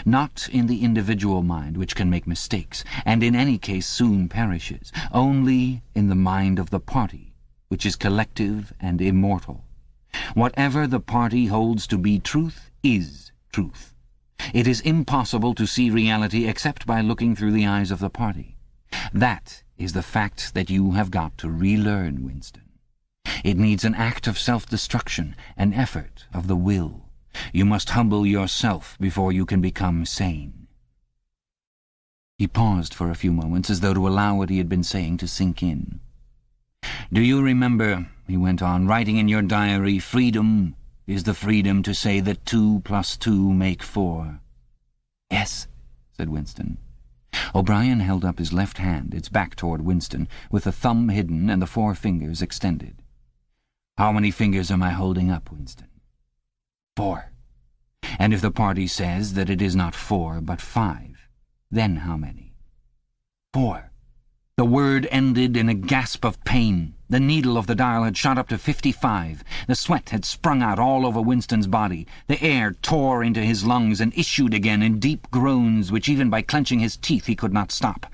Not in the individual mind, which can make mistakes, and in any case soon perishes. Only in the mind of the party, which is collective and immortal. Whatever the party holds to be truth is truth. It is impossible to see reality except by looking through the eyes of the party. That is the fact that you have got to relearn, Winston. It needs an act of self-destruction, an effort of the will. You must humble yourself before you can become sane." He paused for a few moments, as though to allow what he had been saying to sink in. "Do you remember," he went on, "writing in your diary, 'Freedom is the freedom to say that 2 + 2 make 4'? "Yes," said Winston. O'Brien held up his left hand, its back toward Winston, with the thumb hidden and the 4 fingers extended. "How many fingers am I holding up, Winston?" 4. "And if the party says that it is not 4 but 5, then how many?" 4. The word ended in a gasp of pain. The needle of the dial had shot up to 55. The sweat had sprung out all over Winston's body. The air tore into his lungs and issued again in deep groans which even by clenching his teeth he could not stop.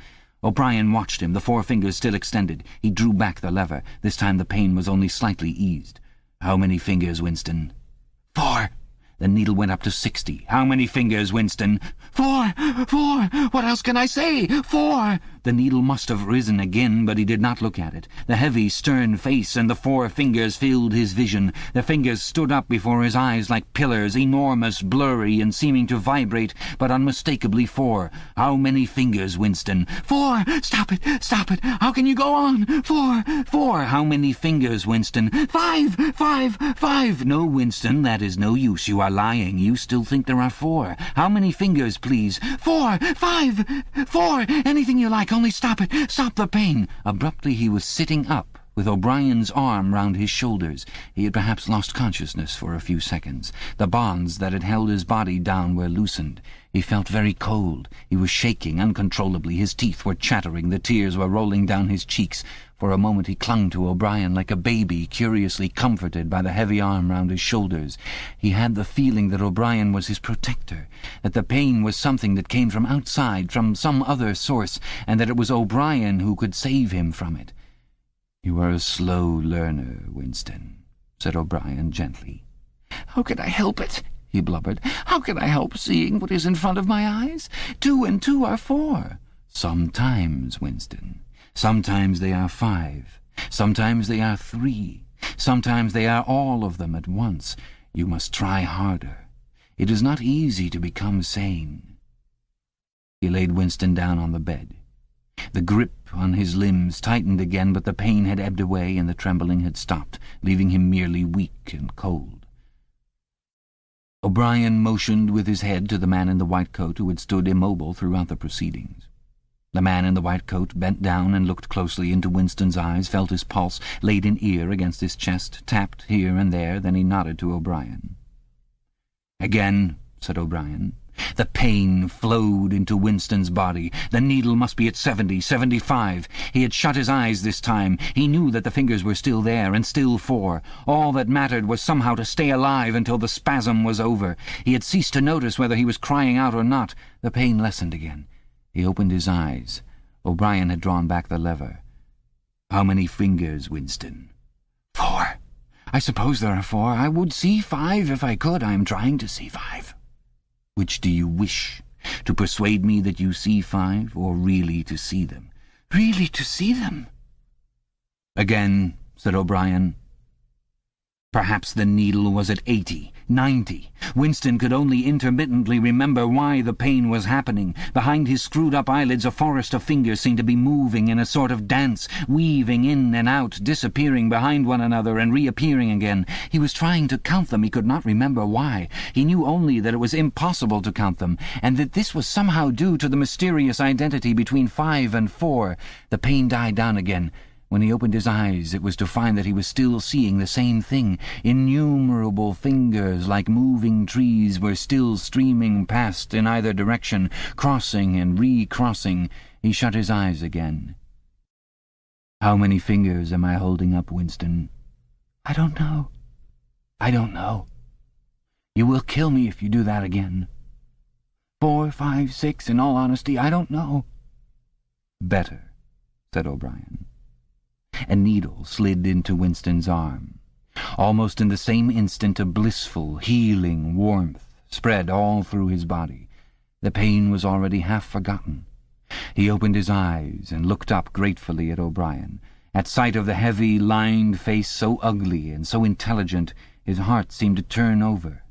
O'Brien watched him, the 4 fingers still extended. He drew back the lever. This time the pain was only slightly eased. "How many fingers, Winston?" 4. The needle went up to 60. "How many fingers, Winston?" 4! 4! What else can I say? 4! The needle must have risen again, but he did not look at it. The heavy, stern face and the 4 fingers filled his vision. The fingers stood up before his eyes like pillars, enormous, blurry, and seeming to vibrate, but unmistakably 4. "How many fingers, Winston?" 4! Stop it! Stop it! How can you go on? 4! 4! How many fingers, Winston? 5! 5! 5! No, Winston, that is no use. You are lying. You still think there are 4. How many fingers, please? 4! 5! 4! Anything you like, only stop it! Stop the pain! Abruptly he was sitting up, with O'Brien's arm round his shoulders. He had perhaps lost consciousness for a few seconds. The bonds that had held his body down were loosened. He felt very cold. He was shaking uncontrollably. His teeth were chattering. The tears were rolling down his cheeks. For a moment he clung to O'Brien like a baby, curiously comforted by the heavy arm round his shoulders. He had the feeling that O'Brien was his protector, that the pain was something that came from outside, from some other source, and that it was O'Brien who could save him from it. "You are a slow learner, Winston," said O'Brien gently. "How can I help it?" he blubbered. "How can I help seeing what is in front of my eyes? 2 and 2 are 4. "Sometimes, Winston. Sometimes they are 5. Sometimes they are 3. Sometimes they are all of them at once. You must try harder. It is not easy to become sane." He laid Winston down on the bed. The grip on his limbs tightened again, but the pain had ebbed away and the trembling had stopped, leaving him merely weak and cold. O'Brien motioned with his head to the man in the white coat who had stood immobile throughout the proceedings. The man in the white coat bent down and looked closely into Winston's eyes, felt his pulse, laid an ear against his chest, tapped here and there, then he nodded to O'Brien. "Again," said O'Brien, The pain flowed into Winston's body. The needle must be at 70, 75. He had shut his eyes this time. He knew that the fingers were still there, and still 4. All that mattered was somehow to stay alive until the spasm was over. He had ceased to notice whether he was crying out or not. The pain lessened again. He opened his eyes. O'Brien had drawn back the lever. "How many fingers, Winston?" "4. I suppose there are 4. I would see 5 if I could. I am trying to see 5. "Which do you wish? To persuade me that you see 5, or really to see them?" "Really to see them." "Again," said O'Brien. Perhaps the needle was at 80, 90. Winston could only intermittently remember why the pain was happening. Behind his screwed-up eyelids a forest of fingers seemed to be moving in a sort of dance, weaving in and out, disappearing behind one another and reappearing again. He was trying to count them. He could not remember why. He knew only that it was impossible to count them, and that this was somehow due to the mysterious identity between 5 and 4. The pain died down again. When he opened his eyes, it was to find that he was still seeing the same thing. Innumerable fingers, like moving trees, were still streaming past in either direction, crossing and recrossing. He shut his eyes again. "How many fingers am I holding up, Winston?" "I don't know." "I don't know. You will kill me if you do that again." 4, 5, 6, in all honesty, I don't know." "Better," said O'Brien. A needle slid into Winston's arm. Almost in the same instant a blissful, healing warmth spread all through his body. The pain was already half forgotten. He opened his eyes and looked up gratefully at O'Brien. At sight of the heavy, lined face so ugly and so intelligent, his heart seemed to turn over.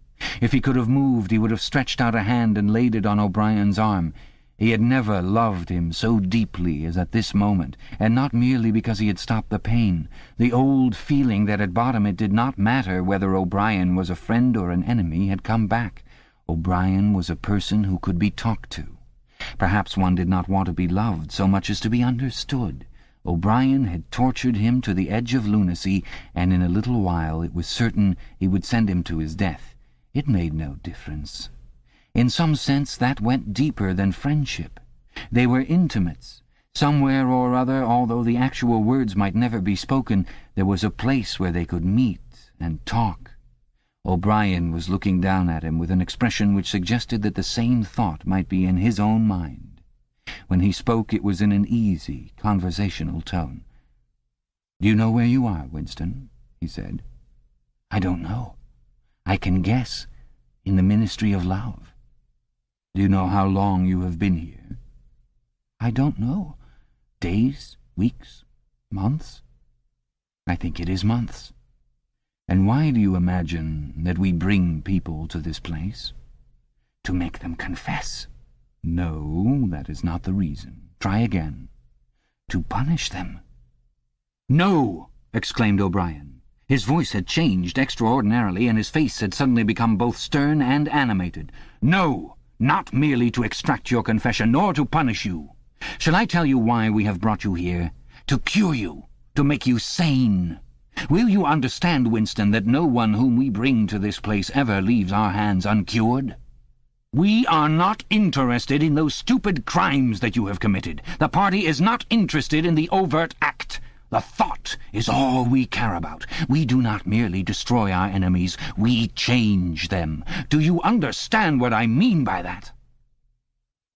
If he could have moved, he would have stretched out a hand and laid it on O'Brien's arm. He had never loved him so deeply as at this moment, and not merely because he had stopped the pain. The old feeling that at bottom it did not matter whether O'Brien was a friend or an enemy had come back. O'Brien was a person who could be talked to. Perhaps one did not want to be loved so much as to be understood. O'Brien had tortured him to the edge of lunacy, and in a little while it was certain he would send him to his death. It made no difference. In some sense that went deeper than friendship. They were intimates. Somewhere or other, although the actual words might never be spoken, there was a place where they could meet and talk. O'Brien was looking down at him with an expression which suggested that the same thought might be in his own mind. When he spoke, it was in an easy, conversational tone. "Do you know where you are, Winston?" he said. "I don't know. I can guess. In the Ministry of Love." "Do you know how long you have been here?" "I don't know. Days, weeks, months? I think it is months." "And why do you imagine that we bring people to this place?" "To make them confess." "No, that is not the reason. Try again." "To punish them." "No!" exclaimed O'Brien. His voice had changed extraordinarily, and his face had suddenly become both stern and animated. "No! Not merely to extract your confession, nor to punish you. Shall I tell you why we have brought you here? To cure you, to make you sane. Will you understand, Winston, that no one whom we bring to this place ever leaves our hands uncured? We are not interested in those stupid crimes that you have committed. The party is not interested in the overt act. The thought is all we care about. We do not merely destroy our enemies, we change them. Do you understand what I mean by that?"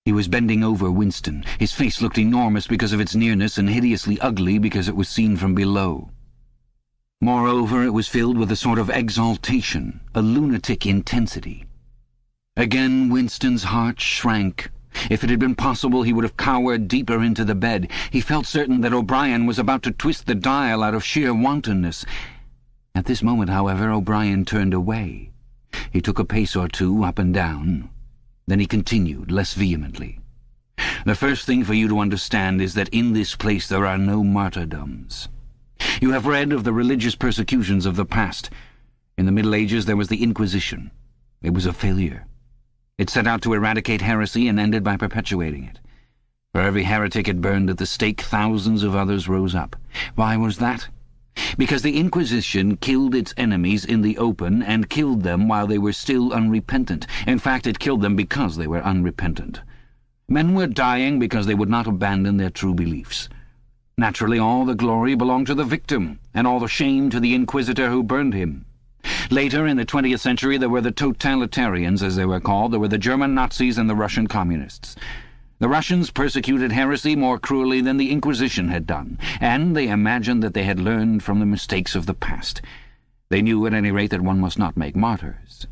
He was bending over Winston. His face looked enormous because of its nearness and hideously ugly because it was seen from below. Moreover, it was filled with a sort of exaltation, a lunatic intensity. Again Winston's heart shrank. If it had been possible, he would have cowered deeper into the bed. He felt certain that O'Brien was about to twist the dial out of sheer wantonness. At this moment, however, O'Brien turned away. He took a pace or two up and down. Then he continued, less vehemently. "The first thing for you to understand is that in this place there are no martyrdoms. You have read of the religious persecutions of the past. In the Middle Ages there was the Inquisition. It was a failure. It set out to eradicate heresy and ended by perpetuating it. For every heretic it burned at the stake, thousands of others rose up. Why was that? Because the Inquisition killed its enemies in the open and killed them while they were still unrepentant. In fact, it killed them because they were unrepentant. Men were dying because they would not abandon their true beliefs. Naturally, all the glory belonged to the victim, and all the shame to the inquisitor who burned him. Later, in the 20th century, there were the totalitarians, as they were called. There were the German Nazis and the Russian communists. The Russians persecuted heresy more cruelly than the Inquisition had done, and they imagined that they had learned from the mistakes of the past. They knew, at any rate, that one must not make martyrs.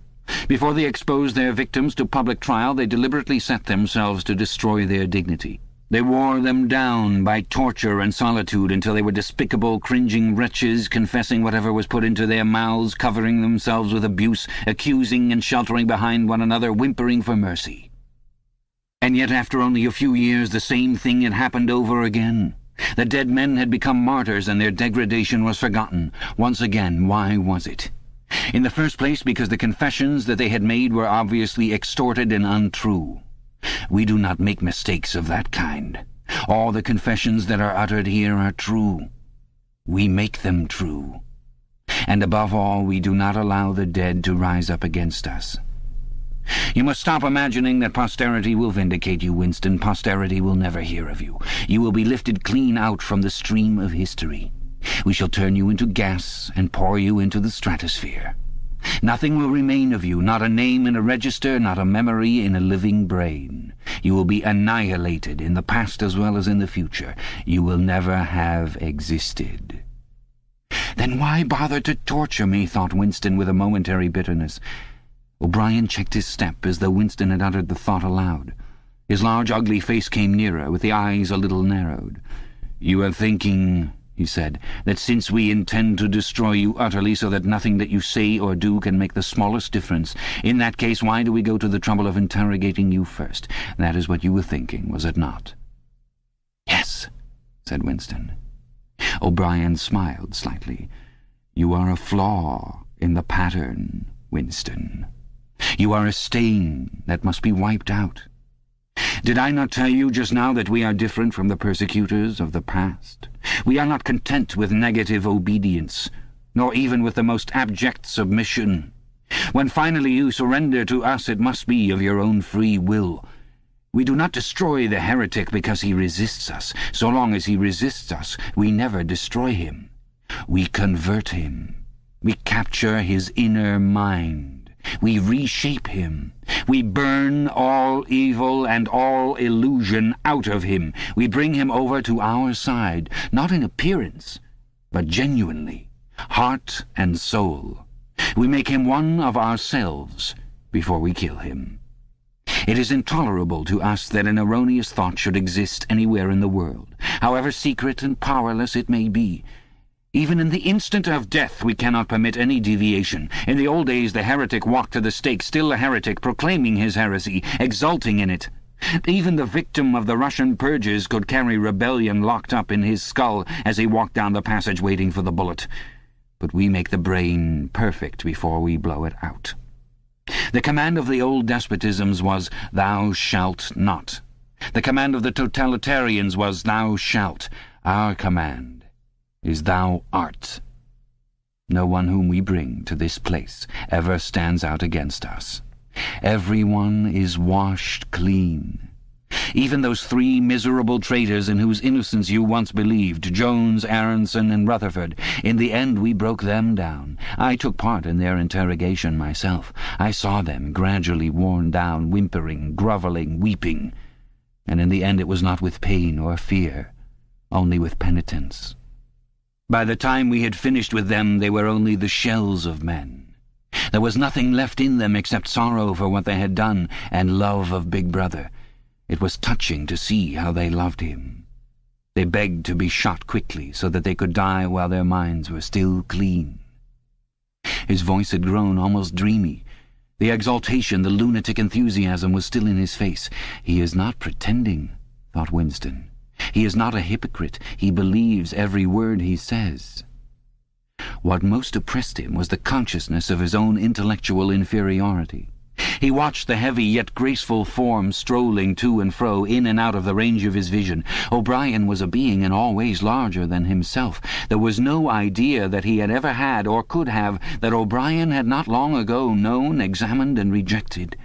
Before they exposed their victims to public trial, they deliberately set themselves to destroy their dignity. They wore them down by torture and solitude until they were despicable, cringing wretches, confessing whatever was put into their mouths, covering themselves with abuse, accusing and sheltering behind one another, whimpering for mercy. And yet, after only a few years, the same thing had happened over again. The dead men had become martyrs, and their degradation was forgotten. Once again, why was it? In the first place, because the confessions that they had made were obviously extorted and untrue. We do not make mistakes of that kind. All the confessions that are uttered here are true. We make them true. And above all, we do not allow the dead to rise up against us. You must stop imagining that posterity will vindicate you, Winston. Posterity will never hear of you. You will be lifted clean out from the stream of history. We shall turn you into gas and pour you into the stratosphere. Nothing will remain of you, not a name in a register, not a memory in a living brain. You will be annihilated in the past as well as in the future. You will never have existed. Then why bother to torture me, thought Winston with a momentary bitterness. O'Brien checked his step as though Winston had uttered the thought aloud. His large, ugly face came nearer, with the eyes a little narrowed. "You are thinking," he said, "that since we intend to destroy you utterly so that nothing that you say or do can make the smallest difference, in that case why do we go to the trouble of interrogating you first? That is what you were thinking, was it not?" "Yes," said Winston. O'Brien smiled slightly. "You are a flaw in the pattern, Winston. You are a stain that must be wiped out. Did I not tell you just now that we are different from the persecutors of the past? We are not content with negative obedience, nor even with the most abject submission. When finally you surrender to us, it must be of your own free will. We do not destroy the heretic because he resists us. So long as he resists us, we never destroy him. We convert him. We capture his inner mind. We reshape him. We burn all evil and all illusion out of him. We bring him over to our side, not in appearance, but genuinely, heart and soul. We make him one of ourselves before we kill him. It is intolerable to us that an erroneous thought should exist anywhere in the world, however secret and powerless it may be. Even in the instant of death we cannot permit any deviation. In the old days the heretic walked to the stake, still a heretic, proclaiming his heresy, exulting in it. Even the victim of the Russian purges could carry rebellion locked up in his skull as he walked down the passage waiting for the bullet. But we make the brain perfect before we blow it out. The command of the old despotisms was, "Thou shalt not." The command of the totalitarians was, "Thou shalt." Our command is "Thou art." No one whom we bring to this place ever stands out against us. Everyone is washed clean. Even those 3 miserable traitors in whose innocence you once believed, Jones, Aronson, and Rutherford, in the end we broke them down. I took part in their interrogation myself. I saw them gradually worn down, whimpering, grovelling, weeping. And in the end it was not with pain or fear, only with penitence. By the time we had finished with them, they were only the shells of men. There was nothing left in them except sorrow for what they had done and love of Big Brother. It was touching to see how they loved him. They begged to be shot quickly so that they could die while their minds were still clean. His voice had grown almost dreamy. The exaltation, the lunatic enthusiasm was still in his face. He is not pretending, thought Winston. He is not a hypocrite. He believes every word he says. What most oppressed him was the consciousness of his own intellectual inferiority. He watched the heavy yet graceful form strolling to and fro, in and out of the range of his vision. O'Brien was a being in all ways larger than himself. There was no idea that he had ever had, or could have, that O'Brien had not long ago known, examined, and rejected.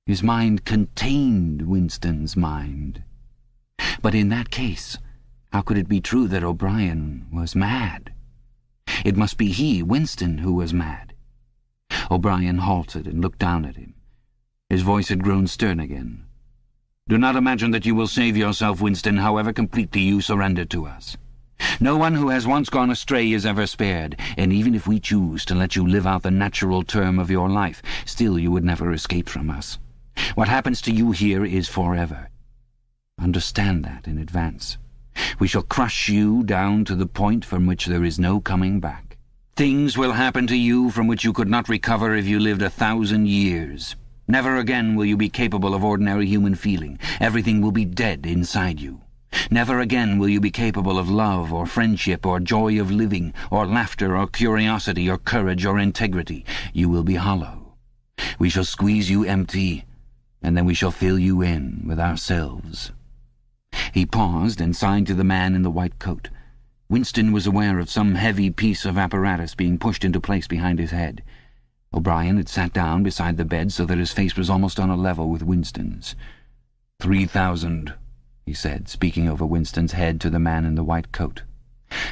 His mind contained Winston's mind. But in that case, how could it be true that O'Brien was mad? It must be he, Winston, who was mad. O'Brien halted and looked down at him. His voice had grown stern again. "Do not imagine that you will save yourself, Winston, however completely you surrender to us. No one who has once gone astray is ever spared, and even if we choose to let you live out the natural term of your life, still you would never escape from us. What happens to you here is forever. Understand that in advance. We shall crush you down to the point from which there is no coming back. Things will happen to you from which you could not recover if you lived 1,000 years. Never again will you be capable of ordinary human feeling. Everything will be dead inside you. Never again will you be capable of love or friendship or joy of living or laughter or curiosity or courage or integrity. You will be hollow. We shall squeeze you empty, and then we shall fill you in with ourselves." He paused and signed to the man in the white coat. Winston was aware of some heavy piece of apparatus being pushed into place behind his head. O'Brien had sat down beside the bed so that his face was almost on a level with Winston's. 3,000, he said, speaking over Winston's head to the man in the white coat.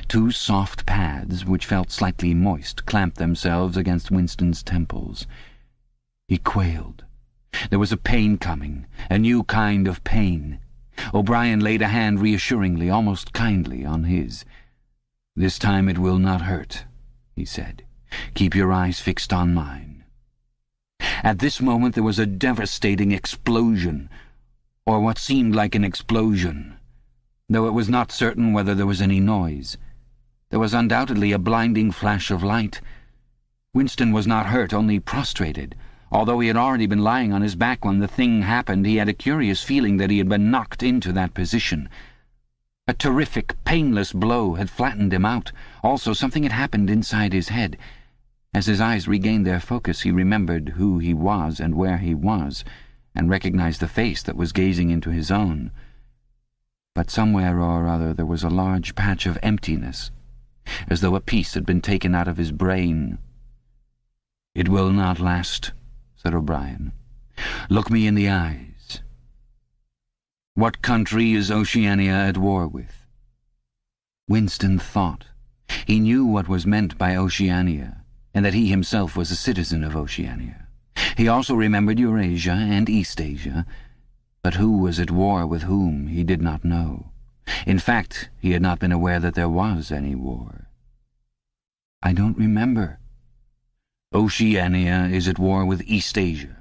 Two soft pads, which felt slightly moist, clamped themselves against Winston's temples. He quailed. There was a pain coming, a new kind of pain. O'Brien laid a hand reassuringly, almost kindly, on his. "This time it will not hurt," he said. "Keep your eyes fixed on mine." At this moment there was a devastating explosion, or what seemed like an explosion, though it was not certain whether there was any noise. There was undoubtedly a blinding flash of light. Winston was not hurt, only prostrated. Although he had already been lying on his back when the thing happened, he had a curious feeling that he had been knocked into that position. A terrific, painless blow had flattened him out. Also, something had happened inside his head. As his eyes regained their focus, he remembered who he was and where he was, and recognized the face that was gazing into his own. But somewhere or other there was a large patch of emptiness, as though a piece had been taken out of his brain. "It will not last," said O'Brien. "Look me in the eyes. What country is Oceania at war with?" Winston thought. He knew what was meant by Oceania, and that he himself was a citizen of Oceania. He also remembered Eurasia and Eastasia, but who was at war with whom he did not know. In fact, he had not been aware that there was any war. "I don't remember." "Oceania is at war with Eastasia.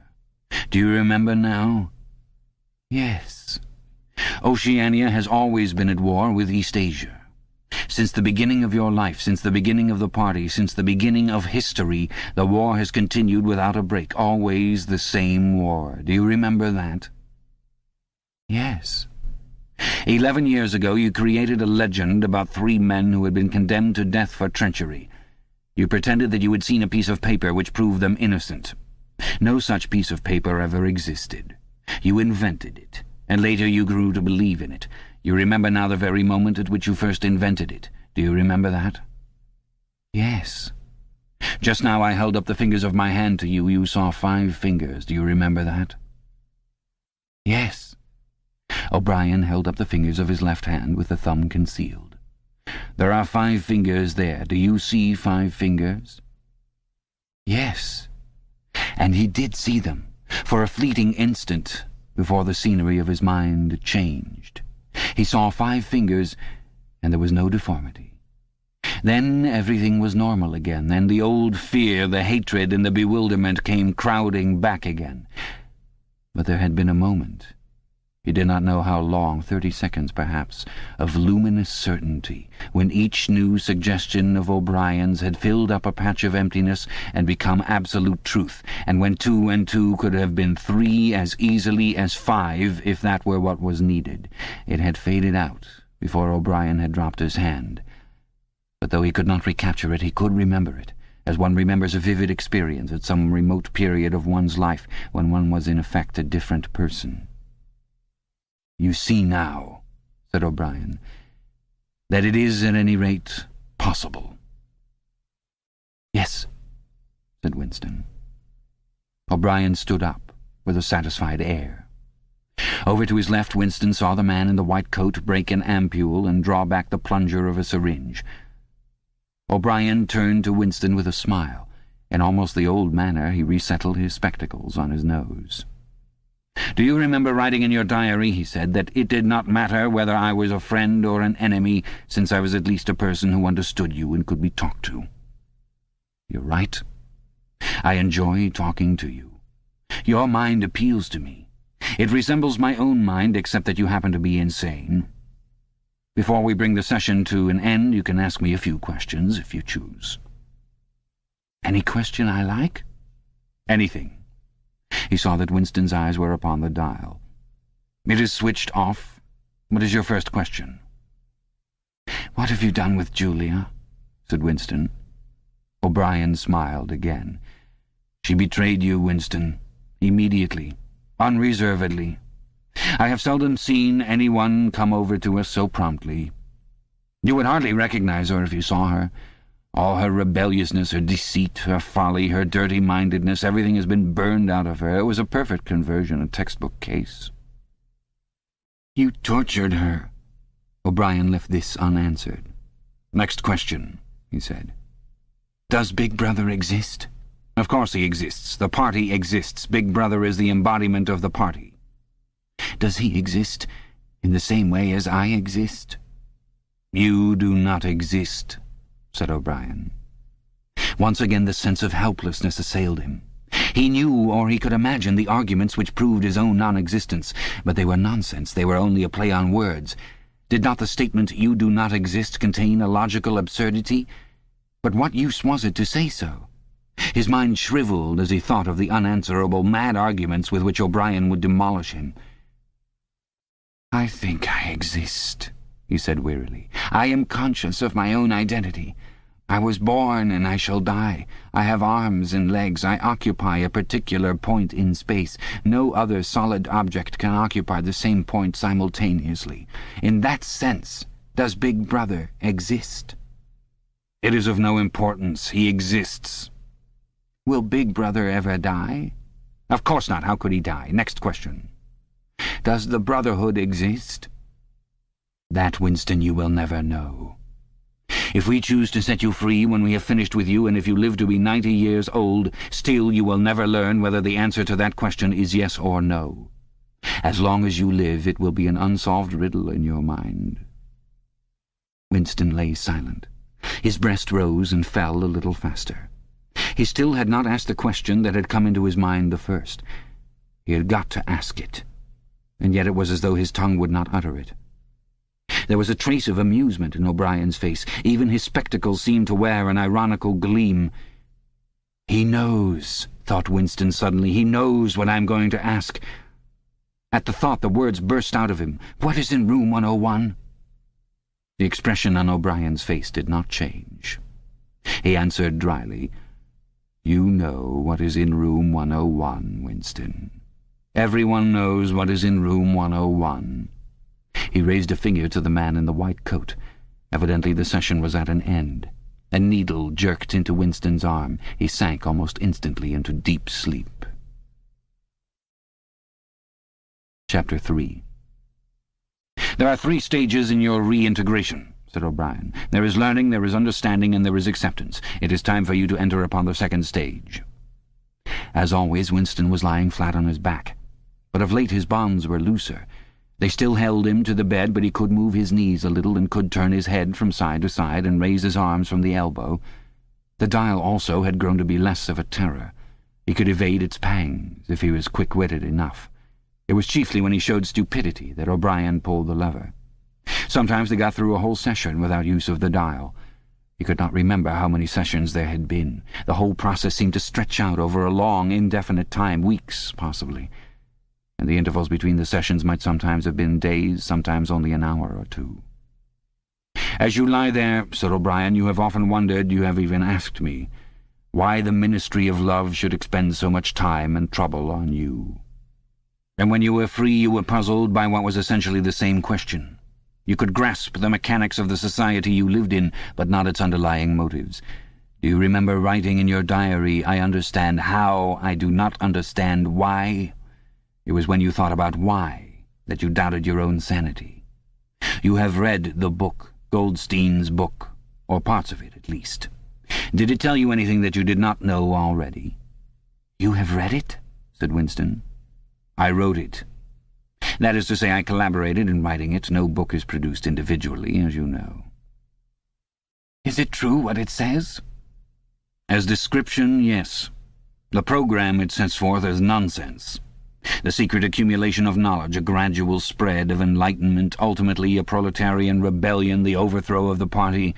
Do you remember now?" "Yes." "Oceania has always been at war with Eastasia. Since the beginning of your life, since the beginning of the party, since the beginning of history, the war has continued without a break, always the same war. Do you remember that?" "Yes." 11 years ago you created a legend about 3 men who had been condemned to death for treachery. You pretended that you had seen a piece of paper which proved them innocent. No such piece of paper ever existed. You invented it, and later you grew to believe in it. You remember now the very moment at which you first invented it. Do you remember that?" "Yes." "Just now I held up the fingers of my hand to you. You saw 5 fingers. Do you remember that?" "Yes." O'Brien held up the fingers of his left hand with the thumb concealed. "There are 5 fingers there. Do you see 5 fingers?" "Yes." And he did see them, for a fleeting instant, before the scenery of his mind changed. He saw 5 fingers, and there was no deformity. Then everything was normal again, and the old fear, the hatred, and the bewilderment came crowding back again. But there had been a moment, he did not know how long, 30 seconds perhaps, of luminous certainty, when each new suggestion of O'Brien's had filled up a patch of emptiness and become absolute truth, and when 2 and 2 could have been 3 as easily as 5 if that were what was needed. It had faded out before O'Brien had dropped his hand. But though he could not recapture it, he could remember it, as one remembers a vivid experience at some remote period of one's life when one was in effect a different person. "You see now," said O'Brien, "that it is, at any rate, possible." "Yes," said Winston. O'Brien stood up, with a satisfied air. Over to his left, Winston saw the man in the white coat break an ampule and draw back the plunger of a syringe. O'Brien turned to Winston with a smile. In almost the old manner, he resettled his spectacles on his nose. "Do you remember writing in your diary," he said, "that it did not matter whether I was a friend or an enemy, since I was at least a person who understood you and could be talked to?" "You're right. I enjoy talking to you. Your mind appeals to me. It resembles my own mind, except that you happen to be insane. Before we bring the session to an end, you can ask me a few questions, if you choose." "Any question I like?" "Anything." He saw that Winston's eyes were upon the dial. "It is switched off. What is your first question?" "What have you done with Julia?" said Winston. O'Brien smiled again. "She betrayed you, Winston. Immediately. Unreservedly. I have seldom seen anyone come over to us so promptly. You would hardly recognize her if you saw her. All her rebelliousness, her deceit, her folly, her dirty-mindedness, everything has been burned out of her. It was a perfect conversion, a textbook case." "You tortured her." O'Brien left this unanswered. "Next question," he said. "Does Big Brother exist?" "Of course he exists. The party exists. Big Brother is the embodiment of the party." "Does he exist in the same way as I exist?" "You do not exist," said O'Brien. Once again the sense of helplessness assailed him. He knew, or he could imagine, the arguments which proved his own non-existence, but they were nonsense. They were only a play on words. Did not the statement, "You do not exist," contain a logical absurdity? But what use was it to say so? His mind shriveled as he thought of the unanswerable, mad arguments with which O'Brien would demolish him. "I think I exist," he said wearily. "I am conscious of my own identity. I was born and I shall die. I have arms and legs. I occupy a particular point in space. No other solid object can occupy the same point simultaneously. In that sense, does Big Brother exist?" "It is of no importance. He exists." "Will Big Brother ever die?" "Of course not. How could he die? Next question." "Does the Brotherhood exist?" "That, Winston, you will never know. If we choose to set you free when we have finished with you, and if you live to be 90 years old, still you will never learn whether the answer to that question is yes or no. As long as you live, it will be an unsolved riddle in your mind." Winston lay silent. His breast rose and fell a little faster. He still had not asked the question that had come into his mind the first. He had got to ask it, and yet it was as though his tongue would not utter it. There was a trace of amusement in O'Brien's face. Even his spectacles seemed to wear an ironical gleam. "He knows," thought Winston suddenly. "He knows what I'm going to ask." At the thought, the words burst out of him. "What is in room 101? The expression on O'Brien's face did not change. He answered dryly, "You know what is in room 101, Winston. Everyone knows what is in room 101. He raised a finger to the man in the white coat. Evidently the session was at an end. A needle jerked into Winston's arm. He sank almost instantly into deep sleep. Chapter 3. "There are 3 stages in your reintegration," said O'Brien. "There is learning, there is understanding, and there is acceptance. It is time for you to enter upon the 2nd stage." As always, Winston was lying flat on his back. But of late his bonds were looser. They still held him to the bed, but he could move his knees a little and could turn his head from side to side and raise his arms from the elbow. The dial also had grown to be less of a terror. He could evade its pangs if he was quick-witted enough. It was chiefly when he showed stupidity that O'Brien pulled the lever. Sometimes they got through a whole session without use of the dial. He could not remember how many sessions there had been. The whole process seemed to stretch out over a long, indefinite time, weeks, possibly. And the intervals between the sessions might sometimes have been days, sometimes only an hour or 2. "As you lie there," said O'Brien, "you have often wondered, you have even asked me, Why the ministry of love should expend so much time and trouble on you. And when you were free, you were puzzled by what was essentially the same question. You could grasp the mechanics of the society you lived in, but not its underlying motives. Do you remember writing in your diary, "I understand how, I do not understand why"? It was when you thought about why that you doubted your own sanity. You have read the book, Goldstein's book, or parts of it at least. Did it tell you anything that you did not know already? "You have read it?" said Winston. "I wrote it. That is to say, I collaborated in writing it. No book is produced individually, as you know." "Is it true what it says?" "As description, yes. The program it sets forth is nonsense. The secret accumulation of knowledge, a gradual spread of enlightenment, ultimately a proletarian rebellion, the overthrow of the party.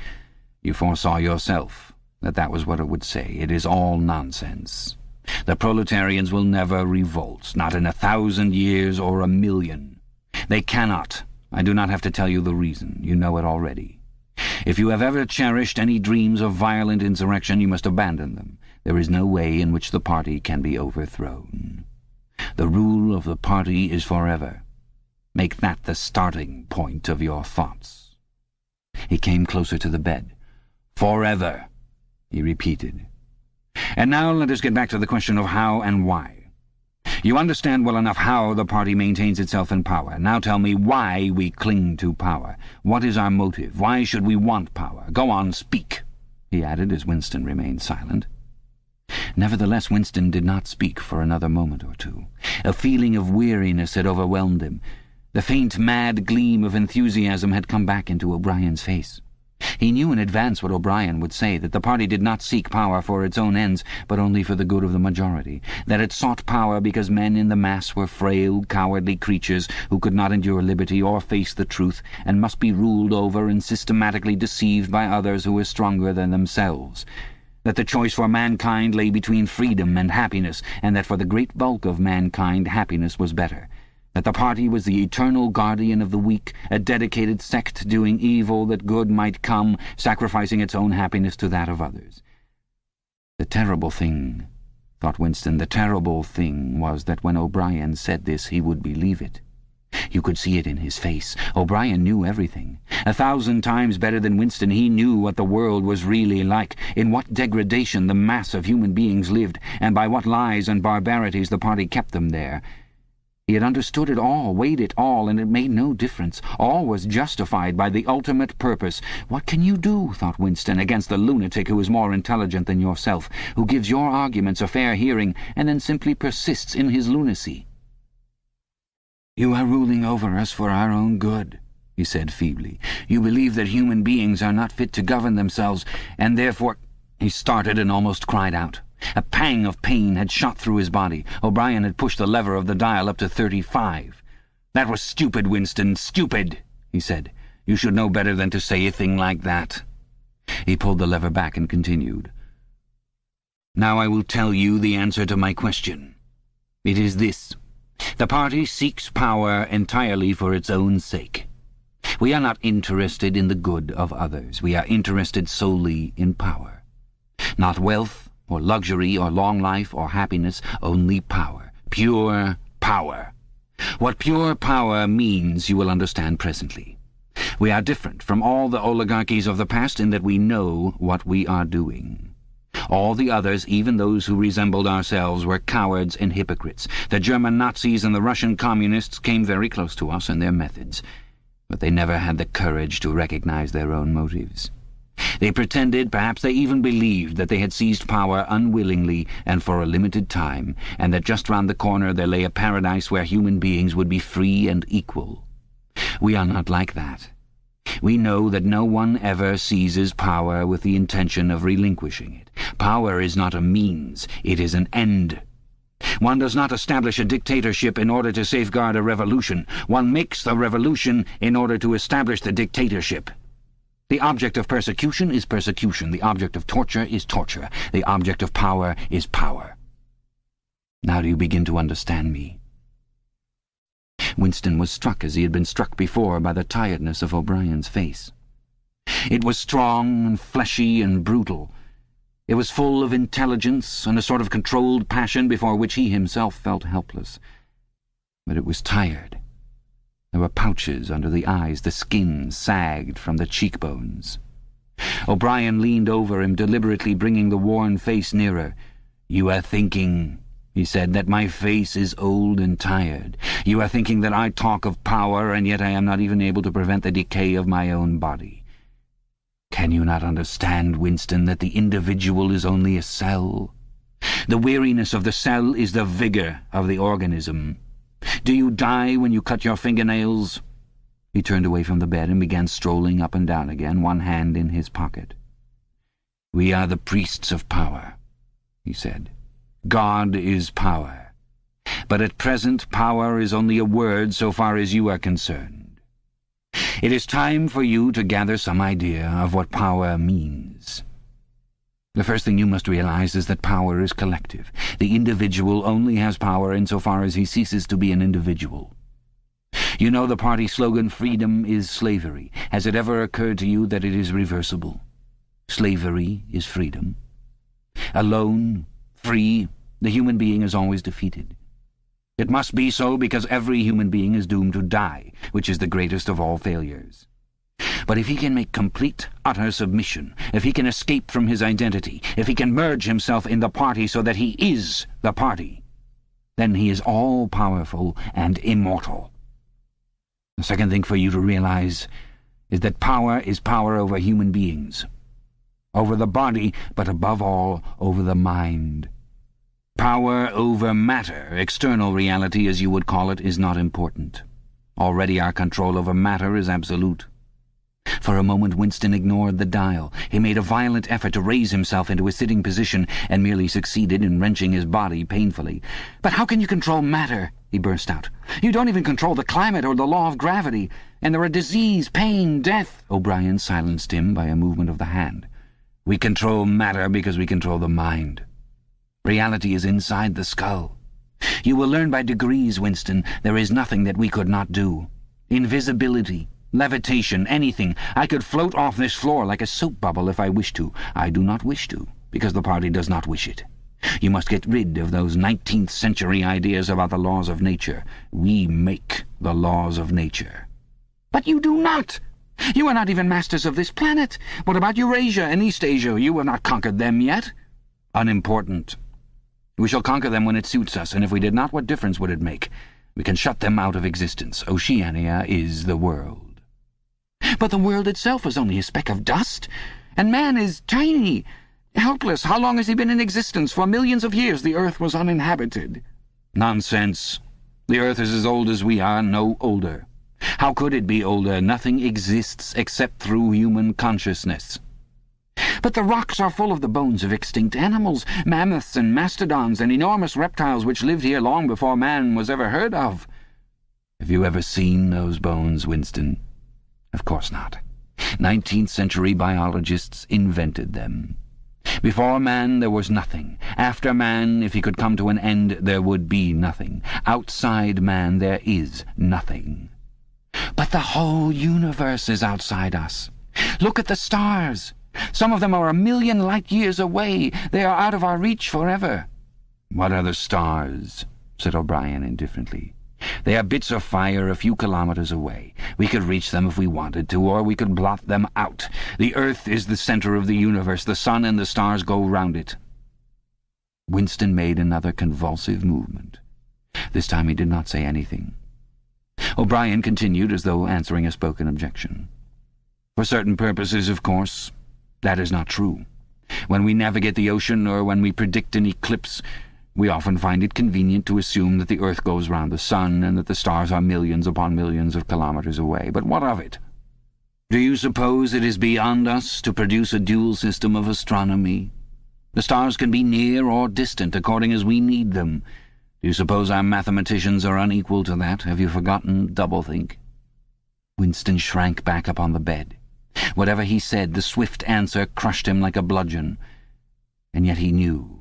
You foresaw yourself that was what it would say. It is all nonsense. The proletarians will never revolt, not in 1,000 years or 1,000,000. They cannot. I do not have to tell you the reason. You know it already. If you have ever cherished any dreams of violent insurrection, you must abandon them. There is no way in which the party can be overthrown. The rule of the party is forever. Make that the starting point of your thoughts." He came closer to the bed. "Forever," he repeated. "And now let us get back to the question of how and why. You understand well enough how the party maintains itself in power. Now tell me why we cling to power. What is our motive? Why should we want power? Go on, speak," he added as Winston remained silent. Nevertheless, Winston did not speak for another moment or two. A feeling of weariness had overwhelmed him. The faint, mad gleam of enthusiasm had come back into O'Brien's face. He knew in advance what O'Brien would say, that the party did not seek power for its own ends, but only for the good of the majority, that it sought power because men in the mass were frail, cowardly creatures who could not endure liberty or face the truth, and must be ruled over and systematically deceived by others who were stronger than themselves, that the choice for mankind lay between freedom and happiness, and that for the great bulk of mankind happiness was better, that the party was the eternal guardian of the weak, a dedicated sect doing evil that good might come, sacrificing its own happiness to that of others. The terrible thing, thought Winston, the terrible thing was that when O'Brien said this he would believe it. You could see it in his face. O'Brien knew everything. 1,000 times better than Winston, he knew what the world was really like, in what degradation the mass of human beings lived, and by what lies and barbarities the party kept them there. He had understood it all, weighed it all, and it made no difference. All was justified by the ultimate purpose. What can you do, thought Winston, against the lunatic who is more intelligent than yourself, who gives your arguments a fair hearing, and then simply persists in his lunacy? "You are ruling over us for our own good," he said feebly. "You believe that human beings are not fit to govern themselves, and therefore—" He started and almost cried out. A pang of pain had shot through his body. O'Brien had pushed the lever of the dial up to 35. "That was stupid, Winston, stupid," he said. "You should know better than to say a thing like that." He pulled the lever back and continued. "Now I will tell you the answer to my question. It is this. The party seeks power entirely for its own sake. We are not interested in the good of others. We are interested solely in power. Not wealth, or luxury, or long life, or happiness, only power. Pure power. What pure power means you will understand presently. We are different from all the oligarchies of the past in that we know what we are doing. All the others, even those who resembled ourselves, were cowards and hypocrites. The German Nazis and the Russian communists came very close to us in their methods, but they never had the courage to recognize their own motives. They pretended, perhaps they even believed, that they had seized power unwillingly and for a limited time, and that just round the corner there lay a paradise where human beings would be free and equal. We are not like that. We know that no one ever seizes power with the intention of relinquishing it. Power is not a means, it is an end. One does not establish a dictatorship in order to safeguard a revolution. One makes the revolution in order to establish the dictatorship. The object of persecution is persecution. The object of torture is torture. The object of power is power. Now do you begin to understand me?" Winston was struck as he had been struck before by the tiredness of O'Brien's face. It was strong and fleshy and brutal. It was full of intelligence and a sort of controlled passion before which he himself felt helpless. But it was tired. There were pouches under the eyes, the skin sagged from the cheekbones. O'Brien leaned over him, deliberately bringing the worn face nearer. "You are thinking," he said, "that my face is old and tired. You are thinking that I talk of power, and yet I am not even able to prevent the decay of my own body. Can you not understand, Winston, that the individual is only a cell? The weariness of the cell is the vigor of the organism. Do you die when you cut your fingernails?" He turned away from the bed and began strolling up and down again, one hand in his pocket. "We are the priests of power," he said. "God is power. But at present power is only a word so far as you are concerned. It is time for you to gather some idea of what power means. The first thing you must realize is that power is collective. The individual only has power insofar as he ceases to be an individual. You know the party slogan, 'Freedom is slavery.' Has it ever occurred to you that it is reversible? Slavery is freedom. Alone, free, the human being is always defeated. It must be so because every human being is doomed to die, which is the greatest of all failures. But if he can make complete, utter submission, if he can escape from his identity, if he can merge himself in the party so that he is the party, then he is all-powerful and immortal. The second thing for you to realize is that power is power over human beings, over the body, but above all, over the mind. Power over matter, external reality as you would call it, is not important. Already our control over matter is absolute. For a moment Winston ignored the dial. He made a violent effort to raise himself into a sitting position and merely succeeded in wrenching his body painfully. "But how can you control matter?" he burst out. "You don't even control the climate or the law of gravity. And there are disease, pain, death." O'Brien silenced him by a movement of the hand. "We control matter because we control the mind. Reality is inside the skull. You will learn by degrees, Winston, there is nothing that we could not do. Invisibility, levitation, anything. I could float off this floor like a soap bubble if I wished to. I do not wish to, because the party does not wish it. You must get rid of those 19th century ideas about the laws of nature. We make the laws of nature." "But you do not! You are not even masters of this planet. What about Eurasia and East Asia? You have not conquered them yet." "Unimportant. We shall conquer them when it suits us, and if we did not, what difference would it make? We can shut them out of existence. Oceania is the world." "But the world itself is only a speck of dust, and man is tiny, helpless. How long has he been in existence? For millions of years the earth was uninhabited." "Nonsense. The earth is as old as we are, no older. How could it be older? Nothing exists except through human consciousness." "But the rocks are full of the bones of extinct animals, mammoths and mastodons and enormous reptiles which lived here long before man was ever heard of." "Have you ever seen those bones, Winston? Of course not. 19th century biologists invented them. Before man there was nothing. After man, if he could come to an end, there would be nothing. Outside man there is nothing." "But the whole universe is outside us. Look at the stars. Some of them are 1,000,000 light-years away. They are out of our reach forever." "What are the stars?" said O'Brien indifferently. "They are bits of fire a few kilometers away. We could reach them if we wanted to, or we could blot them out. The earth is the center of the universe. The sun and the stars go round it." Winston made another convulsive movement. This time he did not say anything. O'Brien continued as though answering a spoken objection. "For certain purposes, of course, that is not true. When we navigate the ocean or when we predict an eclipse, we often find it convenient to assume that the earth goes round the sun and that the stars are millions upon millions of kilometers away. But what of it? Do you suppose it is beyond us to produce a dual system of astronomy? The stars can be near or distant according as we need them. Do you suppose our mathematicians are unequal to that? Have you forgotten doublethink?" Winston shrank back upon the bed. Whatever he said, the swift answer crushed him like a bludgeon. And yet he knew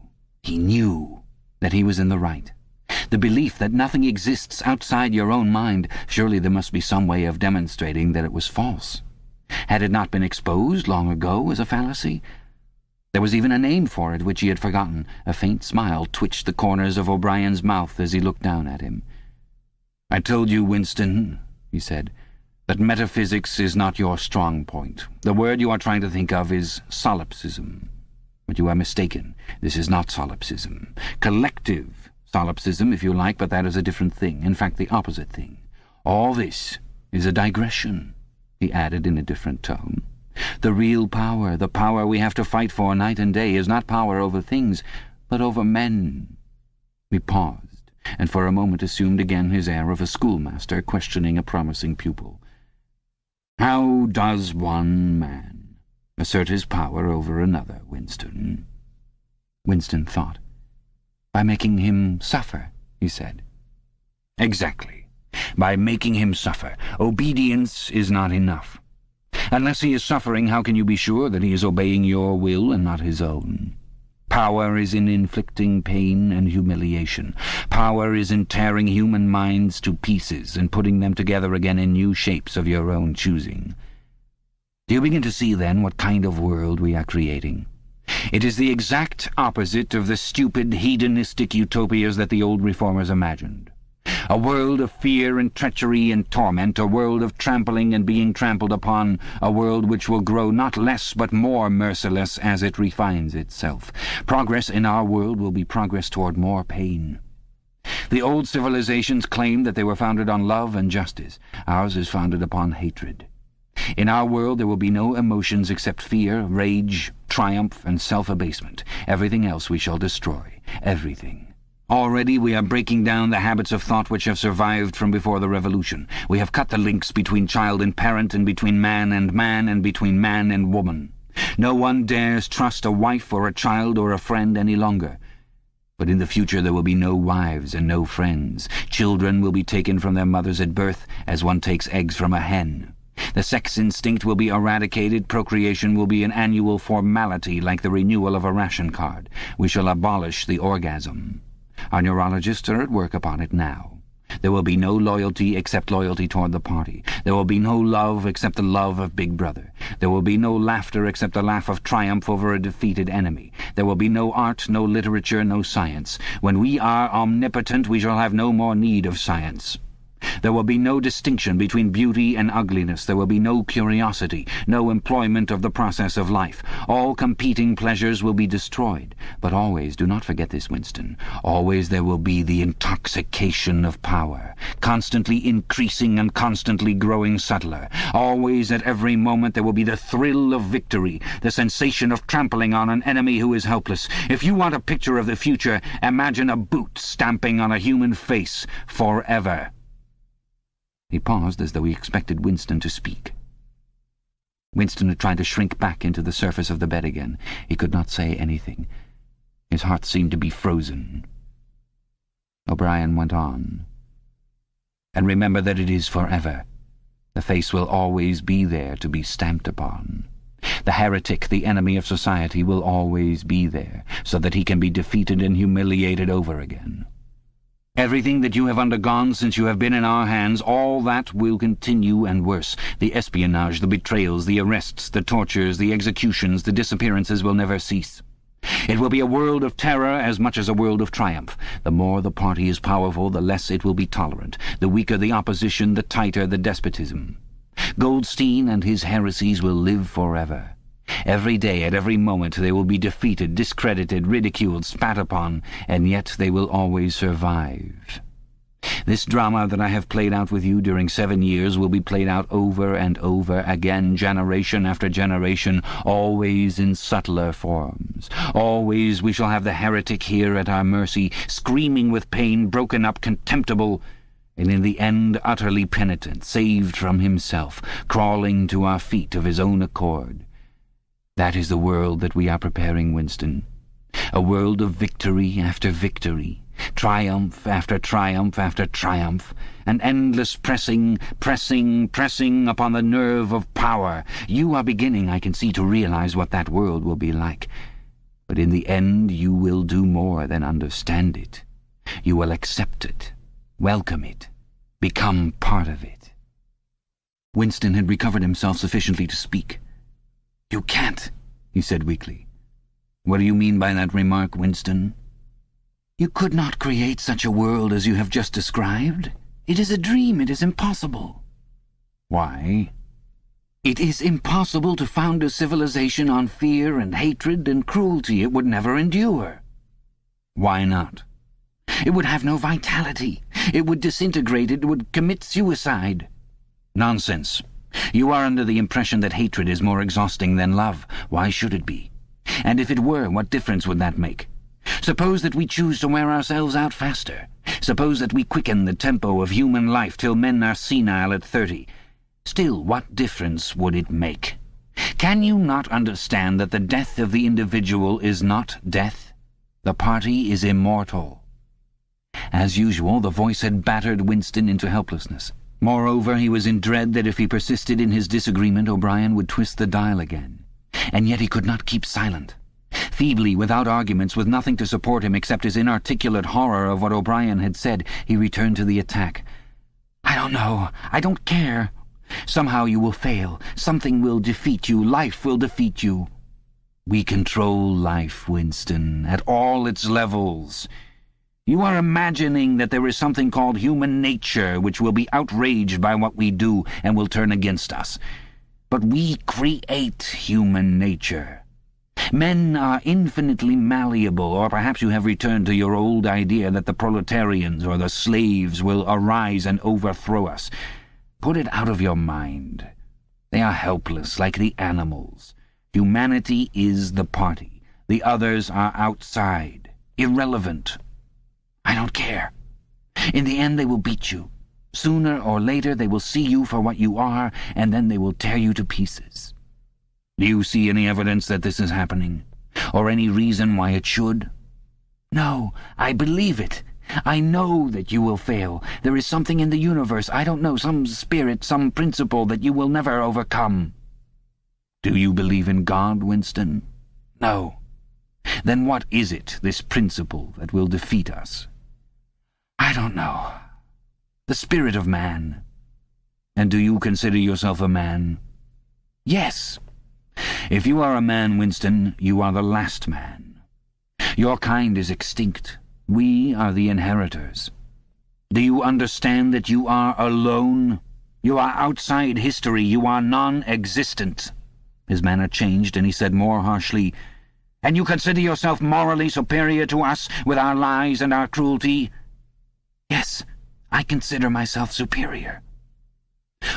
that he was in the right. The belief that nothing exists outside your own mind, surely there must be some way of demonstrating that it was false. Had it not been exposed long ago as a fallacy? There was even a name for it which he had forgotten. A faint smile twitched the corners of O'Brien's mouth as he looked down at him. "I told you, Winston," he said, "that metaphysics is not your strong point. The word you are trying to think of is solipsism. But you are mistaken. This is not solipsism. Collective solipsism, if you like, but that is a different thing. In fact, the opposite thing. All this is a digression," he added in a different tone. "The real power, the power we have to fight for night and day, is not power over things, but over men." He paused, and for a moment assumed again his air of a schoolmaster questioning a promising pupil. "How does one man assert his power over another, Winston?" Winston thought. "By making him suffer," he said. "Exactly. By making him suffer. Obedience is not enough. Unless he is suffering, how can you be sure that he is obeying your will and not his own? Power is in inflicting pain and humiliation. Power is in tearing human minds to pieces and putting them together again in new shapes of your own choosing. Do you begin to see, then, what kind of world we are creating? It is the exact opposite of the stupid, hedonistic utopias that the old reformers imagined. A world of fear and treachery and torment, a world of trampling and being trampled upon, a world which will grow not less but more merciless as it refines itself. Progress in our world will be progress toward more pain. The old civilizations claimed that they were founded on love and justice. Ours is founded upon hatred. In our world there will be no emotions except fear, rage, triumph, and self-abasement. Everything else we shall destroy. Everything. Already we are breaking down the habits of thought which have survived from before the Revolution. We have cut the links between child and parent, and between man, and between man and woman. No one dares trust a wife or a child or a friend any longer. But in the future there will be no wives and no friends. Children will be taken from their mothers at birth, as one takes eggs from a hen. The sex instinct will be eradicated. Procreation will be an annual formality like the renewal of a ration card. We shall abolish the orgasm. Our neurologists are at work upon it now. There will be no loyalty except loyalty toward the party. There will be no love except the love of Big Brother. There will be no laughter except the laugh of triumph over a defeated enemy. There will be no art, no literature, no science. When we are omnipotent, we shall have no more need of science. There will be no distinction between beauty and ugliness. There will be no curiosity, no employment of the process of life. All competing pleasures will be destroyed. But always, do not forget this, Winston, always there will be the intoxication of power, constantly increasing and constantly growing subtler. Always, at every moment, there will be the thrill of victory, the sensation of trampling on an enemy who is helpless. If you want a picture of the future, imagine a boot stamping on a human face forever." He paused as though he expected Winston to speak. Winston had tried to shrink back into the surface of the bed again. He could not say anything. His heart seemed to be frozen. O'Brien went on. "And remember that it is forever. The face will always be there to be stamped upon. The heretic, the enemy of society, will always be there, so that he can be defeated and humiliated over again. Everything that you have undergone since you have been in our hands, all that will continue and worse. The espionage, the betrayals, the arrests, the tortures, the executions, the disappearances will never cease. It will be a world of terror as much as a world of triumph. The more the party is powerful, the less it will be tolerant. The weaker the opposition, the tighter the despotism. Goldstein and his heresies will live forever. Every day, at every moment, they will be defeated, discredited, ridiculed, spat upon, and yet they will always survive. This drama that I have played out with you during 7 years will be played out over and over again, generation after generation, always in subtler forms. Always we shall have the heretic here at our mercy, screaming with pain, broken up, contemptible, and in the end utterly penitent, saved from himself, crawling to our feet of his own accord. That is the world that we are preparing, Winston. A world of victory after victory, triumph after triumph after triumph, an endless pressing upon the nerve of power. You are beginning, I can see, to realize what that world will be like. But in the end you will do more than understand it. You will accept it, welcome it, become part of it." Winston had recovered himself sufficiently to speak. "You can't," he said weakly. What do you mean by that remark, Winston? You could not create such a world as you have just described. It is a dream. It is impossible. Why? It is impossible to found a civilization on fear and hatred and cruelty. It would never endure. Why not? It would have no vitality. It would disintegrate. It would commit suicide. Nonsense. You are under the impression that hatred is more exhausting than love. Why should it be? And if it were, what difference would that make? Suppose that we choose to wear ourselves out faster. Suppose that we quicken the tempo of human life till men are senile at 30. Still, what difference would it make? Can you not understand that the death of the individual is not death? The party is immortal. As usual, the voice had battered Winston into helplessness. Moreover, he was in dread that if he persisted in his disagreement, O'Brien would twist the dial again. And yet he could not keep silent. Feebly, without arguments, with nothing to support him except his inarticulate horror of what O'Brien had said, he returned to the attack. I don't know. I don't care. Somehow you will fail. Something will defeat you. Life will defeat you. We control life, Winston, at all its levels. You are imagining that there is something called human nature which will be outraged by what we do and will turn against us. But we create human nature. Men are infinitely malleable, or perhaps you have returned to your old idea that the proletarians or the slaves will arise and overthrow us. Put it out of your mind. They are helpless, like the animals. Humanity is the party. The others are outside, irrelevant. I don't care. In the end they will beat you. Sooner or later they will see you for what you are, and then they will tear you to pieces. Do you see any evidence that this is happening? Or any reason why it should? No, I believe it. I know that you will fail. There is something in the universe, I don't know, some spirit, some principle that you will never overcome. Do you believe in God, Winston? No. Then what is it, this principle, that will defeat us? I don't know. The spirit of man. And do you consider yourself a man? Yes. If you are a man, Winston, you are the last man. Your kind is extinct. We are the inheritors. Do you understand that you are alone? You are outside history. You are non-existent. His manner changed, and he said more harshly, And you consider yourself morally superior to us with our lies and our cruelty? Yes, I consider myself superior.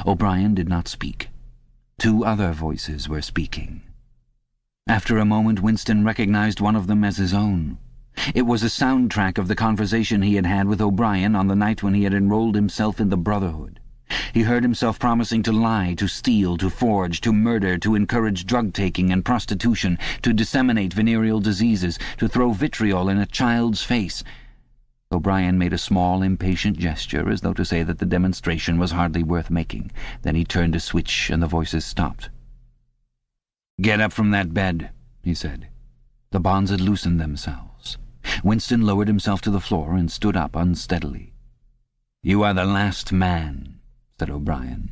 O'Brien did not speak. Two other voices were speaking. After a moment, Winston recognized one of them as his own. It was a soundtrack of the conversation he had had with O'Brien on the night when he had enrolled himself in the Brotherhood. He heard himself promising to lie, to steal, to forge, to murder, to encourage drug-taking and prostitution, to disseminate venereal diseases, to throw vitriol in a child's face. O'Brien made a small, impatient gesture, as though to say that the demonstration was hardly worth making. Then he turned a switch, and the voices stopped. "Get up from that bed," he said. The bonds had loosened themselves. Winston lowered himself to the floor and stood up unsteadily. "You are the last man," said O'Brien.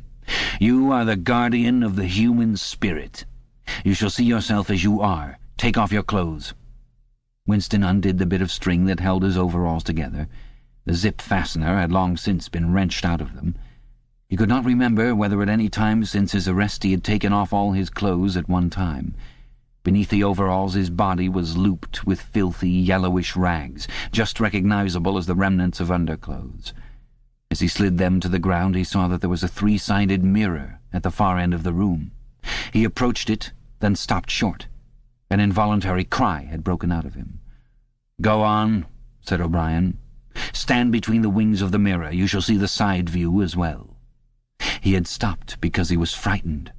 "You are the guardian of the human spirit. You shall see yourself as you are. Take off your clothes." Winston undid the bit of string that held his overalls together. The zip fastener had long since been wrenched out of them. He could not remember whether at any time since his arrest he had taken off all his clothes at one time. Beneath the overalls his body was looped with filthy, yellowish rags, just recognizable as the remnants of underclothes. As he slid them to the ground, he saw that there was a three-sided mirror at the far end of the room. He approached it, then stopped short. An involuntary cry had broken out of him. "Go on," said O'Brien. "Stand between the wings of the mirror. You shall see the side view as well." He had stopped because he was frightened.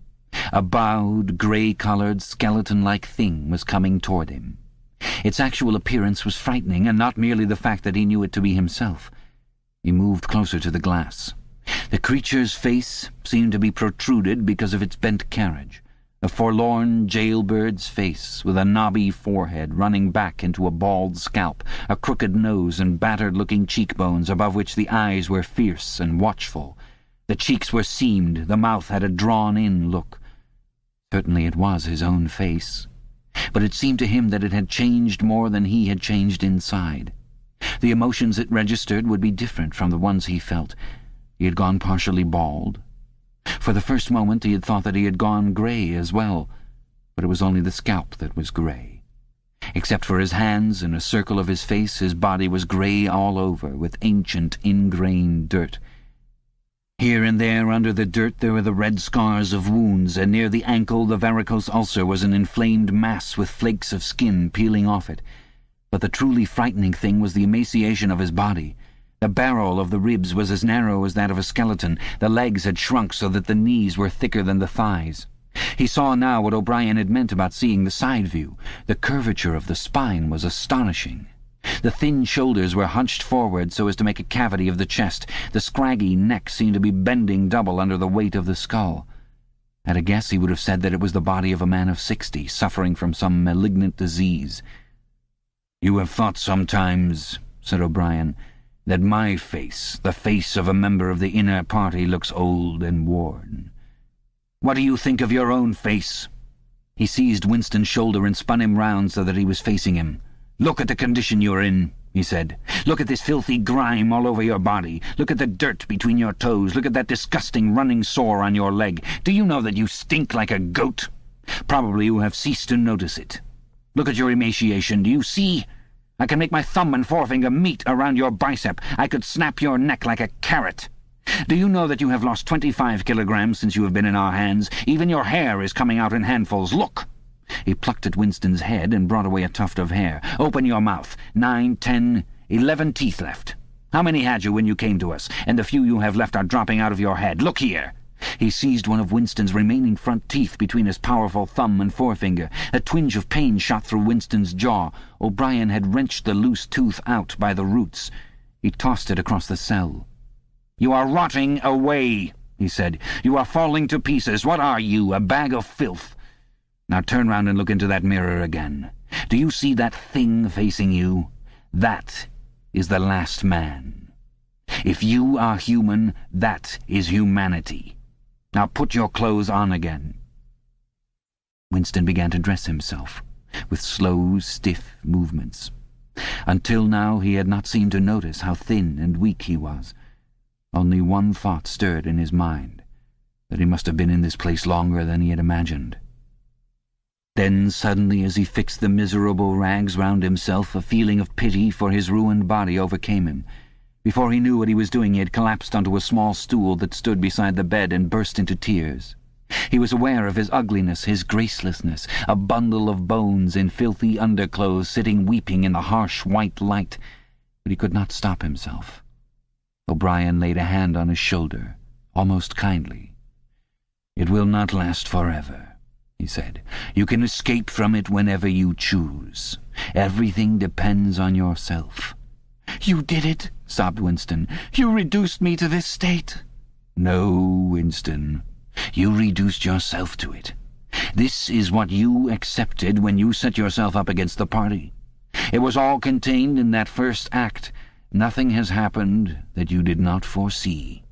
A bowed, grey-coloured, skeleton-like thing was coming toward him. Its actual appearance was frightening, and not merely the fact that he knew it to be himself. He moved closer to the glass. The creature's face seemed to be protruded because of its bent carriage. A forlorn jailbird's face, with a knobby forehead running back into a bald scalp, a crooked nose and battered-looking cheekbones above which the eyes were fierce and watchful. The cheeks were seamed, the mouth had a drawn-in look. Certainly it was his own face. but it seemed to him that it had changed more than he had changed inside. The emotions it registered would be different from the ones he felt. He had gone partially bald. For the first moment he had thought that he had gone grey as well, but it was only the scalp that was grey. Except for his hands and a circle of his face, his body was grey all over, with ancient, ingrained dirt. Here and there under the dirt there were the red scars of wounds, and near the ankle the varicose ulcer was an inflamed mass with flakes of skin peeling off it. But the truly frightening thing was the emaciation of his body. The barrel of the ribs was as narrow as that of a skeleton. The legs had shrunk so that the knees were thicker than the thighs. He saw now what O'Brien had meant about seeing the side view. The curvature of the spine was astonishing. The thin shoulders were hunched forward so as to make a cavity of the chest. The scraggy neck seemed to be bending double under the weight of the skull. At a guess he would have said that it was the body of a man of 60, suffering from some malignant disease. "You have thought sometimes," said O'Brien, "that my face, the face of a member of the inner party, looks old and worn. What do you think of your own face?" He seized Winston's shoulder and spun him round so that he was facing him. "Look at the condition you're in," he said. "Look at this filthy grime all over your body. Look at the dirt between your toes. Look at that disgusting running sore on your leg. Do you know that you stink like a goat? Probably you have ceased to notice it. Look at your emaciation. Do you see? I can make my thumb and forefinger meet around your bicep. I could snap your neck like a carrot. Do you know that you have lost 25 kilograms since you have been in our hands? Even your hair is coming out in handfuls. Look!" He plucked at Winston's head and brought away a tuft of hair. "Open your mouth. 9, 10, 11 teeth left. How many had you when you came to us? And the few you have left are dropping out of your head. Look here!" He seized one of Winston's remaining front teeth between his powerful thumb and forefinger. A twinge of pain shot through Winston's jaw. O'Brien had wrenched the loose tooth out by the roots. He tossed it across the cell. "You are rotting away," he said. "You are falling to pieces. What are you, a bag of filth? Now turn round and look into that mirror again. Do you see that thing facing you? That is the last man. If you are human, that is humanity. Now put your clothes on again." Winston began to dress himself, with slow, stiff movements. Until now he had not seemed to notice how thin and weak he was. Only one thought stirred in his mind, that he must have been in this place longer than he had imagined. Then suddenly, as he fixed the miserable rags round himself, a feeling of pity for his ruined body overcame him. Before he knew what he was doing, he had collapsed onto a small stool that stood beside the bed and burst into tears. He was aware of his ugliness, his gracelessness, a bundle of bones in filthy underclothes sitting weeping in the harsh white light, but he could not stop himself. O'Brien laid a hand on his shoulder, almost kindly. "It will not last forever," he said. "You can escape from it whenever you choose. Everything depends on yourself." "You did it," sobbed Winston. "You reduced me to this state." "No, Winston. You reduced yourself to it. This is what you accepted when you set yourself up against the party. It was all contained in that first act. Nothing has happened that you did not foresee."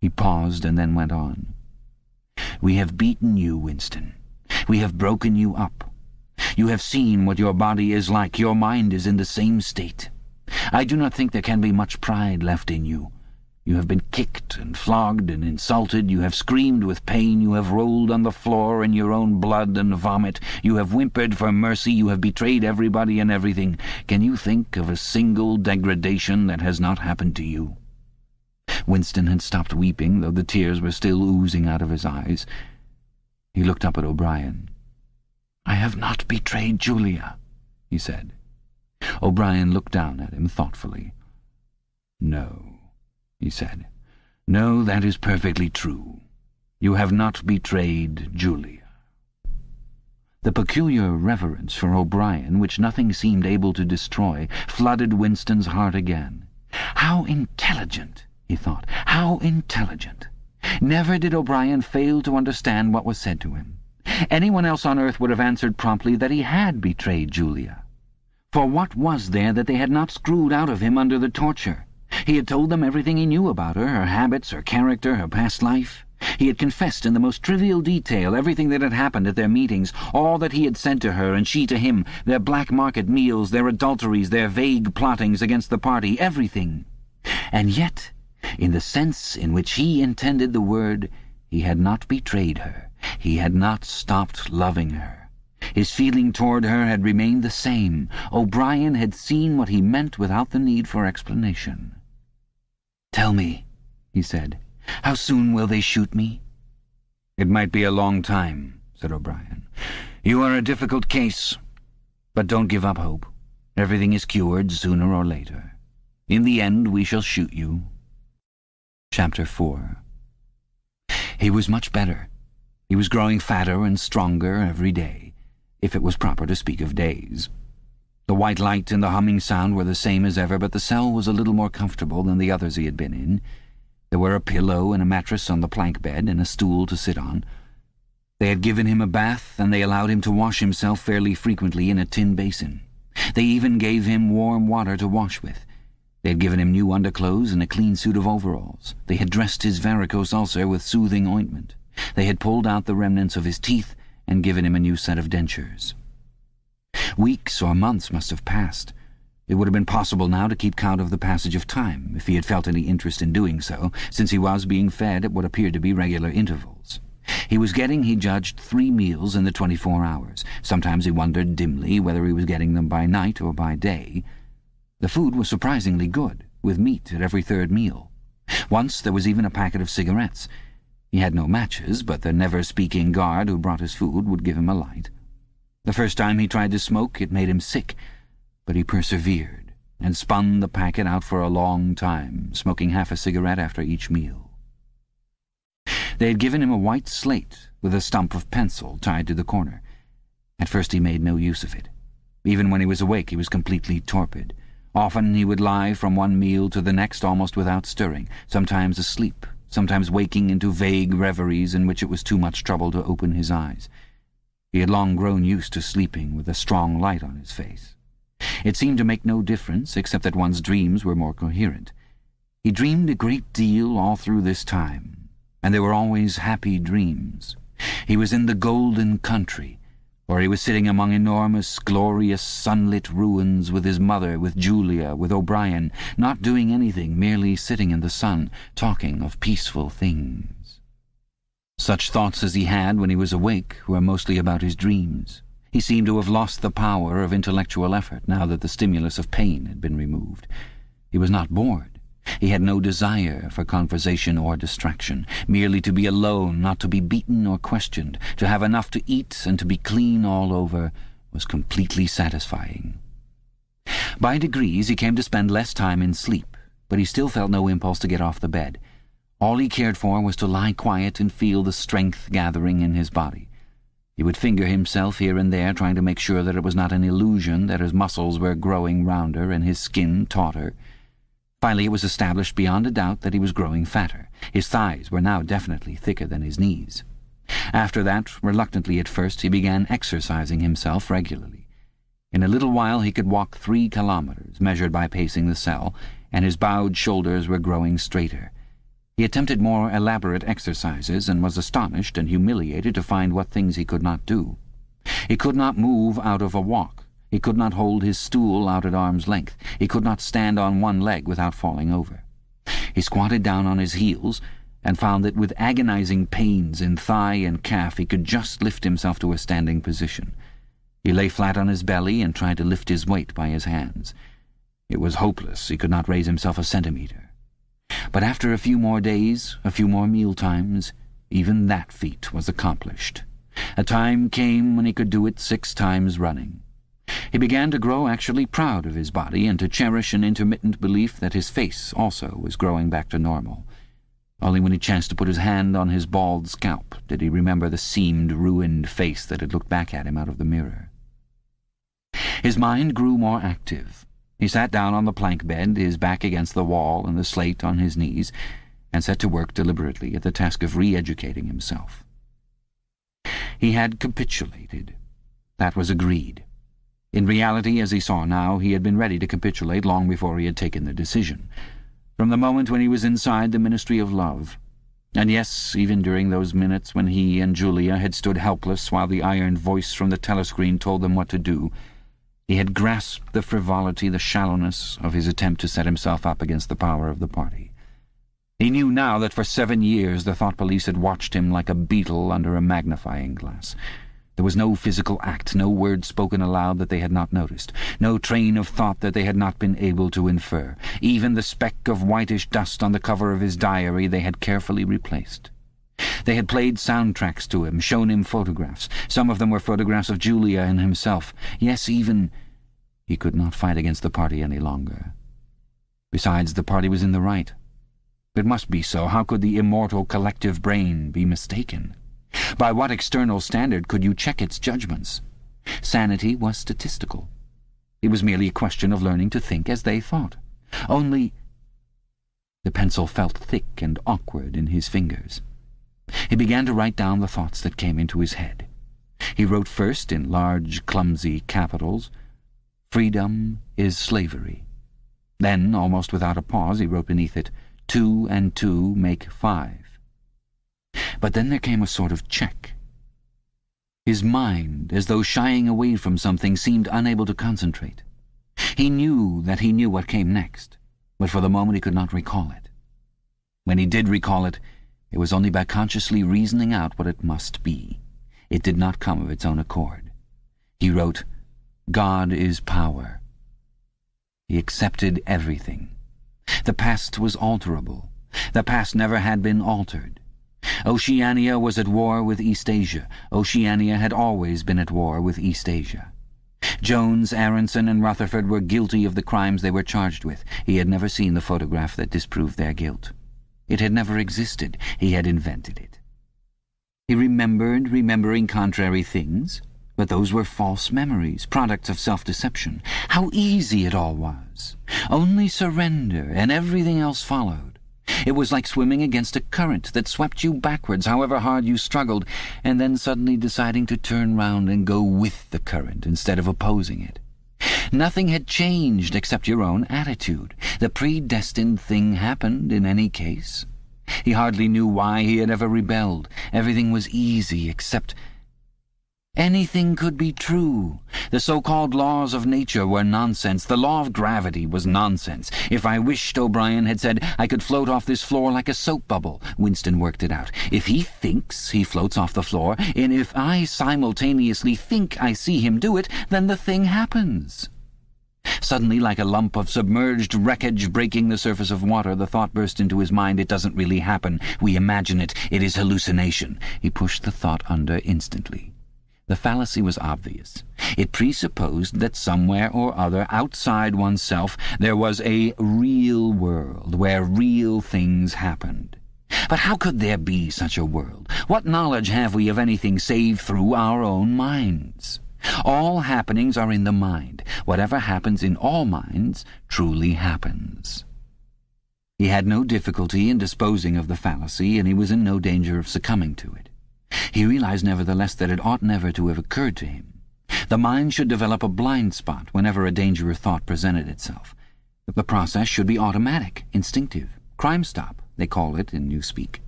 He paused and then went on. "We have beaten you, Winston. We have broken you up. You have seen what your body is like. Your mind is in the same state. I do not think there can be much pride left in you. You have been kicked and flogged and insulted. You have screamed with pain. You have rolled on the floor in your own blood and vomit. You have whimpered for mercy. You have betrayed everybody and everything. Can you think of a single degradation that has not happened to you?" Winston had stopped weeping, though the tears were still oozing out of his eyes. He looked up at O'Brien. "I have not betrayed Julia," he said. O'Brien looked down at him thoughtfully. "No," he said. "No, that is perfectly true. You have not betrayed Julia." The peculiar reverence for O'Brien, which nothing seemed able to destroy, flooded Winston's heart again. How intelligent, he thought. How intelligent. Never did O'Brien fail to understand what was said to him. Anyone else on earth would have answered promptly that he had betrayed Julia. For what was there that they had not screwed out of him under the torture? He had told them everything he knew about her habits, her character, her past life. He had confessed in the most trivial detail everything that had happened at their meetings, all that he had said to her and she to him, their black market meals, their adulteries, their vague plottings against the party, everything. And yet, in the sense in which he intended the word, he had not betrayed her. He had not stopped loving her. His feeling toward her had remained the same. O'Brien had seen what he meant without the need for explanation. "Tell me," he said, "how soon will they shoot me?" "It might be a long time," said O'Brien. "You are a difficult case. But don't give up hope. Everything is cured sooner or later. In the end we shall shoot you." Chapter 4. He was much better. He was growing fatter and stronger every day, if it was proper to speak of days. The white light and the humming sound were the same as ever, but the cell was a little more comfortable than the others he had been in. There were a pillow and a mattress on the plank bed and a stool to sit on. They had given him a bath, and they allowed him to wash himself fairly frequently in a tin basin. They even gave him warm water to wash with. They had given him new underclothes and a clean suit of overalls. They had dressed his varicose ulcer with soothing ointment. They had pulled out the remnants of his teeth and given him a new set of dentures. Weeks or months must have passed. It would have been possible now to keep count of the passage of time, if he had felt any interest in doing so, since he was being fed at what appeared to be regular intervals. He was getting, he judged, 3 meals in the 24 hours. Sometimes he wondered dimly whether he was getting them by night or by day. The food was surprisingly good, with meat at every 3rd meal. Once there was even a packet of cigarettes. He had no matches, but the never-speaking guard who brought his food would give him a light. The first time he tried to smoke, it made him sick, but he persevered and spun the packet out for a long time, smoking half a cigarette after each meal. They had given him a white slate with a stump of pencil tied to the corner. At first he made no use of it. Even when he was awake he was completely torpid. Often he would lie from one meal to the next almost without stirring, sometimes asleep, sometimes waking into vague reveries in which it was too much trouble to open his eyes. He had long grown used to sleeping with a strong light on his face. It seemed to make no difference, except that one's dreams were more coherent. He dreamed a great deal all through this time, and they were always happy dreams. He was in the golden country, or he was sitting among enormous, glorious, sunlit ruins with his mother, with Julia, with O'Brien, not doing anything, merely sitting in the sun, talking of peaceful things. Such thoughts as he had when he was awake were mostly about his dreams. He seemed to have lost the power of intellectual effort now that the stimulus of pain had been removed. He was not bored. He had no desire for conversation or distraction. Merely to be alone, not to be beaten or questioned, to have enough to eat and to be clean all over, was completely satisfying. By degrees he came to spend less time in sleep, but he still felt no impulse to get off the bed. All he cared for was to lie quiet and feel the strength gathering in his body. He would finger himself here and there, trying to make sure that it was not an illusion, that his muscles were growing rounder and his skin tauter. Finally it was established beyond a doubt that he was growing fatter. His thighs were now definitely thicker than his knees. After that, reluctantly at first, he began exercising himself regularly. In a little while he could walk 3 kilometers, measured by pacing the cell, and his bowed shoulders were growing straighter. He attempted more elaborate exercises and was astonished and humiliated to find what things he could not do. He could not move out of a walk. He could not hold his stool out at arm's length. He could not stand on one leg without falling over. He squatted down on his heels and found that with agonizing pains in thigh and calf he could just lift himself to a standing position. He lay flat on his belly and tried to lift his weight by his hands. It was hopeless. He could not raise himself a centimeter. But after a few more days, a few more meal times, even that feat was accomplished. A time came when he could do it 6 times running. He began to grow actually proud of his body and to cherish an intermittent belief that his face also was growing back to normal. Only when he chanced to put his hand on his bald scalp did he remember the seamed, ruined face that had looked back at him out of the mirror. His mind grew more active. He sat down on the plank bed, his back against the wall and the slate on his knees, and set to work deliberately at the task of re-educating himself. He had capitulated. That was agreed. In reality, as he saw now, he had been ready to capitulate long before he had taken the decision. From the moment when he was inside the Ministry of Love, And yes, even during those minutes when he and Julia had stood helpless while the iron voice from the telescreen told them what to do, he had grasped the frivolity, the shallowness of his attempt to set himself up against the power of the party. He knew now that for 7 years the thought police had watched him like a beetle under a magnifying glass. There was no physical act, no word spoken aloud that they had not noticed, no train of thought that they had not been able to infer. Even the speck of whitish dust on the cover of his diary they had carefully replaced. They had played soundtracks to him, shown him photographs. Some of them were photographs of Julia and himself. Yes, even... He could not fight against the party any longer. Besides, the party was in the right. It must be so. How could the immortal collective brain be mistaken? By what external standard could you check its judgments? Sanity was statistical. It was merely a question of learning to think as they thought. Only... The pencil felt thick and awkward in his fingers. He began to write down the thoughts that came into his head. He wrote first, in large, clumsy capitals, "Freedom is slavery." Then, almost without a pause, he wrote beneath it, "2 and 2 make 5. But then there came a sort of check. His mind, as though shying away from something, seemed unable to concentrate. He knew that he knew what came next, but for the moment he could not recall it. When he did recall it, it was only by consciously reasoning out what it must be. It did not come of its own accord. He wrote, "God is power." He accepted everything. The past was alterable. The past never had been altered. Oceania was at war with East Asia. Oceania had always been at war with East Asia. Jones, Aronson, and Rutherford were guilty of the crimes they were charged with. He had never seen the photograph that disproved their guilt. It had never existed. He had invented it. He remembered remembering contrary things, but those were false memories, products of self-deception. How easy it all was. Only surrender, and everything else followed. It was like swimming against a current that swept you backwards, however hard you struggled, and then suddenly deciding to turn round and go with the current instead of opposing it. Nothing had changed except your own attitude. The predestined thing happened in any case. He hardly knew why he had ever rebelled. Everything was easy except... Anything could be true. The so-called laws of nature were nonsense. The law of gravity was nonsense. If I wished, O'Brien had said, I could float off this floor like a soap bubble. Winston worked it out. If he thinks, he floats off the floor, and if I simultaneously think I see him do it, then the thing happens. Suddenly, like a lump of submerged wreckage breaking the surface of water, the thought burst into his mind, it doesn't really happen. We imagine it. It is hallucination. He pushed the thought under instantly. The fallacy was obvious. It presupposed that somewhere or other, outside oneself, there was a real world where real things happened. But how could there be such a world? What knowledge have we of anything save through our own minds? All happenings are in the mind. Whatever happens in all minds truly happens. He had no difficulty in disposing of the fallacy, and he was in no danger of succumbing to it. He realized nevertheless that it ought never to have occurred to him. The mind should develop a blind spot whenever a dangerous thought presented itself. The process should be automatic, instinctive. Crime stop, they call it in Newspeak.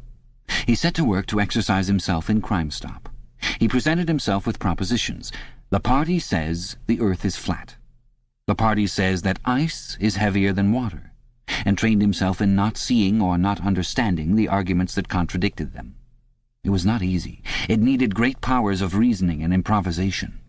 He set to work to exercise himself in Crime Stop. He presented himself with propositions. The party says the earth is flat. The party says that ice is heavier than water, and trained himself in not seeing or not understanding the arguments that contradicted them. It was not easy. It needed great powers of reasoning and improvisation.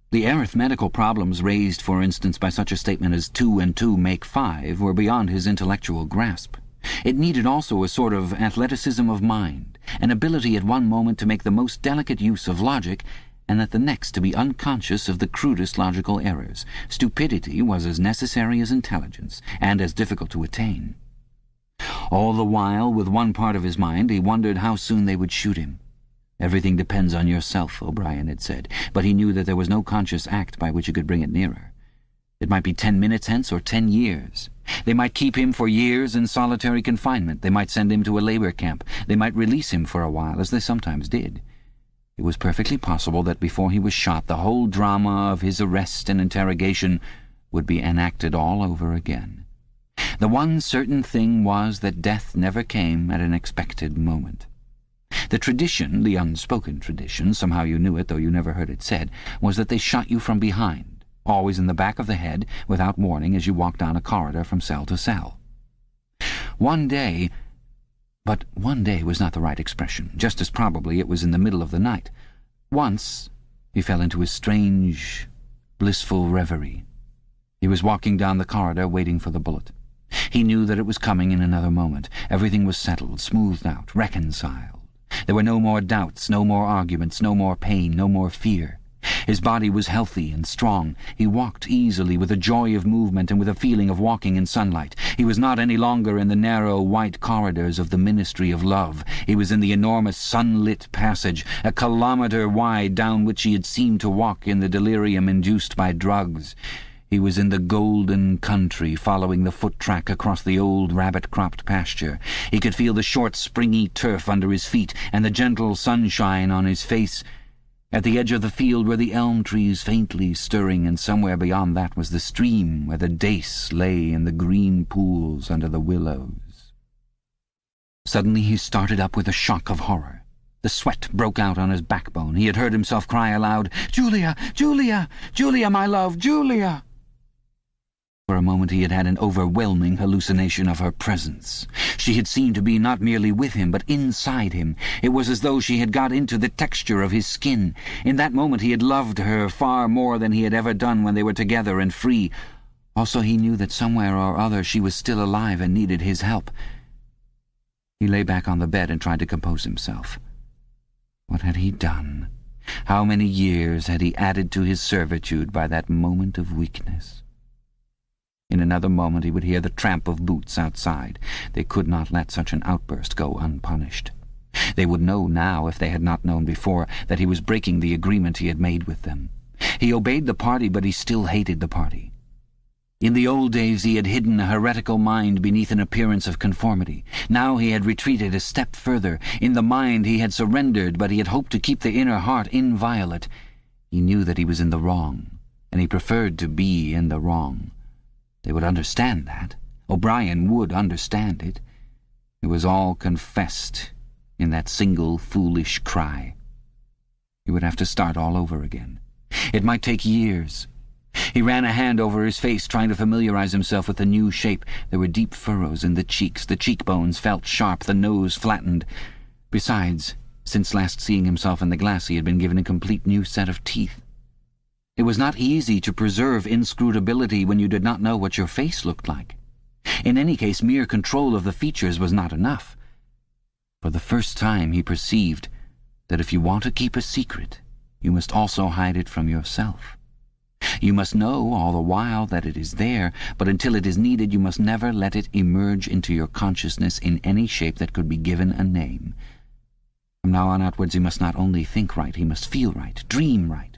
The arithmetical problems raised, for instance, by such a statement as 2 and 2 make 5 were beyond his intellectual grasp. It needed also a sort of athleticism of mind, an ability at one moment to make the most delicate use of logic, and at the next to be unconscious of the crudest logical errors. Stupidity was as necessary as intelligence, and as difficult to attain. All the while, with one part of his mind, he wondered how soon they would shoot him. Everything depends on yourself, O'Brien had said, but he knew that there was no conscious act by which he could bring it nearer. It might be 10 minutes hence or 10 years. They might keep him for years in solitary confinement. They might send him to a labor camp. They might release him for a while, as they sometimes did. It was perfectly possible that before he was shot, the whole drama of his arrest and interrogation would be enacted all over again. The one certain thing was that death never came at an expected moment. The tradition, the unspoken tradition, somehow you knew it though you never heard it said, was that they shot you from behind, always in the back of the head, without warning as you walked down a corridor from cell to cell. One day was not the right expression. Just as probably it was in the middle of the night. Once he fell into a strange, blissful reverie. He was walking down the corridor waiting for the bullet. He knew that it was coming in another moment. Everything was settled, smoothed out, reconciled. There were no more doubts, no more arguments, no more pain, no more fear. His body was healthy and strong. He walked easily, with a joy of movement and with a feeling of walking in sunlight. He was not any longer in the narrow, white corridors of the Ministry of Love. He was in the enormous sunlit passage, a kilometre wide, down which he had seemed to walk in the delirium induced by drugs. He was in the golden country, following the foot-track across the old rabbit-cropped pasture. He could feel the short, springy turf under his feet and the gentle sunshine on his face. At the edge of the field were the elm trees faintly stirring, and somewhere beyond that was the stream where the dace lay in the green pools under the willows. Suddenly he started up with a shock of horror. The sweat broke out on his backbone. He had heard himself cry aloud, "Julia! Julia! Julia, my love! Julia!" For a moment he had had an overwhelming hallucination of her presence. She had seemed to be not merely with him, but inside him. It was as though she had got into the texture of his skin. In that moment he had loved her far more than he had ever done when they were together and free. Also he knew that somewhere or other she was still alive and needed his help. He lay back on the bed and tried to compose himself. What had he done? How many years had he added to his servitude by that moment of weakness? In another moment he would hear the tramp of boots outside. They could not let such an outburst go unpunished. They would know now, if they had not known before, that he was breaking the agreement he had made with them. He obeyed the party, but he still hated the party. In the old days he had hidden a heretical mind beneath an appearance of conformity. Now he had retreated a step further. In the mind he had surrendered, but he had hoped to keep the inner heart inviolate. He knew that he was in the wrong, and he preferred to be in the wrong. They would understand that. O'Brien would understand it. It was all confessed in that single foolish cry. He would have to start all over again. It might take years. He ran a hand over his face, trying to familiarize himself with the new shape. There were deep furrows in the cheeks. The cheekbones felt sharp, the nose flattened. Besides, since last seeing himself in the glass, he had been given a complete new set of teeth. It was not easy to preserve inscrutability when you did not know what your face looked like. In any case, mere control of the features was not enough. For the first time he perceived that if you want to keep a secret, you must also hide it from yourself. You must know all the while that it is there, but until it is needed you must never let it emerge into your consciousness in any shape that could be given a name. From now on outwards he must not only think right, he must feel right, dream right.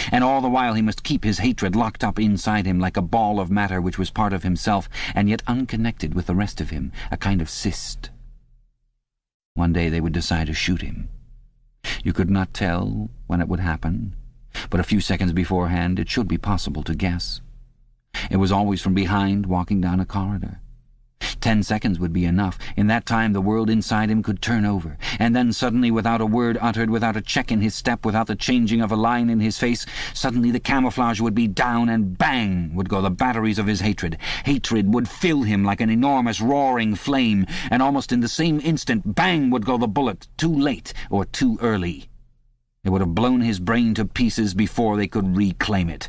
And all the while he must keep his hatred locked up inside him like a ball of matter which was part of himself and yet unconnected with the rest of him, a kind of cyst. One day they would decide to shoot him. You could not tell when it would happen, but a few seconds beforehand it should be possible to guess. It was always from behind, walking down a corridor. 10 seconds would be enough. In that time the world inside him could turn over, and then suddenly, without a word uttered, without a check in his step, without the changing of a line in his face, suddenly the camouflage would be down, and bang would go the batteries of his hatred. Hatred would fill him like an enormous roaring flame, and almost in the same instant, bang would go the bullet, too late or too early. It would have blown his brain to pieces before they could reclaim it.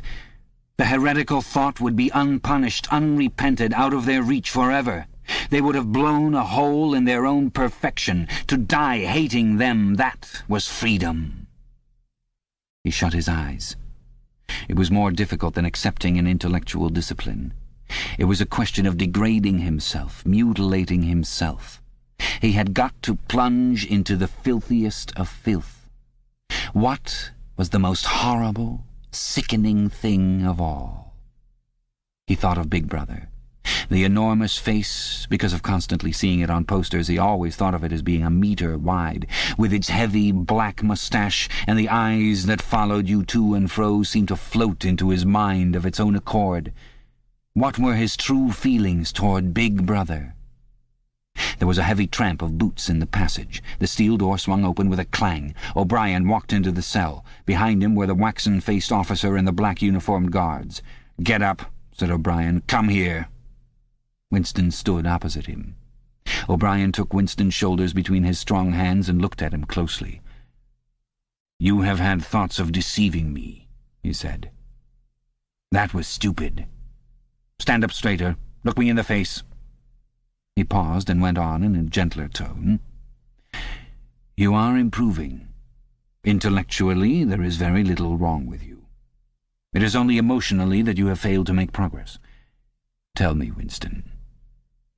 The heretical thought would be unpunished, unrepented, out of their reach forever. They would have blown a hole in their own perfection. To die hating them, that was freedom. He shut his eyes. It was more difficult than accepting an intellectual discipline. It was a question of degrading himself, mutilating himself. He had got to plunge into the filthiest of filth. What was the most horrible, sickening thing of all? He thought of Big Brother. The enormous face, because of constantly seeing it on posters, he always thought of it as being a metre wide, with its heavy black moustache, and the eyes that followed you to and fro seemed to float into his mind of its own accord. What were his true feelings toward Big Brother? There was a heavy tramp of boots in the passage. The steel door swung open with a clang. O'Brien walked into the cell. Behind him were the waxen-faced officer and the black-uniformed guards. "Get up," said O'Brien. "Come here." Winston stood opposite him. O'Brien took Winston's shoulders between his strong hands and looked at him closely. "You have had thoughts of deceiving me," he said. "That was stupid. Stand up straighter. Look me in the face." He paused and went on in a gentler tone. "You are improving. Intellectually, there is very little wrong with you. It is only emotionally that you have failed to make progress. Tell me, Winston,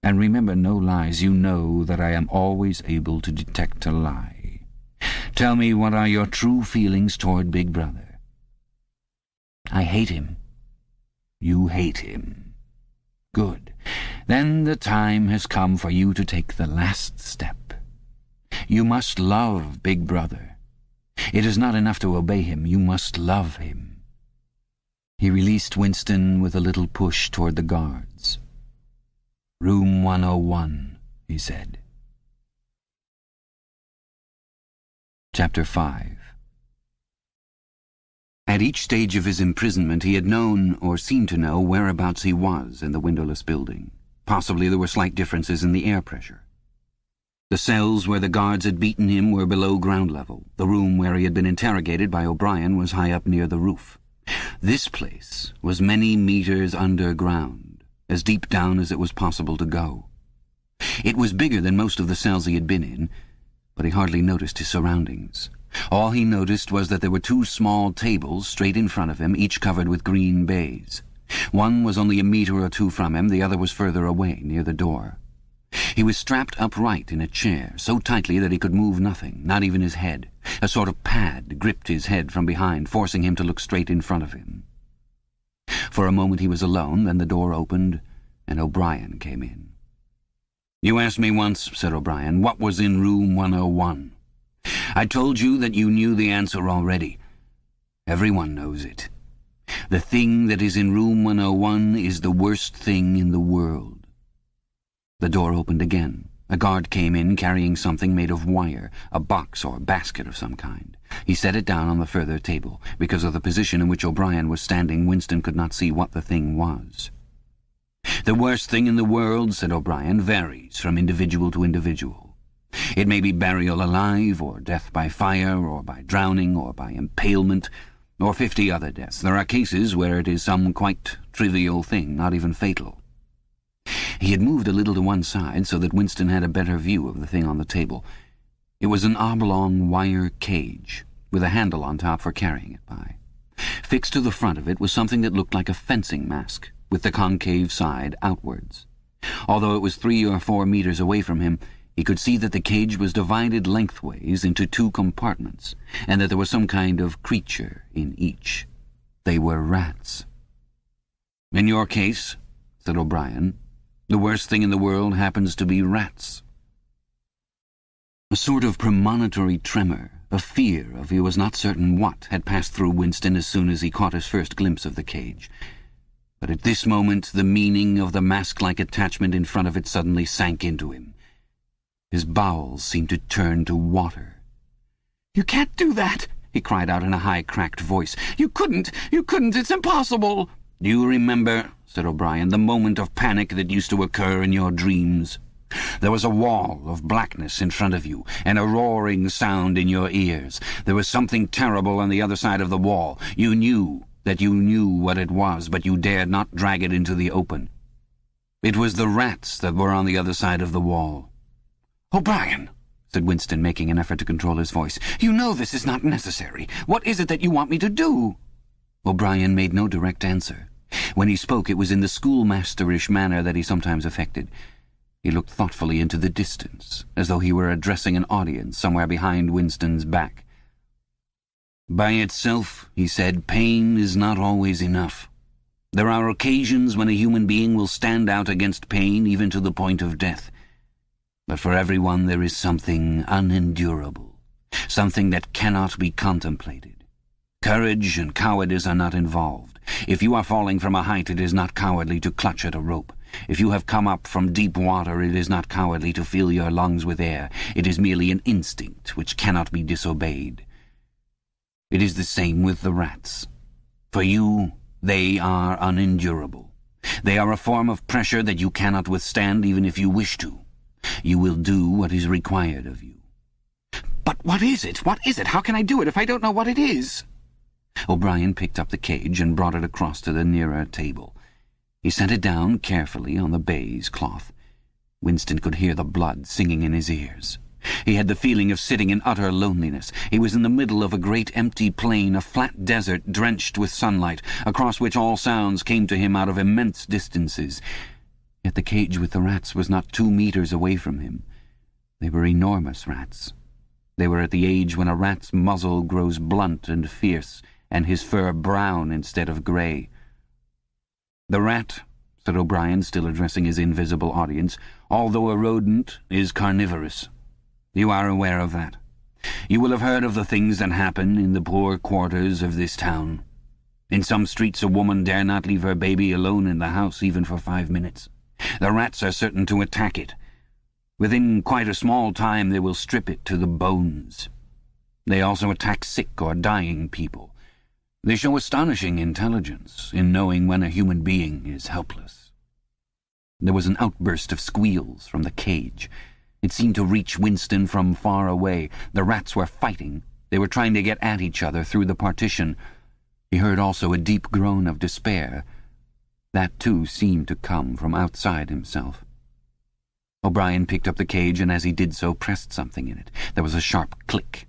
and remember no lies. You know that I am always able to detect a lie. Tell me, what are your true feelings toward Big Brother?" "I hate him." "You hate him. Good. Then the time has come for you to take the last step. You must love Big Brother. It is not enough to obey him. You must love him." He released Winston with a little push toward the guards. "Room 101, he said. Chapter 5. At each stage of his imprisonment he had known, or seemed to know, whereabouts he was in the windowless building. Possibly there were slight differences in the air pressure. The cells where the guards had beaten him were below ground level. The room where he had been interrogated by O'Brien was high up near the roof. This place was many meters underground, as deep down as it was possible to go. It was bigger than most of the cells he had been in, but he hardly noticed his surroundings. All he noticed was that there were two small tables straight in front of him, each covered with green baize. One was only a meter or two from him, the other was further away, near the door. He was strapped upright in a chair, so tightly that he could move nothing, not even his head. A sort of pad gripped his head from behind, forcing him to look straight in front of him. For a moment he was alone, then the door opened, and O'Brien came in. "You asked me once," said O'Brien, "what was in room 101. I told you that you knew the answer already. Everyone knows it. The thing that is in room 101 is the worst thing in the world." The door opened again. A guard came in carrying something made of wire, a box or basket of some kind. He set it down on the further table. Because of the position in which O'Brien was standing, Winston could not see what the thing was. "The worst thing in the world," said O'Brien, "varies from individual to individual. It may be burial alive, or death by fire, or by drowning, or by impalement, or 50 other deaths. There are cases where it is some quite trivial thing, not even fatal." He had moved a little to one side so that Winston had a better view of the thing on the table. It was an oblong wire cage, with a handle on top for carrying it by. Fixed to the front of it was something that looked like a fencing mask, with the concave side outwards. Although it was 3 or 4 meters away from him, he could see that the cage was divided lengthways into 2 compartments, and that there was some kind of creature in each. They were rats. "In your case," said O'Brien, "the worst thing in the world happens to be rats." A sort of premonitory tremor, a fear of he was not certain what, had passed through Winston as soon as he caught his first glimpse of the cage. But at this moment the meaning of the mask-like attachment in front of it suddenly sank into him. His bowels seemed to turn to water. "You can't do that!" he cried out in a high, cracked voice. You couldn't! It's impossible!" "Do you remember," said O'Brien, "the moment of panic that used to occur in your dreams? There was a wall of blackness in front of you, and a roaring sound in your ears. There was something terrible on the other side of the wall. You knew that you knew what it was, but you dared not drag it into the open. It was the rats that were on the other side of the wall." "O'Brien," said Winston, making an effort to control his voice, "you know this is not necessary. What is it that you want me to do?" O'Brien made no direct answer. When he spoke, it was in the schoolmasterish manner that he sometimes affected. He looked thoughtfully into the distance, as though he were addressing an audience somewhere behind Winston's back. "By itself," he said, "pain is not always enough. There are occasions when a human being will stand out against pain even to the point of death. But for everyone there is something unendurable, something that cannot be contemplated. Courage and cowardice are not involved. If you are falling from a height, it is not cowardly to clutch at a rope. If you have come up from deep water, it is not cowardly to fill your lungs with air. It is merely an instinct which cannot be disobeyed. It is the same with the rats. For you, they are unendurable. They are a form of pressure that you cannot withstand even if you wish to. You will do what is required of you. But what is it? What is it? How can I do it if I don't know what it is? O'Brien picked up the cage and brought it across to the nearer table. He set it down carefully on the baize cloth. Winston could hear the blood singing in his ears. He had the feeling of sitting in utter loneliness. He was in the middle of a great empty plain, a flat desert drenched with sunlight, across which all sounds came to him out of immense distances. Yet the cage with the rats was not 2 meters away from him. They were enormous rats. They were at the age when a rat's muzzle grows blunt and fierce, and his fur brown instead of grey. "The rat," said O'Brien, still addressing his invisible audience, "although a rodent, is carnivorous. You are aware of that. You will have heard of the things that happen in the poor quarters of this town. In some streets a woman dare not leave her baby alone in the house even for 5 minutes. The rats are certain to attack it. Within quite a small time they will strip it to the bones. They also attack sick or dying people. They show astonishing intelligence in knowing when a human being is helpless." There was an outburst of squeals from the cage. It seemed to reach Winston from far away. The rats were fighting. They were trying to get at each other through the partition. He heard also a deep groan of despair. That, too, seemed to come from outside himself. O'Brien picked up the cage and as he did so pressed something in it. There was a sharp click.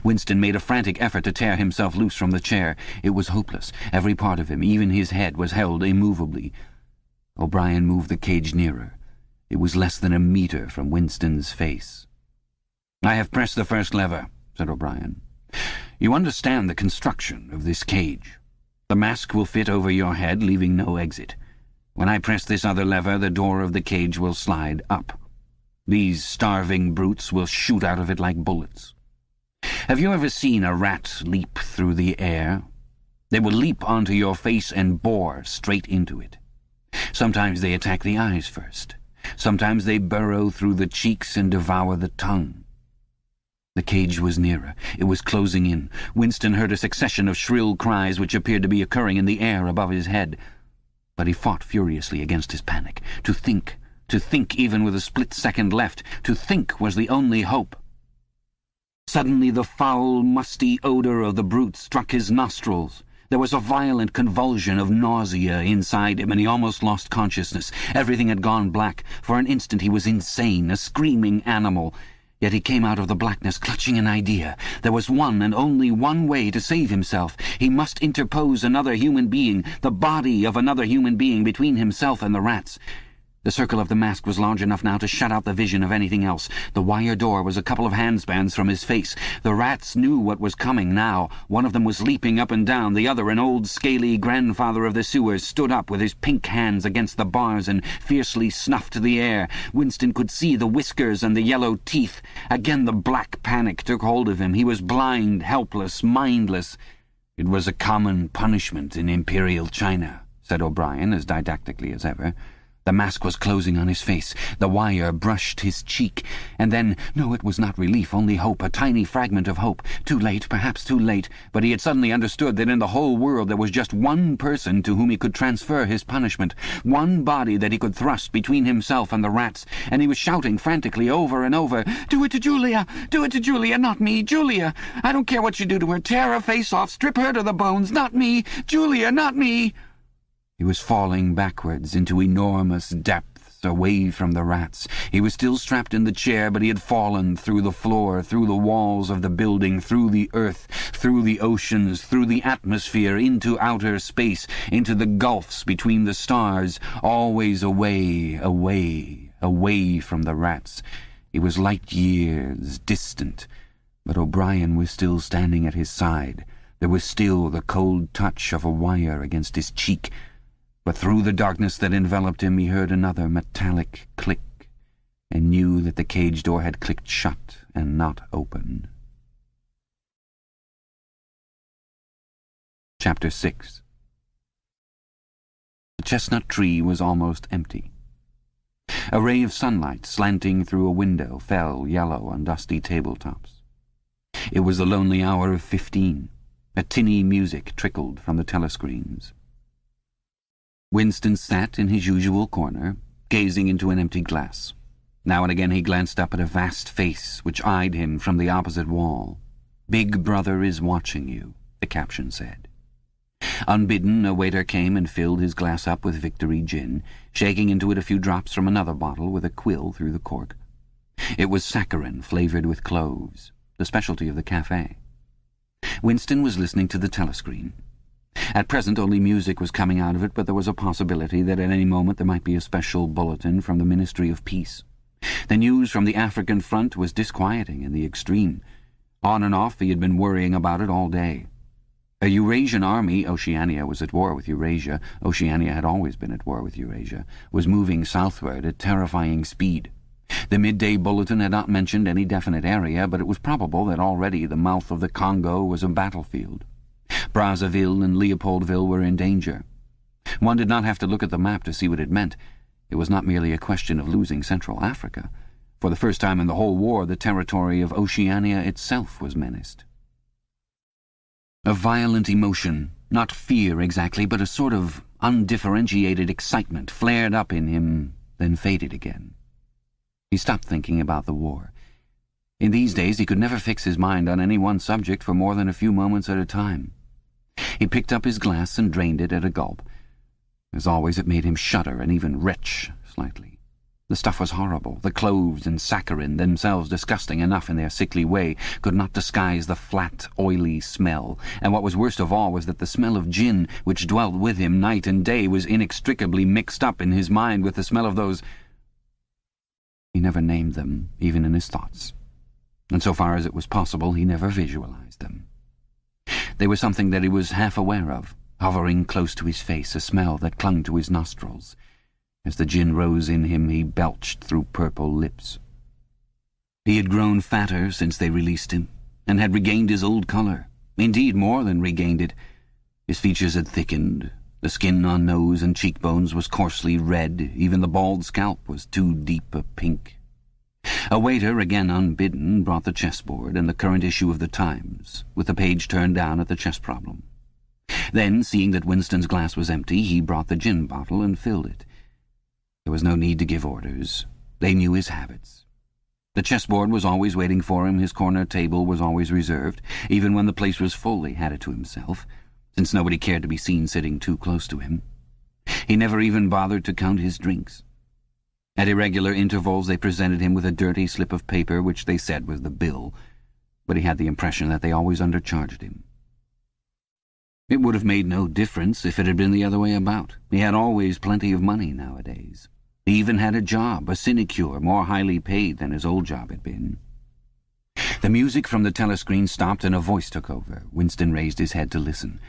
Winston made a frantic effort to tear himself loose from the chair. It was hopeless. Every part of him, even his head, was held immovably. O'Brien moved the cage nearer. It was less than a meter from Winston's face. "I have pressed the first lever," said O'Brien. "You understand the construction of this cage. The mask will fit over your head, leaving no exit. When I press this other lever, the door of the cage will slide up. These starving brutes will shoot out of it like bullets. Have you ever seen a rat leap through the air? They will leap onto your face and bore straight into it. Sometimes they attack the eyes first. Sometimes they burrow through the cheeks and devour the tongue." The cage was nearer. It was closing in. Winston heard a succession of shrill cries which appeared to be occurring in the air above his head. But he fought furiously against his panic. To think even with a split second left, to think was the only hope. Suddenly the foul, musty odour of the brute struck his nostrils. There was a violent convulsion of nausea inside him, and he almost lost consciousness. Everything had gone black. For an instant he was insane, a screaming animal. Yet he came out of the blackness clutching an idea. There was one and only one way to save himself. He must interpose another human being, the body of another human being, between himself and the rats. The circle of the mask was large enough now to shut out the vision of anything else. The wire door was a couple of handspans from his face. The rats knew what was coming now. One of them was leaping up and down. The other, an old, scaly grandfather of the sewers, stood up with his pink hands against the bars and fiercely snuffed the air. Winston could see the whiskers and the yellow teeth. Again the black panic took hold of him. He was blind, helpless, mindless. "It was a common punishment in Imperial China," said O'Brien, as didactically as ever. The mask was closing on his face. The wire brushed his cheek. And then, no, it was not relief, only hope, a tiny fragment of hope. Too late, perhaps too late, but he had suddenly understood that in the whole world there was just one person to whom he could transfer his punishment, one body that he could thrust between himself and the rats, and he was shouting frantically over and over, "Do it to Julia! Do it to Julia, not me! Julia! I don't care what you do to her! Tear her face off! Strip her to the bones! Not me! Julia, not me!" He was falling backwards into enormous depths away from the rats. He was still strapped in the chair, but he had fallen through the floor, through the walls of the building, through the earth, through the oceans, through the atmosphere, into outer space, into the gulfs between the stars, always away, away, away from the rats. He was light years distant, but O'Brien was still standing at his side. There was still the cold touch of a wire against his cheek. But through the darkness that enveloped him he heard another metallic click, and knew that the cage door had clicked shut and not open. Chapter 6. The chestnut tree was almost empty. A ray of sunlight slanting through a window fell yellow on dusty tabletops. It was the lonely hour of 15. A tinny music trickled from the telescreens. Winston sat in his usual corner, gazing into an empty glass. Now and again he glanced up at a vast face which eyed him from the opposite wall. "Big Brother is watching you," the caption said. Unbidden, a waiter came and filled his glass up with Victory gin, shaking into it a few drops from another bottle with a quill through the cork. It was saccharin flavoured with cloves, the specialty of the cafe. Winston was listening to the telescreen. At present only music was coming out of it, but there was a possibility that at any moment there might be a special bulletin from the Ministry of Peace. The news from the African front was disquieting in the extreme. On and off he had been worrying about it all day. A Eurasian army, Oceania was at war with Eurasia, Oceania had always been at war with Eurasia, was moving southward at terrifying speed. The midday bulletin had not mentioned any definite area, but it was probable that already the mouth of the Congo was a battlefield. Brazzaville and Leopoldville were in danger. One did not have to look at the map to see what it meant. It was not merely a question of losing Central Africa. For the first time in the whole war, the territory of Oceania itself was menaced. A violent emotion, not fear exactly, but a sort of undifferentiated excitement flared up in him, then faded again. He stopped thinking about the war. In these days he could never fix his mind on any one subject for more than a few moments at a time. He picked up his glass and drained it at a gulp. As always, it made him shudder and even retch slightly. The stuff was horrible. The cloves and saccharin, themselves disgusting enough in their sickly way, could not disguise the flat, oily smell, and what was worst of all was that the smell of gin, which dwelt with him night and day, was inextricably mixed up in his mind with the smell of those— He never named them, even in his thoughts, and so far as it was possible he never visualized them. They were something that he was half aware of, hovering close to his face, a smell that clung to his nostrils. As the gin rose in him, he belched through purple lips. He had grown fatter since they released him, and had regained his old colour. Indeed, more than regained it. His features had thickened. The skin on nose and cheekbones was coarsely red. Even the bald scalp was too deep a pink. A waiter, again unbidden, brought the chessboard and the current issue of the Times, with the page turned down at the chess problem. Then, seeing that Winston's glass was empty, he brought the gin bottle and filled it. There was no need to give orders. They knew his habits. The chessboard was always waiting for him, his corner table was always reserved. Even when the place was full, he had it to himself, since nobody cared to be seen sitting too close to him. He never even bothered to count his drinks. At irregular intervals they presented him with a dirty slip of paper which they said was the bill, but he had the impression that they always undercharged him. It would have made no difference if it had been the other way about. He had always plenty of money nowadays. He even had a job, a sinecure, more highly paid than his old job had been. The music from the telescreen stopped and a voice took over. Winston raised his head to listen.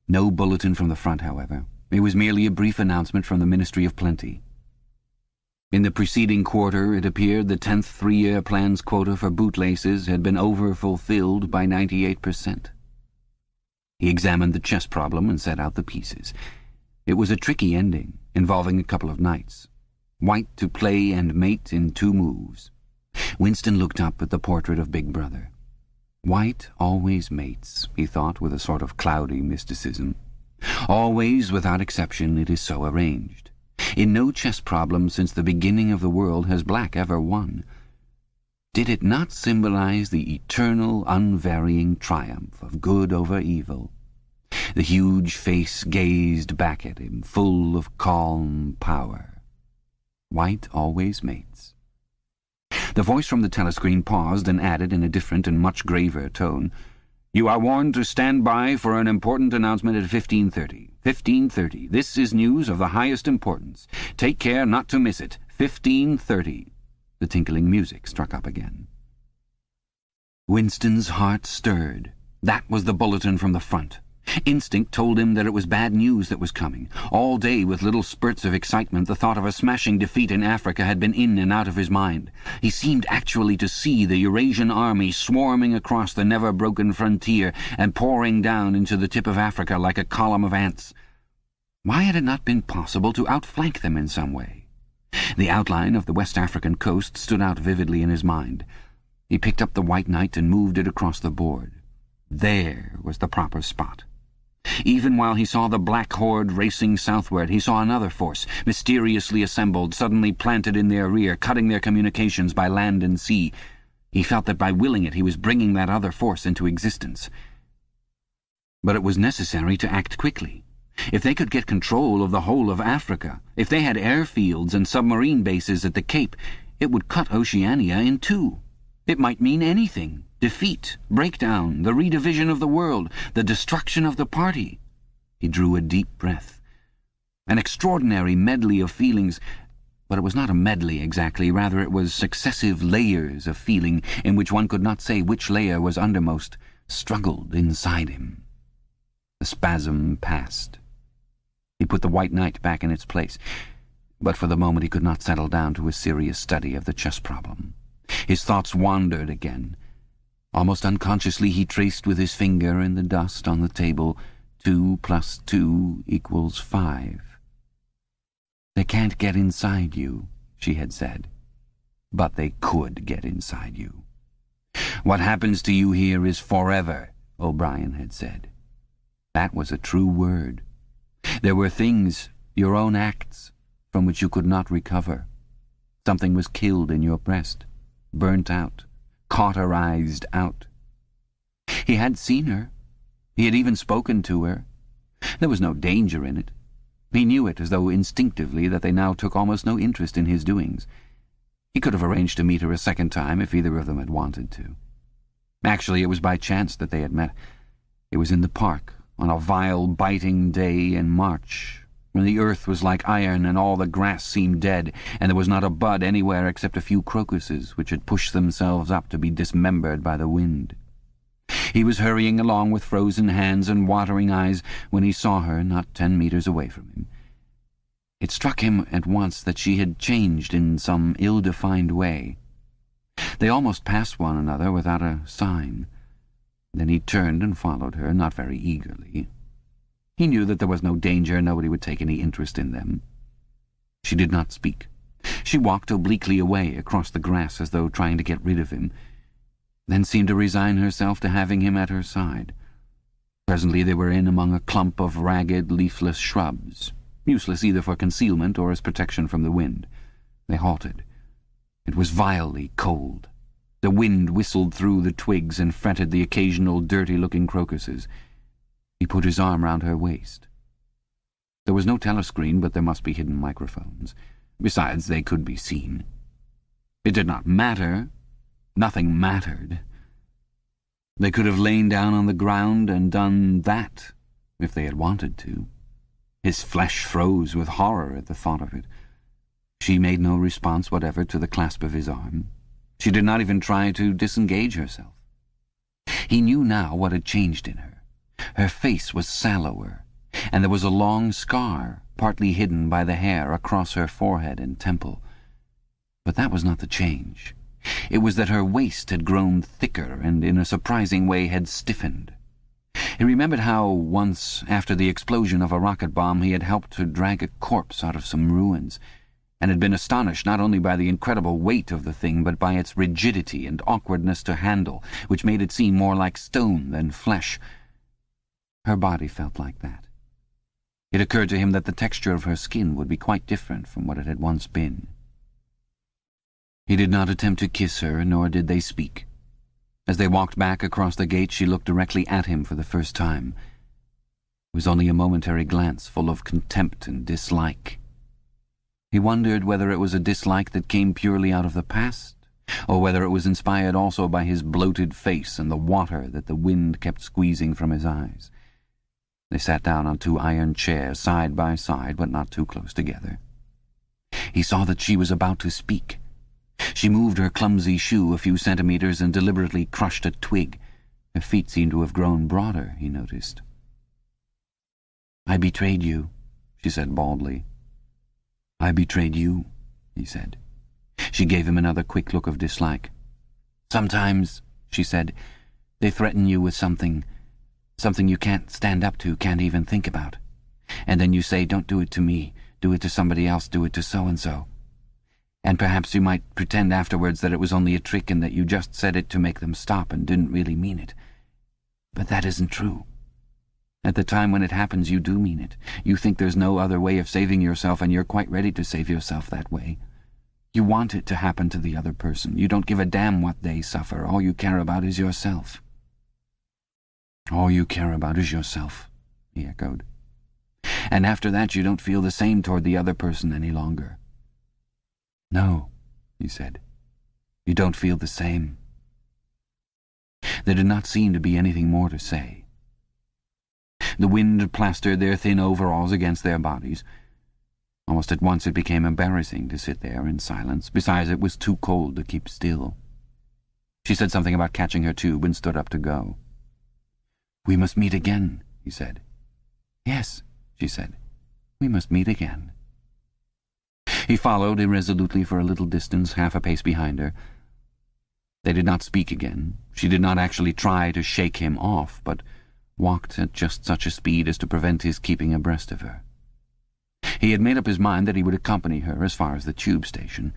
No bulletin from the front, however. It was merely a brief announcement from the Ministry of Plenty. In the preceding quarter, it appeared the 10th three-year plan's quota for bootlaces had been over-fulfilled by 98%. He examined the chess problem and set out the pieces. It was a tricky ending, involving a couple of knights. White to play and mate in 2 moves. Winston looked up at the portrait of Big Brother. White always mates, he thought with a sort of cloudy mysticism. Always, without exception, it is so arranged. In no chess problem since the beginning of the world has black ever won. Did it not symbolize the eternal, unvarying triumph of good over evil? The huge face gazed back at him, full of calm power. White always mates. The voice from the telescreen paused and added in a different and much graver tone, "You are warned to stand by for an important announcement at 15:30. 15:30. This is news of the highest importance. Take care not to miss it. 15:30. The tinkling music struck up again. Winston's heart stirred. That was the bulletin from the front. Instinct told him that it was bad news that was coming. All day, with little spurts of excitement, the thought of a smashing defeat in Africa had been in and out of his mind. He seemed actually to see the Eurasian army swarming across the never-broken frontier and pouring down into the tip of Africa like a column of ants. Why had it not been possible to outflank them in some way? The outline of the West African coast stood out vividly in his mind. He picked up the white knight and moved it across the board. There was the proper spot. Even while he saw the black horde racing southward, he saw another force, mysteriously assembled, suddenly planted in their rear, cutting their communications by land and sea. He felt that by willing it he was bringing that other force into existence. But it was necessary to act quickly. If they could get control of the whole of Africa, if they had airfields and submarine bases at the Cape, it would cut Oceania in two. It might mean anything. Defeat, breakdown, the redivision of the world, the destruction of the party. He drew a deep breath. An extraordinary medley of feelings, but it was not a medley exactly, rather it was successive layers of feeling in which one could not say which layer was undermost, struggled inside him. The spasm passed. He put the white knight back in its place, but for the moment he could not settle down to a serious study of the chess problem. His thoughts wandered again. Almost unconsciously he traced with his finger in the dust on the table 2 + 2 = 5. "They can't get inside you," she had said. But they could get inside you. "What happens to you here is forever," O'Brien had said. That was a true word. There were things, your own acts, from which you could not recover. Something was killed in your breast, burnt out, cauterized out. He had seen her. He had even spoken to her. There was no danger in it. He knew it as though instinctively that they now took almost no interest in his doings. He could have arranged to meet her a second time if either of them had wanted to. Actually, it was by chance that they had met. It was in the park, on a vile, biting day in March, when the earth was like iron and all the grass seemed dead, and there was not a bud anywhere except a few crocuses which had pushed themselves up to be dismembered by the wind. He was hurrying along with frozen hands and watering eyes when he saw her not 10 meters away from him. It struck him at once that she had changed in some ill-defined way. They almost passed one another without a sign. Then he turned and followed her, not very eagerly. He knew that there was no danger, nobody would take any interest in them. She did not speak. She walked obliquely away across the grass as though trying to get rid of him, then seemed to resign herself to having him at her side. Presently they were in among a clump of ragged, leafless shrubs, useless either for concealment or as protection from the wind. They halted. It was vilely cold. The wind whistled through the twigs and fretted the occasional dirty-looking crocuses. He put his arm round her waist. There was no telescreen, but there must be hidden microphones. Besides, they could be seen. It did not matter. Nothing mattered. They could have lain down on the ground and done that, if they had wanted to. His flesh froze with horror at the thought of it. She made no response whatever to the clasp of his arm. She did not even try to disengage herself. He knew now what had changed in her. Her face was sallower, and there was a long scar, partly hidden by the hair across her forehead and temple. But that was not the change. It was that her waist had grown thicker and in a surprising way had stiffened. He remembered how, once, after the explosion of a rocket bomb, he had helped to drag a corpse out of some ruins, and had been astonished not only by the incredible weight of the thing, but by its rigidity and awkwardness to handle, which made it seem more like stone than flesh. Her body felt like that. It occurred to him that the texture of her skin would be quite different from what it had once been. He did not attempt to kiss her, nor did they speak. As they walked back across the gate, she looked directly at him for the first time. It was only a momentary glance full of contempt and dislike. He wondered whether it was a dislike that came purely out of the past, or whether it was inspired also by his bloated face and the water that the wind kept squeezing from his eyes. They sat down on 2 iron chairs, side by side, but not too close together. He saw that she was about to speak. She moved her clumsy shoe a few centimeters and deliberately crushed a twig. Her feet seemed to have grown broader, he noticed. "I betrayed you," she said baldly. "I betrayed you," he said. She gave him another quick look of dislike. "Sometimes," she said, "they threaten you with something you can't stand up to, can't even think about. And then you say, 'Don't do it to me, do it to somebody else, do it to so-and-so.' And perhaps you might pretend afterwards that it was only a trick and that you just said it to make them stop and didn't really mean it. But that isn't true. At the time when it happens, you do mean it. You think there's no other way of saving yourself, and you're quite ready to save yourself that way. You want it to happen to the other person. You don't give a damn what they suffer. All you care about is yourself. All you care about is yourself, he echoed. And after that you don't feel the same toward the other person any longer. No, he said. You don't feel the same. There did not seem to be anything more to say. The wind plastered their thin overalls against their bodies. Almost at once it became embarrassing to sit there in silence. Besides, it was too cold to keep still. She said something about catching her tube and stood up to go. "We must meet again," he said. "Yes," she said. "We must meet again." He followed irresolutely for a little distance, half a pace behind her. They did not speak again. She did not actually try to shake him off, but walked at just such a speed as to prevent his keeping abreast of her. He had made up his mind that he would accompany her as far as the tube station,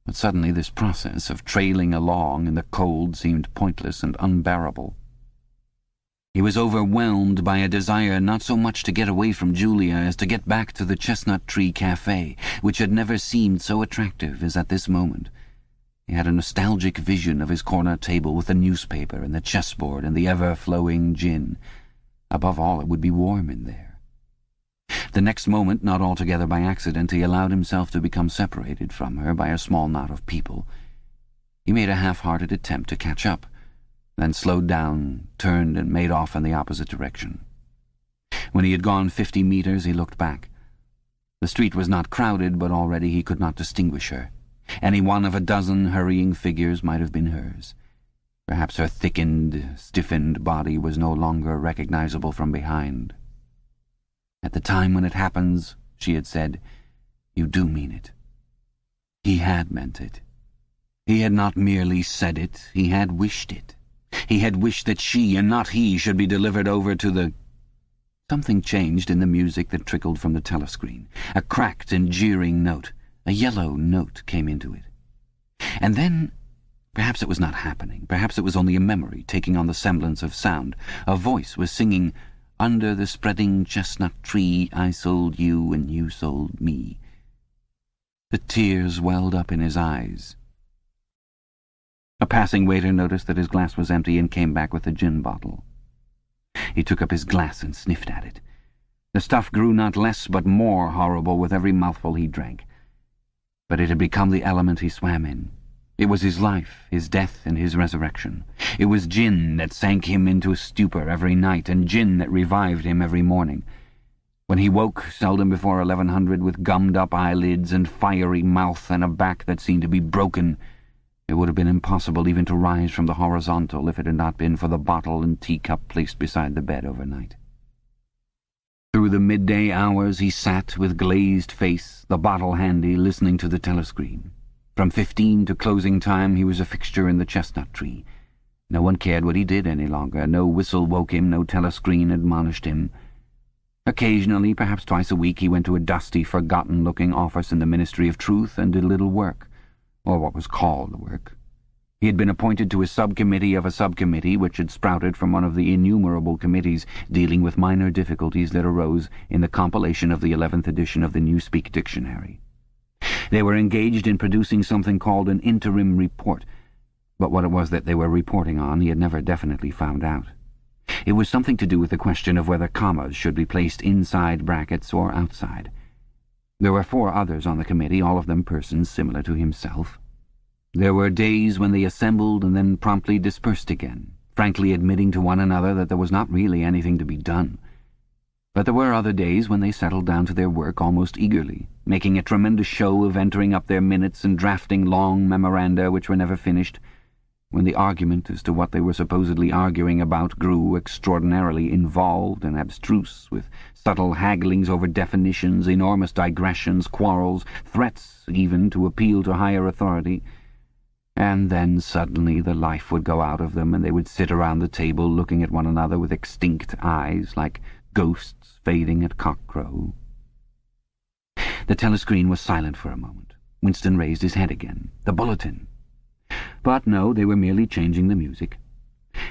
but suddenly this process of trailing along in the cold seemed pointless and unbearable. He was overwhelmed by a desire not so much to get away from Julia as to get back to the Chestnut Tree Cafe, which had never seemed so attractive as at this moment. He had a nostalgic vision of his corner table with the newspaper and the chessboard and the ever-flowing gin. Above all, it would be warm in there. The next moment, not altogether by accident, he allowed himself to become separated from her by a small knot of people. He made a half-hearted attempt to catch up, then slowed down, turned, and made off in the opposite direction. When he had gone 50 meters, he looked back. The street was not crowded, but already he could not distinguish her. Any one of a dozen hurrying figures might have been hers. Perhaps her thickened, stiffened body was no longer recognizable from behind. "At the time when it happens," she had said, "you do mean it." He had meant it. He had not merely said it, he had wished it. He had wished that she, and not he, should be delivered over to the... Something changed in the music that trickled from the telescreen. A cracked and jeering note, a yellow note, came into it. And then, perhaps it was not happening, perhaps it was only a memory taking on the semblance of sound, a voice was singing, "Under the spreading chestnut tree I sold you and you sold me." The tears welled up in his eyes. A passing waiter noticed that his glass was empty and came back with a gin bottle. He took up his glass and sniffed at it. The stuff grew not less but more horrible with every mouthful he drank. But it had become the element he swam in. It was his life, his death, and his resurrection. It was gin that sank him into a stupor every night, and gin that revived him every morning. When he woke, seldom before 1100, with gummed-up eyelids and fiery mouth and a back that seemed to be broken, it would have been impossible even to rise from the horizontal if it had not been for the bottle and teacup placed beside the bed overnight. Through the midday hours he sat with glazed face, the bottle handy, listening to the telescreen. From 15 to closing time he was a fixture in the chestnut tree. No one cared what he did any longer. No whistle woke him, no telescreen admonished him. Occasionally, perhaps twice a week, he went to a dusty, forgotten-looking office in the Ministry of Truth and did little work, or what was called work. He had been appointed to a subcommittee of a subcommittee which had sprouted from one of the innumerable committees dealing with minor difficulties that arose in the compilation of the 11th edition of the Newspeak dictionary. They were engaged in producing something called an interim report, but what it was that they were reporting on he had never definitely found out. It was something to do with the question of whether commas should be placed inside brackets or outside. There were 4 others on the committee, all of them persons similar to himself. There were days when they assembled and then promptly dispersed again, frankly admitting to one another that there was not really anything to be done. But there were other days when they settled down to their work almost eagerly, making a tremendous show of entering up their minutes and drafting long memoranda which were never finished, when the argument as to what they were supposedly arguing about grew extraordinarily involved and abstruse, with subtle hagglings over definitions, enormous digressions, quarrels, threats even to appeal to higher authority. And then suddenly the life would go out of them, and they would sit around the table looking at one another with extinct eyes, like ghosts fading at cockcrow. The telescreen was silent for a moment. Winston raised his head again. The bulletin. But no, they were merely changing the music.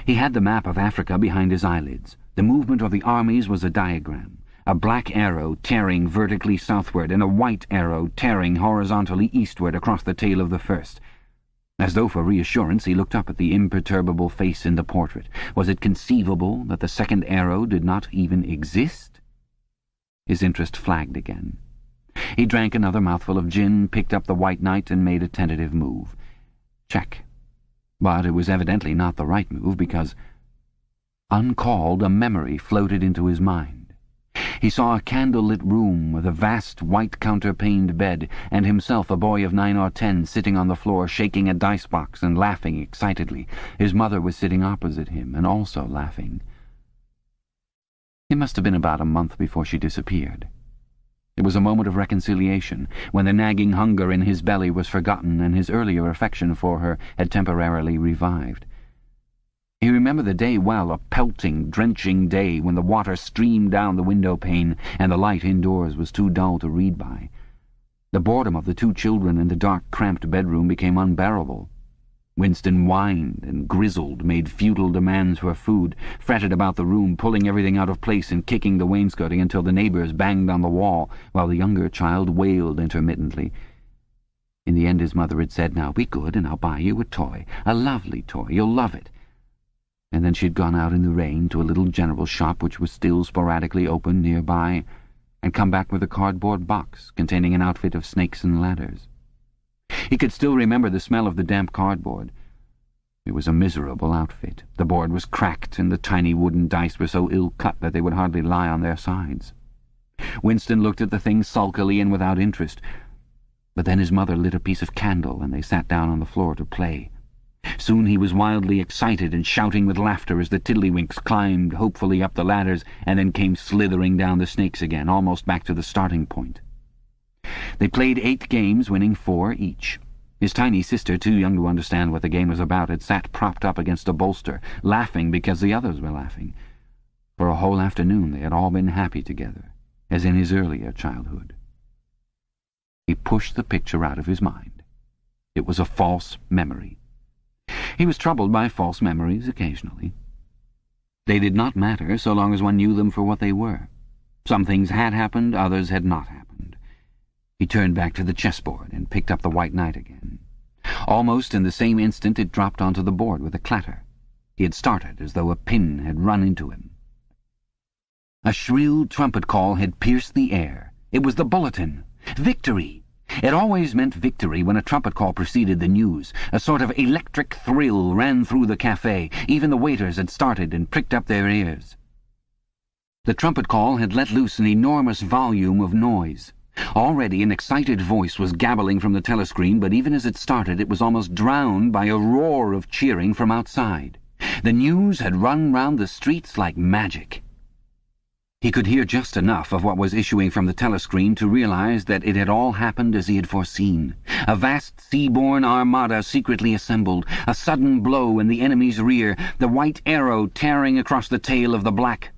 He had the map of Africa behind his eyelids. The movement of the armies was a diagram. A black arrow tearing vertically southward and a white arrow tearing horizontally eastward across the tail of the first. As though for reassurance, he looked up at the imperturbable face in the portrait. Was it conceivable that the second arrow did not even exist? His interest flagged again. He drank another mouthful of gin, picked up the White Knight, and made a tentative move. Check. But it was evidently not the right move, because, uncalled, a memory floated into his mind. He saw a candle-lit room with a vast white counterpaned bed, and himself, a boy of 9 or 10, sitting on the floor, shaking a dice-box and laughing excitedly. His mother was sitting opposite him, and also laughing. It must have been about a month before she disappeared. It was a moment of reconciliation, when the nagging hunger in his belly was forgotten and his earlier affection for her had temporarily revived. He remembered the day well, a pelting, drenching day when the water streamed down the window-pane and the light indoors was too dull to read by. The boredom of the two children in the dark, cramped bedroom became unbearable. Winston whined and grizzled, made futile demands for food, fretted about the room, pulling everything out of place and kicking the wainscoting until the neighbours banged on the wall, while the younger child wailed intermittently. In the end his mother had said, "Now be good and I'll buy you a toy, a lovely toy, you'll love it." And then she'd gone out in the rain to a little general shop which was still sporadically open nearby, and come back with a cardboard box containing an outfit of snakes and ladders. He could still remember the smell of the damp cardboard. It was a miserable outfit. The board was cracked, and the tiny wooden dice were so ill-cut that they would hardly lie on their sides. Winston looked at the thing sulkily and without interest, but then his mother lit a piece of candle, and they sat down on the floor to play. Soon he was wildly excited and shouting with laughter as the tiddlywinks climbed hopefully up the ladders and then came slithering down the snakes again, almost back to the starting point. They played 8 games, winning 4 each. His tiny sister, too young to understand what the game was about, had sat propped up against a bolster, laughing because the others were laughing. For a whole afternoon they had all been happy together, as in his earlier childhood. He pushed the picture out of his mind. It was a false memory. He was troubled by false memories occasionally. They did not matter so long as one knew them for what they were. Some things had happened, others had not happened. He turned back to the chessboard and picked up the White Knight again. Almost in the same instant it dropped onto the board with a clatter. He had started as though a pin had run into him. A shrill trumpet call had pierced the air. It was the bulletin. Victory! It always meant victory when a trumpet call preceded the news. A sort of electric thrill ran through the cafe. Even the waiters had started and pricked up their ears. The trumpet call had let loose an enormous volume of noise. Already an excited voice was gabbling from the telescreen, but even as it started it was almost drowned by a roar of cheering from outside. The news had run round the streets like magic. He could hear just enough of what was issuing from the telescreen to realize that it had all happened as he had foreseen. A vast sea-borne armada secretly assembled, a sudden blow in the enemy's rear, the white arrow tearing across the tail of the black.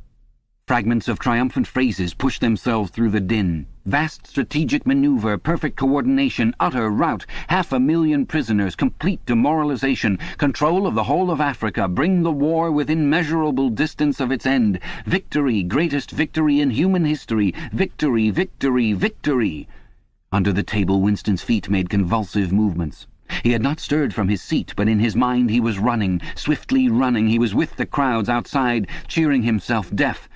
Fragments of triumphant phrases pushed themselves through the din. Vast strategic maneuver, perfect coordination, utter rout, 500,000 prisoners, complete demoralization, control of the whole of Africa, bring the war within measurable distance of its end. Victory, greatest victory in human history. Victory, victory, victory. Under the table Winston's feet made convulsive movements. He had not stirred from his seat, but in his mind he was running, swiftly running. He was with the crowds outside, cheering himself deaf.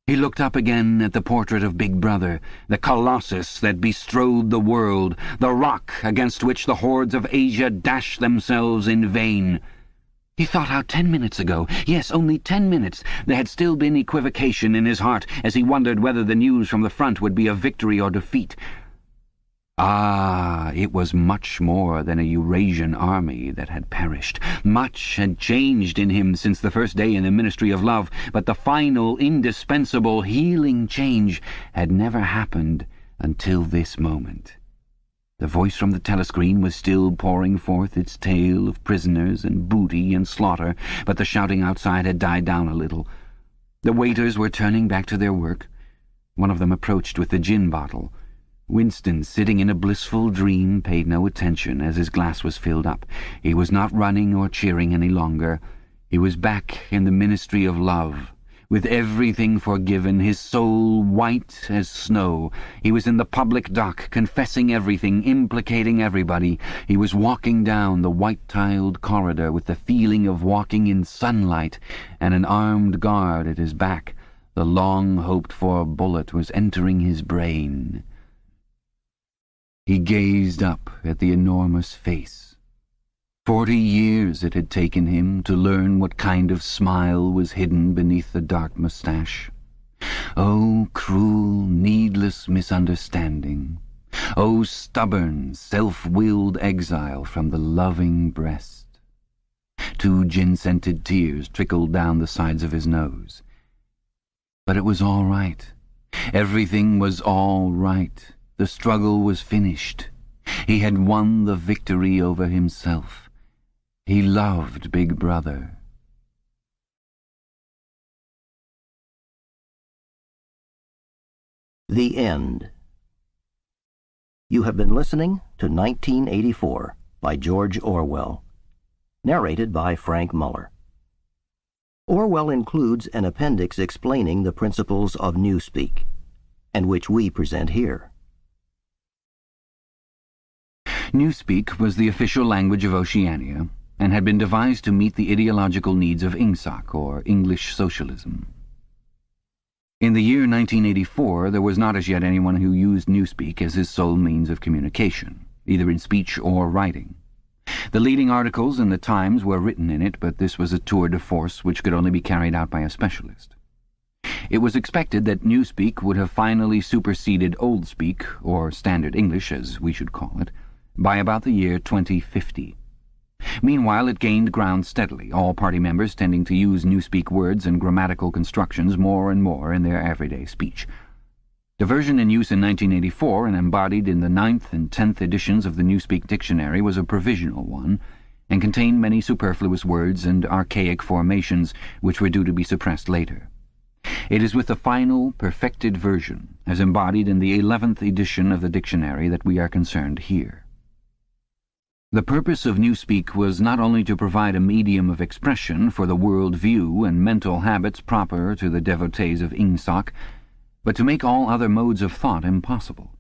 He looked up again at the portrait of Big Brother, the colossus that bestrode the world, the rock against which the hordes of Asia dashed themselves in vain. He thought how 10 minutes ago, yes, only 10 minutes, there had still been equivocation in his heart as he wondered whether the news from the front would be of victory or defeat. Ah, it was much more than a Eurasian army that had perished. Much had changed in him since the first day in the Ministry of Love, but the final, indispensable, healing change had never happened until this moment. The voice from the telescreen was still pouring forth its tale of prisoners and booty and slaughter, but the shouting outside had died down a little. The waiters were turning back to their work. One of them approached with the gin bottle. Winston, sitting in a blissful dream, paid no attention as his glass was filled up. He was not running or cheering any longer. He was back in the ministry of love, with everything forgiven, his soul white as snow. He was in the public dock, confessing everything, implicating everybody. He was walking down the white-tiled corridor with the feeling of walking in sunlight and an armed guard at his back. The long-hoped-for bullet was entering his brain. He gazed up at the enormous face. 40 years it had taken him to learn what kind of smile was hidden beneath the dark moustache. Oh, cruel, needless misunderstanding. Oh, stubborn, self-willed exile from the loving breast. 2 gin-scented tears trickled down the sides of his nose. But it was all right. Everything was all right. The struggle was finished. He had won the victory over himself. He loved Big Brother. The End. You have been listening to 1984 by George Orwell, narrated by Frank Muller. Orwell includes an appendix explaining the principles of Newspeak, and which we present here. Newspeak was the official language of Oceania and had been devised to meet the ideological needs of Ingsoc, or English socialism. In the year 1984, there was not as yet anyone who used Newspeak as his sole means of communication, either in speech or writing. The leading articles in the Times were written in it, but this was a tour de force which could only be carried out by a specialist. It was expected that Newspeak would have finally superseded Oldspeak, or Standard English as we should call it, by about the year 2050. Meanwhile, it gained ground steadily, all party members tending to use Newspeak words and grammatical constructions more and more in their everyday speech. The version in use in 1984 and embodied in the 9th and 10th editions of the Newspeak Dictionary was a provisional one, and contained many superfluous words and archaic formations which were due to be suppressed later. It is with the final, perfected version, as embodied in the 11th edition of the dictionary, that we are concerned here. The purpose of Newspeak was not only to provide a medium of expression for the world view and mental habits proper to the devotees of Ingsoc, but to make all other modes of thought impossible.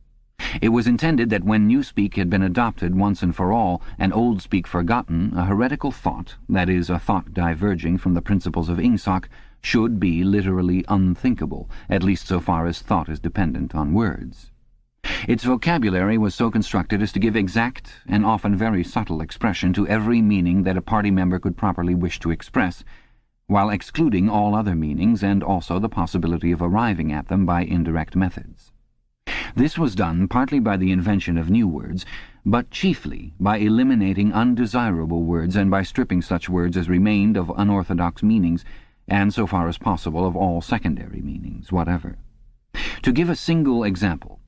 It was intended that when Newspeak had been adopted once and for all, and Oldspeak forgotten, a heretical thought, that is, a thought diverging from the principles of Ingsoc, should be literally unthinkable, at least so far as thought is dependent on words. Its vocabulary was so constructed as to give exact and often very subtle expression to every meaning that a party member could properly wish to express, while excluding all other meanings and also the possibility of arriving at them by indirect methods. This was done partly by the invention of new words, but chiefly by eliminating undesirable words and by stripping such words as remained of unorthodox meanings, and so far as possible of all secondary meanings whatever. To give a single example,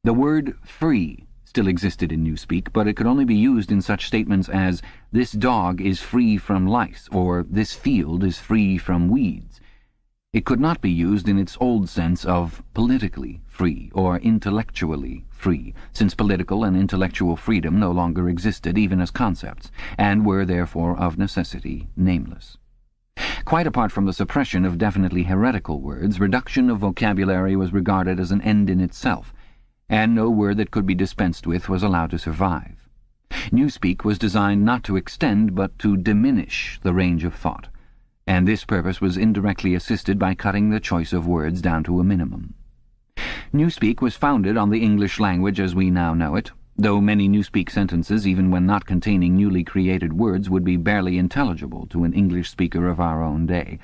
the word free still existed in Newspeak, but it could only be used in such statements as, "This dog is free from lice," or "This field is free from weeds." It could not be used in its old sense of politically free or intellectually free, since political and intellectual freedom no longer existed even as concepts, and were therefore of necessity nameless. Quite apart from the suppression of definitely heretical words, reduction of vocabulary was regarded as an end in itself, and no word that could be dispensed with was allowed to survive. Newspeak was designed not to extend but to diminish the range of thought, and this purpose was indirectly assisted by cutting the choice of words down to a minimum. Newspeak was founded on the English language as we now know it, though many Newspeak sentences, even when not containing newly created words, would be barely intelligible to an English speaker of our own day.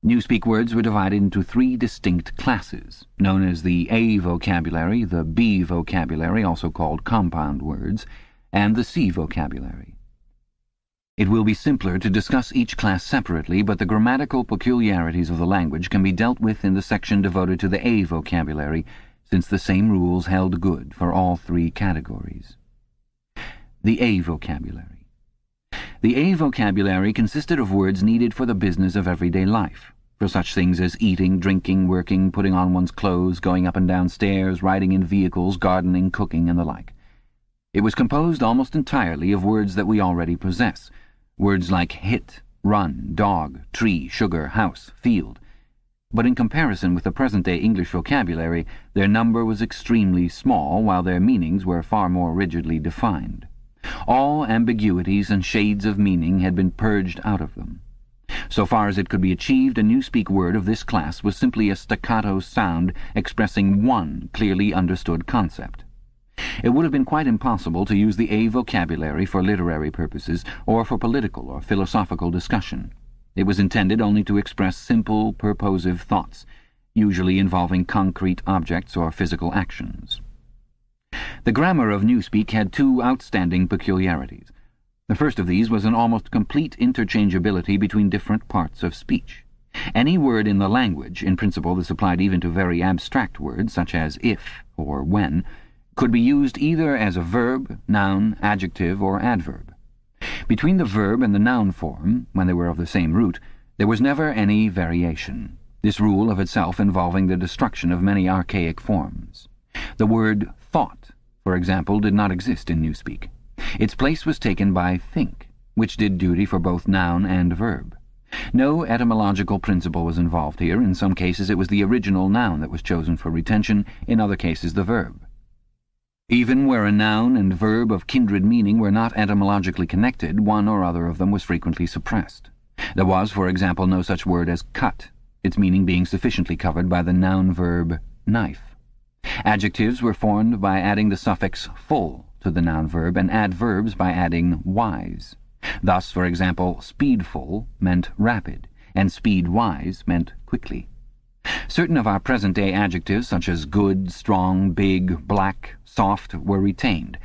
Newspeak words were divided into 3 distinct classes, known as the A vocabulary, the B vocabulary, also called compound words, and the C vocabulary. It will be simpler to discuss each class separately, but the grammatical peculiarities of the language can be dealt with in the section devoted to the A vocabulary, since the same rules held good for all 3 categories. The A vocabulary. The A vocabulary consisted of words needed for the business of everyday life, for such things as eating, drinking, working, putting on one's clothes, going up and down stairs, riding in vehicles, gardening, cooking, and the like. It was composed almost entirely of words that we already possess, words like hit, run, dog, tree, sugar, house, field. But in comparison with the present-day English vocabulary, their number was extremely small, while their meanings were far more rigidly defined. All ambiguities and shades of meaning had been purged out of them. So far as it could be achieved, a Newspeak word of this class was simply a staccato sound expressing one clearly understood concept. It would have been quite impossible to use the A vocabulary for literary purposes or for political or philosophical discussion. It was intended only to express simple, purposive thoughts, usually involving concrete objects or physical actions. The grammar of Newspeak had two outstanding peculiarities. The first of these was an almost complete interchangeability between different parts of speech. Any word in the language, in principle this applied even to very abstract words such as if or when, could be used either as a verb, noun, adjective, or adverb. Between the verb and the noun form, when they were of the same root, there was never any variation, this rule of itself involving the destruction of many archaic forms. The word thought, for example, did not exist in Newspeak. Its place was taken by think, which did duty for both noun and verb. No etymological principle was involved here. In some cases it was the original noun that was chosen for retention, in other cases the verb. Even where a noun and verb of kindred meaning were not etymologically connected, one or other of them was frequently suppressed. There was, for example, no such word as cut, its meaning being sufficiently covered by the noun-verb knife. Adjectives were formed by adding the suffix full to the noun-verb, and adverbs by adding wise. Thus, for example, speedful meant rapid, and speedwise meant quickly. Certain of our present-day adjectives, such as good, strong, big, black, soft, were retained,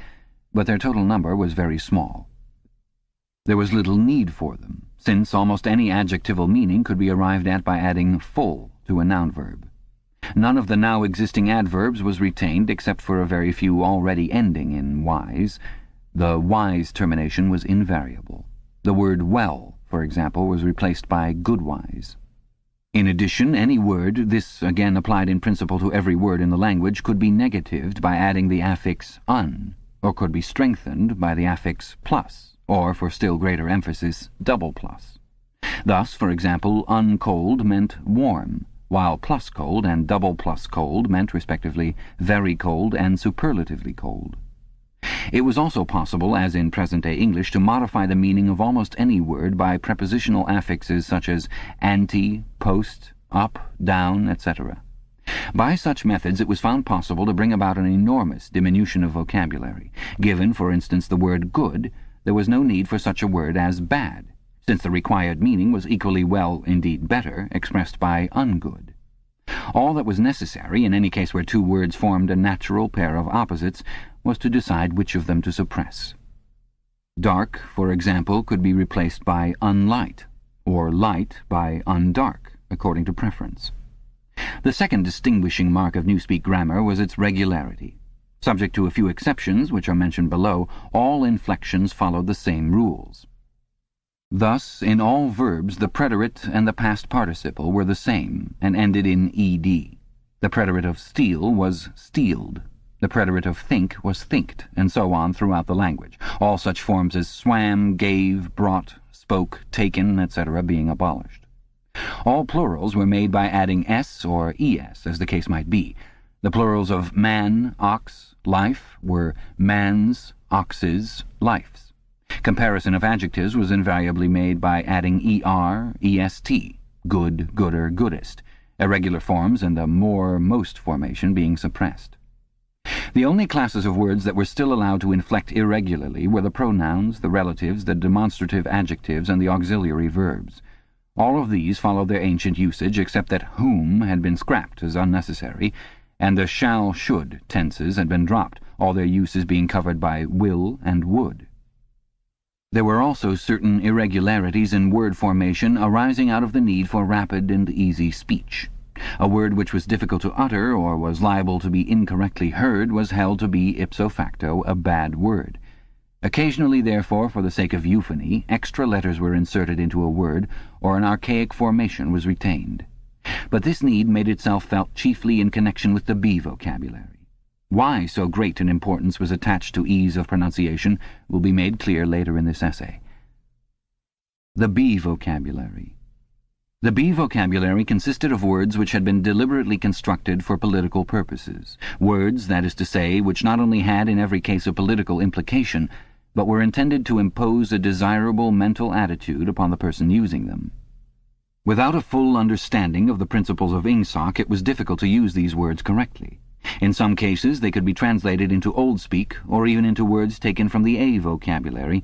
but their total number was very small. There was little need for them, since almost any adjectival meaning could be arrived at by adding full to a noun verb. None of the now existing adverbs was retained except for a very few already ending in wise. The wise termination was invariable. The word well, for example, was replaced by goodwise. In addition, any word, this again applied in principle to every word in the language, could be negatived by adding the affix un, or could be strengthened by the affix plus, or, for still greater emphasis, double plus. Thus, for example, uncold meant warm, while plus cold and double plus cold meant, respectively, very cold and superlatively cold. It was also possible, as in present-day English, to modify the meaning of almost any word by prepositional affixes such as ante, post, up, down, etc. By such methods it was found possible to bring about an enormous diminution of vocabulary. Given, for instance, the word good, there was no need for such a word as bad, since the required meaning was equally well, indeed better, expressed by ungood. All that was necessary, in any case where two words formed a natural pair of opposites, was to decide which of them to suppress. Dark, for example, could be replaced by unlight, or light by undark, according to preference. The second distinguishing mark of Newspeak grammar was its regularity. Subject to a few exceptions, which are mentioned below, all inflections followed the same rules. Thus, in all verbs, the preterite and the past participle were the same, and ended in ed. The preterite of steal was stealed. The preterite of think was thinked, and so on throughout the language, all such forms as swam, gave, brought, spoke, taken, etc. being abolished. All plurals were made by adding s or es, as the case might be. The plurals of man, ox, life were mans, oxes, lifes. Comparison of adjectives was invariably made by adding er, est, good, gooder, goodest, irregular forms and the more, most formation being suppressed. The only classes of words that were still allowed to inflect irregularly were the pronouns, the relatives, the demonstrative adjectives, and the auxiliary verbs. All of these followed their ancient usage, except that whom had been scrapped as unnecessary, and the shall, should tenses had been dropped, all their uses being covered by will and would. There were also certain irregularities in word formation arising out of the need for rapid and easy speech. A word which was difficult to utter or was liable to be incorrectly heard was held to be ipso facto a bad word. Occasionally, therefore, for the sake of euphony, extra letters were inserted into a word, or an archaic formation was retained. But this need made itself felt chiefly in connection with the B vocabulary. Why so great an importance was attached to ease of pronunciation will be made clear later in this essay. The B vocabulary. The B vocabulary consisted of words which had been deliberately constructed for political purposes, words, that is to say, which not only had in every case a political implication, but were intended to impose a desirable mental attitude upon the person using them. Without a full understanding of the principles of Ingsoc, it was difficult to use these words correctly. In some cases they could be translated into Old Speak, or even into words taken from the A vocabulary,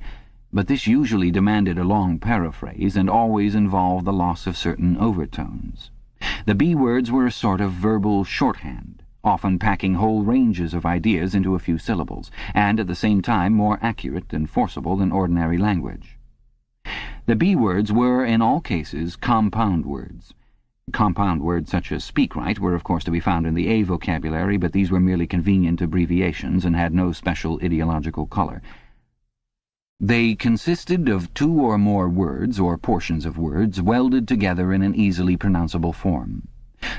but this usually demanded a long paraphrase and always involved the loss of certain overtones. The B words were a sort of verbal shorthand, often packing whole ranges of ideas into a few syllables, and at the same time more accurate and forcible than ordinary language. The B words were, in all cases, compound words. Compound words such as speak right were of course to be found in the A vocabulary, but these were merely convenient abbreviations and had no special ideological color. They consisted of two or more words, or portions of words, welded together in an easily pronounceable form.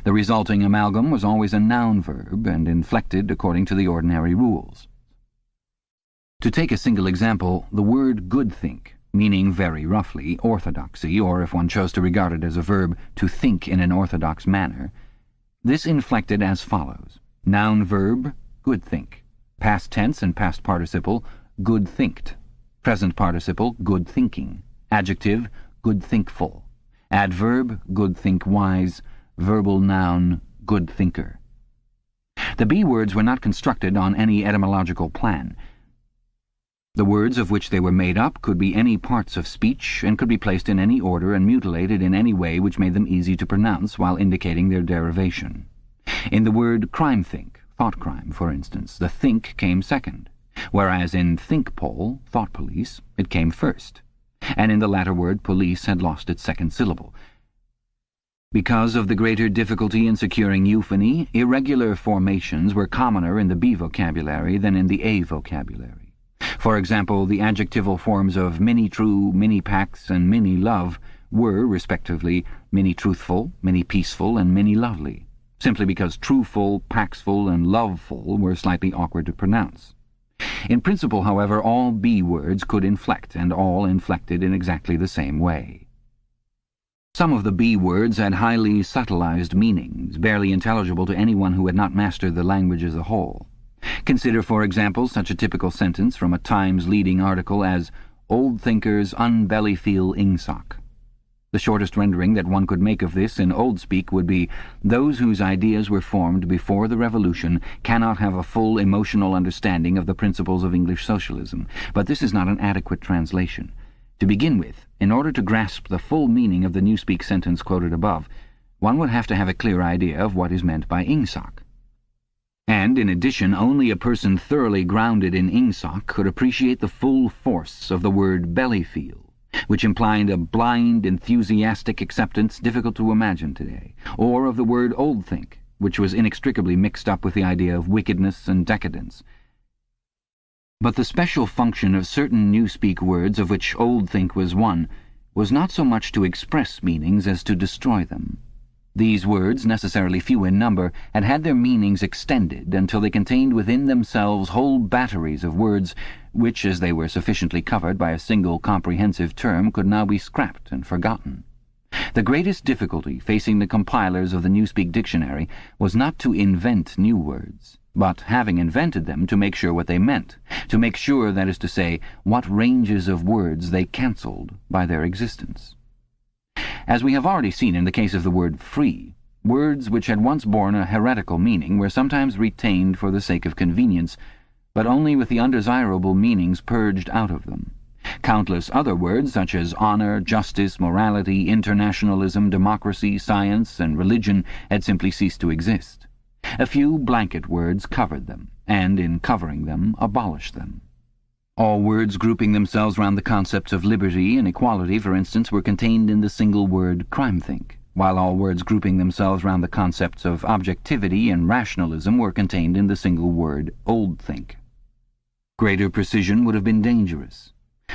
The resulting amalgam was always a noun verb, and inflected according to the ordinary rules. To take a single example, the word goodthink, meaning very roughly orthodoxy, or if one chose to regard it as a verb, to think in an orthodox manner, this inflected as follows: noun verb, goodthink; past tense and past participle, goodthinked; present participle, good thinking; adjective, good thinkful; adverb, good think wise; verbal noun, good thinker. The B words were not constructed on any etymological plan. The words of which they were made up could be any parts of speech, and could be placed in any order and mutilated in any way which made them easy to pronounce while indicating their derivation. In the word crime-think, thoughtcrime, for instance, the think came second, whereas in think-pol, thought police, it came first, and in the latter word police had lost its second syllable. Because of the greater difficulty in securing euphony, irregular formations were commoner in the B vocabulary than in the A vocabulary. For example, the adjectival forms of many-true, many-pax, and many-love were, respectively, many-truthful, many-peaceful, and many-lovely, simply because truthful, paxful, and loveful were slightly awkward to pronounce. In principle, however, all B words could inflect, and all inflected in exactly the same way. Some of the B words had highly subtilized meanings, barely intelligible to anyone who had not mastered the language as a whole. Consider, for example, such a typical sentence from a Times leading article as "Old thinkers unbellyfeel Ingsoc." The shortest rendering that one could make of this in Old Speak would be, "Those whose ideas were formed before the Revolution cannot have a full emotional understanding of the principles of English socialism." But this is not an adequate translation. To begin with, in order to grasp the full meaning of the Newspeak sentence quoted above, one would have to have a clear idea of what is meant by Ingsoc. And, in addition, only a person thoroughly grounded in Ingsoc could appreciate the full force of the word bellyfeel, which implied a blind, enthusiastic acceptance difficult to imagine today, or of the word oldthink, which was inextricably mixed up with the idea of wickedness and decadence. But the special function of certain Newspeak words, of which oldthink was one, was not so much to express meanings as to destroy them. These words, necessarily few in number, had had their meanings extended until they contained within themselves whole batteries of words which, as they were sufficiently covered by a single comprehensive term, could now be scrapped and forgotten. The greatest difficulty facing the compilers of the Newspeak dictionary was not to invent new words, but, having invented them, to make sure what they meant, to make sure, that is to say, what ranges of words they cancelled by their existence. As we have already seen in the case of the word free, words which had once borne a heretical meaning were sometimes retained for the sake of convenience, but only with the undesirable meanings purged out of them. Countless other words, such as honor, justice, morality, internationalism, democracy, science, and religion, had simply ceased to exist. A few blanket words covered them, and in covering them abolished them. All words grouping themselves round the concepts of liberty and equality, for instance, were contained in the single word crime-think, while all words grouping themselves round the concepts of objectivity and rationalism were contained in the single word old-think. Greater precision would have been dangerous.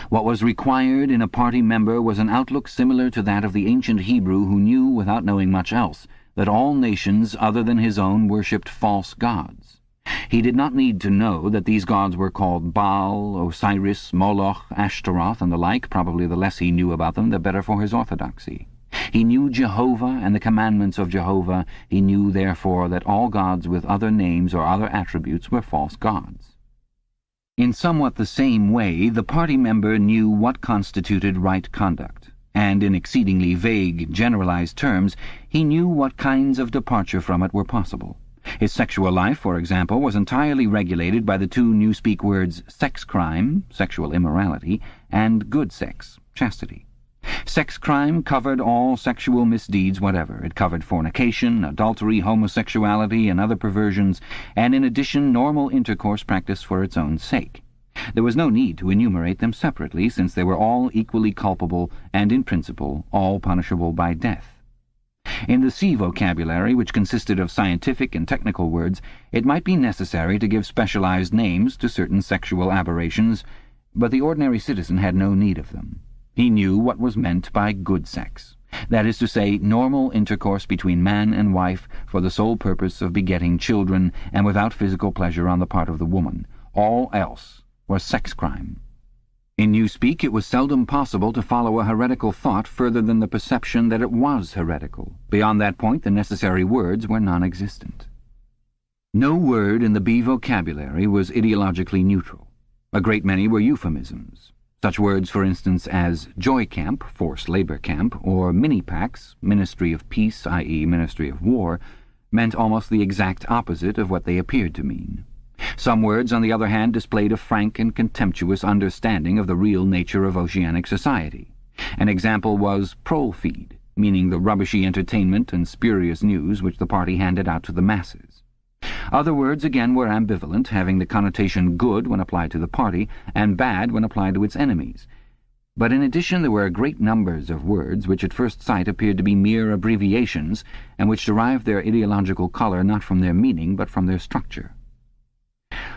What was required in a party member was an outlook similar to that of the ancient Hebrew who knew, without knowing much else, that all nations other than his own worshipped false gods. He did not need to know that these gods were called Baal, Osiris, Moloch, Ashtaroth, and the like. Probably the less he knew about them, the better for his orthodoxy. He knew Jehovah and the commandments of Jehovah. He knew, therefore, that all gods with other names or other attributes were false gods. In somewhat the same way, the party member knew what constituted right conduct, and in exceedingly vague, generalized terms, he knew what kinds of departure from it were possible. His sexual life, for example, was entirely regulated by the two Newspeak words sex crime, sexual immorality, and good sex, chastity. Sex crime covered all sexual misdeeds whatever. It covered fornication, adultery, homosexuality, and other perversions, and in addition normal intercourse practiced for its own sake. There was no need to enumerate them separately, since they were all equally culpable and, in principle, all punishable by death. In the C vocabulary, which consisted of scientific and technical words, it might be necessary to give specialized names to certain sexual aberrations, but the ordinary citizen had no need of them. He knew what was meant by good sex, that is to say, normal intercourse between man and wife for the sole purpose of begetting children and without physical pleasure on the part of the woman. All else was sex crime. In Newspeak it was seldom possible to follow a heretical thought further than the perception that it was heretical. Beyond that point the necessary words were non-existent. No word in the B vocabulary was ideologically neutral. A great many were euphemisms. Such words, for instance, as joy camp, forced labor camp, or mini-pax, ministry of peace, i.e. ministry of war, meant almost the exact opposite of what they appeared to mean. Some words, on the other hand, displayed a frank and contemptuous understanding of the real nature of oceanic society. An example was prole feed, meaning the rubbishy entertainment and spurious news which the party handed out to the masses. Other words, again, were ambivalent, having the connotation good when applied to the party, and bad when applied to its enemies. But in addition there were great numbers of words which at first sight appeared to be mere abbreviations, and which derived their ideological colour not from their meaning but from their structure.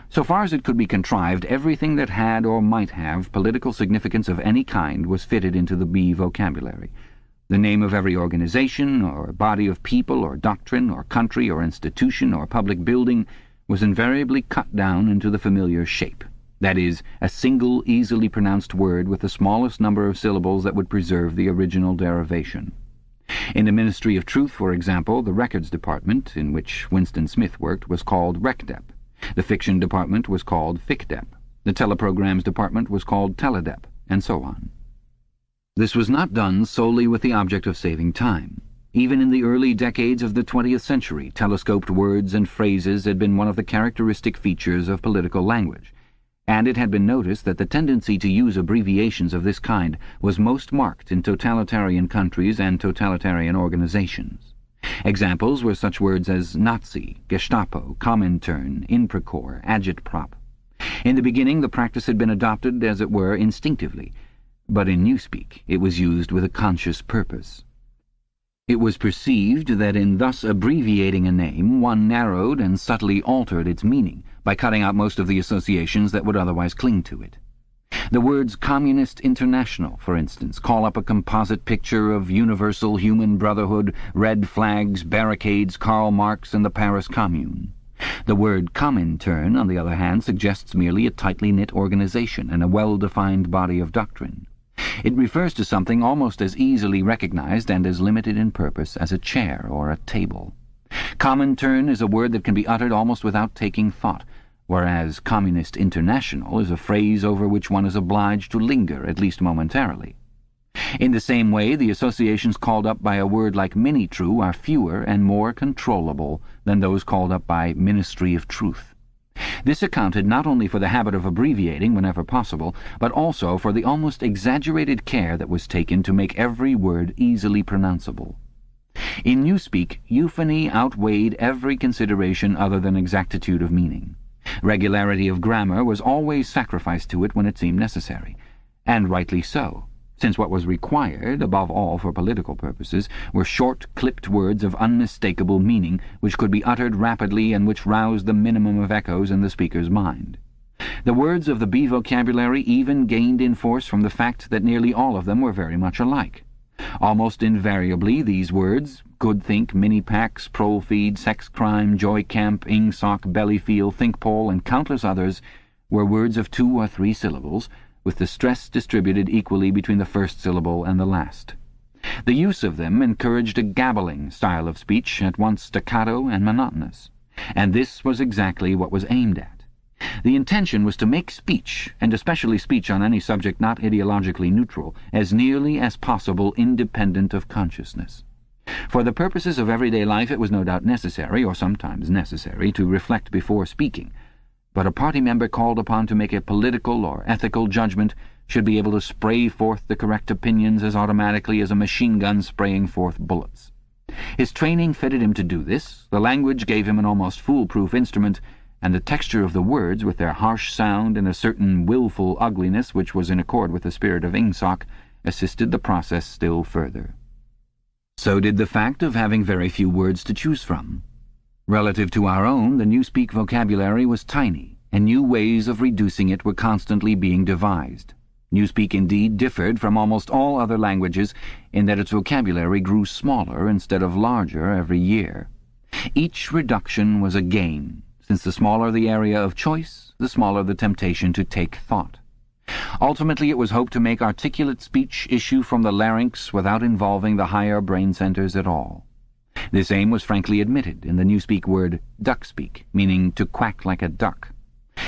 So far as it could be contrived, everything that had or might have political significance of any kind was fitted into the B vocabulary. The name of every organization, or body of people, or doctrine, or country, or institution, or public building was invariably cut down into the familiar shape, that is, a single, easily pronounced word with the smallest number of syllables that would preserve the original derivation. In the Ministry of Truth, for example, the Records Department, in which Winston Smith worked, was called RecDep. The Fiction Department was called FicDep. The Teleprograms Department was called Teledep, and so on. This was not done solely with the object of saving time. Even in the early decades of the 20th century, telescoped words and phrases had been one of the characteristic features of political language, and it had been noticed that the tendency to use abbreviations of this kind was most marked in totalitarian countries and totalitarian organizations. Examples were such words as Nazi, Gestapo, Comintern, Inprecore, Agitprop. In the beginning the practice had been adopted, as it were, instinctively, but in Newspeak it was used with a conscious purpose. It was perceived that in thus abbreviating a name one narrowed and subtly altered its meaning by cutting out most of the associations that would otherwise cling to it. The words Communist International, for instance, call up a composite picture of universal human brotherhood, red flags, barricades, Karl Marx, and the Paris Commune. The word Comintern, on the other hand, suggests merely a tightly knit organization and a well-defined body of doctrine. It refers to something almost as easily recognized and as limited in purpose as a chair or a table. Comintern is a word that can be uttered almost without taking thought, whereas Communist International is a phrase over which one is obliged to linger, at least momentarily. In the same way, the associations called up by a word like Mini-True are fewer and more controllable than those called up by Ministry of Truth. This accounted not only for the habit of abbreviating whenever possible, but also for the almost exaggerated care that was taken to make every word easily pronounceable. In Newspeak, euphony outweighed every consideration other than exactitude of meaning. Regularity of grammar was always sacrificed to it when it seemed necessary, and rightly so, since what was required, above all for political purposes, were short, clipped words of unmistakable meaning, which could be uttered rapidly and which roused the minimum of echoes in the speaker's mind. The words of the B vocabulary even gained in force from the fact that nearly all of them were very much alike. Almost invariably these words, good-think, mini-packs, prole-feed, sex-crime, joy-camp, ing-sock, belly-feel, think-pole, and countless others, were words of 2 or 3 syllables, with the stress distributed equally between the first syllable and the last. The use of them encouraged a gabbling style of speech, at once staccato and monotonous, and this was exactly what was aimed at. The intention was to make speech, and especially speech on any subject not ideologically neutral, as nearly as possible independent of consciousness. For the purposes of everyday life it was no doubt necessary, or sometimes necessary, to reflect before speaking, but a party member called upon to make a political or ethical judgment should be able to spray forth the correct opinions as automatically as a machine gun spraying forth bullets. His training fitted him to do this, the language gave him an almost foolproof instrument, and the texture of the words, with their harsh sound and a certain willful ugliness which was in accord with the spirit of Ingsoc, assisted the process still further. So did the fact of having very few words to choose from. Relative to our own, the Newspeak vocabulary was tiny, and new ways of reducing it were constantly being devised. Newspeak indeed differed from almost all other languages in that its vocabulary grew smaller instead of larger every year. Each reduction was a gain, since the smaller the area of choice, the smaller the temptation to take thought. Ultimately it was hoped to make articulate speech issue from the larynx without involving the higher brain centers at all. This aim was frankly admitted in the Newspeak word duck-speak, meaning to quack like a duck.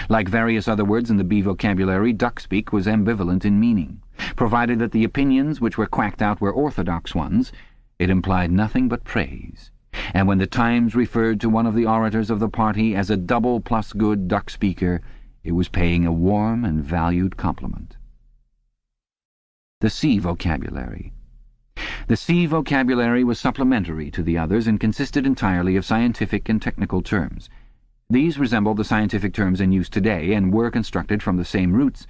Like various other words in the B vocabulary, duck-speak was ambivalent in meaning. Provided that the opinions which were quacked out were orthodox ones, it implied nothing but praise. And when the Times referred to one of the orators of the party as a double plus good duck speaker, it was paying a warm and valued compliment. The C vocabulary. The C vocabulary was supplementary to the others and consisted entirely of scientific and technical terms. These resembled the scientific terms in use today and were constructed from the same roots,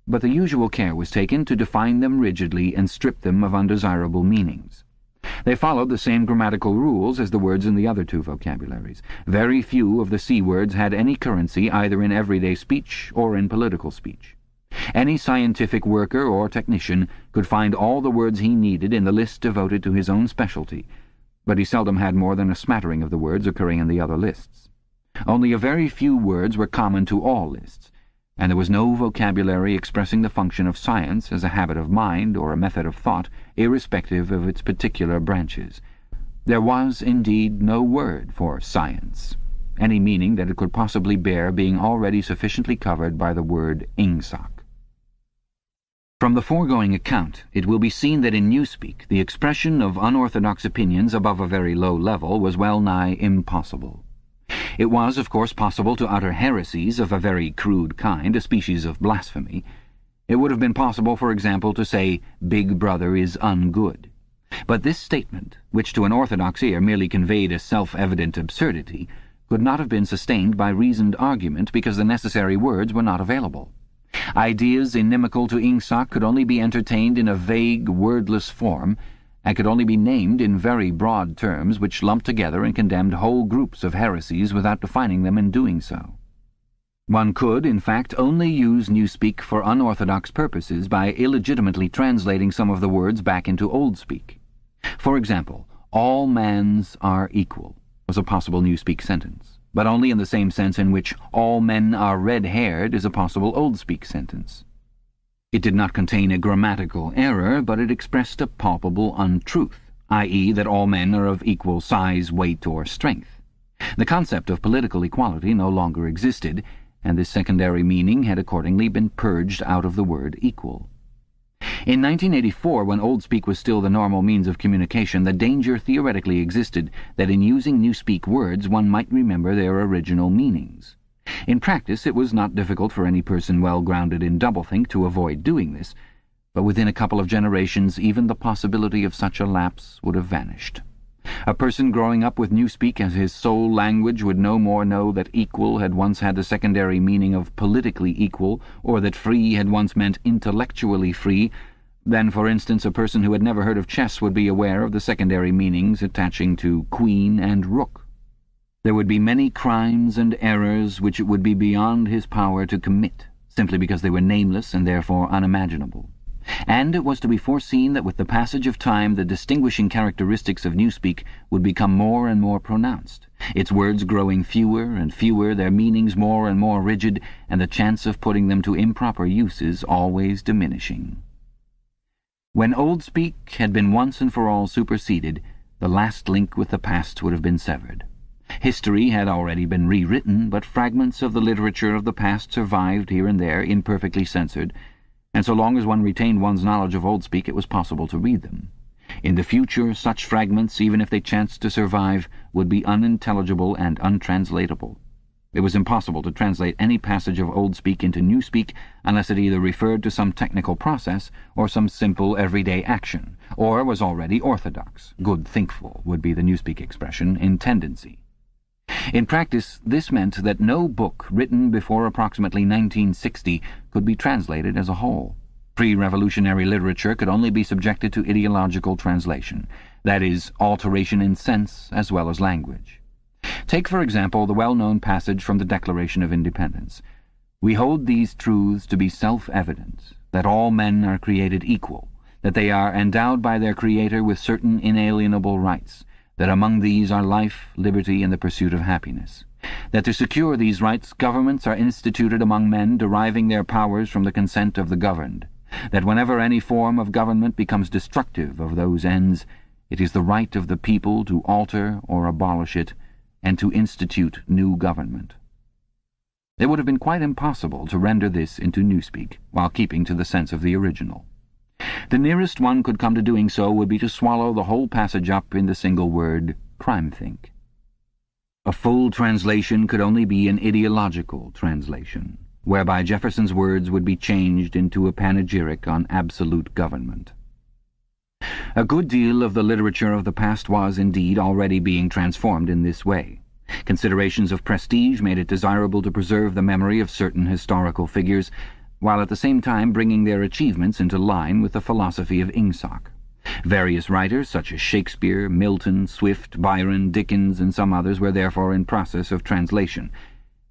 but the usual care was taken to define them rigidly and strip them of undesirable meanings. They followed the same grammatical rules as the words in the other 2 vocabularies. Very few of the C words had any currency either in everyday speech or in political speech. Any scientific worker or technician could find all the words he needed in the list devoted to his own specialty, but he seldom had more than a smattering of the words occurring in the other lists. Only a very few words were common to all lists, and there was no vocabulary expressing the function of science as a habit of mind or a method of thought, irrespective of its particular branches. There was, indeed, no word for science, any meaning that it could possibly bear being already sufficiently covered by the word ingsoc. From the foregoing account, it will be seen that in Newspeak the expression of unorthodox opinions above a very low level was well nigh impossible. It was, of course, possible to utter heresies of a very crude kind, a species of blasphemy. It would have been possible, for example, to say, "Big Brother is ungood." But this statement, which to an orthodox ear merely conveyed a self-evident absurdity, could not have been sustained by reasoned argument because the necessary words were not available. Ideas inimical to Ingsoc could only be entertained in a vague, wordless form, and could only be named in very broad terms which lumped together and condemned whole groups of heresies without defining them in doing so. One could, in fact, only use Newspeak for unorthodox purposes by illegitimately translating some of the words back into Old Speak. For example, "all mans are equal" was a possible Newspeak sentence, but only in the same sense in which "all men are red-haired" is a possible Old Speak sentence. It did not contain a grammatical error, but it expressed a palpable untruth, i.e. that all men are of equal size, weight, or strength. The concept of political equality no longer existed, and this secondary meaning had accordingly been purged out of the word equal. In 1984, when Old Speak was still the normal means of communication, the danger theoretically existed that in using Newspeak words one might remember their original meanings. In practice it was not difficult for any person well grounded in doublethink to avoid doing this, but within a couple of generations even the possibility of such a lapse would have vanished. A person growing up with Newspeak as his sole language would no more know that equal had once had the secondary meaning of politically equal, or that free had once meant intellectually free, than, for instance, a person who had never heard of chess would be aware of the secondary meanings attaching to queen and rook. There would be many crimes and errors which it would be beyond his power to commit, simply because they were nameless and therefore unimaginable. And it was to be foreseen that with the passage of time the distinguishing characteristics of Newspeak would become more and more pronounced, its words growing fewer and fewer, their meanings more and more rigid, and the chance of putting them to improper uses always diminishing. When Oldspeak had been once and for all superseded, the last link with the past would have been severed. History had already been rewritten, but fragments of the literature of the past survived here and there, imperfectly censored, and so long as one retained one's knowledge of Oldspeak it was possible to read them. In the future, such fragments, even if they chanced to survive, would be unintelligible and untranslatable. It was impossible to translate any passage of Oldspeak into Newspeak unless it either referred to some technical process or some simple everyday action, or was already orthodox, good thinkful would be the Newspeak expression, in tendency. In practice, this meant that no book written before approximately 1960 could be translated as a whole. Pre-revolutionary literature could only be subjected to ideological translation, that is, alteration in sense as well as language. Take, for example, the well-known passage from the Declaration of Independence. "We hold these truths to be self-evident, that all men are created equal, that they are endowed by their Creator with certain inalienable rights, that among these are life, liberty, and the pursuit of happiness. That to secure these rights, governments are instituted among men, deriving their powers from the consent of the governed. That whenever any form of government becomes destructive of those ends, it is the right of the people to alter or abolish it, and to institute new government." It would have been quite impossible to render this into Newspeak, while keeping to the sense of the original. The nearest one could come to doing so would be to swallow the whole passage up in the single word, crime-think. A full translation could only be an ideological translation, whereby Jefferson's words would be changed into a panegyric on absolute government. A good deal of the literature of the past was, indeed, already being transformed in this way. Considerations of prestige made it desirable to preserve the memory of certain historical figures, while at the same time bringing their achievements into line with the philosophy of Ingsoc. Various writers, such as Shakespeare, Milton, Swift, Byron, Dickens, and some others, were therefore in process of translation.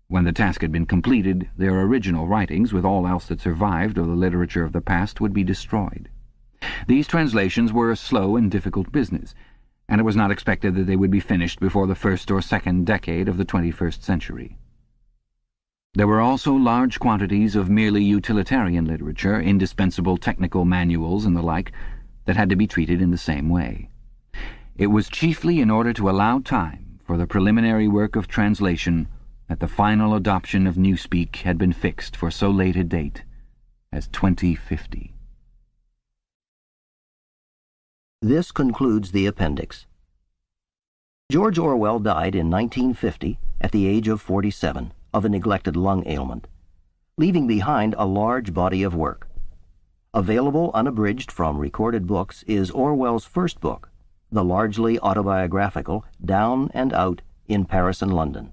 When the task had been completed, their original writings, with all else that survived of the literature of the past, would be destroyed. These translations were a slow and difficult business, and it was not expected that they would be finished before the first or second decade of the 21st century. There were also large quantities of merely utilitarian literature, indispensable technical manuals and the like, that had to be treated in the same way. It was chiefly in order to allow time for the preliminary work of translation that the final adoption of Newspeak had been fixed for so late a date as 2050. This concludes the appendix. George Orwell died in 1950 at the age of 47 of a neglected lung ailment, leaving behind a large body of work. Available unabridged from recorded books is Orwell's first book, the largely autobiographical Down and Out in Paris and London.